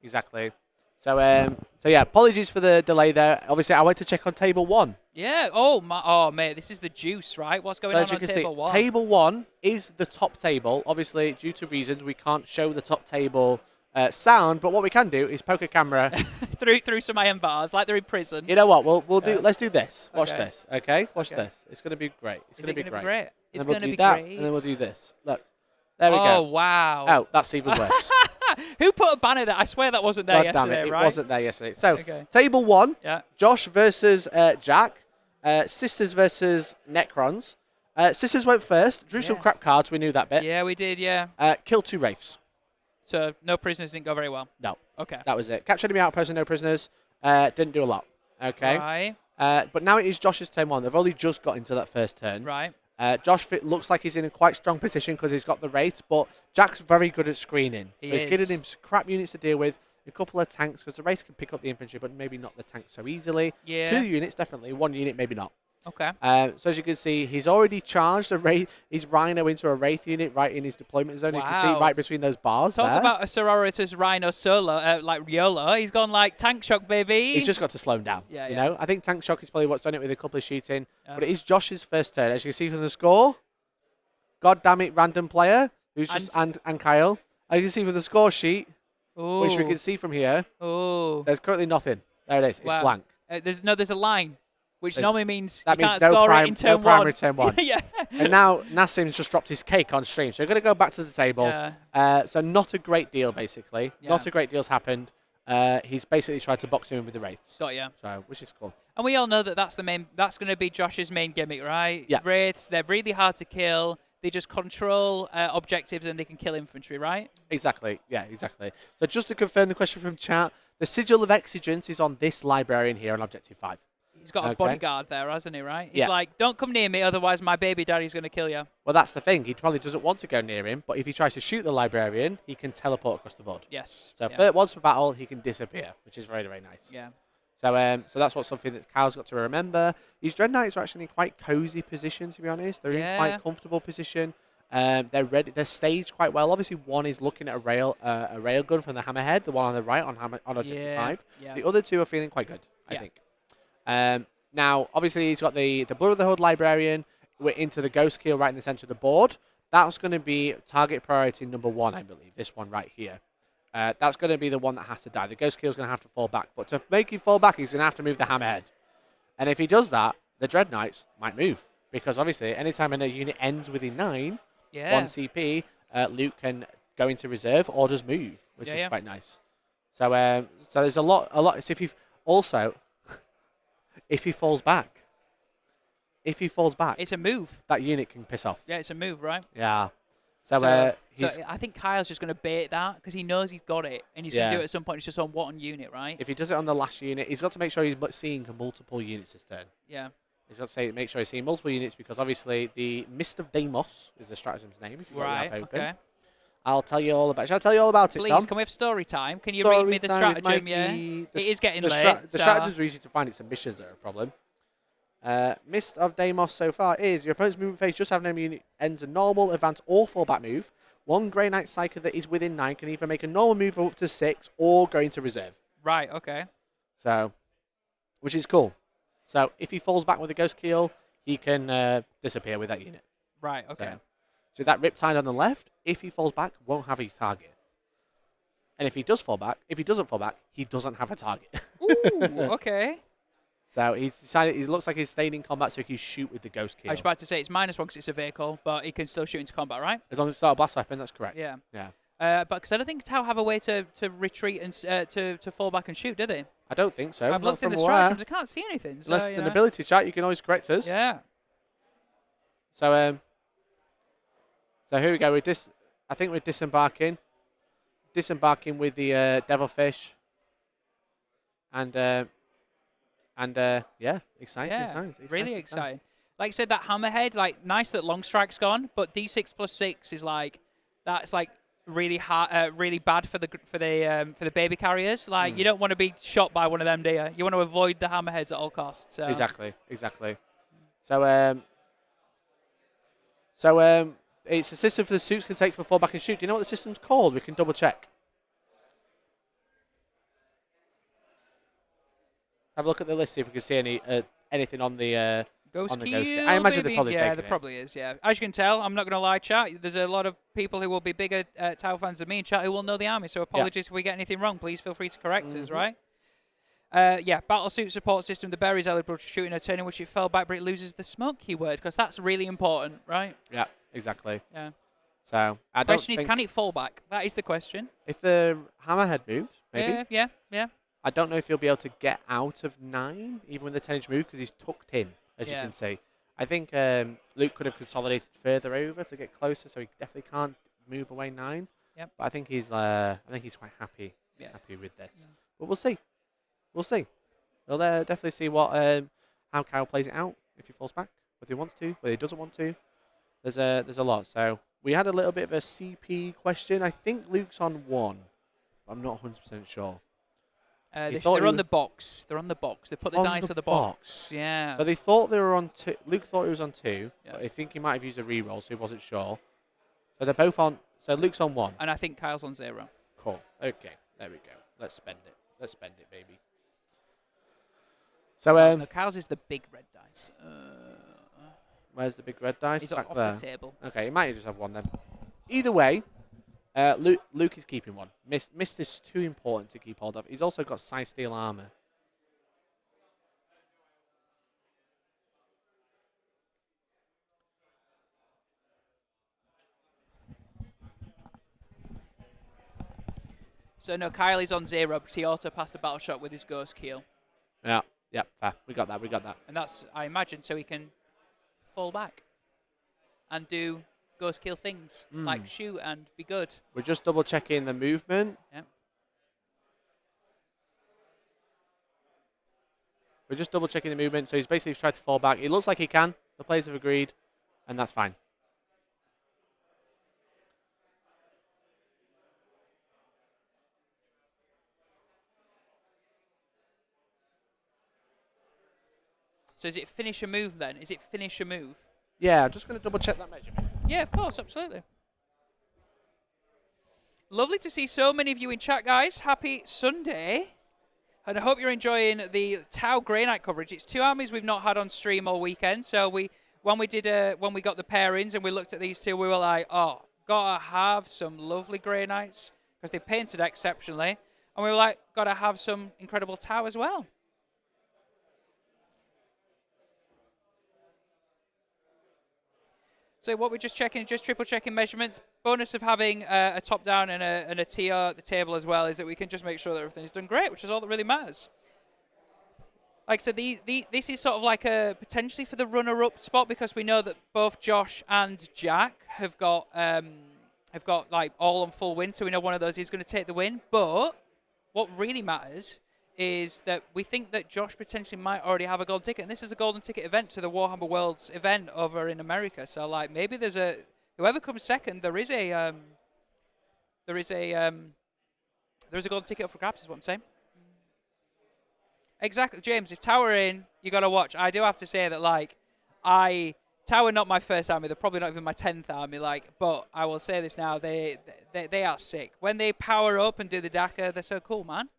exactly. So yeah, apologies for the delay there. Obviously, I went to check on table 1. Yeah. Oh, mate, this is the juice, right? What's going on table 1? Table 1 is the top table. Obviously, due to reasons, we can't show the top table sound, but what we can do is poke a camera through some iron bars like they're in prison. You know what? We'll do. Let's do this. Watch this. Okay. Watch this. It's going to be great. It's going to be great. It's going to be that, great. And then we'll do this. Look. There we go. Oh wow. Oh, that's even worse. Who put a banner there? I swear that wasn't there yesterday, damn it. right? It wasn't there yesterday. So table 1. Yeah. Josh versus Jack. Sisters versus Necrons. Sisters went first. Drew some crap cards. We knew that bit. Yeah, we did. Yeah. Killed 2 Wraiths. So no prisoners didn't go very well. No. Okay. That was it. Catch enemy outpost and no prisoners. Didn't do a lot. Okay. Right. But now it is Josh's turn 1. They've only just got into that first turn. Right. Josh looks like he's in a quite strong position because he's got the Wraiths, but Jack's very good at screening. He's giving him crap units to deal with, a couple of tanks, because the Wraiths can pick up the infantry, but maybe not the tanks so easily. Yeah. 2 units, definitely. 1 unit, maybe not. Okay. So as you can see, he's already charged a Wraith, his Rhino into a Wraith unit right in his deployment zone. Wow. You can see right between those bars. Talk about a Sororitas Rhino solo, like YOLO. He's gone like tank shock, baby. He's just got to slow him down. Yeah, you know, I think tank shock is probably what's done it with a couple of shooting. But it is Josh's first turn. As you can see from the score, God damn it, random player who's just and Kyle. As you can see from the score sheet, which we can see from here, there's currently nothing. There it is. It's blank. There's a line. Which normally means that you means can't no score it in turn 1. Primary turn 1. Yeah. And now Nassim's just dropped his cake on stream. So we're going to go back to the table. Yeah. So not a great deal, basically. Yeah. Not a great deal's happened. He's basically tried to box him in with the Wraiths. Got ya. So, which is cool. And we all know that that's going to be Josh's main gimmick, right? Yeah. Wraiths, they're really hard to kill. They just control objectives and they can kill infantry, right? Exactly. Yeah, exactly. So just to confirm the question from chat, the Sigil of Exigence is on this librarian here on Objective 5. He's got a bodyguard there, hasn't he, right? He's like, don't come near me, otherwise my baby daddy's going to kill you. Well, that's the thing. He probably doesn't want to go near him, but if he tries to shoot the librarian, he can teleport across the board. Yes. So once for battle, he can disappear, which is very, very nice. Yeah. So that's something that Kyle's got to remember. These Dread Knights are actually in quite cozy position, to be honest. They're in quite comfortable position. They're ready. They're staged quite well. Obviously, one is looking at a rail gun from the Hammerhead, the one on the right on Objective 5. Yeah. The other 2 are feeling quite good, I think. Now, obviously, he's got the Blood of the Hood Librarian. We're into the Ghost Keel right in the center of the board. That's going to be target priority number 1, I believe. This one right here. That's going to be the one that has to die. The Ghost Keel is going to have to fall back. But to make him fall back, he's going to have to move the Hammerhead. And if he does that, the Dread Knights might move. Because obviously, anytime a unit ends within 9, 1 CP, Luke can go into reserve or just move, which is quite nice. So there's a lot. So if you also... If he falls back, it's a move. That unit can piss off. Yeah, it's a move, right? Yeah. So I think Kyle's just going to bait that because he knows he's got it and he's going to do it at some point. It's just on one unit, right? If he does it on the last unit, he's got to make sure he's seeing multiple units this turn. Yeah. He's got to make sure he's seeing multiple units because obviously the Mist of Deimos is the stratagem's name. If you've got the app open. Okay. I'll tell you all about it. Shall I tell you all about it, Please, Tom? can we have story time? Can you read me the stratagem, it is getting late. The stratagems are easy to find. It's the missions that are a problem. Mist of Deimos so far is your opponent's movement phase just have an enemy unit ends a normal, advance, or fallback move. 1 Grey Knight Psyker that is within 9 can either make a normal move up to 6 or go into reserve. Right, okay. So, which is cool. So, if he falls back with a Ghost Keel, he can disappear with that unit. Right, okay. So that Riptide on the left, if he falls back, won't have his target. And if he doesn't fall back, he doesn't have a target. Ooh, okay. So he's decided, he looks like he's staying in combat so he can shoot with the Ghost Keel. I was about to say it's -1 because it's a vehicle, but he can still shoot into combat, right? As long as it's not a blast weapon, that's correct. Yeah. Yeah. But because I don't think Tau have a way to retreat and to fall back and shoot, do they? I don't think so. I've looked in the stratagems, I can't see anything. So, unless it's an ability chat, you can always correct us. Yeah. So here we go. I think we're disembarking. Disembarking with the Devilfish. And yeah, exciting times. Really exciting. Like I said, that Hammerhead, like nice that Long Strike's gone, but D6+6 is like that's like really hard, really bad for the baby carriers. Like you don't want to be shot by one of them, do you? You want to avoid the Hammerheads at all costs. So. Exactly. So it's a system for the suits can take for fall back and shoot. Do you know what the system's called? We can double check. Have a look at the list, see if we can see anything on the Ghost Keel. I imagine they're probably taking there probably is. Yeah, as you can tell, I'm not going to lie, chat. There's a lot of people who will be bigger Tau fans than me in chat who will know the army. So apologies if we get anything wrong. Please feel free to correct us. Right. Yeah, battlesuit support system. The bear is eligible to shoot in a turn in which it fell back, but it loses the smoke keyword, because that's really important, right? Yeah, exactly. Yeah. So, I don't question is, think can it fall back? That is the question. if the hammerhead moves, maybe. Yeah. I don't know if he'll be able to get out of 9, even with the 10-inch move, because he's tucked in, as you can see. I think Luke could have consolidated further over to get closer, so he definitely can't move away 9. Yep. But I think he's quite happy with this. But we'll see. We'll see. We'll definitely see what how Kyle plays it out, if he falls back, whether he wants to, whether he doesn't want to. There's a lot. So we had a little bit of a CP question. I think Luke's on 1. But I'm not 100% sure. They're on the box. They're on the box. They put the dice on the box. Yeah. So they thought they were on 2. Luke thought he was on 2. Yeah. But I think he might have used a reroll, so he wasn't sure. So they're both on. So Luke's on 1. And I think Kyle's on 0. Cool. Okay. There we go. Let's spend it. Let's spend it, baby. So no, Kyle's is the big red dice. Where's the big red dice? He's back off there. the table. Okay, he might just have 1 then. Either way, Luke is keeping 1. Mist is too important to keep hold of. He's also got Scythe Steel armor. So no, Kyle is on 0 because he auto passed the battle shot with his ghost keel. Yeah, fair. We got that. And that's, I imagine, so he can fall back and do ghost keel things like shoot and be good. We're just double checking the movement. Yep. We're just double checking the movement. So he's basically tried to fall back. It looks like he can. The players have agreed, and that's fine. So is it finish a move then? Is it finish a move? Yeah, I'm just going to double check that measurement. Yeah, of course, absolutely. Lovely to see so many of you in chat, guys. Happy Sunday. And I hope you're enjoying the Tau Grey Knight coverage. It's 2 armies we've not had on stream all weekend. So when we got the pairings and we looked at these 2, we were like, oh, gotta have some lovely Grey Knights because they painted exceptionally. And we were like, gotta have some incredible Tau as well. So what we're just checking, just triple checking measurements. Bonus of having a top down and a TR at the table as well is that we can just make sure that everything's done great, which is all that really matters. Like I said, this is sort of like a potentially for the runner-up spot because we know that both Josh and Jack have got like all on full win, so we know one of those is going to take the win. But what really matters is that we think that Josh potentially might already have a golden ticket, and this is a golden ticket event to the Warhammer Worlds event over in America. So like maybe there's whoever comes second, there is a golden ticket up for grabs. Is what I'm saying. Exactly, James. If Tower in, you got to watch. I do have to say that like Tower not my first army. They're probably not even my 10th army. But I will say this now: they are sick when they power up and do the Daka. They're so cool, man.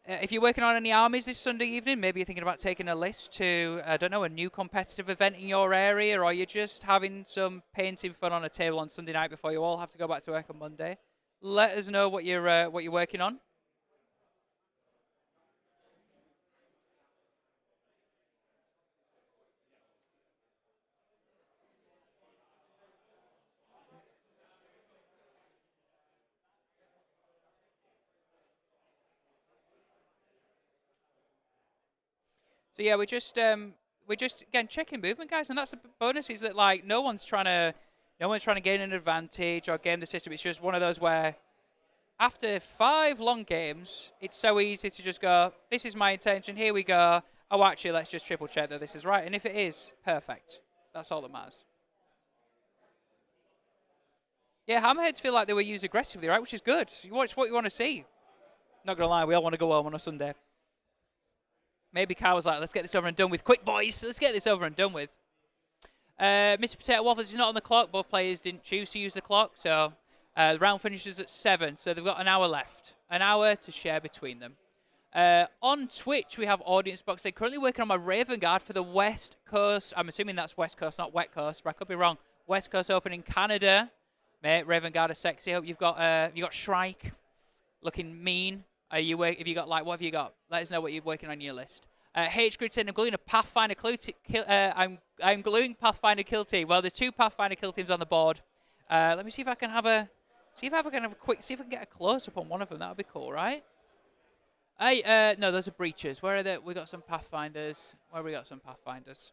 If you're working on any armies this Sunday evening, maybe you're thinking about taking a list to, I don't know, a new competitive event in your area, or you're just having some painting fun on a table on Sunday night before you all have to go back to work on Monday. Let us know what you're working on. So yeah, we're just again checking movement, guys, and that's the bonus is that like no one's trying to gain an advantage or game the system. It's just one of those where after 5 long games, it's so easy to just go, this is my intention, here we go. Oh, actually, let's just triple check that this is right, and if it is, perfect. That's all that matters. Yeah, hammerheads feel like they were used aggressively, right, which is good. It's what you want to see. Not gonna lie, we all want to go home on a Sunday. Maybe Kyle was like, let's get this over and done with. Quick, boys, let's get this over and done with. Mr. Potato Waffles is not on the clock. Both players didn't choose to use the clock, so the round finishes at 7, so they've got an hour left. An hour to share between them. On Twitch, we have Audience Box. They're currently working on my Raven Guard for the West Coast. I'm assuming that's West Coast, not Wet Coast, but I could be wrong. West Coast Open in Canada. Mate, Raven Guard are sexy. Hope you've got Shrike looking mean. Have you got like what have you got? Let us know what you're working on your list. H Grid saying I'm gluing a Pathfinder I'm gluing Pathfinder kill team. Well, there's 2 Pathfinder kill teams on the board. Let me see if I can have a quick see if I can get a close up on one of them. That would be cool, right? Hey, no, those are breaches. Where are they? We got some Pathfinders. Where we got some Pathfinders?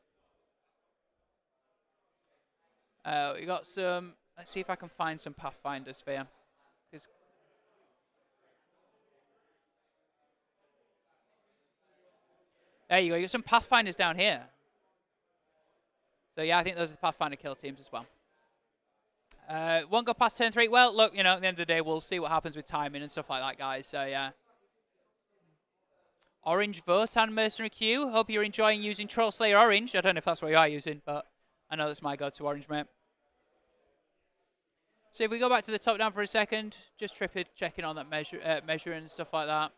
We got some. Let's see if I can find some Pathfinders for you. There you go. You got some Pathfinders down here. So yeah, I think those are the Pathfinder kill teams as well. Won't go past turn 3. Well, look, you know, at the end of the day, we'll see what happens with timing and stuff like that, guys. So yeah. Orange Votan Mercenary Q. Hope you're enjoying using Troll Slayer Orange. I don't know if that's what you are using, but I know that's my go-to orange, mate. So if we go back to the top down for a second, just checking on that measure and stuff like that.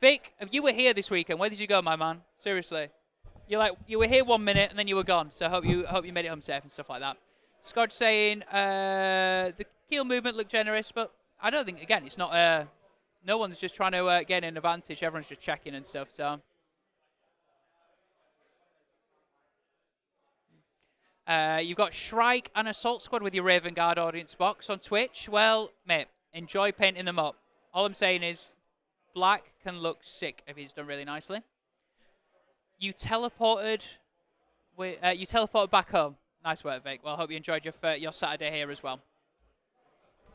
Vic, you were here this weekend. Where did you go, my man? Seriously, you were here 1 minute and then you were gone. So hope you made it home safe and stuff like that. Scotch saying the keel movement looked generous, but I don't think again it's not. No one's just trying to get an advantage. Everyone's just checking and stuff. So you've got Shrike and Assault Squad with your Raven Guard audience box on Twitch. Well, mate, enjoy painting them up. All I'm saying is. Black can look sick if he's done really nicely. You teleported back home. Nice work, Vic. Well, I hope you enjoyed your Saturday here as well.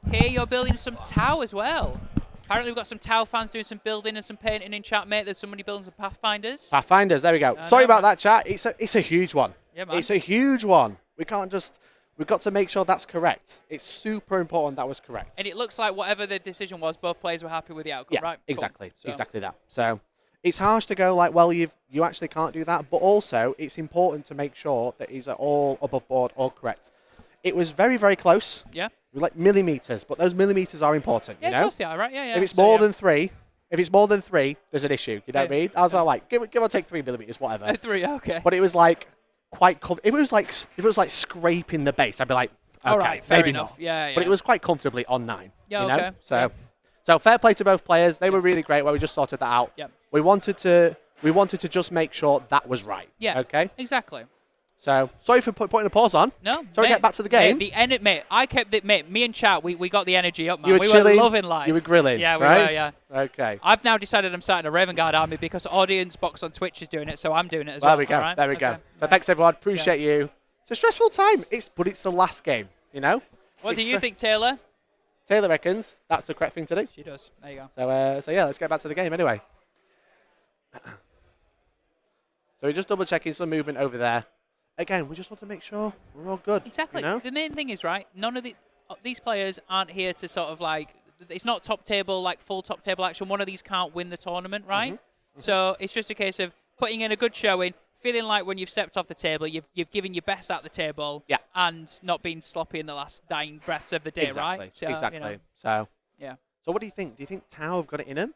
Okay, you're building some Tau as well. Apparently, we've got some Tau fans doing some building and some painting in chat, mate. There's somebody building some Pathfinders. Pathfinders, there we go. Sorry about that, chat. It's a huge one. Yeah, man. It's a huge one. We can't just... We've got to make sure that's correct. It's super important that was correct. And it looks like whatever the decision was, both players were happy with the outcome, yeah, right? Exactly. Cool. Exactly that. So it's harsh to go like, well, you actually can't do that. But also, it's important to make sure that it's all above board, all correct. It was very, very close. Yeah. It was like millimeters, but those millimeters are important, yeah, you know? Of course they are, right? Yeah, yeah. If it's more than 3... If it's more than 3, there's an issue. You know what I mean? I was like, give or take 3 millimeters, whatever. 3, okay. But it was like quite. If it was like scraping the base, I'd be like, okay, right, fair maybe enough. not. Yeah. But it was quite comfortably on 9. Yeah, you know? okay. So fair play to both players. They were really great. Where we just sorted that out. Yep. We wanted to just make sure that was right. Yeah. Okay. Exactly. So sorry for putting a pause on. No. Sorry, get back to the game. Mate, I kept it, mate. Me and chat, we got the energy up, man. You were chilling. Were loving life. You were grilling. Yeah, we right? were. Yeah. Okay. I've now decided I'm starting a Raven Guard army because Audience Box on Twitch is doing it, so I'm doing it as well. There we go. Right? There we go. So thanks everyone. Appreciate you. It's a stressful time. But it's the last game. You know. What do you think, Taylor? Taylor reckons that's the correct thing to do. She does. There you go. So yeah, let's get back to the game anyway. So we're just double checking some movement over there. Again, we just want to make sure we're all good. Exactly. You know? The main thing is, right, none of these players aren't here to sort of like, it's not top table, like full top table action. One of these can't win the tournament, right? Mm-hmm. So it's just a case of putting in a good showing, feeling like when you've stepped off the table, you've given your best at the table, and not being sloppy in the last dying breaths of the day, right? So, exactly. You know, So yeah. What do you think? Do you think Tau have got it in them?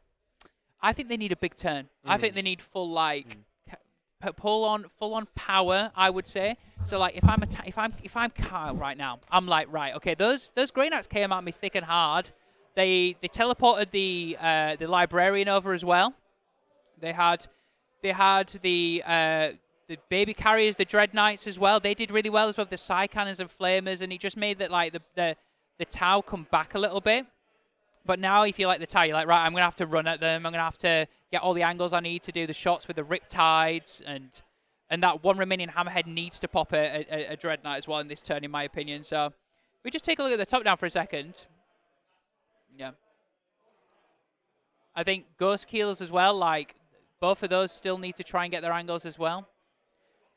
I think they need a big turn. I think they need full full on power, I would say. So like if I'm Kyle right now, I'm like, right, okay, those Grey Knights came at me thick and hard. They teleported the librarian over as well. They had the baby carriers, the Dread Knights as well. They did really well as well with the Psy Cannons and Flamers, and it just made that like the Tau come back a little bit. But now if you like the Tau, you're like, right, I'm going to have to run at them. I'm going to have to get all the angles I need to do the shots with the Riptides. And that one remaining Hammerhead needs to pop a Dread Knight as well in this turn, in my opinion. So we just take a look at the top down for a second. Yeah. I think Ghost Keels as well, like, both of those still need to try and get their angles as well.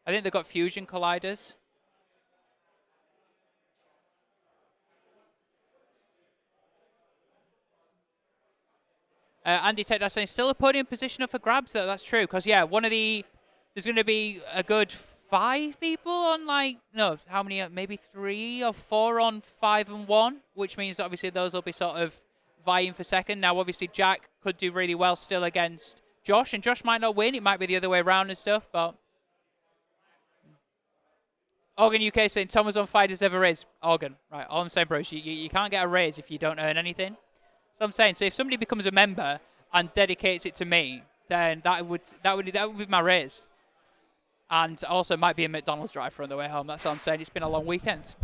I think they've got Fusion Colliders. Andy Tech, that's saying still a podium position up for grabs, though. That's true. Because, yeah, there's going to be a good 5 people on, like, no, how many? Maybe 3 or 4 on 5 and 1, which means obviously those will be sort of vying for second. Now, obviously, Jack could do really well still against Josh, and Josh might not win. It might be the other way around and stuff, but... Organ UK saying Tom was on fight as ever is. Organ, right, all I'm saying, bro, you can't get a raise if you don't earn anything. I'm saying. So if somebody becomes a member and dedicates it to me, then that would be my raise. And also might be a McDonald's drive-thru on the way home. That's what I'm saying. It's been a long weekend.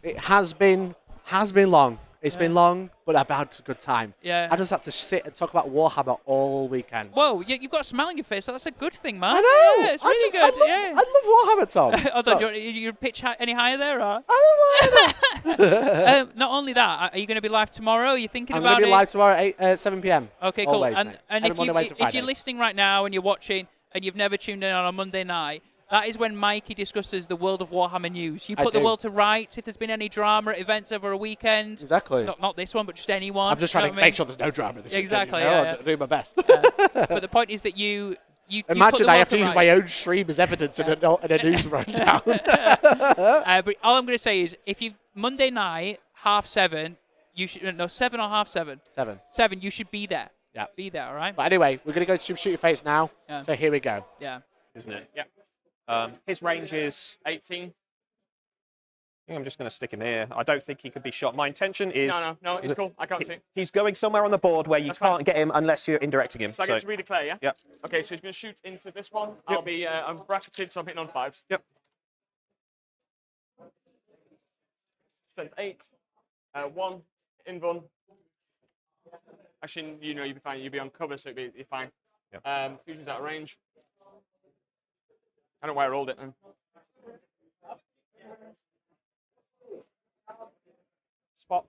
It has been long. It's been long, but I've had a good time. Yeah. I just had to sit and talk about Warhammer all weekend. Whoa, you've got a smile on your face. That's a good thing, man. I know. Yeah, it's really good. I love Warhammer, Tom. Although, do you pitch any higher there? Or? I don't know. Not only that, are you going to be live tomorrow? Are you thinking about it? I'm going to be live tomorrow at 7 p.m. Okay, cool. Always, and if you're listening right now and you're watching and you've never tuned in on a Monday night, that is when Mikey discusses the world of Warhammer news. You put the world to rights if there's been any drama at events over a weekend. Exactly. Not this one, but just any one. I'm just trying to make sure there's no drama this exactly, weekend. I'm doing my best. But the point is that you imagine I have to use my own stream as evidence in a news rundown. But all I'm going to say is, if you Monday night 7:30, you should 7 or 7:30. 7. 7. You should be there. Yeah. Be there. All right. But anyway, we're going to go to Shoot Your Face now. Yeah. So here we go. Yeah. Isn't it? Yeah. His range is 18. I think I'm just going to stick him here. I don't think he could be shot. My intention is... No, it's cool. I can't see. He's going somewhere on the board where you can't get him unless you're indirecting him. So I get to redeclare, yeah? Yep. Okay, so he's going to shoot into this one. Yep. I'm bracketed, so I'm hitting on 5s. Yep. Strength 8. 1. Invuln. Actually, you'd be fine. You'd be on cover, so you're fine. Yep. Fusion's out of range. I don't know why I rolled it then. Spot.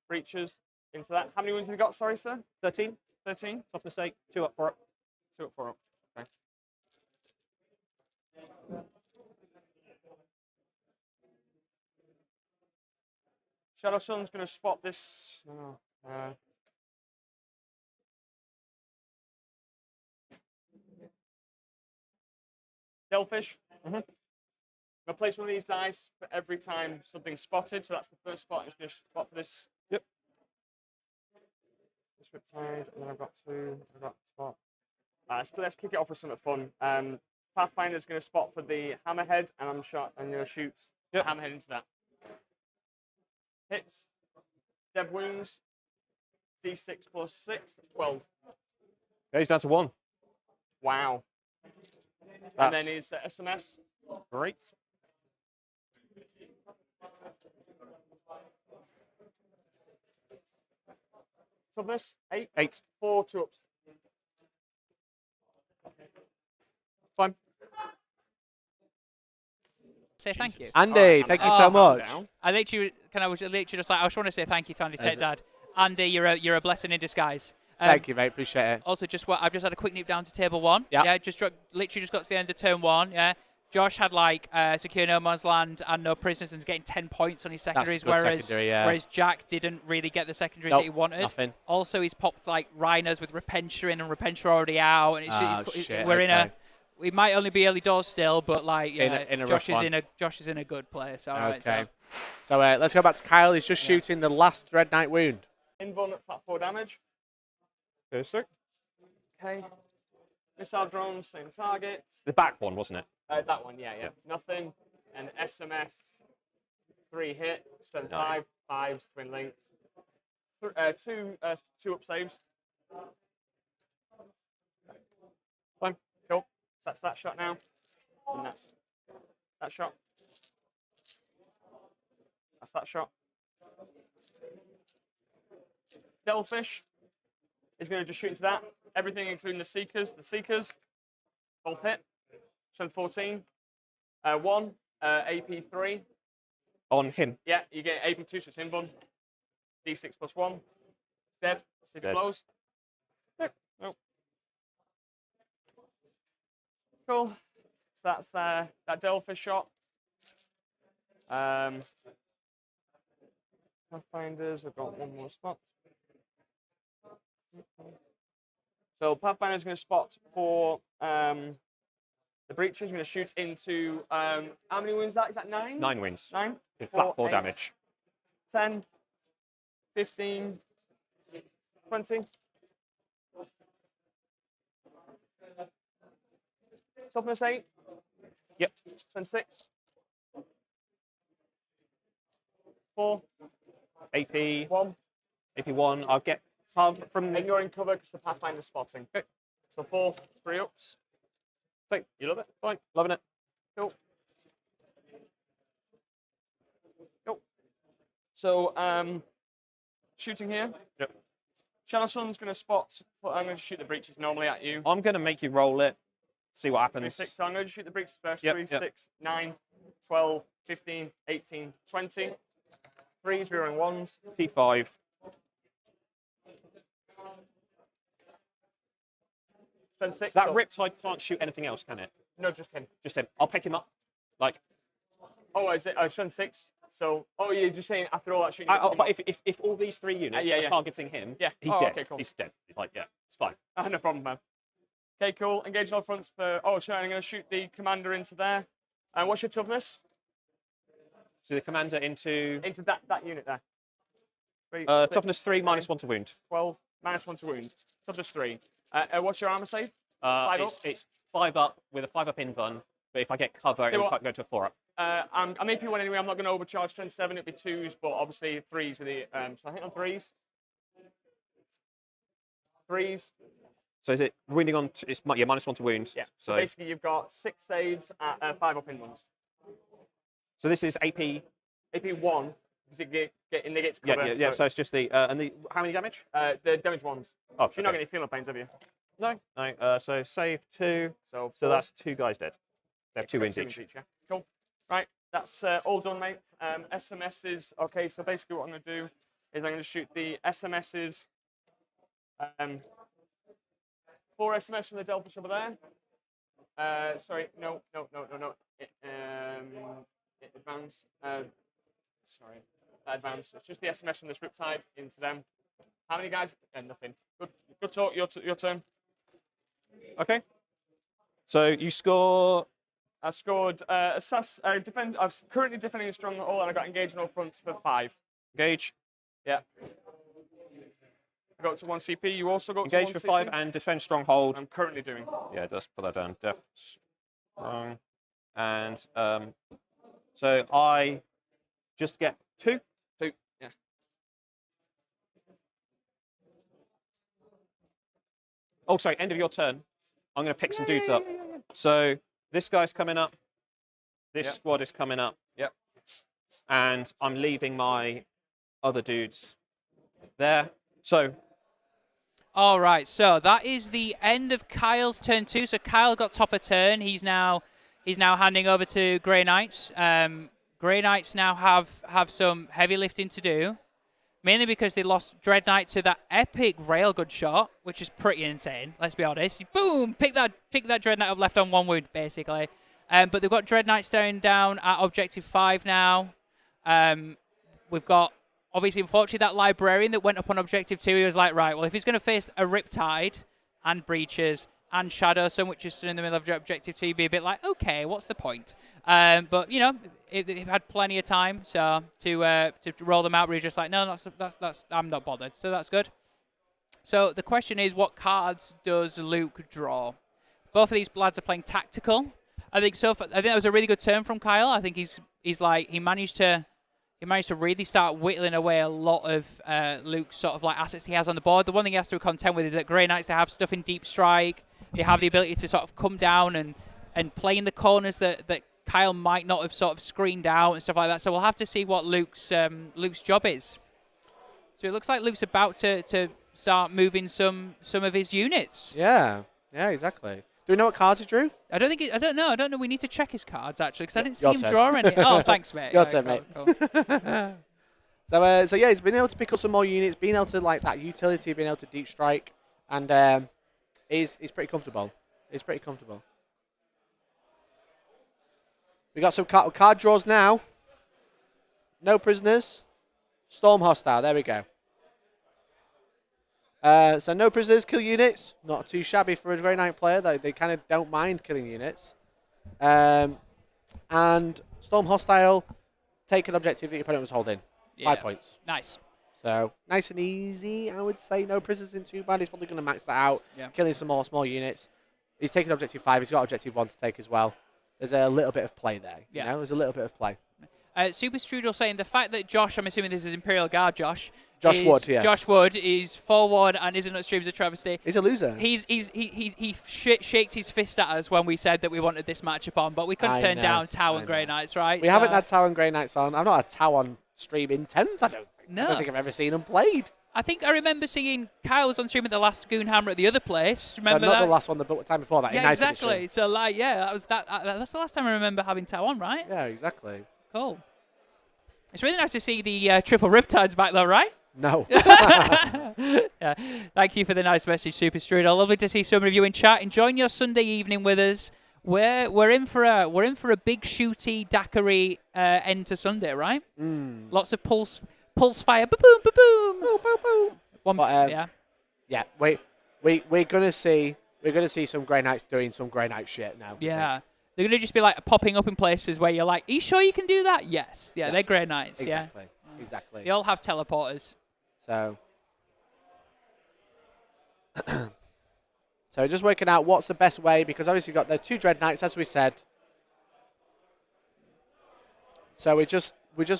Breaches. Into that. How many wounds have you got? Sorry, sir? 13. 13. Tough mistake. 2 up, 4 up. 2 up, 4 up. Okay. Shadow Sun's going to spot this. Delfish. Mm-hmm. I'm going to place one of these dice for every time something's spotted. So that's the first spot. I'm just going to spot for this. Yep. This Riptide, and then I've got 2. I've got spot. Let's kick it off with something fun. Pathfinder's going to spot for the hammerhead, and I'm going to shoot the hammerhead into that. Hits. Dev wounds. D6 plus 6. That's 12. Yeah, he's down to 1. Wow. And then his SMS. Great. Toughness. 8. 8. 4 2-ups. Fine. Say thank you. Andy, thank you so much. I literally just want to say thank you to Andy Tate Dad. Andy, you're a blessing in disguise. Thank you, mate. Appreciate it. Also, I've just had a quick nip down to table 1. Yep. Yeah. Literally just got to the end of turn 1. Yeah. Josh had secure no man's land and no prisoners and is getting 10 points on his secondaries, whereas Jack didn't really get the secondaries that he wanted. Nothing. Also, he's popped rhinos with Repentia in and Repentia already out, and we might only be early doors still, but Josh is in a good place. All right. So let's go back to Kyle. He's just shooting the last Dread Knight wound. Invuln at flat 4 damage. Perfect. Okay. Missile drones, same target. The back one, wasn't it? That one, yeah. Nothing. And SMS, 3 hit. Strength 5, 5s, twin links. 2 up saves. Fine. Cool. That's that shot now. And that's that shot. That's that shot. Devilfish is going to just shoot into that. Everything, including the Seekers. The Seekers, both hit. Strength 14. 1, AP 3. On him? Yeah, you get AP 2, so it's Invuln. D6 plus 1. Dead. Seeker blows. Oh. Cool. So that's that Devilfish shot. Pathfinders, I've got 1 more spot. So Pathfinder's going to spot for the breaches. Going to shoot into how many wounds? Is that 9? 9 wounds. 9. In flat 4 damage. 10, 15, 20. Toughness 8. Yep. 26. 4. AP. 1. AP 1. I'll get cover from. And you're in cover because the Pathfinder's spotting. Okay. So 4 3-ups. So, you love it? Fine. Loving it. Cool. Cool. So, shooting here. Yep. Shadow Sun's going to spot. I'm going to shoot the breaches normally at you. I'm going to make you roll it. See what happens. 6, so I'm going to shoot the breaches first. Yep, 3, yep. 6, 9, 12, 15, 18, 20. 3s, rearing 1s. T5. Strength 6. That so, Riptide can't shoot anything else, can it? No, just him. Just him. I'll pick him up. Like. Oh, is it? Strength 6. So, oh, you're just saying after all that shooting. But if all these 3 units are targeting him, he's dead. Okay, cool. He's dead. Like, yeah, it's fine. No problem, man. Okay, cool. Engage all fronts for. Oh, sure. I'm going to shoot the commander into there. And what's your toughness? So the commander into that unit there. 3, toughness 3 minus 1 to wound. 12 minus 1 to wound. Toughness 3. What's your armor save? It's 5 up with a 5 up invuln, but if I get cover, it will go to a 4 up. I'm AP 1 anyway. I'm not going to overcharge strength 7. It'd be 2s, but obviously 3s with the. So I think on 3s. 3s. So is it wounding on? It's minus 1 to wound. Yeah. So basically, you've got 6 saves at 5 up invulns. So this is AP. AP 1. Does it get negates cover? Yeah. So it's just the and the how many damage? The damage 1s. Oh, you're not getting feeling pains, have you? No. So save 2. So that's 2 guys dead. They have 2 wounds each. Yeah. Cool. Right. That's all done, mate. SMSs. Okay. So basically, what I'm going to do is I'm going to shoot the SMSs. 4 SMS from the Delphish over there. Sorry. No. Advance. Sorry. Advance. It's just the SMS from this Riptide into them. How many guys? Nothing. Good talk. Your turn. Okay. So you score. I scored defend. I'm currently defending a stronghold, and I got engaged on all fronts for 5. Engage. Yeah. I got to 1 CP. You also got engage to 1 for 5 CP? and defend stronghold. I'm currently doing. Yeah, just put that down. Def strong. And so I just get 2. 2. Yeah. Oh, sorry. End of your turn. I'm going to pick some dudes up. So this guy's coming up. This squad is coming up. Yep. And I'm leaving my other dudes there. So. All right. So that is the end of Kyle's turn 2. So Kyle got top of turn. He's now handing over to Grey Knights. Grey Knights now have some heavy lifting to do, mainly because they lost Dread Knight to that epic railgun shot, which is pretty insane. Let's be honest. Boom! Pick that Dread Knight up left on 1 wound, basically. But they've got Dread Knight staring down at objective 5 now. We've got, obviously, unfortunately, that Librarian that went up on objective 2. He was like, right, well, if he's going to face a Riptide and Breaches and Shadow Sun, which is stood in the middle of objective 2, be a bit like, okay, what's the point? But you know, it had plenty of time, so to roll them out. But he's just like, no, that's I'm not bothered. So that's good. So the question is, what cards does Luke draw? Both of these lads are playing tactical. I think so. I think that was a really good turn from Kyle. I think he managed to really start whittling away a lot of Luke's sort of like assets he has on the board. The one thing he has to contend with is that Grey Knights, they have stuff in deep strike. They have the ability to sort of come down and play in the corners that Kyle might not have sort of screened out and stuff like that. So we'll have to see what Luke's job is. So it looks like Luke's about to start moving some of his units. Yeah, exactly. Do we know what cards he drew? I don't know. We need to check his cards actually, because I didn't see him draw any. Oh, thanks, mate. Your turn, mate. Cool. So yeah, he's been able to pick up some more units, being able to like that utility, being able to deep strike, and he's pretty comfortable. He's pretty comfortable. We got some card draws now. No prisoners. Storm hostile. There we go. So no prisoners, kill units. Not too shabby for a Grey Knight player. They kind of don't mind killing units. And Storm hostile, take an objective that your opponent was holding. Yeah. 5 points. Nice. So nice and easy, I would say. No prisoners isn't too bad. He's probably going to max that out. Yeah. Killing some more small units. He's taking objective 5. He's got objective 1 to take as well. There's a little bit of play there. Yeah. You know? There's a little bit of play. Super Strudel saying the fact that Josh, I'm assuming this is Imperial Guard Josh. Wood, yes. Josh Wood is 4-1 and isn't at streams a travesty. He's a loser. He shakes his fist at us when we said that we wanted this matchup on, but we couldn't turn down Tau and Grey Knights, right? We haven't had Tau and Grey Knights on. I've not had Tau on stream in 10th, I don't think. No. I don't think I've ever seen them played. I think I remember seeing Kyle was on stream at the last Goonhammer at the other place. Remember not that? the last one, the time before that. Yeah, exactly. So, like, yeah, that's the last time I remember having Tau on, right? Yeah, exactly. Cool. It's really nice to see the triple Riptides back though, right? No. Yeah. Thank you for the nice message, Super Strudel. Lovely to see some of you in chat. Enjoying your Sunday evening with us. We're in for a big shooty daiquiri end to Sunday, right? Lots of pulse fire, ba boom, ba boom, boom, boom, boom. Yeah. We're gonna see some Grey Knights doing some Grey Knight shit now. Yeah. They're gonna just be like popping up in places where you're like, are you sure you can do that? Yes. Yeah. They're Grey Knights. Exactly. Yeah. Exactly. They all have teleporters. So just working out what's the best way, because obviously you've got the 2 Dread Knights, as we said. So we're just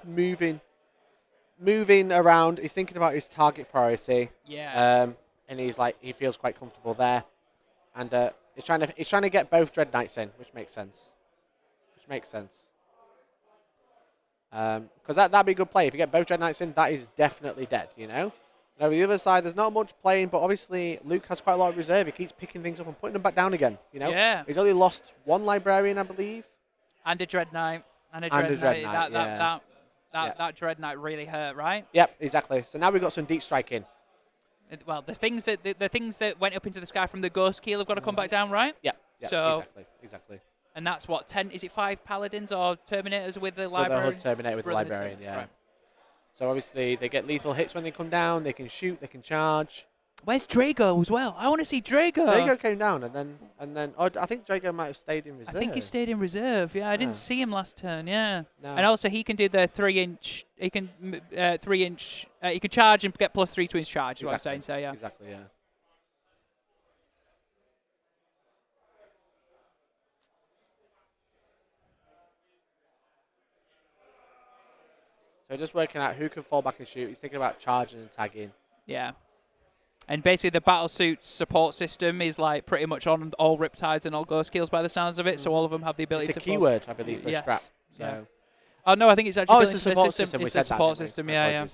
moving around. He's thinking about his target priority. Yeah. And he feels quite comfortable there, and he's trying to get both Dread Knights in, which makes sense. Because that'd be a good play. If you get both Dread Knights in, that is definitely dead, you know? Now, the other side, there's not much playing, but obviously Luke has quite a lot of reserve. He keeps picking things up and putting them back down again, you know? Yeah. He's only lost 1 Librarian, I believe. And a Dread Knight. And a Dread Knight, That Dread Knight really hurt, right? Yep, exactly. So now we've got some deep strike in. Well, the things that went up into the sky from the Ghost Keel have got to come back down, right? Yeah. So exactly. And that's what, 10? Is it 5 Paladins or Terminators with the Librarian? With the Terminator with the Librarian, yeah. Right. So obviously they get lethal hits when they come down. They can shoot. They can charge. Where's Drago as well? I want to see Drago. Drago came down and then I think Drago might have stayed in reserve. I think he stayed in reserve. Yeah, I didn't see him last turn. Yeah. No. And also he can do the 3-inch. He can 3-inch. He can charge and get +3 to his charge. Is what I'm saying. So yeah. Exactly. Yeah. So just working out who can fall back and shoot. He's thinking about charging and tagging. Yeah. And basically the Battlesuit's support system is like pretty much on all Riptides and all Ghost Keels by the sounds of it, so all of them have the ability to... It's a keyword, I believe, for a strap. So. Yeah. Oh, no, I think it's actually... it's a support system. It's the support system, yeah.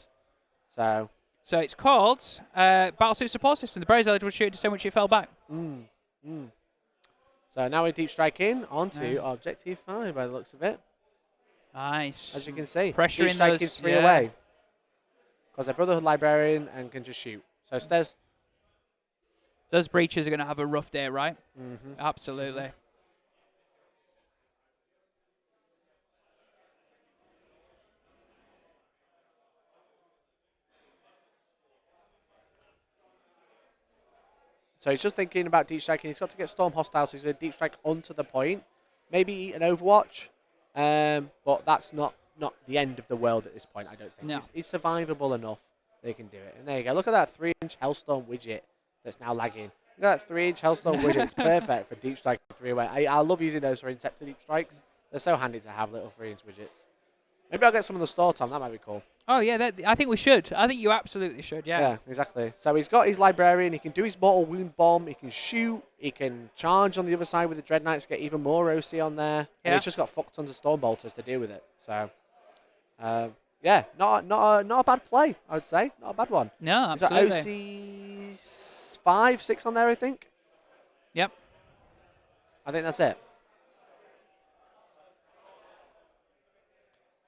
So it's called Battlesuit Support System. The Braves eligible shoot to which it fell back. So now we're deep striking onto Objective 5 by the looks of it. Nice. As you can see. Pressure deep in strike those, is 3 away. Because their Brotherhood Librarian and can just shoot. So Stairs. Those breaches are going to have a rough day, right? Absolutely. So he's just thinking about deep striking. He's got to get Storm hostile, so he's going to deep strike onto the point. Maybe eat an Overwatch, but that's not the end of the world at this point, I don't think. No. It's survivable enough they can do it. And there you go. Look at that 3-inch Hellstorm widget that's now lagging. Look at that 3-inch Hellstorm widget. It's perfect for deep striking 3-away. I love using those for Inceptor deep strikes. They're so handy to have, little 3-inch widgets. Maybe I'll get some of the store, Tom. That might be cool. Oh, yeah. I think we should. I think you absolutely should, yeah. Yeah, exactly. So he's got his Librarian. He can do his Mortal Wound Bomb. He can shoot. He can charge on the other side with the Dread Knights, get even more OC on there. Yeah. And he's just got fuck tons of Storm Bolters to deal with it. So, yeah, not a bad play, I would say. Not a bad one. No, absolutely. He's got OC 5, 6 on there, I think. Yep. I think that's it.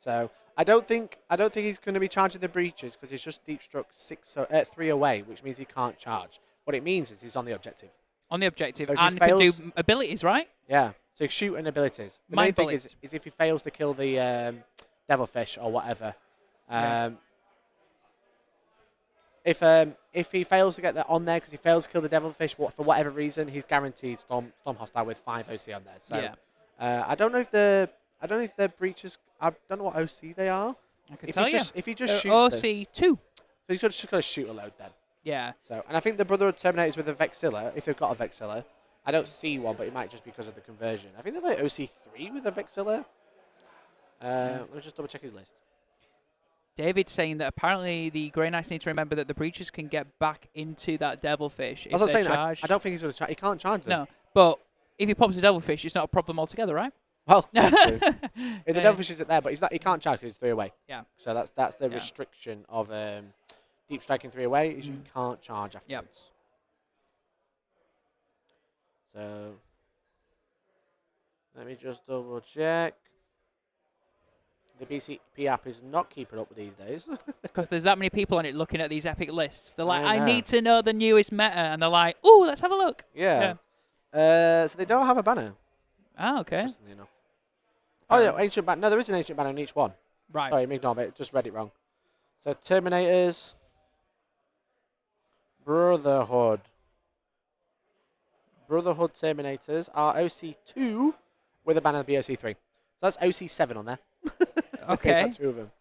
So I don't think he's going to be charging the breaches because he's just deep struck 3 away, which means he can't charge. What it means is he's on the objective. On the objective, so and can do abilities, right? Yeah. So shoot and abilities. The main thing is if he fails to kill the Devilfish or whatever. If he fails to get that on there because he fails to kill the Devilfish for whatever reason, he's guaranteed Storm hostile with 5 OC on there. So I don't know if the breaches. I don't know what OC they are. I can tell you. If he just shoots OC 2. So he's just got to shoot a load then. Yeah. So and I think the Brotherhood Terminators with a Vexilla, if they've got a Vexilla. I don't see one, but it might just be because of the conversion. I think they're like OC 3 with a Vexilla. Let me just double check his list. David's saying that apparently the Grey Knights need to remember that the breaches can get back into that Devilfish if I was they're saying, charged. I don't think he's going to charge. He can't charge them. No, but if he pops a Devilfish, it's not a problem altogether, right? Well, if the Devilfish isn't there, but he can't charge because it's 3 away. Yeah. So that's the restriction of deep striking 3 away is you can't charge afterwards. Yep. So let me just double check. The BCP app is not keeping up with these days. Because there's that many people on it looking at these epic lists. They're like, I I need to know the newest meta. And they're like, ooh, let's have a look. Yeah. So they don't have a banner. Oh, okay. Interestingly enough. Oh, yeah, ancient banner. No, there is an ancient banner on each one. Right. Sorry, ignore it. Just read it wrong. So Terminators. Brotherhood. Brotherhood Terminators are OC2 with a banner of BOC3. So that's OC7 on there. Okay. There's 2 of them.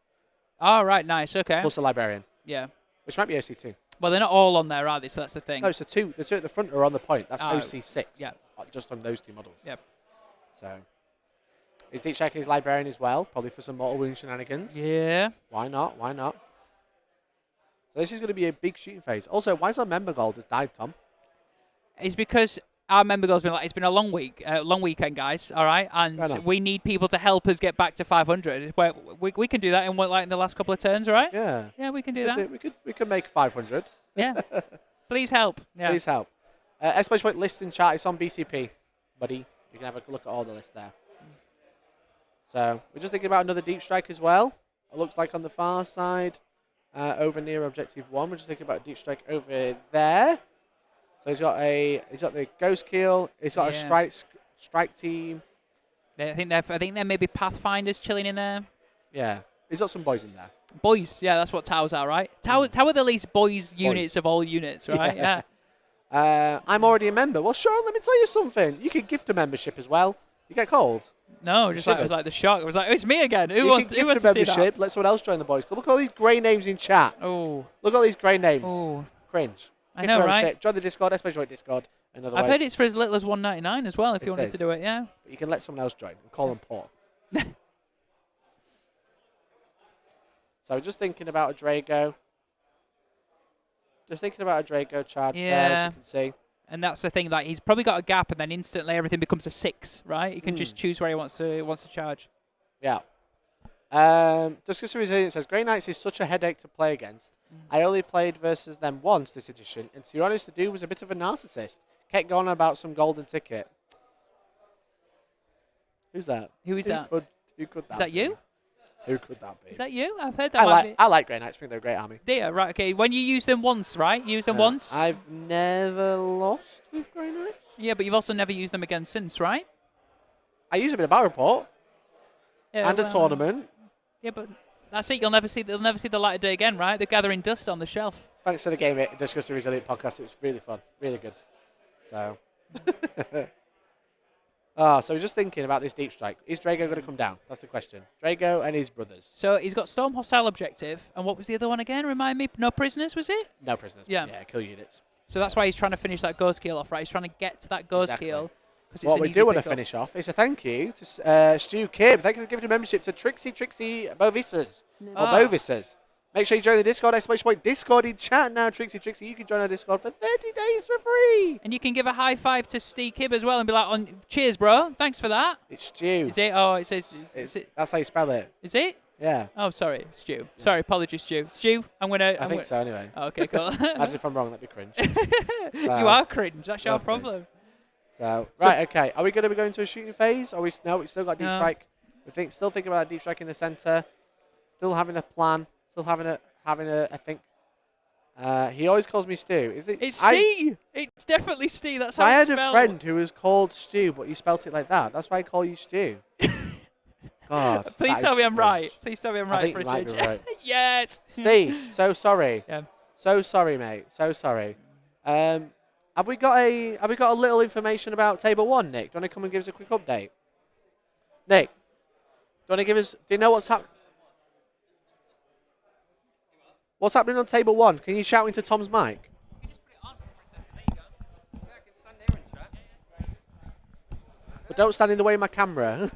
Oh, right, nice, okay. Plus a Librarian. Yeah. Which might be OC2. Well, they're not all on there, are they? So that's the thing. No, so 2. The 2 at the front are on the point. That's OC6. Yeah. Just on those 2 models. Yep. So, he's deep checking his Librarian as well, probably for some mortal wound shenanigans. Yeah. Why not? Why not? So this is going to be a big shooting phase. Also, why is our member goal just died, Tom? It's because our member goal's been like, it's been a long week, long weekend, guys, all right? And we need people to help us get back to 500. We can do that in in the last couple of turns, all right? Yeah. Yeah, we can do that. We could make 500. Yeah. Please help. Yeah. Please help. Exclamation point list in chat. It's on BCP, buddy. You can have a look at all the lists there. So we're just thinking about another deep strike as well. It looks like on the far side, over near objective 1. We're just thinking about a deep strike over there. So he's got the ghost keel. He's got a strike team. I think there may be Pathfinders chilling in there. Yeah, he's got some boys in there. Boys, yeah, that's what Towers are, right? Tower are the least boys units of all units, right? Yeah. I'm already a member. Well, sure. Let me tell you something. You can gift a membership as well. You get cold. No, it was like the shock. It was like, it's me again. Who wants to see membership? Let someone else join the boys club. Look at all these grey names in chat. Oh. Look at all these grey names. Oh. Cringe. I know, right? Join the Discord, especially Discord. I've heard it's for as little as $1.99 as well if you wanted to do it, yeah. But you can let someone else join and call them poor. So just thinking about a Drago. Just thinking about a Drago charge there, as you can see. And that's the thing, like he's probably got a gap and then instantly everything becomes a 6, right? He can just choose where he wants to charge. Yeah. Discuss Resilience says, Grey Knights is such a headache to play against. I only played versus them once this edition, and to be honest, the dude was a bit of a narcissist. Kept going on about some golden ticket. Who's that? Who is that? Who could that Is that be? you? Who could that be? Is that you? I've heard that. I like Grey Knights. I think they're a great army. Do you? Right, okay. When you use them once, right? You use them once? I've never lost with Grey Knights. Yeah, but you've also never used them again since, right? I use them in a battle report. Yeah, and a tournament. Yeah, but that's it. They'll never see the light of day again, right? They're gathering dust on the shelf. Thanks to the Game It Discuss the Resilient podcast. It was really fun. Really good. So... so we're just thinking about this deep strike. Is Drago going to come down? That's the question. Drago and his brothers. So he's got Storm Hostile Objective. And what was the other one again? Remind me. No prisoners, was it? No prisoners. Yeah, kill units. So that's why he's trying to finish that Ghost Keel off, right? He's trying to get to that Ghost Keel. What we do want to finish off is a thank you to Stu Kib. Thank you for giving a membership to Trixie Bovisas. Or Bovisas. Make sure you join the Discord. Discord in chat now, Trixie. You can join our Discord for 30 days for free. And you can give a high five to Steve Kibb as well and be like, cheers, bro. Thanks for that. It's Stu. Is it? Oh, it says... That's how you spell it. Is it? Yeah. Oh, sorry, Stu. Yeah. Sorry, apologies, Stu. Stu, I'm going to... I think so, anyway. Oh, okay, cool. As if I'm wrong, that'd be cringe. You are cringe. That's your problem. So, right, okay. Are we going to be going to a shooting phase? Or we still got deep strike. Still thinking about a deep strike in the center. Still having a plan. Still having a think. He always calls me Stu. Is it? It's Steve. It's definitely Steve. That's how I it's had spelled. a friend who was called Stu, but he spelt it like that. That's why I call you Stu. God. Please tell me I'm right. Please tell me I'm right. I think you might be right. Yes. Steve, so sorry. Yeah. So sorry, mate. So sorry. Have we got a little information about Table 1, Nick? Do you want to come and give us a quick update? Nick, do you want to give us... Do you know what's happening? What's happening on Table 1? Can you shout into Tom's mic? But don't stand in the way of my camera.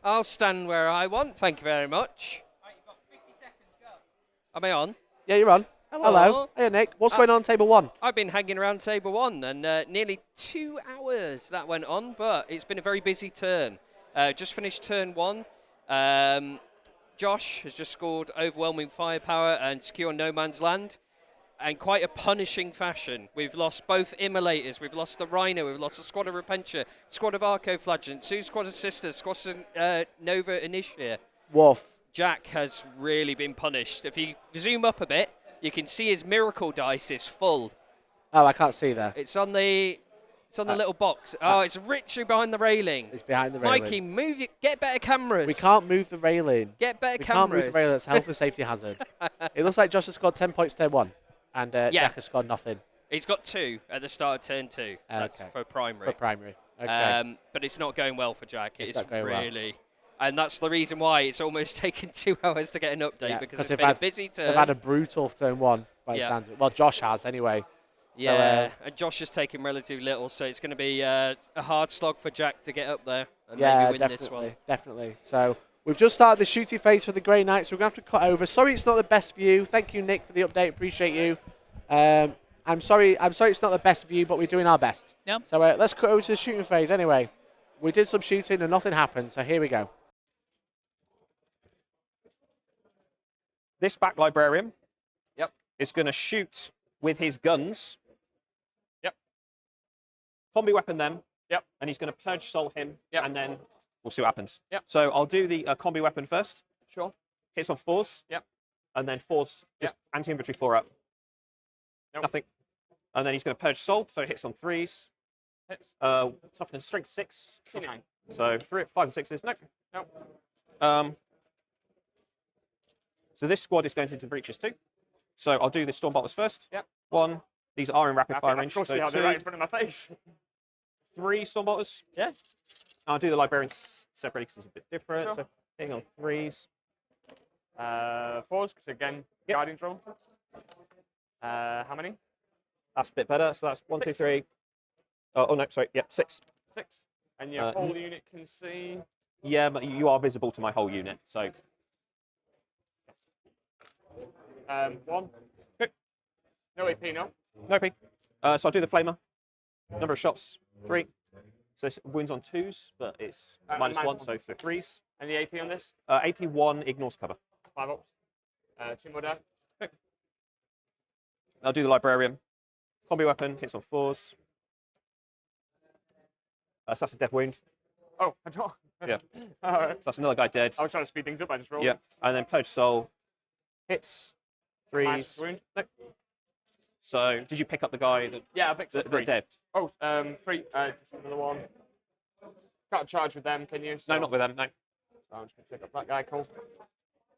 I'll stand where I want. Thank you very much. Right, you've got 50 seconds. Go. Am I on? Yeah, you're on. Hello. Hey, Nick. What's going on table 1? I've been hanging around table 1, and nearly 2 hours that went on, but it's been a very busy turn. Just finished turn 1. Josh has just scored overwhelming firepower and secure no man's land. And quite a punishing fashion. We've lost both Immolators, we've lost the Rhino, we've lost a squad of Repentia, squad of Arco-Flagellants, 2 squad of Sisters, squad of Nova Initia. Woof. Jack has really been punished. If you zoom up a bit, you can see his miracle dice is full. Oh, I can't see there. It's on the little box. Oh, it's literally behind the railing. It's behind the railing. Mikey, move it. Get better cameras. We can't move the railing. Get better we cameras. We can't move the railing. It's a health and safety hazard. It looks like Josh has scored 10 points turn 1, and Jack has scored nothing. He's got 2 at the start of turn 2. That's for primary. For primary. Okay. But it's not going well for Jack. It's not going really. Well. And that's the reason why it's almost taken 2 hours to get an update, because it's been a busy turn. They've had a brutal turn 1 by the sounds of it. Well, Josh has anyway. Yeah, and Josh has taken relatively little, so it's going to be a hard slog for Jack to get up there and maybe win this one. Definitely. So we've just started the shooting phase for the Grey Knights. We're going to have to cut over. Sorry it's not the best view. Thank you, Nick, for the update. Appreciate you. I'm sorry it's not the best view, but we're doing our best. Yeah. So let's cut over to the shooting phase anyway. We did some shooting and nothing happened, so here we go. This back librarian is going to shoot with his guns. Combi weapon them. And he's going to purge soul him. And then we'll see what happens. So I'll do the combi weapon first. Sure. Hits on 4s. And then 4s, just anti-inventory 4 up. Nothing. And then he's going to purge soul, so it hits on 3s. Hits. Toughness, strength 6. 9. So 3, 5, and 6s. Nope. So this squad is going into breaches too. So I'll do the storm bolters first. 1. These are in rapid fire range. So 2. They're right in front of my face. 3 storm bolters. I'll do the librarians separately because it's a bit different. Sure. So hitting on 3s. 4s, because again, guiding drone. How many? That's a bit better. So that's 1, 2, 3. Oh no, sorry. 6. 6. And your whole unit can see. Yeah, but you are visible to my whole unit. So. 1. No AP, no? No AP. So I'll do the flamer. Number of shots, 3. So this wounds on 2s, but it's -1, so 3s. And the AP on this? AP 1 ignores cover. 5 ups. 2 more down. I'll do the librarian. Combi weapon, hits on 4s. So that's a death wound. Oh, I don't. Yeah. All right. So that's another guy dead. I was trying to speed things up, I just rolled. Yeah. And then purge soul. Hits. 3s. Wound. No. So did you pick up the guy that? Yeah, I picked up 3. Dead. Oh, 3. Just another one. Can't charge with them, can you? So no, not with them. No. So I'm just gonna pick up that guy. Cool.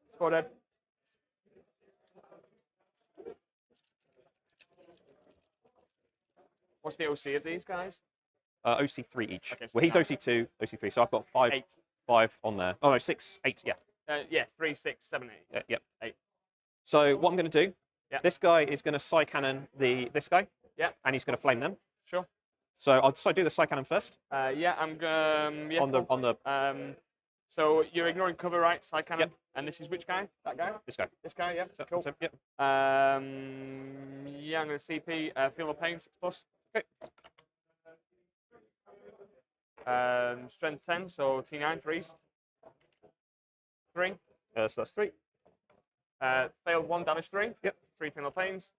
It's 4 dead. What's the OC of these guys? OC 3 each. Okay, so well, he's OC 2, OC 3. So I've got 5. 8. 5 on there. Oh no, 6, 8. Yeah. 3, 6, 7, 8. Yep. 8. So what I'm going to do? This guy is going to side cannon this guy. Yeah. And he's going to flame them. Sure. So I'll do the side cannon first. Yeah, I'm going. On the. So you're ignoring cover, right? Side cannon. Yep. And this is which guy? That guy? This guy. This guy. Yeah. So, Cool. So, yep. Yeah, I'm going to CP. Feel of pain 6+. Okay. Strength 10, so T9 3s. 3. So that's 3. Failed 1, damage 3. Yep. 3 final pains.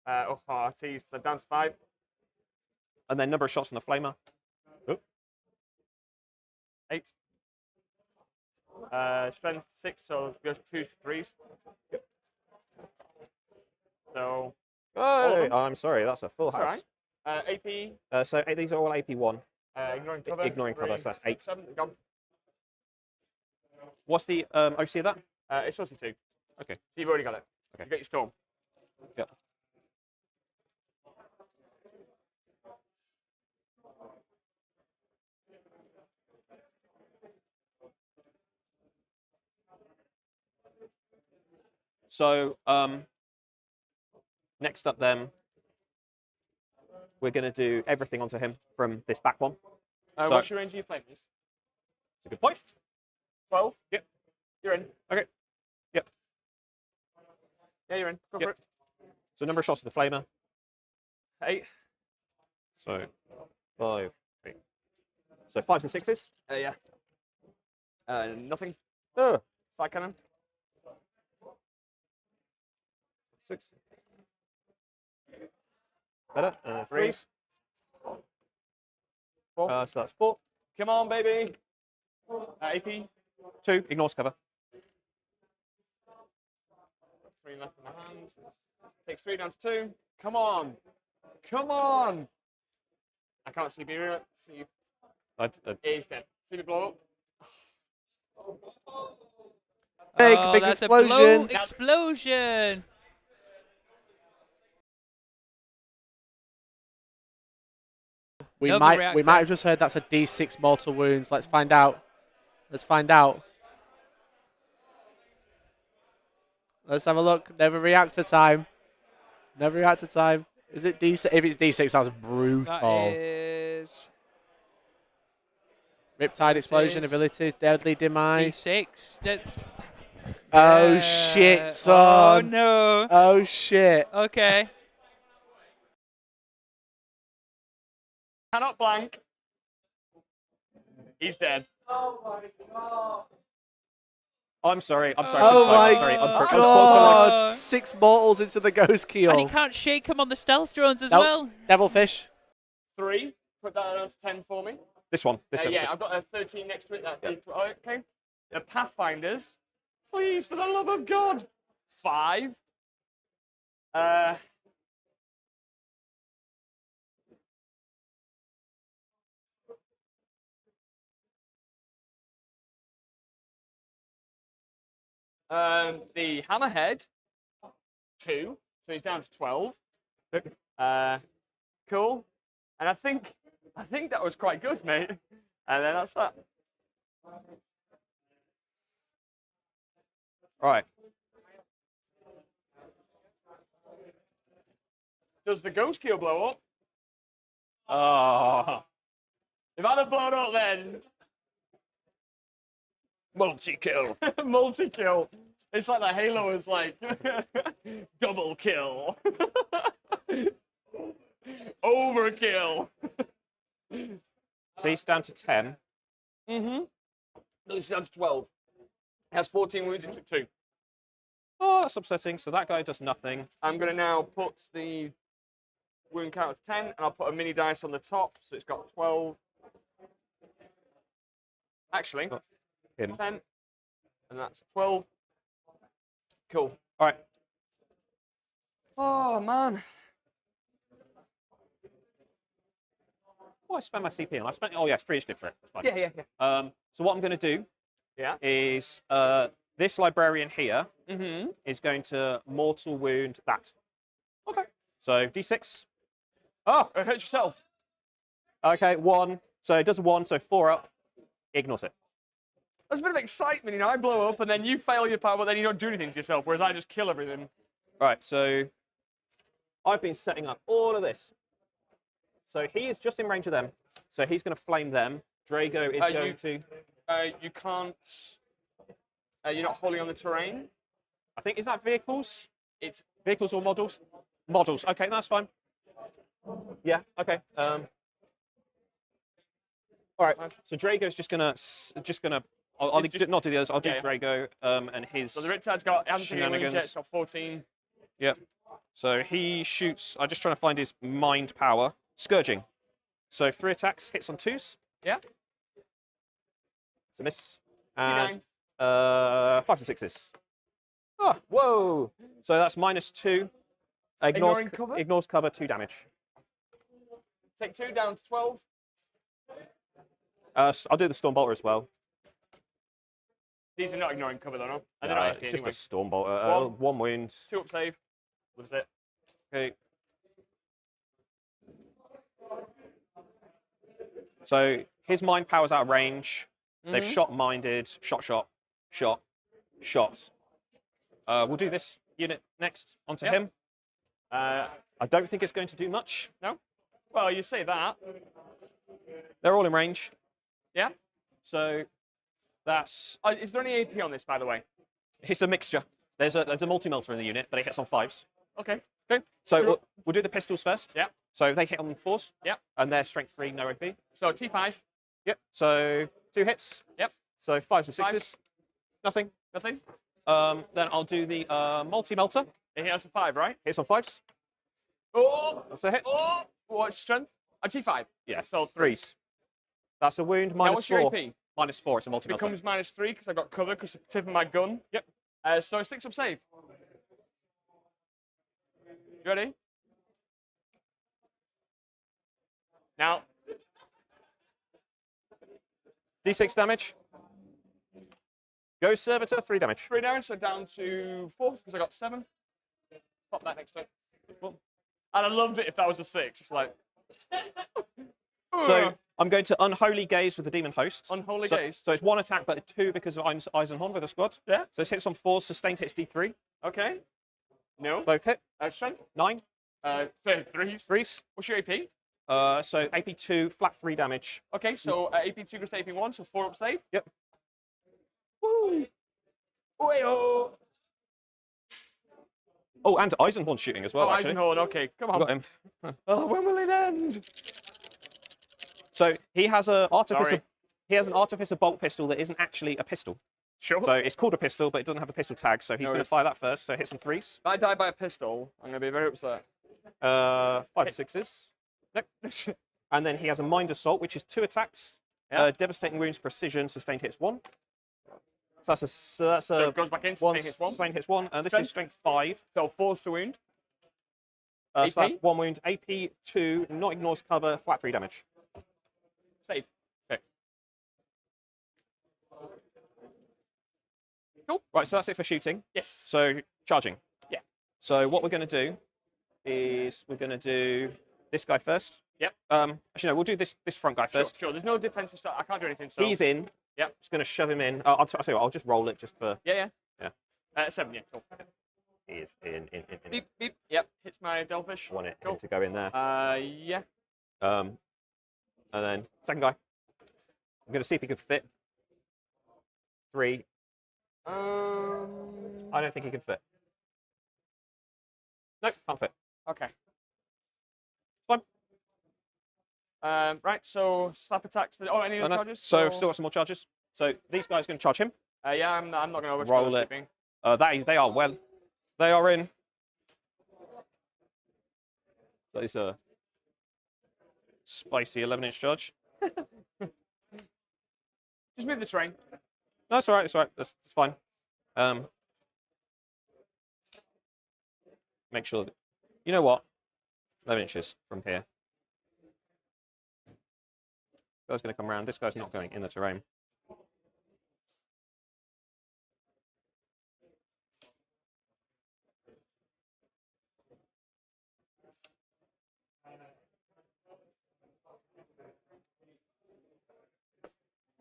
RTs, so down to 5. And then number of shots on the flamer. 8. Strength 6, so it goes 2 to 3s. Yep. So. Oh, I'm sorry, that's a full house. Right. AP. So these are all AP 1. Ignoring cover. Ignoring cover, so that's 8. 7, gone. What's the OC of that? It's OC 2. Okay. So you've already got it. Okay. You got your storm. Yep. So next up then, we're going to do everything onto him from this back one. What's your range of your flames? That's a good point. 12. Yep. You're in. Okay. Yep. Yeah, you're in. Go Yep. for it. So number of shots to the flamer. 8. So 5, 8. So 5s and 6s. Yeah. Nothing. Side cannon. 6. Better. 3s. 4. So that's 4. Come on, baby. AP. 2. Ignores cover. 3 left in my hand. Takes 3 down to 2. Come on. Come on. I can't see me. See. He's dead. See me blow up. Big that's explosion. a blow explosion. We might have just heard that's a D6 mortal wounds. Let's find out. Let's find out. Let's have a look. Never reactor time. Never reactor time. Is it D6? If it's D6, that's brutal. That is Riptide explosion abilities, deadly demise. D6. Oh shit, son. Oh no. Oh shit. Okay. Cannot blank. He's dead. I'm sorry. I'm sorry. Oh my god. 6 mortals into the ghost keel. And he can't shake him on the stealth drones as Nope. well. Devilfish. 3. Put that down to 10 for me. This one. Yeah, I've got a 13 next to it. Okay. The Pathfinders. Please, for the love of God. 5. The Hammerhead. 2. So he's down to 12. Cool. And I think that was quite good, mate. And then that's that. Right. Does the ghost keel blow up? Oh. If I'd have blown up then. Multi-kill. Multi-kill. It's like the Halo is like double kill. Overkill. So he's down to 10. Mm-hmm. This is down to 12. It has 14 wounds, it took 2. Oh, that's upsetting. So that guy does nothing. I'm going to now put the wound count to 10, and I'll put a mini dice on the top, so it's got 12. Actually, 10, and that's 12. Cool. All right. Oh, man. Oh, I spent my CP on. Oh, yes, 3-inch dip for it. That's fine. Yeah. So what I'm going to do is this librarian here is going to mortal wound that. Okay. So D6. Oh! It hurts yourself. Okay, 1. So it does a 1, so 4 up. Ignores it. There's a bit of excitement, you know. I blow up, and then you fail your power, but then you don't do anything to yourself, whereas I just kill everything. Right, so I've been setting up all of this. So he is just in range of them. So he's going to flame them. Drago is going to... You can't... you're not holding on the terrain. I think, is that vehicles? It's vehicles or models? Models. Okay, that's fine. Yeah, okay. All right, so Drago's just gonna... I'll not do the others. I'll do Drago and his. So the Riptide's got. Hasn't taken any wounds yet. It's got 14. Yep. So he shoots. I'm just trying to find his mind power. Scourging. So 3 attacks, hits on 2s. Yeah. It's a miss. And 5s and 6s. Oh, whoa! So that's -2. Ignores cover, 2 damage. Take 2 down to 12. I'll do the Stormbolter as well. These are not ignoring cover, though, no? No, just a Stormbolter. 1 wound. 2 up save. Lives it. Okay. So his mind power's out of range. They've minded. Shot. We'll do this unit next. Onto him. I don't think it's going to do much. No? Well, you say that. They're all in range. Yeah. So That's. Is there any AP on this, by the way? It's a mixture. There's a multi-melter in the unit, but it hits on 5s. Okay. Okay. So we'll do the pistols first. Yeah. So they hit on 4s. Yeah. And they're strength 3, no AP. So T5. Yep. So 2 hits. Yep. So 5s and 6s. Nothing. Nothing. Then I'll do the multi-melter. It hits on 5, right? Hits on 5s. Oh. That's a hit. Oh. What's strength? A T5. Yeah. So 3s. That's a wound minus what's 4. Your AP? Minus 4. It's a multi-melter. Becomes -3 because I got cover because of the tip of my gun. Yep. So 6 up save. You ready? Now. D6 damage. Go Servitor, 3 damage. 3 damage, so down to 4 because I got 7. Pop that next to it. And I loved it if that was a 6. It's like. So I'm going to Unholy Gaze with the Demon Host. Unholy Gaze. So it's 1 attack, but 2 because of Eisenhorn with a squad. Yeah. So it hits on 4s, sustained hits D3. Okay. No. Both hit. Strength. 9. 3s. 3s. What's your AP? So AP 2, flat 3 damage. Okay, so AP 2 goes to AP 1, so 4 up save. Yep. Woo! Oh, oh, and Eisenhorn shooting as well. Actually. Eisenhorn, okay, come on. Got him. Oh, when will it end? So he has a artificer. Sorry. He has an artificer bolt pistol that isn't actually a pistol. Sure. So it's called a pistol, but it doesn't have the pistol tag. So he's going to fire that first. So hit some 3s. If I die by a pistol, I'm going to be very upset. 5 and 6s. Nope. And then he has a Mind Assault, which is 2 attacks. Yeah. Devastating wounds, precision, sustained hits 1. So that's a So it goes back in, sustained hits 1. Sustained hits 1. And this is strength 5. So 4's to wound. So that's 1 wound. AP 2, not ignores cover, flat 3 damage. Save. Okay. Cool. Right, so that's it for shooting. Yes. So charging. Yeah. So what we're going to do is we're going to do this guy first. Yep. Actually, no, we'll do this front guy first. Sure. There's no defensive start. I can't do anything. So. He's in. Yep. Just going to shove him in. I'll tell you what, I'll just roll it just for. Yeah. Yeah. 7. Yeah. Cool. He is in. Beep beep. Yep. Hits my Delvish. Want it cool. him to go in there. Yeah. And then second guy. I'm going to see if he can fit. 3. I don't think he can fit. Nope, can't fit. Okay. Fine. Right, so slap attacks. Oh, any other charges? So I've still got some more charges. So these guys are going to charge him. Yeah, I'm not going to roll it. They are well. They are in. Those are spicy 11-inch charge. Just move the train. No, it's all right. It's all right. That's fine. Make sure that, you know what? 11 inches from here. This guy's going to come around. This guy's not going in the terrain.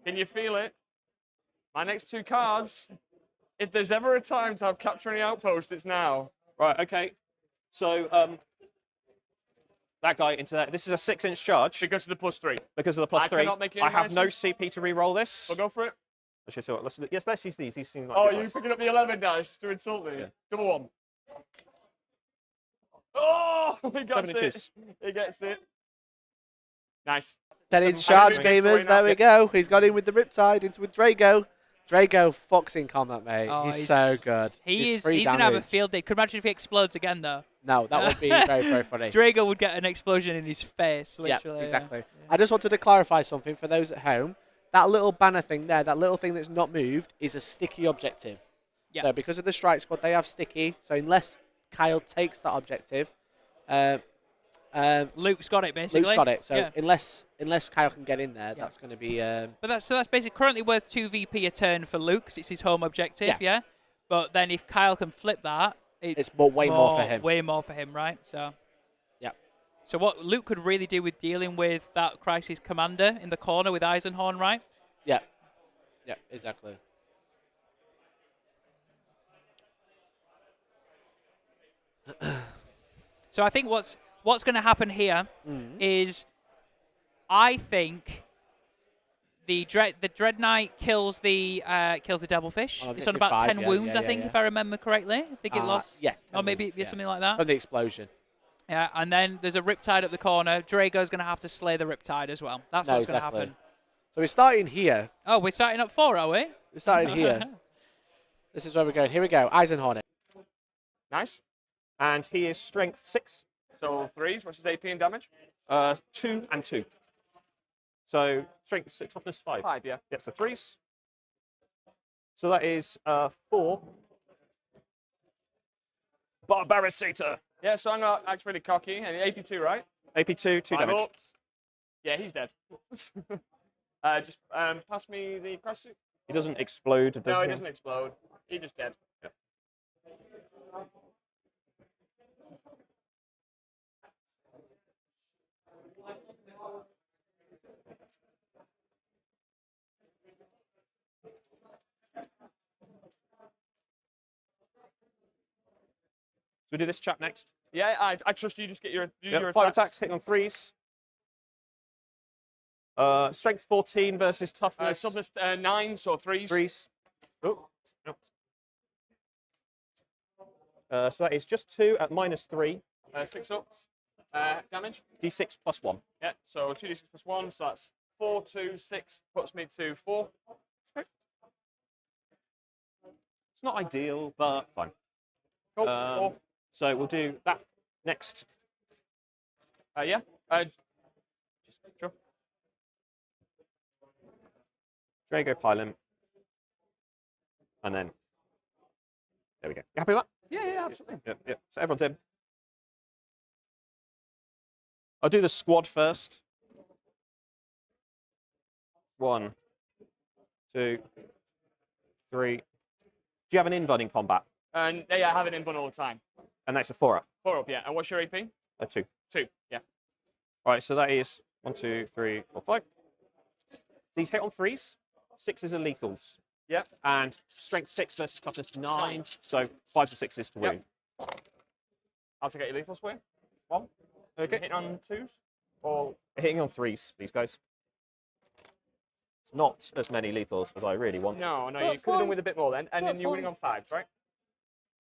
Can you feel it? My next 2 cards. If there's ever a time to have capture any outpost, it's now. Right, okay. So, that guy into that. This is a 6-inch charge. Because of the +3. Because of the +3. Cannot make any I have no minuses. CP to re-roll this. We'll go for it. Let's use these. These seem like Oh, good you're ones. picking up the 11 dice just to insult me. Yeah. Double 1. Oh, he gets 7 inches. it. He gets it. Nice. 10-inch charge, gamers. There we go. He's got in with the Riptide, with Drago. Drago fucks in combat, mate. Oh, he's so good. He's going to have a field day. Could imagine if he explodes again, though. No, that would be very, very funny. Drago would get an explosion in his face, literally. Yeah, exactly. Yeah. I just wanted to clarify something for those at home. That little banner thing there, that little thing that's not moved, is a sticky objective. Yeah. So because of the strike squad, they have sticky. So unless Kyle takes that objective, Luke's got it, basically. Luke's got it. So yeah. unless Kyle can get in there, that's going to be. But that's basically currently worth 2 VP a turn for Luke, because it's his home objective. Yeah. But then if Kyle can flip that, it's way more for him. Way more for him, right? So. Yeah. So what Luke could really do with dealing with that crisis commander in the corner with Eisenhorn, right? Yeah. Yeah. Exactly. So I think what's going to happen here is, I think the Dread Knight kills the Devilfish. It's on about 10 wounds, I think, if I remember correctly. I think it lost. Yes. Or maybe something like that. From the explosion. Yeah, and then there's a Riptide up the corner. Drago's going to have to slay the Riptide as well. That's what's going to happen. So we're starting here. Oh, we're starting at 4, are we? We're starting here. This is where we're going. Here we go. Eisenhornet. Nice. And he is strength 6. So 3s. What's his AP and damage? 2 and 2. So strength, toughness 5. 5, yeah. Yeah, so 3s. So that is 4. Barbaricitator. Yeah, so I'm not actually really cocky. And AP 2, right? AP 2, 2 damage. Ups. Yeah, he's dead. Just pass me the press suit. He doesn't explode, does he? No, he doesn't explode. He's just dead. Yeah. So we do this chap next. Yeah, I trust you. Just get your Yep, 5 attacks, hitting on 3s. Strength 14 versus toughness. Toughness 9, so 3s. 3s. Oh, no. So that is just 2 at -3. 6 ups. Damage? D6 plus 1. Yeah, so 2d6 plus 1, so that's 4, 2, 6, puts me to 4. It's not ideal, but fine. Cool, 4. So we'll do that next. Yeah. Sure. Drago Pylon. And then, there we go. You happy with that? Yeah, absolutely. Yep. So everyone's in. I'll do the squad first. 1, 2, 3. Do you have an invuln in combat? And yeah, I have it in bun all the time. And that's a 4-up. 4 up, yeah. And what's your AP? 2. 2, yeah. All right, so that is 1, 2, 3, 4, 5. These hit on 3s. 6s are lethals. Yep. And strength 6 versus toughness 9. So 5 to 6s to wound. I'll take out your lethal swing. 1. Okay. Hitting on 2s? Or hitting on 3s, these guys. It's not as many lethals as I really want. No, you could have done with a bit more then. And then you're winning on 5s, right?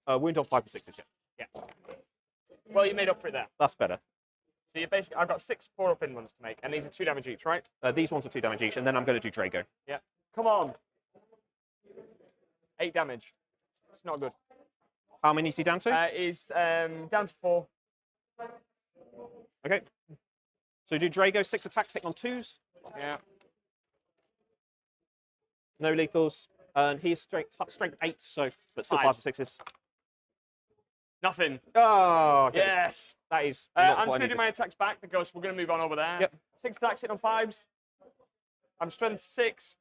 Wound on 5 to 6s, yeah. Well, you made up for it there. That's better. So you basically, I've got 6 4-up in ones to make, and these are 2 damage each, right? These ones are 2 damage each, and then I'm going to do Drago. Yeah. Come on. 8 damage. It's not good. How many is he down to? He's down to 4. Okay. So do Drago, 6 attacks, hitting on 2s. Yeah. No lethals. And he's strength 8, so but still 5 to 6s. Nothing. Oh, okay. Yes. That is. I'm just going to do my attacks back because we're going to move on over there. Yep. 6 attacks hitting on 5s. I'm strength 6.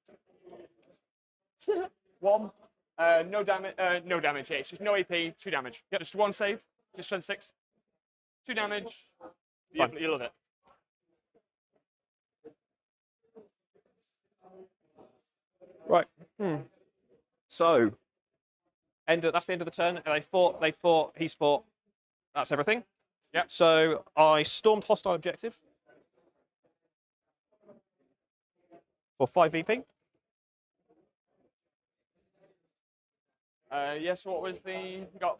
1. No damage. No damage. Yeah, it's just no AP. 2 damage. Yep. Just 1 save. Just strength 6. 2 damage. You love it. Right. So, that's the end of the turn. They fought. He's fought. That's everything. Yeah. So I stormed hostile objective for 5 VP. Yes. What was the got?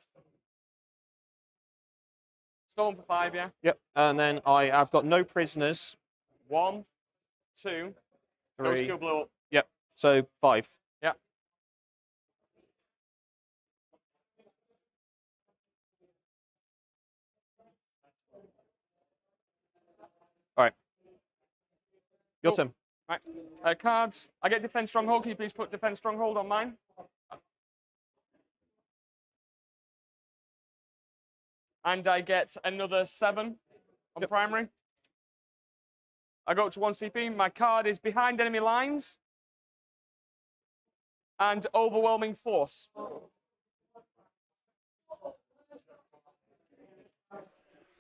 Storm for 5. Yeah. Yep. And then I've got no prisoners. 1, 2. 3. No skill blow up. Yep. So 5. Yeah. All right. Your turn. Right. Cards. I get defense stronghold. Can you please put defense stronghold on mine? And I get another 7 on primary. I go up to 1 CP. My card is behind enemy lines. And overwhelming force.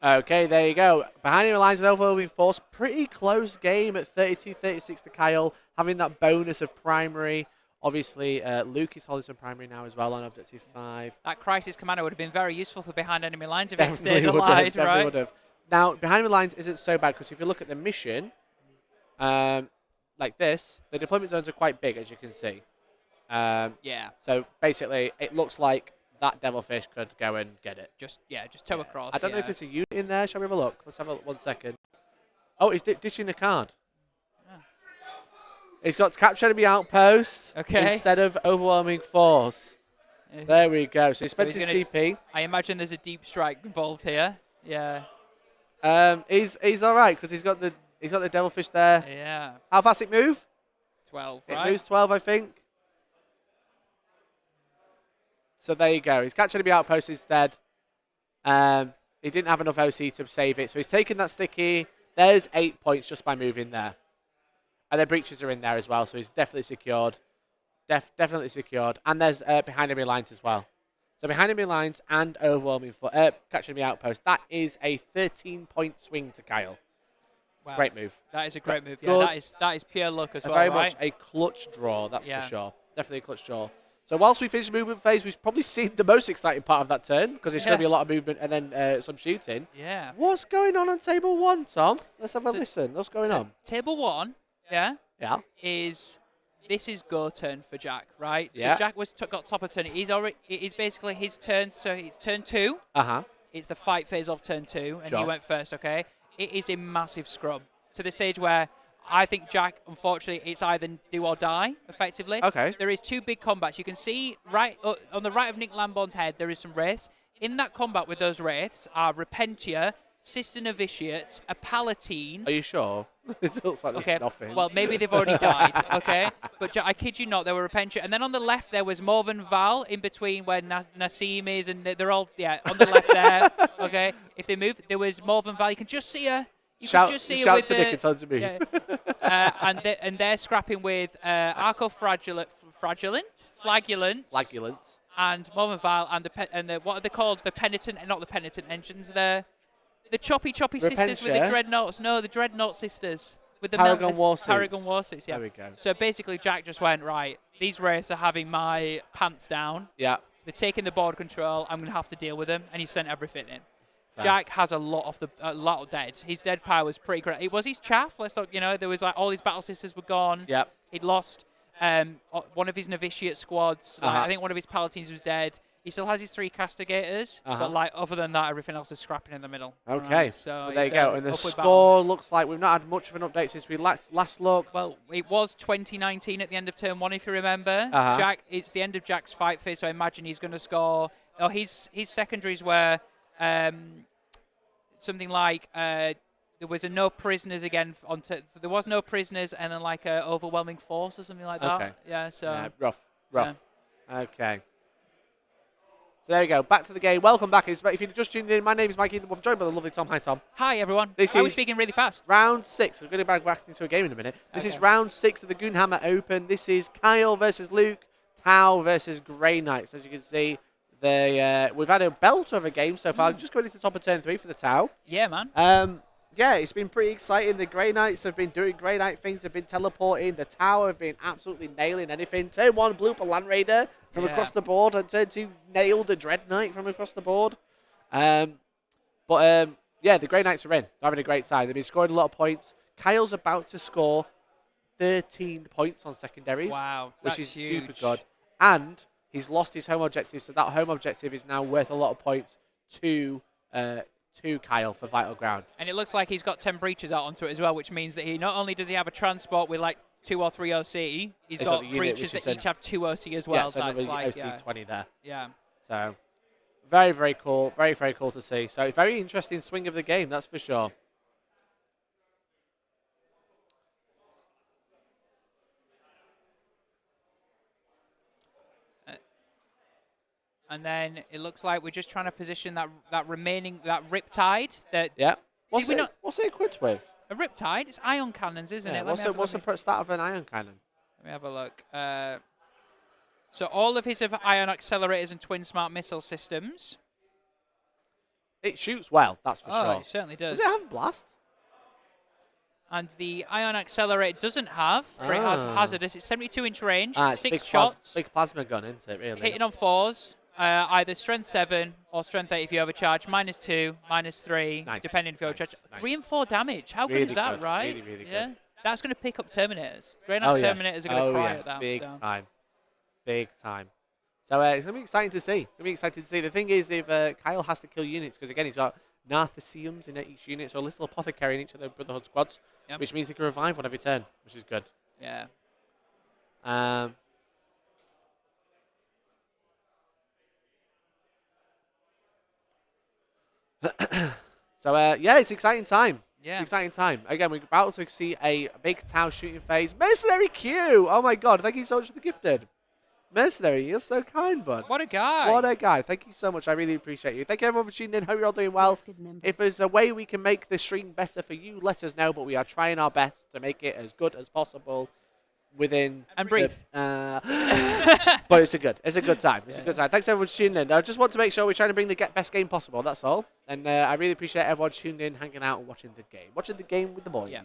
Okay, there you go. Behind enemy lines and overwhelming force. Pretty close game at 32-36 to Kyle. Having that bonus of primary. Obviously, Luke is holding some primary now as well on objective 5. That crisis commander would have been very useful for behind enemy lines if it stayed alive, right? Would have. Now, behind enemy lines isn't so bad because if you look at the mission, like this, the deployment zones are quite big, as you can see. Yeah. So basically, it looks like that devilfish could go and get it. Just tow across. I don't know if there's a unit in there. Shall we have a look? Let's have a look 1 second. Oh, he's dishing a card. He's got to capture enemy outpost instead of overwhelming force. There we go. So he spent his CP. I imagine there's a deep strike involved here. Yeah. He's all right because he's got the devilfish there. Yeah. How fast it move? 12. It moves 12, I think. So there you go. He's captured enemy outpost instead. He didn't have enough OC to save it, so he's taken that sticky. There's 8 points just by moving there. And the breaches are in there as well, so he's definitely secured. Definitely secured. And there's behind enemy lines as well. So behind enemy lines and overwhelming for capturing the outpost. That is a 13-point swing to Kyle. Wow. Great move. That is a great move. Yeah, that is pure luck as well, very right? much a clutch draw, that's for sure. Definitely a clutch draw. So whilst we finish the movement phase, we've probably seen the most exciting part of that turn because it's going to be a lot of movement and then some shooting. Yeah. What's going on table 1, Tom? Let's have a listen. What's going on? Table 1, yeah, is this is go turn for Jack, right? Yeah. So Jack got top of turn. It is basically his turn. So it's turn 2. It's the fight phase of turn 2, and he went first. Okay. It is a massive scrum to the stage where I think Jack, unfortunately, it's either do or die, effectively. Okay. There is 2 big combats. You can see right on the right of Nick Lamborn's head, there is some wraiths. In that combat with those wraiths are Repentia, Sister Novitiates, a Palatine. Are you sure? It looks like there's nothing. Well, maybe they've already died, okay? But I kid you not, there were Repentia. And then on the left, there was Morven Val in between where Nassim is, and they're all, on the left there, okay? If they move, there was Morven Val. You can just see her. You can just see her with to Nick and tell him to move. Yeah. And they're scrapping with Arco Flagulent, and Morven Val, and the what are they called? The penitent, not the penitent engines there. The choppy sisters with the dreadnoughts. No, the dreadnought sisters with the Paragon Warsuits. Paragon Warsuits, yeah. There we go. So basically, Jack just went, right, these wraiths are having my pants down. Yeah. They're taking the board control. I'm going to have to deal with them. And he sent everything in. Fair. Jack has a lot of dead. His dead power was pretty great. It was his chaff. Let's not, there was like all his battle sisters were gone. Yep. He'd lost one of his novitiate squads. I think one of his palatines was dead. He still has his 3 castigators, but like other than that, everything else is scrapping in the middle. Okay, right, so well, there you go. And the score looks like we've not had much of an update since we last looked. Well, it was 2019 at the end of turn 1, if you remember. Jack, it's the end of Jack's fight phase, so I imagine he's going to score. Oh, his secondaries were something like there was a no prisoners again so there was no prisoners, and then like a overwhelming force or something like that. Okay. Yeah. So rough. Yeah. Okay. So there we go. Back to the game. Welcome back. If you're just tuning in, my name is Mikey. I'm joined by the lovely Tom. Hi, Tom. Hi, everyone. I was speaking really fast. Round 6. We're going to be back into a game in a minute. This is round 6 of the Goonhammer Open. This is Kyle versus Luke, Tau versus Grey Knights. As you can see, we've had a belter of a game so far. Just going into the top of turn 3 for the Tau. Yeah, man. Yeah, it's been pretty exciting. The Grey Knights have been doing Grey Knight things. They've been teleporting. The Tower have been absolutely nailing anything. Turn 1 blew up a Land Raider from across the board, and turn 2 nailed a Dread Knight from across the board. Yeah, the Grey Knights are in. They're having a great time. They've been scoring a lot of points. Kyle's about to score 13 points on secondaries. Wow, which is huge. super good. And he's lost his home objective, so that home objective is now worth a lot of points to Kyle for Vital Ground. And it looks like he's got 10 breaches out onto it as well, which means that he not only does he have a transport with like 2 or 3 OC, he's got breaches that each have 2 OC as well. Yeah, so that's like OC 20 there. Yeah. So very, very cool. Very, very cool to see. So very interesting swing of the game, that's for sure. And then it looks like we're just trying to position that Riptide. Yeah. What's it equipped with? A Riptide? It's ion cannons, isn't it? What's the start of an ion cannon? Let me have a look. So all of his have ion accelerators and twin smart missile systems. It shoots well, that's for sure. It certainly does. Does it have blast? And the ion accelerator doesn't have, but it has hazardous. It's 72-inch range, 6 shots. Big plasma gun, isn't it, really? Hitting on 4s. Either strength 7 or strength 8 if you overcharge, -2, -3, depending if you overcharge. Nice. 3 and 4 damage. How good is that, right? Really, really yeah. good. That's going to pick up Terminators. Great enough Terminators are going to cry at that. Big time. Big time. So it's going to be exciting to see. The thing is, if Kyle has to kill units, because again, he's got Nartheciums in each unit, so a little apothecary in each of the Brotherhood squads, which means he can revive one every turn, which is good. Yeah. So it's exciting time. Yeah. It's exciting time. Again, we're about to see a big Tau shooting phase. Mercenary Q! Oh my god, thank you so much for the gifted. Mercenary, you're so kind, bud. What a guy. What a guy. Thank you so much. I really appreciate you. Thank you everyone for tuning in. Hope you're all doing well. If there's a way we can make the stream better for you, let us know, but we are trying our best to make it as good as possible within... And breathe. But it's a good time. It's a good time. Thanks everyone for tuning in. I just want to make sure we're trying to bring the best game possible, that's all. And I really appreciate everyone tuning in, hanging out and watching the game. Watching the game with the boys. Yeah.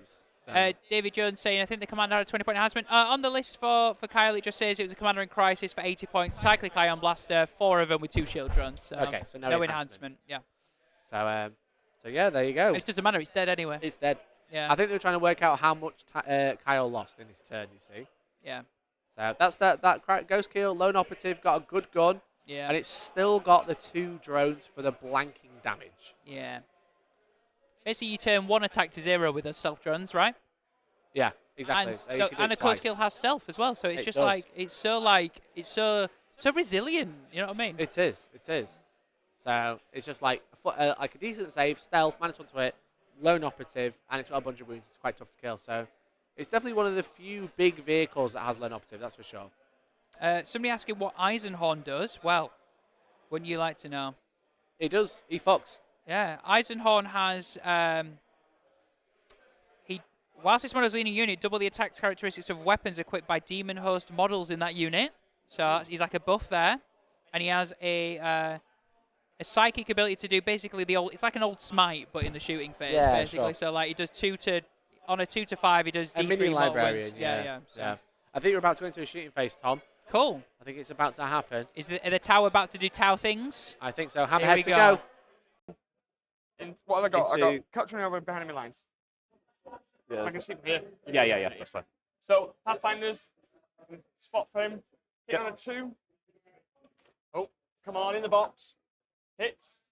David Jones saying, I think the commander had a 20-point enhancement. On the list for Kyle, it just says it was a commander in crisis for 80 points. Cyclic Ion Blaster, 4 of them with 2 shield runs. So okay, so no enhancement. Yeah. So yeah, there you go. It doesn't matter. It's dead anyway. It's dead. Yeah. I think they were trying to work out how much Kyle lost in his turn, you see. Yeah. So that's that Ghost Kill, Lone Operative, got a good gun. Yeah. And it's still got the 2 drones for the blanking damage. Yeah. Basically, you turn 1 attack to 0 with those stealth drones, right? Yeah, exactly. And a Ghost Kill has stealth as well, so it's just it's so resilient. You know what I mean? It is. So it's just like a decent save, stealth, -1 to hit, Lone Operative, and it's got a bunch of wounds. It's quite tough to kill. So it's definitely one of the few big vehicles that has Lone Operative. That's for sure. Somebody asking what Eisenhorn does. Well, wouldn't you like to know? He does. He fucks. Yeah, Eisenhorn has whilst this model's in a unit, double the attack characteristics of weapons equipped by demon host models in that unit. So he's like a buff there, and he has a psychic ability to do basically it's like an old smite, but in the shooting phase, basically. Sure. So like he does 2 to on a 2 to 5, he does D3 minion librarian. Yeah. I think we're about to go into a shooting phase, Tom. Cool. I think it's about to happen. Are the Tau about to do Tau things? I think so. Hammerhead to go. What have I got? I got capturing over behind enemy lines. Yeah, I can see from here. Yeah, that's fine. So, Pathfinders, spot for him. Hit on a 2. Oh, come on, in the box. Hits.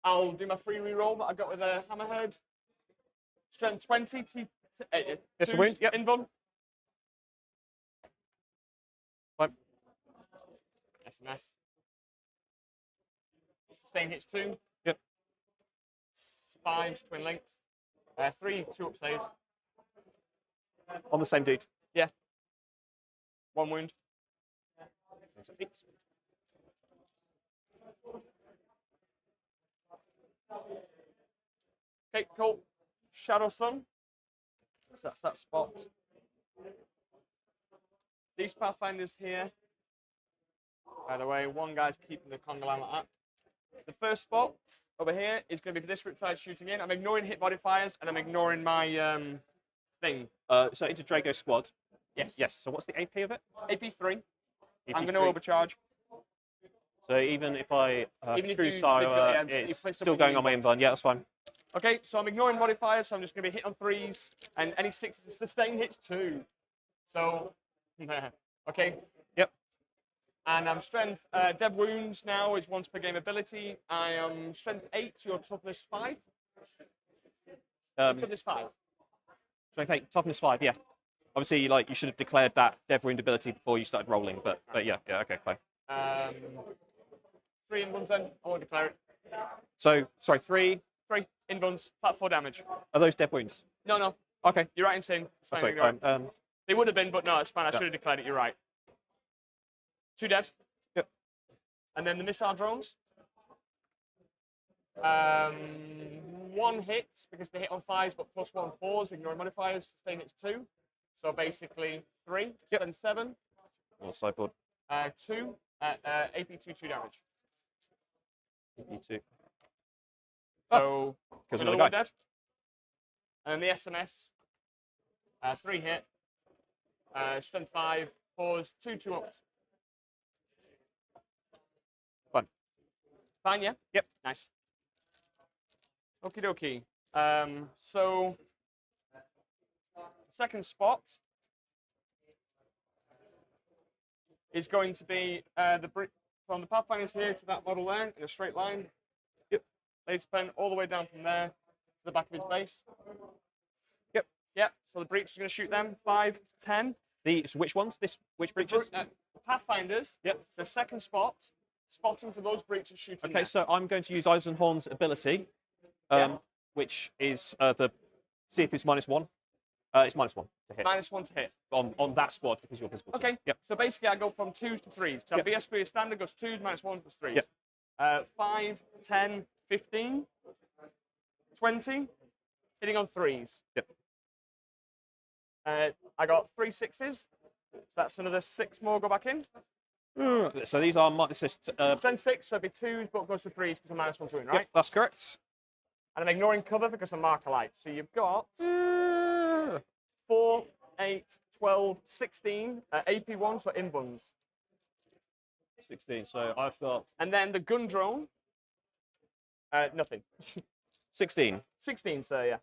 I'll do my free reroll that I got with a Hammerhead. Strength 20, Yes, a wound. Yep. Invuln. Fine. SMS. Sustain hits 2. Yep. 5 twin links. 3 2 up saves. On the same dude. Yeah. 1 wound. Okay, cool. Shadow Sun. So that's that spot. These Pathfinders here. By the way, one guy's keeping the conga line like that. The first spot over here is going to be for this Riptide shooting in. I'm ignoring hit modifiers and I'm ignoring my thing. So into Drago squad. Yes. Yes. So what's the AP of it? AP 3. AP I'm going to overcharge. So even if I Even if true you Sire, literally, it's still going on my invuln. Yeah, that's fine. Okay, so I'm ignoring modifiers, so I'm just going to be hit on 3s, and any 6s, sustain hits 2. So, okay. Yep. And I'm strength, dev wounds now is once per game ability. I am strength 8, your toughness 5. Toughness 5. Strength 8, toughness 5, yeah. Obviously, like, you should have declared that dev wound ability before you started rolling, but yeah, okay, fine. 3 invulns then, I won't declare it. So, sorry, 3 invulns, flat 4 damage. Are those dev wounds? No. Okay. You're right in saying. Oh, sorry, they would have been, but no, it's fine. I should have declared it. You're right. 2 dead. Yep. And then the missile drones. 1 hit because they hit on 5s, but +1 4s, ignoring modifiers. Sustain hits 2. So basically 3. Yep. And 7. On the sideboard. 2. AP 2 damage. AP 2. So because another one dead. And then the SMS. 3 hit. Strength 5. 4s. 2 ups. Fine, yeah? Yep. Nice. Okie dokie. So second spot is going to be from the Pathfinders here to that model there in a straight line. Yep. They spin all the way down from there to the back of his base. Yep. Yep. So the breach is going to shoot them 5, 10. So which ones? Which breaches? The Pathfinders. Yep. The second spot, spotting for those breaches shooting. Okay, there. so I'm going to use Eisenhorn's ability, which is see if it's -1. It's -1 to hit. -1 to hit. On that squad because you're visible. Okay. Yep. So basically, I go from 2s to 3s. So BSB standard goes 2s, -1 plus 3s. Yep. 5, 10, 15, 20, hitting on 3s. Yep. I got 3 6s. So that's another 6 more go back in. So these are Strength 6, so it'd be 2s, but it goes to 3s because I'm -1 to win, right? Yep, that's correct. And I'm ignoring cover because I'm marker light. So you've got 4, 8, 12, 16 AP1, so invuns. 16. So I've got. And then the gun drone. Nothing. 16. 16, sir. Yeah.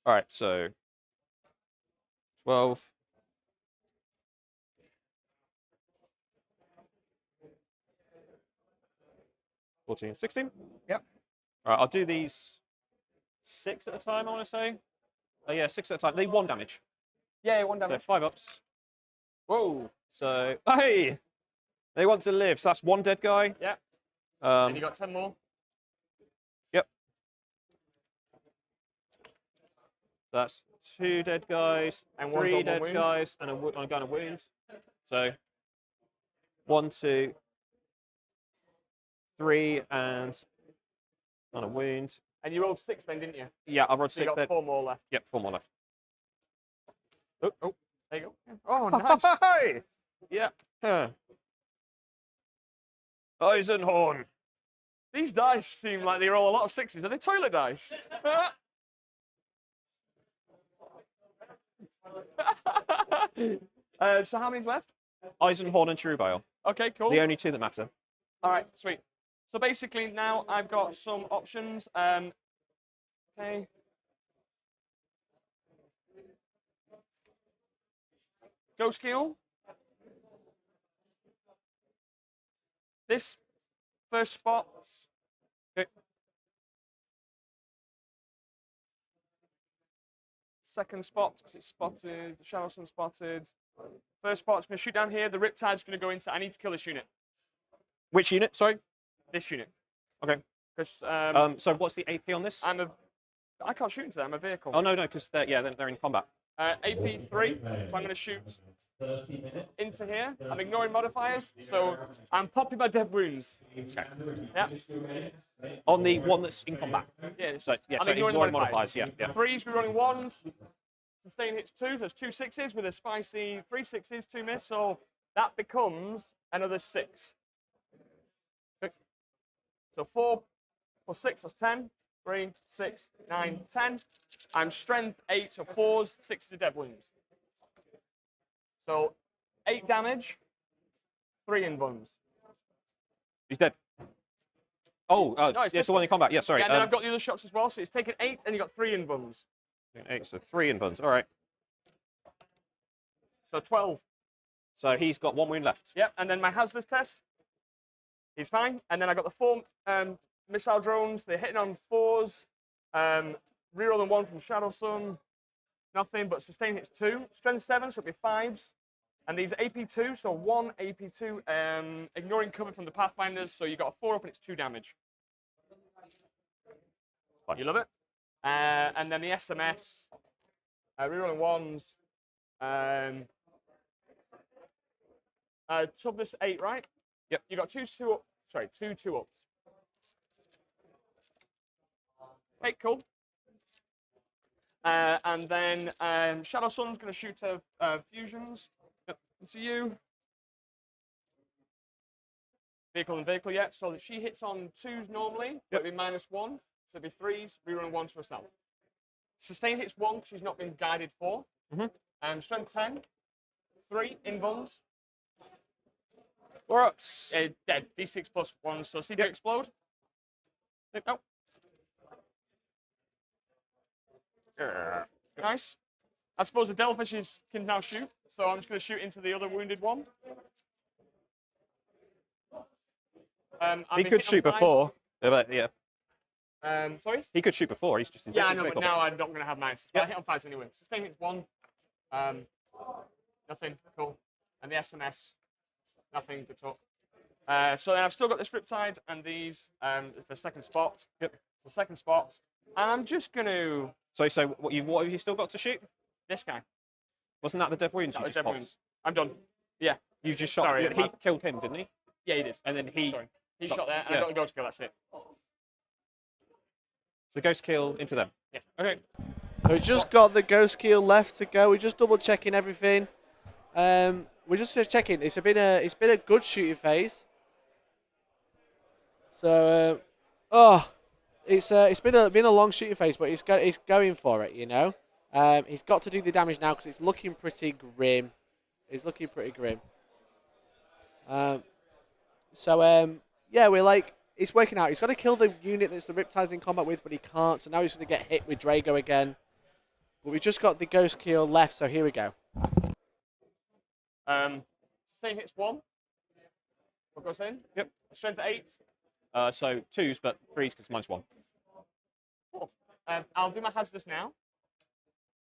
All right. So 12. 14, 16. Yep. All right. I'll do these 6 at a time. I want to say. Yeah, 6 at a time. They 1 damage. Yeah, 1 damage. So 5 ups. Whoa. So hey, they want to live. So that's 1 dead guy. Yeah. And you got 10 more. Yep. That's 2 dead guys, and 3 dead guys, and a gun of wound. So 1, 2, 3, and on a wound. And you rolled 6 then, didn't you? Yeah, I rolled So 6 you got then. 4 more left. Yep, 4 more left. Oh, there you go. Oh, nice. Hey! Yeah. Huh. Eisenhorn. These dice seem like they roll a lot of 6s. Are they toilet dice? So how many's left? Eisenhorn and Cherubile. Okay, cool. The only 2 that matter. All right, sweet. So basically now I've got some options. Okay. Ghost Kill. This first spot. Okay. Second spot, because it's spotted. The Shadowson spotted. First spot's going to shoot down here. The Riptide's going to go into. I need to kill this unit. Which unit? Sorry. This unit. Okay. Because so what's the AP on this? I can't shoot into that. I'm a vehicle. Oh no, because they're in combat. AP 3. So I'm going to shoot into here. I'm ignoring modifiers, so I'm popping my dev wounds. Okay. Yeah. On the one that's in combat. Yeah. So I'm ignoring ignoring modifiers. Yeah. 3s, we're running 1s. Sustain hits 2, so there's 2 6s with a spicy 3 6s, 2 miss, so that becomes another 6. Okay. So 4 plus 6, that's 10. 3, 6, 9, 10. I'm strength 8, so 4s, 6s are dead wounds. So 8 damage, 3 invuns. He's dead. Oh, no, yeah, it's the one in combat. Yeah, sorry. Yeah, and then I've got the other shots as well, so it's taken 8 and you got 3 invuns. 8, so 3 invuns. All right. So 12. So he's got 1 wound left. Yep, and then my hazardous test. He's fine. And then I got the 4 missile drones. They're hitting on 4s. Rerolling 1 from Shadowsun. Nothing, but sustain hits 2. Strength 7, so it'll be 5s. And these are AP2, so 1 AP2, ignoring cover from the Pathfinders, so you got a 4 up and it's 2 damage. Fine. You love it? And then the SMS, rerolling 1s. Took this 8, right? Yep. You got 2 2-ups. Okay, cool. And then Shadowsun's going to shoot fusions into you. Vehicle and vehicle, yeah. So that she hits on 2s normally, but it'll be -1. So it'll be 3s, rerun 1 to herself. Sustain hits 1 because she's not been guided 4. Strength 10, 3 invuns. 4 ups. Dead. D6 plus 1. So see if you explode. Nope. Nice. I suppose the Devilfishes can now shoot, so I'm just going to shoot into the other wounded one. He could shoot before, but yeah. Sorry? He could shoot before. He's just I know, but now I'm not going to have 9. But I hit on 5s anyway. Sustain hits 1. Nothing. Cool. And the SMS, nothing. Good talk. So then I've still got this Riptide and these for second spot. Yep. The second spot. And I'm just going to... So what have you still got to shoot? This guy. Wasn't that the death wounds? That was death wounds. I'm done. Yeah. You just shot. Sorry, he killed him, didn't he? Yeah, he did. And then he. Sorry. He shot there, and I got the ghost kill. That's it. So ghost kill into them. Yeah. Okay. So we just got the ghost kill left to go. We're just double checking everything. We're just checking. It's been a good shooting phase. So it's been a long shooting phase, but it's going for it. You know. He's got to do the damage now because it's looking pretty grim. It's looking pretty grim. Yeah, we're like, it's working out. He's got to kill the unit that's the Riptide's in combat with, but he can't. So now he's going to get hit with Drago again. But we've just got the Ghost Kill left, so here we go. Sustain hits 1. What goes in? Yep. Strength 8. So 2s, but 3s because -1. Cool. I'll do my hazardous now.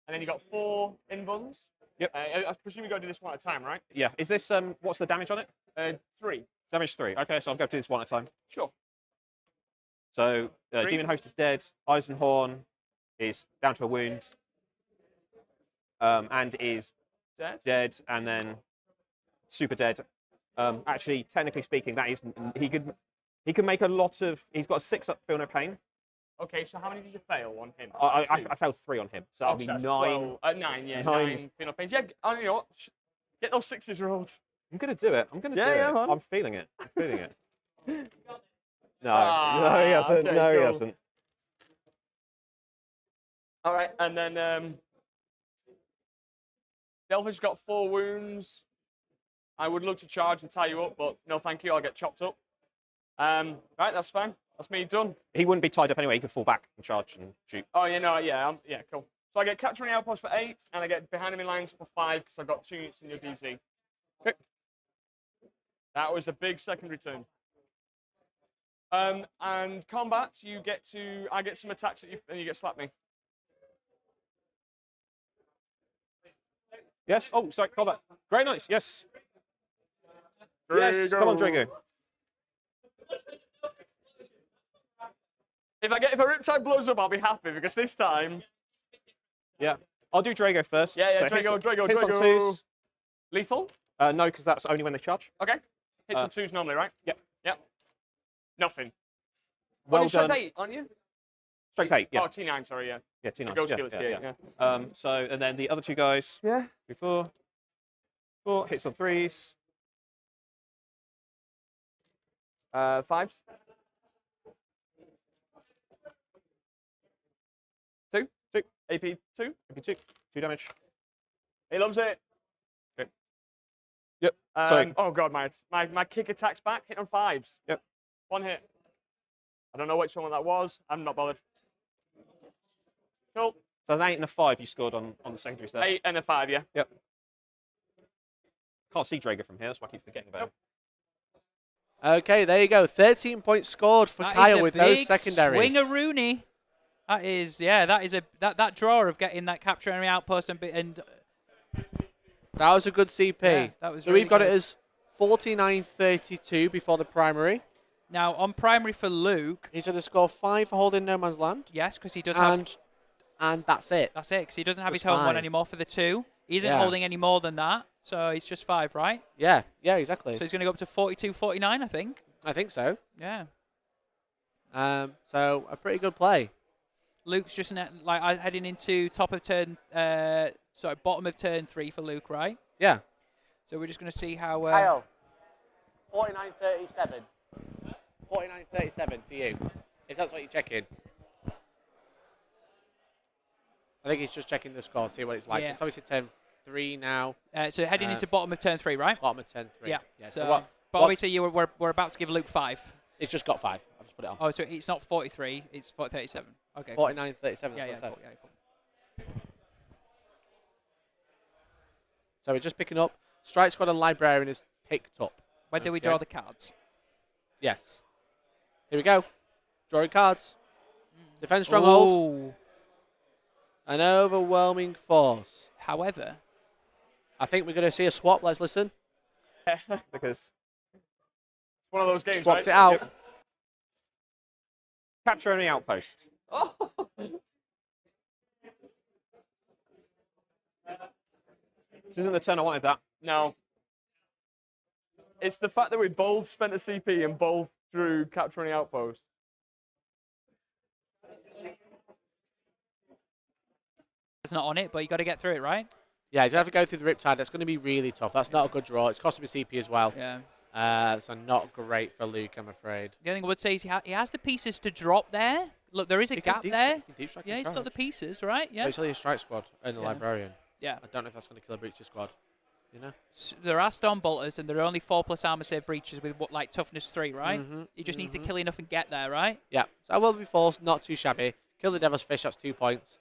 And then you got 4 invuns. Yep. I presume you got to do this one at a time, right? Yeah. Is this what's the damage on it? 3. Damage 3. Okay, so I'll go do this one at a time. Sure. So Demon Host is dead. Eisenhorn is down to a wound. And is dead, and then super dead. Actually, technically speaking, that is he could make a lot of. He's got a 6 up, feel no pain. Okay, so how many did you fail on him? I failed 3 on him, so that'll be 9. 9, yeah, 9 feel no pains. Yeah, you know what? Get those 6s rolled. I'm gonna do it. I'm gonna do it. Man. I'm feeling it. I'm feeling it. No, no, he hasn't. Okay, no, cool. he hasn't. All right, and then Delphish got 4 wounds. I would look to charge and tie you up, but no, thank you. I'll get chopped up. Right, that's fine. That's me done. He wouldn't be tied up anyway. He could fall back and charge and shoot. Oh, you know, yeah, cool. So I get capturing outpost for 8, and I get behind enemy lines for 5 because I got 2 units in your DZ. Okay. That was a big secondary turn. And combat, I get some attacks at you, and you get slap me. Yes. Oh, sorry. Combat. Very nice. Yes. Drago. Yes. Come on, Drago. If a Riptide blows up, I'll be happy because this time. Yeah. I'll do Drago first. Yeah, so Drago. Hits on 2s. Lethal? No, because that's only when they charge. Okay. Hits on 2s normally, right? Yep. Yep. Nothing. Well you're done. strength 8, aren't you? Strength 8, yeah. Oh, T9, sorry, yeah. Yeah, T9. So ghost kill is T8, yeah. So, and then the other 2 guys. Yeah. 3, 4. Hits on 3s. 5s. 2. AP 2. AP 2. 2 damage. He loves it. Okay. Yep. Sorry. Oh god, my kick attacks back. Hit on 5s. Yep. 1 hit. I don't know which one that was. I'm not bothered. Cool. So an 8 and a 5 you scored on the secondaries there. 8 and a 5, yeah. Yep. Can't see Drago from here. That's why I keep forgetting about him. Okay, there you go. 13 points scored for Kyle with those secondaries. Swing-a-rooney. That is, yeah, that draw of getting that capture enemy outpost and that was a good CP. Yeah, that was so really we've got good. it as 49-32 before the primary. Now on primary for Luke, he's going to score 5 for holding no man's land. Yes, because he does have, and that's it. That's it, because he doesn't have Just his home 1 5. anymore for the 2. He isn't holding any more than that, so he's just 5, right? Yeah, exactly. So he's going to go up to 42-49, I think. I think so. Yeah. So a pretty good play. Luke's just heading into bottom of turn 3 for Luke, right? Yeah. So we're just going to see how. Kyle, 49-37. 49-37 to you. If that's what you're checking. I think he's just checking the score, see what it's like. Yeah. It's obviously turn 3 now. So heading into bottom of turn 3, right? Bottom of turn 3. Yeah. So but obviously we're about to give Luke 5. It's just got 5. I've just put it on. Oh, so it's not 43. It's 37. Okay. 49-37. Yeah, That's what I said. cool. So we're just picking up. Strike Squad and Librarian is picked up. When do we draw the cards? Yes. Here we go. Drawing cards. Defense Stronghold. Ooh. An overwhelming force. However, I think we're going to see a swap. Let's listen. Because It's one of those games, Swapped right? it out. Yep. capture enemy outpost. Oh. This isn't the turn I wanted that. No. It's the fact that we both spent a CP and both drew capturing outpost. it's not on it, but you got to get through it, right? Yeah, he's going to have to go through the Riptide. That's going to be really tough. That's not a good draw. It's costing me CP as well. Yeah. So not great for Luke, I'm afraid. The only thing I would say is he has the pieces to drop there. Look, there is a gap there. Yeah, he's got the pieces, right? Yeah. But it's only a Strike Squad and a Librarian. Yeah. I don't know if that's going to kill a Breacher Squad. You know? So there are Storm Bolters, and there are only 4+ armor save breaches with like toughness 3, right? He just needs to kill enough and get there, right? Yeah. So I will be forced, not too shabby. Kill the Devil's Fish, that's 2 points.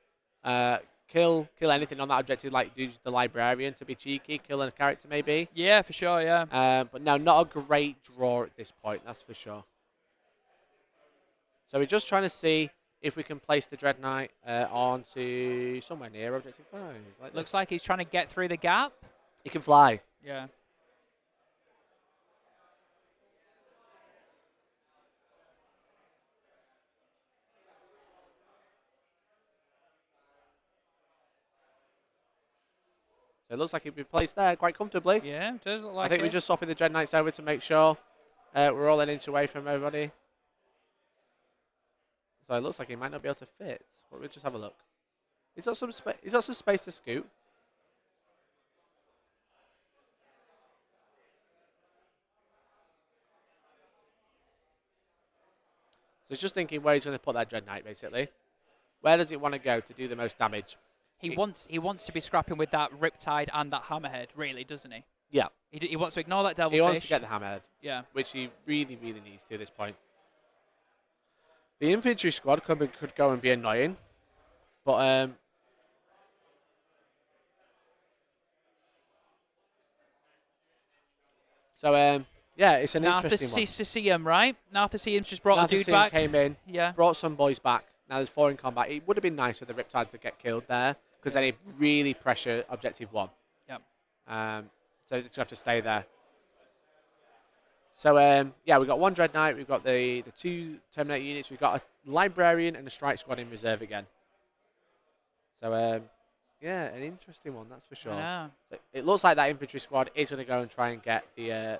Kill anything on that objective, like use the Librarian to be cheeky. Kill a character maybe. Yeah, for sure. Yeah. But no, not a great draw at this point. That's for sure. So we're just trying to see if we can place the Dread Knight onto somewhere near objective 5. Like Looks like he's trying to get through the gap. He can fly. Yeah. So it looks like he'd be placed there quite comfortably. Yeah, it does look like I think we're just swapping the Dread Knights over to make sure we're all an inch away from everybody. So it looks like he might not be able to fit. But we'll just have a look. He's got some space. He's got some space to scoot. So he's just thinking where he's going to put that Dread Knight, basically. Where does he want to go to do the most damage? He wants to be scrapping with that Riptide and that Hammerhead, really, doesn't he? Yeah. He wants to ignore that Devilfish. He wants to get the Hammerhead. Yeah. Which he really, really needs to at this point. The infantry squad could go and be annoying, but yeah, it's an interesting one. Narthasium, right? Narthasium's just brought the dude back. Came in, yeah, brought some boys back. Now there's 4 in combat. It would have been nice for the Riptide to get killed there, because then it really pressure objective 1. Yep. So they just have to stay there. So yeah, we've got 1 Dread Knight, we've got the 2 Terminator units, we've got a Librarian and a Strike Squad in reserve again. So yeah, an interesting one, that's for sure. Yeah. So it looks like that infantry squad is going to go and try and get the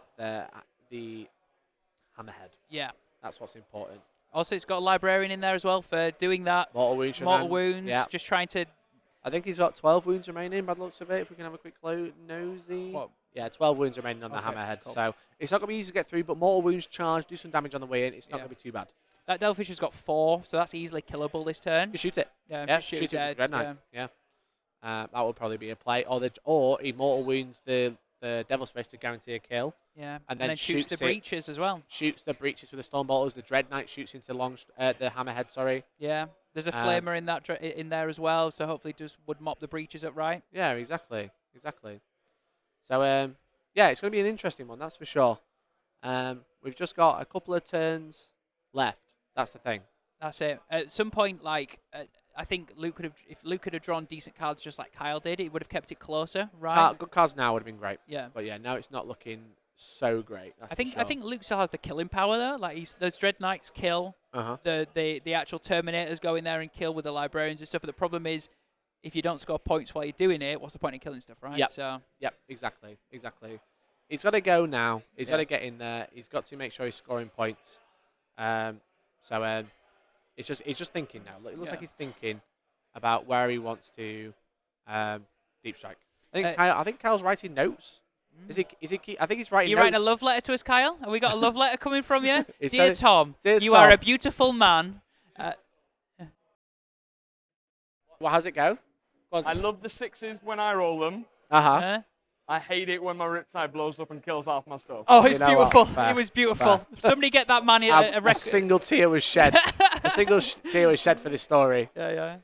Hammerhead. Yeah. That's what's important. Also, it's got a Librarian in there as well for doing that. Mortal wounds. Mortal wounds. Yeah. Just trying to. I think he's got 12 wounds remaining by the looks of it. If we can have a quick nosy. What? Yeah, 12 wounds remaining on the Hammerhead. Cool. So it's not going to be easy to get through, but mortal wounds charge, do some damage on the way in. It's not going to be too bad. That Devilfish has got 4, so that's easily killable this turn. You shoot it. Yeah, yeah, shoot it with dead. Dread Knight. Yeah. That will probably be a play. Or he mortal wounds the Devil's Fist to guarantee a kill. Yeah, and then shoots the breaches as well. Shoots the breaches with the Storm Bolters. The Dread Knight shoots into the Hammerhead, sorry. Yeah, there's a Flamer in that in there as well, so hopefully just would mop the breaches up right. Yeah, exactly. So, yeah, it's going to be an interesting one, that's for sure. We've just got a couple of turns left. That's the thing. That's it. At some point, like, I think if Luke could have drawn decent cards just like Kyle did, it would have kept it closer, right? Good cards now would have been great. Yeah. But yeah, now it's not looking so great. I think Luke still has the killing power though. Like those Dread Knights kill. The actual Terminators go in there and kill with the Librarians and stuff. But the problem is, if you don't score points while you're doing it, what's the point in killing stuff, right? Yep. So. Yep. Exactly. He's got to go now. He's got to get in there. He's got to make sure he's scoring points. It's just thinking now. It looks like he's thinking about where he wants to deep strike. I think Kyle's writing notes. Is he? I think he's writing. You're notes. writing a love letter to us, Kyle? Have we got a love letter coming from you? Dear Tom, you are a beautiful man. Well, how's it go? I love the 6s when I roll them. I hate it when my Riptide blows up and kills half my stuff. Oh, it's beautiful. It was beautiful. Somebody get that man a single tear was shed. A single tear was shed for this story. Yeah.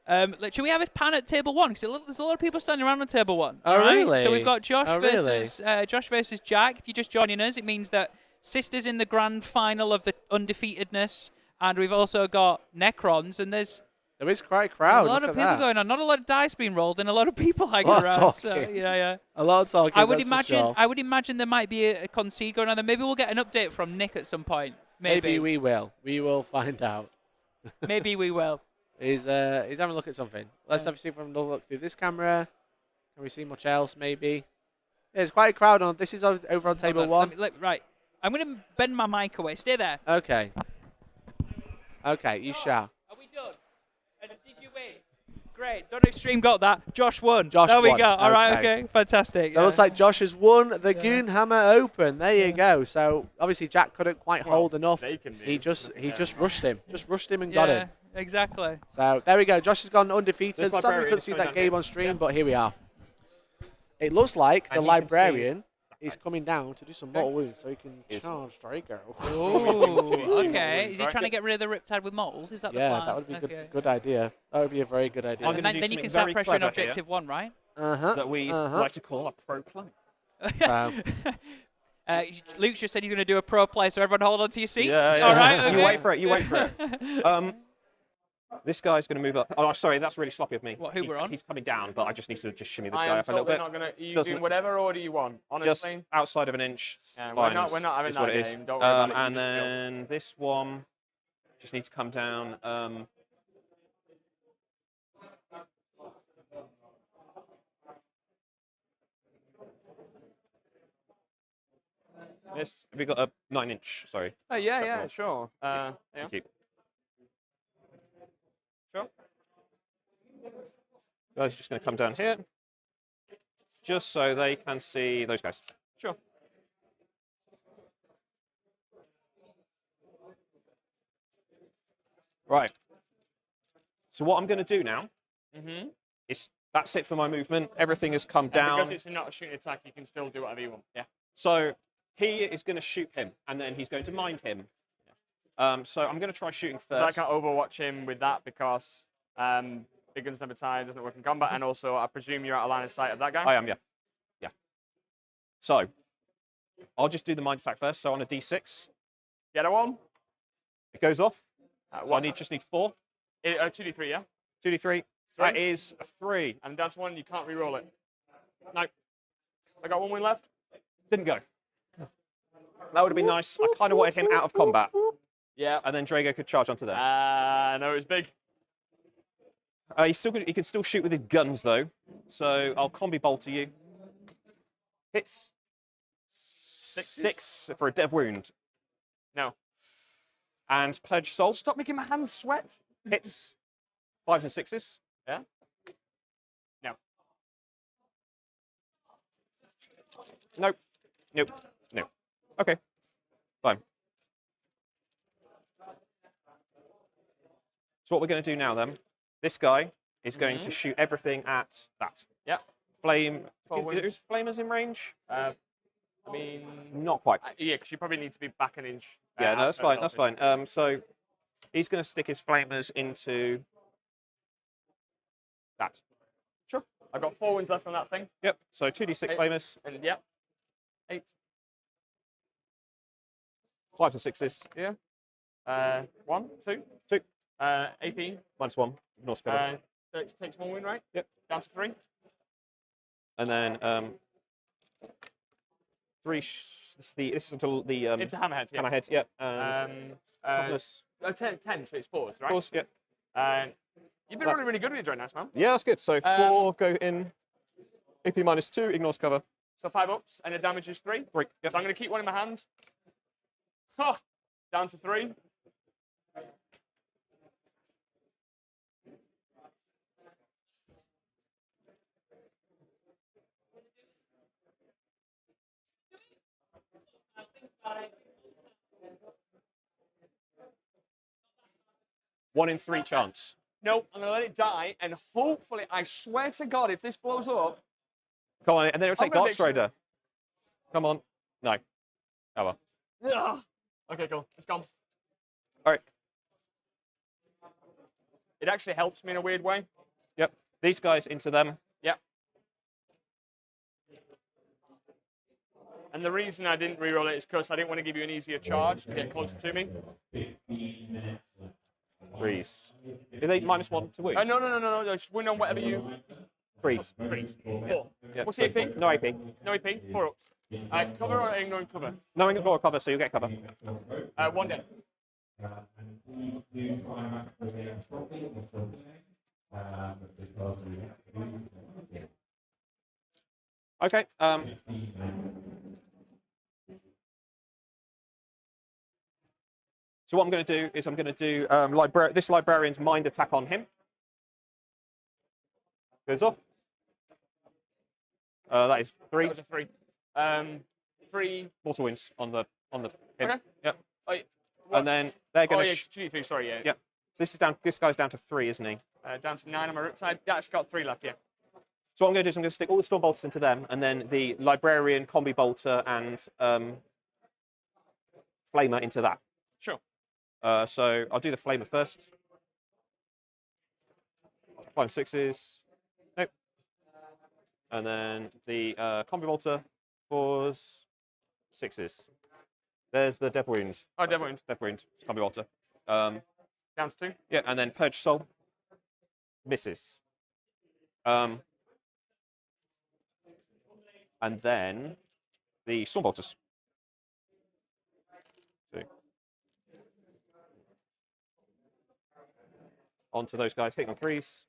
Should we have a pan at table 1? Because there's a lot of people standing around on table 1. Oh, right? really? So we've got Josh really? versus Jack. If you're just joining us, it means that Sister's in the grand final of the undefeatedness, and we've also got Necrons, and there is quite a crowd. A lot of people going on. Not a lot of dice being rolled, and a lot of people hanging around. So, yeah. A lot of talking. I would imagine there might be a concede going on there. Maybe we'll get an update from Nick at some point. Maybe we will. We will find out. Maybe we will. He's having a look at something. Let's have a see if we can look through this camera. Can we see much else? Maybe. There's quite a crowd on. This is over on table 1. Right. I'm going to bend my mic away. Stay there. Okay. Okay, you shall. Are we done? And did you win? Great. Don't know if stream got that. Josh won. Josh there we won. go. All right. Okay. Fantastic. So it looks like Josh has won the Goonhammer Open. There you go. So obviously Jack couldn't quite hold enough. He just rushed him. Just rushed him and got him. Exactly. So there we go. Josh has gone undefeated. Sadly, couldn't see that game on stream, but here we are. It looks like the librarian is coming down to do some mortal wounds so he can charge Draco. Oh, okay. Is he trying to get rid of the Riptide with mortals? Is that the plan? Yeah, that would be a good idea. That would be a very good idea. And then you can start pressuring objective 1, right? That we like to call a pro play. Luke just said he's going to do a pro play, so everyone hold on to your seats. Yeah. All right. Okay. You wait for it. This guy's going to move up. Oh, sorry, that's really sloppy of me. Who we're on? He's coming down, but I just need to just shimmy this guy up a little bit. Are you doing whatever order you want, honestly? Just outside of an inch. Yeah, we're not having that game. Don't worry about it. And then this one just needs to come down. Have we got a 9-inch? Sorry. Oh, yeah, sure. Yeah. Thank you. Sure. Guys, just going to come down here, just so they can see those guys. Sure. Right. So what I'm going to do now is that's it for my movement. Everything has come down. Because it's not a shooting attack, you can still do whatever you want. Yeah. So he is going to shoot him, and then he's going to mind him. So I'm going to try shooting first. So I can't overwatch him with that because Big Guns Never Tire doesn't work in combat, and also I presume you're out of line of sight of that guy? I am, yeah. Yeah. So I'll just do the mind attack first. So on a D6. Get a 1. It goes off. So I just need 4. 2d3, yeah? 2d3. That is a 3. And down to 1, you can't re-roll it. No. I got 1 win left. Didn't go. That would have been nice. I kind of wanted him out of combat. Yeah. And then Drago could charge onto them. No, it was big. He can still shoot with his guns, though. So I'll combi bolt to you. Hits. 6 for a dev wound. No. And Pledge Soul. Stop making my hands sweat. Hits. 5s and 6s. Yeah. No. Nope. Nope. No. Okay. Fine. So what we're going to do now, then, this guy is going to shoot everything at that. Yep. Flame. Is flamers in range? I mean... Not quite. Yeah, because you probably need to be back an inch. Yeah, no, that's fine. That's fine. So he's going to stick his flamers into that. Sure. I've got 4 wins left on that thing. Yep. So 2d6 flamers. And yep. 8. 5s and 6s. Yeah. 1, 2. 2. 18. -1. North cover. Takes 1 win, right? Yep. Down to 3. And then 3. This is until the. It's a hammerhead. Yeah. Hammerhead. Yep. Toughness. 10, so it's 4s, right? 4s. Yep. You've been really good with your drone, nice man. Yeah, that's good. So 4 go in. AP -2 ignores cover. So 5 ups, and the damage is 3. 3. Yep. So I'm going to keep 1 in my hand. Oh, down to 3. One in 3 chance. No, I'm going to let it die, and hopefully, I swear to God, if this blows up... Come on, and then it'll take Dark Strider. Come on. No. Oh well. Ugh. Okay, cool. It's gone. All right. It actually helps me in a weird way. Yep. These guys into them. Yep. And the reason I didn't reroll it is because I didn't want to give you an easier charge to get closer to me. 3s. Is they -1 to wound? No. Just win on whatever you. 3s. 3s. 4. Yep. What's the AP? No AP. No AP. 4 ups. Cover or ignoring cover? No ignore cover, so you get cover. 1 dead. Okay. So what I'm going to do is I'm going to do this librarian's mind attack on him. Goes off. That is 3. That was a 3. 3 mortal wounds on the him. Okay. Yep. Wait, and then they're going to. Oh yeah, 2d3. Sorry, yeah. Yep. This is down. This guy's down to 3, isn't he? Down to 9 on my riptide. Yeah, it's got 3 left. Yeah. So what I'm going to do is I'm going to stick all the storm bolters into them, and then the librarian, combi bolter, and flamer into that. Sure. So I'll do the flamer first. 5 6s. Nope. And then the combi bolter, 4s, 6s. There's the dev wound. Oh, dev wound. Dev wound. Combi bolter. Down to 2. Yeah, and then purge soul. Misses. And then the storm bolters. 2. Onto those guys, hitting on 3s.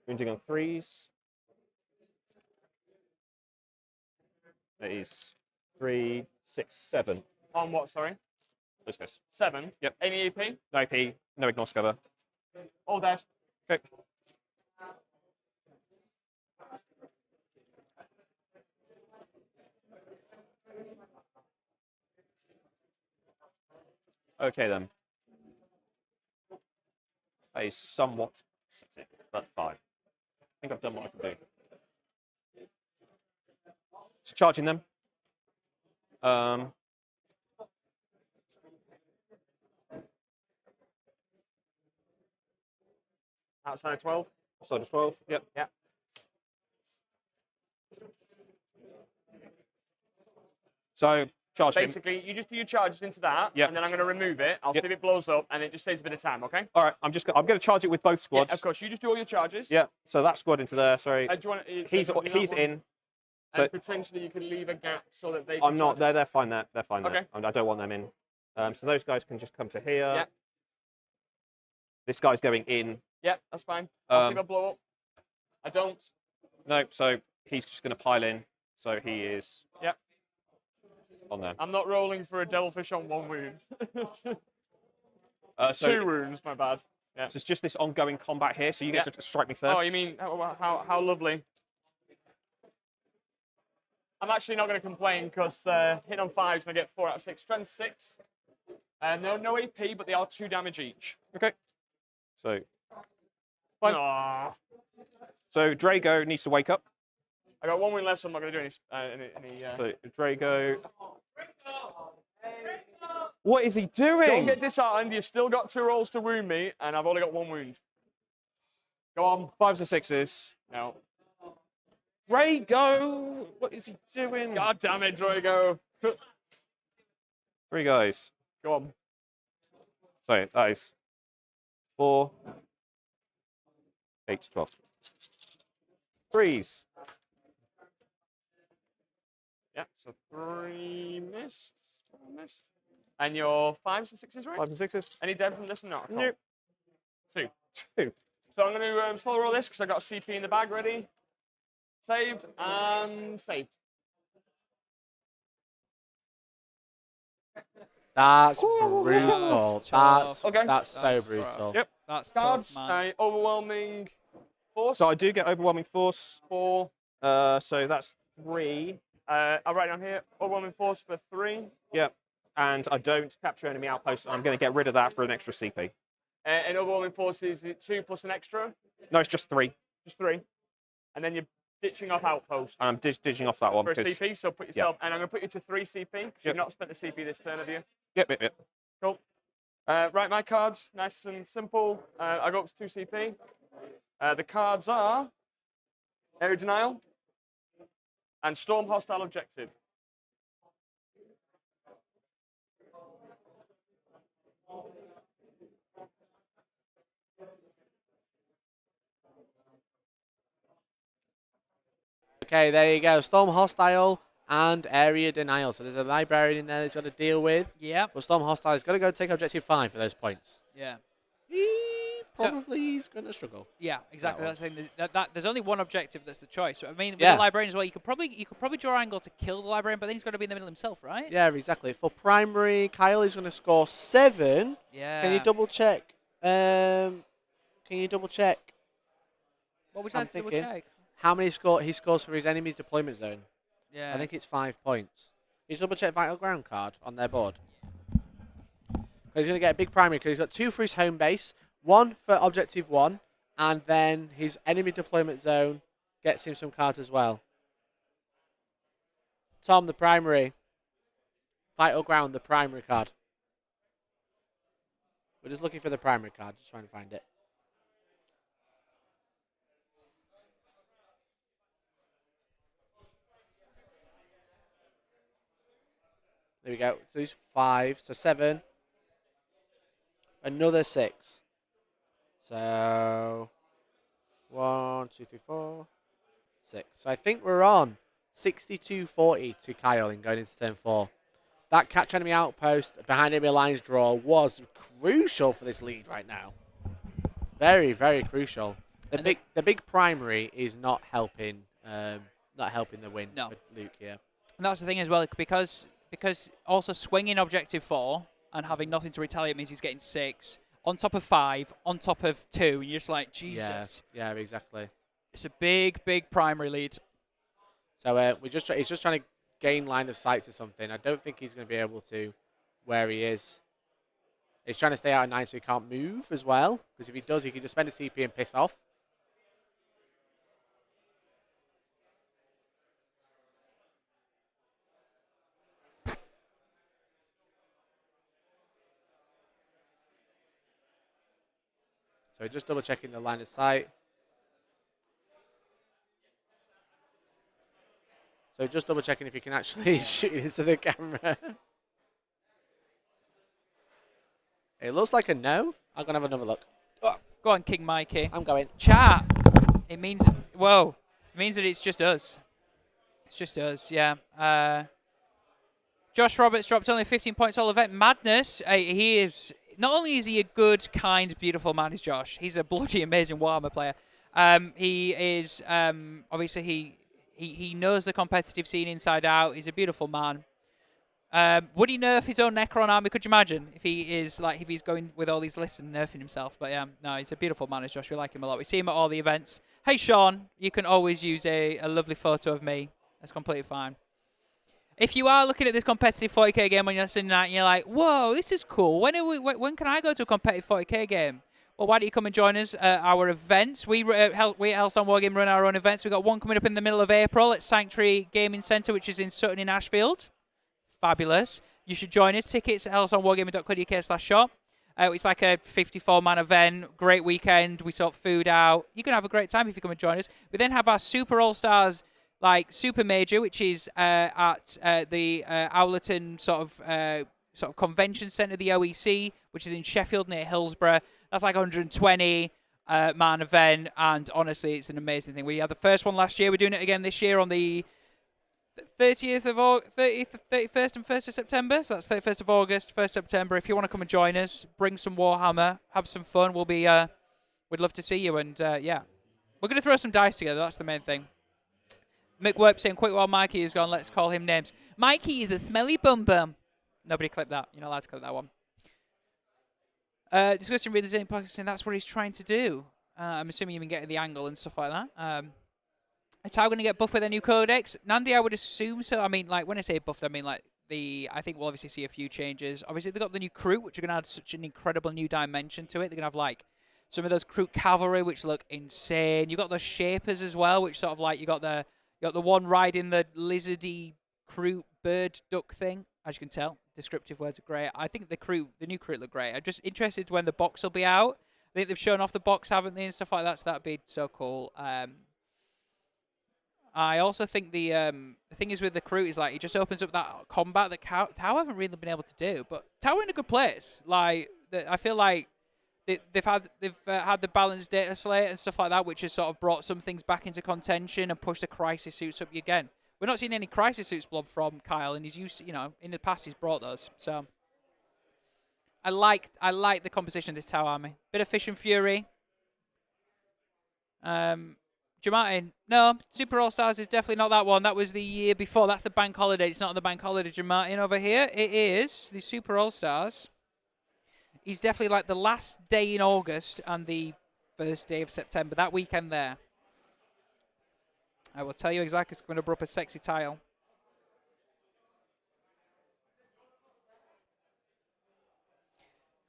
Wounding on 3s. That is 3, 6, 7. On what? Sorry. Those guys. 7. Yep. Any AP? No AP, no ignore cover. All dead. Okay. Okay then. That is somewhat pathetic, but fine. I think I've done what I can do. So charging them. Outside of 12. Outside of 12. Yep. Yeah. So charge him. Basically, you just do your charges into that, Yep. and then I'm going to remove it. I'll see if it blows up, and it just saves a bit of time. Okay. All right. I'm going to charge it with both squads. Yeah, of course. You just do all your charges. Yeah. So that squad into there. Sorry. Do you want, he's in. So and potentially you can leave a gap so that they. I'm not. They're fine there. They're fine Okay. there. I don't want them in. So those guys can just come to here. Yeah. This guy's going in. Yeah, that's fine. I'll see if I blow up. I don't. No. So he's just going to pile in. So he is. Yep. On there. I'm not rolling for a devilfish on 1 wound. So 2 wounds, my bad. Yeah. So it's just this ongoing combat here. So you get to strike me first. Oh, you mean how lovely? I'm actually not going to complain because hit on 5s and I get 4 out of 6. Strength 6. No AP, but they are 2 damage each. Okay. So. Fine. So Drago needs to wake up. I got 1 wound left, so I'm not going to do any. So Drago. What is he doing? Don't get disheartened. You've still got 2 rolls to wound me, and I've only got 1 wound. Go on. 5s or 6s. No. Drago! What is he doing? God damn it, Drago. 3 guys. Go on. Sorry, that is 4, 8, 12. 3s. Yeah, so 3 missed. 4 missed. And your 5s and 6s, right? 5s and 6s. Any dead from this or not? Nope. 2. 2. So I'm going to solo roll this because I've got a CP in the bag ready. Saved and saved. That's brutal. That's so brutal. Yep. That's Cards, tough, man. overwhelming force. So I do get overwhelming force. 4. So that's 3. I'll write down here. Overwhelming force for 3. Yep. And I don't capture enemy outposts. I'm going to get rid of that for an extra CP. And overwhelming force is 2 plus an extra? No, it's just 3. Just 3. And then you're ditching off outpost. And I'm ditching off that one. For a because, CP, so put yourself, and I'm going to put you to 3 CP, because you've not spent the CP this turn, have you? Yep. Cool. Right, my cards, nice and simple. I go up to 2 CP. The cards are Area Denial and Storm Hostile Objective. Okay, there you go. Storm Hostile and Area Denial. So there's a librarian in there that's got to deal with. Yeah. But Storm Hostile has got to go take Objective 5 for those points. Yeah. Probably is going to struggle. Yeah, exactly. That's the thing. There's only one objective that's the choice. I mean, with Yeah. the librarian as well, you could probably draw angle to kill the librarian, but then he's got to be in the middle himself, right? Yeah, exactly. For primary, Kyle is going to score 7. Yeah. Can you double check? What would you like to double check? How many he scores for his enemy's deployment zone? Yeah. I think it's 5 points. Can you double check Vital Ground card on their board? He's going to get a big primary because he's got 2 for his home base, 1 for Objective 1, and then his enemy deployment zone gets him some cards as well. Tom, the primary. Vital Ground, the primary card. We're just looking for the primary card, just trying to find it. There we go. So he's 5, so 7. Another 6. So 1, 2, 3, 4, 6. So I think we're on 62-40 to Kyle in going into turn 4. That catch enemy outpost behind enemy lines draw was crucial for this lead right now. Very, very crucial. The big primary is not helping the win for Luke here. And that's the thing as well, because also swinging Objective 4 and having nothing to retaliate means he's getting 6 on top of 5 on top of 2. And you're just like, Jesus. Yeah, exactly. It's a big primary lead. So he's just trying to gain line of sight to something. I don't think he's going to be able to where he is. He's trying to stay out of 9 so he can't move as well. Because if he does, he can just spend a CP and piss off. So just double checking the line of sight. So just double checking if you can actually shoot into the camera. It looks like a no. I'm going to have another look. Go on, King Mikey. I'm going. Chat. It means, whoa. It means that it's just us. It's just us, yeah. Josh Roberts dropped only 15 points all event. Madness. He is, not only is he a good, kind, beautiful man, is Josh. He's a bloody amazing Warhammer player. He is, obviously, he knows the competitive scene inside out. He's a beautiful man. Would he nerf his own Necron army? Could you imagine if he's going with all these lists and nerfing himself? But yeah, no, he's a beautiful man, is Josh. We like him a lot. We see him at all the events. Hey, Sean, you can always use a lovely photo of me. That's completely fine. If you are looking at this competitive 40k game on your Sunday night and you're like, whoa, this is cool. When can I go to a competitive 40k game? Well, why don't you come and join us at our events? We at Hellstormwargaming run our own events. We've got one coming up in the middle of April at Sanctuary Gaming Centre, which is in Sutton in Ashfield. Fabulous. You should join us. Tickets at hellstormwargaming.co.uk/shop. It's like a 54-man event. Great weekend. We sort food out. You're going to have a great time if you come and join us. We then have our Super All-Stars Super Major, which is at the Owlerton sort of convention centre, the OEC, which is in Sheffield near Hillsborough. That's like 120 man event, and honestly, it's an amazing thing. We had the first one last year. We're doing it again this year on the 31st and 1st of September. So that's 31st of August, 1st September. If you want to come and join us, bring some Warhammer, have some fun. We'll be, we'd love to see you. And yeah, we're going to throw some dice together. That's the main thing. Mick Werp saying, quick while Mikey is gone, let's call him names. Mikey is a smelly bum bum. Nobody clip that. You're not allowed to clip that one. Discussing readers in podcast saying that's what he's trying to do. I'm assuming you've been getting the angle and stuff like that. It's how we're going to get buffed with their new codex. Nandi, I would assume so. I mean, like, when I say buffed, I mean, like, I think we'll obviously see a few changes. Obviously, they've got the new crew, which are going to add such an incredible new dimension to it. They're going to have, like, some of those crew cavalry, which look insane. You've got those shapers as well, which sort of, like, you got the one riding the lizardy crew bird duck thing, as you can tell. descriptive words are great. I think the new crew look great. I'm just interested when the box will be out. I think they've shown off the box, haven't they, and stuff like that. So that'd be so cool. I also think the thing is with the crew is like it just opens up that combat that Tau haven't really been able to do. But Tau are in a good place. Like I feel like they've had the balanced data slate and stuff like that, which has sort of brought some things back into contention and pushed the crisis suits up again. We're not seeing any crisis suits blob from Kyle, and he's used, in the past he's brought those. So I like the composition of this Tau army. Bit of Fish and Fury. Jamartin, no, Super All-Stars is definitely not that one. That was the year before. That's the bank holiday. It's not the bank holiday, Jamartin, over here. It is the Super All-Stars. He's definitely like the last day in August and the first day of September, that weekend there. I will tell you exactly. It's going to bring up a sexy tile.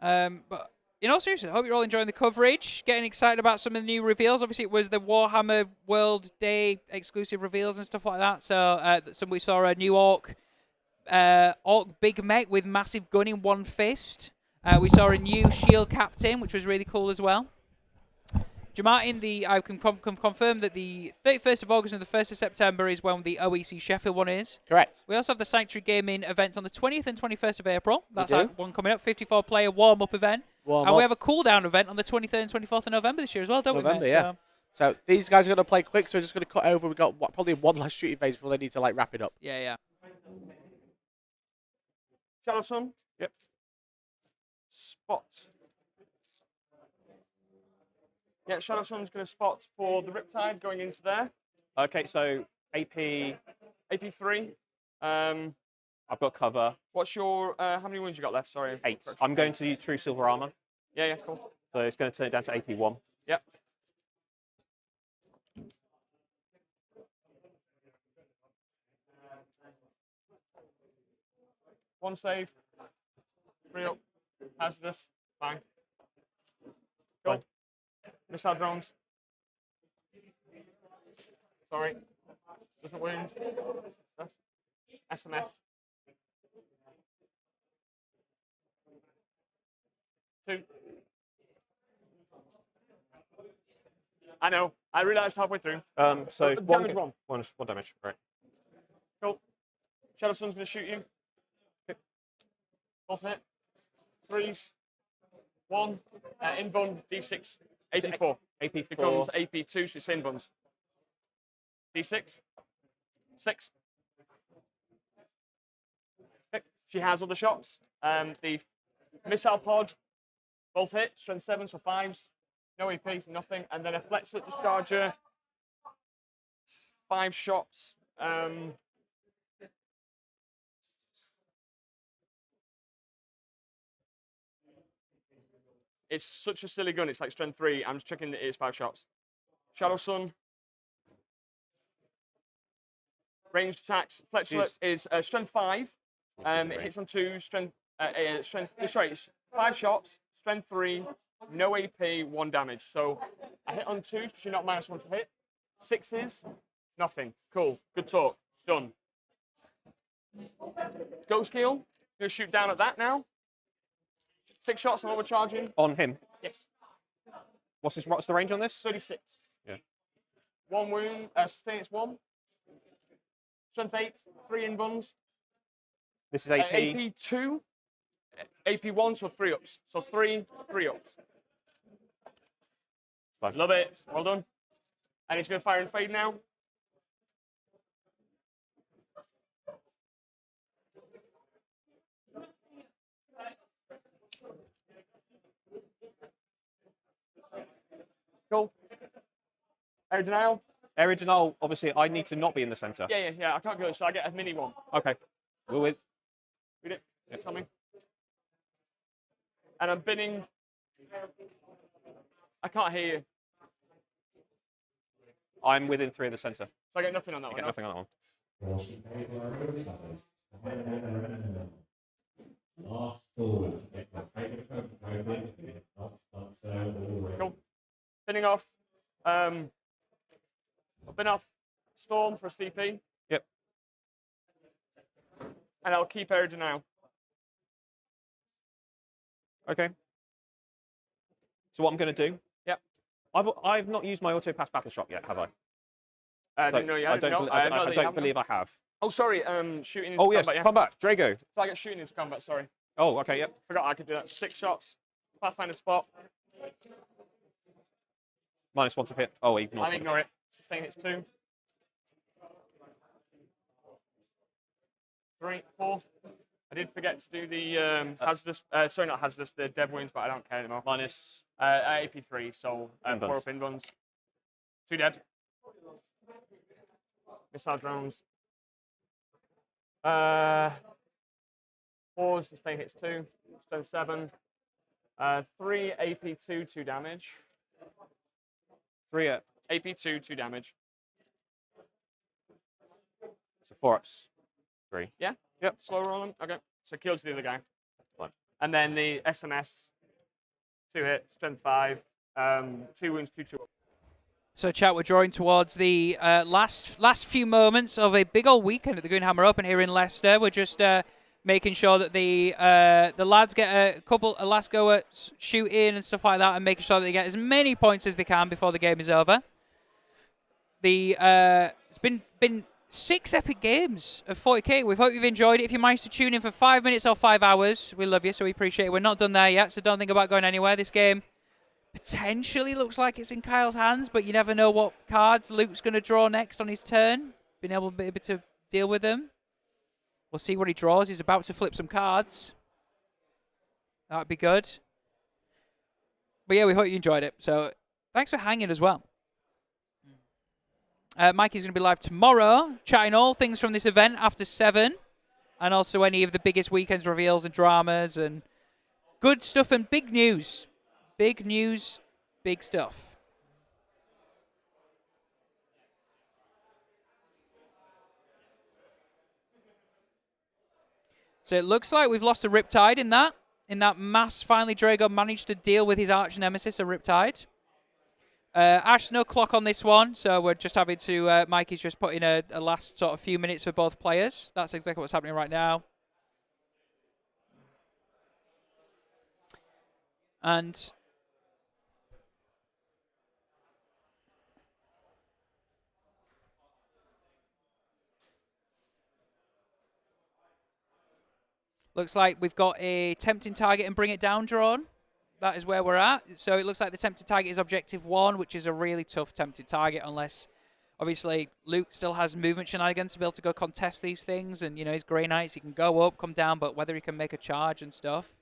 But in all seriousness, I hope you're all enjoying the coverage, getting excited about some of the new reveals. Obviously, it was the Warhammer World Day exclusive reveals and stuff like that. So we saw a new Orc Big Mech with massive gun in one fist. We saw a new Shield Captain, which was really cool as well. Jamartin, I can confirm that the 31st of August and the 1st of September is when the OEC Sheffield one is. Correct. We also have the Sanctuary Gaming events on the 20th and 21st of April. That's our one coming up, 54-player warm-up event. And we have a cooldown event on the 23rd and 24th of November this year as well, don't we, mate? Yeah. So these guys are going to play quick, so we're just going to cut over. We've got probably one last shooting phase before they need to wrap it up. Yeah. Shadowsun. Yep. Spot. Yeah, Shadowsun's going to spot for the Riptide going into there. Okay, so AP3. I've got cover. What's your, how many wounds you got left? Sorry. 8. I'm going to use True Silver Armor. Yeah, cool. So it's going to turn it down to AP1. Yep. One save. 3 up. Hazardous. Bang. Go. Missile drones. Sorry. Doesn't wound. SMS. 2. I know. I realized halfway through. So damage 1. One damage. Right. Cool. Shadowsun's going to shoot you. Off hit. 3s. 1. Invuln D6. AP4. AP4 becomes AP2, so it's Invulns. D6. 6. Okay. She has other shots. The missile pod, both hit, strength 7, so 5s. No AP, nothing. And then a Fletcher Discharger, 5 shots. It's such a silly gun. It's like strength 3. I'm just checking that it is 5 shots. Shadowsun. Ranged attacks. Fletchlet is strength 5. It hits on 2. Sorry, it's 5 shots. Strength 3. No AP. 1 damage. So I hit on 2s because you're not -1 to hit. 6s. Nothing. Cool. Good talk. Done. Ghost Keel. Gonna shoot down at that now. 6 shots on overcharging. On him? Yes. What's the range on this? 36. Yeah. 1 wound, sustain it's 1. Strength 8, 3 invulns. This is AP? AP2, AP1, so 3 ups. So 3 ups. Fine. Love it. Well done. And he's going to fire and fade now. Cool. Air denial. Area denial, obviously, I need to not be in the center. Yeah. I can't go, so I get a mini one. Okay. We're with. Read it. Yeah. Tell me. And I'm binning. I can't hear you. I'm within 3 of the center. So I get nothing on that one. I get nothing on that one. Cool. Binning off. I've been off Storm for a CP. Yep. And I'll keep area denial. Okay. So what I'm going to do? Yep. I've not used my auto pass battle shock yet, have I? I didn't know you had. I don't believe I have. Oh, sorry. Shooting into combat. combat. Combat. Drago. So I get shooting into combat. Sorry. Oh, okay. Yep. Forgot I could do that. 6 shots. Pathfinder spot. -1 to hit. Oh, ignore. I ignore it. Sustain hits 2. 3, 4. I did forget to do the hazardous. Sorry, not hazardous. The dev wounds, but I don't care anymore. Minus AP3, so 4 up in runs. 2 dead. Missile drones. 4 sustain hits 2. Sustain 7. 3 AP2, 2 damage. 3 AP2, 2 damage. So 4 ups. 3. Yeah. Yep. Slow rolling. Okay. So kills the other guy. Fine. And then the SMS. 2 hit. Strength 5. 2 wounds. 2. So, chat, we're drawing towards the last few moments of a big old weekend at the Goonhammer Open here in Leicester. We're just making sure that the lads get a last go at shooting and stuff like that, and making sure that they get as many points as they can before the game is over. It's been 6 epic games of 40k. We hope you've enjoyed it. If you managed to tune in for 5 minutes or 5 hours, we love you, so we appreciate it. We're not done there yet, so don't think about going anywhere. This game potentially looks like it's in Kyle's hands, but you never know what cards Luke's going to draw next on his turn. Being able to deal with them. We'll see what he draws. He's about to flip some cards. That would be good. But yeah, we hope you enjoyed it. So thanks for hanging as well. Mikey's going to be live tomorrow, chatting all things from this event after 7. And also any of the biggest weekends reveals and dramas and good stuff and big news. Big news, big stuff. So it looks like we've lost a Riptide in that. In that mass, finally Drago managed to deal with his arch nemesis, a Riptide. Ash, no clock on this one, so we're just having to... Mikey's just put in a last sort of few minutes for both players. That's exactly what's happening right now. And... looks like we've got a tempting target and bring it down drawn. That is where we're at. So it looks like the tempted target is objective 1, which is a really tough tempted target unless, obviously, Luke still has movement shenanigans to be able to go contest these things. And, you know, he's Grey Knights. He can go up, come down, but whether he can make a charge and stuff.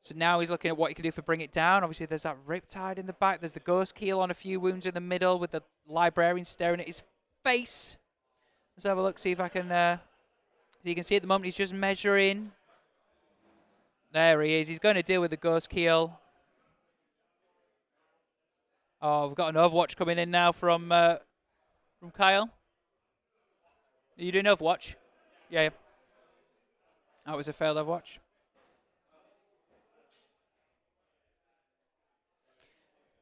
So now he's looking at what he can do for bring it down. Obviously, there's that Riptide in the back. There's the Ghost Keel on a few wounds in the middle with the Librarian staring at his face. Let's have a look, see if I can... So you can see at the moment he's just measuring. There he is. He's going to deal with the Ghost Keel. Oh, we've got an Overwatch coming in now from Kyle. Are you doing Overwatch? Yeah. That was a failed Overwatch.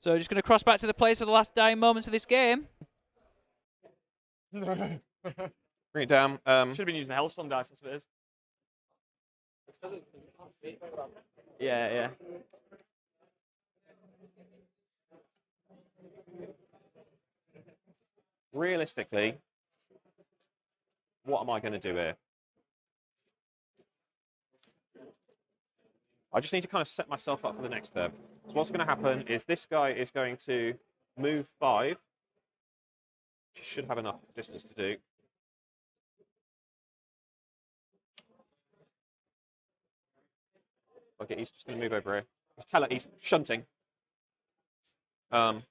So just going to cross back to the place for the last dying moments of this game. Bring it down. Should have been using the Hellstorm dice, that's what it is. Yeah. Realistically, what am I going to do here? I just need to kind of set myself up for the next turn. So what's going to happen is this guy is going to move 5. Should have enough distance to do. Okay, he's just going to move over here. He's shunting. And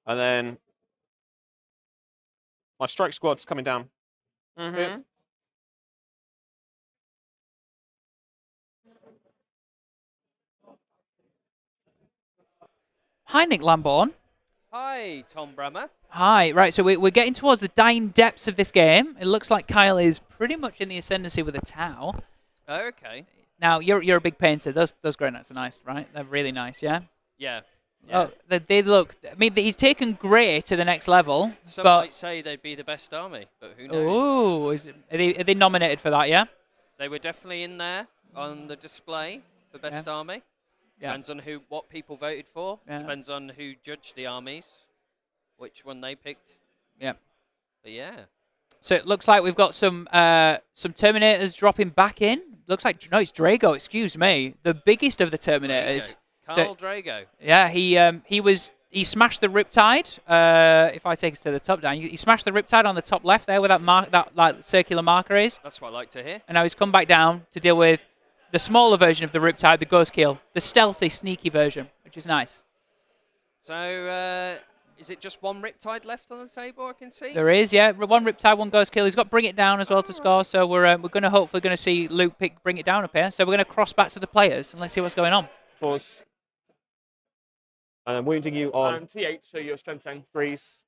then my strike squad's coming down. Mm-hmm. Hi, Nick Lamborn. Hi, Tom Brammer. Hi. Right, so we're getting towards the dying depths of this game. It looks like Kyle is pretty much in the ascendancy with a Tau. Oh, okay. Now, you're a big painter. Those Grey Knights are nice, right? They're really nice, yeah? Yeah. Oh, they look... I mean, he's taken Grey to the next level. Some but might say they'd be the best army, but who knows? Oh, are they nominated for that, yeah? They were definitely in there on the display for best army. Depends on what people voted for. Depends on who judged the armies, which one they picked. Yeah. But yeah. So it looks like we've got some Terminators dropping back in. Looks like it's Drago. Excuse me, the biggest of the Terminators. Carl Drago. Yeah, he smashed the Riptide. If I take us to the top down, he smashed the Riptide on the top left there, where that like circular marker is. That's what I like to hear. And now he's come back down to deal with the smaller version of the Riptide, the Ghost Kill, the stealthy, sneaky version, which is nice. So, is it just one Riptide left on the table, I can see? There is, yeah. One Riptide, one Ghost Kill. He's got Bring It Down as well to score, so we're going to hopefully see Luke pick Bring It Down up here. So we're going to cross back to the players, and let's see what's going on. Force. And I'm wounding you on... T8, so you're strength 10. Freeze.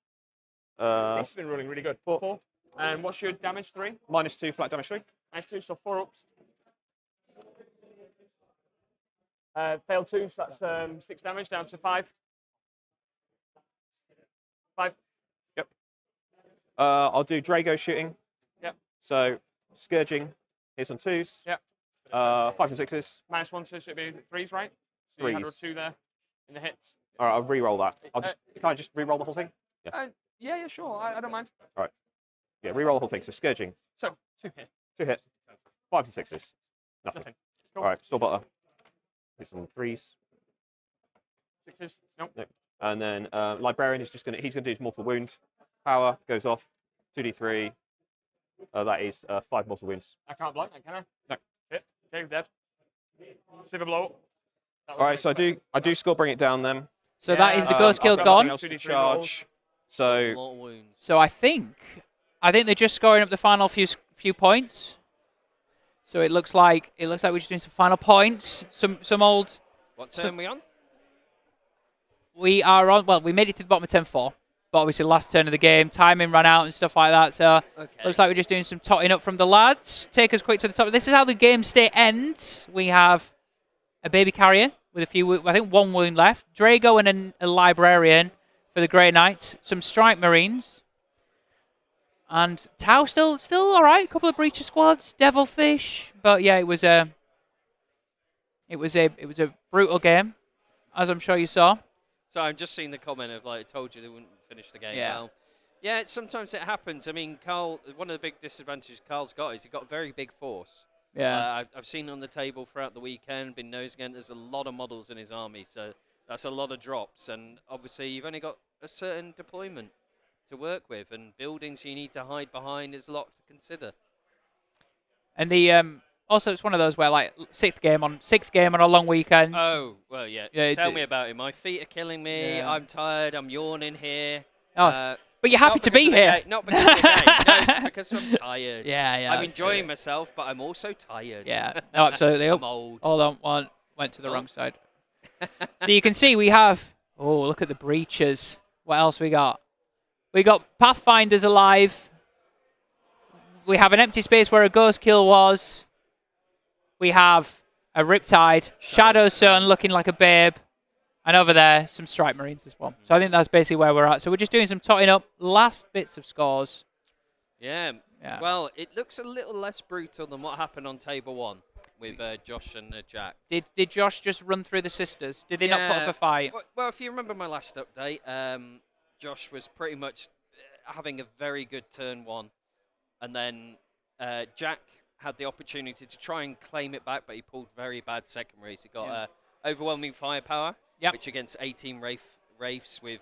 This has been running really good. 4. And what's your damage? 3? -2, flat damage 3. -2, so 4 ups. Failed 2, so that's 6 damage, down to 5. 5. Yep. I'll do Drago shooting. Yep. So, Scourging. Here's on 2s. Yep. 5s and 6s. -1, so it should be 3s, right? So 3s. you had a 2 there in the hits. All right, I'll re-roll that. Can I just re-roll the whole thing? Yeah. Yeah, sure. I don't mind. All right. Yeah, re-roll the whole thing. So, Scourging. So, 2 hit. 2 hits. 5s and 6s. Nothing. Cool. All right, store butter. Here's some 3s. 6s. Nope. And then Librarian is he's gonna do his mortal wound. Power goes off. 2d3. That is 5 mortal wounds. I can't block that, can I? No. Hit. Okay, dead. Silver blow. All right, so I do score Bring It Down then. So that is the Ghost Kill gone. Else to charge. So I think they're just scoring up the final few points. So it looks like we're just doing some final points. Some old. What turn are we on? We are on. Well, we made it to the bottom of 10-4, but obviously last turn of the game, timing ran out and stuff like that. So looks like we're just doing some totting up from the lads. Take us quick to the top. This is how the game state ends. We have a baby carrier with I think 1 wound left. Drago and a librarian for the Grey Knights. Some Strike Marines. And Tau still all right. A couple of Breacher squads, Devilfish, but yeah, it was a brutal game, as I'm sure you saw. So I'm just seeing the comment of I told you they wouldn't finish the game. Yeah. Well, yeah, sometimes it happens. I mean, Carl. One of the big disadvantages Carl's got is he's got a very big force. Yeah. I've seen on the table throughout the weekend. Been nosing again. There's a lot of models in his army, so that's a lot of drops. And obviously, you've only got a certain deployment to work with, and buildings you need to hide behind is a lot to consider. And the also it's one of those where like sixth game on a long weekend. Oh well, yeah. Tell me about it. My feet are killing me. Yeah. I'm tired. I'm yawning here. Oh, but you're happy to be here. Not because of the game. No, it's because I'm tired. Yeah. I'm enjoying myself, but I'm also tired. Yeah, no, absolutely. I'm old. Hold on, went to the wrong side. So you can see we have. Oh, look at the breaches. What else we got? We got Pathfinders alive. We have an empty space where a Ghost Kill was. We have a Riptide. Shadow Sun looking like a babe. And over there, some Strike Marines as well. So I think that's basically where we're at. So we're just doing some totting up. Last bits of scores. Yeah. Well, it looks a little less brutal than what happened on table 1 with Josh and Jack. Did Josh just run through the sisters? Did they not put up a fight? Well, if you remember my last update, Josh was pretty much having a very good turn 1. And then Jack had the opportunity to try and claim it back, but he pulled very bad secondaries. He got overwhelming firepower, which against 18 Wraiths with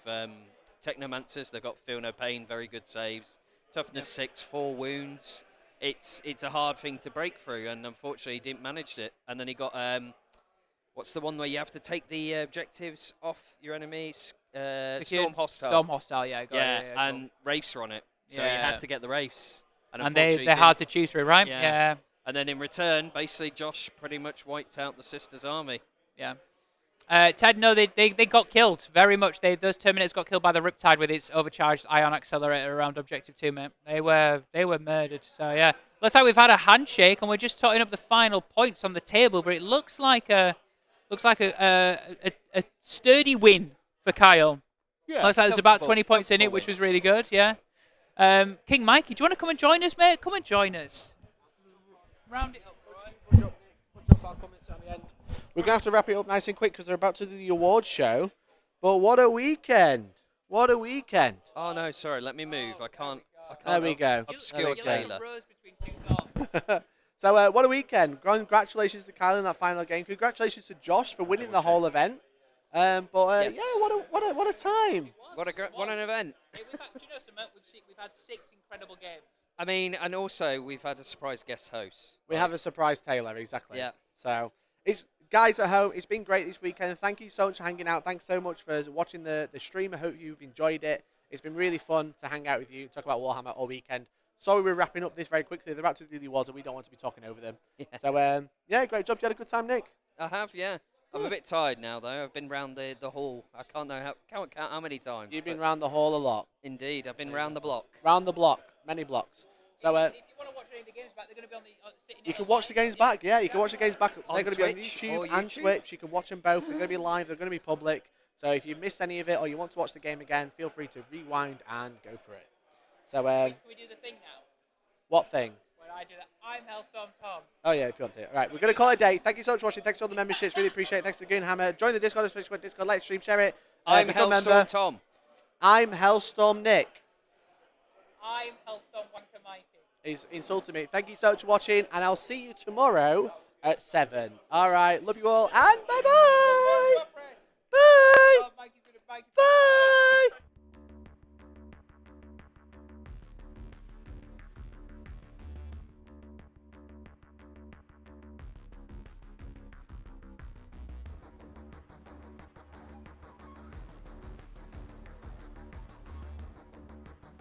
Technomancers, they've got Feel No Pain, very good saves. Toughness 6, 4 wounds. It's a hard thing to break through, and unfortunately he didn't manage it. And then he got, what's the one where you have to take the objectives off your enemies? Storm Hostile. Storm Hostile, yeah. And Wraiths are on it, so you had to get the Wraiths. And they're hard to choose through, right? Yeah. And then in return, basically, Josh pretty much wiped out the Sisters' army. Yeah. Ted, no, they got killed very much. Those Terminators got killed by the Riptide with its overcharged ion accelerator around Objective 2, mate. They were murdered. So yeah, looks like we've had a handshake and we're just totting up the final points on the table. But it looks like a sturdy win for Kyle. Yeah. Looks like there's about 20 points in it, which was really good. Yeah. King Mikey, do you want to come and join us, mate? Come and join us. Round it up. our comments at the end. We're going to have to wrap it up nice and quick because they're about to do the awards show. But what a weekend. What a weekend. Oh, no, sorry. Let me move. I can't there we go. Obscure Taylor. So, what a weekend. Congratulations to Kyle in that final game. Congratulations to Josh for winning the whole event. Yes. Yeah, what a time. What an event. Hey, do you know something? We've had 6 incredible games. I mean, and also we've had a surprise guest host. We have a surprise Taylor, exactly. Yeah. So, guys at home, it's been great this weekend. Thank you so much for hanging out. Thanks so much for watching the stream. I hope you've enjoyed it. It's been really fun to hang out with you, talk about Warhammer all weekend. Sorry we're wrapping up this very quickly. They're about to do the awards and we don't want to be talking over them. Yeah. So, yeah, great job. You had a good time, Nick? I have, yeah. I'm a bit tired now, though. I've been round the hall. I can't count how many times. You've been round the hall a lot. Indeed, I've been round the block. Round the block, many blocks. So, if you want to watch any of the games back, they're going to be on the you can watch the games back. Yeah, you can watch the games back. On they're going to be on Twitch YouTube or and YouTube? Twitch. You can watch them both. They're going to be live. They're going to be public. So if you missed any of it or you want to watch the game again, feel free to rewind and go for it. So, can we do the thing now? What thing? When I do that, I'm Hellstorm Tom. Oh, yeah, if you want to. All right, we're going to call it a day. Thank you so much for watching. Thanks for all the memberships. Really appreciate it. Thanks to Goonhammer. Join the Discord, Discord, like, stream, share it. I'm Hellstorm Tom. I'm Hellstorm Nick. I'm Hellstormwargaming. He's insulting me. Thank you so much for watching, and I'll see you tomorrow at 7. All right, love you all, and bye-bye.